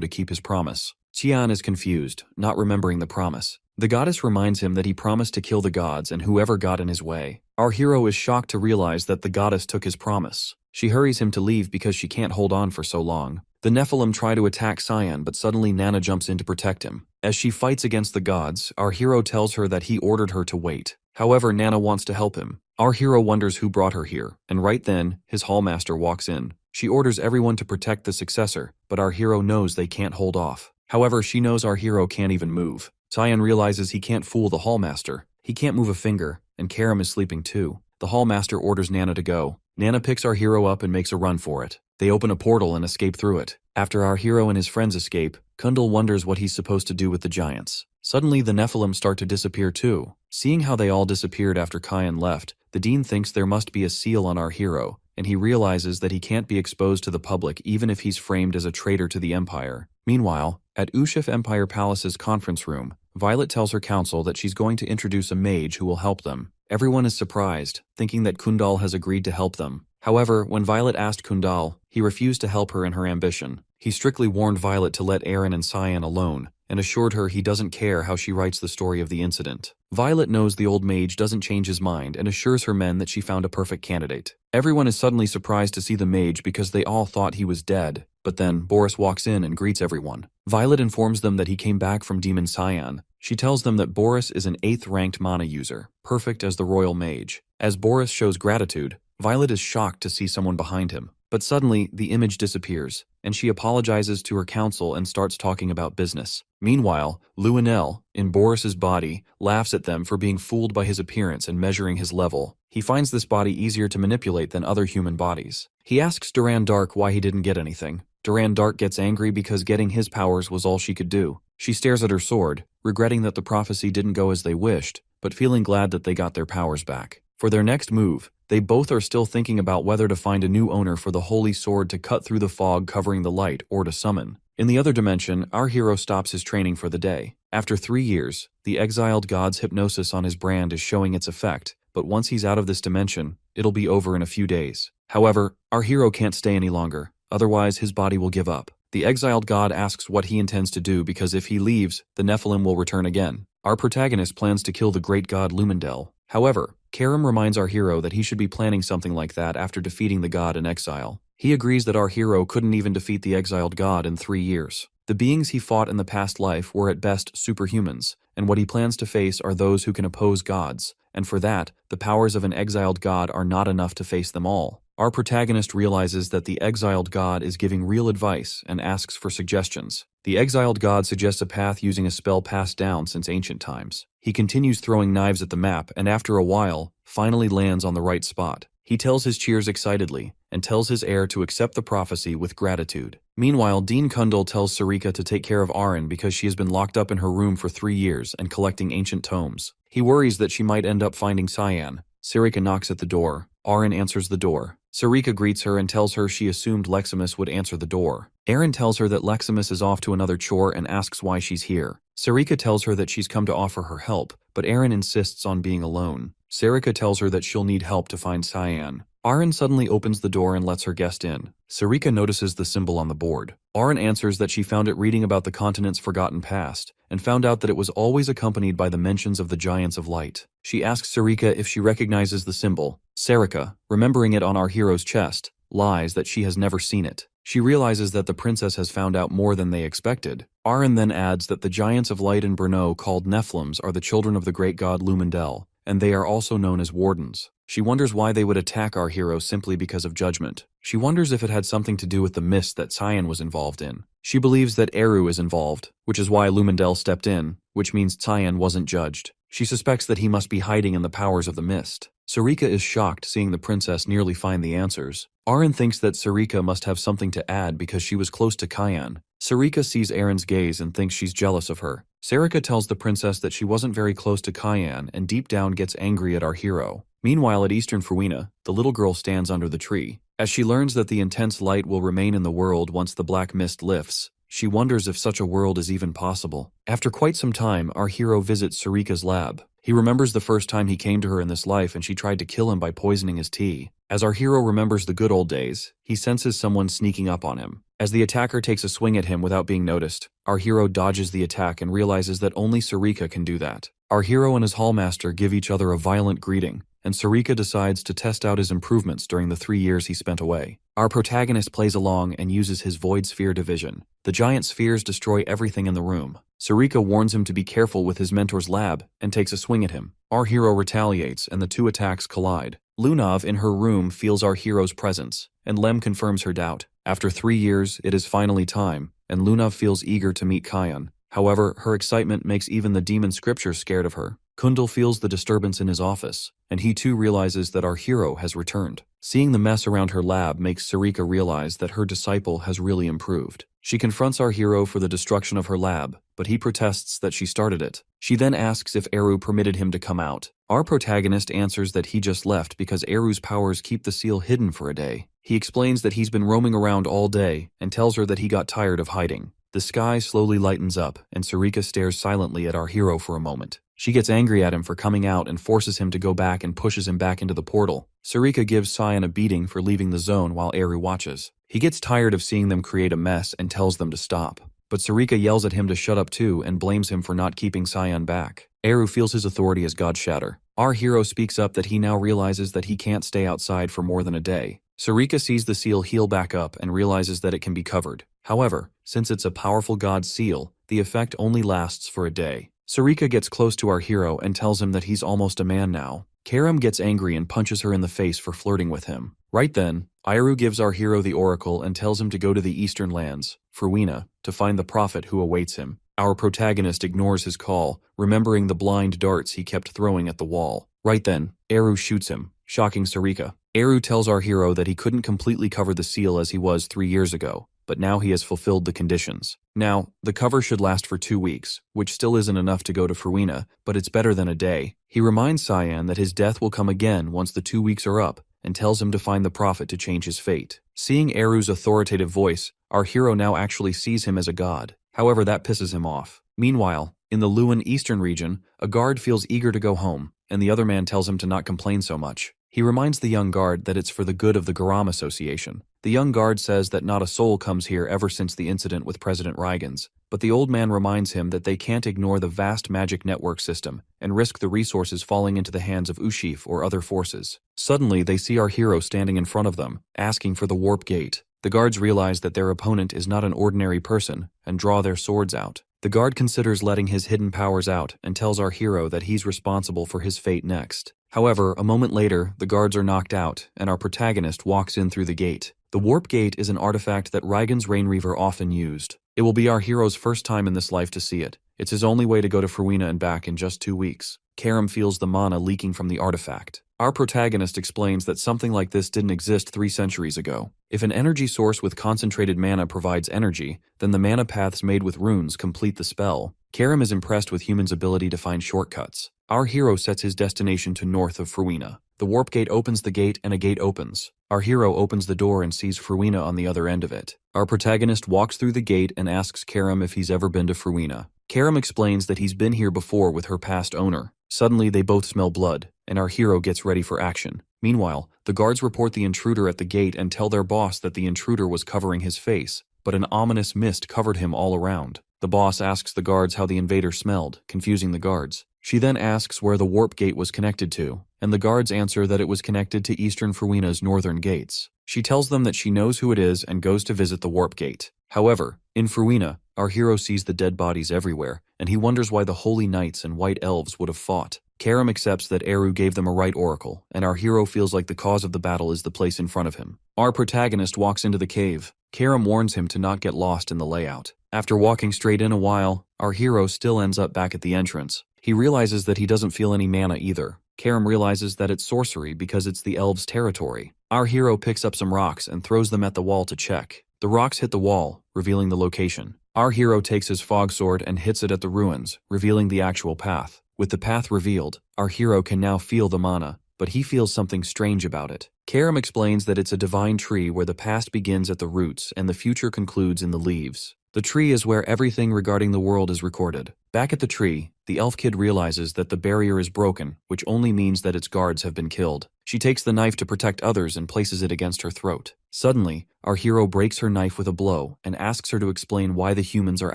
to keep his promise. Qian is confused, not remembering the promise. The goddess reminds him that he promised to kill the gods and whoever got in his way. Our hero is shocked to realize that the goddess took his promise. She hurries him to leave because she can't hold on for so long. The Nephilim try to attack Cyan, but suddenly Nana jumps in to protect him. As she fights against the gods, our hero tells her that he ordered her to wait. However, Nana wants to help him. Our hero wonders who brought her here, and right then, his hallmaster walks in. She orders everyone to protect the successor, but our hero knows they can't hold off. However, she knows our hero can't even move. Cyan realizes he can't fool the hallmaster. He can't move a finger, and Karam is sleeping too. The hallmaster orders Nana to go. Nana picks our hero up and makes a run for it. They open a portal and escape through it. After our hero and his friends escape, Kundal wonders what he's supposed to do with the giants. Suddenly, the Nephilim start to disappear too. Seeing how they all disappeared after Cyan left, the Dean thinks there must be a seal on our hero, and he realizes that he can't be exposed to the public even if he's framed as a traitor to the Empire. Meanwhile, at Ushif Empire Palace's conference room, Violet tells her council that she's going to introduce a mage who will help them. Everyone is surprised, thinking that Kundal has agreed to help them. However, when Violet asked Kundal, he refused to help her in her ambition. He strictly warned Violet to let Aren and Cyan alone, and assured her he doesn't care how she writes the story of the incident. Violet knows the old mage doesn't change his mind and assures her men that she found a perfect candidate. Everyone is suddenly surprised to see the mage because they all thought he was dead. But then, Boris walks in and greets everyone. Violet informs them that he came back from Demon Cyan. She tells them that Boris is an 8th-ranked mana user, perfect as the royal mage. As Boris shows gratitude, Violet is shocked to see someone behind him. But suddenly, the image disappears, and she apologizes to her council and starts talking about business. Meanwhile, Luinel, in Boris's body, laughs at them for being fooled by his appearance and measuring his level. He finds this body easier to manipulate than other human bodies. He asks Duran Dark why he didn't get anything. Duran Dark gets angry because getting his powers was all she could do. She stares at her sword, regretting that the prophecy didn't go as they wished, but feeling glad that they got their powers back. For their next move, they both are still thinking about whether to find a new owner for the holy sword to cut through the fog covering the light or to summon. In the other dimension, our hero stops his training for the day. After 3 years, the exiled god's hypnosis on his brand is showing its effect, but once he's out of this dimension, it'll be over in a few days. However, our hero can't stay any longer, otherwise his body will give up. The exiled god asks what he intends to do because if he leaves, the Nephilim will return again. Our protagonist plans to kill the great god Lumendel. However, Karam reminds our hero that he should be planning something like that after defeating the god in exile. He agrees that our hero couldn't even defeat the exiled god in 3 years. The beings he fought in the past life were at best superhumans, and what he plans to face are those who can oppose gods, and for that, the powers of an exiled god are not enough to face them all. Our protagonist realizes that the exiled god is giving real advice and asks for suggestions. The exiled god suggests a path using a spell passed down since ancient times. He continues throwing knives at the map and after a while, finally lands on the right spot. He tells his cheers excitedly and tells his heir to accept the prophecy with gratitude. Meanwhile, Dean Kundal tells Sarika to take care of Aren because she has been locked up in her room for 3 years and collecting ancient tomes. He worries that she might end up finding Cyan. Sarika knocks at the door. Aren answers the door. Sarika greets her and tells her she assumed Leximus would answer the door. Aren tells her that Leximus is off to another chore and asks why she's here. Sarika tells her that she's come to offer her help, but Aren insists on being alone. Sarika tells her that she'll need help to find Cyan. Aren suddenly opens the door and lets her guest in. Sarika notices the symbol on the board. Aren answers that she found it reading about the continent's forgotten past, and found out that it was always accompanied by the mentions of the Giants of Light. She asks Sarika if she recognizes the symbol. Sarika, remembering it on our hero's chest, lies that she has never seen it. She realizes that the princess has found out more than they expected. Aren then adds that the Giants of Light in Brno called Nephilims are the children of the great god Lumendel, and they are also known as Wardens. She wonders why they would attack our hero simply because of judgment. She wonders if it had something to do with the mist that Cyan was involved in. She believes that Eru is involved, which is why Lumendel stepped in, which means Cyan wasn't judged. She suspects that he must be hiding in the powers of the mist. Sarika is shocked seeing the princess nearly find the answers. Aaron thinks that Sarika must have something to add because she was close to Cyan. Sarika sees Aaron's gaze and thinks she's jealous of her. Sarika tells the princess that she wasn't very close to Cyan and deep down gets angry at our hero. Meanwhile, at Eastern Fuina, the little girl stands under the tree. As she learns that the intense light will remain in the world once the black mist lifts, she wonders if such a world is even possible. After quite some time, our hero visits Sarika's lab. He remembers the first time he came to her in this life and she tried to kill him by poisoning his tea. As our hero remembers the good old days, he senses someone sneaking up on him. As the attacker takes a swing at him without being noticed, our hero dodges the attack and realizes that only Sarika can do that. Our hero and his hallmaster give each other a violent greeting, and Sarika decides to test out his improvements during the 3 years he spent away. Our protagonist plays along and uses his Void Sphere division. The giant spheres destroy everything in the room. Sarika warns him to be careful with his mentor's lab and takes a swing at him. Our hero retaliates and the two attacks collide. Lunav in her room feels our hero's presence, and Lem confirms her doubt. After 3 years, it is finally time, and Lunav feels eager to meet Cyan. However, her excitement makes even the demon scripture scared of her. Kundal feels the disturbance in his office, and he too realizes that our hero has returned. Seeing the mess around her lab makes Sarika realize that her disciple has really improved. She confronts our hero for the destruction of her lab, but he protests that she started it. She then asks if Eru permitted him to come out. Our protagonist answers that he just left because Eru's powers keep the seal hidden for a day. He explains that he's been roaming around all day and tells her that he got tired of hiding. The sky slowly lightens up, and Sarika stares silently at our hero for a moment. She gets angry at him for coming out and forces him to go back and pushes him back into the portal. Sarika gives Cyan a beating for leaving the zone while Eru watches. He gets tired of seeing them create a mess and tells them to stop. But Sarika yells at him to shut up too and blames him for not keeping Cyan back. Eru feels his authority as God Shatter. Our hero speaks up that he now realizes that he can't stay outside for more than a day. Sarika sees the seal heal back up and realizes that it can be covered. However, since it's a powerful god seal, the effect only lasts for a day. Sarika gets close to our hero and tells him that he's almost a man now. Karam gets angry and punches her in the face for flirting with him. Right then, Iru gives our hero the oracle and tells him to go to the eastern lands, Fuina, to find the prophet who awaits him. Our protagonist ignores his call, remembering the blind darts he kept throwing at the wall. Right then, Eru shoots him, shocking Sarika. Eru tells our hero that he couldn't completely cover the seal as he was 3 years ago, but now he has fulfilled the conditions. Now, the cover should last for 2 weeks, which still isn't enough to go to Fuina, but it's better than a day. He reminds Cyan that his death will come again once the 2 weeks are up, and tells him to find the prophet to change his fate. Seeing Eru's authoritative voice, our hero now actually sees him as a god. However, that pisses him off. Meanwhile, in the Luan Eastern region, a guard feels eager to go home, and the other man tells him to not complain so much. He reminds the young guard that it's for the good of the Garam Association. The young guard says that not a soul comes here ever since the incident with President Rygans, but the old man reminds him that they can't ignore the vast magic network system and risk the resources falling into the hands of Ushif or other forces. Suddenly, they see our hero standing in front of them, asking for the warp gate. The guards realize that their opponent is not an ordinary person and draw their swords out. The guard considers letting his hidden powers out and tells our hero that he's responsible for his fate next. However, a moment later, the guards are knocked out, and our protagonist walks in through the gate. The Warp Gate is an artifact that Rygans Rainreaver often used. It will be our hero's first time in this life to see it. It's his only way to go to Fuina and back in just 2 weeks. Karam feels the mana leaking from the artifact. Our protagonist explains that something like this didn't exist 3 centuries ago. If an energy source with concentrated mana provides energy, then the mana paths made with runes complete the spell. Karam is impressed with humans' ability to find shortcuts. Our hero sets his destination to north of Fuina. The warp gate opens the gate and a gate opens. Our hero opens the door and sees Fuina on the other end of it. Our protagonist walks through the gate and asks Karam if he's ever been to Fuina. Karam explains that he's been here before with her past owner. Suddenly, they both smell blood, and our hero gets ready for action. Meanwhile, the guards report the intruder at the gate and tell their boss that the intruder was covering his face, but an ominous mist covered him all around. The boss asks the guards how the invader smelled, confusing the guards. She then asks where the warp gate was connected to, and the guards answer that it was connected to Eastern Fuina's northern gates. She tells them that she knows who it is and goes to visit the warp gate. However, in Fuina, our hero sees the dead bodies everywhere, and he wonders why the holy knights and white elves would have fought. Karam accepts that Eru gave them a right oracle, and our hero feels like the cause of the battle is the place in front of him. Our protagonist walks into the cave. Karam warns him to not get lost in the layout. After walking straight in a while, our hero still ends up back at the entrance. He realizes that he doesn't feel any mana either. Karam realizes that it's sorcery because it's the elves' territory. Our hero picks up some rocks and throws them at the wall to check. The rocks hit the wall, revealing the location. Our hero takes his fog sword and hits it at the ruins, revealing the actual path. With the path revealed, our hero can now feel the mana, but he feels something strange about it. Karam explains that it's a divine tree where the past begins at the roots and the future concludes in the leaves. The tree is where everything regarding the world is recorded. Back at the tree, the elf kid realizes that the barrier is broken, which only means that its guards have been killed. She takes the knife to protect others and places it against her throat. Suddenly, our hero breaks her knife with a blow and asks her to explain why the humans are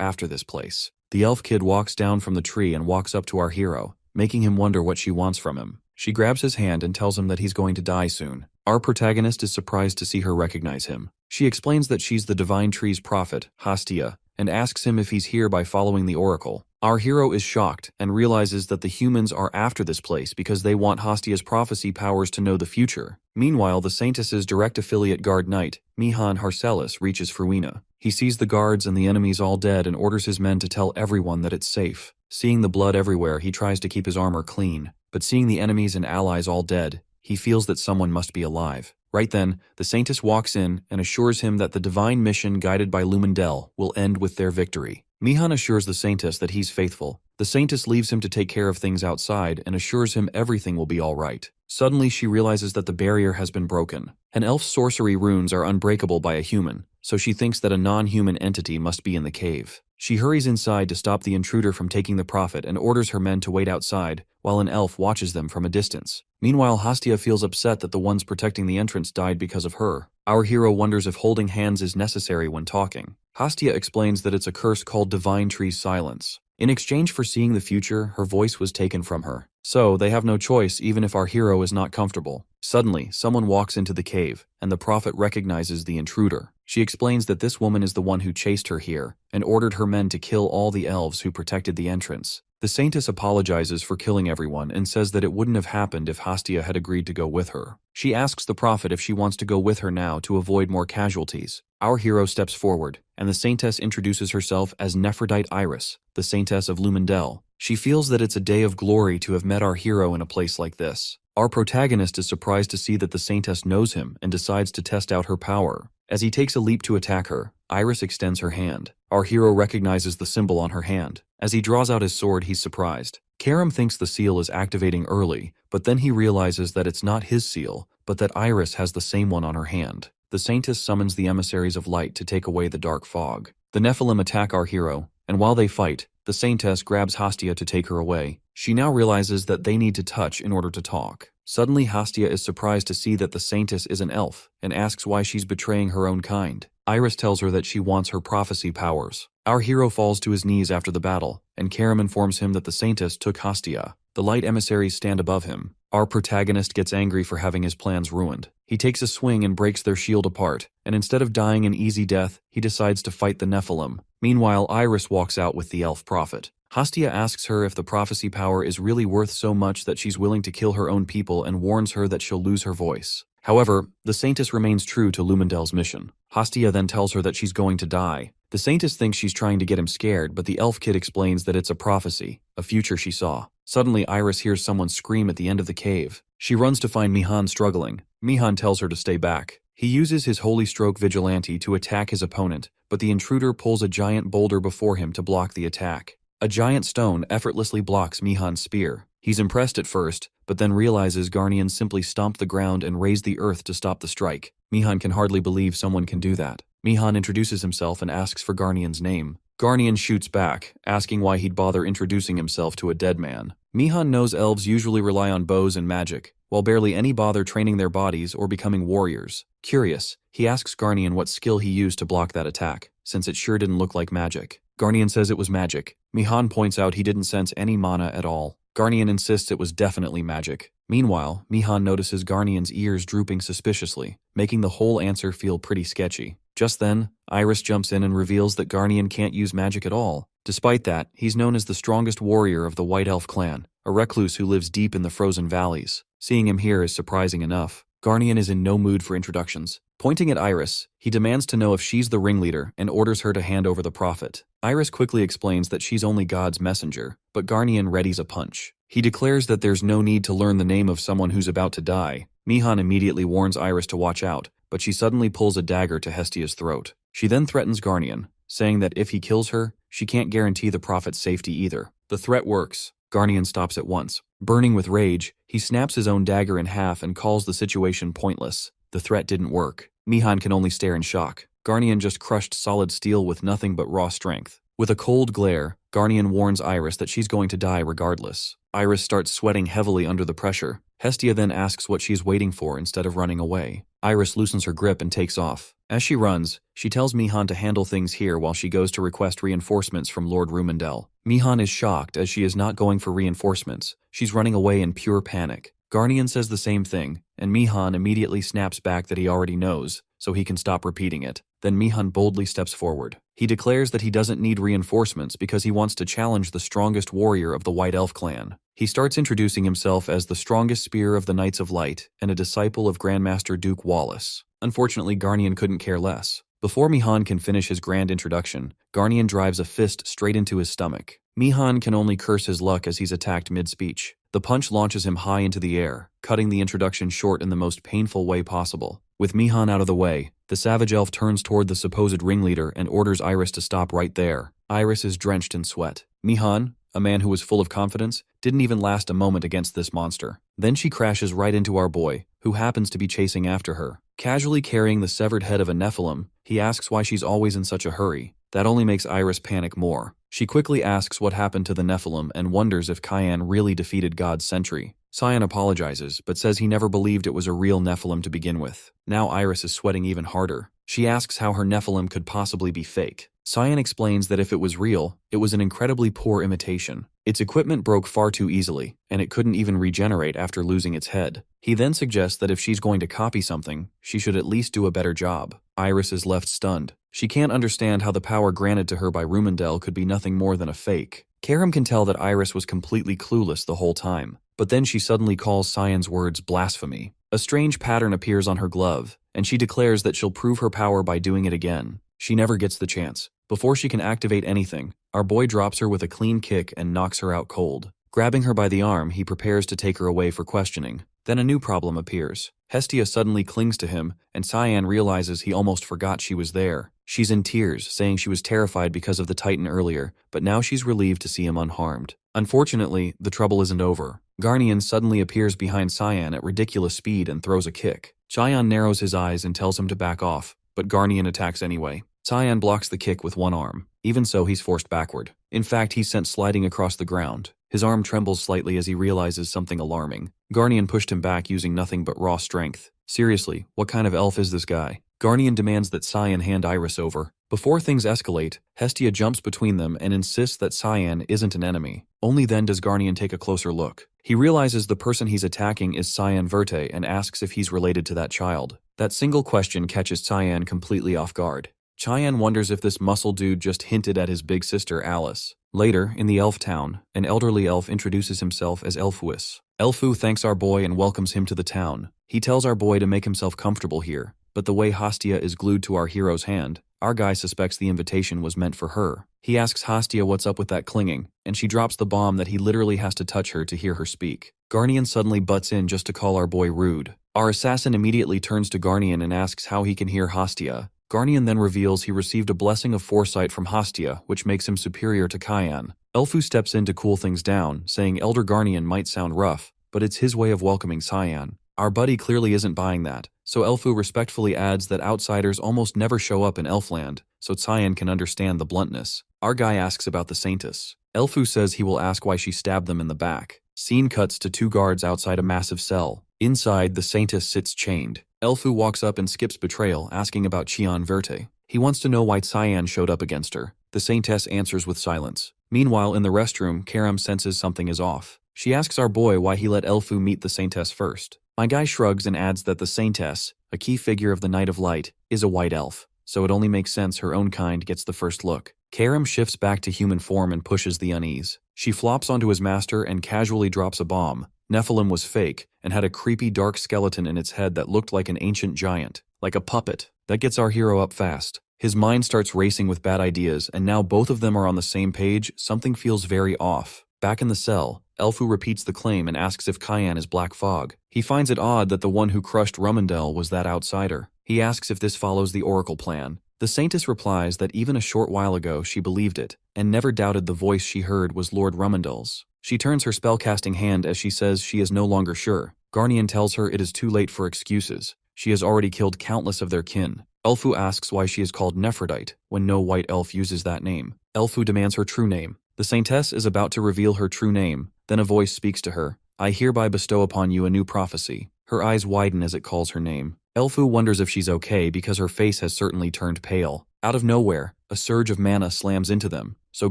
after this place. The elf kid walks down from the tree and walks up to our hero, making him wonder what she wants from him. She grabs his hand and tells him that he's going to die soon. Our protagonist is surprised to see her recognize him. She explains that she's the divine tree's prophet, Hastia, and asks him if he's here by following the oracle. Our hero is shocked and realizes that the humans are after this place because they want Hastia's prophecy powers to know the future. Meanwhile, the Saintess's direct affiliate guard knight, Mihan Harcelis, reaches Fruina. He sees the guards and the enemies all dead and orders his men to tell everyone that it's safe. Seeing the blood everywhere, he tries to keep his armor clean, but seeing the enemies and allies all dead, he feels that someone must be alive. Right then, the Saintess walks in and assures him that the divine mission guided by Lumendel will end with their victory. Mihan assures the Saintess that he's faithful. The Saintess leaves him to take care of things outside and assures him everything will be all right. Suddenly, she realizes that the barrier has been broken. An elf's sorcery runes are unbreakable by a human, so she thinks that a non-human entity must be in the cave. She hurries inside to stop the intruder from taking the prophet and orders her men to wait outside, while an elf watches them from a distance. Meanwhile, Hastia feels upset that the ones protecting the entrance died because of her. Our hero wonders if holding hands is necessary when talking. Hastia explains that it's a curse called Divine Tree's Silence. In exchange for seeing the future, her voice was taken from her. So, they have no choice even if our hero is not comfortable. Suddenly, someone walks into the cave, and the prophet recognizes the intruder. She explains that this woman is the one who chased her here, and ordered her men to kill all the elves who protected the entrance. The Saintess apologizes for killing everyone and says that it wouldn't have happened if Hastia had agreed to go with her. She asks the prophet if she wants to go with her now to avoid more casualties. Our hero steps forward, and the Saintess introduces herself as Nephrodite Iris, the Saintess of Lumendel. She feels that it's a day of glory to have met our hero in a place like this. Our protagonist is surprised to see that the Saintess knows him and decides to test out her power. As he takes a leap to attack her, Iris extends her hand. Our hero recognizes the symbol on her hand. As he draws out his sword, he's surprised. Karam thinks the seal is activating early, but then he realizes that it's not his seal, but that Iris has the same one on her hand. The Saintess summons the emissaries of light to take away the dark fog. The Nephilim attack our hero, and while they fight, the Saintess grabs Hastia to take her away. She now realizes that they need to touch in order to talk. Suddenly, Hastia is surprised to see that the Saintess is an elf, and asks why she's betraying her own kind. Iris tells her that she wants her prophecy powers. Our hero falls to his knees after the battle, and Karam informs him that the Saintess took Hastia. The light emissaries stand above him. Our protagonist gets angry for having his plans ruined. He takes a swing and breaks their shield apart, and instead of dying an easy death, he decides to fight the Nephilim. Meanwhile, Iris walks out with the elf prophet. Hastia asks her if the prophecy power is really worth so much that she's willing to kill her own people and warns her that she'll lose her voice. However, the Saintess remains true to Lumendel's mission. Hastia then tells her that she's going to die. The Saintess thinks she's trying to get him scared, but the elf kid explains that it's a prophecy, a future she saw. Suddenly, Iris hears someone scream at the end of the cave. She runs to find Mihan struggling. Mihan tells her to stay back. He uses his Holy Stroke Vigilante to attack his opponent, but the intruder pulls a giant boulder before him to block the attack. A giant stone effortlessly blocks Mihan's spear. He's impressed at first, but then realizes Garnian simply stomped the ground and raised the earth to stop the strike. Mihan can hardly believe someone can do that. Mihan introduces himself and asks for Garnian's name. Garnian shoots back, asking why he'd bother introducing himself to a dead man. Mihan knows elves usually rely on bows and magic, while barely any bother training their bodies or becoming warriors. Curious, he asks Garnian what skill he used to block that attack, since it sure didn't look like magic. Garnian says it was magic. Mihan points out he didn't sense any mana at all. Garnian insists it was definitely magic. Meanwhile, Mihan notices Garnian's ears drooping suspiciously, making the whole answer feel pretty sketchy. Just then, Iris jumps in and reveals that Garnian can't use magic at all. Despite that, he's known as the strongest warrior of the White Elf clan, a recluse who lives deep in the frozen valleys. Seeing him here is surprising enough. Garnian is in no mood for introductions. Pointing at Iris, he demands to know if she's the ringleader and orders her to hand over the prophet. Iris quickly explains that she's only God's messenger, but Garnian readies a punch. He declares that there's no need to learn the name of someone who's about to die. Mihan immediately warns Iris to watch out, but she suddenly pulls a dagger to Hestia's throat. She then threatens Garnian, saying that if he kills her, she can't guarantee the prophet's safety either. The threat works. Garnian stops at once. Burning with rage, he snaps his own dagger in half and calls the situation pointless. The threat didn't work. Mihan can only stare in shock. Garnian just crushed solid steel with nothing but raw strength. With a cold glare, Garnian warns Iris that she's going to die regardless. Iris starts sweating heavily under the pressure. Hestia then asks what she's waiting for instead of running away. Iris loosens her grip and takes off. As she runs, she tells Mihan to handle things here while she goes to request reinforcements from Lord Rumendel. Mihan is shocked as she is not going for reinforcements. She's running away in pure panic. Garnian says the same thing, and Mihan immediately snaps back that he already knows, so he can stop repeating it. Then Mihan boldly steps forward. He declares that he doesn't need reinforcements because he wants to challenge the strongest warrior of the White Elf clan. He starts introducing himself as the strongest spear of the Knights of Light and a disciple of Grandmaster Duke Wallace. Unfortunately, Garnian couldn't care less. Before Mihan can finish his grand introduction, Garnian drives a fist straight into his stomach. Mihan can only curse his luck as he's attacked mid-speech. The punch launches him high into the air, cutting the introduction short in the most painful way possible. With Mihan out of the way, the savage elf turns toward the supposed ringleader and orders Iris to stop right there. Iris is drenched in sweat. Mihan, a man who was full of confidence, didn't even last a moment against this monster. Then she crashes right into our boy, who happens to be chasing after her. Casually carrying the severed head of a Nephilim, he asks why she's always in such a hurry. That only makes Iris panic more. She quickly asks what happened to the Nephilim and wonders if Cyan really defeated God's sentry. Cyan apologizes, but says he never believed it was a real Nephilim to begin with. Now Iris is sweating even harder. She asks how her Nephilim could possibly be fake. Cyan explains that if it was real, it was an incredibly poor imitation. Its equipment broke far too easily, and it couldn't even regenerate after losing its head. He then suggests that if she's going to copy something, she should at least do a better job. Iris is left stunned. She can't understand how the power granted to her by Rumendel could be nothing more than a fake. Karam can tell that Iris was completely clueless the whole time, but then she suddenly calls Cyan's words blasphemy. A strange pattern appears on her glove, and she declares that she'll prove her power by doing it again. She never gets the chance. Before she can activate anything, our boy drops her with a clean kick and knocks her out cold. Grabbing her by the arm, he prepares to take her away for questioning. Then a new problem appears. Hestia suddenly clings to him, and Cyan realizes he almost forgot she was there. She's in tears, saying she was terrified because of the Titan earlier, but now she's relieved to see him unharmed. Unfortunately, the trouble isn't over. Garnian suddenly appears behind Cyan at ridiculous speed and throws a kick. Cyan narrows his eyes and tells him to back off, but Garnian attacks anyway. Cyan blocks the kick with one arm. Even so, he's forced backward. In fact, he's sent sliding across the ground. His arm trembles slightly as he realizes something alarming. Garnian pushed him back using nothing but raw strength. Seriously, what kind of elf is this guy? Garnian demands that Cyan hand Iris over. Before things escalate, Hestia jumps between them and insists that Cyan isn't an enemy. Only then does Garnian take a closer look. He realizes the person he's attacking is Cyan Verte and asks if he's related to that child. That single question catches Cyan completely off guard. Cyan wonders if this muscle dude just hinted at his big sister Alice. Later, in the elf town, an elderly elf introduces himself as Elfuis. Elfu thanks our boy and welcomes him to the town. He tells our boy to make himself comfortable here, but the way Hestia is glued to our hero's hand, our guy suspects the invitation was meant for her. He asks Hestia what's up with that clinging, and she drops the bomb that he literally has to touch her to hear her speak. Garnian suddenly butts in just to call our boy rude. Our assassin immediately turns to Garnian and asks how he can hear Hestia. Garnian then reveals he received a blessing of foresight from Hestia, which makes him superior to Cyan. Elfu steps in to cool things down, saying Elder Garnian might sound rough, but it's his way of welcoming Cyan. Our buddy clearly isn't buying that, so Elfu respectfully adds that outsiders almost never show up in Elfland, so Cyan can understand the bluntness. Our guy asks about the Saintess. Elfu says he will ask why she stabbed them in the back. Scene cuts to two guards outside a massive cell. Inside, the Saintess sits chained. Elfu walks up and skips betrayal, asking about Cyan Verte. He wants to know why Cyan showed up against her. The Saintess answers with silence. Meanwhile, in the restroom, Karam senses something is off. She asks our boy why he let Elfu meet the Saintess first. My guy shrugs and adds that the Saintess, a key figure of the Night of Light, is a white elf, so it only makes sense her own kind gets the first look. Karam shifts back to human form and pushes the unease. She flops onto his master and casually drops a bomb. Nephilim was fake and had a creepy dark skeleton in its head that looked like an ancient giant, like a puppet. That gets our hero up fast. His mind starts racing with bad ideas, and now both of them are on the same page. Something feels very off. Back in the cell, Elfu repeats the claim and asks if Cayenne is Black Fog. He finds it odd that the one who crushed Rumendel was that outsider. He asks if this follows the Oracle plan. The Saintess replies that even a short while ago she believed it, and never doubted the voice she heard was Lord Rumendel's. She turns her spellcasting hand as she says she is no longer sure. Garnian tells her it is too late for excuses. She has already killed countless of their kin. Elfu asks why she is called Nephrodite, when no white elf uses that name. Elfu demands her true name. The Saintess is about to reveal her true name, then a voice speaks to her. I hereby bestow upon you a new prophecy. Her eyes widen as it calls her name. Elfu wonders if she's okay because her face has certainly turned pale. Out of nowhere, a surge of mana slams into them, so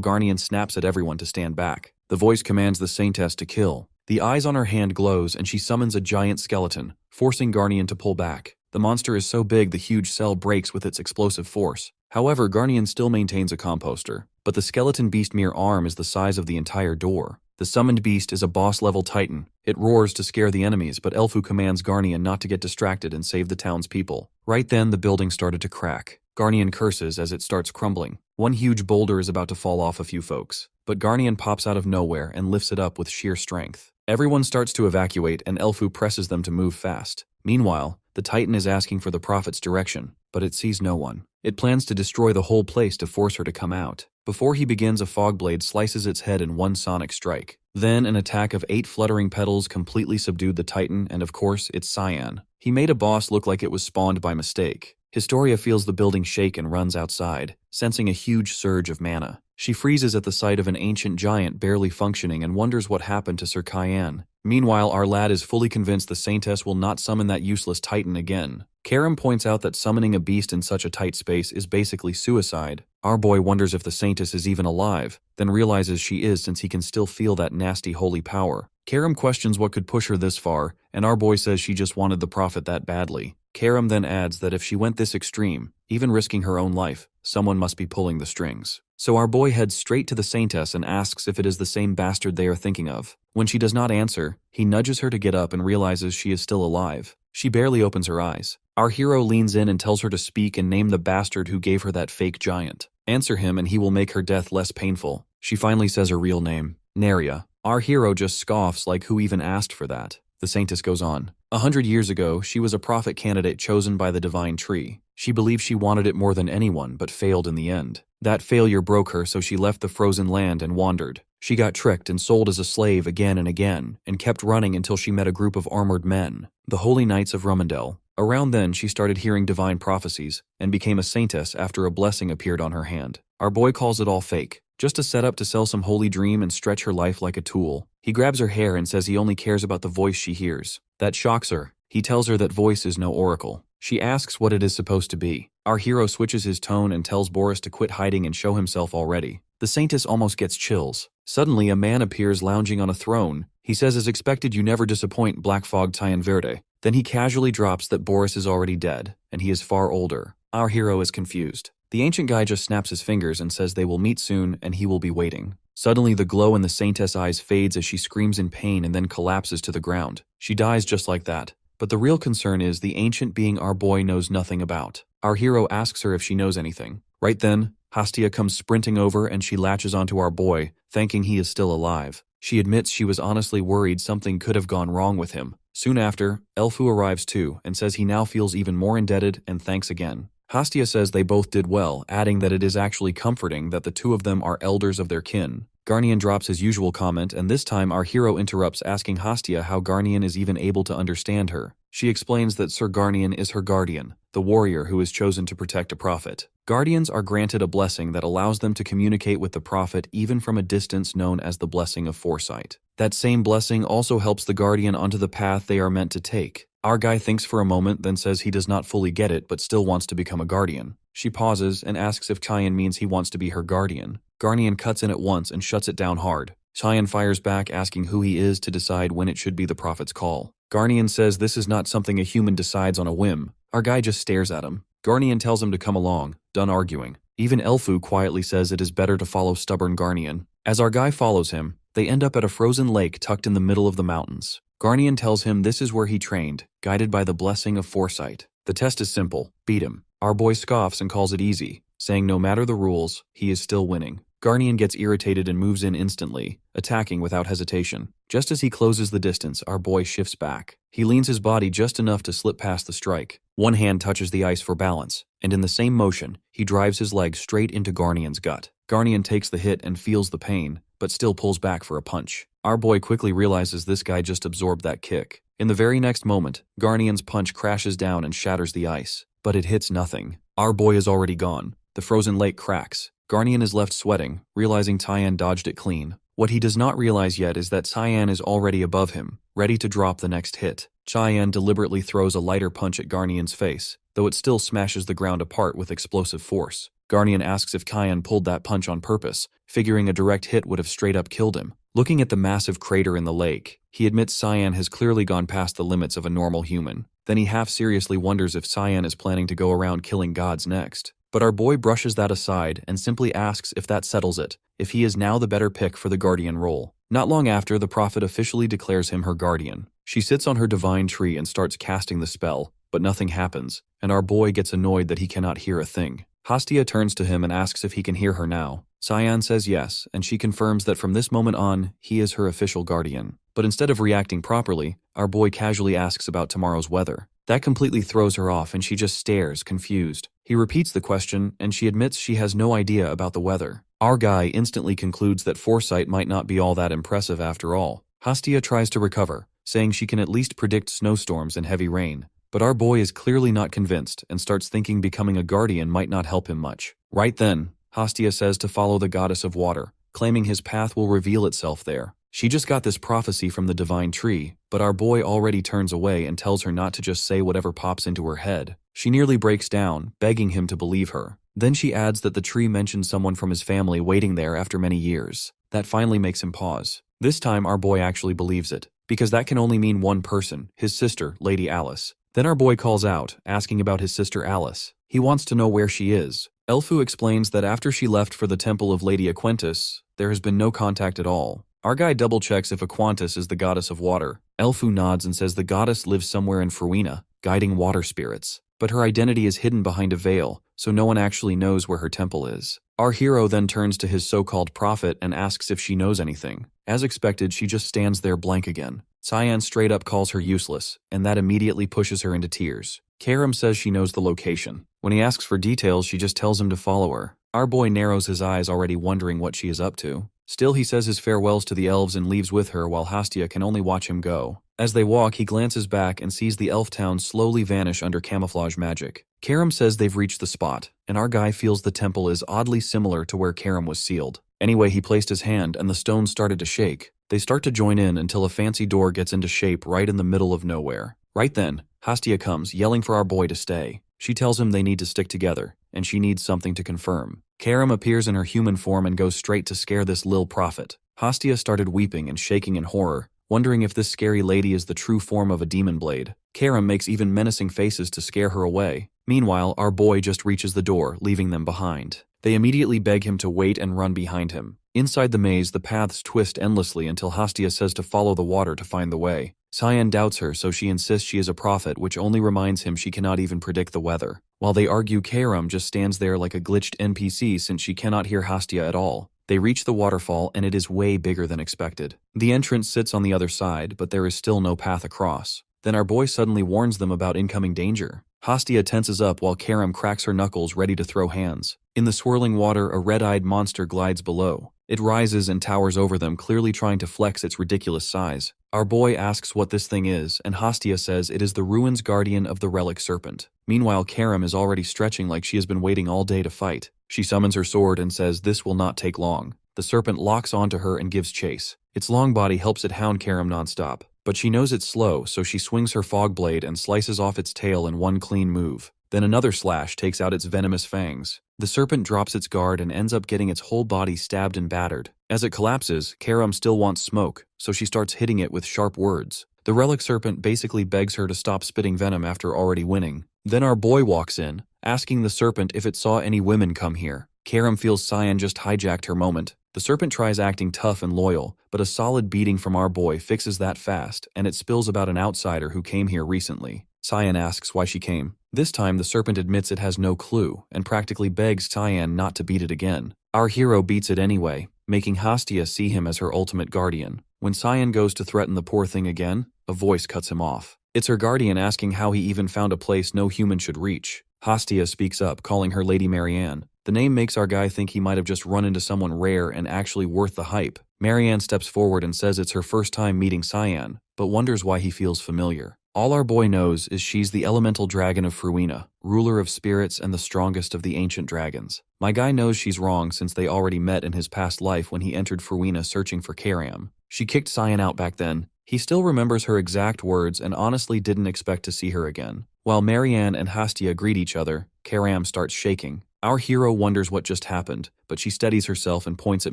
Garnian snaps at everyone to stand back. The voice commands the Saintess to kill. The eyes on her hand glows and she summons a giant skeleton, forcing Garnian to pull back. The monster is so big the huge cell breaks with its explosive force. However, Garnian still maintains a composter, but the skeleton beast mere arm is the size of the entire door. The summoned beast is a boss-level titan. It roars to scare the enemies, but Elfu commands Garnian not to get distracted and save the townspeople. Right then, the building started to crack. Garnian curses as it starts crumbling. One huge boulder is about to fall off a few folks, but Garnian pops out of nowhere and lifts it up with sheer strength. Everyone starts to evacuate and Elfu presses them to move fast. Meanwhile, the Titan is asking for the Prophet's direction, but it sees no one. It plans to destroy the whole place to force her to come out. Before he begins, a fog blade slices its head in one sonic strike. Then an attack of 8 fluttering petals completely subdued the Titan, and of course, it's Cyan. He made a boss look like it was spawned by mistake. Historia feels the building shake and runs outside, sensing a huge surge of mana. She freezes at the sight of an ancient giant barely functioning and wonders what happened to Sir Cayenne. Meanwhile, our lad is fully convinced the Saintess will not summon that useless Titan again. Karam points out that summoning a beast in such a tight space is basically suicide. Our boy wonders if the Saintess is even alive, then realizes she is since he can still feel that nasty holy power. Karam questions what could push her this far, and our boy says she just wanted the Prophet that badly. Karam then adds that if she went this extreme, even risking her own life, someone must be pulling the strings. So our boy heads straight to the Saintess and asks if it is the same bastard they are thinking of. When she does not answer, he nudges her to get up and realizes she is still alive. She barely opens her eyes. Our hero leans in and tells her to speak and name the bastard who gave her that fake giant. Answer him and he will make her death less painful. She finally says her real name, Neria. Our hero just scoffs like who even asked for that. The Saintess goes on. 100 years ago, she was a prophet candidate chosen by the divine tree. She believed she wanted it more than anyone, but failed in the end. That failure broke her, so she left the frozen land and wandered. She got tricked and sold as a slave again and again, and kept running until she met a group of armored men, the Holy Knights of Rumendel. Around then, she started hearing divine prophecies, and became a saintess after a blessing appeared on her hand. Our boy calls it all fake, just a setup to sell some holy dream and stretch her life like a tool. He grabs her hair and says he only cares about the voice she hears. That shocks her. He tells her that voice is no oracle. She asks what it is supposed to be. Our hero switches his tone and tells Boris to quit hiding and show himself already. The Saintess almost gets chills. Suddenly, a man appears lounging on a throne. He says as expected, you never disappoint, Black Fog Tyan Verde. Then he casually drops that Boris is already dead, and he is far older. Our hero is confused. The ancient guy just snaps his fingers and says they will meet soon and he will be waiting. Suddenly, the glow in the Saintess' eyes fades as she screams in pain and then collapses to the ground. She dies just like that. But the real concern is the ancient being our boy knows nothing about. Our hero asks her if she knows anything. Right then, Hastia comes sprinting over and she latches onto our boy, thanking he is still alive. She admits she was honestly worried something could have gone wrong with him. Soon after, Elfu arrives too and says he now feels even more indebted and thanks again. Hastia says they both did well, adding that it is actually comforting that the two of them are elders of their kin. Garnian drops his usual comment, and this time our hero interrupts asking Hastia how Garnian is even able to understand her. She explains that Sir Garnian is her guardian, the warrior who is chosen to protect a prophet. Guardians are granted a blessing that allows them to communicate with the prophet even from a distance, known as the blessing of foresight. That same blessing also helps the guardian onto the path they are meant to take. Our guy thinks for a moment, then says he does not fully get it but still wants to become a guardian. She pauses and asks if Cyan means he wants to be her guardian. Garnian cuts in at once and shuts it down hard. Cheyenne fires back, asking who he is to decide when it should be the prophet's call. Garnian says this is not something a human decides on a whim. Our guy just stares at him. Garnian tells him to come along, done arguing. Even Elfu quietly says it is better to follow stubborn Garnian. As our guy follows him, they end up at a frozen lake tucked in the middle of the mountains. Garnian tells him this is where he trained, guided by the blessing of foresight. The test is simple: beat him. Our boy scoffs and calls it easy, saying no matter the rules, he is still winning. Garnian gets irritated and moves in instantly, attacking without hesitation. Just as he closes the distance, our boy shifts back. He leans his body just enough to slip past the strike. One hand touches the ice for balance, and in the same motion, he drives his leg straight into Garnian's gut. Garnian takes the hit and feels the pain, but still pulls back for a punch. Our boy quickly realizes this guy just absorbed that kick. In the very next moment, Garnian's punch crashes down and shatters the ice, but it hits nothing. Our boy is already gone. The frozen lake cracks. Garnian is left sweating, realizing Tyann dodged it clean. What he does not realize yet is that Tyann is already above him, ready to drop the next hit. Tyann deliberately throws a lighter punch at Garnian's face, though it still smashes the ground apart with explosive force. Garnian asks if Tyann pulled that punch on purpose, figuring a direct hit would have straight up killed him. Looking at the massive crater in the lake, he admits Tyann has clearly gone past the limits of a normal human. Then he half-seriously wonders if Tyann is planning to go around killing gods next. But our boy brushes that aside and simply asks if that settles it, if he is now the better pick for the guardian role. Not long after, the prophet officially declares him her guardian. She sits on her divine tree and starts casting the spell, but nothing happens, and our boy gets annoyed that he cannot hear a thing. Hastia turns to him and asks if he can hear her now. Tyann says yes, and she confirms that from this moment on, he is her official guardian. But instead of reacting properly, our boy casually asks about tomorrow's weather. That completely throws her off and she just stares, confused. He repeats the question and she admits she has no idea about the weather. Our guy instantly concludes that foresight might not be all that impressive after all. Hastia tries to recover, saying she can at least predict snowstorms and heavy rain. But our boy is clearly not convinced and starts thinking becoming a guardian might not help him much. Right then, Hastia says to follow the goddess of water, claiming his path will reveal itself there. She just got this prophecy from the divine tree, but our boy already turns away and tells her not to just say whatever pops into her head. She nearly breaks down, begging him to believe her. Then she adds that the tree mentioned someone from his family waiting there after many years. That finally makes him pause. This time our boy actually believes it, because that can only mean one person, his sister, Lady Alice. Then our boy calls out, asking about his sister Alice. He wants to know where she is. Elfu explains that after she left for the temple of Lady Aquentus, there has been no contact at all. Our guy double-checks if Aquantis is the goddess of water. Elfu nods and says the goddess lives somewhere in Fruina, guiding water spirits. But her identity is hidden behind a veil, so no one actually knows where her temple is. Our hero then turns to his so-called prophet and asks if she knows anything. As expected, she just stands there blank again. Tyann straight up calls her useless, and that immediately pushes her into tears. Karam says she knows the location. When he asks for details, she just tells him to follow her. Our boy narrows his eyes, already wondering what she is up to. Still, he says his farewells to the elves and leaves with her while Hastia can only watch him go. As they walk, he glances back and sees the elf town slowly vanish under camouflage magic. Karam says they've reached the spot, and our guy feels the temple is oddly similar to where Karam was sealed. Anyway, he placed his hand and the stones started to shake. They start to join in until a fancy door gets into shape right in the middle of nowhere. Right then, Hastia comes, yelling for our boy to stay. She tells him they need to stick together, and she needs something to confirm. Karam appears in her human form and goes straight to scare this lil prophet. Hastia started weeping and shaking in horror, wondering if this scary lady is the true form of a demon blade. Karam makes even menacing faces to scare her away. Meanwhile, our boy just reaches the door, leaving them behind. They immediately beg him to wait and run behind him. Inside the maze, the paths twist endlessly until Hastia says to follow the water to find the way. Tyann doubts her, so she insists she is a prophet, which only reminds him she cannot even predict the weather. While they argue, Karam just stands there like a glitched NPC since she cannot hear Hastia at all. They reach the waterfall and it is way bigger than expected. The entrance sits on the other side, but there is still no path across. Then our boy suddenly warns them about incoming danger. Hastia tenses up while Karam cracks her knuckles ready to throw hands. In the swirling water, a red-eyed monster glides below. It rises and towers over them, clearly trying to flex its ridiculous size. Our boy asks what this thing is, and Hastia says it is the ruins guardian of the relic serpent. Meanwhile, Karam is already stretching like she has been waiting all day to fight. She summons her sword and says this will not take long. The serpent locks onto her and gives chase. Its long body helps it hound Karam nonstop, but she knows it's slow, so she swings her fog blade and slices off its tail in one clean move. Then another slash takes out its venomous fangs. The serpent drops its guard and ends up getting its whole body stabbed and battered. As it collapses, Karam still wants smoke, so she starts hitting it with sharp words. The relic serpent basically begs her to stop spitting venom after already winning. Then our boy walks in, asking the serpent if it saw any women come here. Karam feels Cyan just hijacked her moment. The serpent tries acting tough and loyal, but a solid beating from our boy fixes that fast, and it spills about an outsider who came here recently. Cyan asks why she came. This time the serpent admits it has no clue, and practically begs Cyan not to beat it again. Our hero beats it anyway, making Hastia see him as her ultimate guardian. When Cyan goes to threaten the poor thing again, a voice cuts him off. It's her guardian asking how he even found a place no human should reach. Hastia speaks up, calling her Lady Marianne. The name makes our guy think he might have just run into someone rare and actually worth the hype. Marianne steps forward and says it's her first time meeting Cyan, but wonders why he feels familiar. All our boy knows is she's the elemental dragon of Fruina, ruler of spirits and the strongest of the ancient dragons. My guy knows she's wrong since they already met in his past life when he entered Fruina searching for Karam. She kicked Cyan out back then. He still remembers her exact words and honestly didn't expect to see her again. While Marianne and Hastia greet each other, Karam starts shaking. Our hero wonders what just happened, but she steadies herself and points at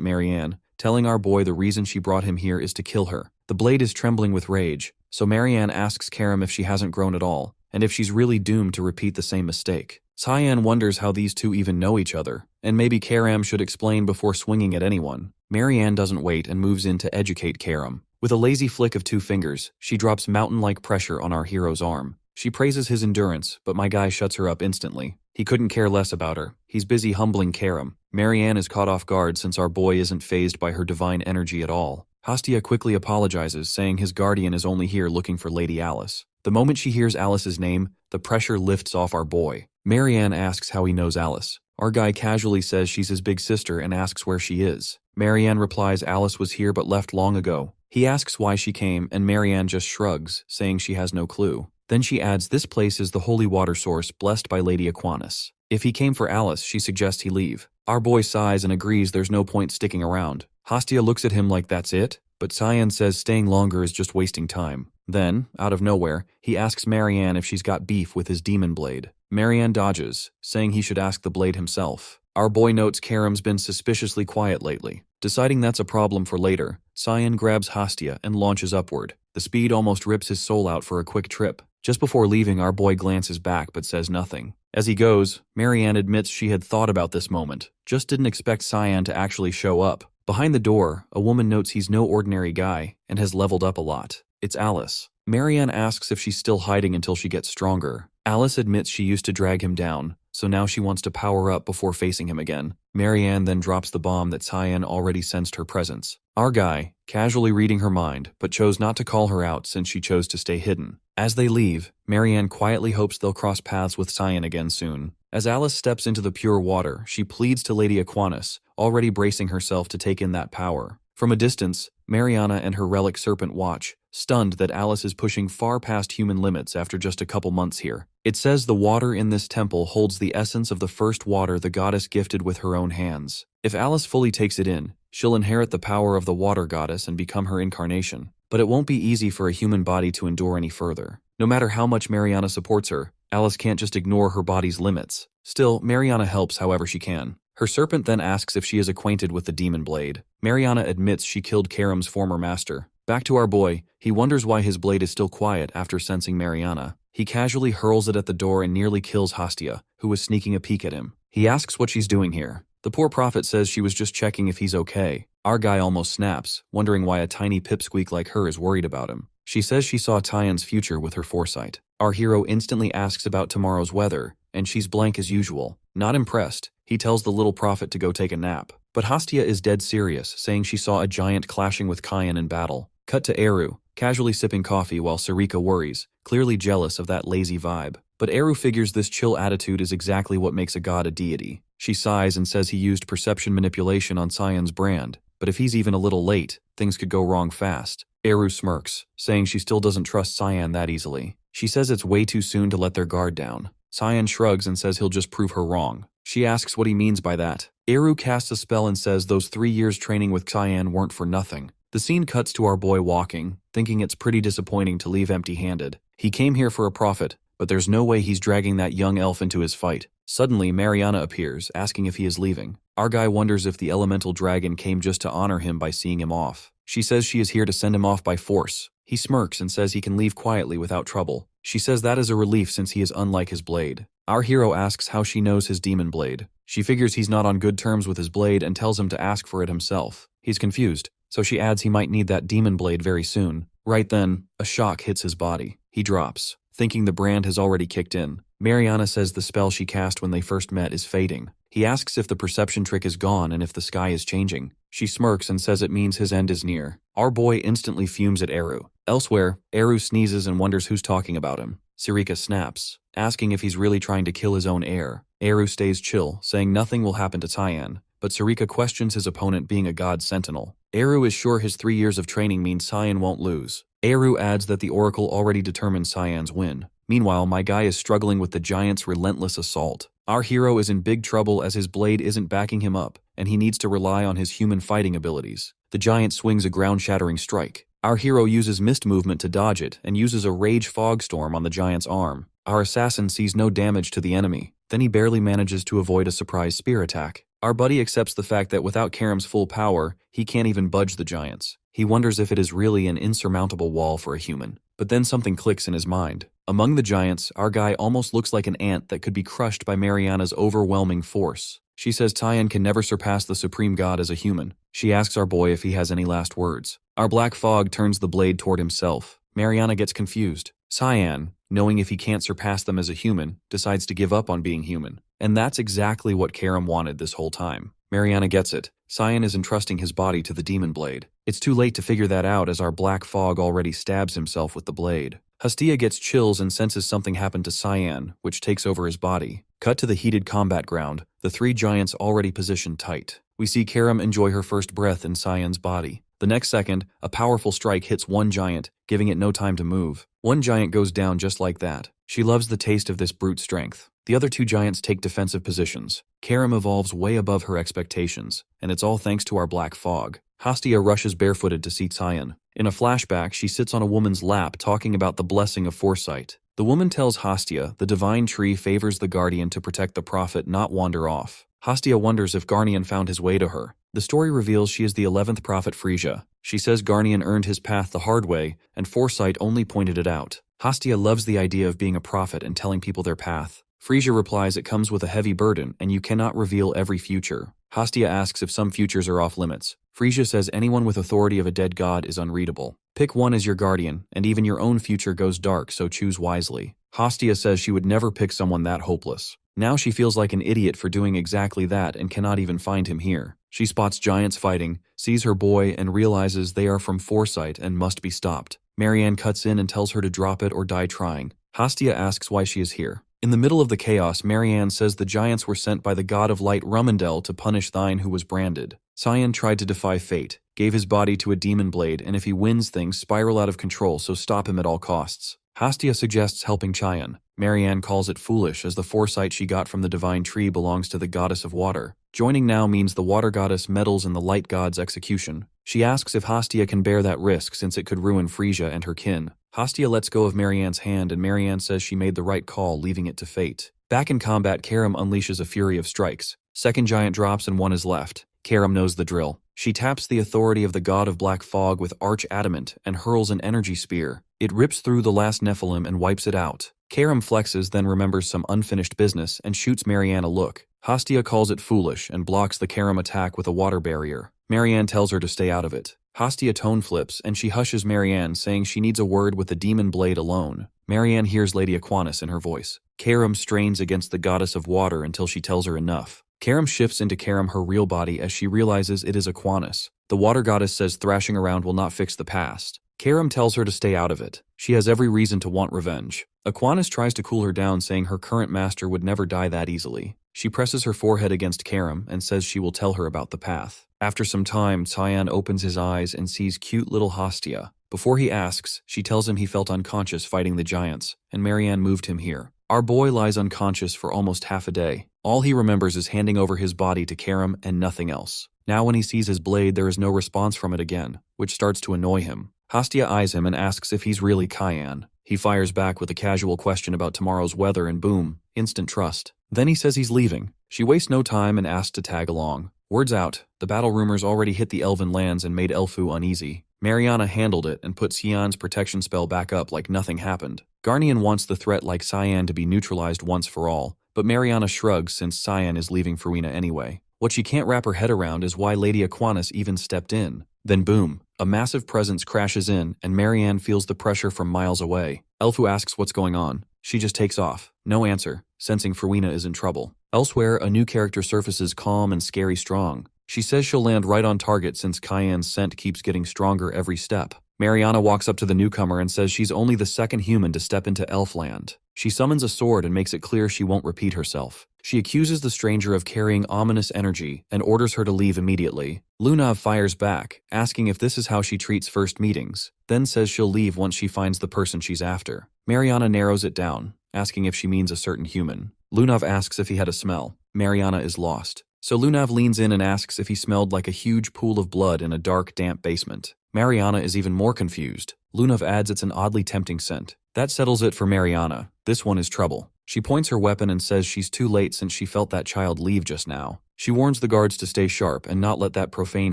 Marianne, telling our boy the reason she brought him here is to kill her. The blade is trembling with rage, so Marianne asks Karam if she hasn't grown at all, and if she's really doomed to repeat the same mistake. Cyan wonders how these two even know each other, and maybe Karam should explain before swinging at anyone. Marianne doesn't wait and moves in to educate Karam. With a lazy flick of 2 fingers, she drops mountain-like pressure on our hero's arm. She praises his endurance, but my guy shuts her up instantly. He couldn't care less about her. He's busy humbling Karam. Marianne is caught off guard since our boy isn't fazed by her divine energy at all. Hastia quickly apologizes, saying his guardian is only here looking for Lady Alice. The moment she hears Alice's name, the pressure lifts off our boy. Marianne asks how he knows Alice. Our guy casually says she's his big sister and asks where she is. Marianne replies Alice was here but left long ago. He asks why she came, and Marianne just shrugs, saying she has no clue. Then she adds this place is the holy water source blessed by Lady Aquinas. If he came for Alice, she suggests he leave. Our boy sighs and agrees there's no point sticking around. Hastia looks at him like that's it, but Cyan says staying longer is just wasting time. Then, out of nowhere, he asks Marianne if she's got beef with his demon blade. Marianne dodges, saying he should ask the blade himself. Our boy notes Karam's been suspiciously quiet lately. Deciding that's a problem for later, Cyan grabs Hastia and launches upward. The speed almost rips his soul out for a quick trip. Just before leaving, our boy glances back but says nothing. As he goes, Marianne admits she had thought about this moment, just didn't expect Cyan to actually show up. Behind the door, a woman notes he's no ordinary guy and has leveled up a lot. It's Alice. Marianne asks if she's still hiding until she gets stronger. Alice admits she used to drag him down, so now she wants to power up before facing him again. Marianne then drops the bomb that Cyan already sensed her presence. Our guy, casually reading her mind, but chose not to call her out since she chose to stay hidden. As they leave, Marianne quietly hopes they'll cross paths with Cyan again soon. As Alice steps into the pure water, she pleads to Lady Aquinas, already bracing herself to take in that power. From a distance, Mariana and her relic serpent watch, stunned that Alice is pushing far past human limits after just a couple months here. It says the water in this temple holds the essence of the first water the goddess gifted with her own hands. If Alice fully takes it in, she'll inherit the power of the water goddess and become her incarnation. But it won't be easy for a human body to endure any further. No matter how much Mariana supports her, Alice can't just ignore her body's limits. Still, Mariana helps however she can. Her serpent then asks if she is acquainted with the demon blade. Mariana admits she killed Karam's former master. Back to our boy, he wonders why his blade is still quiet after sensing Mariana. He casually hurls it at the door and nearly kills Hastia, who was sneaking a peek at him. He asks what she's doing here. The poor prophet says she was just checking if he's okay. Our guy almost snaps, wondering why a tiny pipsqueak like her is worried about him. She says she saw Tyan's future with her foresight. Our hero instantly asks about tomorrow's weather, and she's blank as usual. Not impressed, he tells the little prophet to go take a nap. But Hastia is dead serious, saying she saw a giant clashing with Cyan in battle. Cut to Eru, casually sipping coffee while Sarika worries, clearly jealous of that lazy vibe. But Eru figures this chill attitude is exactly what makes a god a deity. She sighs and says he used perception manipulation on Cyan's brand, but if he's even a little late, things could go wrong fast. Eru smirks, saying she still doesn't trust Cyan that easily. She says it's way too soon to let their guard down. Cyan shrugs and says he'll just prove her wrong. She asks what he means by that. Eru casts a spell and says those 3 years training with Cyan weren't for nothing. The scene cuts to our boy walking, thinking it's pretty disappointing to leave empty-handed. He came here for a profit, but there's no way he's dragging that young elf into his fight. Suddenly, Mariana appears, asking if he is leaving. Our guy wonders if the elemental dragon came just to honor him by seeing him off. She says she is here to send him off by force. He smirks and says he can leave quietly without trouble. She says that is a relief since he is unlike his blade. Our hero asks how she knows his demon blade. She figures he's not on good terms with his blade and tells him to ask for it himself. He's confused, so she adds he might need that demon blade very soon. Right then, a shock hits his body. He drops, thinking the brand has already kicked in. Mariana says the spell she cast when they first met is fading. He asks if the perception trick is gone and if the sky is changing. She smirks and says it means his end is near. Our boy instantly fumes at Eru. Elsewhere, Eru sneezes and wonders who's talking about him. Sarika snaps, asking if he's really trying to kill his own heir. Eru stays chill, saying nothing will happen to Tyann, but Sarika questions his opponent being a god sentinel. Eru is sure his 3 years of training means Cyan won't lose. Eru adds that the oracle already determined Cyan's win. Meanwhile, my guy is struggling with the giant's relentless assault. Our hero is in big trouble as his blade isn't backing him up, and he needs to rely on his human fighting abilities. The giant swings a ground-shattering strike. Our hero uses mist movement to dodge it and uses a rage fog storm on the giant's arm. Our assassin sees no damage to the enemy, then he barely manages to avoid a surprise spear attack. Our buddy accepts the fact that without Karam's full power, he can't even budge the giants. He wonders if it is really an insurmountable wall for a human. But then something clicks in his mind. Among the giants, our guy almost looks like an ant that could be crushed by Mariana's overwhelming force. She says Tyann can never surpass the supreme god as a human. She asks our boy if he has any last words. Our black fog turns the blade toward himself. Mariana gets confused. Tyann, knowing if he can't surpass them as a human, decides to give up on being human. And that's exactly what Karam wanted this whole time. Mariana gets it. Tyann is entrusting his body to the demon blade. It's too late to figure that out as our black fog already stabs himself with the blade. Hastia gets chills and senses something happened to Cyan, which takes over his body. Cut to the heated combat ground, the 3 giants already positioned tight. We see Karam enjoy her first breath in Cyan's body. The next second, a powerful strike hits one giant, giving it no time to move. One giant goes down just like that. She loves the taste of this brute strength. The other 2 giants take defensive positions. Karam evolves way above her expectations, and it's all thanks to our black fog. Hastia rushes barefooted to see Tyann. In a flashback, she sits on a woman's lap talking about the blessing of foresight. The woman tells Hastia the divine tree favors the guardian to protect the prophet, not wander off. Hastia wonders if Garnian found his way to her. The story reveals she is the 11th prophet Frisia. She says Garnian earned his path the hard way, and foresight only pointed it out. Hastia loves the idea of being a prophet and telling people their path. Frisia replies it comes with a heavy burden, and you cannot reveal every future. Hastia asks if some futures are off limits. Frisia says anyone with authority of a dead god is unreadable. Pick one as your guardian, and even your own future goes dark, so choose wisely. Hastia says she would never pick someone that hopeless. Now she feels like an idiot for doing exactly that and cannot even find him here. She spots giants fighting, sees her boy, and realizes they are from foresight and must be stopped. Marianne cuts in and tells her to drop it or die trying. Hastia asks why she is here. In the middle of the chaos, Marianne says the giants were sent by the god of light Rumendel to punish thine who was branded. Cyan tried to defy fate, gave his body to a demon blade, and if he wins things spiral out of control, so stop him at all costs. Hastia suggests helping Chayan. Marianne calls it foolish as the foresight she got from the divine tree belongs to the goddess of water. Joining now means the water goddess meddles in the light god's execution. She asks if Hastia can bear that risk since it could ruin Frisia and her kin. Hastia lets go of Marianne's hand and Marianne says she made the right call, leaving it to fate. Back in combat, Karam unleashes a fury of strikes. Second giant drops and one is left. Karam knows the drill. She taps the authority of the god of black fog with arch adamant and hurls an energy spear. It rips through the last Nephilim and wipes it out. Karam flexes, then remembers some unfinished business and shoots Marianne a look. Hastia calls it foolish and blocks the Karam attack with a water barrier. Marianne tells her to stay out of it. Hastia tone flips and she hushes Marianne, saying she needs a word with the demon blade alone. Marianne hears Lady Aquinas in her voice. Karam strains against the goddess of water until she tells her enough. Karam shifts into Karam her real body as she realizes it is Aquinas. The water goddess says thrashing around will not fix the past. Karam tells her to stay out of it. She has every reason to want revenge. Aquinas tries to cool her down, saying her current master would never die that easily. She presses her forehead against Karam and says she will tell her about the path. After some time, Cyan opens his eyes and sees cute little Hastia. Before he asks, she tells him he felt unconscious fighting the giants, and Marianne moved him here. Our boy lies unconscious for almost half a day. All he remembers is handing over his body to Karam and nothing else. Now when he sees his blade, there is no response from it again, which starts to annoy him. Hastia eyes him and asks if he's really Cyan. He fires back with a casual question about tomorrow's weather and boom, instant trust. Then he says he's leaving. She wastes no time and asks to tag along. Word's out, the battle rumors already hit the elven lands and made Elfu uneasy. Mariana handled it and put Xian's protection spell back up like nothing happened. Garnian wants the threat like Cyan to be neutralized once for all, but Mariana shrugs since Cyan is leaving Farina anyway. What she can't wrap her head around is why Lady Aquinas even stepped in. Then boom, a massive presence crashes in and Marianne feels the pressure from miles away. Elfu asks what's going on. She just takes off. No answer, sensing Farina is in trouble. Elsewhere, a new character surfaces calm and scary strong. She says she'll land right on target since Cayenne's scent keeps getting stronger every step. Mariana walks up to the newcomer and says she's only the second human to step into Elfland. She summons a sword and makes it clear she won't repeat herself. She accuses the stranger of carrying ominous energy and orders her to leave immediately. Lunav fires back, asking if this is how she treats first meetings, then says she'll leave once she finds the person she's after. Mariana narrows it down, asking if she means a certain human. Lunav asks if he had a smell. Mariana is lost. So Lunav leans in and asks if he smelled like a huge pool of blood in a dark, damp basement. Mariana is even more confused. Lunav adds it's an oddly tempting scent. That settles it for Mariana. This one is trouble. She points her weapon and says she's too late since she felt that child leave just now. She warns the guards to stay sharp and not let that profane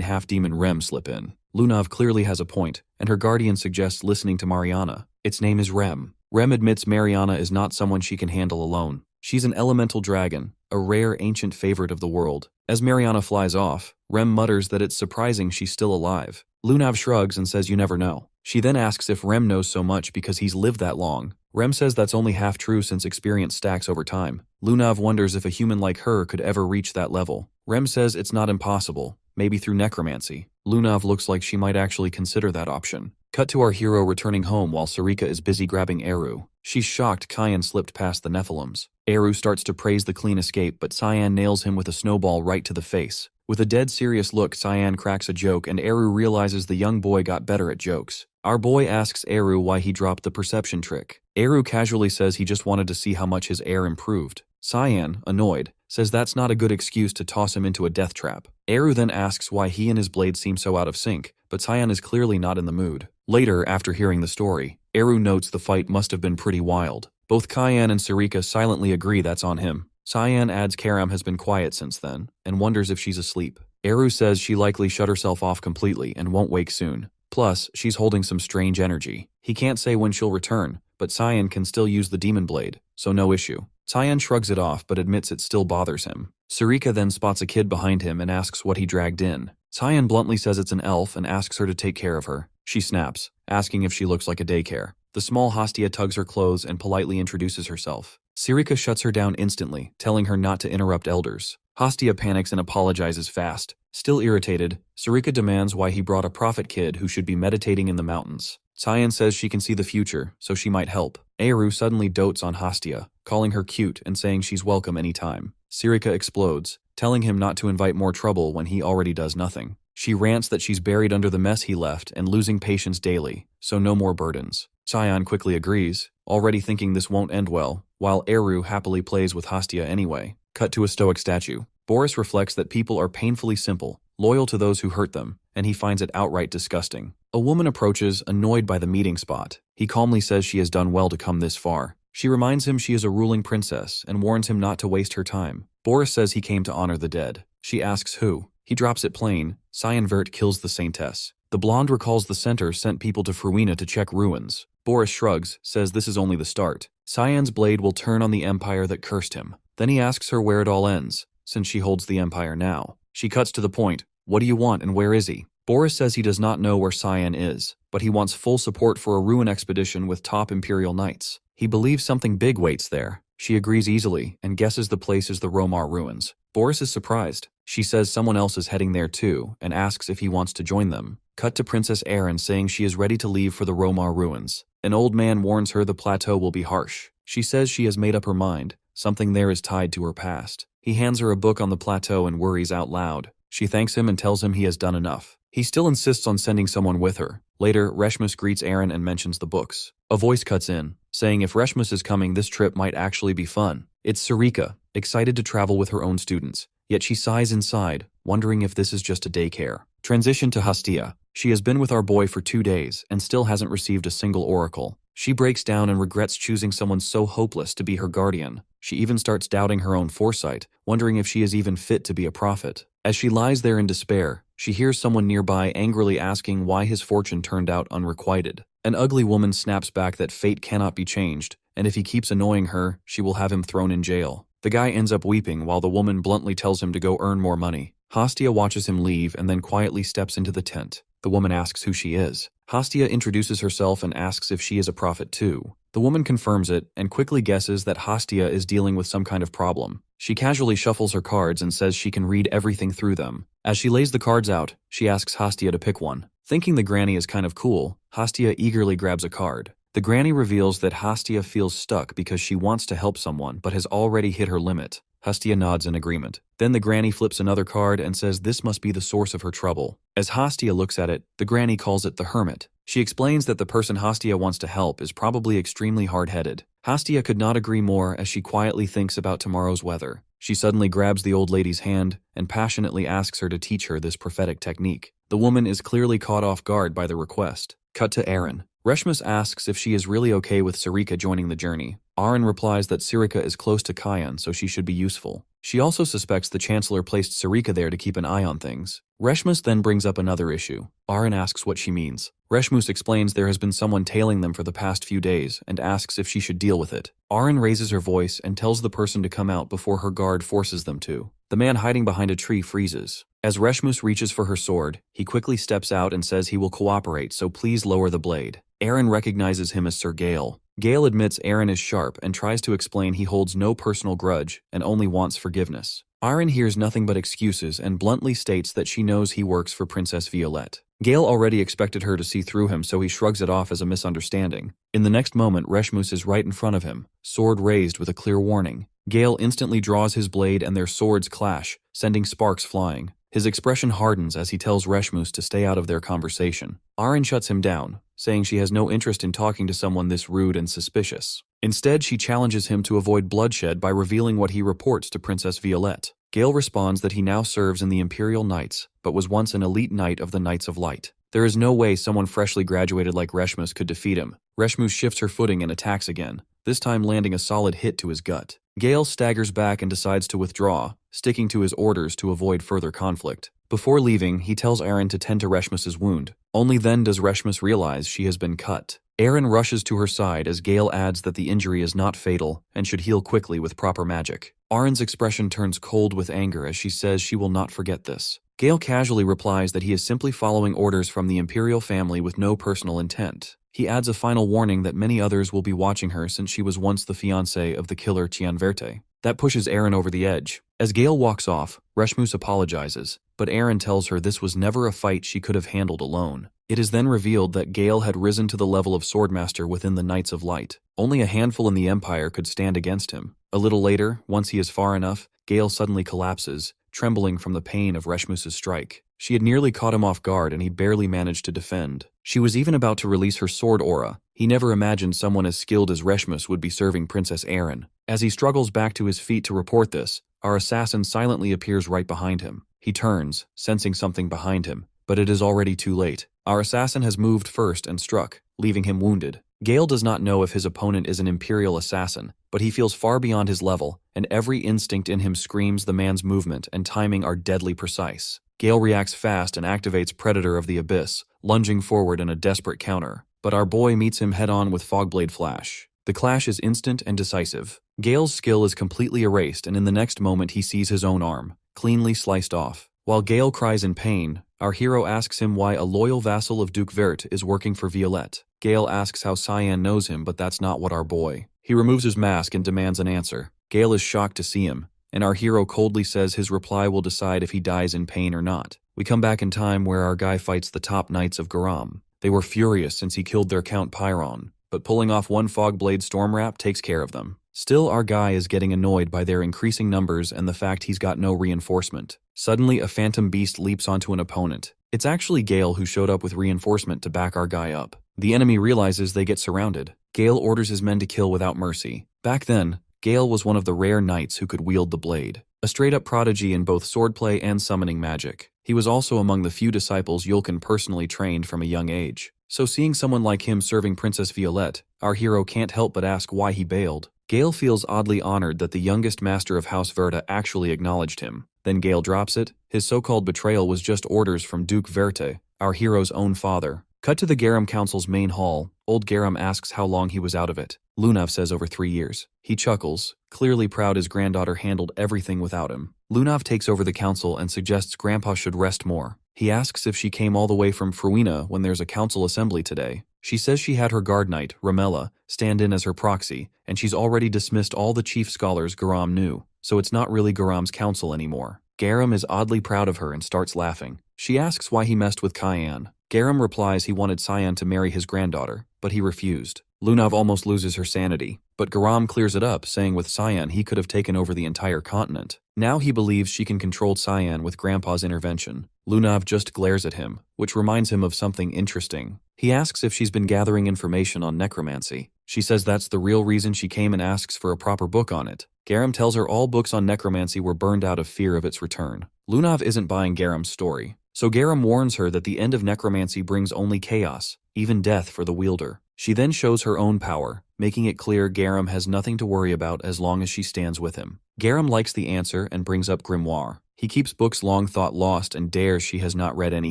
half-demon Rem slip in. Lunav clearly has a point, and her guardian suggests listening to Mariana. Its name is Rem. Rem admits Mariana is not someone she can handle alone. She's an elemental dragon, a rare ancient favorite of the world. As Mariana flies off, Rem mutters that it's surprising she's still alive. Lunav shrugs and says you never know. She then asks if Rem knows so much because he's lived that long. Rem says that's only half true since experience stacks over time. Lunav wonders if a human like her could ever reach that level. Rem says it's not impossible, maybe through necromancy. Lunav looks like she might actually consider that option. Cut to our hero returning home while Sarika is busy grabbing Eru. She's shocked Cyan slipped past the Nephilims. Eru starts to praise the clean escape, but Cyan nails him with a snowball right to the face. With a dead serious look, Cyan cracks a joke and Eru realizes the young boy got better at jokes. Our boy asks Eru why he dropped the perception trick. Eru casually says he just wanted to see how much his air improved. Cyan, annoyed, says that's not a good excuse to toss him into a death trap. Eru then asks why he and his blade seem so out of sync, but Cyan is clearly not in the mood. Later, after hearing the story, Eru notes the fight must have been pretty wild. Both Cyan and Sarika silently agree that's on him. Cyan adds Karam has been quiet since then, and wonders if she's asleep. Eru says she likely shut herself off completely and won't wake soon. Plus, she's holding some strange energy. He can't say when she'll return, but Cyan can still use the demon blade, so no issue. Cyan shrugs it off but admits it still bothers him. Sarika then spots a kid behind him and asks what he dragged in. Cyan bluntly says it's an elf and asks her to take care of her. She snaps, asking if she looks like a daycare. The small Hastia tugs her clothes and politely introduces herself. Sarika shuts her down instantly, telling her not to interrupt elders. Hastia panics and apologizes fast. Still irritated, Sarika demands why he brought a prophet kid who should be meditating in the mountains. Cyan says she can see the future, so she might help. Eru suddenly dotes on Hastia, calling her cute and saying she's welcome anytime. Sarika explodes, telling him not to invite more trouble when he already does nothing. She rants that she's buried under the mess he left and losing patience daily, so no more burdens. Cyan quickly agrees, already thinking this won't end well, while Eru happily plays with Hastia anyway. Cut to a stoic statue. Boris reflects that people are painfully simple, loyal to those who hurt them, and he finds it outright disgusting. A woman approaches, annoyed by the meeting spot. He calmly says she has done well to come this far. She reminds him she is a ruling princess and warns him not to waste her time. Boris says he came to honor the dead. She asks who. He drops it plain. Cyanvert kills the saintess. The blonde recalls the center sent people to Fruina to check ruins. Boris shrugs, says this is only the start. Cyan's blade will turn on the empire that cursed him. Then he asks her where it all ends, since she holds the empire now. She cuts to the point. What do you want and where is he? Boris says he does not know where Cyan is, but he wants full support for a ruin expedition with top Imperial Knights. He believes something big waits there. She agrees easily and guesses the place is the Romar ruins. Boris is surprised. She says someone else is heading there too and asks if he wants to join them. Cut to Princess Erin saying she is ready to leave for the Romar ruins. An old man warns her the plateau will be harsh. She says she has made up her mind. Something there is tied to her past. He hands her a book on the plateau and worries out loud. She thanks him and tells him he has done enough. He still insists on sending someone with her. Later, Reshmus greets Erin and mentions the books. A voice cuts in, saying if Reshmus is coming, this trip might actually be fun. It's Sarika, excited to travel with her own students. Yet she sighs inside, wondering if this is just a daycare. Transition to Hastia. She has been with our boy for 2 days and still hasn't received a single oracle. She breaks down and regrets choosing someone so hopeless to be her guardian. She even starts doubting her own foresight, wondering if she is even fit to be a prophet. As she lies there in despair, she hears someone nearby angrily asking why his fortune turned out unrequited. An ugly woman snaps back that fate cannot be changed, and if he keeps annoying her, she will have him thrown in jail. The guy ends up weeping while the woman bluntly tells him to go earn more money. Hastia watches him leave and then quietly steps into the tent. The woman asks who she is. Hastia introduces herself and asks if she is a prophet too. The woman confirms it and quickly guesses that Hastia is dealing with some kind of problem. She casually shuffles her cards and says she can read everything through them. As she lays the cards out, she asks Hastia to pick one. Thinking the granny is kind of cool, Hastia eagerly grabs a card. The granny reveals that Hastia feels stuck because she wants to help someone but has already hit her limit. Hastia nods in agreement. Then the granny flips another card and says this must be the source of her trouble. As Hastia looks at it, the granny calls it the hermit. She explains that the person Hastia wants to help is probably extremely hard-headed. Hastia could not agree more as she quietly thinks about tomorrow's weather. She suddenly grabs the old lady's hand and passionately asks her to teach her this prophetic technique. The woman is clearly caught off guard by the request. Cut to Aaron. Reshmus asks if she is really okay with Sarika joining the journey. Aaron replies that Sarika is close to Kayan, so she should be useful. She also suspects the Chancellor placed Sarika there to keep an eye on things. Reshmus then brings up another issue. Aaron asks what she means. Reshmus explains there has been someone tailing them for the past few days and asks if she should deal with it. Aaron raises her voice and tells the person to come out before her guard forces them to. The man hiding behind a tree freezes. As Reshmus reaches for her sword, he quickly steps out and says he will cooperate, so please lower the blade. Aaron recognizes him as Sir Gale. Gale admits Aaron is sharp and tries to explain he holds no personal grudge and only wants forgiveness. Aaron hears nothing but excuses and bluntly states that she knows he works for Princess Violette. Gale already expected her to see through him, so he shrugs it off as a misunderstanding. In the next moment, Reshmus is right in front of him, sword raised with a clear warning. Gale instantly draws his blade and their swords clash, sending sparks flying. His expression hardens as he tells Reshmus to stay out of their conversation. Aaron shuts him down, saying she has no interest in talking to someone this rude and suspicious. Instead, she challenges him to avoid bloodshed by revealing what he reports to Princess Violette. Gale responds that he now serves in the Imperial Knights, but was once an elite knight of the Knights of Light. There is no way someone freshly graduated like Reshmus could defeat him. Reshmus shifts her footing and attacks again, this time landing a solid hit to his gut. Gale staggers back and decides to withdraw, sticking to his orders to avoid further conflict. Before leaving, he tells Aaron to tend to Reshmus's wound. Only then does Reshmus realize she has been cut. Aaron rushes to her side as Gale adds that the injury is not fatal and should heal quickly with proper magic. Aaron's expression turns cold with anger as she says she will not forget this. Gale casually replies that he is simply following orders from the Imperial family with no personal intent. He adds a final warning that many others will be watching her since she was once the fiancée of the killer Cianverte. That pushes Aaron over the edge. As Gale walks off, Reshmus apologizes, but Aaron tells her this was never a fight she could have handled alone. It is then revealed that Gale had risen to the level of swordmaster within the Knights of Light. Only a handful in the Empire could stand against him. A little later, once he is far enough, Gale suddenly collapses, trembling from the pain of Reshmus's strike. She had nearly caught him off guard and he barely managed to defend. She was even about to release her sword aura. He never imagined someone as skilled as Reshmus would be serving Princess Aaron. As he struggles back to his feet to report this, our assassin silently appears right behind him. He turns, sensing something behind him, but it is already too late. Our assassin has moved first and struck, leaving him wounded. Gale does not know if his opponent is an Imperial assassin, but he feels far beyond his level, and every instinct in him screams the man's movement and timing are deadly precise. Gale reacts fast and activates Predator of the Abyss, lunging forward in a desperate counter, but our boy meets him head-on with Fogblade Flash. The clash is instant and decisive. Gale's skill is completely erased, and in the next moment he sees his own arm, cleanly sliced off. While Gale cries in pain, our hero asks him why a loyal vassal of Duke Vert is working for Violette. Gale asks how Cyan knows him, but that's not what our boy. He removes his mask and demands an answer. Gale is shocked to see him, and our hero coldly says his reply will decide if he dies in pain or not. We come back in time where our guy fights the top knights of Garam. They were furious since he killed their Count Pyron, but pulling off one Fogblade Stormwrap takes care of them. Still, our guy is getting annoyed by their increasing numbers and the fact he's got no reinforcement. Suddenly, a phantom beast leaps onto an opponent. It's actually Gale who showed up with reinforcement to back our guy up. The enemy realizes they get surrounded. Gale orders his men to kill without mercy. Back then, Gale was one of the rare knights who could wield the blade, a straight-up prodigy in both swordplay and summoning magic. He was also among the few disciples Yulkin personally trained from a young age. So seeing someone like him serving Princess Violette, Our hero can't help but ask why he bailed. Gale feels oddly honored that the youngest master of House Verta actually acknowledged him. Then Gale drops it. His so-called betrayal was just orders from Duke Verte, our hero's own father. Cut to the Garam Council's main hall. Old Garam asks how long he was out of it. Lunav says over 3 years. He chuckles, clearly proud his granddaughter handled everything without him. Lunav takes over the council and suggests Grandpa should rest more. He asks if she came all the way from Fruina when there's a council assembly today. She says she had her guard knight, Ramella, stand in as her proxy, and she's already dismissed all the chief scholars Garam knew, so it's not really Garam's council anymore. Garam is oddly proud of her and starts laughing. She asks why he messed with Cyan. Garam replies he wanted Cyan to marry his granddaughter, but he refused. Lunav almost loses her sanity, but Garam clears it up, saying with Cyan he could have taken over the entire continent. Now he believes she can control Cyan with Grandpa's intervention. Lunav just glares at him, which reminds him of something interesting. He asks if she's been gathering information on necromancy. She says that's the real reason she came and asks for a proper book on it. Garam tells her all books on necromancy were burned out of fear of its return. Lunav isn't buying Garam's story, so Garam warns her that the end of necromancy brings only chaos, even death for the wielder. She then shows her own power, making it clear Garam has nothing to worry about as long as she stands with him. Garam likes the answer and brings up Grimoire. He keeps books long thought lost and dares she has not read any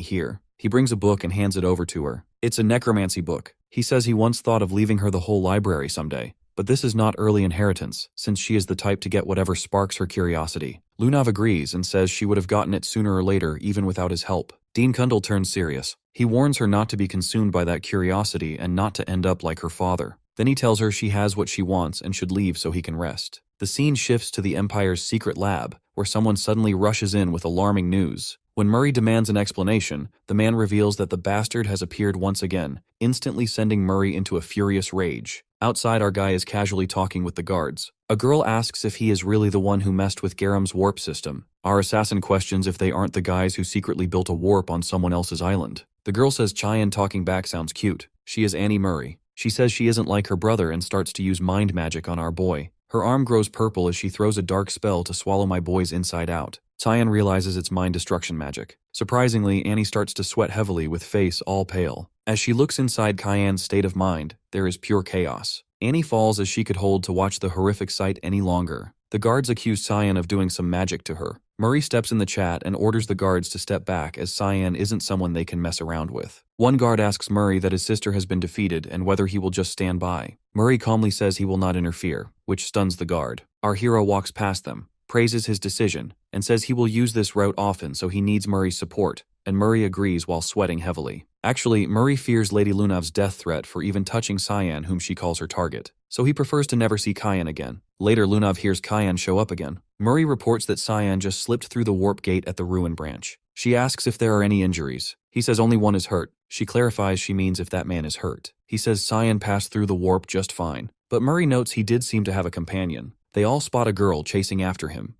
here. He brings a book and hands it over to her. It's a necromancy book. He says he once thought of leaving her the whole library someday, but this is not early inheritance, since she is the type to get whatever sparks her curiosity. Lunav agrees and says she would have gotten it sooner or later even without his help. Dean Kundal turns serious. He warns her not to be consumed by that curiosity and not to end up like her father. Then he tells her she has what she wants and should leave so he can rest. The scene shifts to the Empire's secret lab, where someone suddenly rushes in with alarming news. When Murray demands an explanation, the man reveals that the bastard has appeared once again, instantly sending Murray into a furious rage. Outside, our guy is casually talking with the guards. A girl asks if he is really the one who messed with Garam's warp system. Our assassin questions if they aren't the guys who secretly built a warp on someone else's island. The girl says Cheyenne talking back sounds cute. She is Annie Murray. She says she isn't like her brother and starts to use mind magic on our boy. Her arm grows purple as she throws a dark spell to swallow my boy's inside out. Cyan realizes it's mind destruction magic. Surprisingly, Annie starts to sweat heavily with face all pale. As she looks inside Cyan's state of mind, there is pure chaos. Annie falls as she could hold to watch the horrific sight any longer. The guards accuse Cyan of doing some magic to her. Murray steps in the chat and orders the guards to step back as Cyan isn't someone they can mess around with. One guard asks Murray that his sister has been defeated and whether he will just stand by. Murray calmly says he will not interfere, which stuns the guard. Our hero walks past them, praises his decision, and says he will use this route often so he needs Murray's support, and Murray agrees while sweating heavily. Actually, Murray fears Lady Lunav's death threat for even touching Cyan, whom she calls her target, so he prefers to never see Cyan again. Later, Lunav hears Cyan show up again. Murray reports that Cyan just slipped through the warp gate at the ruin branch. She asks if there are any injuries. He says only one is hurt. She clarifies she means if that man is hurt. He says Cyan passed through the warp just fine, but Murray notes he did seem to have a companion. They all spot a girl chasing after him.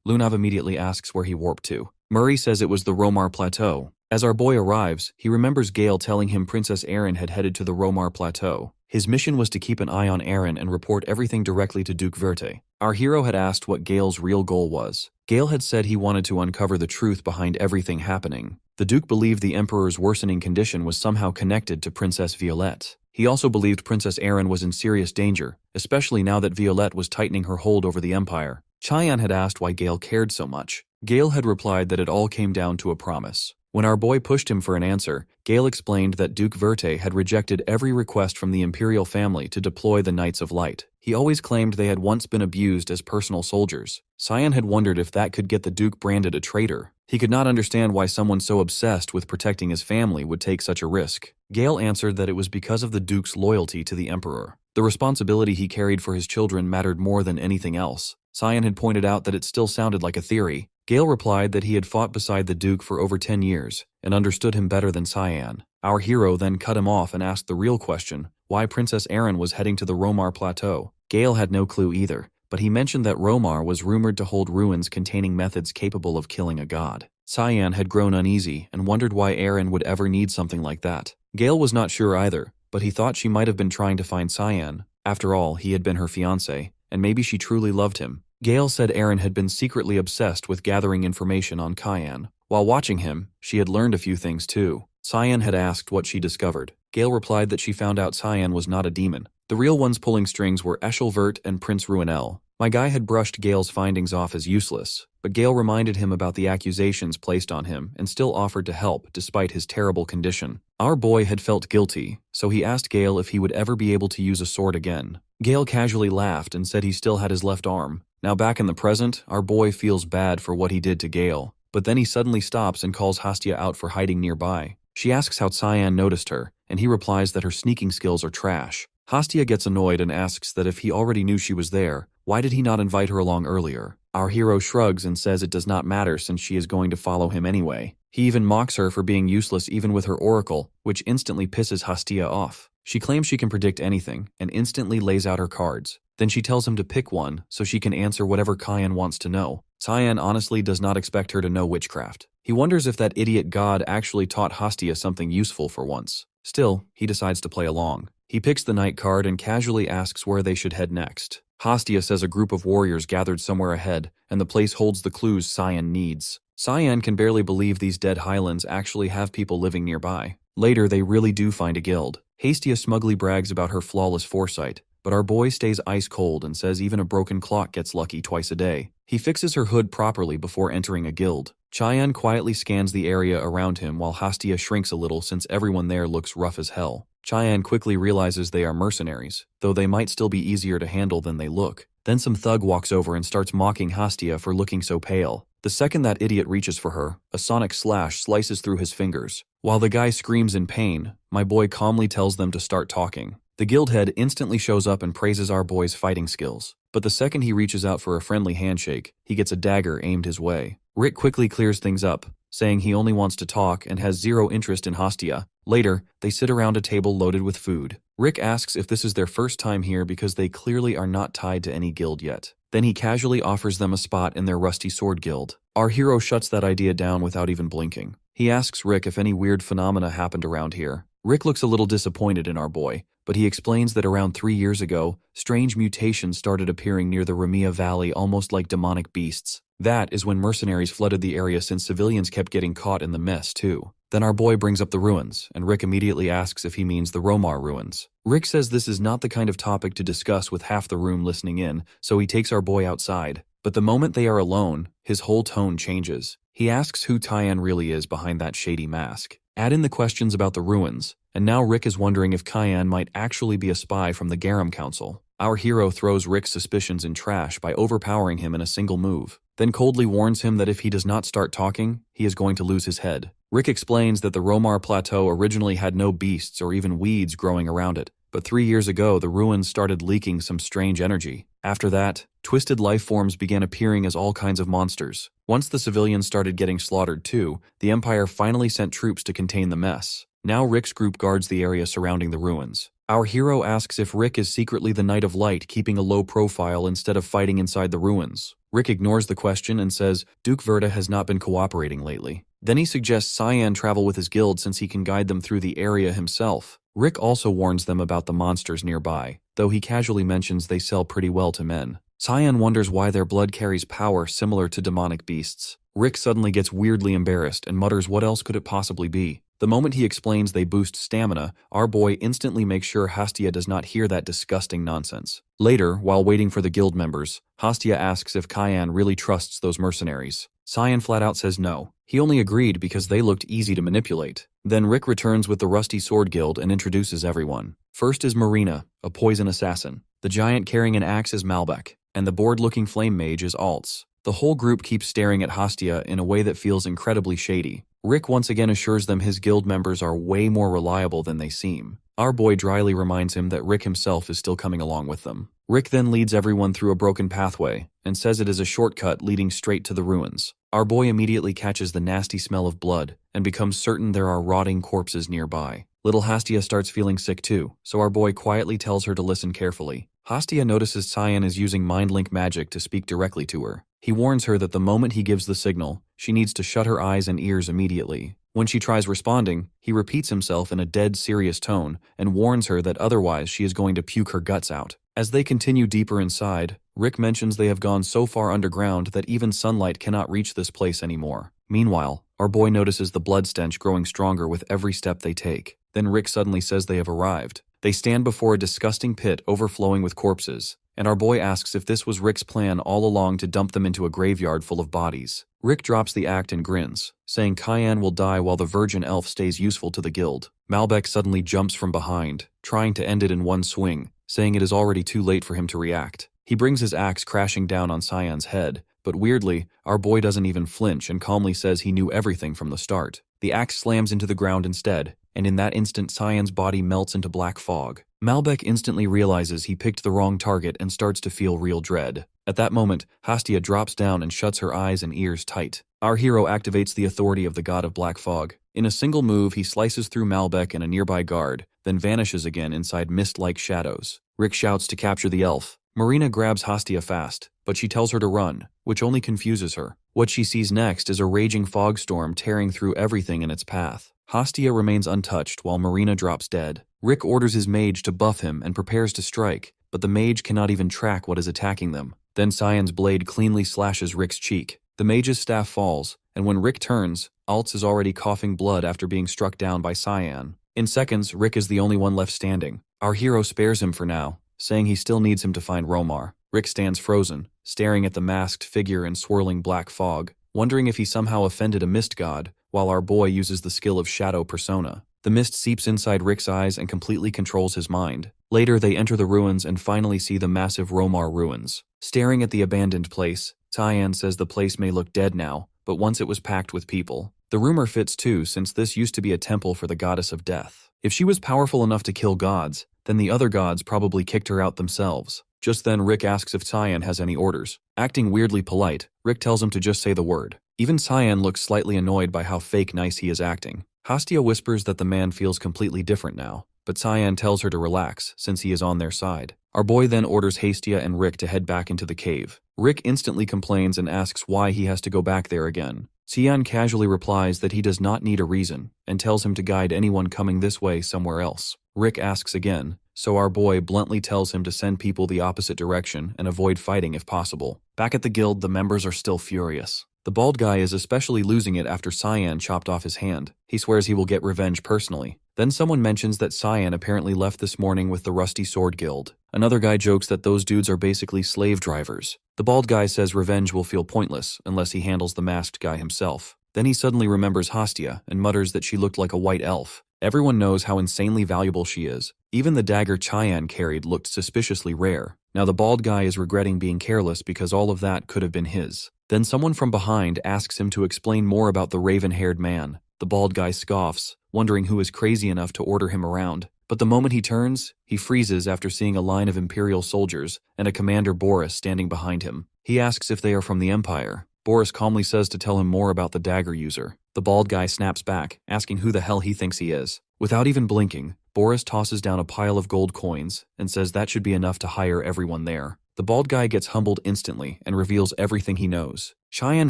Lunav immediately asks where he warped to. Murray says it was the Romar Plateau. As our boy arrives, he remembers Gale telling him Princess Erin had headed to the Romar Plateau. His mission was to keep an eye on Erin and report everything directly to Duke Verte. Our hero had asked what Gale's real goal was. Gale had said he wanted to uncover the truth behind everything happening. The Duke believed the Emperor's worsening condition was somehow connected to Princess Violette. He also believed Princess Erin was in serious danger, especially now that Violette was tightening her hold over the Empire. Cheyenne had asked why Gale cared so much. Gale had replied that it all came down to a promise. When our boy pushed him for an answer, Gale explained that Duke Verte had rejected every request from the imperial family to deploy the Knights of Light. He always claimed they had once been abused as personal soldiers. Cyan had wondered if that could get the Duke branded a traitor. He could not understand why someone so obsessed with protecting his family would take such a risk. Gale answered that it was because of the Duke's loyalty to the Emperor. The responsibility he carried for his children mattered more than anything else. Cyan had pointed out that it still sounded like a theory. Gale replied that he had fought beside the Duke for over 10 years and understood him better than Cyan. Our hero then cut him off and asked the real question, why Princess Erin was heading to the Romar Plateau. Gale had no clue either, but he mentioned that Romar was rumored to hold ruins containing methods capable of killing a god. Cyan had grown uneasy and wondered why Erin would ever need something like that. Gale was not sure either, but he thought she might have been trying to find Cyan. After all, he had been her fiancé, and maybe she truly loved him. Gale said Erin had been secretly obsessed with gathering information on Cyan. While watching him, she had learned a few things too. Cyan had asked what she discovered. Gale replied that she found out Cyan was not a demon. The real ones pulling strings were Eshelvert and Prince Ruinel. My guy had brushed Gale's findings off as useless, but Gale reminded him about the accusations placed on him and still offered to help despite his terrible condition. Our boy had felt guilty, so he asked Gale if he would ever be able to use a sword again. Gale casually laughed and said he still had his left arm. Now back in the present, our boy feels bad for what he did to Gale, but then he suddenly stops and calls Hastia out for hiding nearby. She asks how Cyan noticed her, and he replies that her sneaking skills are trash. Hastia gets annoyed and asks that if he already knew she was there, why did he not invite her along earlier? Our hero shrugs and says it does not matter since she is going to follow him anyway. He even mocks her for being useless even with her oracle, which instantly pisses Hastia off. She claims she can predict anything, and instantly lays out her cards. Then she tells him to pick one so she can answer whatever Cyan wants to know. Cyan honestly does not expect her to know witchcraft. He wonders if that idiot god actually taught Hastia something useful for once. Still, he decides to play along. He picks the knight card and casually asks where they should head next. Hastia says a group of warriors gathered somewhere ahead, and the place holds the clues Cyan needs. Cyan can barely believe these dead highlands actually have people living nearby. Later, they really do find a guild. Hastia smugly brags about her flawless foresight, but our boy stays ice cold and says even a broken clock gets lucky twice a day. He fixes her hood properly before entering a guild. Cyan quietly scans the area around him while Hastia shrinks a little since everyone there looks rough as hell. Cyan quickly realizes they are mercenaries, though they might still be easier to handle than they look. Then some thug walks over and starts mocking Hastia for looking so pale. The second that idiot reaches for her, a sonic slash slices through his fingers. While the guy screams in pain, my boy calmly tells them to start talking. The guild head instantly shows up and praises our boy's fighting skills. But the second he reaches out for a friendly handshake, he gets a dagger aimed his way. Rick quickly clears things up, saying he only wants to talk and has zero interest in Hastia. Later, they sit around a table loaded with food. Rick asks if this is their first time here because they clearly are not tied to any guild yet. Then he casually offers them a spot in their rusty sword guild. Our hero shuts that idea down without even blinking. He asks Rick if any weird phenomena happened around here. Rick looks a little disappointed in our boy, but he explains that around 3 years ago, strange mutations started appearing near the Ramia Valley almost like demonic beasts. That is when mercenaries flooded the area since civilians kept getting caught in the mess too. Then our boy brings up the ruins, and Rick immediately asks if he means the Romar ruins. Rick says this is not the kind of topic to discuss with half the room listening in, so he takes our boy outside. But the moment they are alone, his whole tone changes. He asks who Cyan really is behind that shady mask. Add in the questions about the ruins, and now Rick is wondering if Cyan might actually be a spy from the Garum Council. Our hero throws Rick's suspicions in trash by overpowering him in a single move, then coldly warns him that if he does not start talking, he is going to lose his head. Rick explains that the Romar Plateau originally had no beasts or even weeds growing around it, but 3 years ago the ruins started leaking some strange energy. After that, twisted life forms began appearing as all kinds of monsters. Once the civilians started getting slaughtered too, the Empire finally sent troops to contain the mess. Now Rick's group guards the area surrounding the ruins. Our hero asks if Rick is secretly the Knight of Light keeping a low profile instead of fighting inside the ruins. Rick ignores the question and says Duke Verta has not been cooperating lately. Then he suggests Cyan travel with his guild since he can guide them through the area himself. Rick also warns them about the monsters nearby, though he casually mentions they sell pretty well to men. Cyan wonders why their blood carries power similar to demonic beasts. Rick suddenly gets weirdly embarrassed and mutters what else could it possibly be. The moment he explains they boost stamina, our boy instantly makes sure Hastia does not hear that disgusting nonsense. Later, while waiting for the guild members, Hastia asks if Cyan really trusts those mercenaries. Cyan flat out says no. He only agreed because they looked easy to manipulate. Then Rick returns with the Rusty Sword Guild and introduces everyone. First is Marina, a poison assassin. The giant carrying an axe is Malbec, and the bored-looking flame mage is Alts. The whole group keeps staring at Hastia in a way that feels incredibly shady. Rick once again assures them his guild members are way more reliable than they seem. Our boy dryly reminds him that Rick himself is still coming along with them. Rick then leads everyone through a broken pathway and says it is a shortcut leading straight to the ruins. Our boy immediately catches the nasty smell of blood and becomes certain there are rotting corpses nearby. Little Hastia starts feeling sick too, so our boy quietly tells her to listen carefully. Hastia notices Cyan is using mind-link magic to speak directly to her. He warns her that the moment he gives the signal, she needs to shut her eyes and ears immediately. When she tries responding, he repeats himself in a dead serious tone and warns her that otherwise she is going to puke her guts out. As they continue deeper inside, Rick mentions they have gone so far underground that even sunlight cannot reach this place anymore. Meanwhile, Our boy notices the blood stench growing stronger with every step they take. Then Rick suddenly says they have arrived. They stand before a disgusting pit overflowing with corpses, and our boy asks if this was Rick's plan all along to dump them into a graveyard full of bodies. Rick drops the act and grins, saying Cayenne will die while the virgin elf stays useful to the guild. Malbec suddenly jumps from behind, trying to end it in one swing, saying it is already too late for him to react. He brings his axe crashing down on Cyan's head, but weirdly, our boy doesn't even flinch and calmly says he knew everything from the start. The axe slams into the ground instead, and in that instant Cyan's body melts into black fog. Malbec instantly realizes he picked the wrong target and starts to feel real dread. At that moment, Hastia drops down and shuts her eyes and ears tight. Our hero activates the authority of the god of black fog. In a single move, he slices through Malbec and a nearby guard, then vanishes again inside mist-like shadows. Rick shouts to capture the elf. Marina grabs Hastia fast, but she tells her to run, which only confuses her. What she sees next is a raging fog storm tearing through everything in its path. Hastia remains untouched while Marina drops dead. Rick orders his mage to buff him and prepares to strike, but the mage cannot even track what is attacking them. Then Cyan's blade cleanly slashes Rick's cheek. The mage's staff falls, and when Rick turns, Altz is already coughing blood after being struck down by Cyan. In seconds, Rick is the only one left standing. Our hero spares him for now, saying he still needs him to find Romar. Rick stands frozen, staring at the masked figure in swirling black fog, wondering if he somehow offended a mist god, while our boy uses the skill of shadow persona. The mist seeps inside Rick's eyes and completely controls his mind. Later, they enter the ruins and finally see the massive Romar ruins. Staring at the abandoned place, Cyan says the place may look dead now, but once it was packed with people. The rumor fits too, since this used to be a temple for the goddess of death. If she was powerful enough to kill gods, then the other gods probably kicked her out themselves. Just then, Rick asks if Cyan has any orders. Acting weirdly polite, Rick tells him to just say the word. Even Cyan looks slightly annoyed by how fake nice he is acting. Hastia whispers that the man feels completely different now, but Cyan tells her to relax since he is on their side. Our boy then orders Hastia and Rick to head back into the cave. Rick instantly complains and asks why he has to go back there again. Cyan casually replies that he does not need a reason and tells him to guide anyone coming this way somewhere else. Rick asks again, so our boy bluntly tells him to send people the opposite direction and avoid fighting if possible. Back at the guild, the members are still furious. The bald guy is especially losing it after Cyan chopped off his hand. He swears he will get revenge personally. Then someone mentions that Cyan apparently left this morning with the Rusty Sword Guild. Another guy jokes that those dudes are basically slave drivers. The bald guy says revenge will feel pointless unless he handles the masked guy himself. Then he suddenly remembers Hastia and mutters that she looked like a white elf. Everyone knows how insanely valuable she is. Even the dagger Cyan carried looked suspiciously rare. Now the bald guy is regretting being careless because all of that could have been his. Then someone from behind asks him to explain more about the raven-haired man. The bald guy scoffs, wondering who is crazy enough to order him around. But the moment he turns, he freezes after seeing a line of Imperial soldiers and a Commander Boris standing behind him. He asks if they are from the Empire. Boris calmly says to tell him more about the dagger user. The bald guy snaps back, asking who the hell he thinks he is. Without even blinking, Boris tosses down a pile of gold coins and says that should be enough to hire everyone there. The bald guy gets humbled instantly and reveals everything he knows. Cheyenne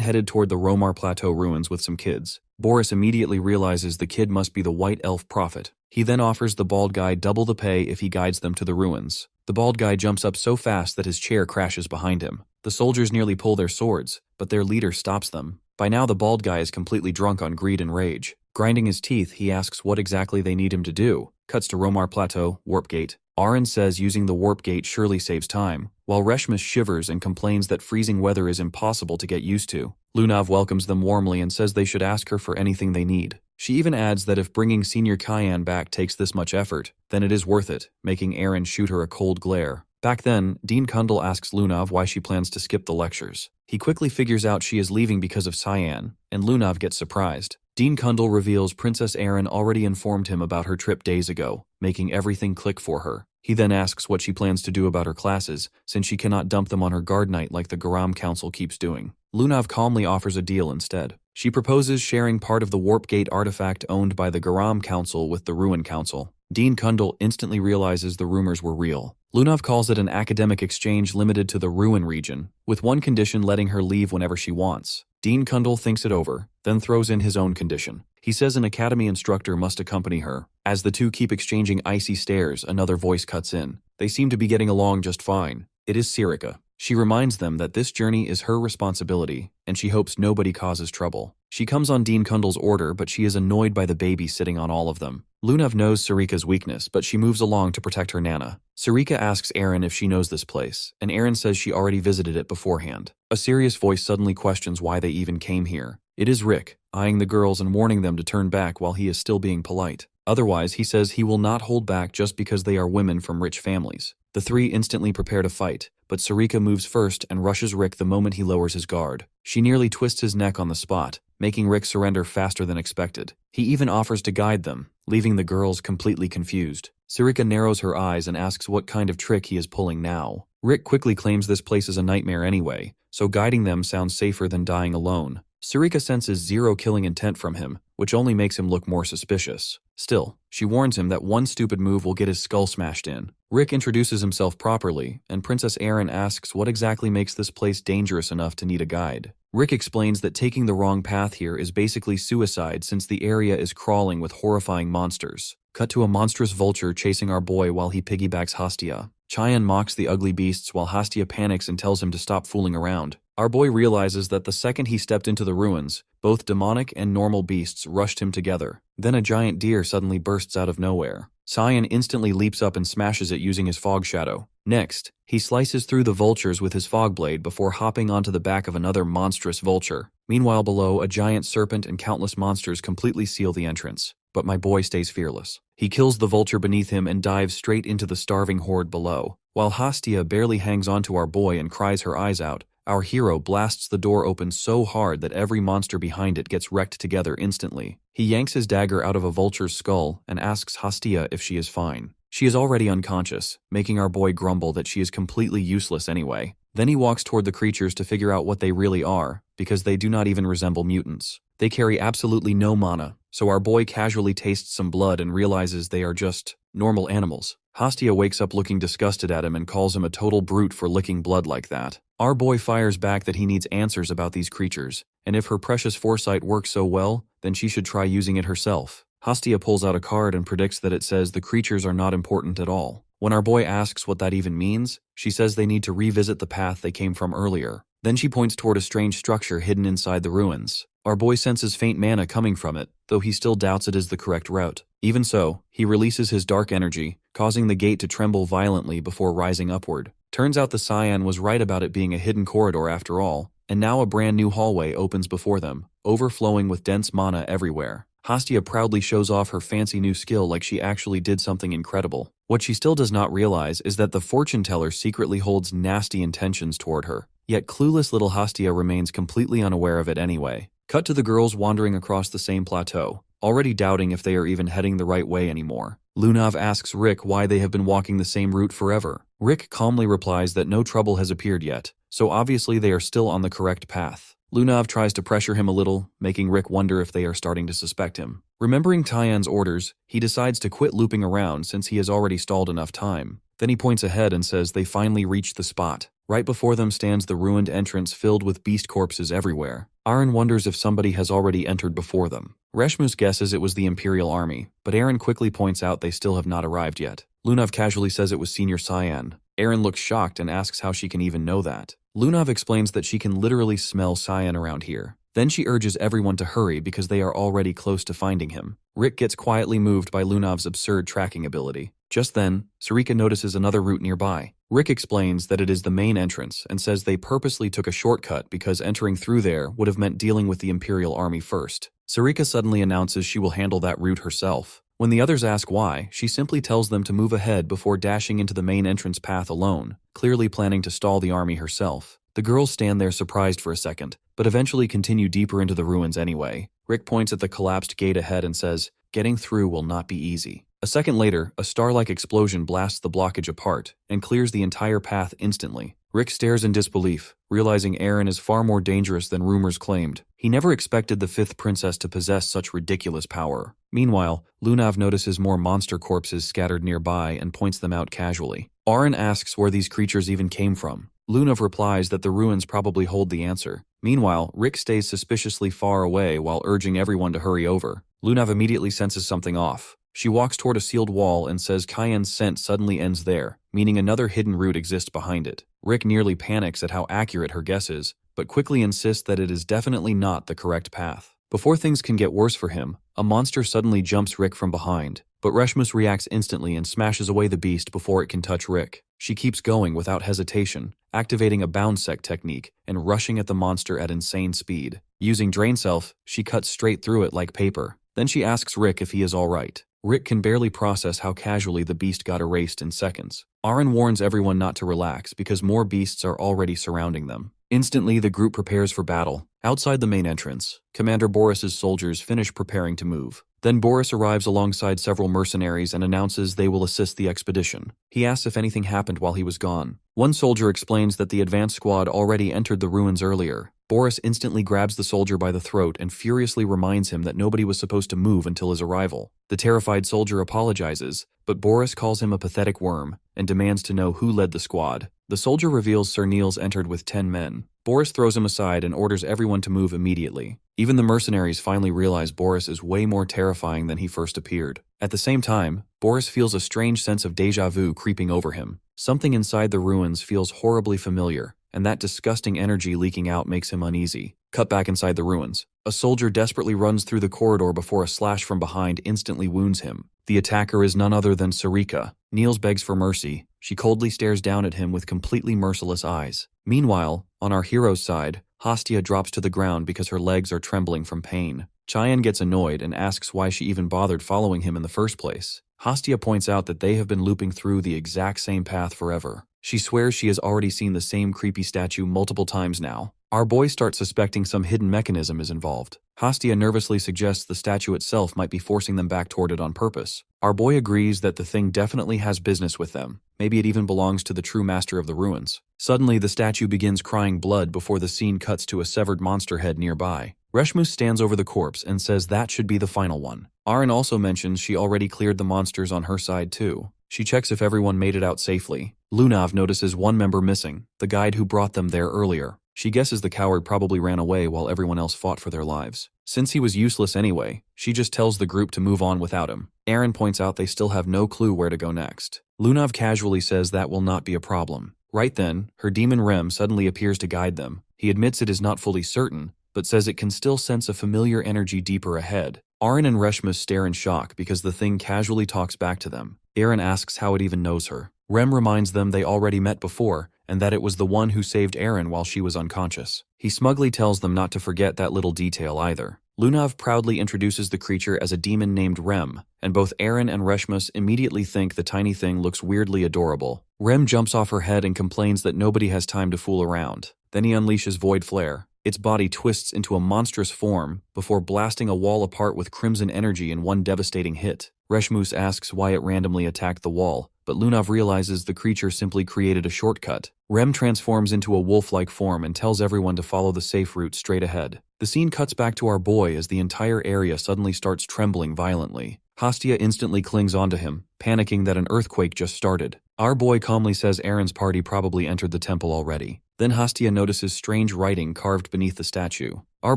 headed toward the Romar Plateau ruins with some kids. Boris immediately realizes the kid must be the white elf prophet. He then offers the bald guy double the pay if he guides them to the ruins. The bald guy jumps up so fast that his chair crashes behind him. The soldiers nearly pull their swords, but their leader stops them. By now the bald guy is completely drunk on greed and rage. Grinding his teeth, he asks what exactly they need him to do. Cuts to Romar Plateau, Warp Gate. Aaron says using the Warp Gate surely saves time, while Reshmus shivers and complains that freezing weather is impossible to get used to. Lunav welcomes them warmly and says they should ask her for anything they need. She even adds that if bringing Senior Cayenne back takes this much effort, then it is worth it, making Aaron shoot her a cold glare. Back then, Dean Kundal asks Lunav why she plans to skip the lectures. He quickly figures out she is leaving because of Cyan, and Lunav gets surprised. Dean Kundal reveals Princess Erin already informed him about her trip days ago, making everything click for her. He then asks what she plans to do about her classes, since she cannot dump them on her guard night like the Garam Council keeps doing. Lunav calmly offers a deal instead. She proposes sharing part of the Warp Gate artifact owned by the Garam Council with the Ruin Council. Dean Kundal instantly realizes the rumors were real. Lunav calls it an academic exchange limited to the Ruin region, with one condition letting her leave whenever she wants. Dean Kundal thinks it over, then throws in his own condition. He says an academy instructor must accompany her. As the two keep exchanging icy stares, another voice cuts in. They seem to be getting along just fine. It is Sirica. She reminds them that this journey is her responsibility, and she hopes nobody causes trouble. She comes on Dean Kundal's order, but she is annoyed by the baby sitting on all of them. Lunav knows Sarika's weakness, but she moves along to protect her Nana. Sarika asks Aaron if she knows this place, and Aaron says she already visited it beforehand. A serious voice suddenly questions why they even came here. It is Rick, eyeing the girls and warning them to turn back while he is still being polite. Otherwise, he says he will not hold back just because they are women from rich families. The three instantly prepare to fight, but Sarika moves first and rushes Rick the moment he lowers his guard. She nearly twists his neck on the spot, making Rick surrender faster than expected. He even offers to guide them, leaving the girls completely confused. Sarika narrows her eyes and asks what kind of trick he is pulling now. Rick quickly claims this place is a nightmare anyway, so guiding them sounds safer than dying alone. Sarika senses zero killing intent from him, which only makes him look more suspicious. Still, she warns him that one stupid move will get his skull smashed in. Rick introduces himself properly, and Princess Aaron asks what exactly makes this place dangerous enough to need a guide. Rick explains that taking the wrong path here is basically suicide since the area is crawling with horrifying monsters. Cut to a monstrous vulture chasing our boy while he piggybacks Hastia. Chayan mocks the ugly beasts while Hastia panics and tells him to stop fooling around. Our boy realizes that the second he stepped into the ruins, both demonic and normal beasts rushed him together. Then a giant deer suddenly bursts out of nowhere. Cyan instantly leaps up and smashes it using his fog shadow. Next, he slices through the vultures with his fog blade before hopping onto the back of another monstrous vulture. Meanwhile below, a giant serpent and countless monsters completely seal the entrance. But my boy stays fearless. He kills the vulture beneath him and dives straight into the starving horde below. While Hastia barely hangs onto our boy and cries her eyes out, our hero blasts the door open so hard that every monster behind it gets wrecked together instantly. He yanks his dagger out of a vulture's skull and asks Hastia if she is fine. She is already unconscious, making our boy grumble that she is completely useless anyway. Then he walks toward the creatures to figure out what they really are, because they do not even resemble mutants. They carry absolutely no mana, so our boy casually tastes some blood and realizes they are just normal animals. Hastia wakes up looking disgusted at him and calls him a total brute for licking blood like that. Our boy fires back that he needs answers about these creatures, and if her precious foresight works so well, then she should try using it herself. Hastia pulls out a card and predicts that it says the creatures are not important at all. When our boy asks what that even means, she says they need to revisit the path they came from earlier. Then she points toward a strange structure hidden inside the ruins. Our boy senses faint mana coming from it, though he still doubts it is the correct route. Even so, he releases his dark energy, causing the gate to tremble violently before rising upward. Turns out the Cyan was right about it being a hidden corridor after all, and now a brand new hallway opens before them, overflowing with dense mana everywhere. Hastia proudly shows off her fancy new skill like she actually did something incredible. What she still does not realize is that the fortune teller secretly holds nasty intentions toward her. Yet clueless little Hastia remains completely unaware of it anyway. Cut to the girls wandering across the same plateau, already doubting if they are even heading the right way anymore. Lunav asks Rick why they have been walking the same route forever. Rick calmly replies that no trouble has appeared yet, so obviously they are still on the correct path. Lunav tries to pressure him a little, making Rick wonder if they are starting to suspect him. Remembering Tyan's orders, he decides to quit looping around since he has already stalled enough time. Then he points ahead and says they finally reached the spot. Right before them stands the ruined entrance filled with beast corpses everywhere. Aaron wonders if somebody has already entered before them. Reshmus guesses it was the Imperial Army, but Aaron quickly points out they still have not arrived yet. Lunav casually says it was Senior Cyan. Aaron looks shocked and asks how she can even know that. Lunav explains that she can literally smell Cyan around here. Then she urges everyone to hurry because they are already close to finding him. Rick gets quietly moved by Lunav's absurd tracking ability. Just then, Sarika notices another route nearby. Rick explains that it is the main entrance and says they purposely took a shortcut because entering through there would have meant dealing with the Imperial Army first. Sarika suddenly announces she will handle that route herself. When the others ask why, she simply tells them to move ahead before dashing into the main entrance path alone, clearly planning to stall the army herself. The girls stand there surprised for a second, but eventually continue deeper into the ruins anyway. Rick points at the collapsed gate ahead and says, "Getting through will not be easy." A second later, a star-like explosion blasts the blockage apart and clears the entire path instantly. Rick stares in disbelief, realizing Aaron is far more dangerous than rumors claimed. He never expected the fifth princess to possess such ridiculous power. Meanwhile, Lunav notices more monster corpses scattered nearby and points them out casually. Aaron asks where these creatures even came from. Lunav replies that the ruins probably hold the answer. Meanwhile, Rick stays suspiciously far away while urging everyone to hurry over. Lunav immediately senses something off. She walks toward a sealed wall and says Cyan's scent suddenly ends there, meaning another hidden route exists behind it. Rick nearly panics at how accurate her guess is, but quickly insists that it is definitely not the correct path. Before things can get worse for him, a monster suddenly jumps Rick from behind, but Reshmus reacts instantly and smashes away the beast before it can touch Rick. She keeps going without hesitation, activating a bound sec technique and rushing at the monster at insane speed. Using Drain Self, she cuts straight through it like paper. Then she asks Rick if he is alright. Rick can barely process how casually the beast got erased in seconds. Aaron warns everyone not to relax because more beasts are already surrounding them. Instantly, the group prepares for battle. Outside the main entrance, Commander Boris's soldiers finish preparing to move. Then Boris arrives alongside several mercenaries and announces they will assist the expedition. He asks if anything happened while he was gone. One soldier explains that the advance squad already entered the ruins earlier. Boris instantly grabs the soldier by the throat and furiously reminds him that nobody was supposed to move until his arrival. The terrified soldier apologizes, but Boris calls him a pathetic worm and demands to know who led the squad. The soldier reveals Sir Niels entered with 10 men. Boris throws him aside and orders everyone to move immediately. Even the mercenaries finally realize Boris is way more terrifying than he first appeared. At the same time, Boris feels a strange sense of déjà vu creeping over him. Something inside the ruins feels horribly familiar, and that disgusting energy leaking out makes him uneasy. Cut back inside the ruins. A soldier desperately runs through the corridor before a slash from behind instantly wounds him. The attacker is none other than Sarika. Niels begs for mercy. She coldly stares down at him with completely merciless eyes. Meanwhile, on our hero's side, Hastia drops to the ground because her legs are trembling from pain. Cheyenne gets annoyed and asks why she even bothered following him in the first place. Hastia points out that they have been looping through the exact same path forever. She swears she has already seen the same creepy statue multiple times now. Our boy starts suspecting some hidden mechanism is involved. Hastia nervously suggests the statue itself might be forcing them back toward it on purpose. Our boy agrees that the thing definitely has business with them. Maybe it even belongs to the true master of the ruins. Suddenly, the statue begins crying blood before the scene cuts to a severed monster head nearby. Reshmus stands over the corpse and says that should be the final one. Aaron also mentions she already cleared the monsters on her side too. She checks if everyone made it out safely. Lunav notices one member missing, the guide who brought them there earlier. She guesses the coward probably ran away while everyone else fought for their lives. Since he was useless anyway, she just tells the group to move on without him. Aaron points out they still have no clue where to go next. Lunav casually says that will not be a problem. Right then, her demon Rem suddenly appears to guide them. He admits it is not fully certain, but says it can still sense a familiar energy deeper ahead. Aaron and Reshmus stare in shock because the thing casually talks back to them. Aaron asks how it even knows her. Rem reminds them they already met before, and that it was the one who saved Aaron while she was unconscious. He smugly tells them not to forget that little detail either. Lunav proudly introduces the creature as a demon named Rem, and both Aaron and Reshmus immediately think the tiny thing looks weirdly adorable. Rem jumps off her head and complains that nobody has time to fool around. Then he unleashes Void Flare. Its body twists into a monstrous form before blasting a wall apart with crimson energy in one devastating hit. Reshmus asks why it randomly attacked the wall, but Lunav realizes the creature simply created a shortcut. Rem transforms into a wolf-like form and tells everyone to follow the safe route straight ahead. The scene cuts back to our boy as the entire area suddenly starts trembling violently. Hastia instantly clings onto him, panicking that an earthquake just started. Our boy calmly says Aaron's party probably entered the temple already. Then Hastia notices strange writing carved beneath the statue. Our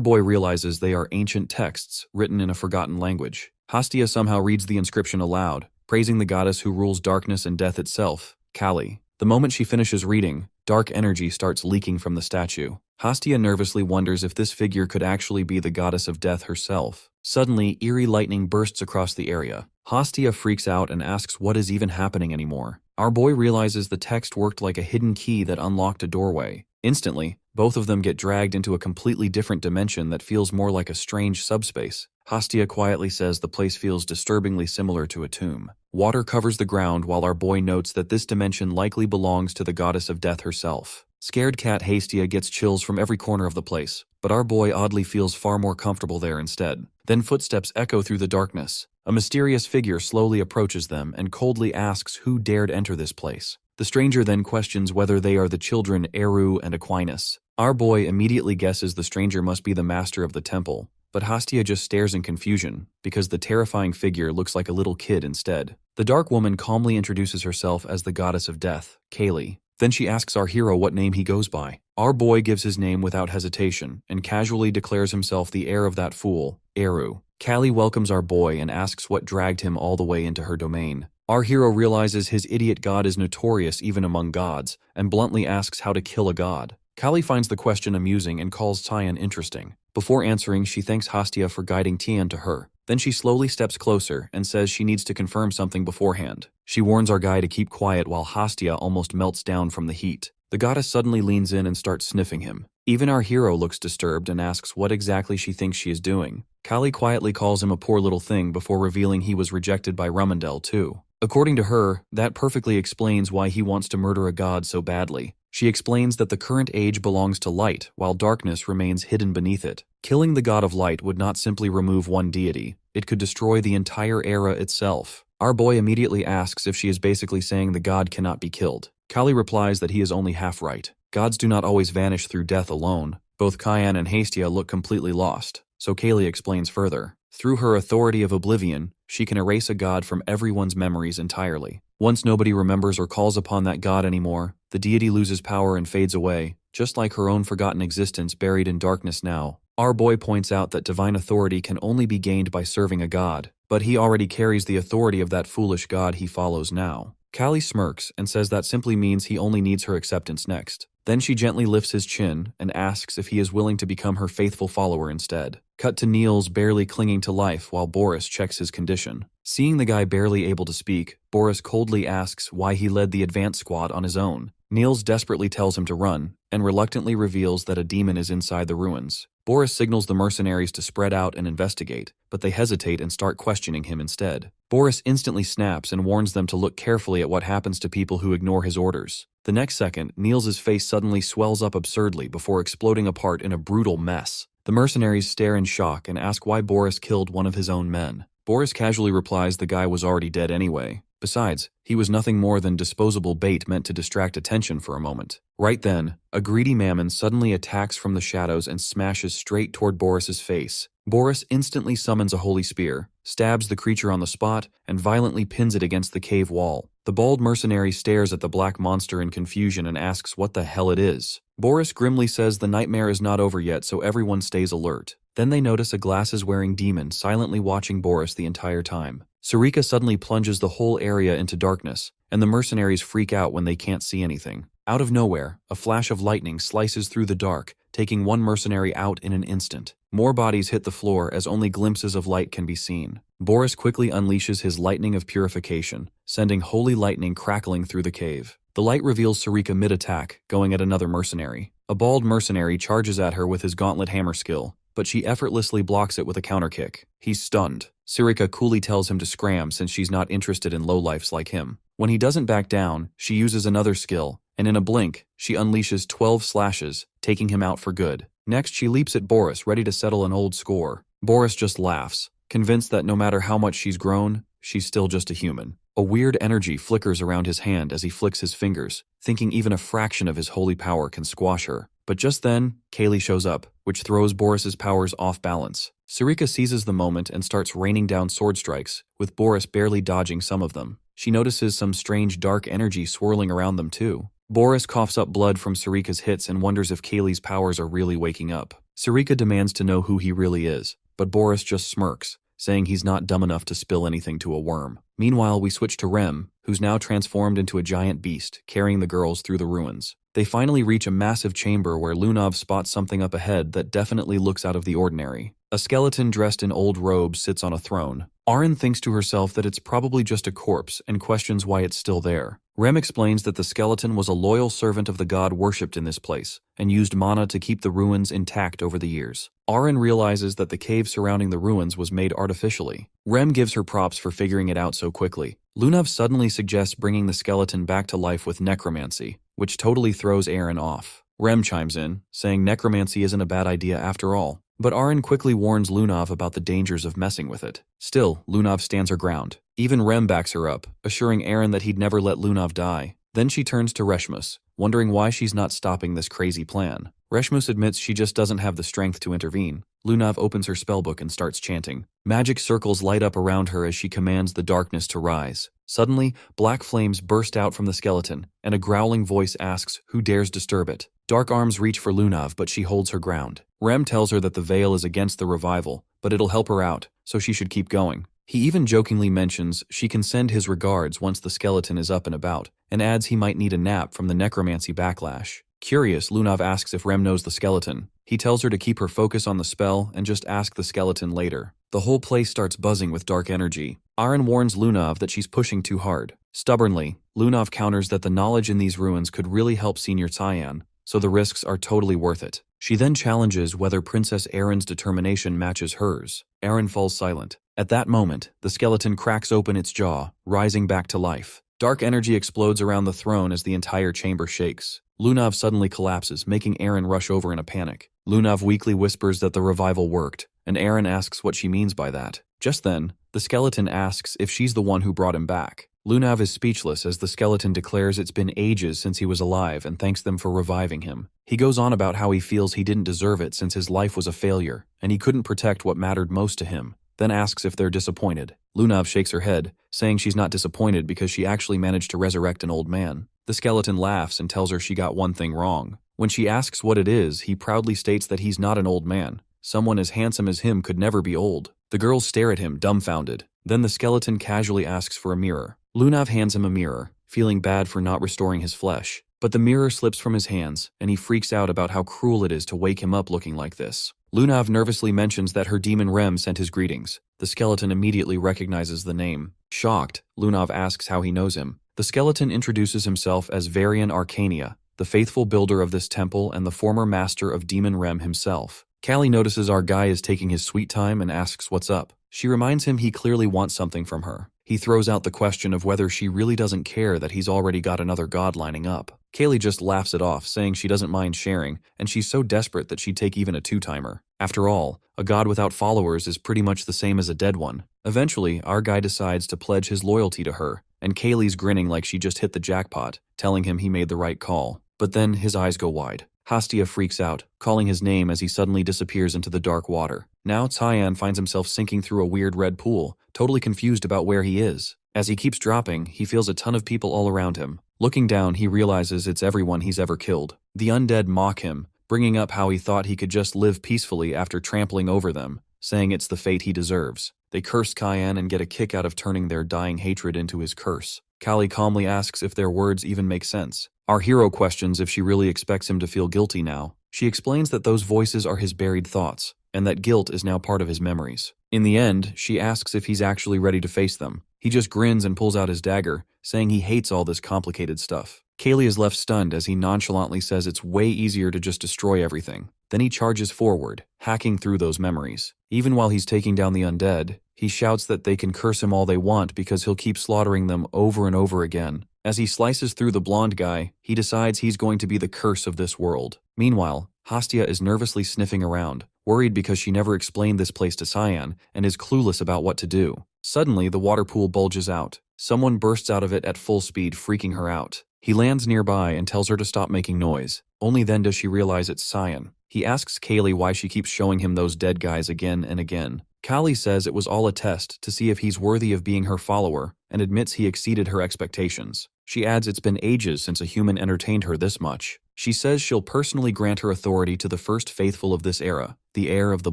boy realizes they are ancient texts written in a forgotten language. Hastia somehow reads the inscription aloud, praising the goddess who rules darkness and death itself, Kali. The moment she finishes reading, dark energy starts leaking from the statue. Hastia nervously wonders if this figure could actually be the goddess of death herself. Suddenly, eerie lightning bursts across the area. Hastia freaks out and asks what is even happening anymore. Our boy realizes the text worked like a hidden key that unlocked a doorway. Instantly, both of them get dragged into a completely different dimension that feels more like a strange subspace. Hastia quietly says the place feels disturbingly similar to a tomb. Water covers the ground while our boy notes that this dimension likely belongs to the goddess of death herself. Scared cat Hastia gets chills from every corner of the place, but our boy oddly feels far more comfortable there instead. Then footsteps echo through the darkness. A mysterious figure slowly approaches them and coldly asks who dared enter this place. The stranger then questions whether they are the children Eru and Aquinas. Our boy immediately guesses the stranger must be the master of the temple, but Hastia just stares in confusion because the terrifying figure looks like a little kid instead. The dark woman calmly introduces herself as the goddess of death, Kaylee. Then she asks our hero what name he goes by. Our boy gives his name without hesitation and casually declares himself the heir of that fool, Eru. Callie welcomes our boy and asks what dragged him all the way into her domain. Our hero realizes his idiot god is notorious even among gods, and bluntly asks how to kill a god. Kali finds the question amusing and calls Tian interesting. Before answering, she thanks Hastia for guiding Tian to her. Then she slowly steps closer and says she needs to confirm something beforehand. She warns our guy to keep quiet while Hastia almost melts down from the heat. The goddess suddenly leans in and starts sniffing him. Even our hero looks disturbed and asks what exactly she thinks she is doing. Kali quietly calls him a poor little thing before revealing he was rejected by Rumendel too. According to her, that perfectly explains why he wants to murder a god so badly. She explains that the current age belongs to light, while darkness remains hidden beneath it. Killing the god of light would not simply remove one deity, it could destroy the entire era itself. Our boy immediately asks if she is basically saying the god cannot be killed. Kali replies that he is only half right. Gods do not always vanish through death alone. Both Kyan and Hastia look completely lost, so Kali explains further. Through her authority of oblivion, she can erase a god from everyone's memories entirely. Once nobody remembers or calls upon that god anymore, the deity loses power and fades away, just like her own forgotten existence buried in darkness now. Our boy points out that divine authority can only be gained by serving a god, but he already carries the authority of that foolish god he follows now. Kali smirks and says that simply means he only needs her acceptance next. Then she gently lifts his chin and asks if he is willing to become her faithful follower instead. Cut to Niels barely clinging to life while Boris checks his condition. Seeing the guy barely able to speak, Boris coldly asks why he led the advance squad on his own. Niels desperately tells him to run, and reluctantly reveals that a demon is inside the ruins. Boris signals the mercenaries to spread out and investigate, but they hesitate and start questioning him instead. Boris instantly snaps and warns them to look carefully at what happens to people who ignore his orders. The next second, Niels' face suddenly swells up absurdly before exploding apart in a brutal mess. The mercenaries stare in shock and ask why Boris killed one of his own men. Boris casually replies the guy was already dead anyway. Besides, he was nothing more than disposable bait meant to distract attention for a moment. Right then, a greedy mammon suddenly attacks from the shadows and smashes straight toward Boris's face. Boris instantly summons a holy spear, stabs the creature on the spot, and violently pins it against the cave wall. The bald mercenary stares at the black monster in confusion and asks what the hell it is. Boris grimly says the nightmare is not over yet, so everyone stays alert. Then they notice a glasses-wearing demon silently watching Boris the entire time. Sarika suddenly plunges the whole area into darkness, and the mercenaries freak out when they can't see anything. Out of nowhere, a flash of lightning slices through the dark, taking one mercenary out in an instant. More bodies hit the floor as only glimpses of light can be seen. Boris quickly unleashes his lightning of purification, sending holy lightning crackling through the cave. The light reveals Sarika mid-attack, going at another mercenary. A bald mercenary charges at her with his gauntlet hammer skill, but she effortlessly blocks it with a counterkick. He's stunned. Sarika coolly tells him to scram since she's not interested in lowlifes like him. When he doesn't back down, she uses another skill, and in a blink, she unleashes 12 slashes, taking him out for good. Next, she leaps at Boris, ready to settle an old score. Boris just laughs, convinced that no matter how much she's grown, she's still just a human. A weird energy flickers around his hand as he flicks his fingers, thinking even a fraction of his holy power can squash her. But just then, Kaylee shows up, which throws Boris's powers off balance. Sarika seizes the moment and starts raining down sword strikes, with Boris barely dodging some of them. She notices some strange dark energy swirling around them too. Boris coughs up blood from Sarika's hits and wonders if Kaylee's powers are really waking up. Sarika demands to know who he really is, but Boris just smirks, saying he's not dumb enough to spill anything to a worm. Meanwhile, we switch to Rem, who's now transformed into a giant beast, carrying the girls through the ruins. They finally reach a massive chamber where Lunav spots something up ahead that definitely looks out of the ordinary. A skeleton dressed in old robes sits on a throne. Arin thinks to herself that it's probably just a corpse and questions why it's still there. Rem explains that the skeleton was a loyal servant of the god worshipped in this place and used mana to keep the ruins intact over the years. Arin realizes that the cave surrounding the ruins was made artificially. Rem gives her props for figuring it out so quickly. Lunav suddenly suggests bringing the skeleton back to life with necromancy, which totally throws Arin off. Rem chimes in, saying necromancy isn't a bad idea after all. But Arin quickly warns Lunav about the dangers of messing with it. Still, Lunav stands her ground. Even Rem backs her up, assuring Arin that he'd never let Lunav die. Then she turns to Reshmus, wondering why she's not stopping this crazy plan. Reshmus admits she just doesn't have the strength to intervene. Lunav opens her spellbook and starts chanting. Magic circles light up around her as she commands the darkness to rise. Suddenly, black flames burst out from the skeleton, and a growling voice asks who dares disturb it. Dark arms reach for Lunav, but she holds her ground. Rem tells her that the veil is against the revival, but it'll help her out, so she should keep going. He even jokingly mentions she can send his regards once the skeleton is up and about, and adds he might need a nap from the necromancy backlash. Curious, Lunav asks if Rem knows the skeleton. He tells her to keep her focus on the spell and just ask the skeleton later. The whole place starts buzzing with dark energy. Aaron warns Lunav that she's pushing too hard. Stubbornly, Lunav counters that the knowledge in these ruins could really help Senior Cyan, so the risks are totally worth it. She then challenges whether Princess Erin's determination matches hers. Aaron falls silent. At that moment, the skeleton cracks open its jaw, rising back to life. Dark energy explodes around the throne as the entire chamber shakes. Lunav suddenly collapses, making Aaron rush over in a panic. Lunav weakly whispers that the revival worked, and Aaron asks what she means by that. Just then, the skeleton asks if she's the one who brought him back. Lunav is speechless as the skeleton declares it's been ages since he was alive and thanks them for reviving him. He goes on about how he feels he didn't deserve it since his life was a failure, and he couldn't protect what mattered most to him, then asks if they're disappointed. Lunav shakes her head, saying she's not disappointed because she actually managed to resurrect an old man. The skeleton laughs and tells her she got one thing wrong. When she asks what it is, he proudly states that he's not an old man. Someone as handsome as him could never be old. The girls stare at him, dumbfounded. Then the skeleton casually asks for a mirror. Lunav hands him a mirror, feeling bad for not restoring his flesh. But the mirror slips from his hands, and he freaks out about how cruel it is to wake him up looking like this. Lunav nervously mentions that her demon Rem sent his greetings. The skeleton immediately recognizes the name. Shocked, Lunav asks how he knows him. The skeleton introduces himself as Varian Arcania, the faithful builder of this temple and the former master of Demon Rem himself. Callie notices our guy is taking his sweet time and asks what's up. She reminds him he clearly wants something from her. He throws out the question of whether she really doesn't care that he's already got another god lining up. Kaylee just laughs it off, saying she doesn't mind sharing, and she's so desperate that she'd take even a two-timer. After all, a god without followers is pretty much the same as a dead one. Eventually, our guy decides to pledge his loyalty to her, and Kaylee's grinning like she just hit the jackpot, telling him he made the right call. But then his eyes go wide. Hastia freaks out, calling his name as he suddenly disappears into the dark water. Now Cyan finds himself sinking through a weird red pool, totally confused about where he is. As he keeps dropping, he feels a ton of people all around him. Looking down, he realizes it's everyone he's ever killed. The undead mock him, bringing up how he thought he could just live peacefully after trampling over them, saying it's the fate he deserves. They curse Cyan and get a kick out of turning their dying hatred into his curse. Callie calmly asks if their words even make sense. Our hero questions if she really expects him to feel guilty now. She explains that those voices are his buried thoughts, and that guilt is now part of his memories. In the end, she asks if he's actually ready to face them. He just grins and pulls out his dagger, saying he hates all this complicated stuff. Kaylee is left stunned as he nonchalantly says it's way easier to just destroy everything. Then he charges forward, hacking through those memories. Even while he's taking down the undead, he shouts that they can curse him all they want because he'll keep slaughtering them over and over again. As he slices through the blonde guy, he decides he's going to be the curse of this world. Meanwhile, Hastia is nervously sniffing around, worried because she never explained this place to Cyan and is clueless about what to do. Suddenly, the water pool bulges out. Someone bursts out of it at full speed, freaking her out. He lands nearby and tells her to stop making noise. Only then does she realize it's Cyan. He asks Kaylee why she keeps showing him those dead guys again and again. Callie says it was all a test to see if he's worthy of being her follower and admits he exceeded her expectations. She adds it's been ages since a human entertained her this much. She says she'll personally grant her authority to the first faithful of this era, the heir of the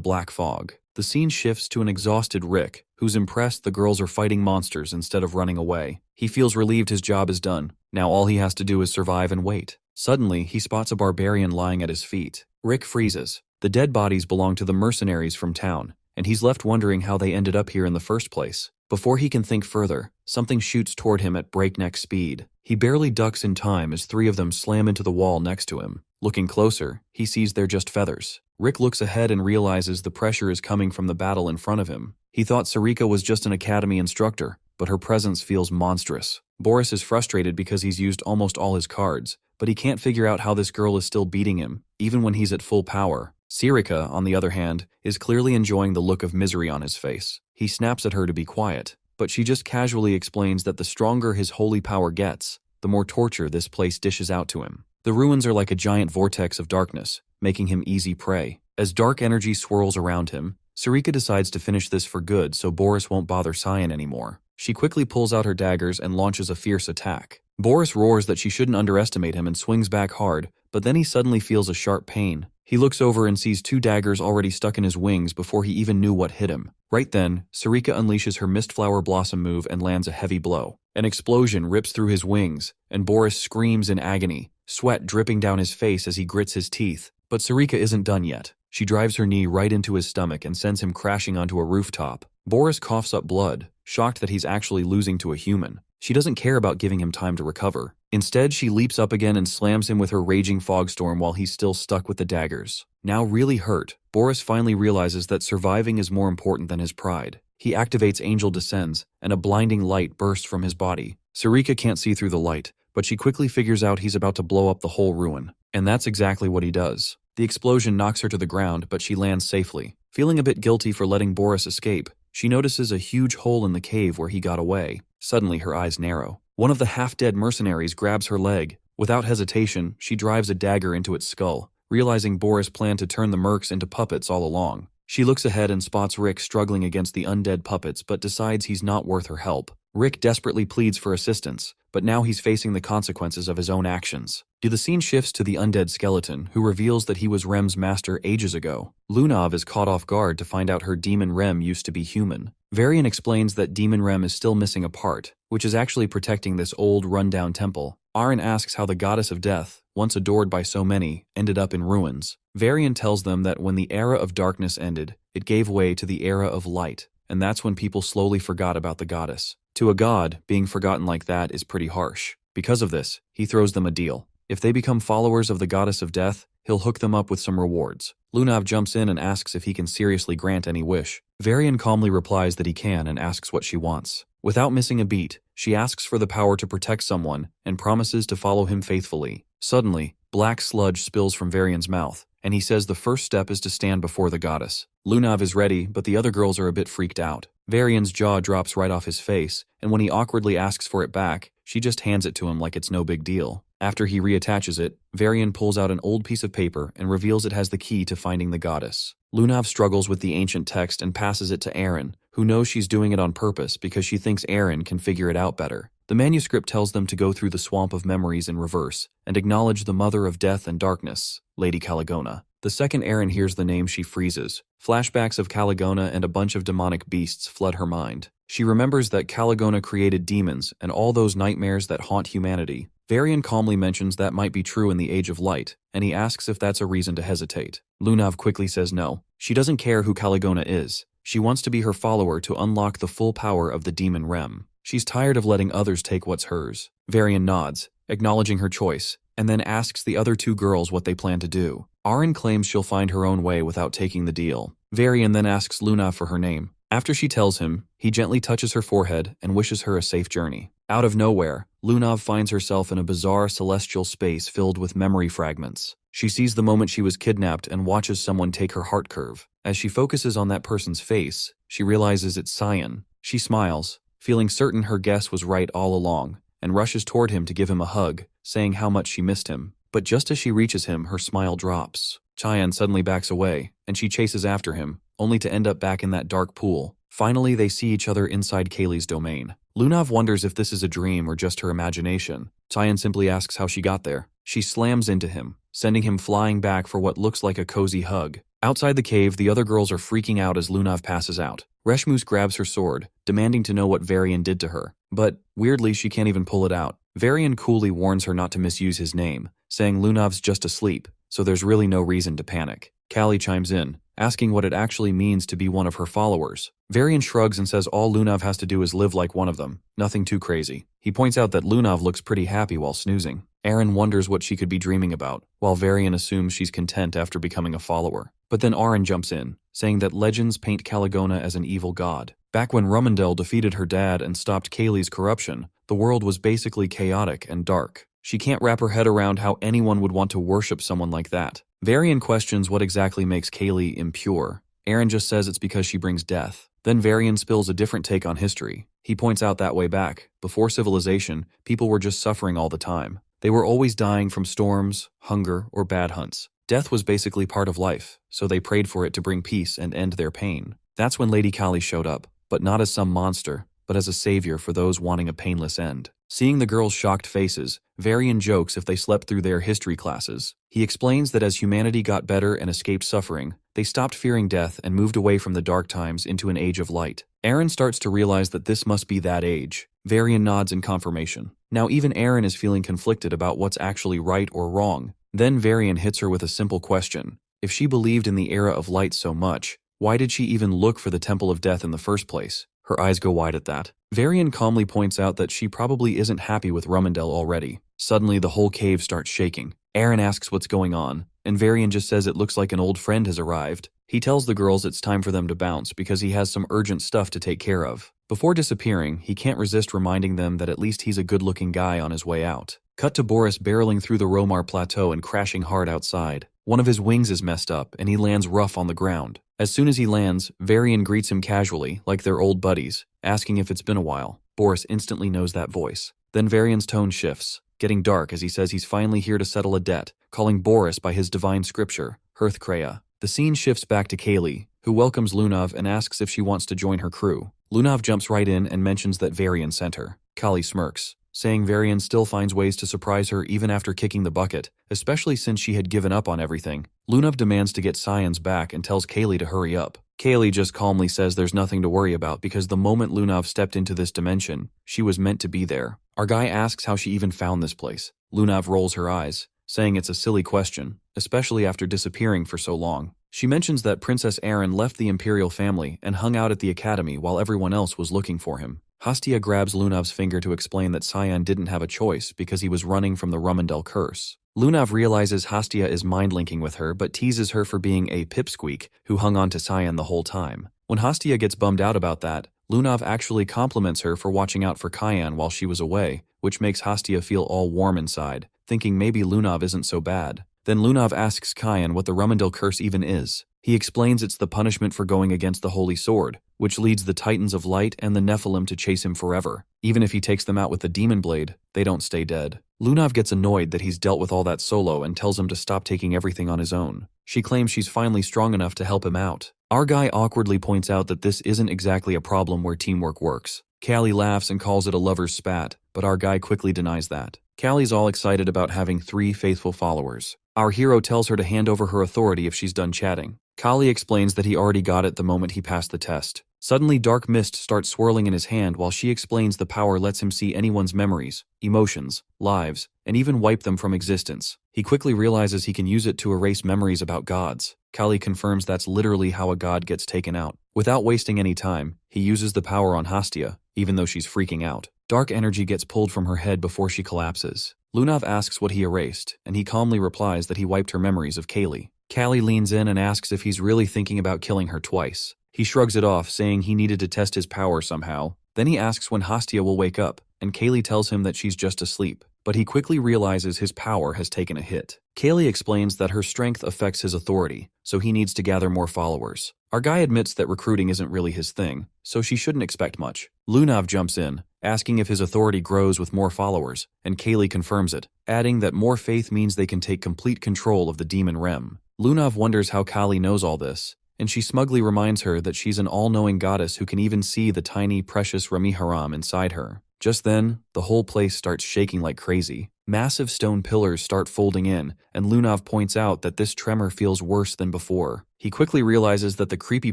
Black Fog. The scene shifts to an exhausted Rick, who's impressed the girls are fighting monsters instead of running away. He feels relieved his job is done. Now all he has to do is survive and wait. Suddenly, he spots a barbarian lying at his feet. Rick freezes. The dead bodies belong to the mercenaries from town, and he's left wondering how they ended up here in the first place. Before he can think further, something shoots toward him at breakneck speed. He barely ducks in time as three of them slam into the wall next to him. Looking closer, he sees they're just feathers. Rick looks ahead and realizes the pressure is coming from the battle in front of him. He thought Sarika was just an academy instructor, but her presence feels monstrous. Boris is frustrated because he's used almost all his cards, but he can't figure out how this girl is still beating him, even when he's at full power. Sarika, on the other hand, is clearly enjoying the look of misery on his face. He snaps at her to be quiet, but she just casually explains that the stronger his holy power gets, the more torture this place dishes out to him. The ruins are like a giant vortex of darkness, making him easy prey. As dark energy swirls around him, Sarika decides to finish this for good so Boris won't bother Cyan anymore. She quickly pulls out her daggers and launches a fierce attack. Boris roars that she shouldn't underestimate him and swings back hard, but then he suddenly feels a sharp pain. He looks over and sees 2 daggers already stuck in his wings before he even knew what hit him. Right then, Sarika unleashes her Mistflower Blossom move and lands a heavy blow. An explosion rips through his wings, and Boris screams in agony, sweat dripping down his face as he grits his teeth. But Sarika isn't done yet. She drives her knee right into his stomach and sends him crashing onto a rooftop. Boris coughs up blood, shocked that he's actually losing to a human. She doesn't care about giving him time to recover. Instead, she leaps up again and slams him with her raging fogstorm while he's still stuck with the daggers. Now really hurt, Boris finally realizes that surviving is more important than his pride. He activates Angel Descends, and a blinding light bursts from his body. Sarika can't see through the light, but she quickly figures out he's about to blow up the whole ruin. And that's exactly what he does. The explosion knocks her to the ground, but she lands safely. Feeling a bit guilty for letting Boris escape, she notices a huge hole in the cave where he got away. Suddenly, her eyes narrow. One of the half-dead mercenaries grabs her leg. Without hesitation, she drives a dagger into its skull, realizing Boris planned to turn the mercs into puppets all along. She looks ahead and spots Rick struggling against the undead puppets but decides he's not worth her help. Rick desperately pleads for assistance, but now he's facing the consequences of his own actions. The scene shifts to the undead skeleton, who reveals that he was Rem's master ages ago. Lunav is caught off guard to find out her demon Rem used to be human. Varian explains that demon Rem is still missing a part, which is actually protecting this old, run-down temple. Aaron asks how the goddess of death, once adored by so many, ended up in ruins. Varian tells them that when the era of darkness ended, it gave way to the era of light, and that's when people slowly forgot about the goddess. To a god, being forgotten like that is pretty harsh. Because of this, he throws them a deal. If they become followers of the goddess of death, he'll hook them up with some rewards. Lunav jumps in and asks if he can seriously grant any wish. Varian calmly replies that he can and asks what she wants. Without missing a beat, she asks for the power to protect someone and promises to follow him faithfully. Suddenly, black sludge spills from Varian's mouth, and he says the first step is to stand before the goddess. Lunav is ready, but the other girls are a bit freaked out. Varian's jaw drops right off his face, and when he awkwardly asks for it back, she just hands it to him like it's no big deal. After he reattaches it, Varian pulls out an old piece of paper and reveals it has the key to finding the goddess. Lunav struggles with the ancient text and passes it to Aaron, who knows she's doing it on purpose because she thinks Aaron can figure it out better. The manuscript tells them to go through the swamp of memories in reverse and acknowledge the mother of death and darkness, Lady Caligona. The second Aaron hears the name, she freezes. Flashbacks of Caligona and a bunch of demonic beasts flood her mind. She remembers that Caligona created demons and all those nightmares that haunt humanity. Varian calmly mentions that might be true in the Age of Light, and he asks if that's a reason to hesitate. Lunav quickly says no. She doesn't care who Caligona is. She wants to be her follower to unlock the full power of the demon Rem. She's tired of letting others take what's hers. Varian nods, acknowledging her choice, and then asks the other 2 girls what they plan to do. Aaron claims she'll find her own way without taking the deal. Varian then asks Lunav for her name. After she tells him, he gently touches her forehead and wishes her a safe journey. Out of nowhere, Lunav finds herself in a bizarre celestial space filled with memory fragments. She sees the moment she was kidnapped and watches someone take her heart curve. As she focuses on that person's face, she realizes it's Cyan. She smiles, feeling certain her guess was right all along, and rushes toward him to give him a hug, saying how much she missed him. But just as she reaches him, her smile drops. Cyan suddenly backs away, and she chases after him, only to end up back in that dark pool. Finally, they see each other inside Kaylee's domain. Lunav wonders if this is a dream or just her imagination. Cyan simply asks how she got there. She slams into him, sending him flying back for what looks like a cozy hug. Outside the cave, the other girls are freaking out as Lunav passes out. Reshmus grabs her sword, demanding to know what Varian did to her. But, weirdly, she can't even pull it out. Varian coolly warns her not to misuse his name, saying Lunav's just asleep, so there's really no reason to panic. Callie chimes in, asking what it actually means to be one of her followers. Varian shrugs and says all Lunav has to do is live like one of them, nothing too crazy. He points out that Lunav looks pretty happy while snoozing. Aaron wonders what she could be dreaming about, while Varian assumes she's content after becoming a follower. But then Aaron jumps in, saying that legends paint Caligona as an evil god. Back when Rumendell defeated her dad and stopped Kaylee's corruption, the world was basically chaotic and dark. She can't wrap her head around how anyone would want to worship someone like that. Varian questions what exactly makes Kaylee impure. Aaron just says it's because she brings death. Then Varian spills a different take on history. He points out that way back, before civilization, people were just suffering all the time. They were always dying from storms, hunger, or bad hunts. Death was basically part of life, so they prayed for it to bring peace and end their pain. That's when Lady Callie showed up, but not as some monster, but as a savior for those wanting a painless end. Seeing the girls' shocked faces, Varian jokes if they slept through their history classes. He explains that as humanity got better and escaped suffering, they stopped fearing death and moved away from the dark times into an age of light. Aaron starts to realize that this must be that age. Varian nods in confirmation. Now even Aaron is feeling conflicted about what's actually right or wrong. Then Varian hits her with a simple question. If she believed in the era of light so much, why did she even look for the Temple of Death in the first place? Her eyes go wide at that. Varian calmly points out that she probably isn't happy with Rummendell already. Suddenly the whole cave starts shaking. Aaron asks what's going on, and Varian just says it looks like an old friend has arrived. He tells the girls it's time for them to bounce because he has some urgent stuff to take care of. Before disappearing, he can't resist reminding them that at least he's a good-looking guy on his way out. Cut to Boris barreling through the Romar Plateau and crashing hard outside. One of his wings is messed up, and he lands rough on the ground. As soon as he lands, Varian greets him casually, like they're old buddies, asking if it's been a while. Boris instantly knows that voice. Then Varian's tone shifts, getting dark as he says he's finally here to settle a debt, calling Boris by his divine scripture, Hearthkreya. The scene shifts back to Kaylee, who welcomes Lunav and asks if she wants to join her crew. Lunav jumps right in and mentions that Varian sent her. Kali smirks, saying Varian still finds ways to surprise her even after kicking the bucket, especially since she had given up on everything. Lunav demands to get Cyan's back and tells Kaylee to hurry up. Kaylee just calmly says there's nothing to worry about because the moment Lunav stepped into this dimension, she was meant to be there. Our guy asks how she even found this place. Lunav rolls her eyes, saying it's a silly question, especially after disappearing for so long. She mentions that Princess Aaron left the Imperial family and hung out at the academy while everyone else was looking for him. Hastia grabs Lunav's finger to explain that Cyan didn't have a choice because he was running from the Rummendell curse. Lunav realizes Hastia is mind-linking with her but teases her for being a pipsqueak who hung on to Cyan the whole time. When Hastia gets bummed out about that, Lunav actually compliments her for watching out for Cyan while she was away, which makes Hastia feel all warm inside, thinking maybe Lunav isn't so bad. Then Lunav asks Cyan what the Rummendell curse even is. He explains it's the punishment for going against the Holy Sword, which leads the Titans of Light and the Nephilim to chase him forever. Even if he takes them out with the Demon Blade, they don't stay dead. Lunav gets annoyed that he's dealt with all that solo and tells him to stop taking everything on his own. She claims she's finally strong enough to help him out. Our guy awkwardly points out that this isn't exactly a problem where teamwork works. Callie laughs and calls it a lover's spat, but our guy quickly denies that. Callie's all excited about having 3 faithful followers. Our hero tells her to hand over her authority if she's done chatting. Callie explains that he already got it the moment he passed the test. Suddenly dark mist starts swirling in his hand while she explains the power lets him see anyone's memories, emotions, lives, and even wipe them from existence. He quickly realizes he can use it to erase memories about gods. Callie confirms that's literally how a god gets taken out. Without wasting any time, he uses the power on Hastia, even though she's freaking out. Dark energy gets pulled from her head before she collapses. Lunav asks what he erased, and he calmly replies that he wiped her memories of Kaylee. Callie leans in and asks if he's really thinking about killing her twice. He shrugs it off, saying he needed to test his power somehow. Then he asks when Hastia will wake up, and Kaylee tells him that she's just asleep. But he quickly realizes his power has taken a hit. Kaylee explains that her strength affects his authority, so he needs to gather more followers. Our guy admits that recruiting isn't really his thing, so she shouldn't expect much. Lunav jumps in, asking if his authority grows with more followers, and Kaylee confirms it, adding that more faith means they can take complete control of the demon realm. Lunav wonders how Kali knows all this, and she smugly reminds her that she's an all-knowing goddess who can even see the tiny, precious Ramiharam inside her. Just then, the whole place starts shaking like crazy. Massive stone pillars start folding in, and Lunav points out that this tremor feels worse than before. He quickly realizes that the creepy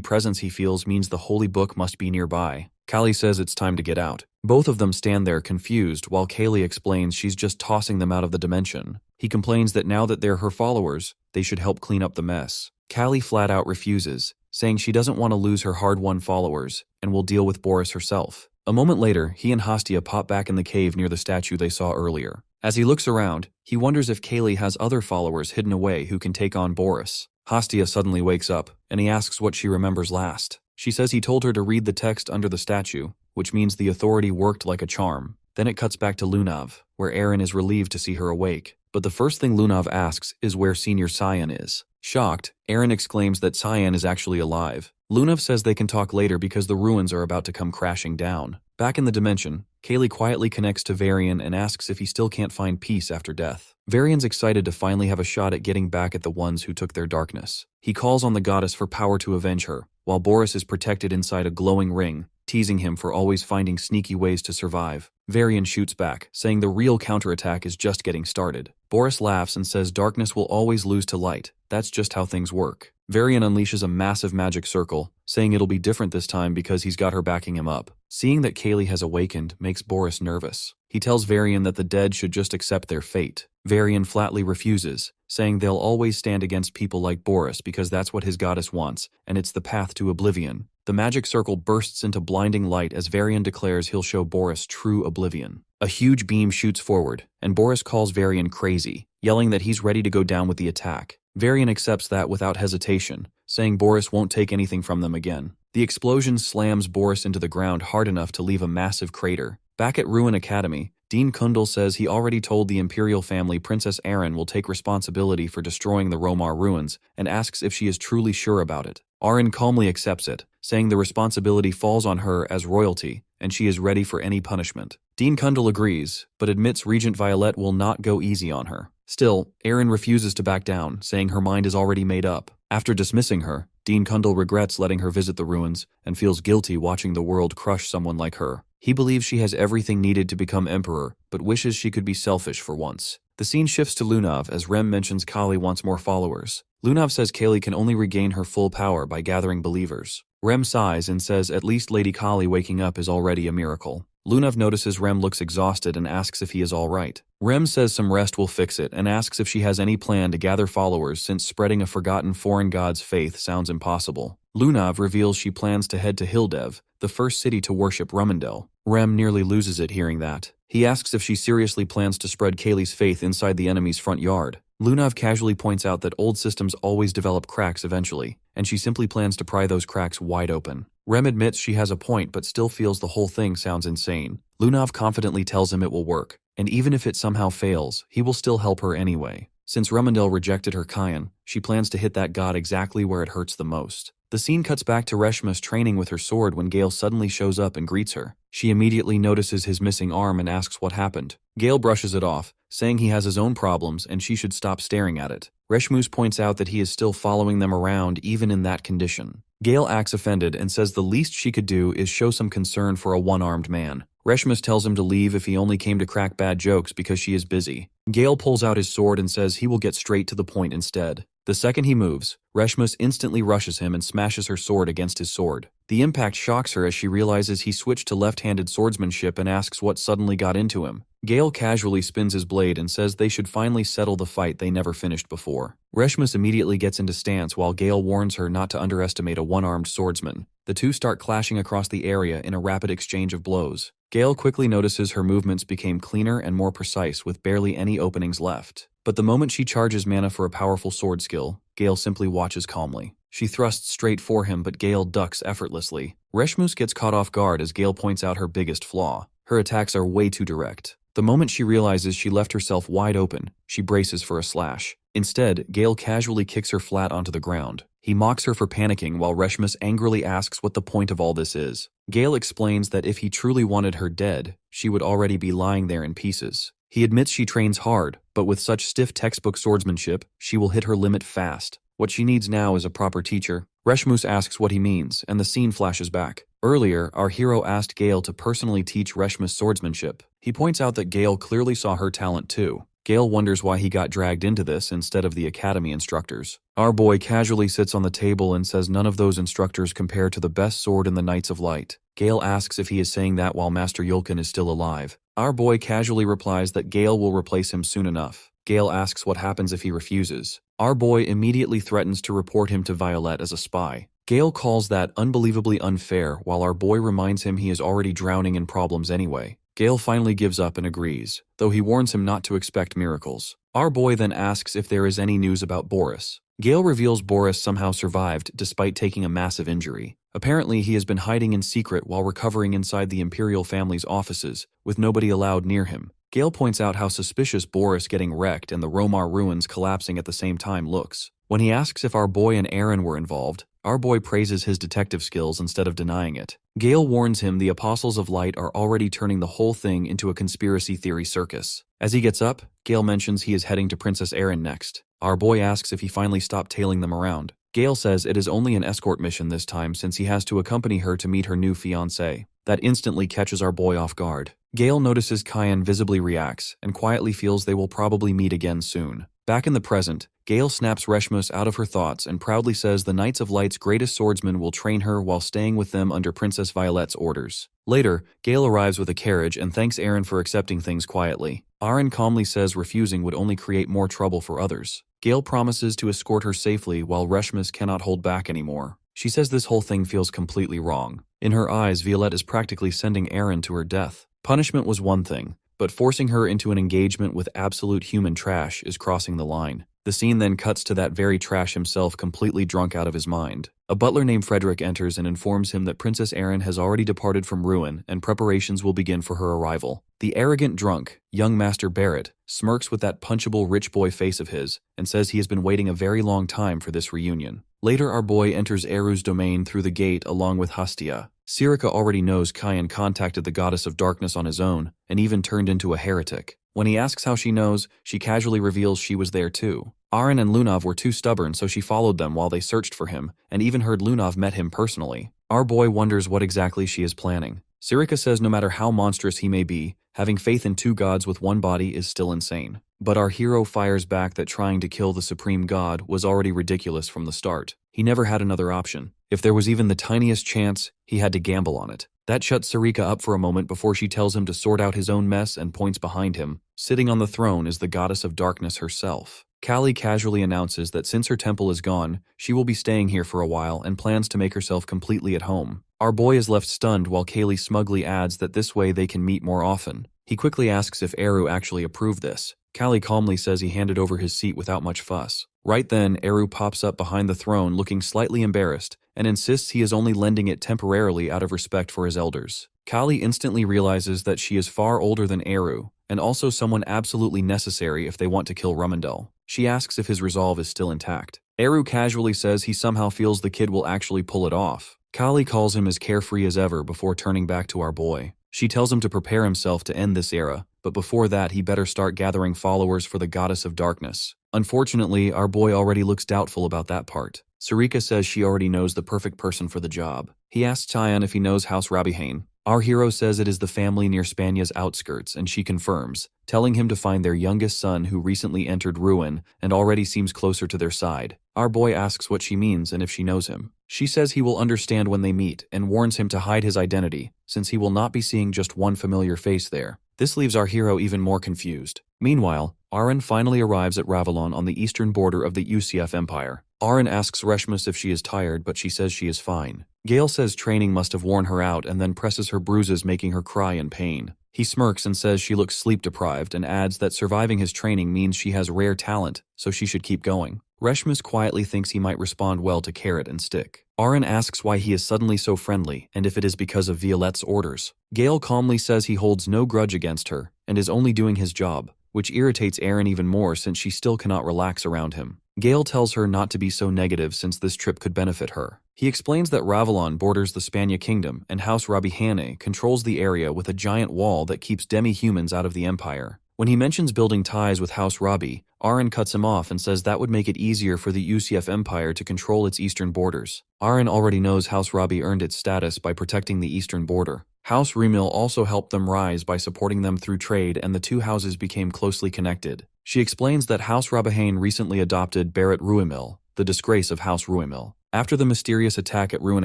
presence he feels means the holy book must be nearby. Kali says it's time to get out. Both of them stand there confused while Kaylee explains she's just tossing them out of the dimension. He complains that now that they're her followers, they should help clean up the mess. Kali flat out refuses, saying she doesn't want to lose her hard-won followers and will deal with Boris herself. A moment later, he and Hastia pop back in the cave near the statue they saw earlier. As he looks around, he wonders if Kaylee has other followers hidden away who can take on Boris. Hastia suddenly wakes up, and he asks what she remembers last. She says he told her to read the text under the statue, which means the authority worked like a charm. Then it cuts back to Lunav, where Aaron is relieved to see her awake. But the first thing Lunav asks is where Senior Cyan is. Shocked, Aaron exclaims that Cyan is actually alive. Lunav says they can talk later because the ruins are about to come crashing down. Back in the dimension, Kaylee quietly connects to Varian and asks if he still can't find peace after death. Varian's excited to finally have a shot at getting back at the ones who took their darkness. He calls on the goddess for power to avenge her, while Boris is protected inside a glowing ring, teasing him for always finding sneaky ways to survive. Varian shoots back, saying the real counterattack is just getting started. Boris laughs and says darkness will always lose to light. That's just how things work. Varian unleashes a massive magic circle, saying it'll be different this time because he's got her backing him up. Seeing that Kaylee has awakened makes Boris nervous. He tells Varian that the dead should just accept their fate. Varian flatly refuses, saying they'll always stand against people like Boris because that's what his goddess wants, and it's the path to oblivion. The magic circle bursts into blinding light as Varian declares he'll show Boris true oblivion. A huge beam shoots forward, and Boris calls Varian crazy, yelling that he's ready to go down with the attack. Varian accepts that without hesitation, saying Boris won't take anything from them again. The explosion slams Boris into the ground hard enough to leave a massive crater. Back at Ruin Academy, Dean Kundal says he already told the Imperial family Princess Erin will take responsibility for destroying the Romar ruins and asks if she is truly sure about it. Erin calmly accepts it, saying the responsibility falls on her as royalty and she is ready for any punishment. Dean Kundal agrees, but admits Regent Violet will not go easy on her. Still, Erin refuses to back down, saying her mind is already made up. After dismissing her, Dean Kundal regrets letting her visit the ruins and feels guilty watching the world crush someone like her. He believes she has everything needed to become emperor, but wishes she could be selfish for once. The scene shifts to Lunav as Rem mentions Kali wants more followers. Lunav says Kaylee can only regain her full power by gathering believers. Rem sighs and says at least Lady Kali waking up is already a miracle. Lunav notices Rem looks exhausted and asks if he is alright. Rem says some rest will fix it and asks if she has any plan to gather followers since spreading a forgotten foreign god's faith sounds impossible. Lunav reveals she plans to head to Hildev, the first city to worship Rumendel. Rem nearly loses it hearing that. He asks if she seriously plans to spread Kaylee's faith inside the enemy's front yard. Lunav casually points out that old systems always develop cracks eventually, and she simply plans to pry those cracks wide open. Rem admits she has a point but still feels the whole thing sounds insane. Lunav confidently tells him it will work, and even if it somehow fails, he will still help her anyway. Since Rumendel rejected her Kayan, she plans to hit that god exactly where it hurts the most. The scene cuts back to Reshma's training with her sword when Gale suddenly shows up and greets her. She immediately notices his missing arm and asks what happened. Gale brushes it off, saying he has his own problems and she should stop staring at it. Reshmus points out that he is still following them around even in that condition. Gale acts offended and says the least she could do is show some concern for a one-armed man. Reshmus tells him to leave if he only came to crack bad jokes because she is busy. Gale pulls out his sword and says he will get straight to the point instead. The second he moves, Reshmus instantly rushes him and smashes her sword against his sword. The impact shocks her as she realizes he switched to left-handed swordsmanship and asks what suddenly got into him. Gale casually spins his blade and says they should finally settle the fight they never finished before. Reshmus immediately gets into stance while Gale warns her not to underestimate a one-armed swordsman. The two start clashing across the area in a rapid exchange of blows. Gale quickly notices her movements became cleaner and more precise with barely any openings left. But the moment she charges mana for a powerful sword skill, Gale simply watches calmly. She thrusts straight for him but Gale ducks effortlessly. Reshmus gets caught off guard as Gale points out her biggest flaw. Her attacks are way too direct. The moment she realizes she left herself wide open, she braces for a slash. Instead, Gale casually kicks her flat onto the ground. He mocks her for panicking while Reshmus angrily asks what the point of all this is. Gale explains that if he truly wanted her dead, she would already be lying there in pieces. He admits she trains hard, but with such stiff textbook swordsmanship, she will hit her limit fast. What she needs now is a proper teacher. Reshmus asks what he means, and the scene flashes back. Earlier, our hero asked Gale to personally teach Reshmus swordsmanship. He points out that Gale clearly saw her talent too. Gale wonders why he got dragged into this instead of the academy instructors. Our boy casually sits on the table and says none of those instructors compare to the best sword in the Knights of Light. Gale asks if he is saying that while Master Yulkin is still alive. Our boy casually replies that Gale will replace him soon enough. Gale asks what happens if he refuses. Our boy immediately threatens to report him to Violet as a spy. Gale calls that unbelievably unfair while our boy reminds him he is already drowning in problems anyway. Gale finally gives up and agrees, though he warns him not to expect miracles. Our boy then asks if there is any news about Boris. Gale reveals Boris somehow survived despite taking a massive injury. Apparently he has been hiding in secret while recovering inside the Imperial family's offices, with nobody allowed near him. Gale points out how suspicious Boris getting wrecked and the Romar ruins collapsing at the same time looks. When he asks if our boy and Erin were involved, our boy praises his detective skills instead of denying it. Gale warns him the Apostles of Light are already turning the whole thing into a conspiracy theory circus. As he gets up, Gale mentions he is heading to Princess Erin next. Our boy asks if he finally stopped tailing them around. Gale says it is only an escort mission this time since he has to accompany her to meet her new fiancé. That instantly catches our boy off guard. Gale notices Kyan visibly reacts and quietly feels they will probably meet again soon. Back in the present, Gale snaps Reshmus out of her thoughts and proudly says the Knights of Light's greatest swordsman will train her while staying with them under Princess Violette's orders. Later, Gale arrives with a carriage and thanks Eren for accepting things quietly. Eren calmly says refusing would only create more trouble for others. Gale promises to escort her safely while Reshmus cannot hold back anymore. She says this whole thing feels completely wrong. In her eyes, Violette is practically sending Eren to her death. Punishment was one thing, but forcing her into an engagement with absolute human trash is crossing the line. The scene then cuts to that very trash himself completely drunk out of his mind. A butler named Frederick enters and informs him that Princess Eren has already departed from Ruin and preparations will begin for her arrival. The arrogant drunk, young Master Barrett, smirks with that punchable rich boy face of his and says he has been waiting a very long time for this reunion. Later our boy enters Eru's domain through the gate along with Hastia. Sirika already knows Kyan contacted the Goddess of Darkness on his own and even turned into a heretic. When he asks how she knows, she casually reveals she was there too. Aren and Lunav were too stubborn, so she followed them while they searched for him, and even heard Lunav met him personally. Our boy wonders what exactly she is planning. Sirika says no matter how monstrous he may be, having faith in two gods with one body is still insane. But our hero fires back that trying to kill the supreme god was already ridiculous from the start. He never had another option. If there was even the tiniest chance, he had to gamble on it. That shuts Sirika up for a moment before she tells him to sort out his own mess and points behind him. Sitting on the throne is the Goddess of Darkness herself. Callie casually announces that since her temple is gone, she will be staying here for a while and plans to make herself completely at home. Our boy is left stunned while Kaylee smugly adds that this way they can meet more often. He quickly asks if Eru actually approved this. Callie calmly says he handed over his seat without much fuss. Right then, Eru pops up behind the throne looking slightly embarrassed and insists he is only lending it temporarily out of respect for his elders. Callie instantly realizes that she is far older than Eru, and also someone absolutely necessary if they want to kill Rumendel. She asks if his resolve is still intact. Eru casually says he somehow feels the kid will actually pull it off. Callie calls him as carefree as ever before turning back to our boy. She tells him to prepare himself to end this era, but before that he better start gathering followers for the Goddess of Darkness. Unfortunately, our boy already looks doubtful about that part. Sarika says she already knows the perfect person for the job. He asks Tyan if he knows House Rabihane. Our hero says it is the family near Spanya's outskirts, and she confirms, telling him to find their youngest son who recently entered Ruin and already seems closer to their side. Our boy asks what she means and if she knows him. She says he will understand when they meet and warns him to hide his identity, since he will not be seeing just one familiar face there. This leaves our hero even more confused. Meanwhile, Aren finally arrives at Ravalon on the eastern border of the UCF Empire. Aren asks Reshmus if she is tired, but she says she is fine. Gale says training must have worn her out and then presses her bruises, making her cry in pain. He smirks and says she looks sleep-deprived and adds that surviving his training means she has rare talent, so she should keep going. Reshmus quietly thinks he might respond well to Carrot and Stick. Aren asks why he is suddenly so friendly and if it is because of Violette's orders. Gale calmly says he holds no grudge against her and is only doing his job, which irritates Eren even more since she still cannot relax around him. Gale tells her not to be so negative since this trip could benefit her. He explains that Ravalon borders the Spania Kingdom and House Rabihane controls the area with a giant wall that keeps demi-humans out of the Empire. When he mentions building ties with House Rabi, Aren cuts him off and says that would make it easier for the UCF Empire to control its eastern borders. Aren already knows House Rabi earned its status by protecting the eastern border. House Remil also helped them rise by supporting them through trade, and the two houses became closely connected. She explains that House Rabihane recently adopted Barrett Ruimil, the disgrace of House Ruimil. After the mysterious attack at Ruin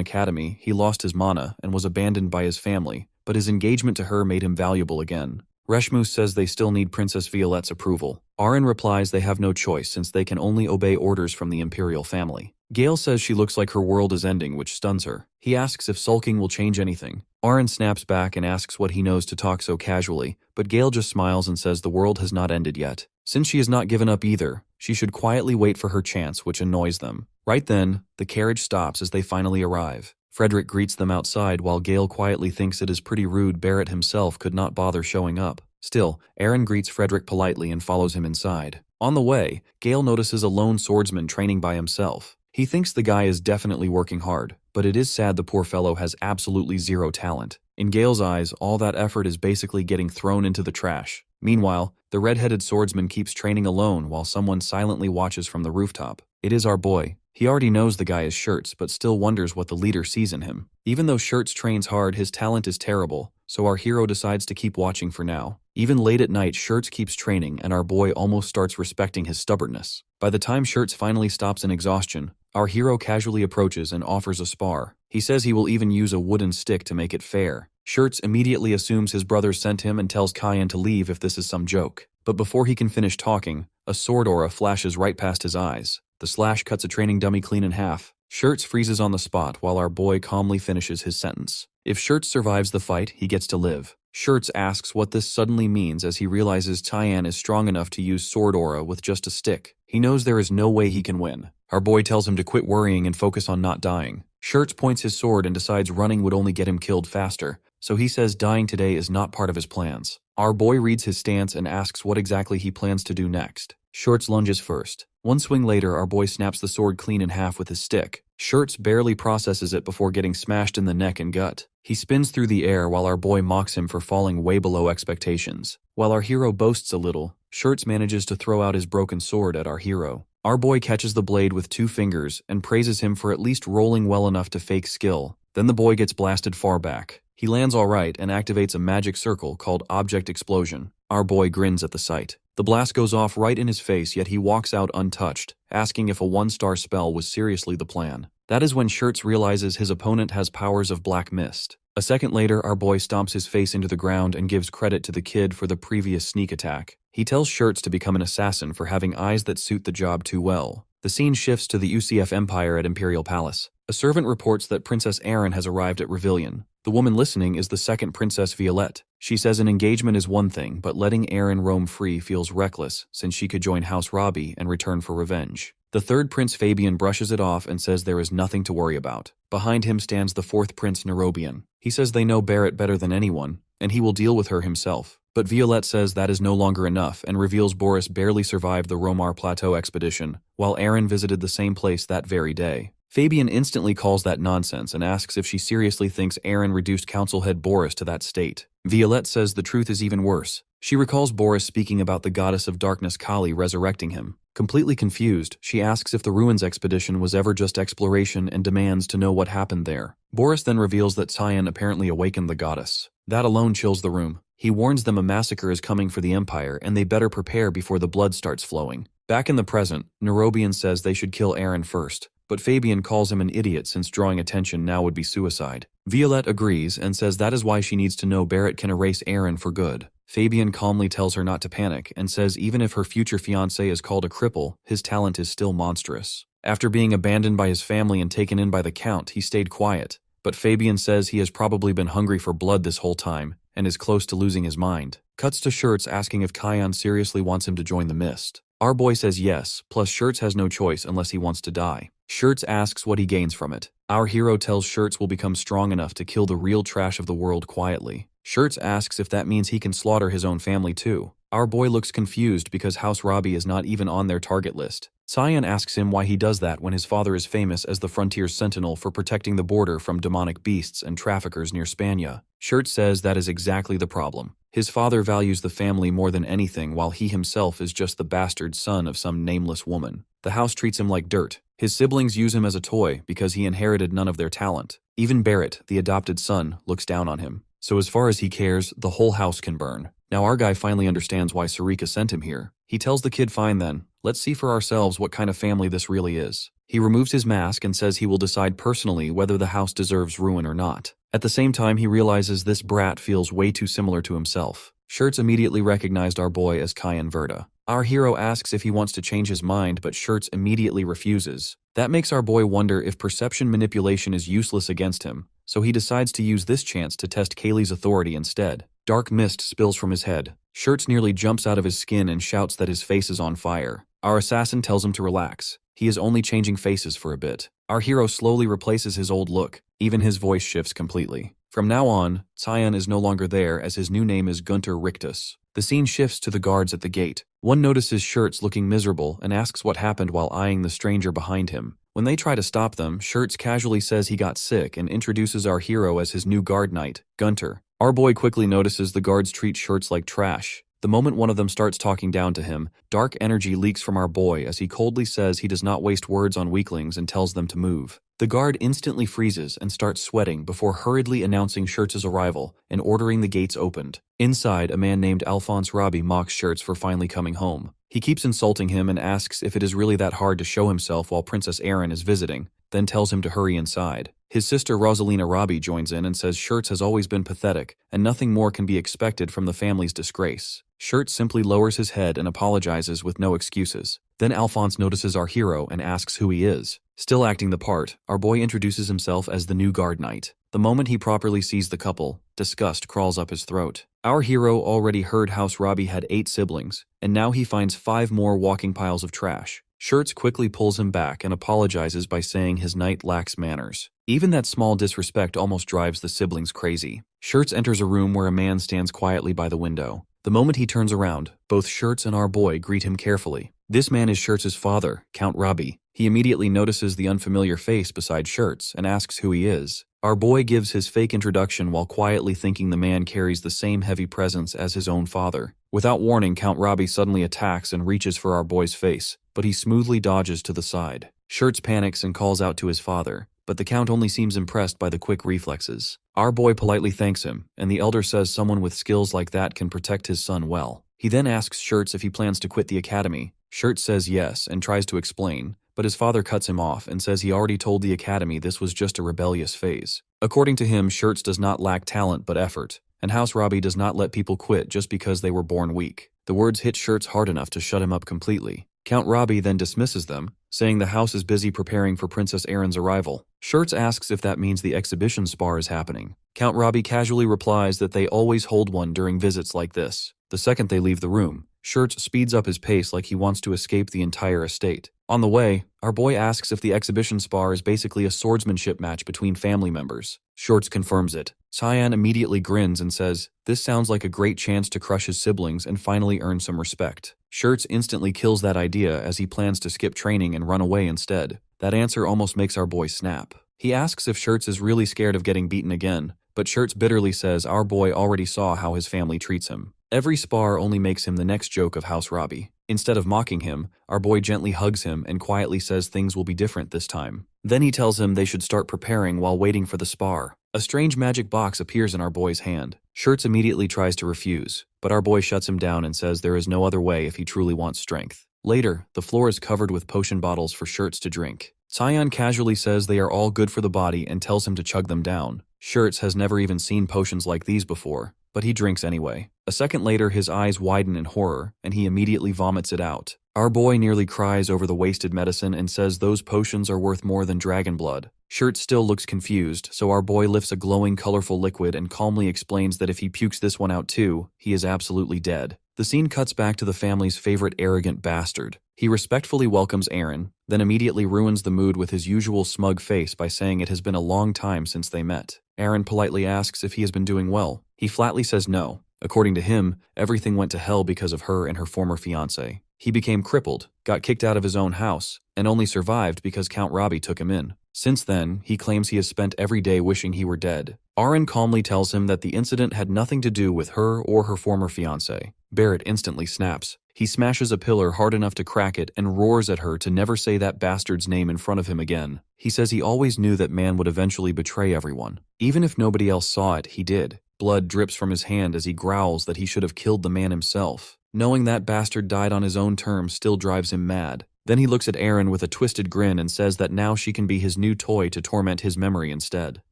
Academy, he lost his mana and was abandoned by his family, but his engagement to her made him valuable again. Reshmus says they still need Princess Violette's approval. Aren replies they have no choice since they can only obey orders from the Imperial family. Gale says she looks like her world is ending, which stuns her. He asks if sulking will change anything. Aren snaps back and asks what he knows to talk so casually, but Gale just smiles and says the world has not ended yet. Since she has not given up either, she should quietly wait for her chance, which annoys them. Right then, the carriage stops as they finally arrive. Frederick greets them outside while Gale quietly thinks it is pretty rude Barrett himself could not bother showing up. Still, Eren greets Frederick politely and follows him inside. On the way, Gale notices a lone swordsman training by himself. He thinks the guy is definitely working hard, but it is sad the poor fellow has absolutely zero talent. In Gale's eyes, all that effort is basically getting thrown into the trash. Meanwhile, the red-headed swordsman keeps training alone while someone silently watches from the rooftop. It is our boy. He already knows the guy is Shirts, but still wonders what the leader sees in him. Even though Shirts trains hard, his talent is terrible, so our hero decides to keep watching for now. Even late at night, Shirts keeps training, and our boy almost starts respecting his stubbornness. By the time Shirts finally stops in exhaustion, our hero casually approaches and offers a spar. He says he will even use a wooden stick to make it fair. Shirts immediately assumes his brother sent him and tells Kyan to leave if this is some joke. But before he can finish talking, a sword aura flashes right past his eyes. The slash cuts a training dummy clean in half. Shirts freezes on the spot while our boy calmly finishes his sentence. If Shirts survives the fight, he gets to live. Shirts asks what this suddenly means as he realizes Tyan is strong enough to use sword aura with just a stick. He knows there is no way he can win. Our boy tells him to quit worrying and focus on not dying. Shirts points his sword and decides running would only get him killed faster, so he says dying today is not part of his plans. Our boy reads his stance and asks what exactly he plans to do next. Shirts lunges first. One swing later, our boy snaps the sword clean in half with his stick. Shirts barely processes it before getting smashed in the neck and gut. He spins through the air while our boy mocks him for falling way below expectations. While our hero boasts a little, Shirts manages to throw out his broken sword at our hero. Our boy catches the blade with 2 fingers and praises him for at least rolling well enough to fake skill. Then the boy gets blasted far back. He lands alright and activates a magic circle called Object Explosion. Our boy grins at the sight. The blast goes off right in his face, yet he walks out untouched, asking if a 1-star spell was seriously the plan. That is when Shirts realizes his opponent has powers of Black Mist. A second later, our boy stomps his face into the ground and gives credit to the kid for the previous sneak attack. He tells Shirts to become an assassin for having eyes that suit the job too well. The scene shifts to the UCF Empire at Imperial Palace. A servant reports that Princess Erin has arrived at Revillion. The woman listening is the second Princess Violette. She says an engagement is one thing, but letting Erin roam free feels reckless since she could join House Robbie and return for revenge. The third Prince Fabian brushes it off and says there is nothing to worry about. Behind him stands the fourth Prince Nerobian. He says they know Barrett better than anyone, and he will deal with her himself. But Violette says that is no longer enough and reveals Boris barely survived the Romar Plateau expedition, while Erin visited the same place that very day. Fabian instantly calls that nonsense and asks if she seriously thinks Erin reduced council head Boris to that state. Violette says the truth is even worse. She recalls Boris speaking about the goddess of darkness Kali resurrecting him. Completely confused, she asks if the Ruins expedition was ever just exploration and demands to know what happened there. Boris then reveals that Tyan apparently awakened the goddess. That alone chills the room. He warns them a massacre is coming for the Empire and they better prepare before the blood starts flowing. Back in the present, Nerobian says they should kill Erin first, but Fabian calls him an idiot since drawing attention now would be suicide. Violette agrees and says that is why she needs to know Barrett can erase Erin for good. Fabian calmly tells her not to panic and says even if her future fiancé is called a cripple, his talent is still monstrous. After being abandoned by his family and taken in by the Count, he stayed quiet, but Fabian says he has probably been hungry for blood this whole time and is close to losing his mind. Cuts to Shirts asking if Kyan seriously wants him to join the Mist. Our boy says yes, plus Shirts has no choice unless he wants to die. Shirts asks what he gains from it. Our hero tells Shirts will become strong enough to kill the real trash of the world quietly. Shirts asks if that means he can slaughter his own family too. Our boy looks confused because House Robbie is not even on their target list. Cyan asks him why he does that when his father is famous as the Frontier's Sentinel for protecting the border from demonic beasts and traffickers near Spania. Shirts says that is exactly the problem. His father values the family more than anything while he himself is just the bastard son of some nameless woman. The house treats him like dirt. His siblings use him as a toy because he inherited none of their talent. Even Barrett, the adopted son, looks down on him. So as far as he cares, the whole house can burn. Now our guy finally understands why Sarika sent him here. He tells the kid fine then, let's see for ourselves what kind of family this really is. He removes his mask and says he will decide personally whether the house deserves ruin or not. At the same time he realizes this brat feels way too similar to himself. Shirts immediately recognized our boy as Kyan Verda. Our hero asks if he wants to change his mind, but Shirts immediately refuses. That makes our boy wonder if perception manipulation is useless against him, so he decides to use this chance to test Kaylee's authority instead. Dark mist spills from his head. Shirts nearly jumps out of his skin and shouts that his face is on fire. Our assassin tells him to relax. He is only changing faces for a bit. Our hero slowly replaces his old look. Even his voice shifts completely. From now on, Cyan is no longer there as his new name is Gunter Rictus. The scene shifts to the guards at the gate. One notices Shirts looking miserable and asks what happened while eyeing the stranger behind him. When they try to stop them, Shirts casually says he got sick and introduces our hero as his new guard knight, Gunter. Our boy quickly notices the guards treat Shirts like trash. The moment one of them starts talking down to him, dark energy leaks from our boy as he coldly says he does not waste words on weaklings and tells them to move. The guard instantly freezes and starts sweating before hurriedly announcing Shirts' arrival and ordering the gates opened. Inside, a man named Alphonse Robbie mocks Shirts for finally coming home. He keeps insulting him and asks if it is really that hard to show himself while Princess Erin is visiting, then tells him to hurry inside. His sister Rosalina Robbie joins in and says Shirts has always been pathetic, and nothing more can be expected from the family's disgrace. Shirts simply lowers his head and apologizes with no excuses. Then Alphonse notices our hero and asks who he is. Still acting the part, our boy introduces himself as the new guard knight. The moment he properly sees the couple, disgust crawls up his throat. Our hero already heard House Robbie had 8 siblings, and now he finds 5 more walking piles of trash. Shirts quickly pulls him back and apologizes by saying his knight lacks manners. Even that small disrespect almost drives the siblings crazy. Shirts enters a room where a man stands quietly by the window. The moment he turns around, both Shirts and our boy greet him carefully. This man is Shirts' father, Count Robbie. He immediately notices the unfamiliar face beside Shirts and asks who he is. Our boy gives his fake introduction while quietly thinking the man carries the same heavy presence as his own father. Without warning, Count Robbie suddenly attacks and reaches for our boy's face, but he smoothly dodges to the side. Shirts panics and calls out to his father, but the Count only seems impressed by the quick reflexes. Our boy politely thanks him, and the elder says someone with skills like that can protect his son well. He then asks Shirts if he plans to quit the academy. Shirts says yes and tries to explain, but his father cuts him off and says he already told the academy this was just a rebellious phase. According to him, Shirts does not lack talent but effort, and House Robbie does not let people quit just because they were born weak. The words hit Shirts hard enough to shut him up completely. Count Robbie then dismisses them, saying the house is busy preparing for Princess Erin's arrival. Shirts asks if that means the exhibition spar is happening. Count Robbie casually replies that they always hold one during visits like this. The second they leave the room, Shirts speeds up his pace like he wants to escape the entire estate. On the way, our boy asks if the exhibition spar is basically a swordsmanship match between family members. Shirts confirms it. Cyan immediately grins and says, this sounds like a great chance to crush his siblings and finally earn some respect. Shirts instantly kills that idea as he plans to skip training and run away instead. That answer almost makes our boy snap. He asks if Shirts is really scared of getting beaten again, but Shirts bitterly says our boy already saw how his family treats him. Every spar only makes him the next joke of House Robbie. Instead of mocking him, our boy gently hugs him and quietly says things will be different this time. Then he tells him they should start preparing while waiting for the spar. A strange magic box appears in our boy's hand. Shirts immediately tries to refuse, but our boy shuts him down and says there is no other way if he truly wants strength. Later, the floor is covered with potion bottles for Shirts to drink. Cyan casually says they are all good for the body and tells him to chug them down. Shirts has never even seen potions like these before, but he drinks anyway. A second later, his eyes widen in horror, and he immediately vomits it out. Our boy nearly cries over the wasted medicine and says those potions are worth more than dragon blood. Shirts still looks confused, so our boy lifts a glowing, colorful liquid and calmly explains that if he pukes this one out too, he is absolutely dead. The scene cuts back to the family's favorite arrogant bastard. He respectfully welcomes Erin, then immediately ruins the mood with his usual smug face by saying it has been a long time since they met. Erin politely asks if he has been doing well. He flatly says no. According to him, everything went to hell because of her and her former fiancé. He became crippled, got kicked out of his own house, and only survived because Count Robbie took him in. Since then, he claims he has spent every day wishing he were dead. Erin calmly tells him that the incident had nothing to do with her or her former fiancé. Barrett instantly snaps. He smashes a pillar hard enough to crack it and roars at her to never say that bastard's name in front of him again. He says he always knew that man would eventually betray everyone. Even if nobody else saw it, he did. Blood drips from his hand as he growls that he should have killed the man himself. Knowing that bastard died on his own terms still drives him mad. Then he looks at Erin with a twisted grin and says that now she can be his new toy to torment his memory instead.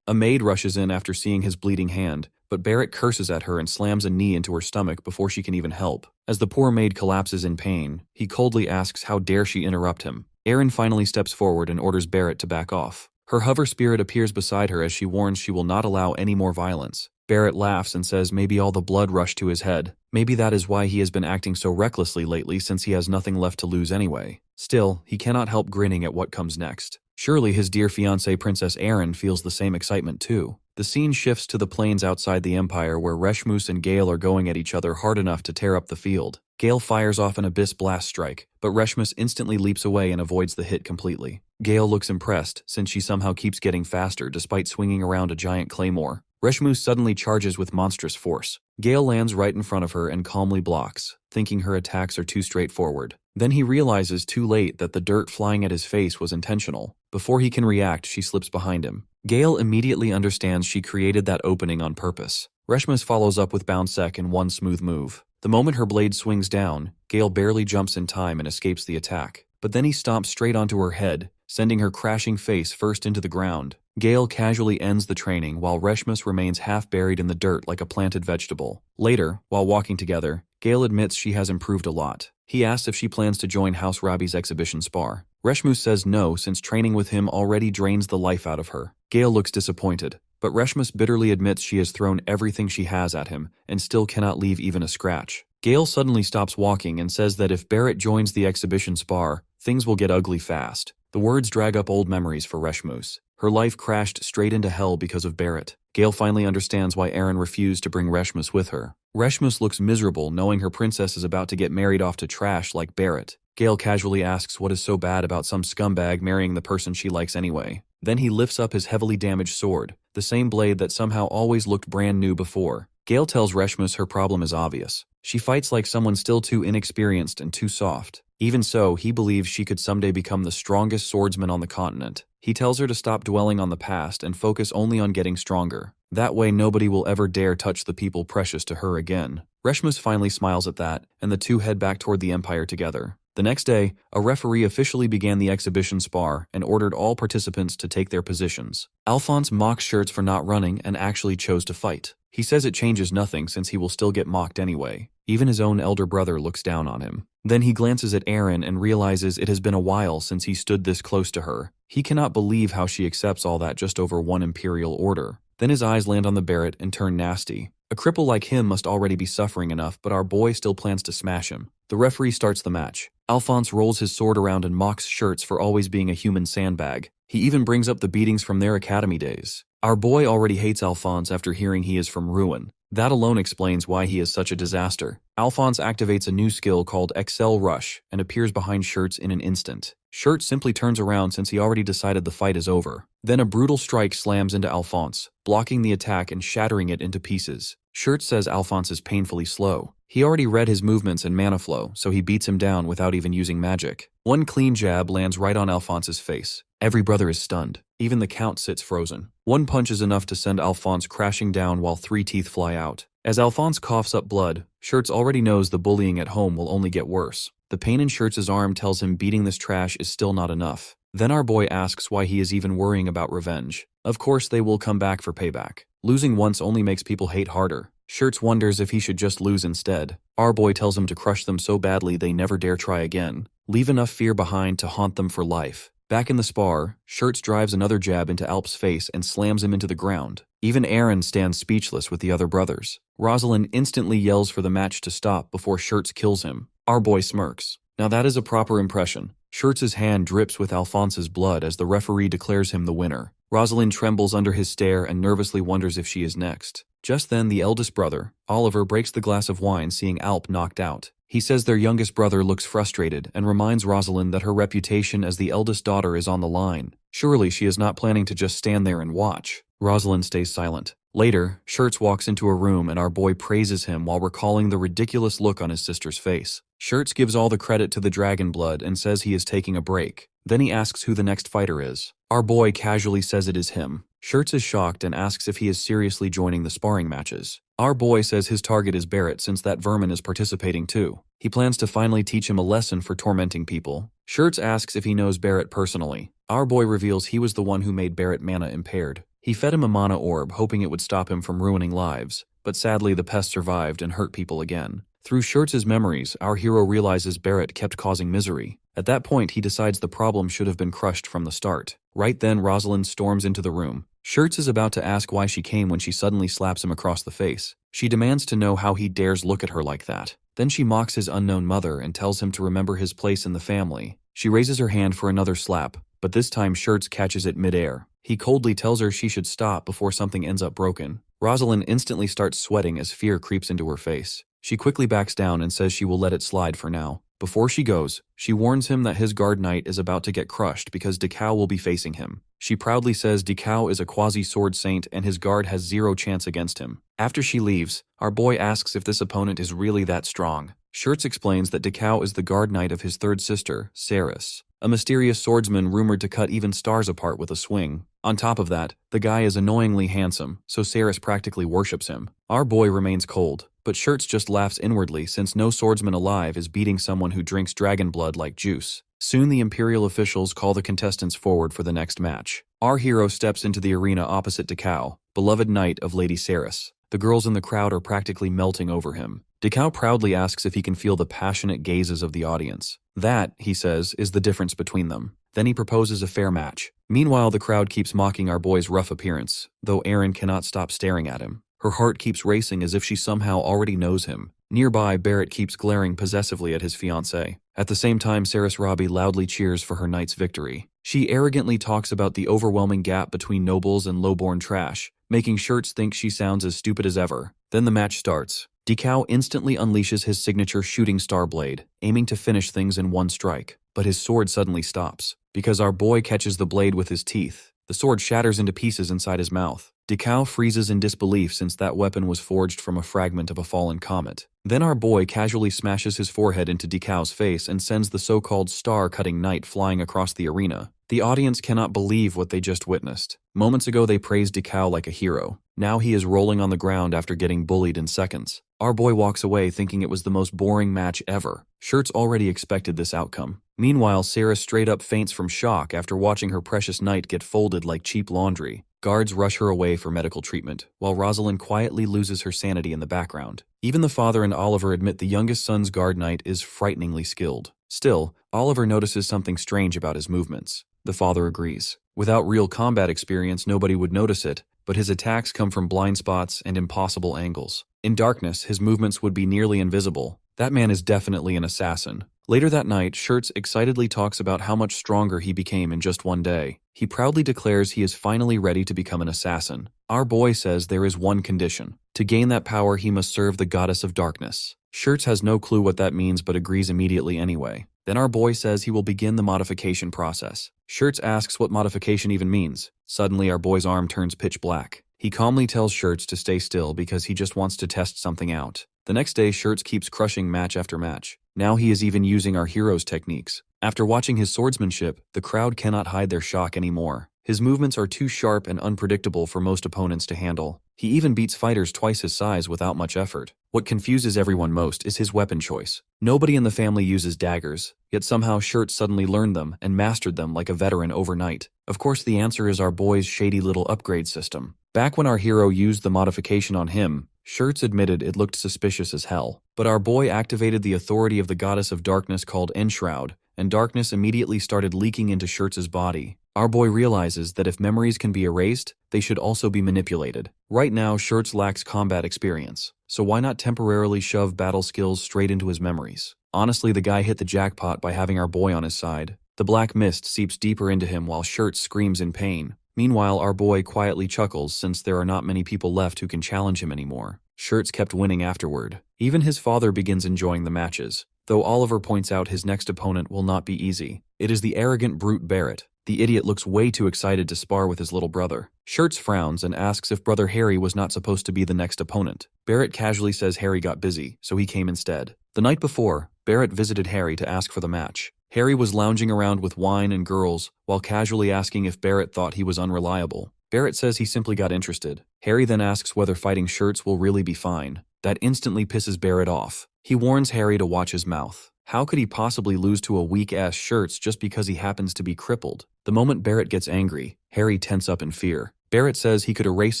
A maid rushes in after seeing his bleeding hand, but Barrett curses at her and slams a knee into her stomach before she can even help. As the poor maid collapses in pain, he coldly asks how dare she interrupt him. Erin finally steps forward and orders Barrett to back off. Her hover spirit appears beside her as she warns she will not allow any more violence. Barrett laughs and says maybe all the blood rushed to his head. Maybe that is why he has been acting so recklessly lately since he has nothing left to lose anyway. Still, he cannot help grinning at what comes next. Surely his dear fiancée Princess Erin feels the same excitement too. The scene shifts to the plains outside the Empire where Reshmus and Gale are going at each other hard enough to tear up the field. Gale fires off an Abyss Blast strike, but Reshmus instantly leaps away and avoids the hit completely. Gale looks impressed since she somehow keeps getting faster despite swinging around a giant claymore. Reshmus suddenly charges with monstrous force. Gale lands right in front of her and calmly blocks, thinking her attacks are too straightforward. Then he realizes too late that the dirt flying at his face was intentional. Before he can react, she slips behind him. Gale immediately understands she created that opening on purpose. Reshmus follows up with Bound Sec in one smooth move. The moment her blade swings down, Gale barely jumps in time and escapes the attack. But then he stomps straight onto her head, sending her crashing face first into the ground. Gale casually ends the training while Reshmus remains half buried in the dirt like a planted vegetable. Later, while walking together, Gale admits she has improved a lot. He asks if she plans to join House Rabi's exhibition spar. Reshmus says no, since training with him already drains the life out of her. Gale looks disappointed, but Reshmus bitterly admits she has thrown everything she has at him and still cannot leave even a scratch. Gale suddenly stops walking and says that if Barrett joins the exhibition spar, things will get ugly fast. The words drag up old memories for Reshmus. Her life crashed straight into hell because of Barrett. Gale finally understands why Aaron refused to bring Reshmus with her. Reshmus looks miserable knowing her princess is about to get married off to trash like Barrett. Gale casually asks what is so bad about some scumbag marrying the person she likes anyway. Then he lifts up his heavily damaged sword, the same blade that somehow always looked brand new before. Gale tells Reshmus her problem is obvious. She fights like someone still too inexperienced and too soft. Even so, he believes she could someday become the strongest swordsman on the continent. He tells her to stop dwelling on the past and focus only on getting stronger. That way nobody will ever dare touch the people precious to her again. Reshmus finally smiles at that, and the two head back toward the Empire together. The next day, a referee officially began the exhibition spar and ordered all participants to take their positions. Alphonse mocks Shirts for not running and actually chose to fight. He says it changes nothing since he will still get mocked anyway. Even his own elder brother looks down on him. Then he glances at Aaron and realizes it has been a while since he stood this close to her. He cannot believe how she accepts all that just over one imperial order. Then his eyes land on the Barrett and turn nasty. A cripple like him must already be suffering enough, but our boy still plans to smash him. The referee starts the match. Alphonse rolls his sword around and mocks Shirts for always being a human sandbag. He even brings up the beatings from their academy days. Our boy already hates Alphonse after hearing he is from Ruin. That alone explains why he is such a disaster. Alphonse activates a new skill called Excel Rush and appears behind Shirts in an instant. Shirts simply turns around since he already decided the fight is over. Then a brutal strike slams into Alphonse, blocking the attack and shattering it into pieces. Shirts says Alphonse is painfully slow. He already read his movements and mana flow, so he beats him down without even using magic. One clean jab lands right on Alphonse's face. Every brother is stunned. Even the Count sits frozen. One punch is enough to send Alphonse crashing down while 3 teeth fly out. As Alphonse coughs up blood, Shirts already knows the bullying at home will only get worse. The pain in Shirts' arm tells him beating this trash is still not enough. Then our boy asks why he is even worrying about revenge. Of course they will come back for payback. Losing once only makes people hate harder. Shirts wonders if he should just lose instead. Our boy tells him to crush them so badly they never dare try again. Leave enough fear behind to haunt them for life. Back in the spar, Shirts drives another jab into Alp's face and slams him into the ground. Even Aaron stands speechless with the other brothers. Rosalind instantly yells for the match to stop before Shirts kills him. Our boy smirks. Now that is a proper impression. Shirts' hand drips with Alphonse's blood as the referee declares him the winner. Rosalind trembles under his stare and nervously wonders if she is next. Just then, the eldest brother, Oliver, breaks the glass of wine seeing Alp knocked out. He says their youngest brother looks frustrated and reminds Rosalind that her reputation as the eldest daughter is on the line. Surely she is not planning to just stand there and watch. Rosalind stays silent. Later, Shirts walks into a room and our boy praises him while recalling the ridiculous look on his sister's face. Shirts gives all the credit to the Dragon Blood and says he is taking a break. Then he asks who the next fighter is. Our boy casually says it is him. Shirts is shocked and asks if he is seriously joining the sparring matches. Our boy says his target is Barrett since that vermin is participating too. He plans to finally teach him a lesson for tormenting people. Shirts asks if he knows Barrett personally. Our boy reveals he was the one who made Barrett mana impaired. He fed him a mana orb, hoping it would stop him from ruining lives, but sadly the pest survived and hurt people again. Through Shirts' memories, our hero realizes Barrett kept causing misery. At that point, he decides the problem should have been crushed from the start. Right then, Rosalind storms into the room. Shirts is about to ask why she came when she suddenly slaps him across the face. She demands to know how he dares look at her like that. Then she mocks his unknown mother and tells him to remember his place in the family. She raises her hand for another slap, but this time Shirts catches it midair. He coldly tells her she should stop before something ends up broken. Rosalind instantly starts sweating as fear creeps into her face. She quickly backs down and says she will let it slide for now. Before she goes, she warns him that his guard knight is about to get crushed because Dekao will be facing him. She proudly says Dekao is a quasi-sword saint and his guard has zero chance against him. After she leaves, our boy asks if this opponent is really that strong. Shirts explains that Dekao is the guard knight of his third sister, Saris, a mysterious swordsman rumored to cut even stars apart with a swing. On top of that, the guy is annoyingly handsome, so Saris practically worships him. Our boy remains cold, but Shirts just laughs inwardly since no swordsman alive is beating someone who drinks dragon blood like juice. Soon the Imperial officials call the contestants forward for the next match. Our hero steps into the arena opposite Dekao, beloved knight of Lady Saris. The girls in the crowd are practically melting over him. Dekao proudly asks if he can feel the passionate gazes of the audience. That, he says, is the difference between them. Then he proposes a fair match. Meanwhile, the crowd keeps mocking our boy's rough appearance, though Erin cannot stop staring at him. Her heart keeps racing as if she somehow already knows him. Nearby, Barrett keeps glaring possessively at his fiancée. At the same time, Saris Robbie loudly cheers for her knight's victory. She arrogantly talks about the overwhelming gap between nobles and lowborn trash, making Shirts think she sounds as stupid as ever. Then the match starts. Dekao instantly unleashes his signature shooting star blade, aiming to finish things in one strike. But his sword suddenly stops, because our boy catches the blade with his teeth. The sword shatters into pieces inside his mouth. Dekao freezes in disbelief since that weapon was forged from a fragment of a fallen comet. Then our boy casually smashes his forehead into Dekao's face and sends the so-called star-cutting knight flying across the arena. The audience cannot believe what they just witnessed. Moments ago they praised Dekao like a hero. Now he is rolling on the ground after getting bullied in seconds. Our boy walks away thinking it was the most boring match ever. Shirts already expected this outcome. Meanwhile, Sarah straight up faints from shock after watching her precious knight get folded like cheap laundry. Guards rush her away for medical treatment, while Rosalind quietly loses her sanity in the background. Even the father and Oliver admit the youngest son's guard knight is frighteningly skilled. Still, Oliver notices something strange about his movements. The father agrees. Without real combat experience, nobody would notice it, but his attacks come from blind spots and impossible angles. In darkness, his movements would be nearly invisible. That man is definitely an assassin. Later that night, Shirts excitedly talks about how much stronger he became in just one day. He proudly declares he is finally ready to become an assassin. Our boy says there is one condition. To gain that power, he must serve the goddess of darkness. Shirts has no clue what that means but agrees immediately anyway. Then our boy says he will begin the modification process. Shirts asks what modification even means. Suddenly our boy's arm turns pitch black. He calmly tells Shirts to stay still because he just wants to test something out. The next day, Shirts keeps crushing match after match. Now he is even using our hero's techniques. After watching his swordsmanship, the crowd cannot hide their shock anymore. His movements are too sharp and unpredictable for most opponents to handle. He even beats fighters twice his size without much effort. What confuses everyone most is his weapon choice. Nobody in the family uses daggers, yet somehow Shirts suddenly learned them and mastered them like a veteran overnight. Of course, the answer is our boy's shady little upgrade system. Back when our hero used the modification on him, Shirts admitted it looked suspicious as hell. But our boy activated the authority of the goddess of darkness called Enshroud, and darkness immediately started leaking into Shirts' body. Our boy realizes that if memories can be erased, they should also be manipulated. Right now, Shirts lacks combat experience, so why not temporarily shove battle skills straight into his memories? Honestly, the guy hit the jackpot by having our boy on his side. The black mist seeps deeper into him while Shirts screams in pain. Meanwhile, our boy quietly chuckles since there are not many people left who can challenge him anymore. Shirts kept winning afterward. Even his father begins enjoying the matches, though Oliver points out his next opponent will not be easy. It is the arrogant brute Barrett. The idiot looks way too excited to spar with his little brother. Shirts frowns and asks if brother Harry was not supposed to be the next opponent. Barrett casually says Harry got busy, so he came instead. The night before, Barrett visited Harry to ask for the match. Harry was lounging around with wine and girls while casually asking if Barrett thought he was unreliable. Barrett says he simply got interested. Harry then asks whether fighting Shirts will really be fine. That instantly pisses Barrett off. He warns Harry to watch his mouth. How could he possibly lose to a weak-ass Shirts just because he happens to be crippled? The moment Barrett gets angry, Harry tense up in fear. Barrett says he could erase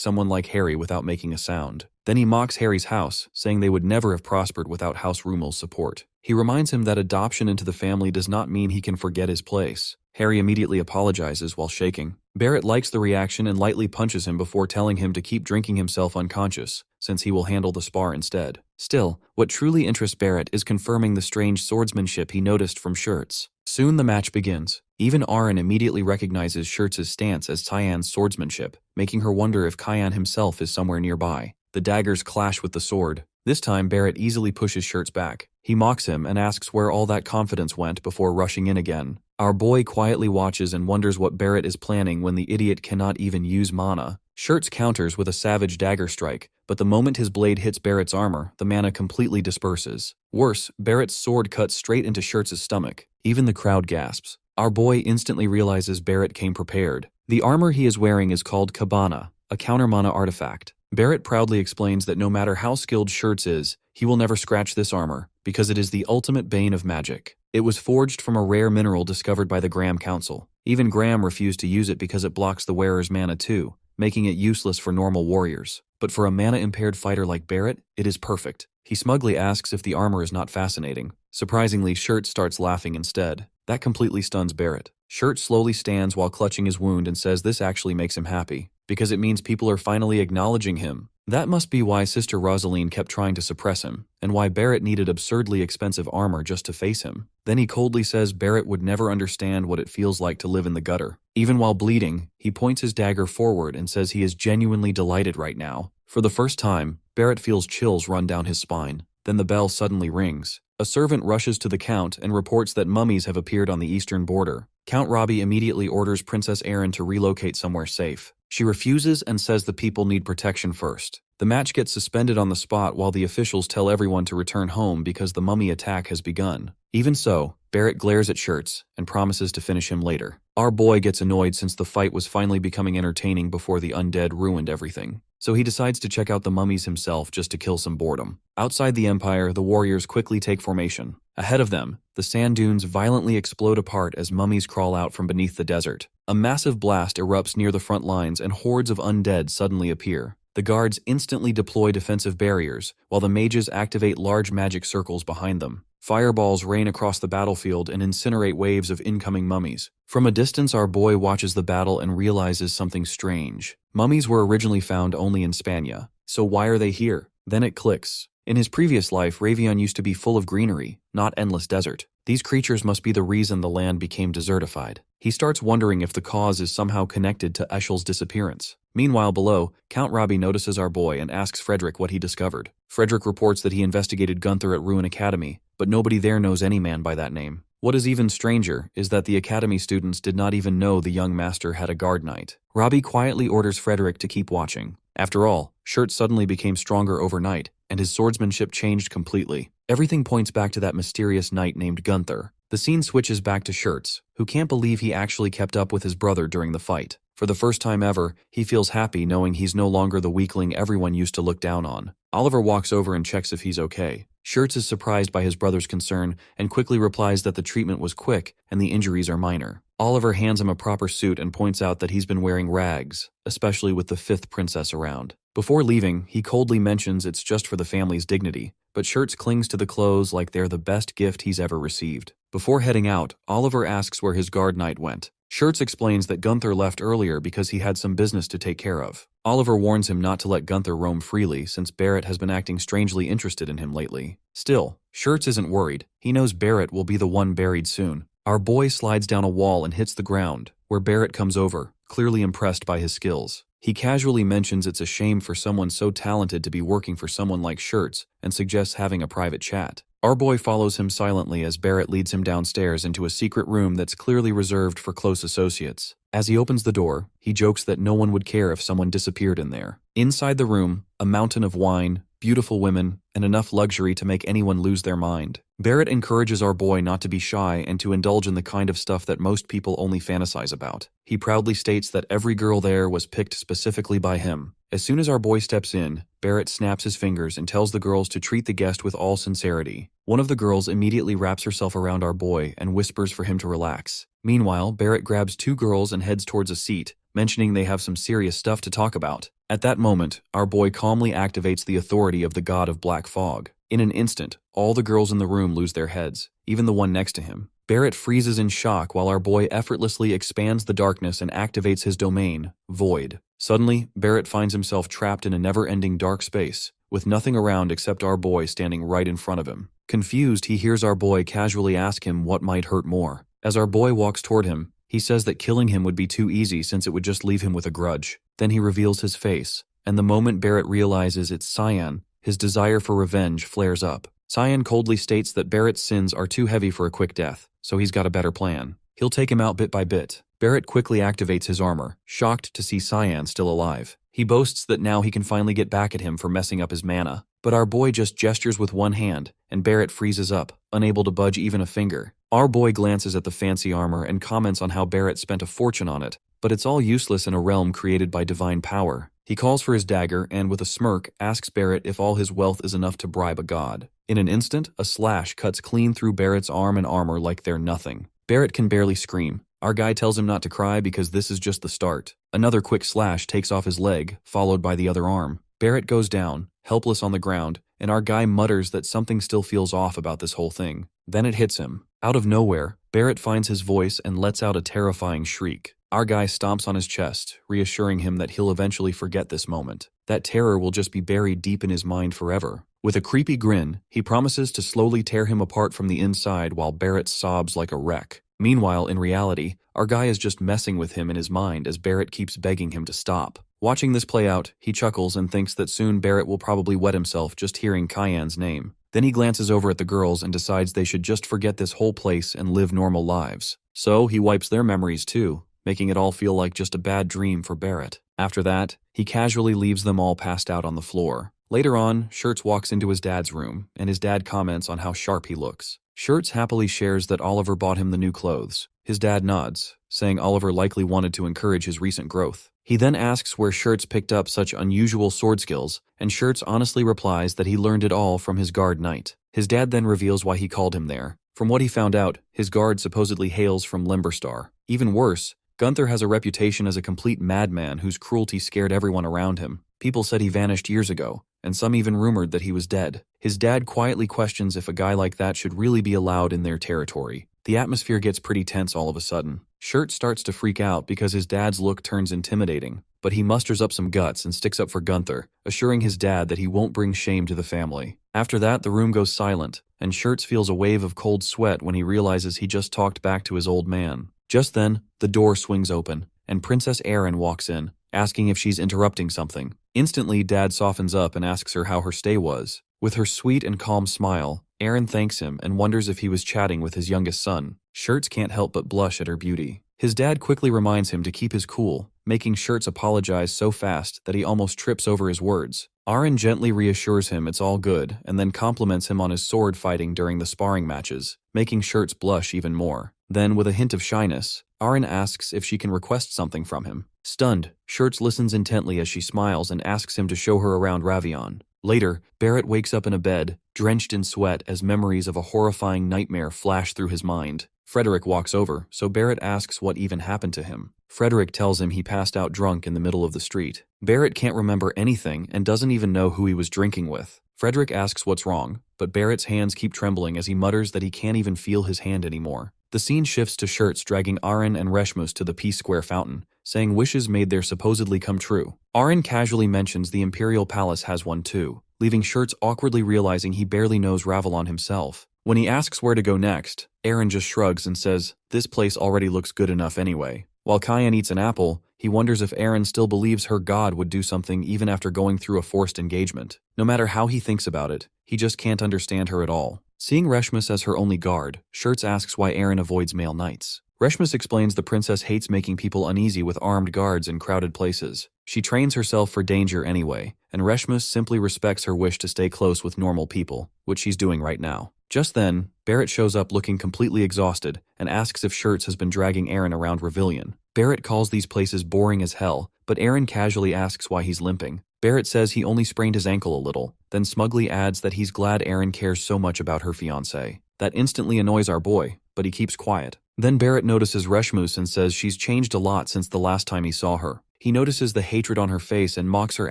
someone like Harry without making a sound. Then he mocks Harry's house, saying they would never have prospered without House Rumel's support. He reminds him that adoption into the family does not mean he can forget his place. Harry immediately apologizes while shaking. Barrett likes the reaction and lightly punches him before telling him to keep drinking himself unconscious, since he will handle the spar instead. Still, what truly interests Barrett is confirming the strange swordsmanship he noticed from Shirts. Soon the match begins. Even Aaron immediately recognizes Shirts' stance as Tyan's swordsmanship, making her wonder if Kyan himself is somewhere nearby. The daggers clash with the sword. This time, Barrett easily pushes Shirts back. He mocks him and asks where all that confidence went before rushing in again. Our boy quietly watches and wonders what Barrett is planning when the idiot cannot even use mana. Shirts counters with a savage dagger strike, but the moment his blade hits Barrett's armor, the mana completely disperses. Worse, Barrett's sword cuts straight into Shirts' stomach. Even the crowd gasps. Our boy instantly realizes Barrett came prepared. The armor he is wearing is called Cabana, a counter mana artifact. Barrett proudly explains that no matter how skilled Shirts is, he will never scratch this armor, because it is the ultimate bane of magic. It was forged from a rare mineral discovered by the Graham Council. Even Graham refused to use it because it blocks the wearer's mana too, making it useless for normal warriors. But for a mana-impaired fighter like Barrett, it is perfect. He smugly asks if the armor is not fascinating. Surprisingly, Shirt starts laughing instead. That completely stuns Barrett. Shirt slowly stands while clutching his wound and says this actually makes him happy, because it means people are finally acknowledging him. That must be why Sister Rosaline kept trying to suppress him, and why Barrett needed absurdly expensive armor just to face him. Then he coldly says Barrett would never understand what it feels like to live in the gutter. Even while bleeding, he points his dagger forward and says he is genuinely delighted right now. For the first time, Barrett feels chills run down his spine. Then the bell suddenly rings. A servant rushes to the Count and reports that mummies have appeared on the eastern border. Count Robbie immediately orders Princess Erin to relocate somewhere safe. She refuses and says the people need protection first. The match gets suspended on the spot while the officials tell everyone to return home because the mummy attack has begun. Even so, Barrett glares at Shirts and promises to finish him later. Our boy gets annoyed since the fight was finally becoming entertaining before the undead ruined everything. So he decides to check out the mummies himself just to kill some boredom. Outside the Empire, the warriors quickly take formation. Ahead of them, the sand dunes violently explode apart as mummies crawl out from beneath the desert. A massive blast erupts near the front lines and hordes of undead suddenly appear. The guards instantly deploy defensive barriers, while the mages activate large magic circles behind them. Fireballs rain across the battlefield and incinerate waves of incoming mummies. From a distance, our boy watches the battle and realizes something strange. Mummies were originally found only in Spania, so why are they here? Then it clicks. In his previous life, Ravion used to be full of greenery, not endless desert. These creatures must be the reason the land became desertified. He starts wondering if the cause is somehow connected to Eshel's disappearance. Meanwhile, below, Count Robbie notices our boy and asks Frederick what he discovered. Frederick reports that he investigated Gunther at Ruin Academy, but nobody there knows any man by that name. What is even stranger is that the academy students did not even know the young master had a guard knight. Robbie quietly orders Frederick to keep watching. After all, Shirt suddenly became stronger overnight, and his swordsmanship changed completely. Everything points back to that mysterious knight named Gunther. The scene switches back to Shirts, who can't believe he actually kept up with his brother during the fight. For the first time ever, he feels happy knowing he's no longer the weakling everyone used to look down on. Oliver walks over and checks if he's okay. Shirts is surprised by his brother's concern and quickly replies that the treatment was quick and the injuries are minor. Oliver hands him a proper suit and points out that he's been wearing rags, especially with the fifth princess around. Before leaving, he coldly mentions it's just for the family's dignity, but Shirts clings to the clothes like they're the best gift he's ever received. Before heading out, Oliver asks where his guard knight went. Shirts explains that Gunther left earlier because he had some business to take care of. Oliver warns him not to let Gunther roam freely since Barrett has been acting strangely interested in him lately. Still, Shirts isn't worried. He knows Barrett will be the one buried soon. Our boy slides down a wall and hits the ground, where Barrett comes over, clearly impressed by his skills. He casually mentions it's a shame for someone so talented to be working for someone like Shirts and suggests having a private chat. Our boy follows him silently as Barrett leads him downstairs into a secret room that's clearly reserved for close associates. As he opens the door, he jokes that no one would care if someone disappeared in there. Inside the room, a mountain of wine, beautiful women, and enough luxury to make anyone lose their mind. Barrett encourages our boy not to be shy and to indulge in the kind of stuff that most people only fantasize about. He proudly states that every girl there was picked specifically by him. As soon as our boy steps in, Barrett snaps his fingers and tells the girls to treat the guest with all sincerity. One of the girls immediately wraps herself around our boy and whispers for him to relax. Meanwhile, Barrett grabs two girls and heads towards a seat, mentioning they have some serious stuff to talk about. At that moment, our boy calmly activates the authority of the god of black fog. In an instant, all the girls in the room lose their heads, even the one next to him. Barrett freezes in shock while our boy effortlessly expands the darkness and activates his domain, Void. Suddenly, Barrett finds himself trapped in a never-ending dark space, with nothing around except our boy standing right in front of him. Confused, he hears our boy casually ask him what might hurt more. As our boy walks toward him, he says that killing him would be too easy since it would just leave him with a grudge. Then he reveals his face, and the moment Barrett realizes it's Cyan, his desire for revenge flares up. Cyan coldly states that Barrett's sins are too heavy for a quick death, so he's got a better plan. He'll take him out bit by bit. Barrett quickly activates his armor, shocked to see Cyan still alive. He boasts that now he can finally get back at him for messing up his mana. But our boy just gestures with one hand, and Barrett freezes up, unable to budge even a finger. Our boy glances at the fancy armor and comments on how Barrett spent a fortune on it, but it's all useless in a realm created by divine power. He calls for his dagger and, with a smirk, asks Barrett if all his wealth is enough to bribe a god. In an instant, a slash cuts clean through Barrett's arm and armor like they're nothing. Barrett can barely scream. Our guy tells him not to cry because this is just the start. Another quick slash takes off his leg, followed by the other arm. Barrett goes down, helpless on the ground, and our guy mutters that something still feels off about this whole thing. Then it hits him. Out of nowhere, Barrett finds his voice and lets out a terrifying shriek. Our guy stomps on his chest, reassuring him that he'll eventually forget this moment. That terror will just be buried deep in his mind forever. With a creepy grin, he promises to slowly tear him apart from the inside while Barrett sobs like a wreck. Meanwhile, in reality, our guy is just messing with him in his mind as Barrett keeps begging him to stop. Watching this play out, he chuckles and thinks that soon Barrett will probably wet himself just hearing Cyan's name. Then he glances over at the girls and decides they should just forget this whole place and live normal lives. So he wipes their memories too, making it all feel like just a bad dream for Barrett. After that, he casually leaves them all passed out on the floor. Later on, Shirts walks into his dad's room, and his dad comments on how sharp he looks. Shirts happily shares that Oliver bought him the new clothes. His dad nods, saying Oliver likely wanted to encourage his recent growth. He then asks where Shirts picked up such unusual sword skills, and Shirts honestly replies that he learned it all from his guard knight. His dad then reveals why he called him there. From what he found out, his guard supposedly hails from Limberstar. Even worse, Gunther has a reputation as a complete madman whose cruelty scared everyone around him. People said he vanished years ago, and some even rumored that he was dead. His dad quietly questions if a guy like that should really be allowed in their territory. The atmosphere gets pretty tense all of a sudden. Shirt starts to freak out because his dad's look turns intimidating, but he musters up some guts and sticks up for Gunther, assuring his dad that he won't bring shame to the family. After that, the room goes silent, and Shirts feels a wave of cold sweat when he realizes he just talked back to his old man. Just then, the door swings open, and Princess Erin walks in, asking if she's interrupting something. Instantly, Dad softens up and asks her how her stay was. With her sweet and calm smile, Erin thanks him and wonders if he was chatting with his youngest son. Shirts can't help but blush at her beauty. His dad quickly reminds him to keep his cool, making Shirts apologize so fast that he almost trips over his words. Erin gently reassures him it's all good and then compliments him on his sword fighting during the sparring matches, making Shirts blush even more. Then, with a hint of shyness, Erin asks if she can request something from him. Stunned, Shirts listens intently as she smiles and asks him to show her around Ravion. Later, Barrett wakes up in a bed, drenched in sweat as memories of a horrifying nightmare flash through his mind. Frederick walks over, so Barrett asks what even happened to him. Frederick tells him he passed out drunk in the middle of the street. Barrett can't remember anything and doesn't even know who he was drinking with. Frederick asks what's wrong, but Barrett's hands keep trembling as he mutters that he can't even feel his hand anymore. The scene shifts to Shirts dragging Aaron and Reshmus to the Peace Square fountain, saying wishes made there supposedly come true. Aaron casually mentions the Imperial Palace has one too, leaving Shirts awkwardly realizing he barely knows Ravelon himself. When he asks where to go next, Aaron just shrugs and says, this place already looks good enough anyway. While Cyan eats an apple, he wonders if Aaron still believes her god would do something even after going through a forced engagement. No matter how he thinks about it, he just can't understand her at all. Seeing Reshmus as her only guard, Shirts asks why Aaron avoids male knights. Reshmus explains the princess hates making people uneasy with armed guards in crowded places. She trains herself for danger anyway, and Reshmus simply respects her wish to stay close with normal people, which she's doing right now. Just then, Barrett shows up looking completely exhausted and asks if Shirts has been dragging Aaron around Revillion. Barrett calls these places boring as hell, but Aaron casually asks why he's limping. Barrett says he only sprained his ankle a little, then smugly adds that he's glad Aaron cares so much about her fiancé. That instantly annoys our boy, but he keeps quiet. Then Barrett notices Reshmus and says she's changed a lot since the last time he saw her. He notices the hatred on her face and mocks her,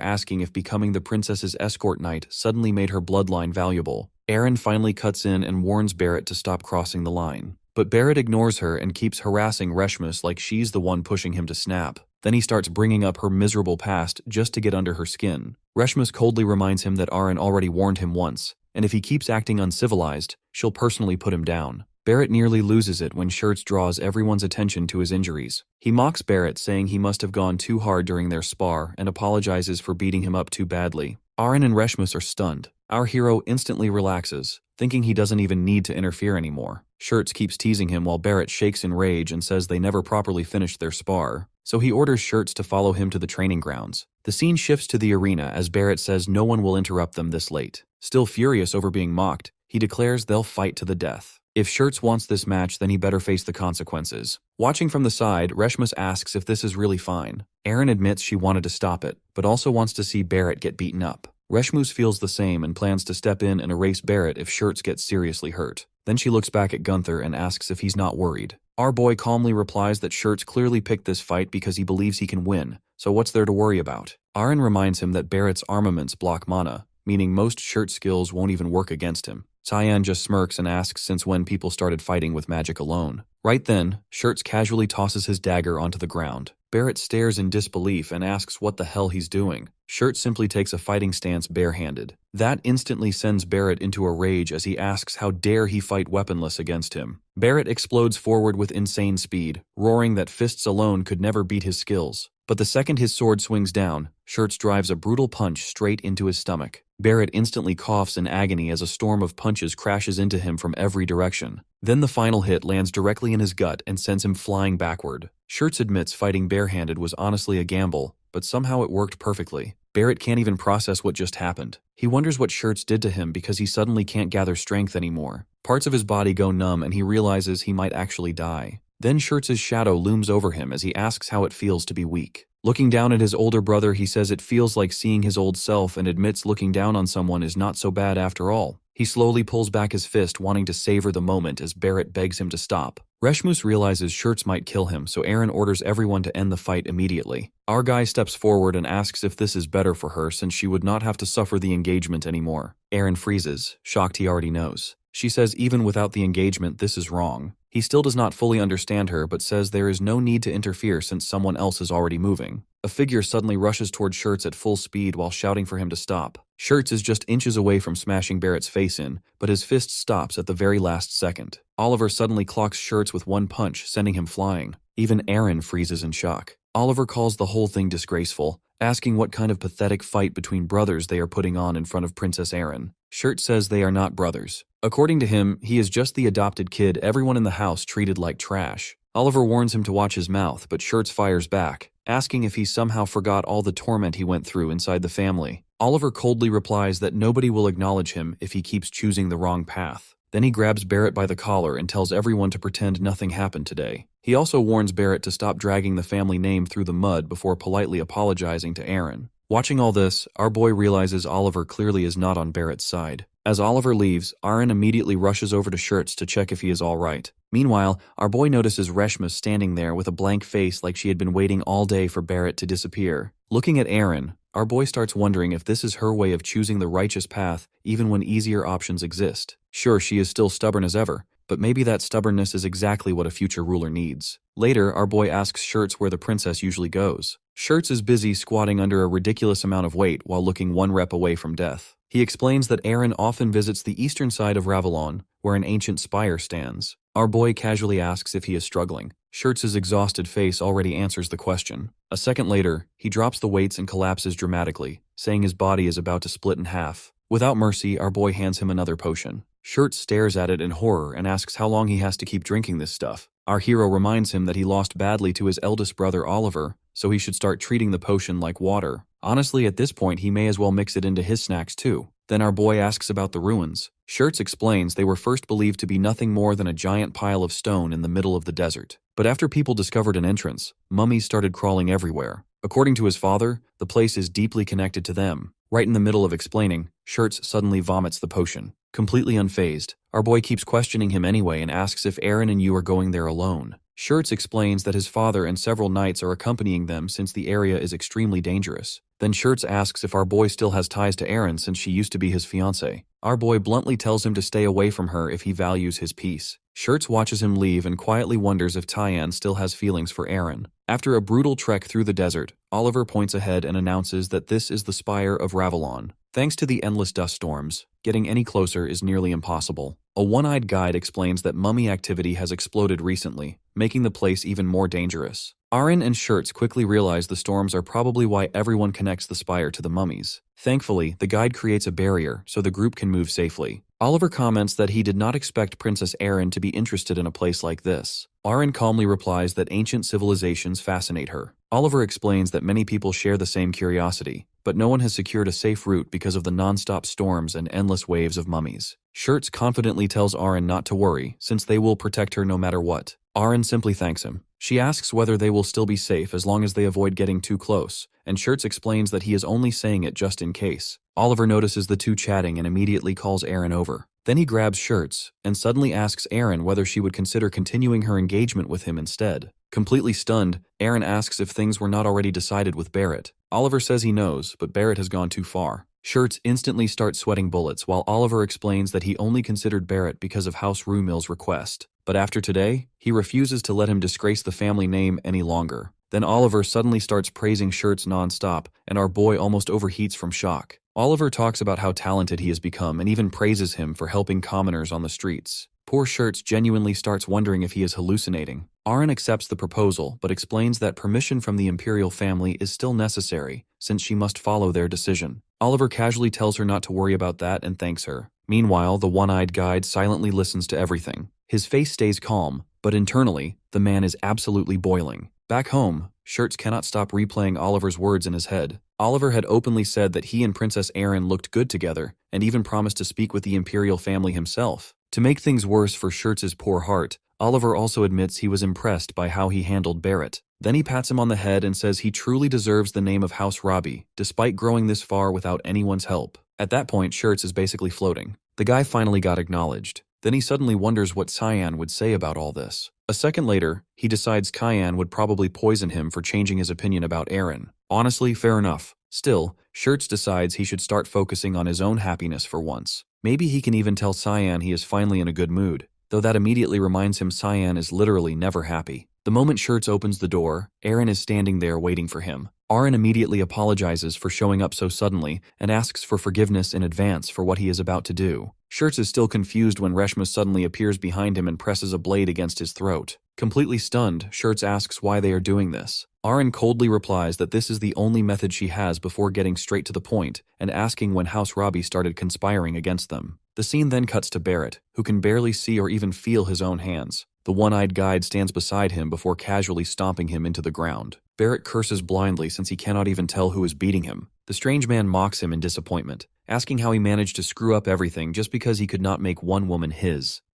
asking if becoming the princess's escort knight suddenly made her bloodline valuable. Aaron finally cuts in and warns Barrett to stop crossing the line. But Barrett ignores her and keeps harassing Reshmus like she's the one pushing him to snap. Then he starts bringing up her miserable past just to get under her skin. Reshmus coldly reminds him that Aaron already warned him once, and if he keeps acting uncivilized, she'll personally put him down. Barrett nearly loses it when Shirts draws everyone's attention to his injuries. He mocks Barrett, saying he must have gone too hard during their spar and apologizes for beating him up too badly. Aaron and Reshmus are stunned. Our hero instantly relaxes, thinking he doesn't even need to interfere anymore. Shirts keeps teasing him while Barrett shakes in rage and says they never properly finished their spar, so he orders Shirts to follow him to the training grounds. The scene shifts to the arena as Barrett says no one will interrupt them this late. Still furious over being mocked, he declares they'll fight to the death. If Shirts wants this match, then he better face the consequences. Watching from the side, Reshmus asks if this is really fine. Aaron admits she wanted to stop it, but also wants to see Barrett get beaten up. Reshmus feels the same and plans to step in and erase Barrett if Shirts gets seriously hurt. Then she looks back at Gunther and asks if he's not worried. Our boy calmly replies that Shirts clearly picked this fight because he believes he can win, so what's there to worry about? Aaron reminds him that Barrett's armaments block mana, meaning most Shirts skills won't even work against him. Tyann just smirks and asks since when people started fighting with magic alone. Right then, Shirts casually tosses his dagger onto the ground. Barrett stares in disbelief and asks what the hell he's doing. Shirts simply takes a fighting stance barehanded. That instantly sends Barrett into a rage as he asks how dare he fight weaponless against him. Barrett explodes forward with insane speed, roaring that fists alone could never beat his skills. But the second his sword swings down, Shirts drives a brutal punch straight into his stomach. Barrett instantly coughs in agony as a storm of punches crashes into him from every direction. Then the final hit lands directly in his gut and sends him flying backward. Shirts admits fighting barehanded was honestly a gamble, but somehow it worked perfectly. Barrett can't even process what just happened. He wonders what Shirts did to him because he suddenly can't gather strength anymore. Parts of his body go numb and he realizes he might actually die. Then Shirts' shadow looms over him as he asks how it feels to be weak. Looking down at his older brother, he says it feels like seeing his old self and admits looking down on someone is not so bad after all. He slowly pulls back his fist, wanting to savor the moment as Barrett begs him to stop. Reshmus realizes Shirts might kill him, so Aaron orders everyone to end the fight immediately. Our guy steps forward and asks if this is better for her since she would not have to suffer the engagement anymore. Aaron freezes, shocked he already knows. She says even without the engagement, this is wrong. He still does not fully understand her but says there is no need to interfere since someone else is already moving. A figure suddenly rushes toward Shirts at full speed while shouting for him to stop. Shirts is just inches away from smashing Barrett's face in, but his fist stops at the very last second. Oliver suddenly clocks Shirts with one punch, sending him flying. Even Aaron freezes in shock. Oliver calls the whole thing disgraceful, asking what kind of pathetic fight between brothers they are putting on in front of Princess Aaron. Shirts says they are not brothers. According to him, he is just the adopted kid everyone in the house treated like trash. Oliver warns him to watch his mouth, but Shirts fires back, asking if he somehow forgot all the torment he went through inside the family. Oliver coldly replies that nobody will acknowledge him if he keeps choosing the wrong path. Then he grabs Barrett by the collar and tells everyone to pretend nothing happened today. He also warns Barrett to stop dragging the family name through the mud before politely apologizing to Aaron. Watching all this, our boy realizes Oliver clearly is not on Barrett's side. As Oliver leaves, Aaron immediately rushes over to Shirts to check if he is all right. Meanwhile, our boy notices Reshmus standing there with a blank face like she had been waiting all day for Barrett to disappear. Looking at Aaron, our boy starts wondering if this is her way of choosing the righteous path even when easier options exist. Sure, she is still stubborn as ever, but maybe that stubbornness is exactly what a future ruler needs. Later, our boy asks Shirts where the princess usually goes. Shirts is busy squatting under a ridiculous amount of weight while looking one rep away from death. He explains that Aaron often visits the eastern side of Ravalon, where an ancient spire stands. Our boy casually asks if he is struggling. Shirts' exhausted face already answers the question. A second later, he drops the weights and collapses dramatically, saying his body is about to split in half. Without mercy, our boy hands him another potion. Shirts stares at it in horror and asks how long he has to keep drinking this stuff. Our hero reminds him that he lost badly to his eldest brother Oliver, so he should start treating the potion like water. Honestly, at this point, he may as well mix it into his snacks too. Then our boy asks about the ruins. Shirts explains they were first believed to be nothing more than a giant pile of stone in the middle of the desert. But after people discovered an entrance, mummies started crawling everywhere. According to his father, the place is deeply connected to them. Right in the middle of explaining, Shirts suddenly vomits the potion. Completely unfazed, our boy keeps questioning him anyway and asks if Aaron and you are going there alone. Shirts explains that his father and several knights are accompanying them since the area is extremely dangerous. Then Shirts asks if our boy still has ties to Aaron since she used to be his fiancée. Our boy bluntly tells him to stay away from her if he values his peace. Shirts watches him leave and quietly wonders if Tyann still has feelings for Aaron. After a brutal trek through the desert, Oliver points ahead and announces that this is the spire of Ravalon. Thanks to the endless dust storms, getting any closer is nearly impossible. A one-eyed guide explains that mummy activity has exploded recently, making the place even more dangerous. Arin and Shirts quickly realize the storms are probably why everyone connects the spire to the mummies. Thankfully, the guide creates a barrier so the group can move safely. Oliver comments that he did not expect Princess Erin to be interested in a place like this. Arin calmly replies that ancient civilizations fascinate her. Oliver explains that many people share the same curiosity, but no one has secured a safe route because of the non-stop storms and endless waves of mummies. Shirts confidently tells Arin not to worry, since they will protect her no matter what. Arin simply thanks him. She asks whether they will still be safe as long as they avoid getting too close, and Shirts explains that he is only saying it just in case. Oliver notices the two chatting and immediately calls Erin over. Then he grabs Shirts and suddenly asks Erin whether she would consider continuing her engagement with him instead. Completely stunned, Erin asks if things were not already decided with Barrett. Oliver says he knows, but Barrett has gone too far. Shirts instantly starts sweating bullets while Oliver explains that he only considered Barrett because of House Rumill's request. But after today, he refuses to let him disgrace the family name any longer. Then Oliver suddenly starts praising Shirts non-stop, and our boy almost overheats from shock. Oliver talks about how talented he has become and even praises him for helping commoners on the streets. Poor Shirts genuinely starts wondering if he is hallucinating. Arin accepts the proposal, but explains that permission from the imperial family is still necessary, since she must follow their decision. Oliver casually tells her not to worry about that and thanks her. Meanwhile, the one-eyed guide silently listens to everything. His face stays calm, but internally, the man is absolutely boiling. Back home, Shirts cannot stop replaying Oliver's words in his head. Oliver had openly said that he and Princess Erin looked good together, and even promised to speak with the imperial family himself. To make things worse for Shirts' poor heart, Oliver also admits he was impressed by how he handled Barrett. Then he pats him on the head and says he truly deserves the name of House Robbie, despite growing this far without anyone's help. At that point, Shirts is basically floating. The guy finally got acknowledged. Then he suddenly wonders what Cyan would say about all this. A second later, he decides Cyan would probably poison him for changing his opinion about Erin. Honestly, fair enough. Still, Shirts decides he should start focusing on his own happiness for once. Maybe he can even tell Cyan he is finally in a good mood, though that immediately reminds him Cyan is literally never happy. The moment Shirts opens the door, Erin is standing there waiting for him. Arin immediately apologizes for showing up so suddenly and asks for forgiveness in advance for what he is about to do. Shirts is still confused when Reshma suddenly appears behind him and presses a blade against his throat. Completely stunned, Shirts asks why they are doing this. Arin coldly replies that this is the only method she has before getting straight to the point and asking when House Robbie started conspiring against them. The scene then cuts to Barrett, who can barely see or even feel his own hands. The one-eyed guide stands beside him before casually stomping him into the ground. Barrett curses blindly since he cannot even tell who is beating him. The strange man mocks him in disappointment, asking how he managed to screw up everything just because he could not make one woman his.